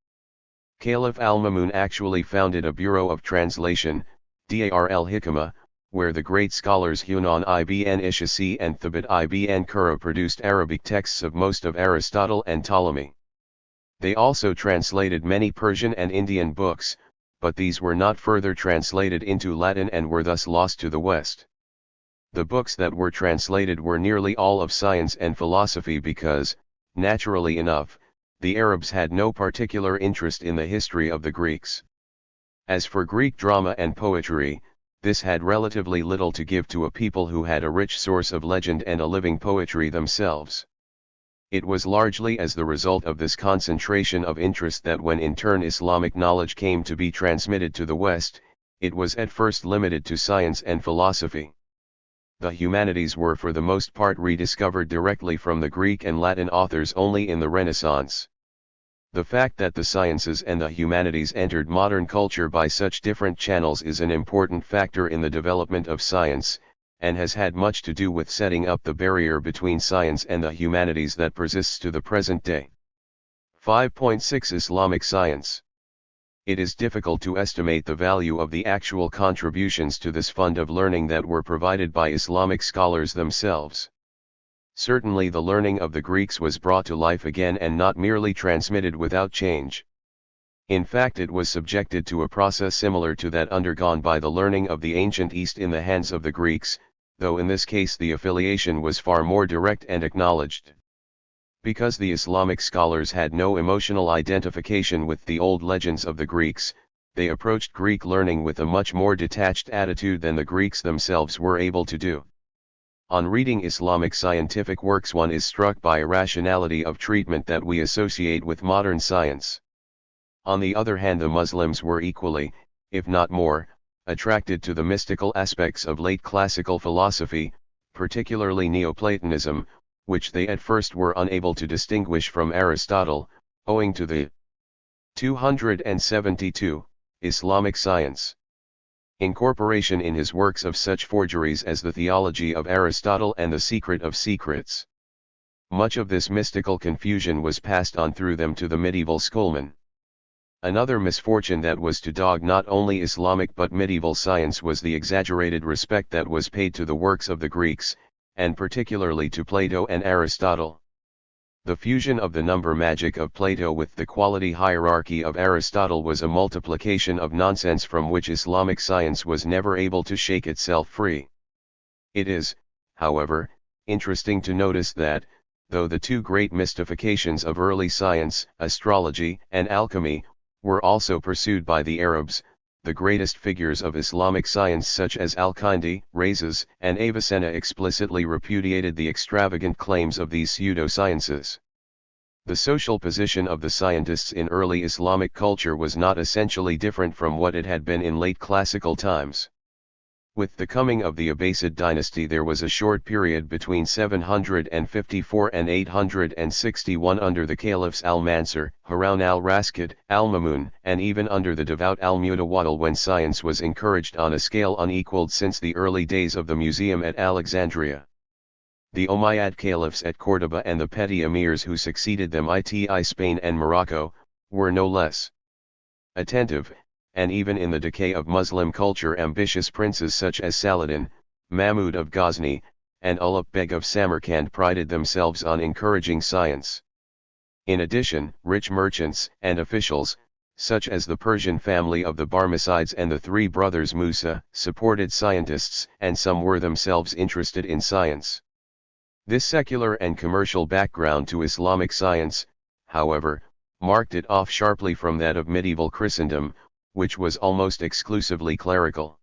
Caliph al-Mamun actually founded a bureau of translation, Dar al-Hikmah, where the great scholars Hunan ibn Ishasi and Thabit ibn Qurra produced Arabic texts of most of Aristotle and Ptolemy. They also translated many Persian and Indian books, but these were not further translated into Latin and were thus lost to the West. The books that were translated were nearly all of science and philosophy because, naturally enough, the Arabs had no particular interest in the history of the Greeks. As for Greek drama and poetry, this had relatively little to give to a people who had a rich source of legend and a living poetry themselves. It was largely as the result of this concentration of interest that when in turn Islamic knowledge came to be transmitted to the West, it was at first limited to science and philosophy. The humanities were for the most part rediscovered directly from the Greek and Latin authors only in the Renaissance. The fact that the sciences and the humanities entered modern culture by such different channels is an important factor in the development of science, and has had much to do with setting up the barrier between science and the humanities that persists to the present day. 5.6 Islamic Science. It is difficult to estimate the value of the actual contributions to this fund of learning that were provided by Islamic scholars themselves. Certainly the learning of the Greeks was brought to life again and not merely transmitted without change. In fact, it was subjected to a process similar to that undergone by the learning of the ancient East in the hands of the Greeks, though in this case the affiliation was far more direct and acknowledged. Because the Islamic scholars had no emotional identification with the old legends of the Greeks, they approached Greek learning with a much more detached attitude than the Greeks themselves were able to do. On reading Islamic scientific works, one is struck by a rationality of treatment that we associate with modern science. On the other hand, the Muslims were equally, if not more, attracted to the mystical aspects of late classical philosophy, particularly Neoplatonism, which they at first were unable to distinguish from Aristotle, owing to the 272 Islamic science incorporation in his works of such forgeries as the Theology of Aristotle and the Secret of Secrets. Much of this mystical confusion was passed on through them to the medieval schoolmen. Another misfortune that was to dog not only Islamic but medieval science was the exaggerated respect that was paid to the works of the Greeks, and particularly to Plato and Aristotle. The fusion of the number magic of Plato with the quality hierarchy of Aristotle was a multiplication of nonsense from which Islamic science was never able to shake itself free. It is, however, interesting to notice that, though the two great mystifications of early science, astrology and alchemy, were also pursued by the Arabs. The greatest figures of Islamic science such as Al-Kindi, Rhazes, and Avicenna explicitly repudiated the extravagant claims of these pseudo-sciences. The social position of the scientists in early Islamic culture was not essentially different from what it had been in late classical times. With the coming of the Abbasid dynasty there was a short period between 754 and 861 under the caliphs al-Mansur, Harun al-Rashid, al-Mamun, and even under the devout al-Mutawakkil when science was encouraged on a scale unequaled since the early days of the museum at Alexandria. The Umayyad caliphs at Córdoba and the petty emirs who succeeded them i.e. Spain and Morocco, were no less attentive, and even in the decay of Muslim culture ambitious princes such as Saladin, Mahmud of Ghazni, and Ulugh Beg of Samarkand prided themselves on encouraging science. In addition, rich merchants and officials, such as the Persian family of the Barmecides and the three brothers Musa, supported scientists, and some were themselves interested in science. This secular and commercial background to Islamic science, however, marked it off sharply from that of medieval Christendom, which was almost exclusively clerical.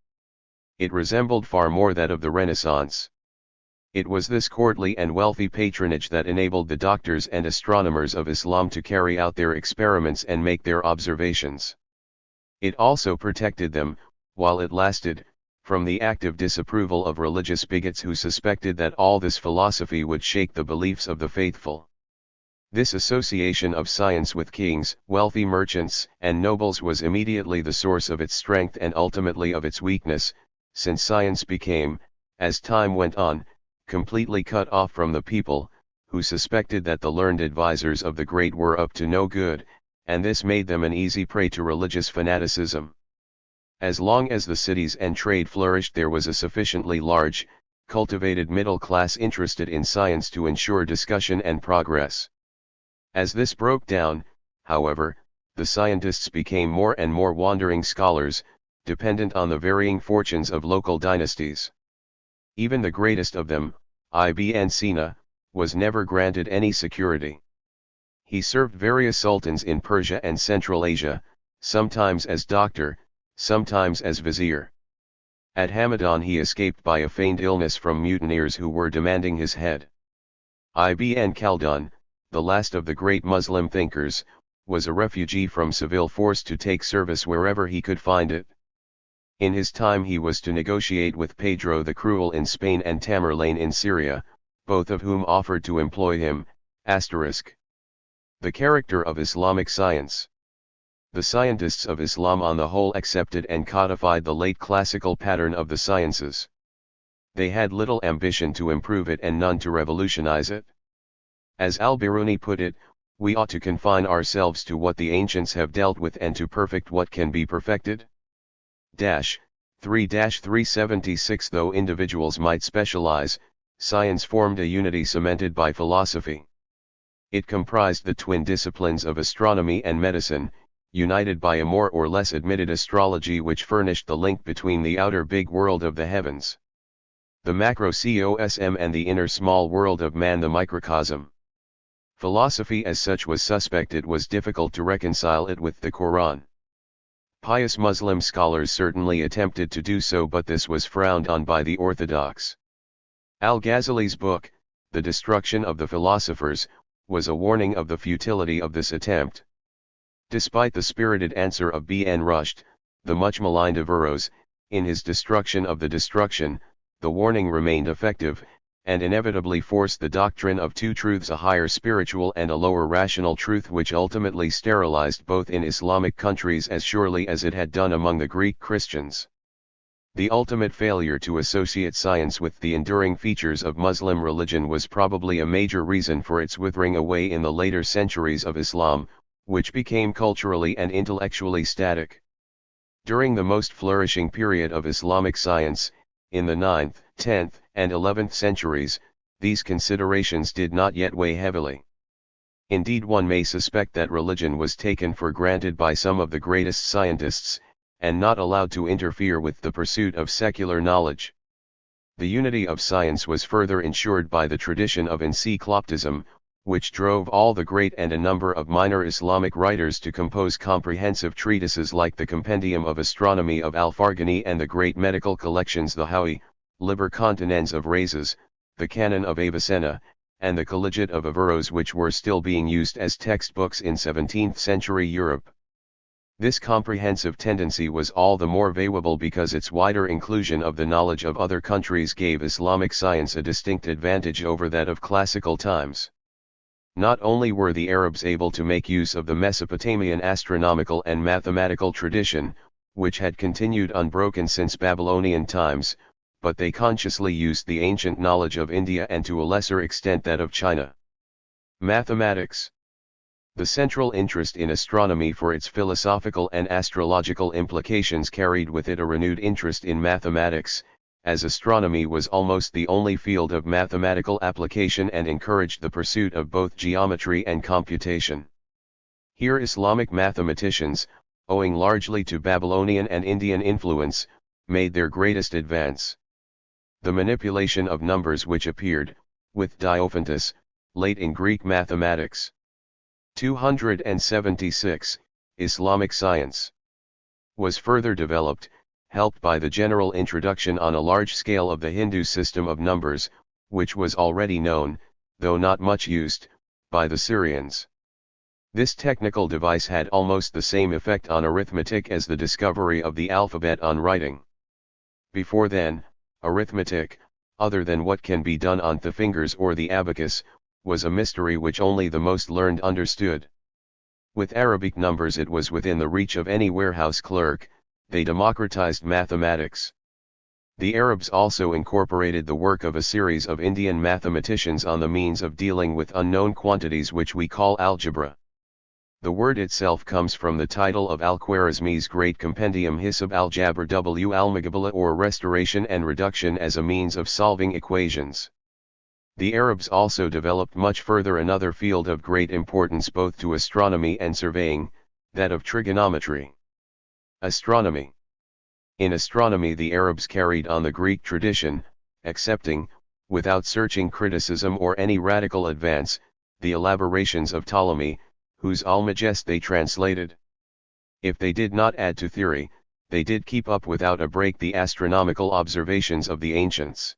It resembled far more that of the Renaissance. It was this courtly and wealthy patronage that enabled the doctors and astronomers of Islam to carry out their experiments and make their observations. It also protected them, while it lasted, from the active disapproval of religious bigots who suspected that all this philosophy would shake the beliefs of the faithful. This association of science with kings, wealthy merchants, and nobles was immediately the source of its strength and ultimately of its weakness, since science became, as time went on, completely cut off from the people, who suspected that the learned advisors of the great were up to no good, and this made them an easy prey to religious fanaticism. As long as the cities and trade flourished there was a sufficiently large, cultivated middle class interested in science to ensure discussion and progress. As this broke down, however, the scientists became more and more wandering scholars, dependent on the varying fortunes of local dynasties. Even the greatest of them, Ibn Sina, was never granted any security. He served various sultans in Persia and Central Asia, sometimes as doctor, sometimes as vizier. At Hamadan he escaped by a feigned illness from mutineers who were demanding his head. Ibn Khaldun, the last of the great Muslim thinkers, was a refugee from Seville forced to take service wherever he could find it. In his time he was to negotiate with Pedro the Cruel in Spain and Tamerlane in Syria, both of whom offered to employ him. The character of Islamic science. The scientists of Islam on the whole accepted and codified the late classical pattern of the sciences. They had little ambition to improve it and none to revolutionize it. As al-Biruni put it, we ought to confine ourselves to what the ancients have dealt with and to perfect what can be perfected. 3-376 Though individuals might specialize, science formed a unity cemented by philosophy. It comprised the twin disciplines of astronomy and medicine, united by a more or less admitted astrology which furnished the link between the outer big world of the heavens, the macrocosm, and the inner small world of man, the microcosm. Philosophy as such was suspect. It was difficult to reconcile it with the Quran. Pious Muslim scholars certainly attempted to do so, but this was frowned on by the orthodox. Al-Ghazali's book, The Destruction of the Philosophers, was a warning of the futility of this attempt. Despite the spirited answer of B.N. Rushd, the much maligned Averroes, in his Destruction of the Destruction, the warning remained effective, and inevitably forced the doctrine of two truths, a higher spiritual and a lower rational truth, which ultimately sterilized both in Islamic countries as surely as it had done among the Greek Christians. The ultimate failure to associate science with the enduring features of Muslim religion was probably a major reason for its withering away in the later centuries of Islam, which became culturally and intellectually static. During the most flourishing period of Islamic science, in the 9th, 10th, and 11th centuries, these considerations did not yet weigh heavily. Indeed, one may suspect that religion was taken for granted by some of the greatest scientists, and not allowed to interfere with the pursuit of secular knowledge. The unity of science was further ensured by the tradition of encycloptism, which drove all the great and a number of minor Islamic writers to compose comprehensive treatises like the Compendium of Astronomy of Al-Farghani and the great medical collections the Hawi, Liber Continens of Rhazes, the Canon of Avicenna, and the Collegiate of Averroes, which were still being used as textbooks in 17th century Europe. This comprehensive tendency was all the more valuable because its wider inclusion of the knowledge of other countries gave Islamic science a distinct advantage over that of classical times. Not only were the Arabs able to make use of the Mesopotamian astronomical and mathematical tradition, which had continued unbroken since Babylonian times, but they consciously used the ancient knowledge of India and to a lesser extent that of China. Mathematics. The central interest in astronomy for its philosophical and astrological implications carried with it a renewed interest in mathematics, as astronomy was almost the only field of mathematical application and encouraged the pursuit of both geometry and computation. Here Islamic mathematicians, owing largely to Babylonian and Indian influence, made their greatest advance. The manipulation of numbers which appeared, with Diophantus, late in Greek mathematics. 276, Islamic science was further developed, helped by the general introduction on a large scale of the Hindu system of numbers, which was already known, though not much used, by the Syrians. This technical device had almost the same effect on arithmetic as the discovery of the alphabet on writing. Before then, arithmetic, other than what can be done on the fingers or the abacus, was a mystery which only the most learned understood. With Arabic numbers it was within the reach of any warehouse clerk. They democratized mathematics. The Arabs also incorporated the work of a series of Indian mathematicians on the means of dealing with unknown quantities which we call algebra. The word itself comes from the title of Al-Khwarizmi's great compendium Hisab al-Jabr w al-Muqabala, or restoration and reduction as a means of solving equations. The Arabs also developed much further another field of great importance both to astronomy and surveying, that of trigonometry. Astronomy. In astronomy the Arabs carried on the Greek tradition, accepting, without searching criticism or any radical advance, the elaborations of Ptolemy, whose Almagest they translated. If they did not add to theory, they did keep up without a break the astronomical observations of the ancients.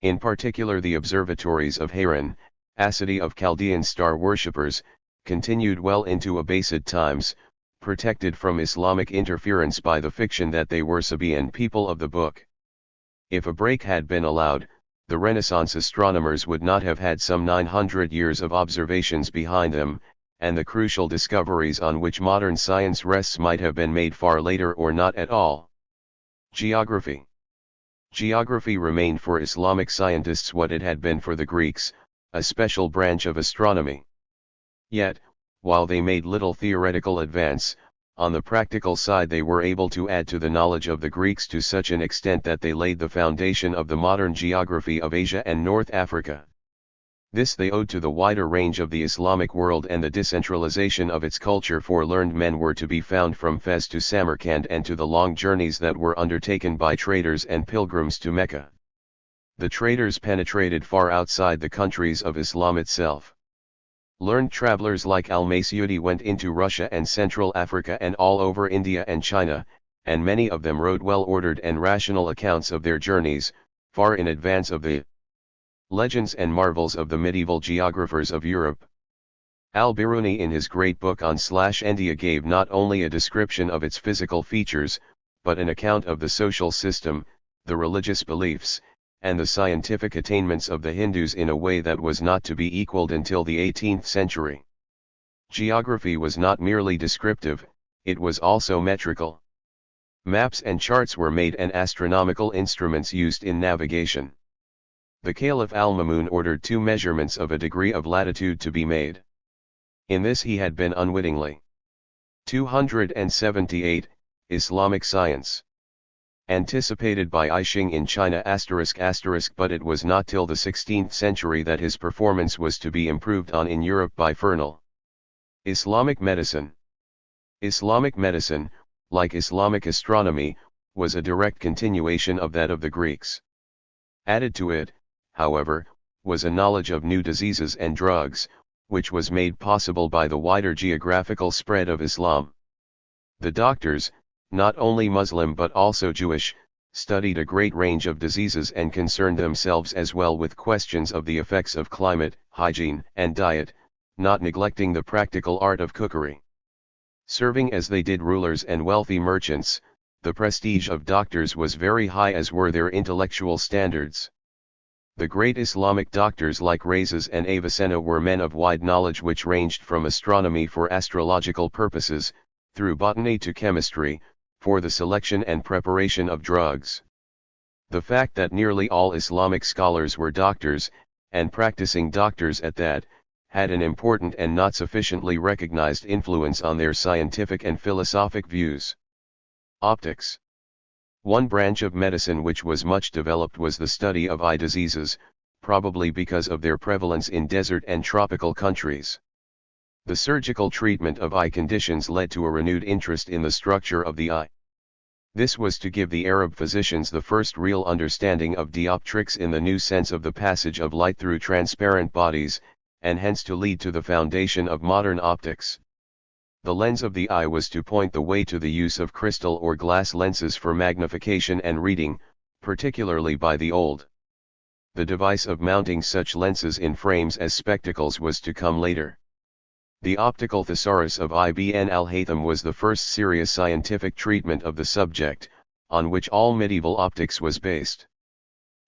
In particular the observatories of Haran, a city of Chaldean star worshippers, continued well into Abbasid times, protected from Islamic interference by the fiction that they were Sabaean people of the book. If a break had been allowed, the Renaissance astronomers would not have had some 900 years of observations behind them, and the crucial discoveries on which modern science rests might have been made far later or not at all. Geography. Geography remained for Islamic scientists what it had been for the Greeks, a special branch of astronomy. Yet, while they made little theoretical advance, on the practical side they were able to add to the knowledge of the Greeks to such an extent that they laid the foundation of the modern geography of Asia and North Africa. This they owed to the wider range of the Islamic world and the decentralization of its culture, for learned men were to be found from Fez to Samarkand and to the long journeys that were undertaken by traders and pilgrims to Mecca. The traders penetrated far outside the countries of Islam itself. Learned travelers like Al-Masudi went into Russia and Central Africa and all over India and China, and many of them wrote well-ordered and rational accounts of their journeys, far in advance of the legends and marvels of the medieval geographers of Europe. Al-Biruni in his great book on India gave not only a description of its physical features, but an account of the social system, the religious beliefs, and the scientific attainments of the Hindus in a way that was not to be equaled until the 18th century. Geography was not merely descriptive, it was also metrical. Maps and charts were made and astronomical instruments used in navigation. The Caliph al-Mamun ordered 2 measurements of a degree of latitude to be made. In this he had been unwittingly. 278, Islamic science. Anticipated by Yixing in China ***, but it was not till the 16th century that his performance was to be improved on in Europe by Bernal. Islamic medicine. Islamic medicine, like Islamic astronomy, was a direct continuation of that of the Greeks. Added to it, however, was a knowledge of new diseases and drugs, which was made possible by the wider geographical spread of Islam. The doctors, not only Muslim but also Jewish, studied a great range of diseases and concerned themselves as well with questions of the effects of climate, hygiene, and diet, not neglecting the practical art of cookery. Serving as they did rulers and wealthy merchants, the prestige of doctors was very high, as were their intellectual standards. The great Islamic doctors like Rhazes and Avicenna were men of wide knowledge which ranged from astronomy for astrological purposes, through botany to chemistry, for the selection and preparation of drugs. The fact that nearly all Islamic scholars were doctors, and practicing doctors at that, had an important and not sufficiently recognized influence on their scientific and philosophic views. Optics. One branch of medicine which was much developed was the study of eye diseases, probably because of their prevalence in desert and tropical countries. The surgical treatment of eye conditions led to a renewed interest in the structure of the eye. This was to give the Arab physicians the first real understanding of dioptrics in the new sense of the passage of light through transparent bodies, and hence to lead to the foundation of modern optics. The lens of the eye was to point the way to the use of crystal or glass lenses for magnification and reading, particularly by the old. The device of mounting such lenses in frames as spectacles was to come later. The optical thesaurus of Ibn al-Haytham was the first serious scientific treatment of the subject, on which all medieval optics was based.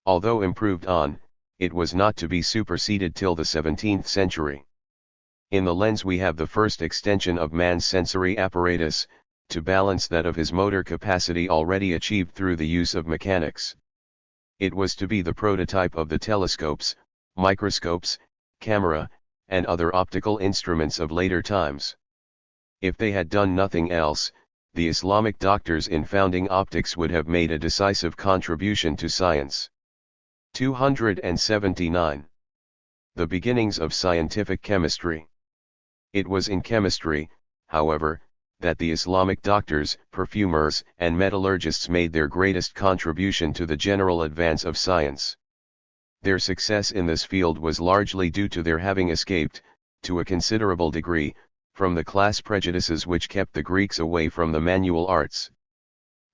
Although improved on, it was not to be superseded till the 17th century. In the lens we have the first extension of man's sensory apparatus, to balance that of his motor capacity already achieved through the use of mechanics. It was to be the prototype of the telescopes, microscopes, camera, and other optical instruments of later times. If they had done nothing else, the Islamic doctors in founding optics would have made a decisive contribution to science. 279. The beginnings of scientific chemistry. It was in chemistry, however, that the Islamic doctors, perfumers, and metallurgists made their greatest contribution to the general advance of science. Their success in this field was largely due to their having escaped, to a considerable degree, from the class prejudices which kept the Greeks away from the manual arts.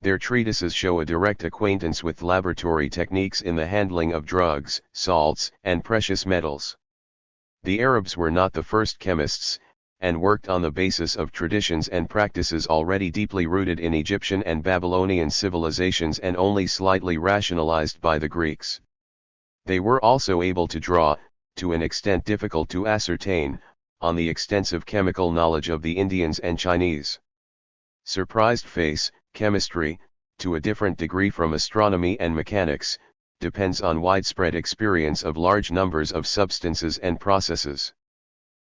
Their treatises show a direct acquaintance with laboratory techniques in the handling of drugs, salts, and precious metals. The Arabs were not the first chemists, and worked on the basis of traditions and practices already deeply rooted in Egyptian and Babylonian civilizations and only slightly rationalized by the Greeks. They were also able to draw, to an extent difficult to ascertain, on the extensive chemical knowledge of the Indians and Chinese. Surprised face, chemistry, to a different degree from astronomy and mechanics, depends on widespread experience of large numbers of substances and processes.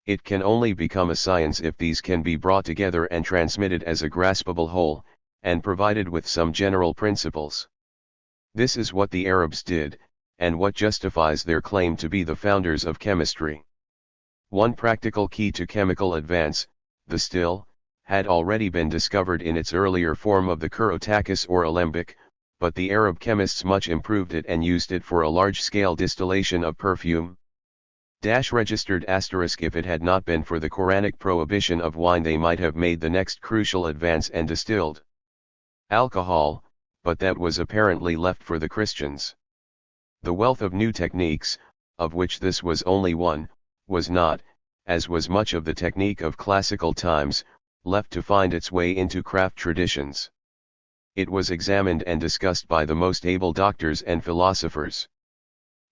It can only become a science if these can be brought together and transmitted as a graspable whole, and provided with some general principles. This is what the Arabs did, and what justifies their claim to be the founders of chemistry. One practical key to chemical advance, the still, had already been discovered in its earlier form of the kurotachus or alembic, but the Arab chemists much improved it and used it for a large-scale distillation of perfume. Registered asterisk if it had not been for the Quranic prohibition of wine they might have made the next crucial advance and distilled alcohol, but that was apparently left for the Christians. The wealth of new techniques, of which this was only one, was not, as was much of the technique of classical times, left to find its way into craft traditions. It was examined and discussed by the most able doctors and philosophers.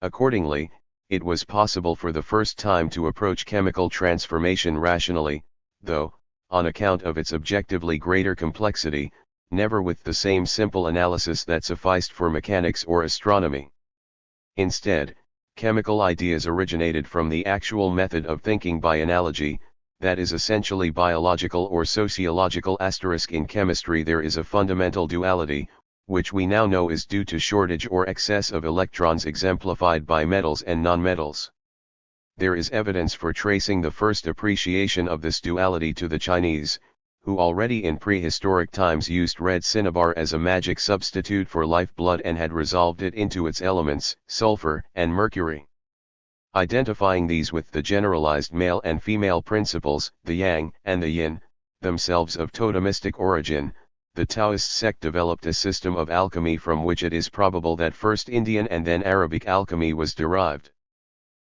Accordingly, it was possible for the first time to approach chemical transformation rationally, though, on account of its objectively greater complexity, never with the same simple analysis that sufficed for mechanics or astronomy. Instead, chemical ideas originated from the actual method of thinking by analogy, that is essentially biological or sociological asterisk. In chemistry there is a fundamental duality, which we now know is due to shortage or excess of electrons exemplified by metals and nonmetals. There is evidence for tracing the first appreciation of this duality to the Chinese, who already in prehistoric times used red cinnabar as a magic substitute for lifeblood and had resolved it into its elements, sulfur and mercury. Identifying these with the generalized male and female principles, the yang and the yin, themselves of totemistic origin, the Taoist sect developed a system of alchemy from which it is probable that first Indian and then Arabic alchemy was derived.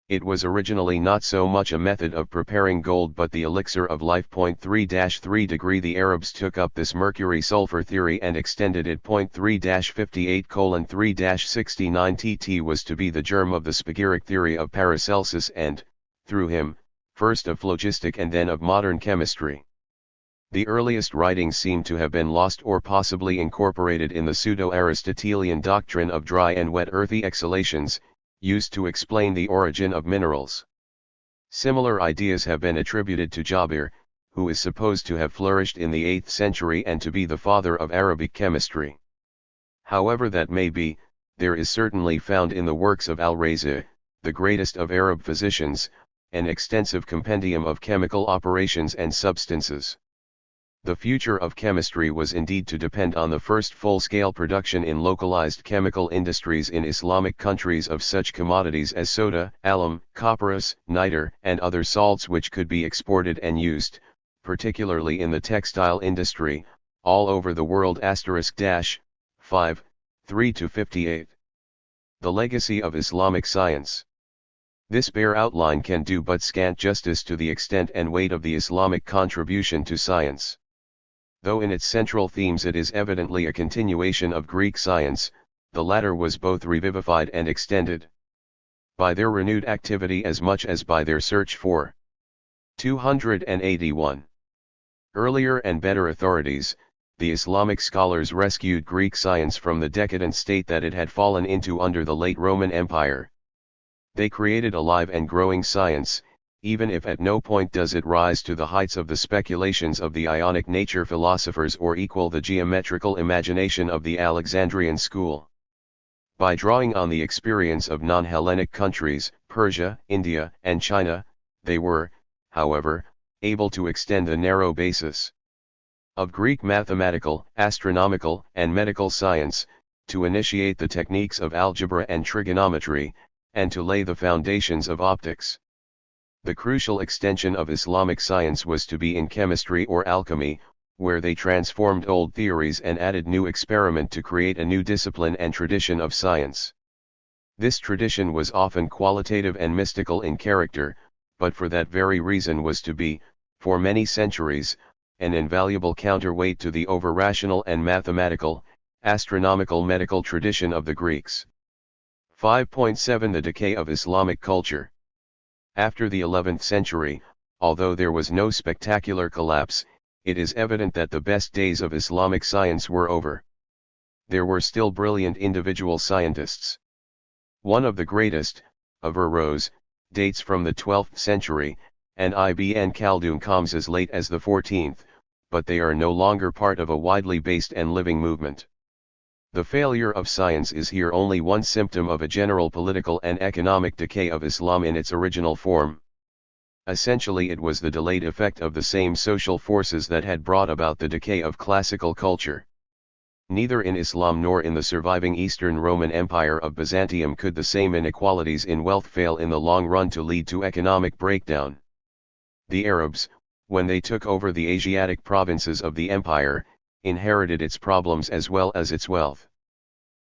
It was originally not so much a method of preparing gold but the elixir of life. 3-3 degree The Arabs took up this mercury-sulfur theory and extended it. 3-58:3-69 TT was to be the germ of the spagyric theory of Paracelsus and, through him, first of phlogistic and then of modern chemistry. The earliest writings seem to have been lost or possibly incorporated in the pseudo-Aristotelian doctrine of dry and wet earthy exhalations, used to explain the origin of minerals. Similar ideas have been attributed to Jabir, who is supposed to have flourished in the 8th century and to be the father of Arabic chemistry. However that may be, there is certainly found in the works of Al-Razi, the greatest of Arab physicians, an extensive compendium of chemical operations and substances. The future of chemistry was indeed to depend on the first full-scale production in localized chemical industries in Islamic countries of such commodities as soda, alum, copperas, niter, and other salts which could be exported and used, particularly in the textile industry, all over the world. *5, 3-58. The legacy of Islamic science. This bare outline can do but scant justice to the extent and weight of the Islamic contribution to science. Though in its central themes it is evidently a continuation of Greek science, the latter was both revivified and extended by their renewed activity as much as by their search for 281. Earlier and better authorities, the Islamic scholars rescued Greek science from the decadent state that it had fallen into under the late Roman Empire. They created a live and growing science, even if at no point does it rise to the heights of the speculations of the Ionic nature philosophers or equal the geometrical imagination of the Alexandrian school. By drawing on the experience of non-Hellenic countries, Persia, India, and China, they were, however, able to extend the narrow basis of Greek mathematical, astronomical, and medical science, to initiate the techniques of algebra and trigonometry, and to lay the foundations of optics. The crucial extension of Islamic science was to be in chemistry or alchemy, where they transformed old theories and added new experiment to create a new discipline and tradition of science. This tradition was often qualitative and mystical in character, but for that very reason was to be, for many centuries, an invaluable counterweight to the over-rational and mathematical, astronomical medical tradition of the Greeks. 5.7 The decay of Islamic culture. After the 11th century, although there was no spectacular collapse, it is evident that the best days of Islamic science were over. There were still brilliant individual scientists. One of the greatest, Averroes, dates from the 12th century, and Ibn Khaldun comes as late as the 14th, but they are no longer part of a widely based and living movement. The failure of science is here only one symptom of a general political and economic decay of Islam in its original form. Essentially it was the delayed effect of the same social forces that had brought about the decay of classical culture. Neither in Islam nor in the surviving Eastern Roman Empire of Byzantium could the same inequalities in wealth fail in the long run to lead to economic breakdown. The Arabs, when they took over the Asiatic provinces of the empire, inherited its problems as well as its wealth.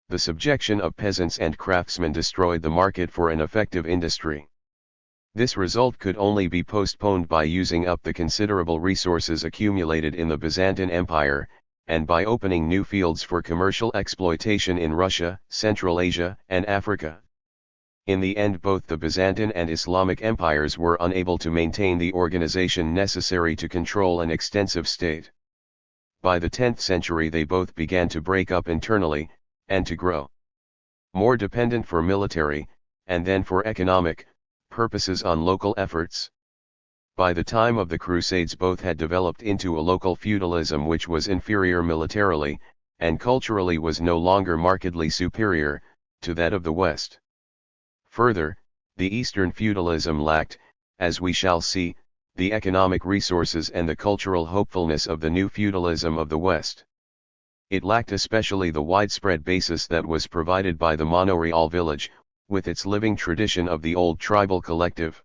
The subjection of peasants and craftsmen destroyed the market for an effective industry. This result could only be postponed by using up the considerable resources accumulated in the Byzantine Empire, and by opening new fields for commercial exploitation in Russia, Central Asia, and Africa. In the end both the Byzantine and Islamic empires were unable to maintain the organization necessary to control an extensive state. By the 10th century they both began to break up internally, and to grow more dependent for military, and then for economic, purposes on local efforts. By the time of the Crusades both had developed into a local feudalism which was inferior militarily, and culturally was no longer markedly superior, to that of the West. Further, the Eastern feudalism lacked, as we shall see, the economic resources and the cultural hopefulness of the new feudalism of the West. It lacked especially the widespread basis that was provided by the monoreal village, with its living tradition of the old tribal collective.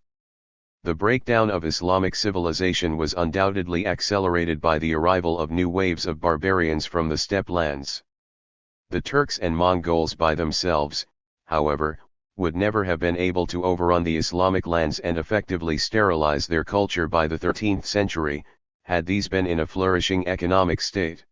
The breakdown of Islamic civilization was undoubtedly accelerated by the arrival of new waves of barbarians from the steppe lands. The Turks and Mongols by themselves, however, would never have been able to overrun the Islamic lands and effectively sterilize their culture by the 13th century, had these been in a flourishing economic state.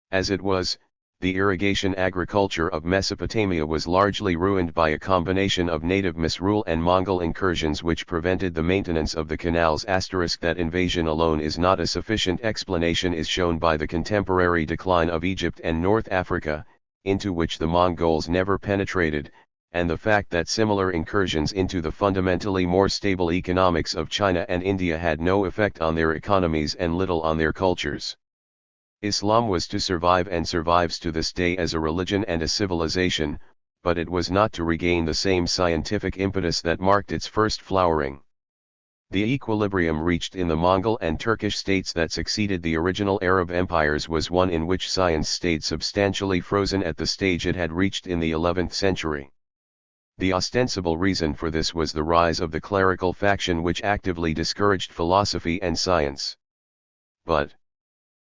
As it was, the irrigation agriculture of Mesopotamia was largely ruined by a combination of native misrule and Mongol incursions which prevented the maintenance of the canals. That invasion alone is not a sufficient explanation is shown by the contemporary decline of Egypt and North Africa, into which the Mongols never penetrated, and the fact that similar incursions into the fundamentally more stable economics of China and India had no effect on their economies and little on their cultures. Islam was to survive and survives to this day as a religion and a civilization, but it was not to regain the same scientific impetus that marked its first flowering. The equilibrium reached in the Mongol and Turkish states that succeeded the original Arab empires was one in which science stayed substantially frozen at the stage it had reached in the 11th century. The ostensible reason for this was the rise of the clerical faction which actively discouraged philosophy and science. But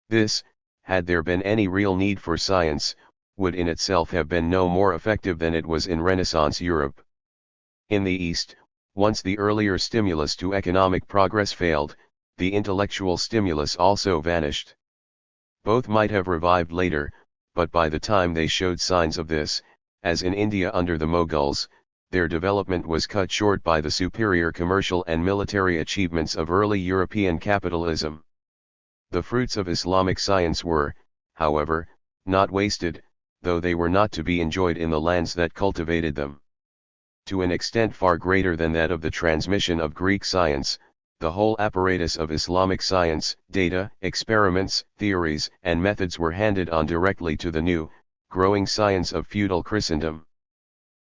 this, had there been any real need for science, would in itself have been no more effective than it was in Renaissance Europe. In the East, once the earlier stimulus to economic progress failed, the intellectual stimulus also vanished. Both might have revived later, but by the time they showed signs of this, as in India under the Mughals, their development was cut short by the superior commercial and military achievements of early European capitalism. The fruits of Islamic science were, however, not wasted, though they were not to be enjoyed in the lands that cultivated them. To an extent far greater than that of the transmission of Greek science, the whole apparatus of Islamic science, data, experiments, theories, and methods were handed on directly to the new, growing science of feudal Christendom.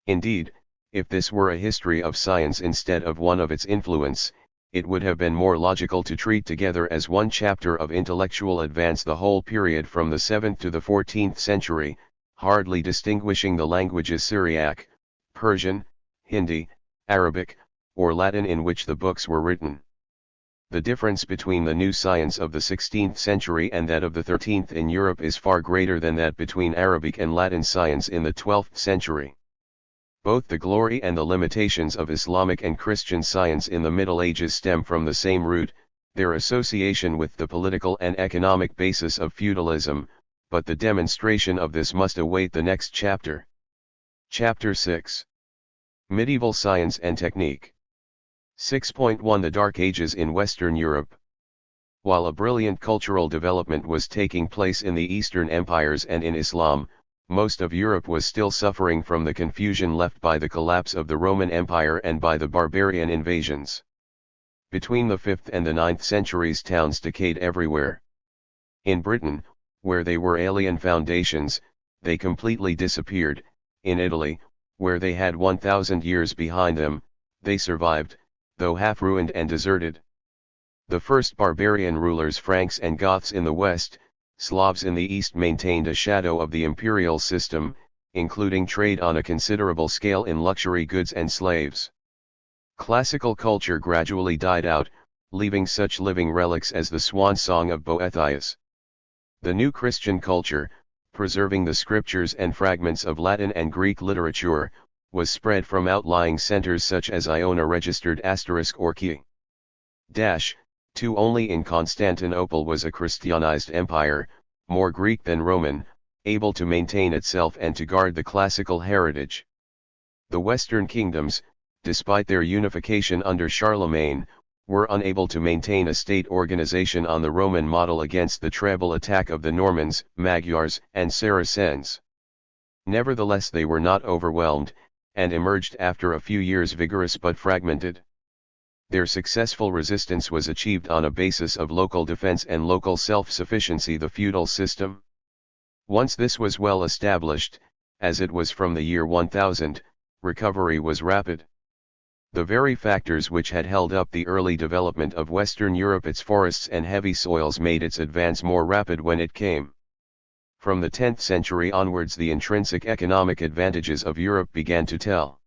Indeed, if this were a history of science instead of one of its influence, it would have been more logical to treat together as one chapter of intellectual advance the whole period from the 7th to the 14th century, hardly distinguishing the languages Syriac, Persian, Hindi, Arabic, or Latin in which the books were written. The difference between the new science of the 16th century and that of the 13th in Europe is far greater than that between Arabic and Latin science in the 12th century. Both the glory and the limitations of Islamic and Christian science in the Middle Ages stem from the same root, their association with the political and economic basis of feudalism, but the demonstration of this must await the next chapter. Chapter 6. Medieval Science and Technique. 6.1 The Dark Ages in Western Europe. While a brilliant cultural development was taking place in the Eastern empires and in Islam, most of Europe was still suffering from the confusion left by the collapse of the Roman Empire and by the barbarian invasions. Between the 5th and the 9th centuries towns decayed everywhere. In Britain, where they were alien foundations, they completely disappeared. In Italy, where they had 1,000 years behind them, they survived, though half ruined and deserted. The first barbarian rulers, Franks and Goths in the west, Slavs in the east, maintained a shadow of the imperial system, including trade on a considerable scale in luxury goods and slaves. Classical culture gradually died out, leaving such living relics as the swan song of Boethius. The new Christian culture, preserving the scriptures and fragments of Latin and Greek literature, was spread from outlying centers such as Iona registered *or Key. Only in Constantinople was a Christianized empire, more Greek than Roman, able to maintain itself and to guard the classical heritage. The Western kingdoms, despite their unification under Charlemagne, were unable to maintain a state organization on the Roman model against the treble attack of the Normans, Magyars, and Saracens. Nevertheless, they were not overwhelmed, and emerged after a few years vigorous but fragmented. Their successful resistance was achieved on a basis of local defense and local self-sufficiency, the feudal system. Once this was well established, as it was from the year 1000, recovery was rapid. The very factors which had held up the early development of Western Europe, its forests and heavy soils, made its advance more rapid when it came. From the 10th century onwards, the intrinsic economic advantages of Europe began to tell.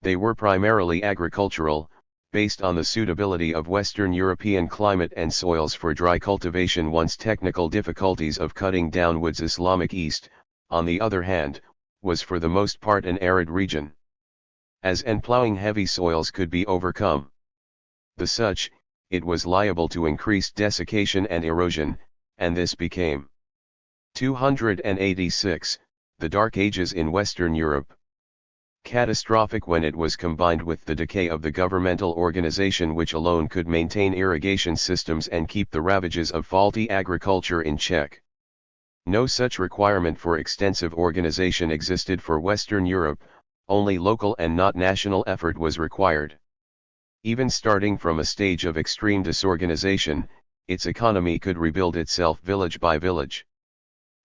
They were primarily agricultural, based on the suitability of Western European climate and soils for dry cultivation. Once technical difficulties of cutting down wood's Islamic East, on the other hand, was for the most part an arid region. As and plowing heavy soils could be overcome. The such, it was liable to increased desiccation and erosion, and this became 286, the Dark Ages in Western Europe. Catastrophic when it was combined with the decay of the governmental organization which alone could maintain irrigation systems and keep the ravages of faulty agriculture in check. No such requirement for extensive organization existed for Western Europe, only local and not national effort was required. Even starting from a stage of extreme disorganization, its economy could rebuild itself village by village.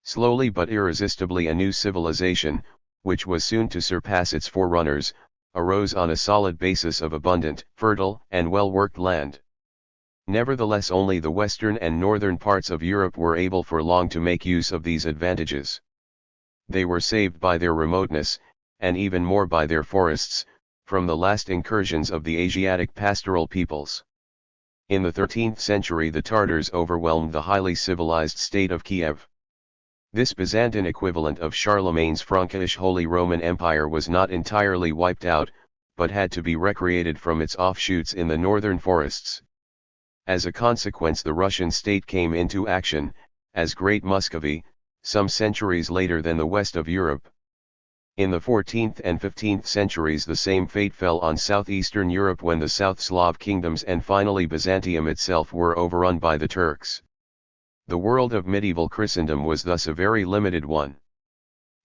Slowly but irresistibly a new civilization, which was soon to surpass its forerunners, arose on a solid basis of abundant, fertile, and well-worked land. Nevertheless, only the western and northern parts of Europe were able for long to make use of these advantages. They were saved by their remoteness, and even more by their forests, from the last incursions of the Asiatic pastoral peoples. In the 13th century the Tartars overwhelmed the highly civilized state of Kiev. This Byzantine equivalent of Charlemagne's Frankish Holy Roman Empire was not entirely wiped out, but had to be recreated from its offshoots in the northern forests. As a consequence the Russian state came into action, as Great Muscovy, some centuries later than the west of Europe. In the 14th and 15th centuries the same fate fell on southeastern Europe when the South Slav kingdoms and finally Byzantium itself were overrun by the Turks. The world of medieval Christendom was thus a very limited one.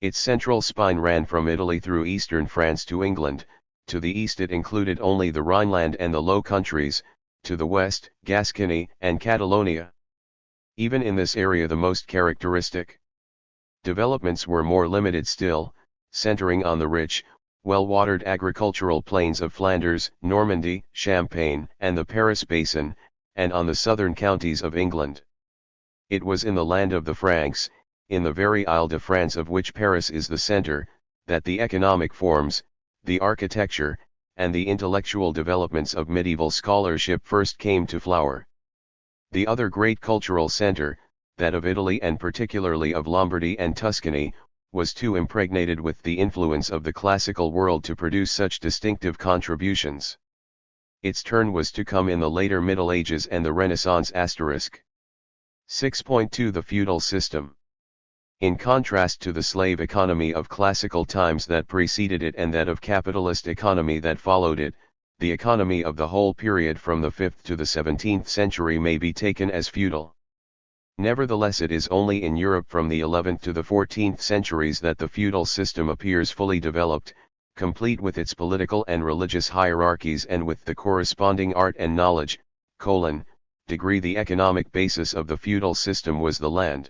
Its central spine ran from Italy through eastern France to England. To the east it included only the Rhineland and the Low Countries, to the west, Gascony and Catalonia. Even in this area the most characteristic developments were more limited still, centering on the rich, well-watered agricultural plains of Flanders, Normandy, Champagne, and the Paris Basin, and on the southern counties of England. It was in the land of the Franks, in the very Île-de-France of which Paris is the center, that the economic forms, the architecture, and the intellectual developments of medieval scholarship first came to flower. The other great cultural center, that of Italy and particularly of Lombardy and Tuscany, was too impregnated with the influence of the classical world to produce such distinctive contributions. Its turn was to come in the later Middle Ages and the Renaissance. 6.2 The feudal system. In contrast to the slave economy of classical times that preceded it and that of capitalist economy that followed it, the economy of the whole period from the 5th to the 17th century may be taken as feudal. Nevertheless, it is only in Europe from the 11th to the 14th centuries that the feudal system appears fully developed, complete with its political and religious hierarchies and with the corresponding art and knowledge, degree. The economic basis of the feudal system was the land.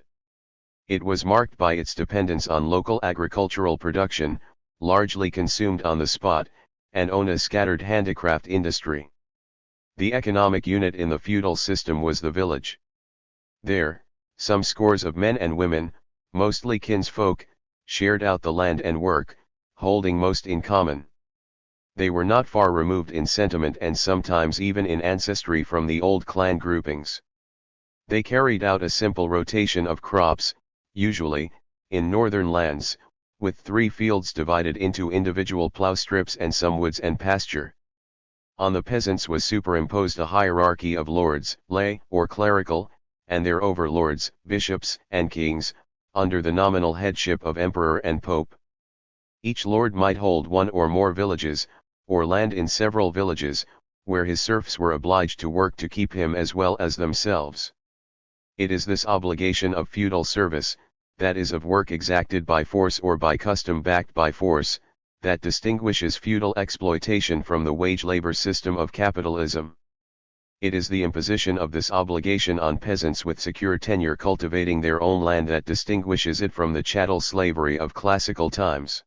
It was marked by its dependence on local agricultural production, largely consumed on the spot, and on a scattered handicraft industry. The economic unit in the feudal system was the village. There, some scores of men and women, mostly kinsfolk, shared out the land and work, holding most in common. They were not far removed in sentiment and sometimes even in ancestry from the old clan groupings. They carried out a simple rotation of crops, usually, in northern lands, with 3 fields divided into individual plough strips and some woods and pasture. On the peasants was superimposed a hierarchy of lords, lay or clerical, and their overlords, bishops and kings, under the nominal headship of emperor and pope. Each lord might hold 1 or more villages, or land in several villages, where his serfs were obliged to work to keep him as well as themselves. It is this obligation of feudal service, that is of work exacted by force or by custom backed by force, that distinguishes feudal exploitation from the wage labor system of capitalism. It is the imposition of this obligation on peasants with secure tenure cultivating their own land that distinguishes it from the chattel slavery of classical times.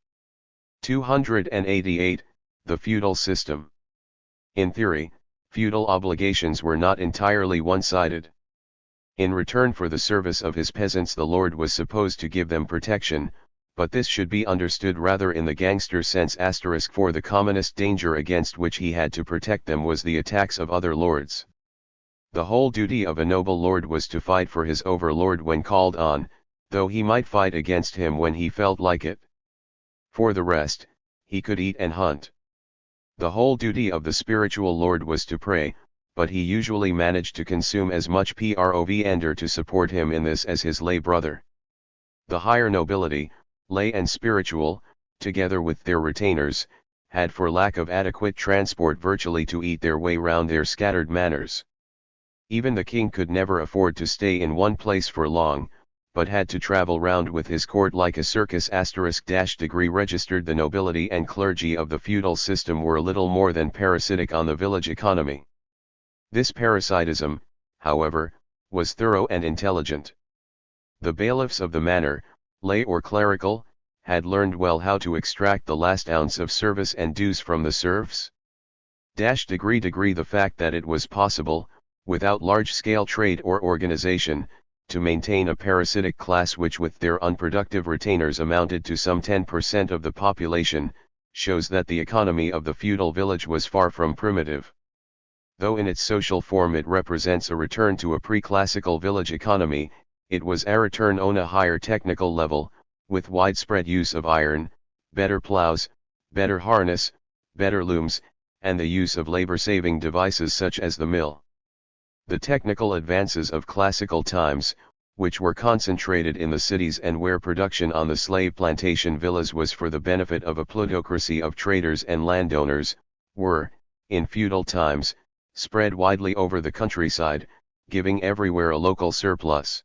288. The feudal system. In theory, feudal obligations were not entirely one-sided. In return for the service of his peasants the lord was supposed to give them protection, but this should be understood rather in the gangster sense *, for the commonest danger against which he had to protect them was the attacks of other lords. The whole duty of a noble lord was to fight for his overlord when called on, though he might fight against him when he felt like it. For the rest, he could eat and hunt. The whole duty of the spiritual lord was to pray, but he usually managed to consume as much provender to support him in this as his lay brother. The higher nobility, lay and spiritual, together with their retainers, had for lack of adequate transport virtually to eat their way round their scattered manors. Even the king could never afford to stay in one place for long, but had to travel round with his court like a circus *. Registered the nobility and clergy of the feudal system were little more than parasitic on the village economy. This parasitism, however, was thorough and intelligent. The bailiffs of the manor, lay or clerical, had learned well how to extract the last ounce of service and dues from the serfs. The fact that it was possible, without large-scale trade or organization, to maintain a parasitic class which with their unproductive retainers amounted to some 10% of the population, shows that the economy of the feudal village was far from primitive. Though in its social form it represents a return to a pre-classical village economy, it was a return on a higher technical level, with widespread use of iron, better plows, better harness, better looms, and the use of labor-saving devices such as the mill. The technical advances of classical times, which were concentrated in the cities and where production on the slave plantation villas was for the benefit of a plutocracy of traders and landowners, were, in feudal times, spread widely over the countryside, giving everywhere a local surplus.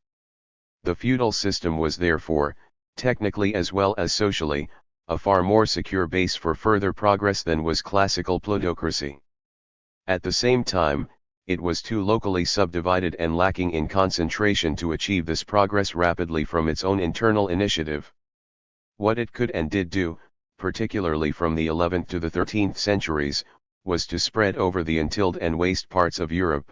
The feudal system was therefore, technically as well as socially, a far more secure base for further progress than was classical plutocracy. At the same time, it was too locally subdivided and lacking in concentration to achieve this progress rapidly from its own internal initiative. What it could and did do, particularly from the 11th to the 13th centuries, was to spread over the untilled and waste parts of Europe.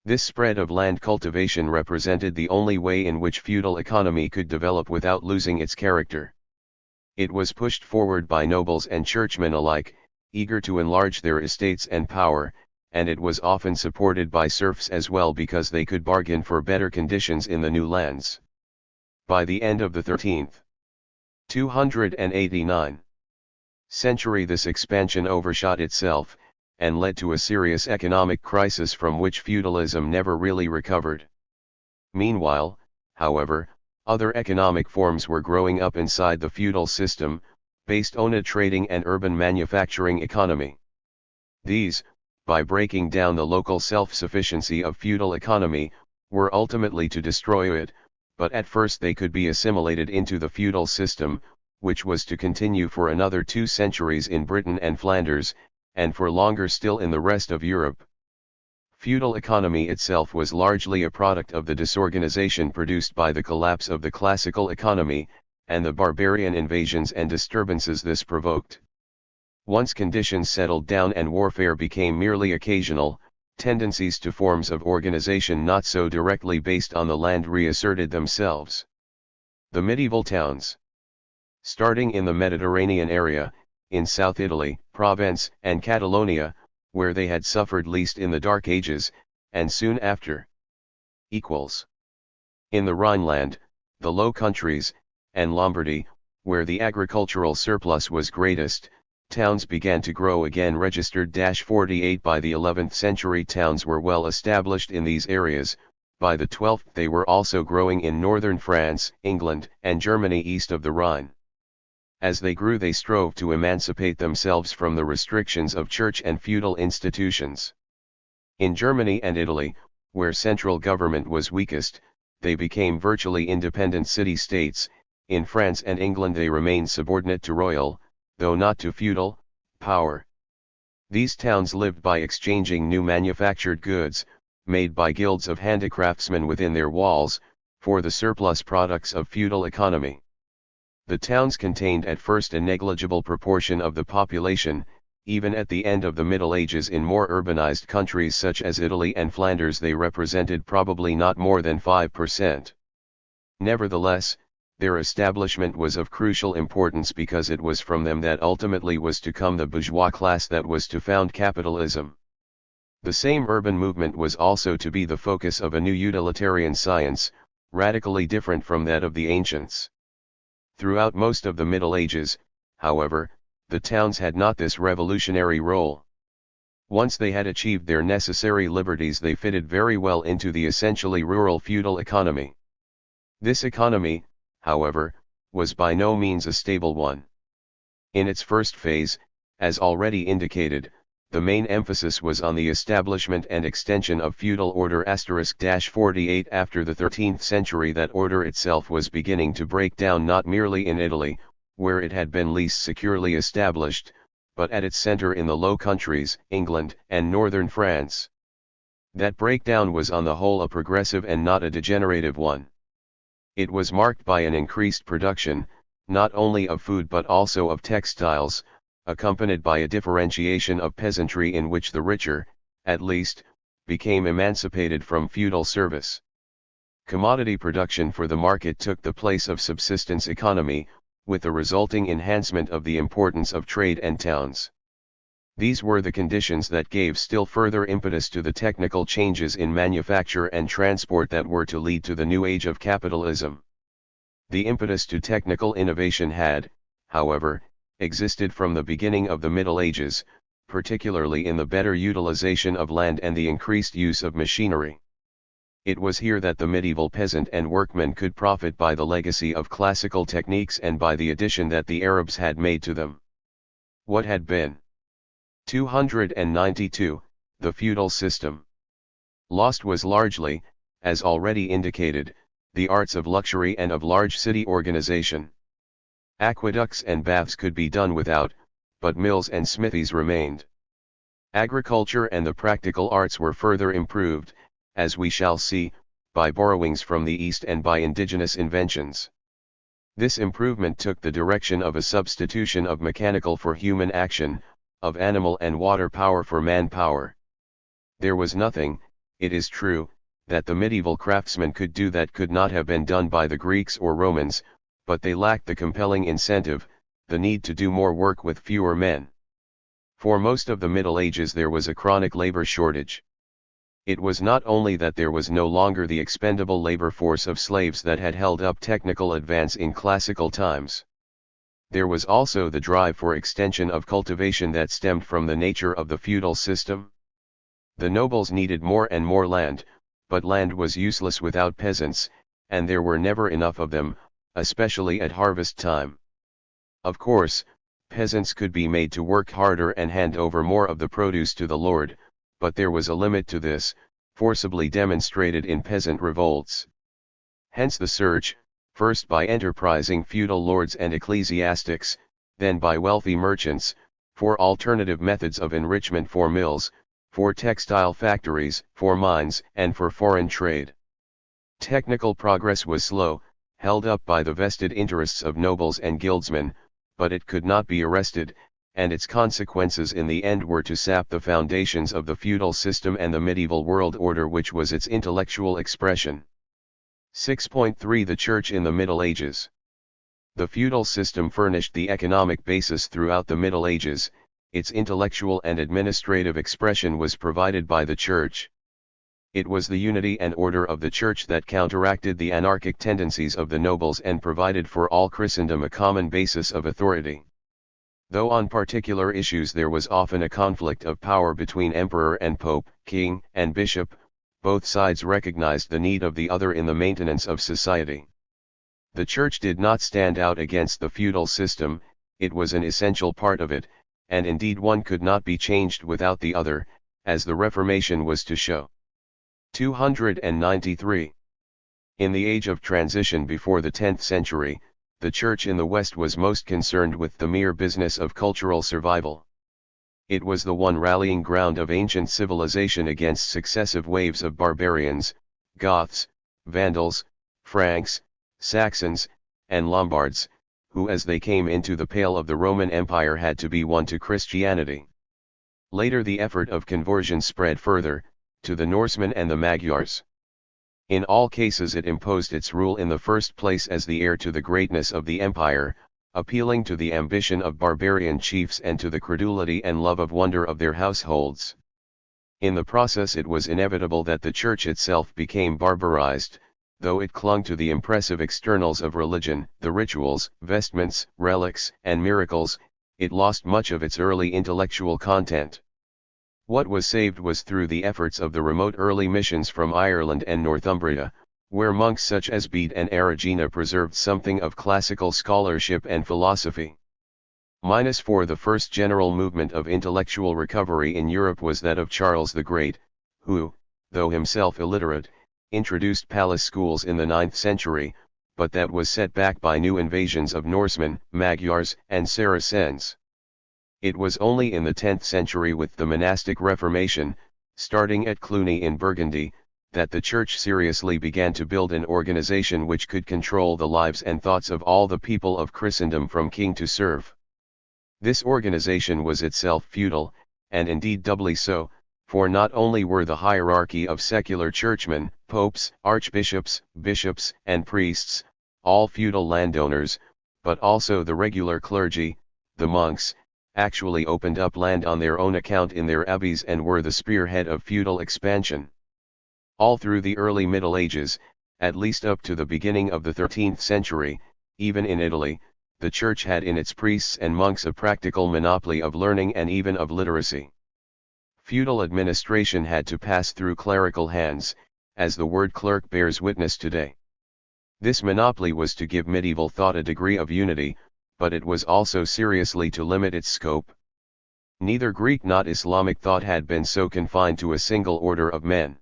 This spread of land cultivation represented the only way in which feudal economy could develop without losing its character. It was pushed forward by nobles and churchmen alike, eager to enlarge their estates and power, and it was often supported by serfs as well because they could bargain for better conditions in the new lands. By the end of the 13th, 289 century this expansion overshot itself, and led to a serious economic crisis from which feudalism never really recovered. Meanwhile, however, other economic forms were growing up inside the feudal system, based on a trading and urban manufacturing economy. These, by breaking down the local self-sufficiency of feudal economy, were ultimately to destroy it, but at first they could be assimilated into the feudal system, which was to continue for another 2 centuries in Britain and Flanders, and for longer still in the rest of Europe. Feudal economy itself was largely a product of the disorganization produced by the collapse of the classical economy, and the barbarian invasions and disturbances this provoked. Once conditions settled down and warfare became merely occasional, tendencies to forms of organization not so directly based on the land reasserted themselves. The medieval towns. Starting in the Mediterranean area, in South Italy, Provence, and Catalonia, where they had suffered least in the Dark Ages, and soon after. In the Rhineland, the Low Countries, and Lombardy, where the agricultural surplus was greatest, towns began to grow again. Registered 48 By the 11th century towns were well established in these areas, by the 12th they were also growing in northern France, England, and Germany east of the Rhine. As they grew they strove to emancipate themselves from the restrictions of church and feudal institutions. In Germany and Italy, where central government was weakest, they became virtually independent city-states. In France and England they remained subordinate to royal, though not to feudal, power. These towns lived by exchanging new manufactured goods, made by guilds of handicraftsmen within their walls, for the surplus products of feudal economy. The towns contained at first a negligible proportion of the population. Even at the end of the Middle Ages in more urbanized countries such as Italy and Flanders they represented probably not more than 5%. Nevertheless, Their establishment was of crucial importance because it was from them that ultimately was to come the bourgeois class that was to found capitalism. The same urban movement was also to be the focus of a new utilitarian science, radically different from that of the ancients. Throughout most of the Middle Ages, however, the towns had not this revolutionary role. Once they had achieved their necessary liberties, they fitted very well into the essentially rural feudal economy. This economy, however, was by no means a stable one. In its first phase, as already indicated, the main emphasis was on the establishment and extension of feudal order *48. After the 13th century, that order itself was beginning to break down, not merely in Italy, where it had been least securely established, but at its center in the Low Countries, England, and northern France. That breakdown was on the whole a progressive and not a degenerative one. It was marked by an increased production, not only of food but also of textiles, accompanied by a differentiation of peasantry in which the richer, at least, became emancipated from feudal service. Commodity production for the market took the place of subsistence economy, with the resulting enhancement of the importance of trade and towns. These were the conditions that gave still further impetus to the technical changes in manufacture and transport that were to lead to the new age of capitalism. The impetus to technical innovation had, however, existed from the beginning of the Middle Ages, particularly in the better utilization of land and the increased use of machinery. It was here that the medieval peasant and workman could profit by the legacy of classical techniques and by the addition that the Arabs had made to them. What had been 292, the feudal system. Lost was largely, as already indicated, the arts of luxury and of large city organization. Aqueducts and baths could be done without, but mills and smithies remained. Agriculture and the practical arts were further improved, as we shall see, by borrowings from the East and by indigenous inventions. This improvement took the direction of a substitution of mechanical for human action, of animal and water power for manpower. There was nothing, it is true, that the medieval craftsmen could do that could not have been done by the Greeks or Romans, but they lacked the compelling incentive, the need to do more work with fewer men. For most of the Middle Ages there was a chronic labor shortage. It was not only that there was no longer the expendable labor force of slaves that had held up technical advance in classical times. There was also the drive for extension of cultivation that stemmed from the nature of the feudal system. The nobles needed more and more land, but land was useless without peasants, and there were never enough of them, especially at harvest time. Of course, peasants could be made to work harder and hand over more of the produce to the lord, but there was a limit to this, forcibly demonstrated in peasant revolts. Hence the search, first by enterprising feudal lords and ecclesiastics, then by wealthy merchants, for alternative methods of enrichment, for mills, for textile factories, for mines, and for foreign trade. Technical progress was slow, held up by the vested interests of nobles and guildsmen, but it could not be arrested, and its consequences in the end were to sap the foundations of the feudal system and the medieval world order which was its intellectual expression. 6.3 The Church in the Middle Ages. The feudal system furnished the economic basis throughout the Middle Ages, its intellectual and administrative expression was provided by the Church. It was the unity and order of the Church that counteracted the anarchic tendencies of the nobles and provided for all Christendom a common basis of authority. Though on particular issues there was often a conflict of power between emperor and pope, king and bishop, both sides recognized the need of the other in the maintenance of society. The Church did not stand out against the feudal system, it was an essential part of it, and indeed one could not be changed without the other, as the Reformation was to show. 293. In the age of transition before the 10th century, the Church in the West was most concerned with the mere business of cultural survival. It was the one rallying ground of ancient civilization against successive waves of barbarians, Goths, Vandals, Franks, Saxons, and Lombards, who as they came into the pale of the Roman Empire had to be won to Christianity. Later the effort of conversion spread further, to the Norsemen and the Magyars. In all cases it imposed its rule in the first place as the heir to the greatness of the empire, appealing to the ambition of barbarian chiefs and to the credulity and love of wonder of their households. In the process it was inevitable that the church itself became barbarized, though it clung to the impressive externals of religion, the rituals, vestments, relics, and miracles, it lost much of its early intellectual content. What was saved was through the efforts of the remote early missions from Ireland and Northumbria, where monks such as Bede and Erigena preserved something of classical scholarship and philosophy. -4 The first general movement of intellectual recovery in Europe was that of Charles the Great, who, though himself illiterate, introduced palace schools in the 9th century, but that was set back by new invasions of Norsemen, Magyars, and Saracens. It was only in the 10th century with the monastic Reformation, starting at Cluny in Burgundy, that the Church seriously began to build an organization which could control the lives and thoughts of all the people of Christendom from king to serf. This organization was itself feudal, and indeed doubly so, for not only were the hierarchy of secular churchmen, popes, archbishops, bishops, and priests, all feudal landowners, but also the regular clergy, the monks, actually opened up land on their own account in their abbeys and were the spearhead of feudal expansion. All through the early Middle Ages, at least up to the beginning of the 13th century, even in Italy, the Church had in its priests and monks a practical monopoly of learning and even of literacy. Feudal administration had to pass through clerical hands, as the word clerk bears witness today. This monopoly was to give medieval thought a degree of unity, but it was also seriously to limit its scope. Neither Greek nor Islamic thought had been so confined to a single order of men.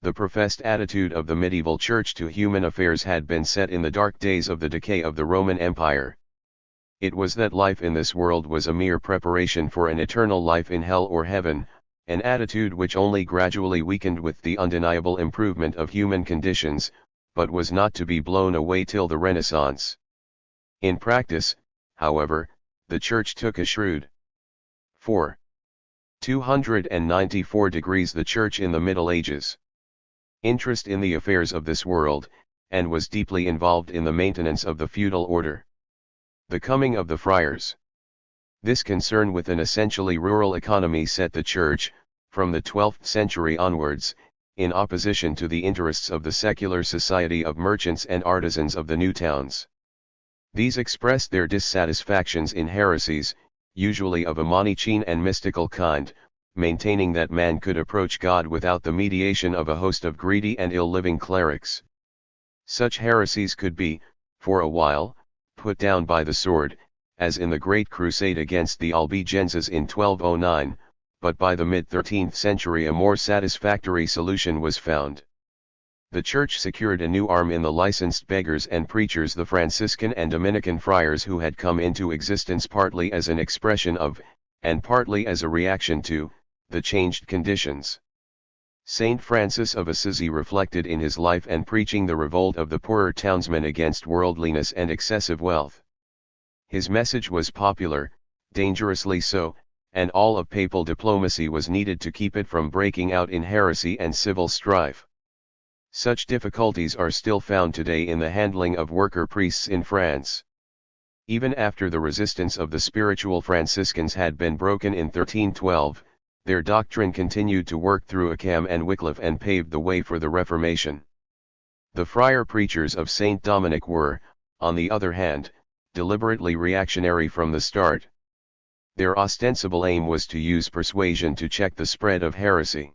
The professed attitude of the medieval church to human affairs had been set in the dark days of the decay of the Roman Empire. It was that life in this world was a mere preparation for an eternal life in hell or heaven, an attitude which only gradually weakened with the undeniable improvement of human conditions, but was not to be blown away till the Renaissance. In practice, however, the Church took a shrewd 294 degrees the Church in the Middle Ages. Interest in the affairs of this world, and was deeply involved in the maintenance of the feudal order. The coming of the friars. This concern with an essentially rural economy set the Church, from the 12th century onwards, in opposition to the interests of the secular society of merchants and artisans of the new towns. These expressed their dissatisfactions in heresies, usually of a Manichaean and mystical kind, maintaining that man could approach God without the mediation of a host of greedy and ill-living clerics. Such heresies could be, for a while, put down by the sword, as in the Great Crusade against the Albigenses in 1209, but by the mid-13th century a more satisfactory solution was found. The Church secured a new arm in the licensed beggars and preachers, the Franciscan and Dominican friars, who had come into existence partly as an expression of, and partly as a reaction to, the changed conditions. Saint Francis of Assisi reflected in his life and preaching the revolt of the poorer townsmen against worldliness and excessive wealth. His message was popular, dangerously so, and all of papal diplomacy was needed to keep it from breaking out in heresy and civil strife. Such difficulties are still found today in the handling of worker priests in France. Even after the resistance of the spiritual Franciscans had been broken in 1312, their doctrine continued to work through Occam and Wycliffe and paved the way for the Reformation. The friar preachers of Saint Dominic were, on the other hand, deliberately reactionary from the start. Their ostensible aim was to use persuasion to check the spread of heresy.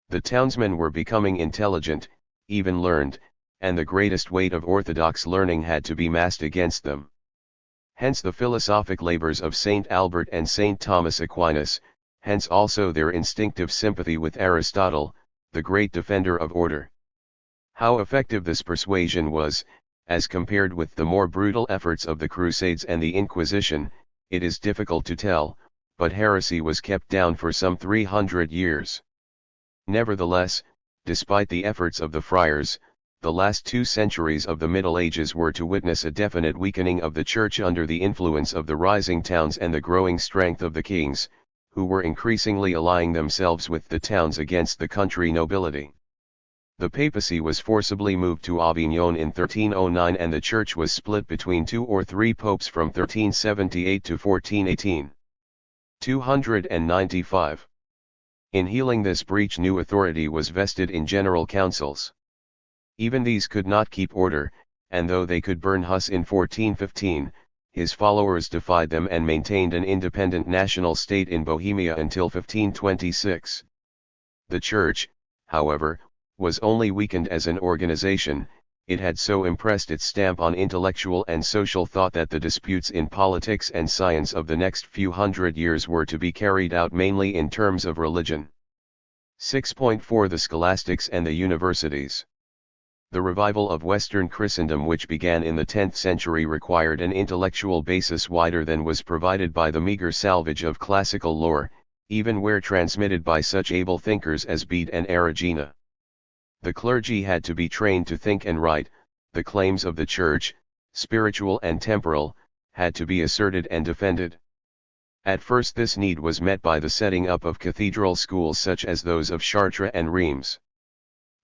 The townsmen were becoming intelligent, even learned, and the greatest weight of orthodox learning had to be massed against them. Hence the philosophic labors of Saint Albert and Saint Thomas Aquinas, hence also their instinctive sympathy with Aristotle, the great defender of order. How effective this persuasion was, as compared with the more brutal efforts of the Crusades and the Inquisition, it is difficult to tell, but heresy was kept down for some 300 years. Nevertheless, despite the efforts of the friars, the last 2 centuries of the Middle Ages were to witness a definite weakening of the Church under the influence of the rising towns and the growing strength of the kings, who were increasingly allying themselves with the towns against the country nobility. The papacy was forcibly moved to Avignon in 1309 and the church was split between 2 or 3 popes from 1378 to 1418. 295. In healing this breach new authority was vested in general councils. Even these could not keep order, and though they could burn Huss in 1415, his followers defied them and maintained an independent national state in Bohemia until 1526. The Church, however, was only weakened as an organization. It had so impressed its stamp on intellectual and social thought that the disputes in politics and science of the next few hundred years were to be carried out mainly in terms of religion. 6.4 The scholastics and the universities. The revival of Western Christendom which began in the 10th century required an intellectual basis wider than was provided by the meager salvage of classical lore, even where transmitted by such able thinkers as Bede and Erigena. The clergy had to be trained to think and write, the claims of the Church, spiritual and temporal, had to be asserted and defended. At first this need was met by the setting up of cathedral schools such as those of Chartres and Reims.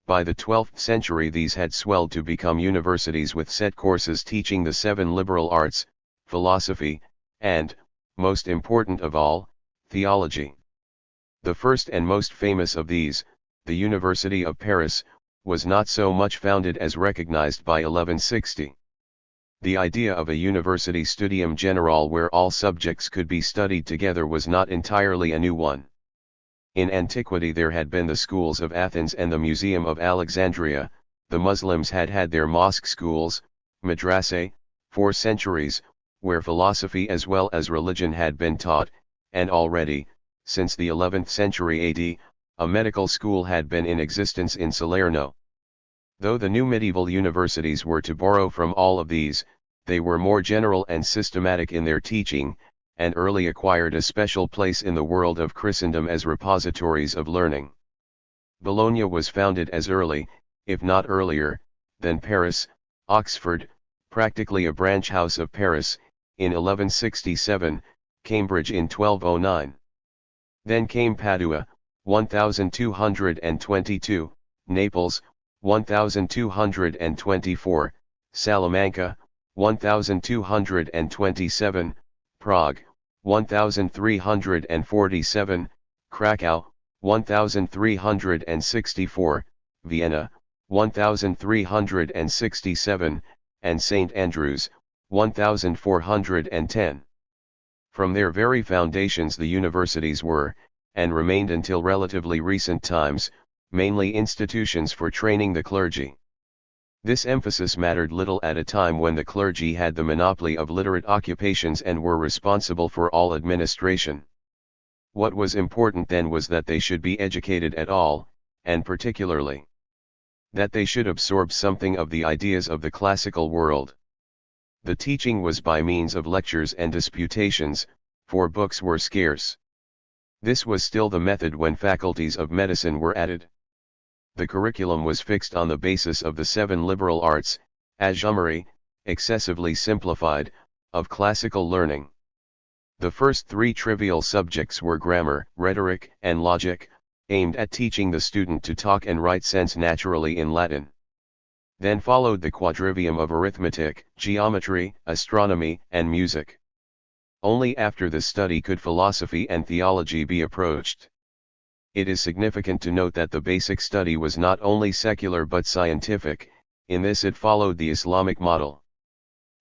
By the 12th century these had swelled to become universities with set courses teaching the 7 liberal arts, philosophy, and, most important of all, theology. The first and most famous of these, the University of Paris, was not so much founded as recognized by 1160. The idea of a university studium generale where all subjects could be studied together was not entirely a new one. In antiquity there had been the schools of Athens and the Museum of Alexandria. The Muslims had had their mosque schools, madrasae, for centuries, where philosophy as well as religion had been taught, and already, since the 11th century AD, a medical school had been in existence in Salerno. Though the new medieval universities were to borrow from all of these, they were more general and systematic in their teaching, and early acquired a special place in the world of Christendom as repositories of learning. Bologna was founded as early, if not earlier, than Paris. Oxford, practically a branch house of Paris, in 1167, Cambridge in 1209. Then came Padua, 1222, Naples, 1224, Salamanca, 1227, Prague, 1347, Krakow, 1364, Vienna, 1367, and St. Andrews, 1410. From their very foundations the universities were, and remained until relatively recent times, mainly institutions for training the clergy. This emphasis mattered little at a time when the clergy had the monopoly of literate occupations and were responsible for all administration. What was important then was that they should be educated at all, and particularly that they should absorb something of the ideas of the classical world. The teaching was by means of lectures and disputations, for books were scarce. This was still the method when faculties of medicine were added. The curriculum was fixed on the basis of the 7 liberal arts, a summary, excessively simplified, of classical learning. The first 3 trivial subjects were grammar, rhetoric, and logic, aimed at teaching the student to talk and write sense naturally in Latin. Then followed the quadrivium of arithmetic, geometry, astronomy, and music. Only after this study could philosophy and theology be approached. It is significant to note that the basic study was not only secular but scientific. In this it followed the Islamic model.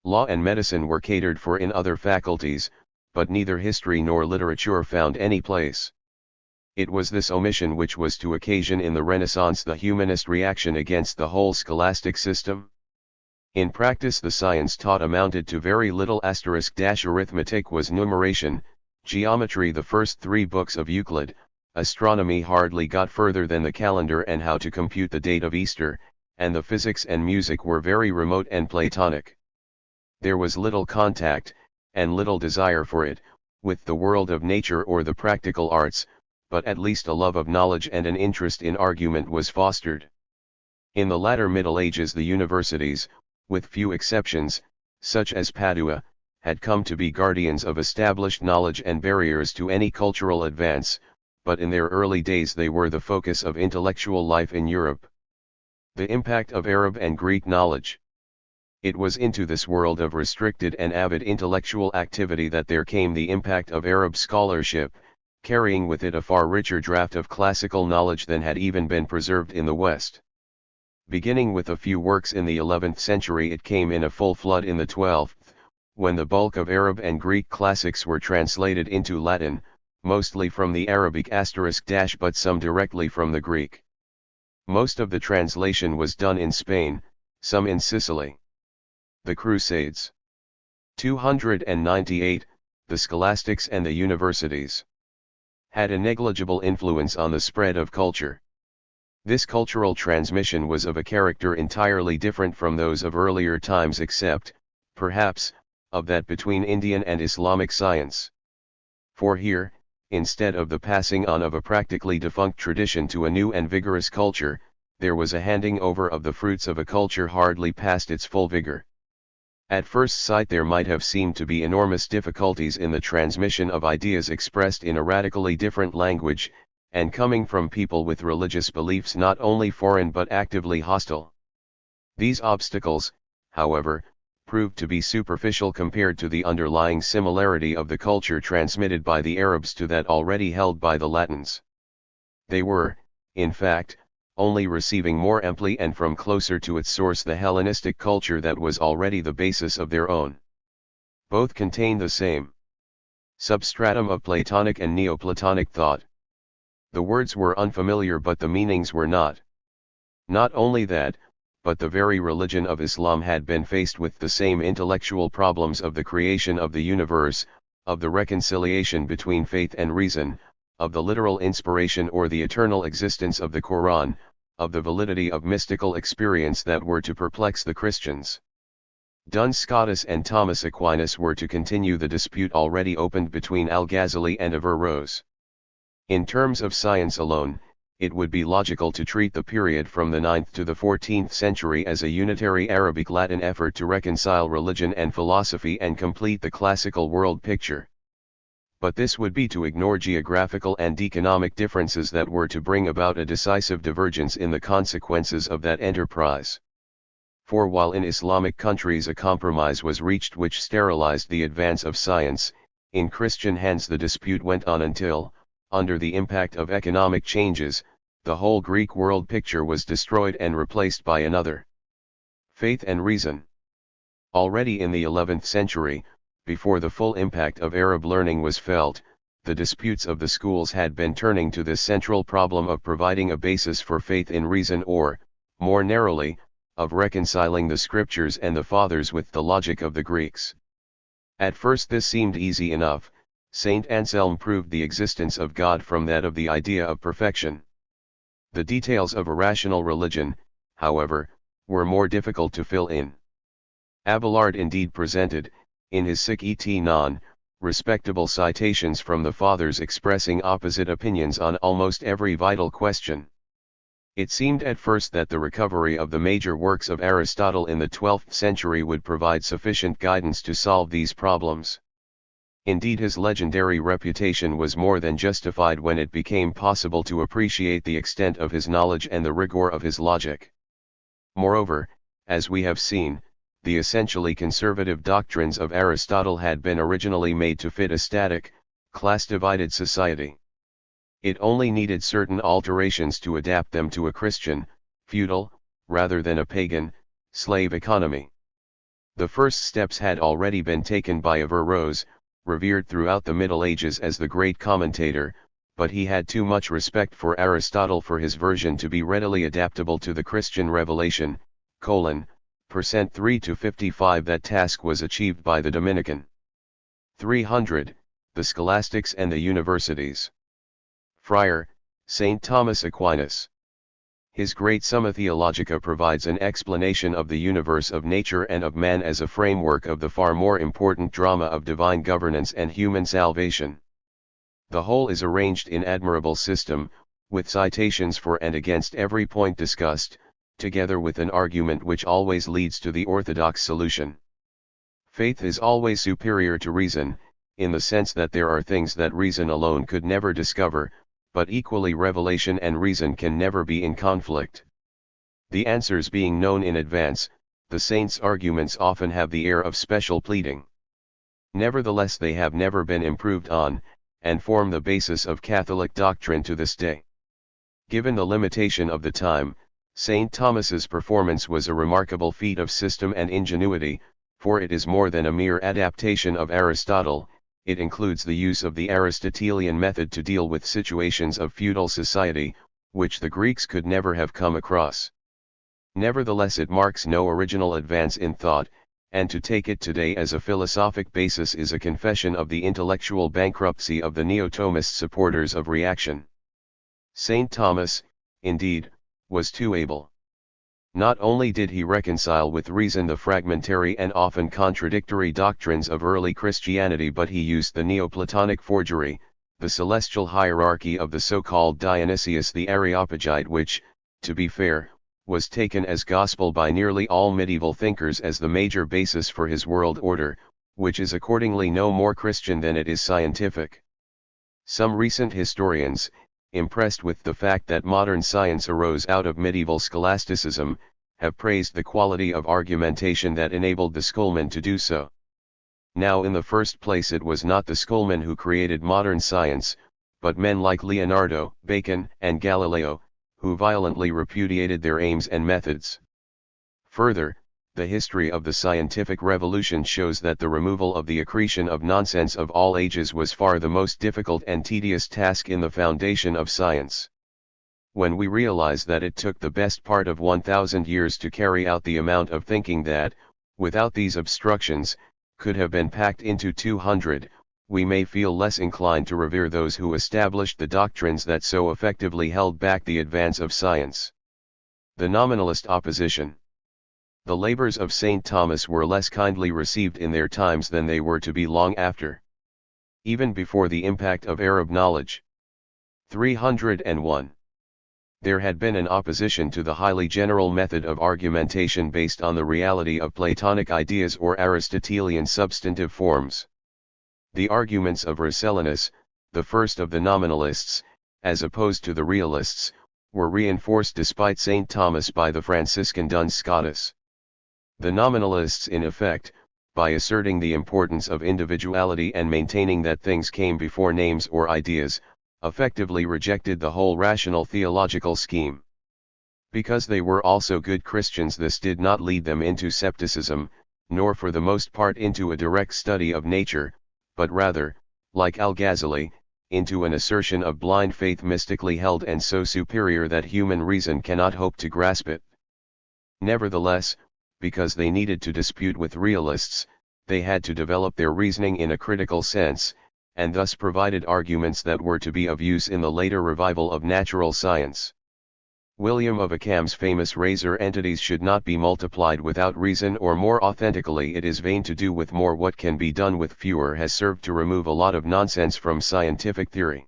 Law and medicine were catered for in other faculties, but neither history nor literature found any place. It was this omission which was to occasion in the Renaissance the humanist reaction against the whole scholastic system. In practice the science taught amounted to very little. Arithmetic was numeration, geometry the first 3 books of Euclid, astronomy hardly got further than the calendar and how to compute the date of Easter, and the physics and music were very remote and Platonic. There was little contact, and little desire for it, with the world of nature or the practical arts, but at least a love of knowledge and an interest in argument was fostered. In the latter Middle Ages the universities, with few exceptions, such as Padua, had come to be guardians of established knowledge and barriers to any cultural advance, but in their early days they were the focus of intellectual life in Europe. The impact of Arab and Greek knowledge. It was into this world of restricted and avid intellectual activity that there came the impact of Arab scholarship, carrying with it a far richer draft of classical knowledge than had even been preserved in the West. Beginning with a few works in the 11th century, it came in a full flood in the 12th, when the bulk of Arab and Greek classics were translated into Latin, mostly from the Arabic *, but some directly from the Greek. Most of the translation was done in Spain, some in Sicily. The Crusades. 298, the scholastics and the universities had a negligible influence on the spread of culture. This cultural transmission was of a character entirely different from those of earlier times, except, perhaps, of that between Indian and Islamic science. For here, instead of the passing on of a practically defunct tradition to a new and vigorous culture, there was a handing over of the fruits of a culture hardly past its full vigor. At first sight there might have seemed to be enormous difficulties in the transmission of ideas expressed in a radically different language, and coming from people with religious beliefs not only foreign but actively hostile. These obstacles, however, proved to be superficial compared to the underlying similarity of the culture transmitted by the Arabs to that already held by the Latins. They were, in fact, only receiving more amply and from closer to its source the Hellenistic culture that was already the basis of their own. Both contain the same substratum of Platonic and Neoplatonic thought. The words were unfamiliar but the meanings were not. Not only that, but the very religion of Islam had been faced with the same intellectual problems of the creation of the universe, of the reconciliation between faith and reason, of the literal inspiration or the eternal existence of the Quran, of the validity of mystical experience that were to perplex the Christians. Duns Scotus and Thomas Aquinas were to continue the dispute already opened between Al-Ghazali and Averroes. In terms of science alone, it would be logical to treat the period from the 9th to the 14th century as a unitary Arabic-Latin effort to reconcile religion and philosophy and complete the classical world picture. But this would be to ignore geographical and economic differences that were to bring about a decisive divergence in the consequences of that enterprise. For while in Islamic countries a compromise was reached which sterilized the advance of science, in Christian hands the dispute went on until, under the impact of economic changes, the whole Greek world picture was destroyed and replaced by another. Faith and reason. Already in the 11th century, before the full impact of Arab learning was felt, the disputes of the schools had been turning to this central problem of providing a basis for faith in reason or, more narrowly, of reconciling the scriptures and the fathers with the logic of the Greeks. At first this seemed easy enough. Saint Anselm proved the existence of God from that of the idea of perfection. The details of a rational religion, however, were more difficult to fill in. Abelard indeed presented, in his Sic et non, respectable citations from the Fathers expressing opposite opinions on almost every vital question. It seemed at first that the recovery of the major works of Aristotle in the 12th century would provide sufficient guidance to solve these problems. Indeed, his legendary reputation was more than justified when it became possible to appreciate the extent of his knowledge and the rigor of his logic. Moreover, as we have seen, the essentially conservative doctrines of Aristotle had been originally made to fit a static, class-divided society. It only needed certain alterations to adapt them to a Christian, feudal, rather than a pagan, slave economy. The first steps had already been taken by Averroes, revered throughout the Middle Ages as the great commentator, but he had too much respect for Aristotle for his version to be readily adaptable to the Christian revelation. Percent 3 to 55. That task was achieved by the Dominican. 300. The scholastics and the universities. Friar, St. Thomas Aquinas. His great Summa Theologica provides an explanation of the universe of nature and of man as a framework of the far more important drama of divine governance and human salvation. The whole is arranged in admirable system, with citations for and against every point discussed, together with an argument which always leads to the orthodox solution. Faith is always superior to reason, in the sense that there are things that reason alone could never discover, but equally revelation and reason can never be in conflict. The answers being known in advance, the saints' arguments often have the air of special pleading. Nevertheless, they have never been improved on, and form the basis of Catholic doctrine to this day. Given the limitation of the time, St. Thomas's performance was a remarkable feat of system and ingenuity, for it is more than a mere adaptation of Aristotle. It includes the use of the Aristotelian method to deal with situations of feudal society, which the Greeks could never have come across. Nevertheless, it marks no original advance in thought, and to take it today as a philosophic basis is a confession of the intellectual bankruptcy of the Neo-Thomist supporters of reaction. St. Thomas, indeed, was too able. Not only did he reconcile with reason the fragmentary and often contradictory doctrines of early Christianity, but he used the Neoplatonic forgery, the celestial hierarchy of the so-called Dionysius the Areopagite, which, to be fair, was taken as gospel by nearly all medieval thinkers as the major basis for his world order, which is accordingly no more Christian than it is scientific. Some recent historians, impressed with the fact that modern science arose out of medieval scholasticism, have praised the quality of argumentation that enabled the schoolmen to do so. Now, in the first place, it was not the schoolmen who created modern science, but men like Leonardo, Bacon, and Galileo, who violently repudiated their aims and methods. Further, the history of the scientific revolution shows that the removal of the accretion of nonsense of all ages was far the most difficult and tedious task in the foundation of science. When we realize that it took the best part of 1,000 years to carry out the amount of thinking that, without these obstructions, could have been packed into 200, we may feel less inclined to revere those who established the doctrines that so effectively held back the advance of science. The nominalist opposition. The labors of St. Thomas were less kindly received in their times than they were to be long after. Even before the impact of Arab knowledge. 301. There had been an opposition to the highly general method of argumentation based on the reality of Platonic ideas or Aristotelian substantive forms. The arguments of Rassellinus, the first of the nominalists, as opposed to the realists, were reinforced despite St. Thomas by the Franciscan Duns Scotus. The nominalists, in effect, by asserting the importance of individuality and maintaining that things came before names or ideas, effectively rejected the whole rational theological scheme. Because they were also good Christians, this did not lead them into scepticism, nor for the most part into a direct study of nature, but rather, like Al-Ghazali, into an assertion of blind faith mystically held and so superior that human reason cannot hope to grasp it. Nevertheless, because they needed to dispute with realists, they had to develop their reasoning in a critical sense, and thus provided arguments that were to be of use in the later revival of natural science. William of Ockham's famous razor entities should not be multiplied without reason, or more authentically, it is vain to do with more what can be done with fewer, has served to remove a lot of nonsense from scientific theory.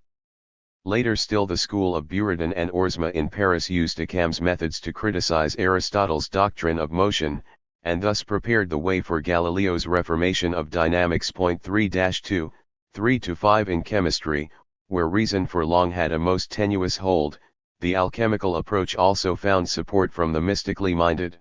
Later still, the school of Buridan and Oersma in Paris used Ockham's methods to criticize Aristotle's doctrine of motion, and thus prepared the way for Galileo's reformation of dynamics. 3-2, 3-5 in chemistry, where reason for long had a most tenuous hold. The alchemical approach also found support from the mystically minded.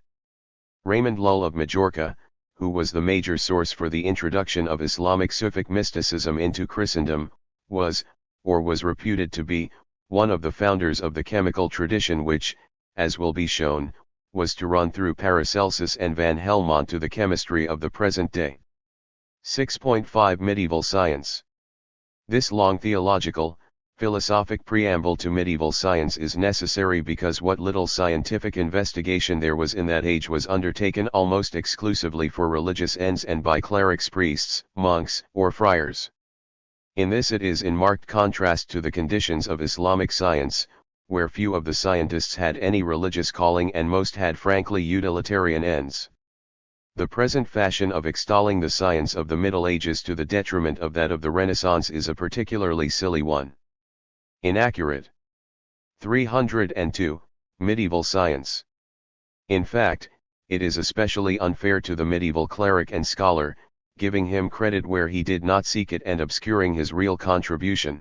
Raymond Lull of Majorca, who was the major source for the introduction of Islamic Sufic mysticism into Christendom, was reputed to be, one of the founders of the chemical tradition which, as will be shown, was to run through Paracelsus and Van Helmont to the chemistry of the present day. 6.5 Medieval Science. This long theological, philosophic preamble to medieval science is necessary because what little scientific investigation there was in that age was undertaken almost exclusively for religious ends and by clerics, priests, monks, or friars. In this it is in marked contrast to the conditions of Islamic science, where few of the scientists had any religious calling and most had frankly utilitarian ends. The present fashion of extolling the science of the Middle Ages to the detriment of that of the Renaissance is a particularly silly one. Inaccurate. 302. Medieval Science. In fact, it is especially unfair to the medieval cleric and scholar, giving him credit where he did not seek it and obscuring his real contribution.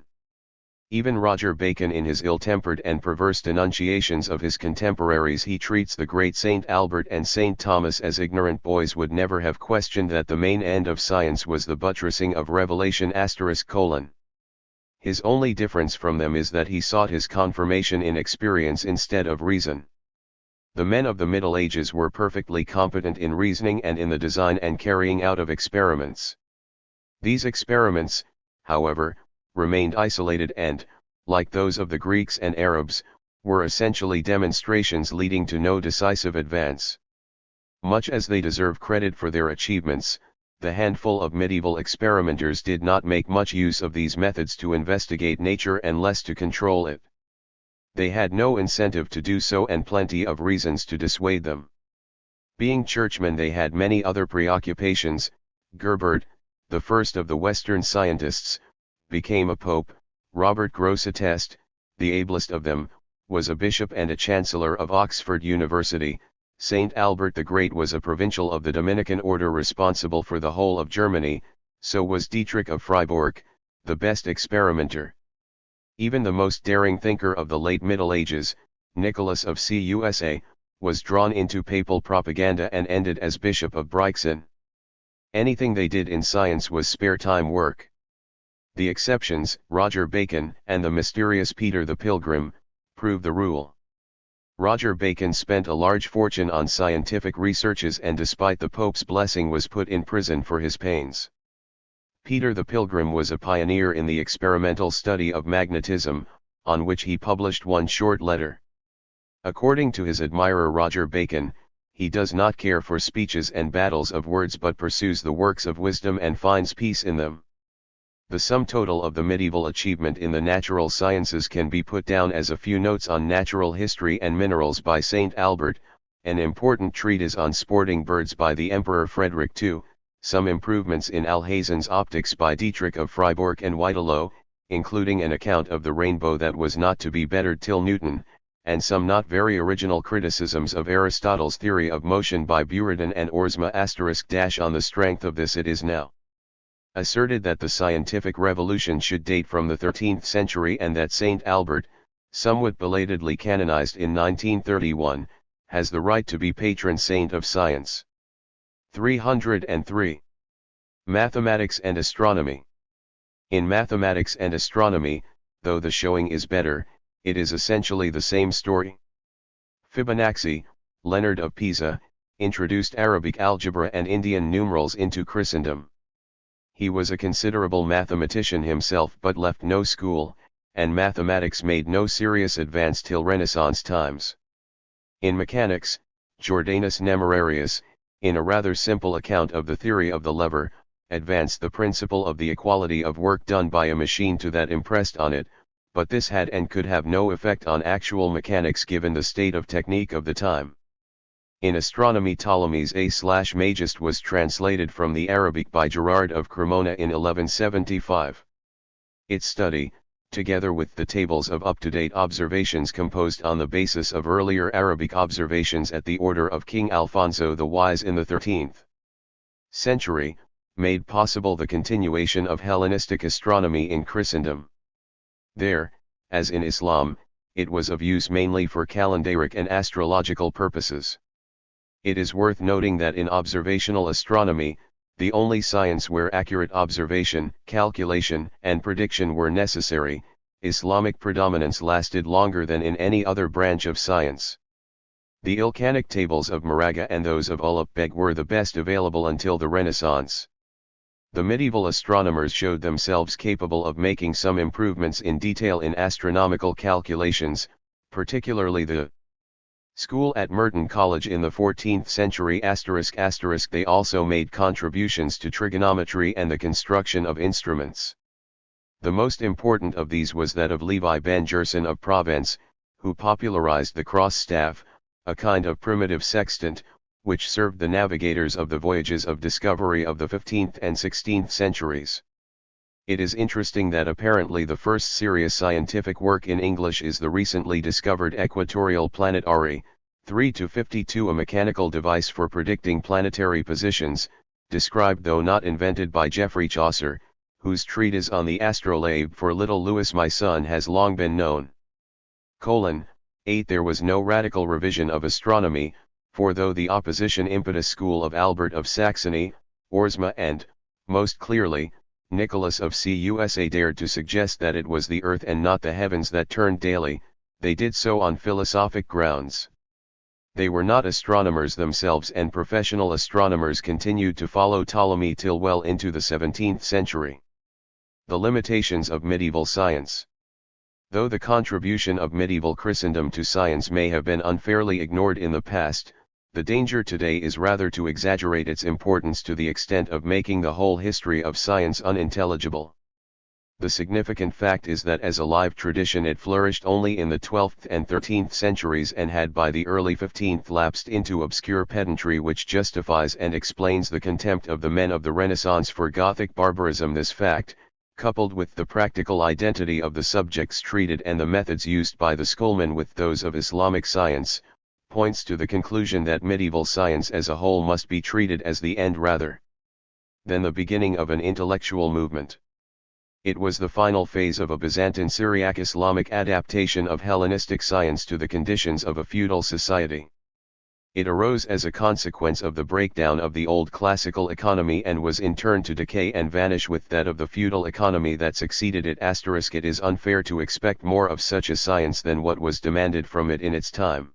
Even Roger Bacon, in his ill-tempered and perverse denunciations of his contemporaries, he treats the great Saint Albert and Saint Thomas as ignorant boys, would never have questioned that the main end of science was the buttressing of revelation *:*. His only difference from them is that he sought his confirmation in experience instead of reason. The men of the Middle Ages were perfectly competent in reasoning and in the design and carrying out of experiments. These experiments, however, remained isolated and, like those of the Greeks and Arabs, were essentially demonstrations leading to no decisive advance. Much as they deserve credit for their achievements, the handful of medieval experimenters did not make much use of these methods to investigate nature and less to control it. They had no incentive to do so and plenty of reasons to dissuade them. Being churchmen, they had many other preoccupations. Gerbert, the first of the Western scientists, became a pope. Robert Grosseteste, the ablest of them, was a bishop and a chancellor of Oxford University. Saint Albert the Great was a provincial of the Dominican order responsible for the whole of Germany, so was Dietrich of Freiburg, the best experimenter. Even the most daring thinker of the late Middle Ages, Nicholas of Cusa, was drawn into papal propaganda and ended as Bishop of Brixen. Anything they did in science was spare-time work. The exceptions, Roger Bacon and the mysterious Peter the Pilgrim, prove the rule. Roger Bacon spent a large fortune on scientific researches and despite the Pope's blessing was put in prison for his pains. Peter the Pilgrim was a pioneer in the experimental study of magnetism, on which he published one short letter. According to his admirer Roger Bacon, he does not care for speeches and battles of words but pursues the works of wisdom and finds peace in them. The sum total of the medieval achievement in the natural sciences can be put down as a few notes on natural history and minerals by Saint Albert, an important treatise on sporting birds by the Emperor Frederick II, some improvements in Alhazen's optics by Dietrich of Freiburg and Whitelow, including an account of the rainbow that was not to be bettered till Newton, and some not very original criticisms of Aristotle's theory of motion by Buridan and Oersma *. On the strength of this it is now asserted that the scientific revolution should date from the 13th century and that Saint Albert, somewhat belatedly canonized in 1931, has the right to be patron saint of science. 303. Mathematics and Astronomy. In mathematics and astronomy, though the showing is better, it is essentially the same story. Fibonacci, Leonard of Pisa, introduced Arabic algebra and Indian numerals into Christendom. He was a considerable mathematician himself but left no school, and mathematics made no serious advance till Renaissance times. In mechanics, Jordanus Numerarius, in a rather simple account of the theory of the lever, advanced the principle of the equality of work done by a machine to that impressed on it, but this had and could have no effect on actual mechanics given the state of technique of the time. In astronomy, Ptolemy's A/Magist was translated from the Arabic by Gerard of Cremona in 1175. Its study, together with the tables of up-to-date observations composed on the basis of earlier Arabic observations at the order of King Alfonso the Wise in the 13th century, made possible the continuation of Hellenistic astronomy in Christendom. There, as in Islam, it was of use mainly for calendaric and astrological purposes. It is worth noting that in observational astronomy, the only science where accurate observation, calculation, and prediction were necessary, Islamic predominance lasted longer than in any other branch of science. The Ilkhanic tables of Moraga and those of Ulugh Beg were the best available until the Renaissance. The medieval astronomers showed themselves capable of making some improvements in detail in astronomical calculations, particularly the school at Merton College in the 14th century ***. They also made contributions to trigonometry and the construction of instruments. The most important of these was that of Levi ben Gerson of Provence, who popularized the cross staff, a kind of primitive sextant, which served the navigators of the voyages of discovery of the 15th and 16th centuries. It is interesting that apparently the first serious scientific work in English is the recently discovered equatorial planet ARI, 3-52, a mechanical device for predicting planetary positions, described though not invented by Geoffrey Chaucer, whose treatise on the astrolabe for little Louis my son has long been known. 8. There was no radical revision of astronomy, for though the opposition impetus school of Albert of Saxony, Oersma and, most clearly, Nicholas of Cusa dared to suggest that it was the earth and not the heavens that turned daily, they did so on philosophic grounds. They were not astronomers themselves, and professional astronomers continued to follow Ptolemy till well into the 17th century. The limitations of medieval science. Though the contribution of medieval Christendom to science may have been unfairly ignored in the past, the danger today is rather to exaggerate its importance to the extent of making the whole history of science unintelligible. The significant fact is that as a live tradition it flourished only in the 12th and 13th centuries and had by the early 15th lapsed into obscure pedantry which justifies and explains the contempt of the men of the Renaissance for Gothic barbarism. This fact, coupled with the practical identity of the subjects treated and the methods used by the schoolmen with those of Islamic science, points to the conclusion that medieval science as a whole must be treated as the end rather than the beginning of an intellectual movement. It was the final phase of a Byzantine Syriac Islamic adaptation of Hellenistic science to the conditions of a feudal society. It arose as a consequence of the breakdown of the old classical economy and was in turn to decay and vanish with that of the feudal economy that succeeded it. It is unfair to expect more of such a science than what was demanded from it in its time.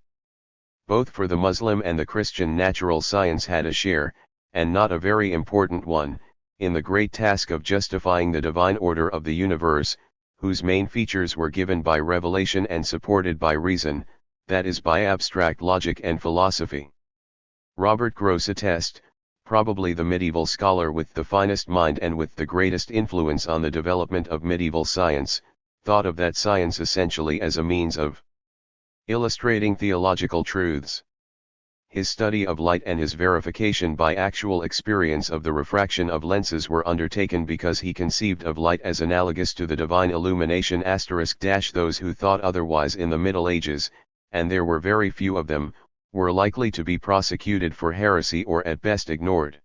Both for the Muslim and the Christian natural science had a share, and not a very important one, in the great task of justifying the divine order of the universe, whose main features were given by revelation and supported by reason, that is by abstract logic and philosophy. Robert Grosseteste, probably the medieval scholar with the finest mind and with the greatest influence on the development of medieval science, thought of that science essentially as a means of illustrating theological truths. His study of light and his verification by actual experience of the refraction of lenses were undertaken because he conceived of light as analogous to the divine illumination. Those who thought otherwise in the Middle Ages, and there were very few of them, were likely to be prosecuted for heresy or at best ignored.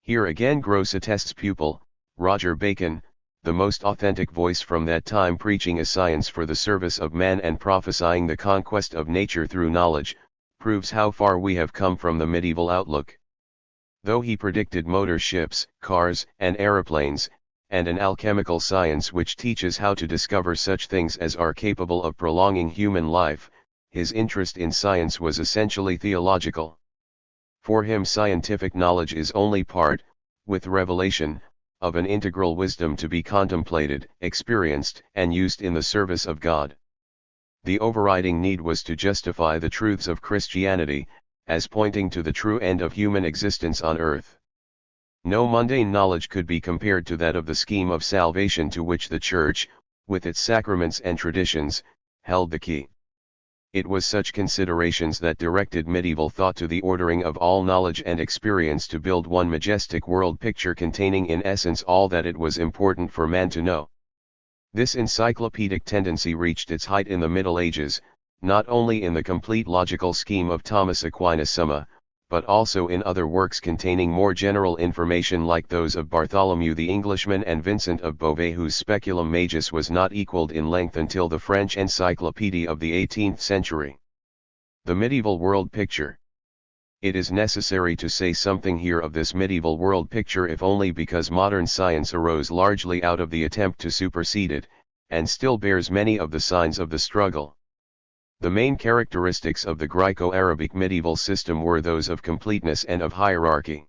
Here again Grosseteste's pupil, Roger Bacon, the most authentic voice from that time preaching a science for the service of man and prophesying the conquest of nature through knowledge, proves how far we have come from the medieval outlook. Though he predicted motor ships, cars, and aeroplanes, and an alchemical science which teaches how to discover such things as are capable of prolonging human life, his interest in science was essentially theological. For him scientific knowledge is only part, with revelation, of an integral wisdom to be contemplated, experienced, and used in the service of God. The overriding need was to justify the truths of Christianity, as pointing to the true end of human existence on earth. No mundane knowledge could be compared to that of the scheme of salvation to which the Church, with its sacraments and traditions, held the key. It was such considerations that directed medieval thought to the ordering of all knowledge and experience to build one majestic world picture containing in essence all that it was important for man to know. This encyclopedic tendency reached its height in the Middle Ages, not only in the complete logical scheme of Thomas Aquinas' Summa, but also in other works containing more general information like those of Bartholomew the Englishman and Vincent of Beauvais, whose Speculum Magis was not equalled in length until the French encyclopedia of the 18th century. The medieval world picture. It is necessary to say something here of this medieval world picture, if only because modern science arose largely out of the attempt to supersede it, and still bears many of the signs of the struggle. The main characteristics of the Graeco-Arabic medieval system were those of completeness and of hierarchy.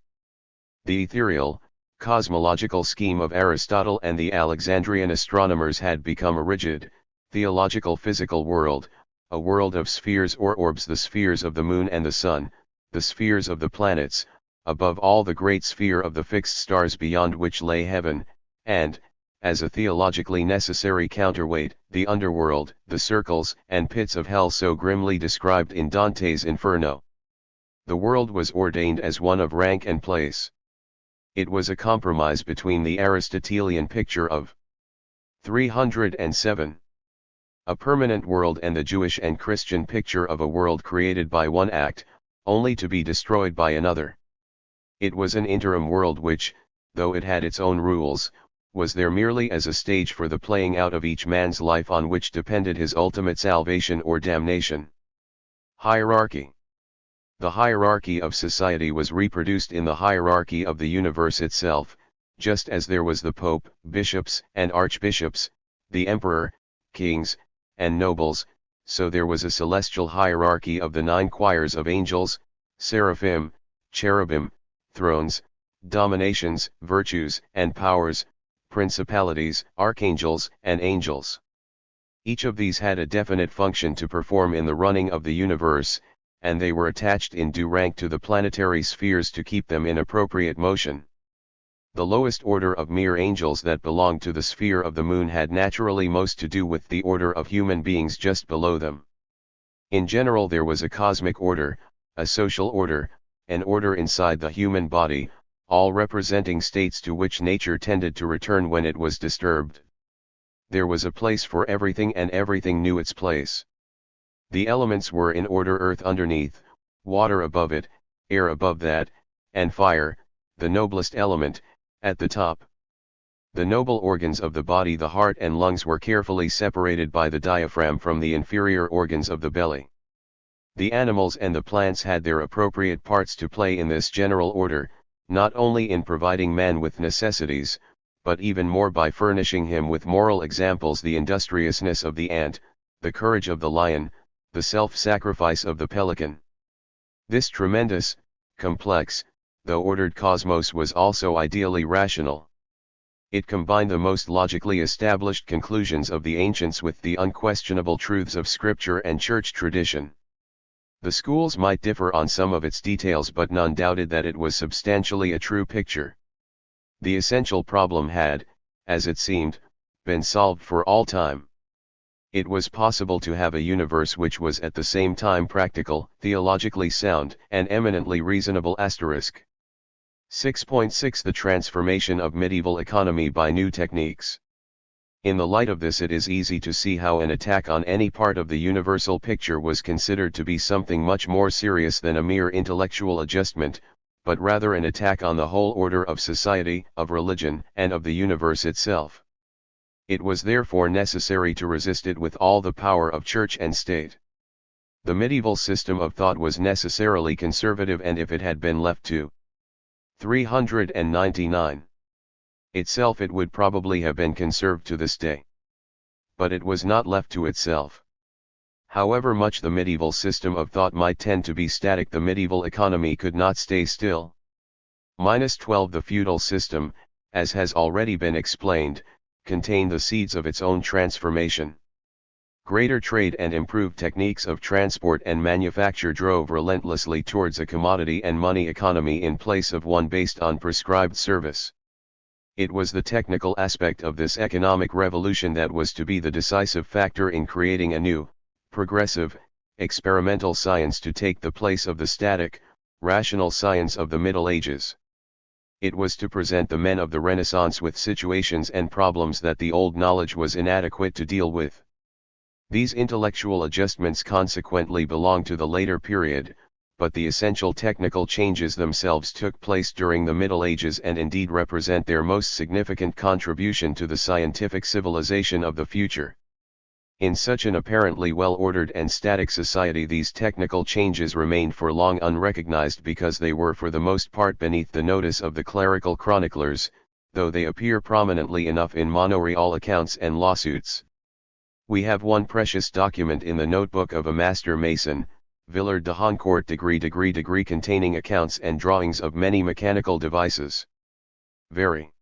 The ethereal, cosmological scheme of Aristotle and the Alexandrian astronomers had become a rigid, theological physical world, a world of spheres or orbs, the spheres of the moon and the sun, the spheres of the planets, above all the great sphere of the fixed stars beyond which lay heaven, and, as a theologically necessary counterweight, the underworld, the circles and pits of hell so grimly described in Dante's Inferno. The world was ordained as one of rank and place. It was a compromise between the Aristotelian picture of 307, a permanent world, and the Jewish and Christian picture of a world created by one act, only to be destroyed by another. It was an interim world which, though it had its own rules, was there merely as a stage for the playing out of each man's life on which depended his ultimate salvation or damnation. Hierarchy. The hierarchy of society was reproduced in the hierarchy of the universe itself, just as there was the Pope, bishops and archbishops, the emperor, kings, and nobles, so there was a celestial hierarchy of the 9 choirs of angels, seraphim, cherubim, thrones, dominations, virtues and powers, principalities, archangels, and angels. Each of these had a definite function to perform in the running of the universe, and they were attached in due rank to the planetary spheres to keep them in appropriate motion. The lowest order of mere angels that belonged to the sphere of the moon had naturally most to do with the order of human beings just below them. In general, there was a cosmic order, a social order, an order inside the human body, all representing states to which nature tended to return when it was disturbed. There was a place for everything and everything knew its place. The elements were in order: earth underneath, water above it, air above that, and fire, the noblest element, at the top. The noble organs of the body, the heart and lungs, were carefully separated by the diaphragm from the inferior organs of the belly. The animals and the plants had their appropriate parts to play in this general order, not only in providing man with necessities, but even more by furnishing him with moral examples: the industriousness of the ant, the courage of the lion, the self-sacrifice of the pelican. This tremendous, complex, though ordered cosmos was also ideally rational. It combined the most logically established conclusions of the ancients with the unquestionable truths of scripture and church tradition. The schools might differ on some of its details, but none doubted that it was substantially a true picture. The essential problem had, as it seemed, been solved for all time. It was possible to have a universe which was at the same time practical, theologically sound, and eminently reasonable. 6.6 The transformation of medieval economy by new techniques. In the light of this, it is easy to see how an attack on any part of the universal picture was considered to be something much more serious than a mere intellectual adjustment, but rather an attack on the whole order of society, of religion, and of the universe itself. It was therefore necessary to resist it with all the power of church and state. The medieval system of thought was necessarily conservative, and if it had been left to 399 itself, it would probably have been conserved to this day. But it was not left to itself. However much the medieval system of thought might tend to be static, the medieval economy could not stay still. 12 The feudal system, as has already been explained, contained the seeds of its own transformation. Greater trade and improved techniques of transport and manufacture drove relentlessly towards a commodity and money economy in place of one based on prescribed service. It was the technical aspect of this economic revolution that was to be the decisive factor in creating a new, progressive, experimental science to take the place of the static, rational science of the Middle Ages. It was to present the men of the Renaissance with situations and problems that the old knowledge was inadequate to deal with. These intellectual adjustments consequently belong to the later period, but the essential technical changes themselves took place during the Middle Ages and indeed represent their most significant contribution to the scientific civilization of the future. In such an apparently well-ordered and static society, these technical changes remained for long unrecognized because they were for the most part beneath the notice of the clerical chroniclers, though they appear prominently enough in manorial accounts and lawsuits. We have one precious document in the notebook of a master mason, Villard de Honcourt degree containing accounts and drawings of many mechanical devices. Very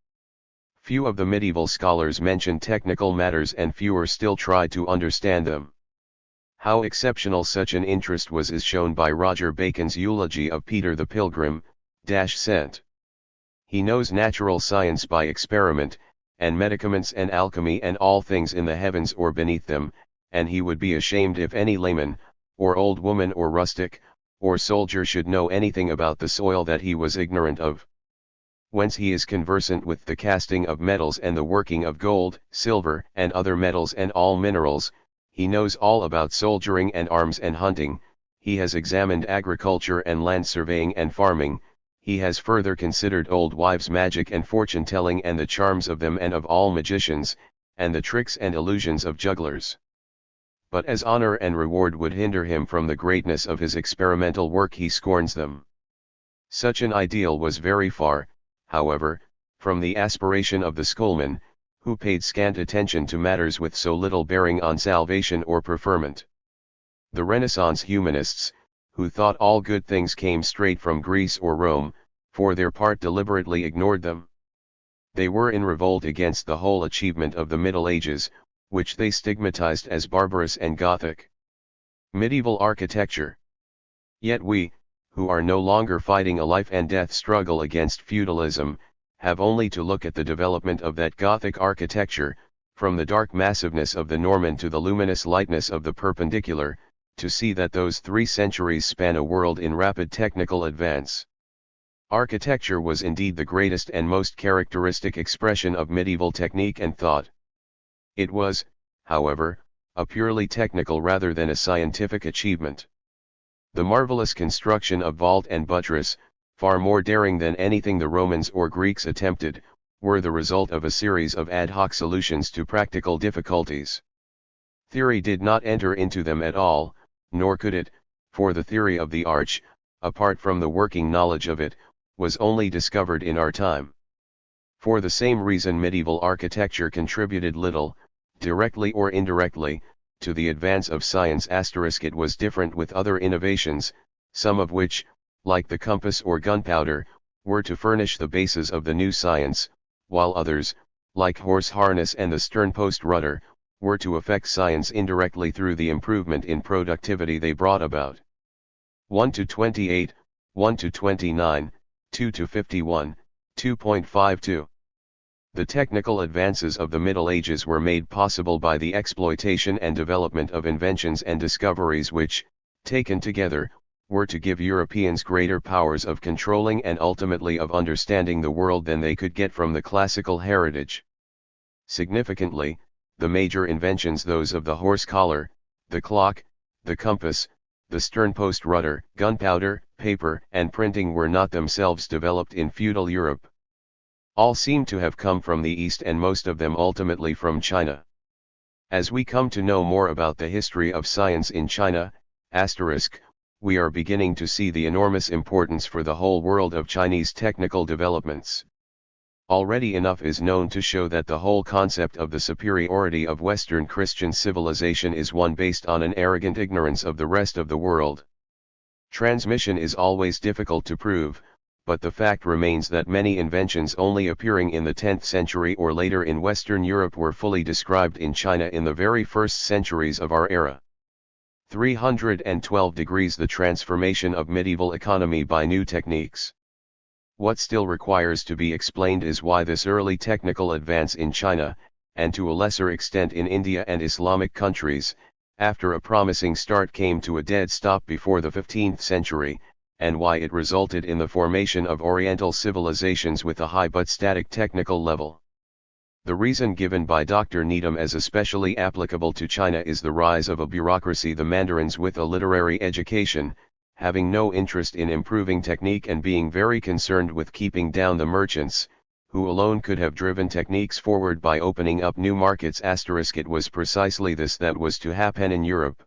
few of the medieval scholars mention technical matters, and fewer still try to understand them. How exceptional such an interest was is shown by Roger Bacon's eulogy of Peter the Pilgrim, Cent. He knows natural science by experiment, and medicaments and alchemy and all things in the heavens or beneath them, and he would be ashamed if any layman, or old woman or rustic, or soldier should know anything about the soil that he was ignorant of. Whence he is conversant with the casting of metals and the working of gold, silver, and other metals and all minerals. He knows all about soldiering and arms and hunting. He has examined agriculture and land surveying and farming. He has further considered old wives' magic and fortune-telling and the charms of them and of all magicians, and the tricks and illusions of jugglers. But as honor and reward would hinder him from the greatness of his experimental work, he scorns them. Such an ideal was very far, however, from the aspiration of the schoolman, who paid scant attention to matters with so little bearing on salvation or preferment. The Renaissance humanists, who thought all good things came straight from Greece or Rome, for their part deliberately ignored them. They were in revolt against the whole achievement of the Middle Ages, which they stigmatized as barbarous and Gothic. Medieval architecture. Yet we, who are no longer fighting a life and death struggle against feudalism, have only to look at the development of that Gothic architecture, from the dark massiveness of the Norman to the luminous lightness of the Perpendicular, to see that those 3 centuries span a world in rapid technical advance. Architecture was indeed the greatest and most characteristic expression of medieval technique and thought. It was, however, a purely technical rather than a scientific achievement. The marvelous construction of vault and buttress, far more daring than anything the Romans or Greeks attempted, were the result of a series of ad hoc solutions to practical difficulties. Theory did not enter into them at all, nor could it, for the theory of the arch, apart from the working knowledge of it, was only discovered in our time. For the same reason medieval architecture contributed little, directly or indirectly, to the advance of science. It was different with other innovations, some of which, like the compass or gunpowder, were to furnish the basis of the new science, while others, like horse harness and the sternpost rudder, were to affect science indirectly through the improvement in productivity they brought about. 1-28, 1-29, 2-51, 2.52. The technical advances of the Middle Ages were made possible by the exploitation and development of inventions and discoveries which, taken together, were to give Europeans greater powers of controlling and ultimately of understanding the world than they could get from the classical heritage. Significantly, the major inventions, those of the horse collar, the clock, the compass, the sternpost rudder, gunpowder, paper, and printing, were not themselves developed in feudal Europe. All seem to have come from the East, and most of them ultimately from China. As we come to know more about the history of science in China, we are beginning to see the enormous importance for the whole world of Chinese technical developments. Already enough is known to show that the whole concept of the superiority of Western Christian civilization is one based on an arrogant ignorance of the rest of the world. Transmission is always difficult to prove, but the fact remains that many inventions only appearing in the 10th century or later in Western Europe were fully described in China in the very first centuries of our era. 312 degrees. The transformation of medieval economy by new techniques. What still requires to be explained is why this early technical advance in China, and to a lesser extent in India and Islamic countries, after a promising start, came to a dead stop before the 15th century, and why it resulted in the formation of Oriental civilizations with a high but static technical level. The reason given by Dr. Needham as especially applicable to China is the rise of a bureaucracy, the mandarins with a literary education, having no interest in improving technique and being very concerned with keeping down the merchants, who alone could have driven techniques forward by opening up new markets. It was precisely this that was to happen in Europe.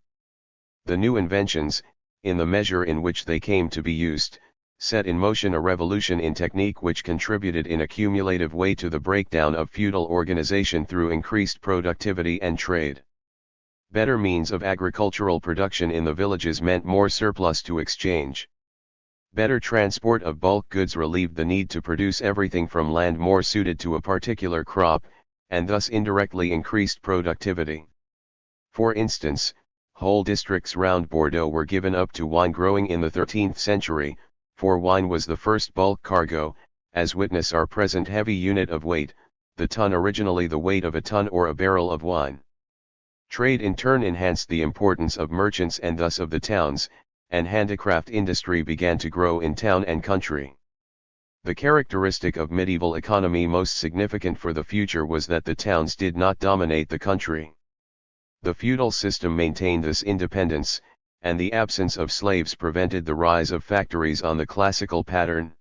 The new inventions, in the measure in which they came to be used, set in motion a revolution in technique which contributed in a cumulative way to the breakdown of feudal organization through increased productivity and trade. Better means of agricultural production in the villages meant more surplus to exchange. Better transport of bulk goods relieved the need to produce everything from land more suited to a particular crop, and thus indirectly increased productivity. For instance, whole districts round Bordeaux were given up to wine growing in the 13th century, for wine was the first bulk cargo, as witness our present heavy unit of weight, the ton, originally the weight of a ton or a barrel of wine. Trade in turn enhanced the importance of merchants and thus of the towns, and handicraft industry began to grow in town and country. The characteristic of medieval economy most significant for the future was that the towns did not dominate the country. The feudal system maintained this independence, and the absence of slaves prevented the rise of factories on the classical pattern.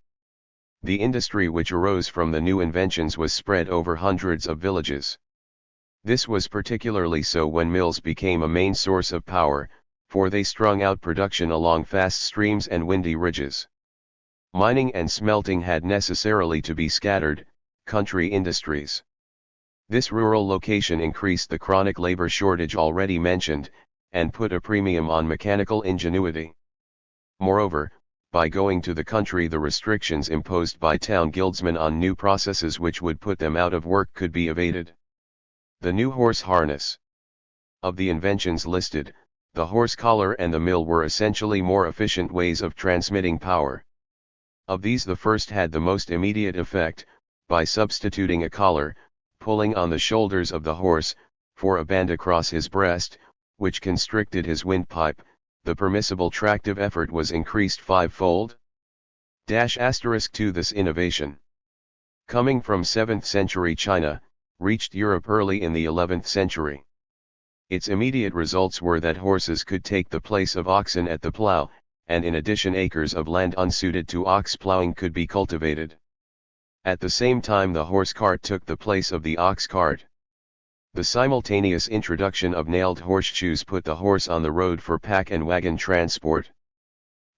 The industry which arose from the new inventions was spread over hundreds of villages. This was particularly so when mills became a main source of power, for they strung out production along fast streams and windy ridges. Mining and smelting had necessarily to be scattered, country industries. This rural location increased the chronic labor shortage already mentioned, and put a premium on mechanical ingenuity. Moreover, by going to the country, the restrictions imposed by town guildsmen on new processes which would put them out of work could be evaded. The new horse harness. Of the inventions listed, the horse collar and the mill were essentially more efficient ways of transmitting power. Of these, the first had the most immediate effect, by substituting a collar, pulling on the shoulders of the horse, for a band across his breast, which constricted his windpipe. The permissible tractive effort was increased fivefold. ** To this innovation, coming from 7th century China, reached Europe early in the 11th century. Its immediate results were that horses could take the place of oxen at the plow, and in addition acres of land unsuited to ox plowing could be cultivated. At the same time, the horse cart took the place of the ox cart. The simultaneous introduction of nailed horseshoes put the horse on the road for pack and wagon transport.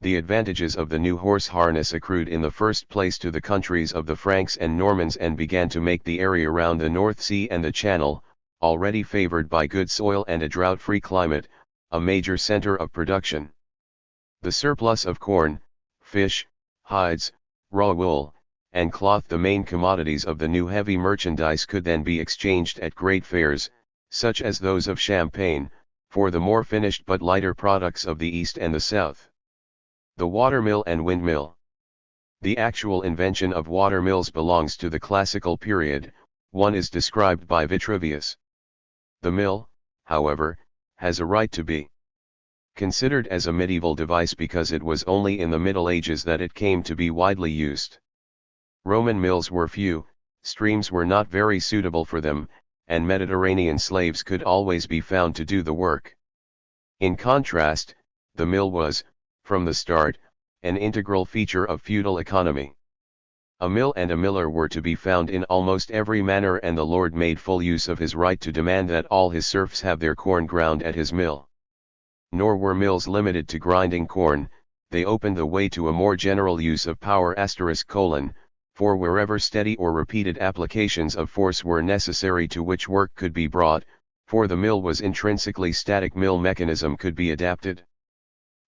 The advantages of the new horse harness accrued in the first place to the countries of the Franks and Normans and began to make the area round the North Sea and the Channel, already favored by good soil and a drought-free climate, a major center of production. The surplus of corn, fish, hides, raw wool, and cloth, the main commodities of the new heavy merchandise, could then be exchanged at great fairs, such as those of Champagne, for the more finished but lighter products of the East and the South. The watermill and windmill. The actual invention of watermills belongs to the classical period. One is described by Vitruvius. The mill, however, has a right to be considered as a medieval device because it was only in the Middle Ages that it came to be widely used. Roman mills were few, streams were not very suitable for them, and Mediterranean slaves could always be found to do the work. In contrast, the mill was, from the start, an integral feature of feudal economy. A mill and a miller were to be found in almost every manor, and the lord made full use of his right to demand that all his serfs have their corn ground at his mill. Nor were mills limited to grinding corn, they opened the way to a more general use of power *: for wherever steady or repeated applications of force were necessary to which work could be brought, for the mill was intrinsically static, mill mechanism could be adapted.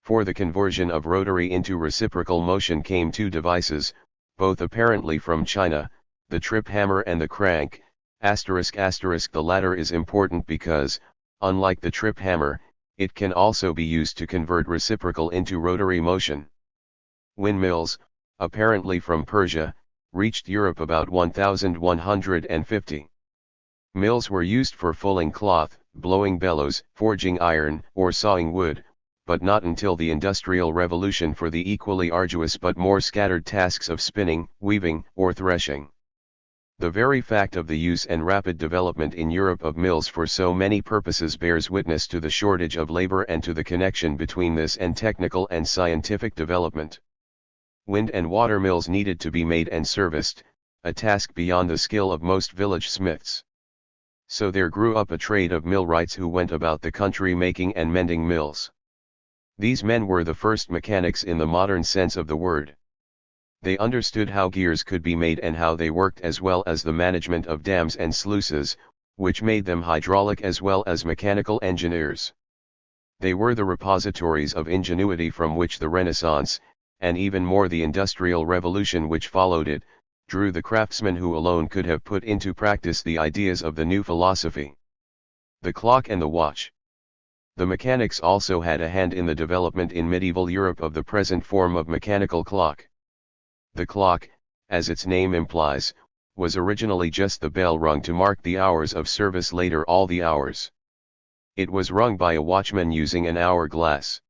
For the conversion of rotary into reciprocal motion came two devices, both apparently from China, the trip hammer and the crank, ***. The latter is important because, unlike the trip hammer, it can also be used to convert reciprocal into rotary motion. Windmills, apparently from Persia, reached Europe about 1150. Mills were used for fulling cloth, blowing bellows, forging iron, or sawing wood, but not until the Industrial Revolution for the equally arduous but more scattered tasks of spinning, weaving, or threshing. The very fact of the use and rapid development in Europe of mills for so many purposes bears witness to the shortage of labor and to the connection between this and technical and scientific development. Wind and water mills needed to be made and serviced, a task beyond the skill of most village smiths. So there grew up a trade of millwrights who went about the country making and mending mills. These men were the first mechanics in the modern sense of the word. They understood how gears could be made and how they worked, as well as the management of dams and sluices, which made them hydraulic as well as mechanical engineers. They were the repositories of ingenuity from which the Renaissance, and even more the Industrial Revolution which followed it, drew the craftsmen who alone could have put into practice the ideas of the new philosophy. The clock and the watch. The mechanics also had a hand in the development in medieval Europe of the present form of mechanical clock. The clock, as its name implies, was originally just the bell rung to mark the hours of service, later all the hours. It was rung by a watchman using an hourglass.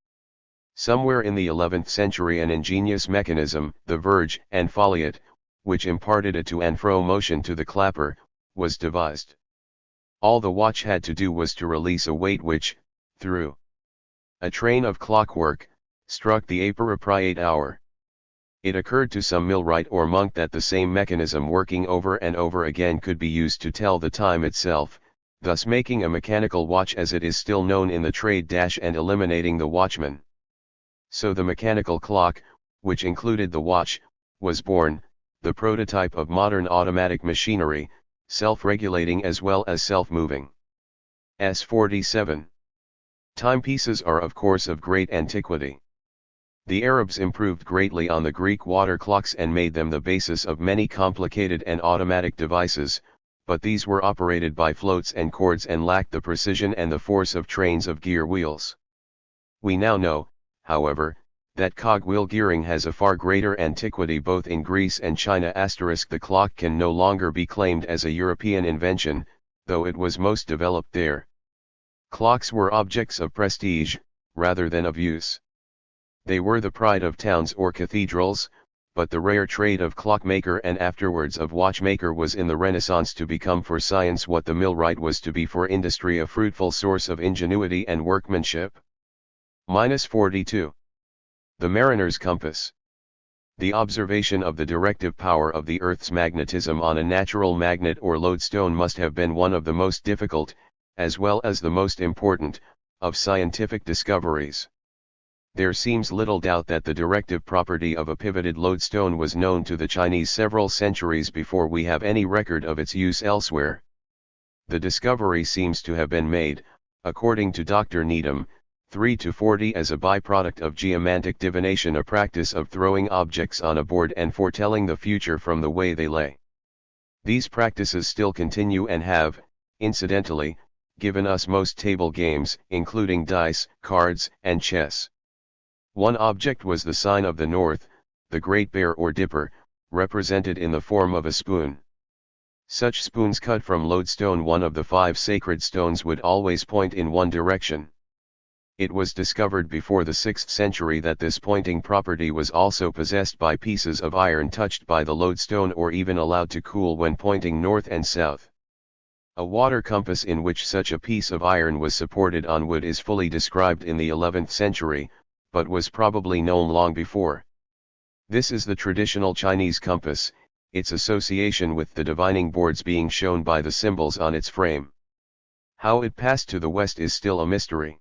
Somewhere in the 11th century an ingenious mechanism, the verge and foliot, which imparted a to and fro motion to the clapper, was devised. All the watch had to do was to release a weight which, through a train of clockwork, struck the appropriate hour. It occurred to some millwright or monk that the same mechanism working over and over again could be used to tell the time itself, thus making a mechanical watch as it is still known in the trade and eliminating the watchman. So the mechanical clock, which included the watch, was born, the prototype of modern automatic machinery, self-regulating as well as self-moving. S47. Timepieces are of course of great antiquity. The Arabs improved greatly on the Greek water clocks and made them the basis of many complicated and automatic devices, but these were operated by floats and cords and lacked the precision and the force of trains of gear wheels. We now know, however, that cogwheel gearing has a far greater antiquity both in Greece and China. The clock can no longer be claimed as a European invention, though it was most developed there. Clocks were objects of prestige, rather than of use. They were the pride of towns or cathedrals, but the rare trade of clockmaker and afterwards of watchmaker was in the Renaissance to become for science what the millwright was to be for industry, a fruitful source of ingenuity and workmanship. 42. The mariner's compass. The observation of the directive power of the Earth's magnetism on a natural magnet or lodestone must have been one of the most difficult, as well as the most important, of scientific discoveries. There seems little doubt that the directive property of a pivoted lodestone was known to the Chinese several centuries before we have any record of its use elsewhere. The discovery seems to have been made, according to Dr. Needham, 340 as a byproduct of geomantic divination, a practice of throwing objects on a board and foretelling the future from the way they lay. These practices still continue and have, incidentally, given us most table games, including dice, cards, and chess. One object was the sign of the north, the Great Bear or Dipper, represented in the form of a spoon. Such spoons cut from lodestone, one of the 5 sacred stones, would always point in one direction. It was discovered before the 6th century that this pointing property was also possessed by pieces of iron touched by the lodestone or even allowed to cool when pointing north and south. A water compass in which such a piece of iron was supported on wood is fully described in the 11th century, but was probably known long before. This is the traditional Chinese compass, its association with the divining boards being shown by the symbols on its frame. How it passed to the West is still a mystery.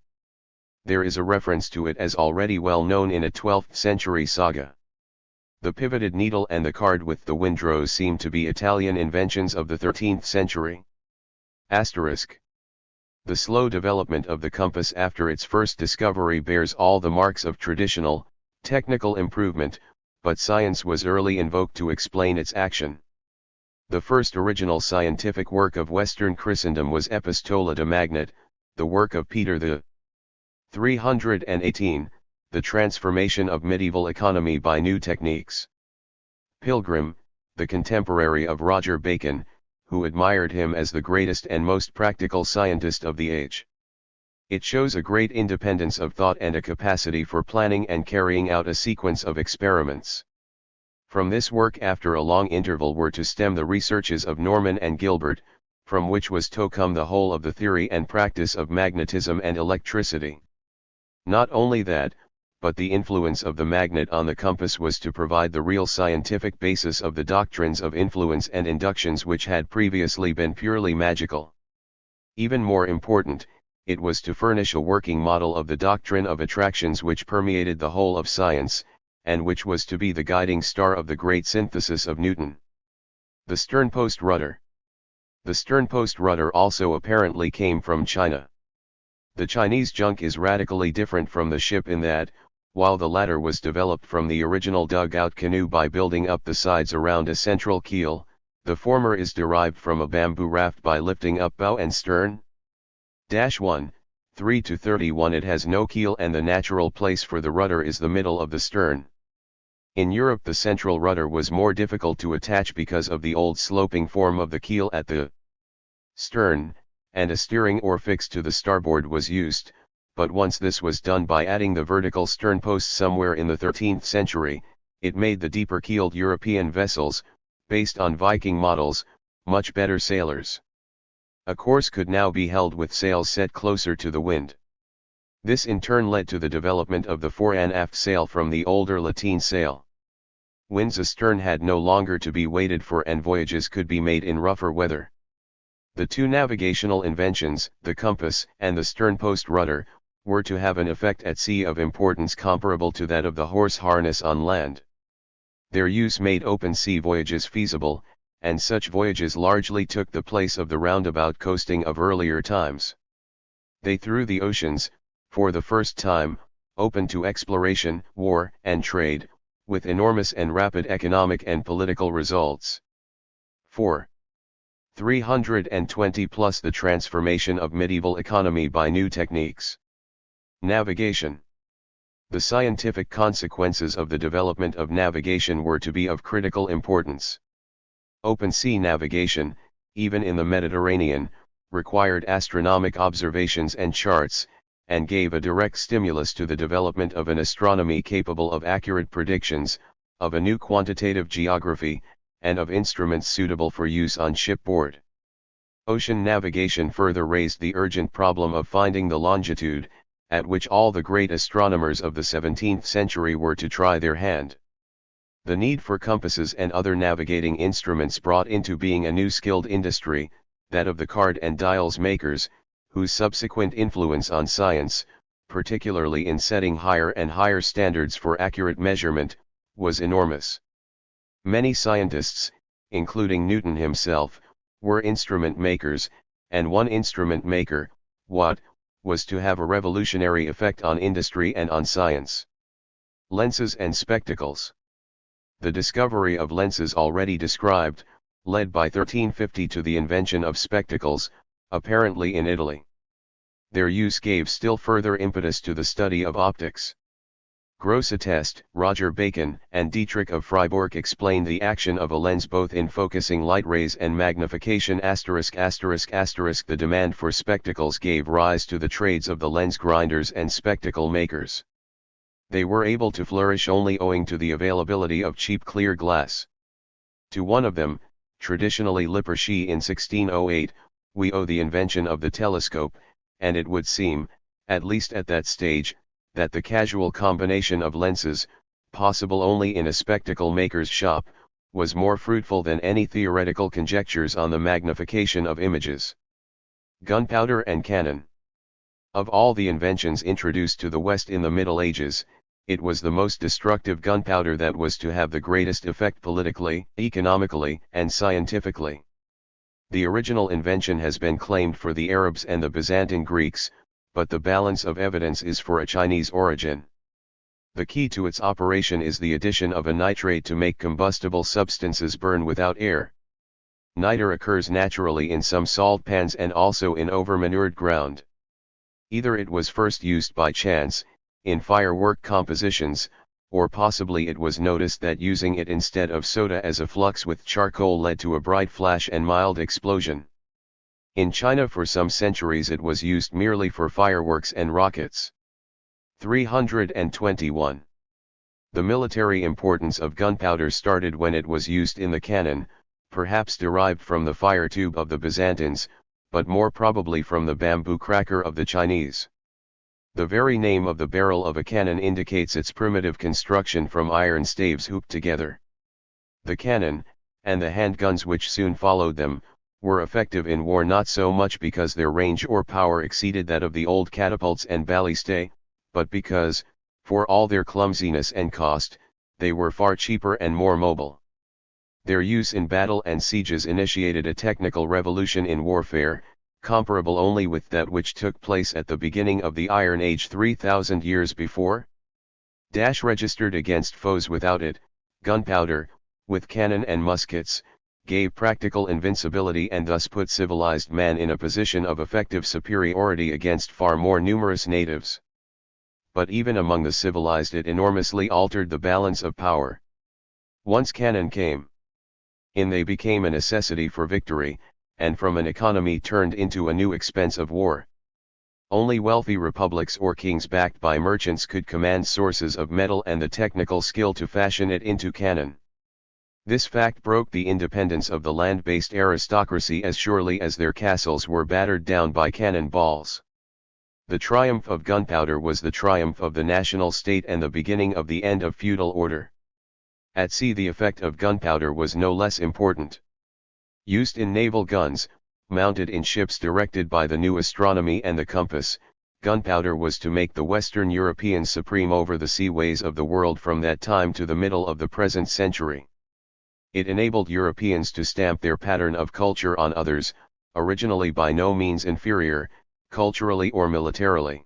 There is a reference to it as already well known in a 12th century saga. The pivoted needle and the card with the windrows seem to be Italian inventions of the 13th century. Asterisk. The slow development of the compass after its first discovery bears all the marks of traditional, technical improvement, but science was early invoked to explain its action. The first original scientific work of Western Christendom was Epistola de Magnet, the work of Peter the 318, the transformation of medieval economy by new techniques. Pilgrim, the contemporary of Roger Bacon, who admired him as the greatest and most practical scientist of the age. It shows a great independence of thought and a capacity for planning and carrying out a sequence of experiments. From this work after a long interval were to stem the researches of Norman and Gilbert, from which was to come the whole of the theory and practice of magnetism and electricity. Not only that, but the influence of the magnet on the compass was to provide the real scientific basis of the doctrines of influence and inductions which had previously been purely magical. Even more important, it was to furnish a working model of the doctrine of attractions which permeated the whole of science, and which was to be the guiding star of the great synthesis of Newton. The sternpost rudder. The sternpost rudder also apparently came from China. The Chinese junk is radically different from the ship in that, while the latter was developed from the original dugout canoe by building up the sides around a central keel, the former is derived from a bamboo raft by lifting up bow and stern. 1, 3-31 It has no keel and the natural place for the rudder is the middle of the stern. In Europe the central rudder was more difficult to attach because of the old sloping form of the keel at the stern, and a steering oar fixed to the starboard was used, but once this was done by adding the vertical sternpost somewhere in the 13th century, it made the deeper-keeled European vessels, based on Viking models, much better sailers. A course could now be held with sails set closer to the wind. This in turn led to the development of the fore and aft sail from the older lateen sail. Winds astern had no longer to be waited for and voyages could be made in rougher weather. The two navigational inventions, the compass and the sternpost rudder, were to have an effect at sea of importance comparable to that of the horse harness on land. Their use made open sea voyages feasible, and such voyages largely took the place of the roundabout coasting of earlier times. They threw the oceans, for the first time, open to exploration, war, and trade, with enormous and rapid economic and political results. 4. 320 plus the transformation of medieval economy by new techniques. Navigation. The scientific consequences of the development of navigation were to be of critical importance. Open sea navigation, even in the Mediterranean, required astronomic observations and charts, and gave a direct stimulus to the development of an astronomy capable of accurate predictions, of a new quantitative geography, and of instruments suitable for use on shipboard. Ocean navigation further raised the urgent problem of finding the longitude, at which all the great astronomers of the 17th century were to try their hand. The need for compasses and other navigating instruments brought into being a new skilled industry, that of the card and dials makers, whose subsequent influence on science, particularly in setting higher and higher standards for accurate measurement, was enormous. Many scientists, including Newton himself, were instrument makers, and one instrument maker, Watt, was to have a revolutionary effect on industry and on science. Lenses and spectacles. The discovery of lenses already described, led by 1350 to the invention of spectacles, apparently in Italy. Their use gave still further impetus to the study of optics. Grosseteste, Roger Bacon, and Dietrich of Freiburg explained the action of a lens both in focusing light rays and magnification ******. The demand for spectacles gave rise to the trades of the lens grinders and spectacle makers. They were able to flourish only owing to the availability of cheap clear glass. To one of them, traditionally Lippershey in 1608, we owe the invention of the telescope, and it would seem, at least at that stage, that the casual combination of lenses, possible only in a spectacle maker's shop, was more fruitful than any theoretical conjectures on the magnification of images. Gunpowder and cannon. Of all the inventions introduced to the West in the Middle Ages, it was the most destructive gunpowder that was to have the greatest effect politically, economically, and scientifically. The original invention has been claimed for the Arabs and the Byzantine Greeks, but the balance of evidence is for a Chinese origin. The key to its operation is the addition of a nitrate to make combustible substances burn without air. Niter occurs naturally in some salt pans and also in over-manured ground. Either it was first used by chance, in firework compositions, or possibly it was noticed that using it instead of soda as a flux with charcoal led to a bright flash and mild explosion. In China for some centuries it was used merely for fireworks and rockets. 321. The military importance of gunpowder started when it was used in the cannon, perhaps derived from the fire tube of the Byzantines, but more probably from the bamboo cracker of the Chinese. The very name of the barrel of a cannon indicates its primitive construction from iron staves hooped together. The cannon, and the handguns which soon followed them, were effective in war not so much because their range or power exceeded that of the old catapults and ballistae, but because, for all their clumsiness and cost, they were far cheaper and more mobile. Their use in battle and sieges initiated a technical revolution in warfare, comparable only with that which took place at the beginning of the Iron Age 3,000 years before. Registered against foes without it, gunpowder, with cannon and muskets, gave practical invincibility and thus put civilized man in a position of effective superiority against far more numerous natives. But even among the civilized it enormously altered the balance of power. Once cannon came in, they became a necessity for victory, and from an economy turned into a new expense of war. Only wealthy republics or kings backed by merchants could command sources of metal and the technical skill to fashion it into cannon. This fact broke the independence of the land-based aristocracy as surely as their castles were battered down by cannon balls. The triumph of gunpowder was the triumph of the national state and the beginning of the end of feudal order. At sea the effect of gunpowder was no less important. Used in naval guns, mounted in ships directed by the new astronomy and the compass, gunpowder was to make the Western Europeans supreme over the seaways of the world from that time to the middle of the present century. It enabled Europeans to stamp their pattern of culture on others, originally by no means inferior, culturally or militarily.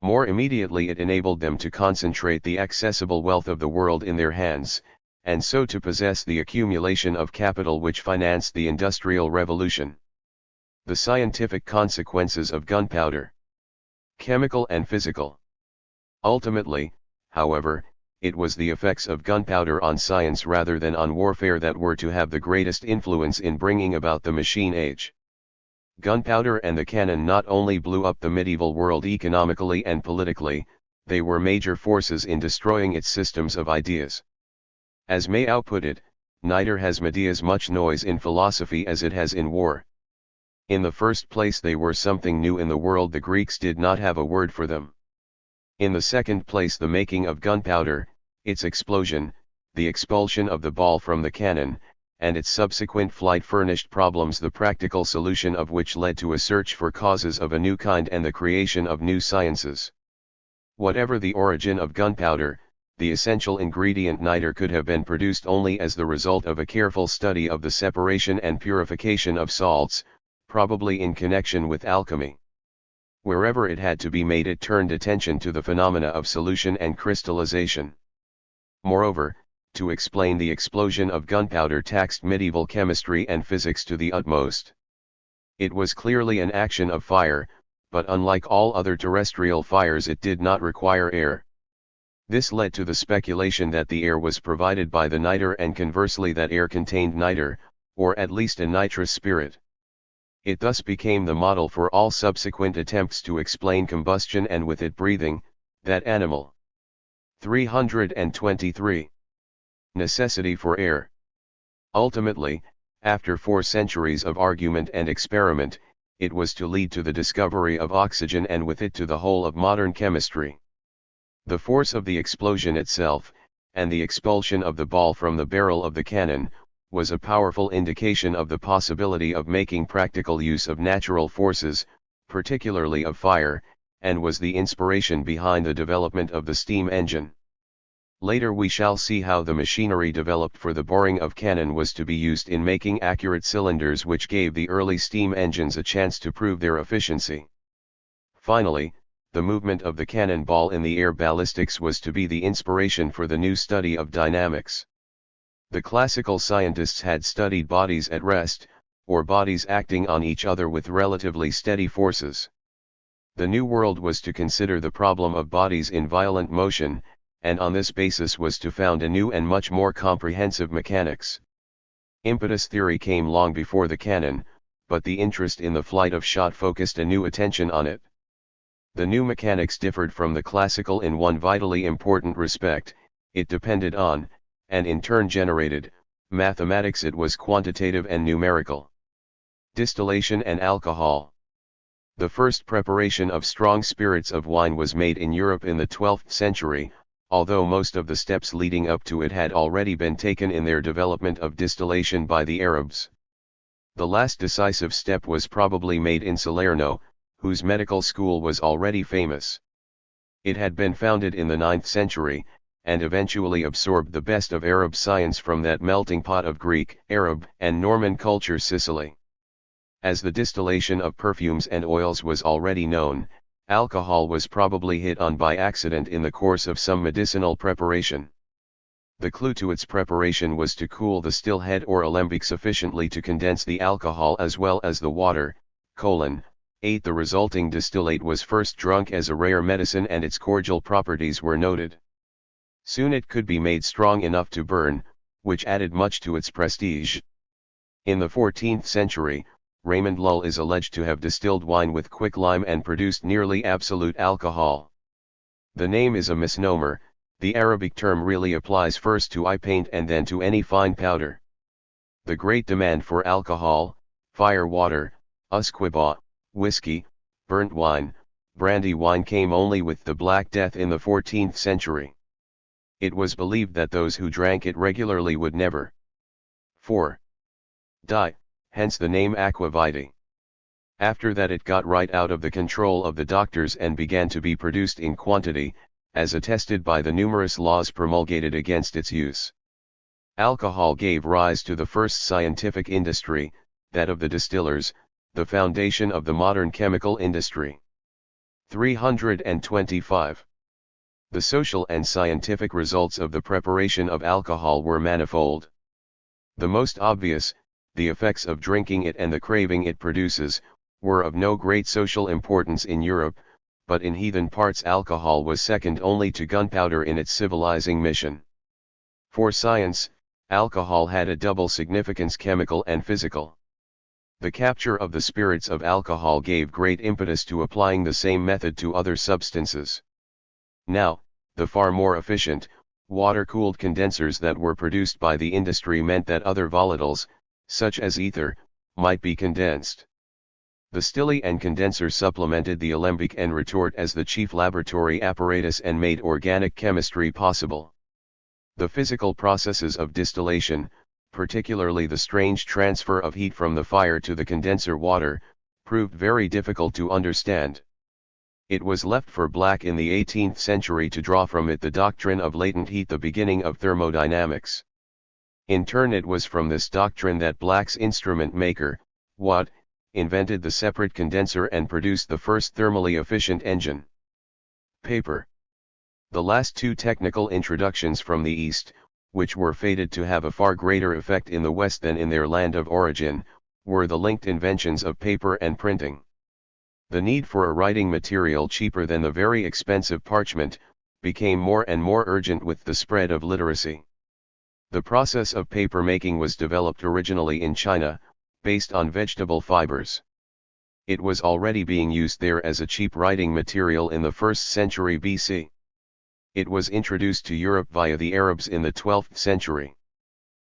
More immediately it enabled them to concentrate the accessible wealth of the world in their hands, and so to possess the accumulation of capital which financed the Industrial Revolution. The scientific consequences of gunpowder. Chemical and physical. Ultimately, however, it was the effects of gunpowder on science rather than on warfare that were to have the greatest influence in bringing about the machine age. Gunpowder and the cannon not only blew up the medieval world economically and politically, they were major forces in destroying its systems of ideas. As Mayau put it, neither has Medea as much noise in philosophy as it has in war. In the first place they were something new in the world, the Greeks did not have a word for them. In the second place the making of gunpowder, its explosion, the expulsion of the ball from the cannon, and its subsequent flight furnished problems the practical solution of which led to a search for causes of a new kind and the creation of new sciences. Whatever the origin of gunpowder, the essential ingredient niter could have been produced only as the result of a careful study of the separation and purification of salts, probably in connection with alchemy. Wherever it had to be made it turned attention to the phenomena of solution and crystallization. Moreover, to explain the explosion of gunpowder taxed medieval chemistry and physics to the utmost. It was clearly an action of fire, but unlike all other terrestrial fires it did not require air. This led to the speculation that the air was provided by the niter and conversely that air contained niter, or at least a nitrous spirit. It thus became the model for all subsequent attempts to explain combustion and with it breathing, that animal. 323. Necessity for air. Ultimately, after 4 centuries of argument and experiment, it was to lead to the discovery of oxygen and with it to the whole of modern chemistry. The force of the explosion itself, and the expulsion of the ball from the barrel of the cannon, was a powerful indication of the possibility of making practical use of natural forces, particularly of fire, and was the inspiration behind the development of the steam engine. Later we shall see how the machinery developed for the boring of cannon was to be used in making accurate cylinders which gave the early steam engines a chance to prove their efficiency. Finally, the movement of the cannon ball in the air ballistics was to be the inspiration for the new study of dynamics. The classical scientists had studied bodies at rest, or bodies acting on each other with relatively steady forces. The New World was to consider the problem of bodies in violent motion, and on this basis was to found a new and much more comprehensive mechanics. Impetus theory came long before the cannon, but the interest in the flight of shot focused a new attention on it. The new mechanics differed from the classical in one vitally important respect: it depended on, and in turn generated, mathematics. It was quantitative and numerical. Distillation and alcohol. The first preparation of strong spirits of wine was made in Europe in the 12th century, although most of the steps leading up to it had already been taken in their development of distillation by the Arabs. The last decisive step was probably made in Salerno, whose medical school was already famous. It had been founded in the 9th century, and eventually absorbed the best of Arab science from that melting pot of Greek, Arab, and Norman culture, Sicily. As the distillation of perfumes and oils was already known, alcohol was probably hit on by accident in the course of some medicinal preparation. The clue to its preparation was to cool the still head or alembic sufficiently to condense the alcohol as well as the water. 8. The resulting distillate was first drunk as a rare medicine and its cordial properties were noted. Soon it could be made strong enough to burn, which added much to its prestige. In the 14th century, Raymond Lull is alleged to have distilled wine with quicklime and produced nearly absolute alcohol. The name is a misnomer. The Arabic term really applies first to eye paint and then to any fine powder. The great demand for alcohol, fire water, usquebaugh, whiskey, burnt wine, brandy wine came only with the Black Death in the 14th century. It was believed that those who drank it regularly would never 4. Die, hence the name aqua vitae. After that it got right out of the control of the doctors and began to be produced in quantity, as attested by the numerous laws promulgated against its use. Alcohol gave rise to the first scientific industry, that of the distillers, the foundation of the modern chemical industry. 325. The social and scientific results of the preparation of alcohol were manifold. The most obvious, the effects of drinking it and the craving it produces, were of no great social importance in Europe, but in heathen parts alcohol was second only to gunpowder in its civilizing mission. For science, alcohol had a double significance, chemical and physical. The capture of the spirits of alcohol gave great impetus to applying the same method to other substances. Now, the far more efficient, water-cooled condensers that were produced by the industry meant that other volatiles, such as ether, might be condensed. The stilly and condenser supplemented the alembic and retort as the chief laboratory apparatus and made organic chemistry possible. The physical processes of distillation, particularly the strange transfer of heat from the fire to the condenser water, proved very difficult to understand. It was left for Black in the 18th century to draw from it the doctrine of latent heat, the beginning of thermodynamics. In turn it was from this doctrine that Black's instrument maker, Watt, invented the separate condenser and produced the first thermally efficient engine. Paper. The last two technical introductions from the East, which were fated to have a far greater effect in the West than in their land of origin, were the linked inventions of paper and printing. The need for a writing material cheaper than the very expensive parchment, became more and more urgent with the spread of literacy. The process of paper making was developed originally in China, based on vegetable fibers. It was already being used there as a cheap writing material in the 1st century BC. It was introduced to Europe via the Arabs in the 12th century.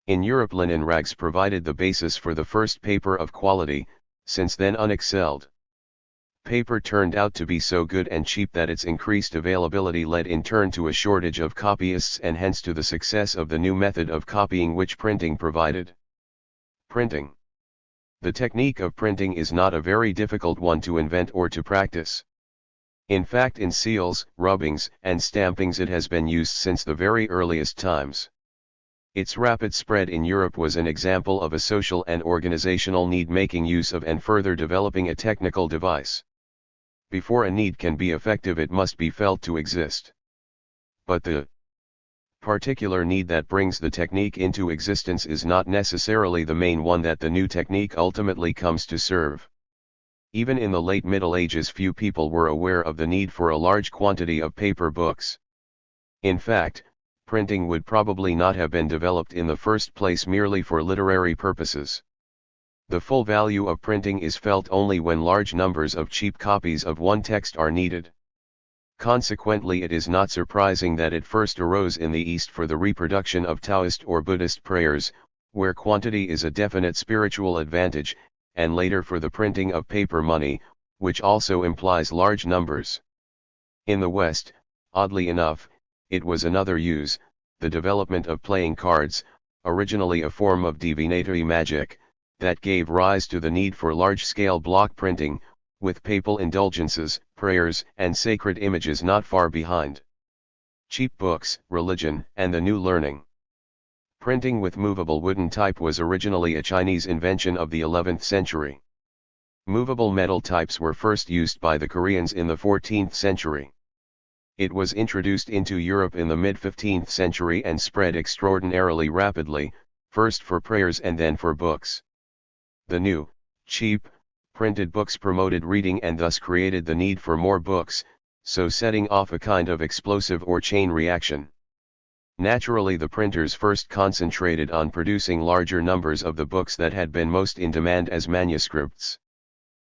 In Europe linen rags provided the basis for the first paper of quality, since then unexcelled. Paper turned out to be so good and cheap that its increased availability led in turn to a shortage of copyists and hence to the success of the new method of copying which printing provided. Printing. The technique of printing is not a very difficult one to invent or to practice. In fact, in seals, rubbings, and stampings it has been used since the very earliest times. Its rapid spread in Europe was an example of a social and organizational need making use of and further developing a technical device. Before a need can be effective it must be felt to exist. But the particular need that brings the technique into existence is not necessarily the main one that the new technique ultimately comes to serve. Even in the late Middle Ages few people were aware of the need for a large quantity of paper books. In fact, printing would probably not have been developed in the first place merely for literary purposes. The full value of printing is felt only when large numbers of cheap copies of one text are needed. Consequently, it is not surprising that it first arose in the East for the reproduction of Taoist or Buddhist prayers, where quantity is a definite spiritual advantage, and later for the printing of paper money, which also implies large numbers. In the West, oddly enough, it was another use, the development of playing cards, originally a form of divinatory magic, that gave rise to the need for large-scale block printing, with papal indulgences, prayers, and sacred images not far behind. Cheap books, religion, and the new learning. Printing with movable wooden type was originally a Chinese invention of the 11th century. Movable metal types were first used by the Koreans in the 14th century. It was introduced into Europe in the mid-15th century and spread extraordinarily rapidly, first for prayers and then for books. The new, cheap, printed books promoted reading and thus created the need for more books, so setting off a kind of explosive or chain reaction. Naturally, the printers first concentrated on producing larger numbers of the books that had been most in demand as manuscripts.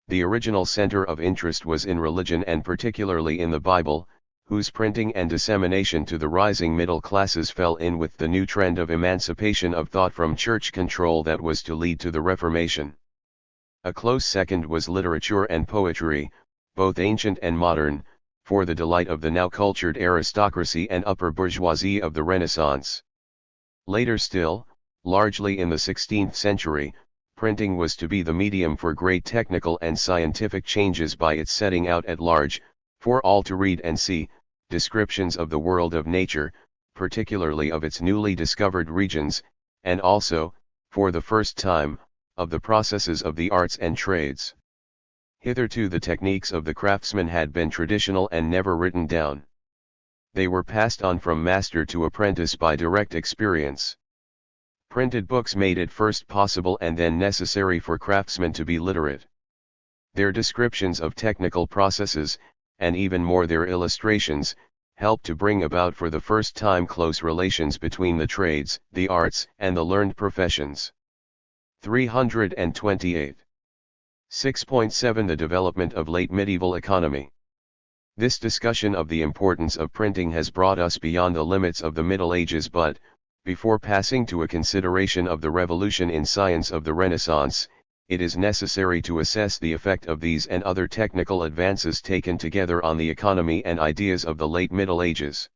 The original center of interest was in religion and particularly in the Bible, whose printing and dissemination to the rising middle classes fell in with the new trend of emancipation of thought from church control that was to lead to the Reformation. A close second was literature and poetry, both ancient and modern, for the delight of the now cultured aristocracy and upper bourgeoisie of the Renaissance. Later still, largely in the 16th century, printing was to be the medium for great technical and scientific changes by its setting out at large, for all to read and see, descriptions of the world of nature, particularly of its newly discovered regions, and also, for the first time, of the processes of the arts and trades. Hitherto the techniques of the craftsman had been traditional and never written down. They were passed on from master to apprentice by direct experience. Printed books made it first possible and then necessary for craftsmen to be literate. Their descriptions of technical processes, and even more their illustrations, helped to bring about for the first time close relations between the trades, the arts, and the learned professions. 328. 6.7 The development of late medieval economy. This discussion of the importance of printing has brought us beyond the limits of the Middle Ages, but, before passing to a consideration of the revolution in science of the Renaissance, it is necessary to assess the effect of these and other technical advances taken together on the economy and ideas of the late Middle Ages.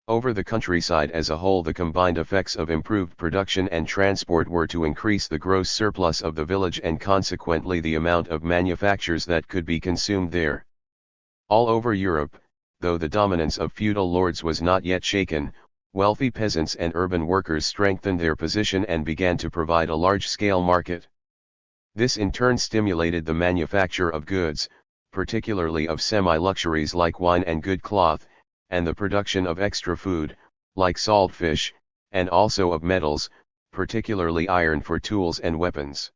Over the countryside as a whole, the combined effects of improved production and transport were to increase the gross surplus of the village and consequently the amount of manufactures that could be consumed there. All over Europe, though the dominance of feudal lords was not yet shaken, wealthy peasants and urban workers strengthened their position and began to provide a large-scale market. This in turn stimulated the manufacture of goods, particularly of semi-luxuries like wine and good cloth, and the production of extra food, like salt fish, and also of metals, particularly iron for tools and weapons.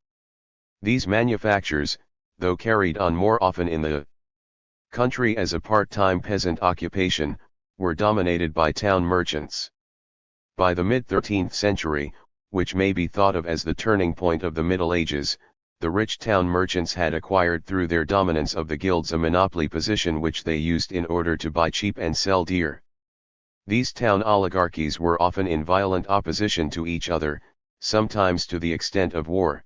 These manufactures, though carried on more often in the country as a part-time peasant occupation, were dominated by town merchants. By the mid-13th century, which may be thought of as the turning point of the Middle Ages, the rich town merchants had acquired through their dominance of the guilds a monopoly position which they used in order to buy cheap and sell dear. These town oligarchies were often in violent opposition to each other, sometimes to the extent of war.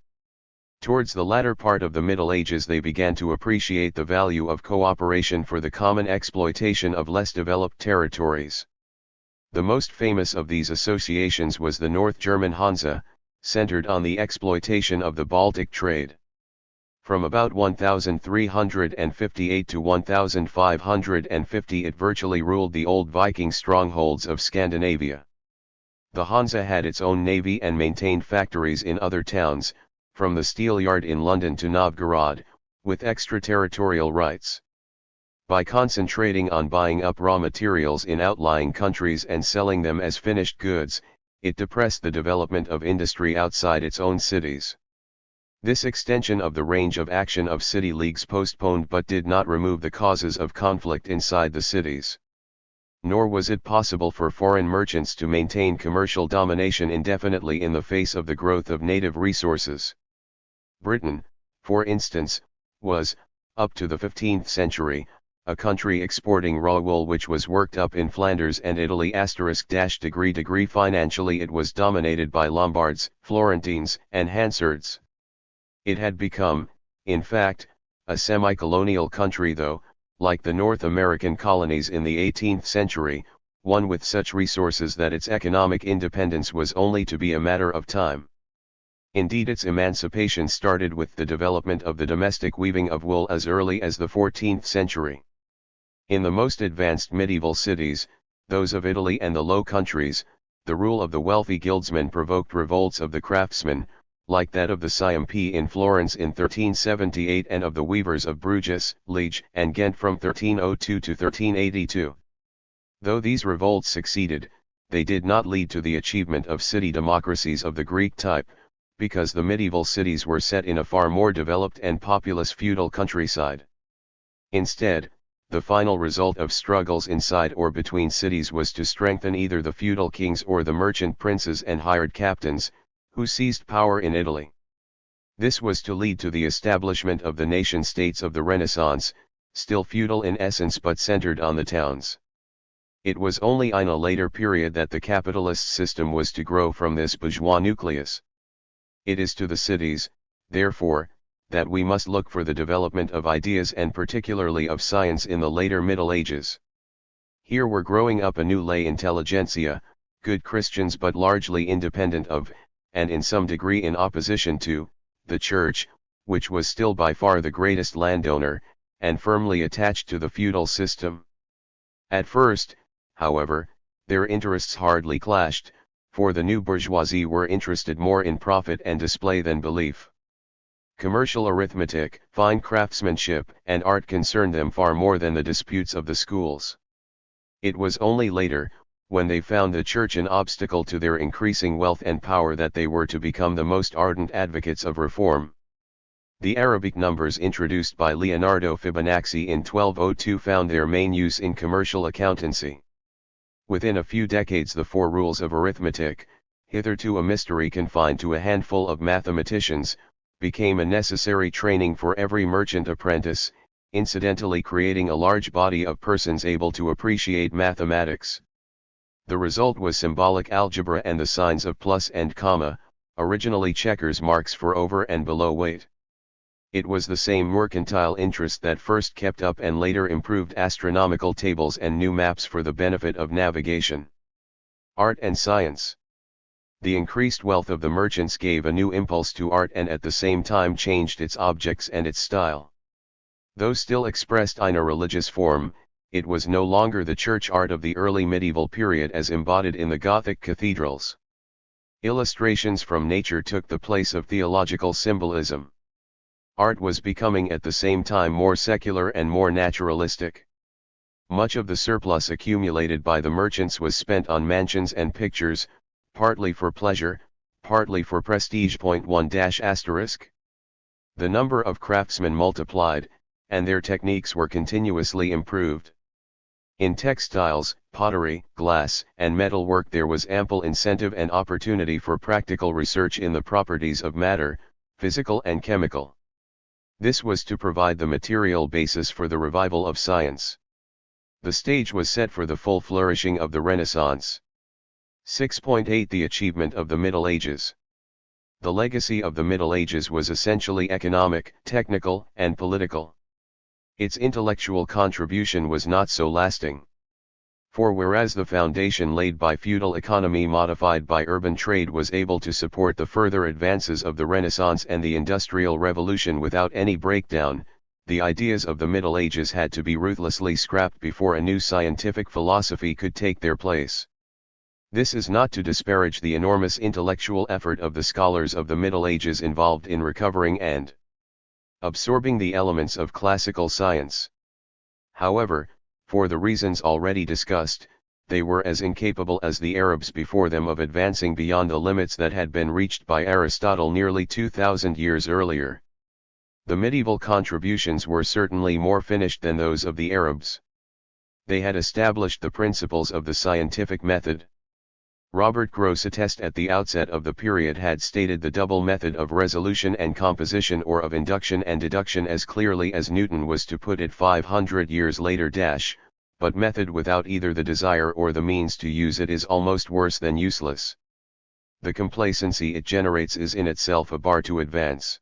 Towards the latter part of the Middle Ages they began to appreciate the value of cooperation for the common exploitation of less developed territories. The most famous of these associations was the North German Hansa, centered on the exploitation of the Baltic trade. From about 1358 to 1550 it virtually ruled the old Viking strongholds of Scandinavia. The Hansa had its own navy and maintained factories in other towns, from the steel yard in London to Novgorod, with extraterritorial rights. By concentrating on buying up raw materials in outlying countries and selling them as finished goods, it depressed the development of industry outside its own cities. This extension of the range of action of city leagues postponed but did not remove the causes of conflict inside the cities. Nor was it possible for foreign merchants to maintain commercial domination indefinitely in the face of the growth of native resources. Britain, for instance, was, up to the 15th century, a country exporting raw wool which was worked up in Flanders and Italy *degree financially it was dominated by Lombards, Florentines, and Hansards. It had become, in fact, a semi-colonial country though, like the North American colonies in the 18th century, one with such resources that its economic independence was only to be a matter of time. Indeed, its emancipation started with the development of the domestic weaving of wool as early as the 14th century. In the most advanced medieval cities, those of Italy and the Low Countries, the rule of the wealthy guildsmen provoked revolts of the craftsmen, like that of the Ciompi in Florence in 1378 and of the weavers of Bruges, Liege, and Ghent from 1302 to 1382. Though these revolts succeeded, they did not lead to the achievement of city democracies of the Greek type, because the medieval cities were set in a far more developed and populous feudal countryside. Instead, the final result of struggles inside or between cities was to strengthen either the feudal kings or the merchant princes and hired captains, who seized power in Italy. This was to lead to the establishment of the nation-states of the Renaissance, still feudal in essence but centered on the towns. It was only in a later period that the capitalist system was to grow from this bourgeois nucleus. It is to the cities, therefore, that we must look for the development of ideas and particularly of science in the later Middle Ages. Here were growing up a new lay intelligentsia, good Christians but largely independent of, and in some degree in opposition to, the Church, which was still by far the greatest landowner, and firmly attached to the feudal system. At first, however, their interests hardly clashed, for the new bourgeoisie were interested more in profit and display than belief. Commercial arithmetic, fine craftsmanship, and art concerned them far more than the disputes of the schools. It was only later, when they found the Church an obstacle to their increasing wealth and power, that they were to become the most ardent advocates of reform. The Arabic numbers introduced by Leonardo Fibonacci in 1202 found their main use in commercial accountancy. Within a few decades the four rules of arithmetic, hitherto a mystery confined to a handful of mathematicians, became a necessary training for every merchant apprentice, incidentally creating a large body of persons able to appreciate mathematics. The result was symbolic algebra and the signs of plus and comma, originally checkers marks for over and below weight. It was the same mercantile interest that first kept up and later improved astronomical tables and new maps for the benefit of navigation. Art and science. The increased wealth of the merchants gave a new impulse to art and at the same time changed its objects and its style. Though still expressed in a religious form, it was no longer the church art of the early medieval period as embodied in the Gothic cathedrals. Illustrations from nature took the place of theological symbolism. Art was becoming at the same time more secular and more naturalistic. Much of the surplus accumulated by the merchants was spent on mansions and pictures, partly for pleasure, partly for prestige. 1***. The number of craftsmen multiplied, and their techniques were continuously improved. In textiles, pottery, glass, and metalwork there was ample incentive and opportunity for practical research in the properties of matter, physical and chemical. This was to provide the material basis for the revival of science. The stage was set for the full flourishing of the Renaissance. 6.8 The achievement of the Middle Ages. The legacy of the Middle Ages was essentially economic, technical, and political. Its intellectual contribution was not so lasting. For whereas the foundation laid by feudal economy modified by urban trade was able to support the further advances of the Renaissance and the Industrial Revolution without any breakdown, the ideas of the Middle Ages had to be ruthlessly scrapped before a new scientific philosophy could take their place. This is not to disparage the enormous intellectual effort of the scholars of the Middle Ages involved in recovering and absorbing the elements of classical science. However, for the reasons already discussed, they were as incapable as the Arabs before them of advancing beyond the limits that had been reached by Aristotle nearly 2,000 years earlier. The medieval contributions were certainly more finished than those of the Arabs. They had established the principles of the scientific method. Robert Grosseteste at the outset of the period had stated the double method of resolution and composition or of induction and deduction as clearly as Newton was to put it 500 years later. But method without either the desire or the means to use it is almost worse than useless. The complacency it generates is in itself a bar to advance.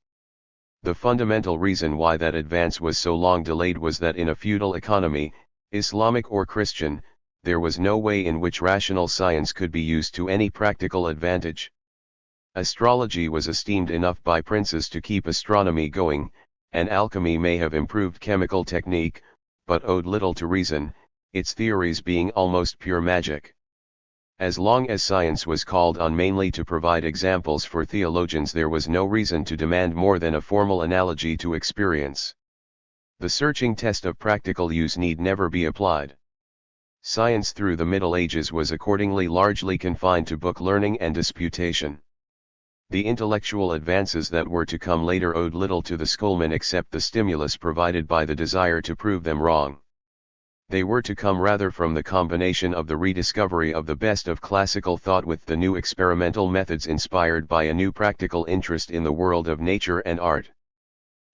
The fundamental reason why that advance was so long delayed was that in a feudal economy, Islamic or Christian, there was no way in which rational science could be used to any practical advantage. Astrology was esteemed enough by princes to keep astronomy going, and alchemy may have improved chemical technique, but owed little to reason, its theories being almost pure magic. As long as science was called on mainly to provide examples for theologians, there was no reason to demand more than a formal analogy to experience. The searching test of practical use need never be applied. Science through the Middle Ages was accordingly largely confined to book learning and disputation. The intellectual advances that were to come later owed little to the schoolmen except the stimulus provided by the desire to prove them wrong. They were to come rather from the combination of the rediscovery of the best of classical thought with the new experimental methods inspired by a new practical interest in the world of nature and art.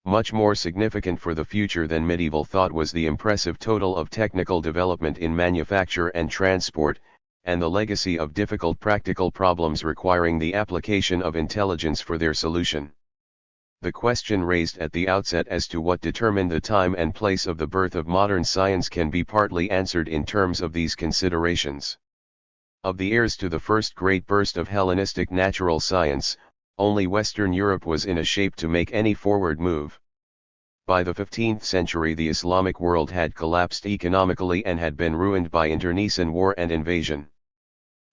Much more significant for the future than medieval thought was the impressive total of technical development in manufacture and transport, and the legacy of difficult practical problems requiring the application of intelligence for their solution. The question raised at the outset as to what determined the time and place of the birth of modern science can be partly answered in terms of these considerations. Of the heirs to the first great burst of Hellenistic natural science, only Western Europe was in a shape to make any forward move. By the 15th century the Islamic world had collapsed economically and had been ruined by internecine war and invasion.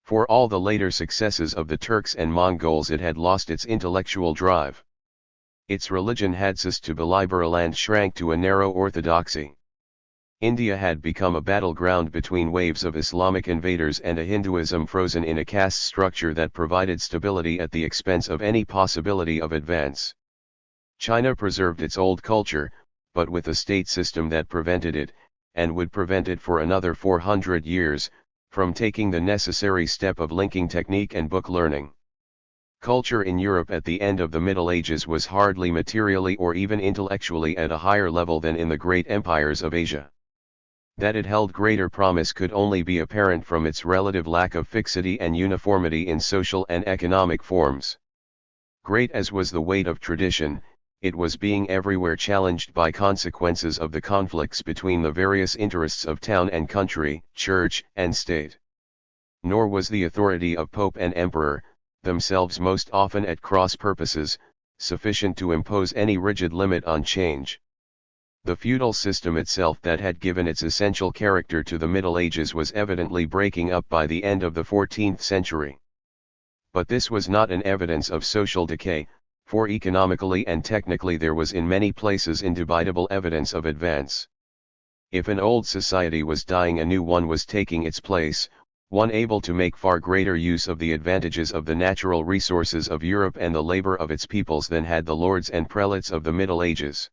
For all the later successes of the Turks and Mongols it had lost its intellectual drive. Its religion had ceased to be liberal and shrank to a narrow orthodoxy. India had become a battleground between waves of Islamic invaders and a Hinduism frozen in a caste structure that provided stability at the expense of any possibility of advance. China preserved its old culture, but with a state system that prevented it, and would prevent it for another 400 years, from taking the necessary step of linking technique and book learning. Culture in Europe at the end of the Middle Ages was hardly materially or even intellectually at a higher level than in the great empires of Asia. That it held greater promise could only be apparent from its relative lack of fixity and uniformity in social and economic forms. Great as was the weight of tradition, it was being everywhere challenged by consequences of the conflicts between the various interests of town and country, church and state. Nor was the authority of pope and emperor, themselves most often at cross purposes, sufficient to impose any rigid limit on change. The feudal system itself that had given its essential character to the Middle Ages was evidently breaking up by the end of the 14th century. But this was not an evidence of social decay, for economically and technically there was in many places indubitable evidence of advance. If an old society was dying, a new one was taking its place, one able to make far greater use of the advantages of the natural resources of Europe and the labor of its peoples than had the lords and prelates of the Middle Ages.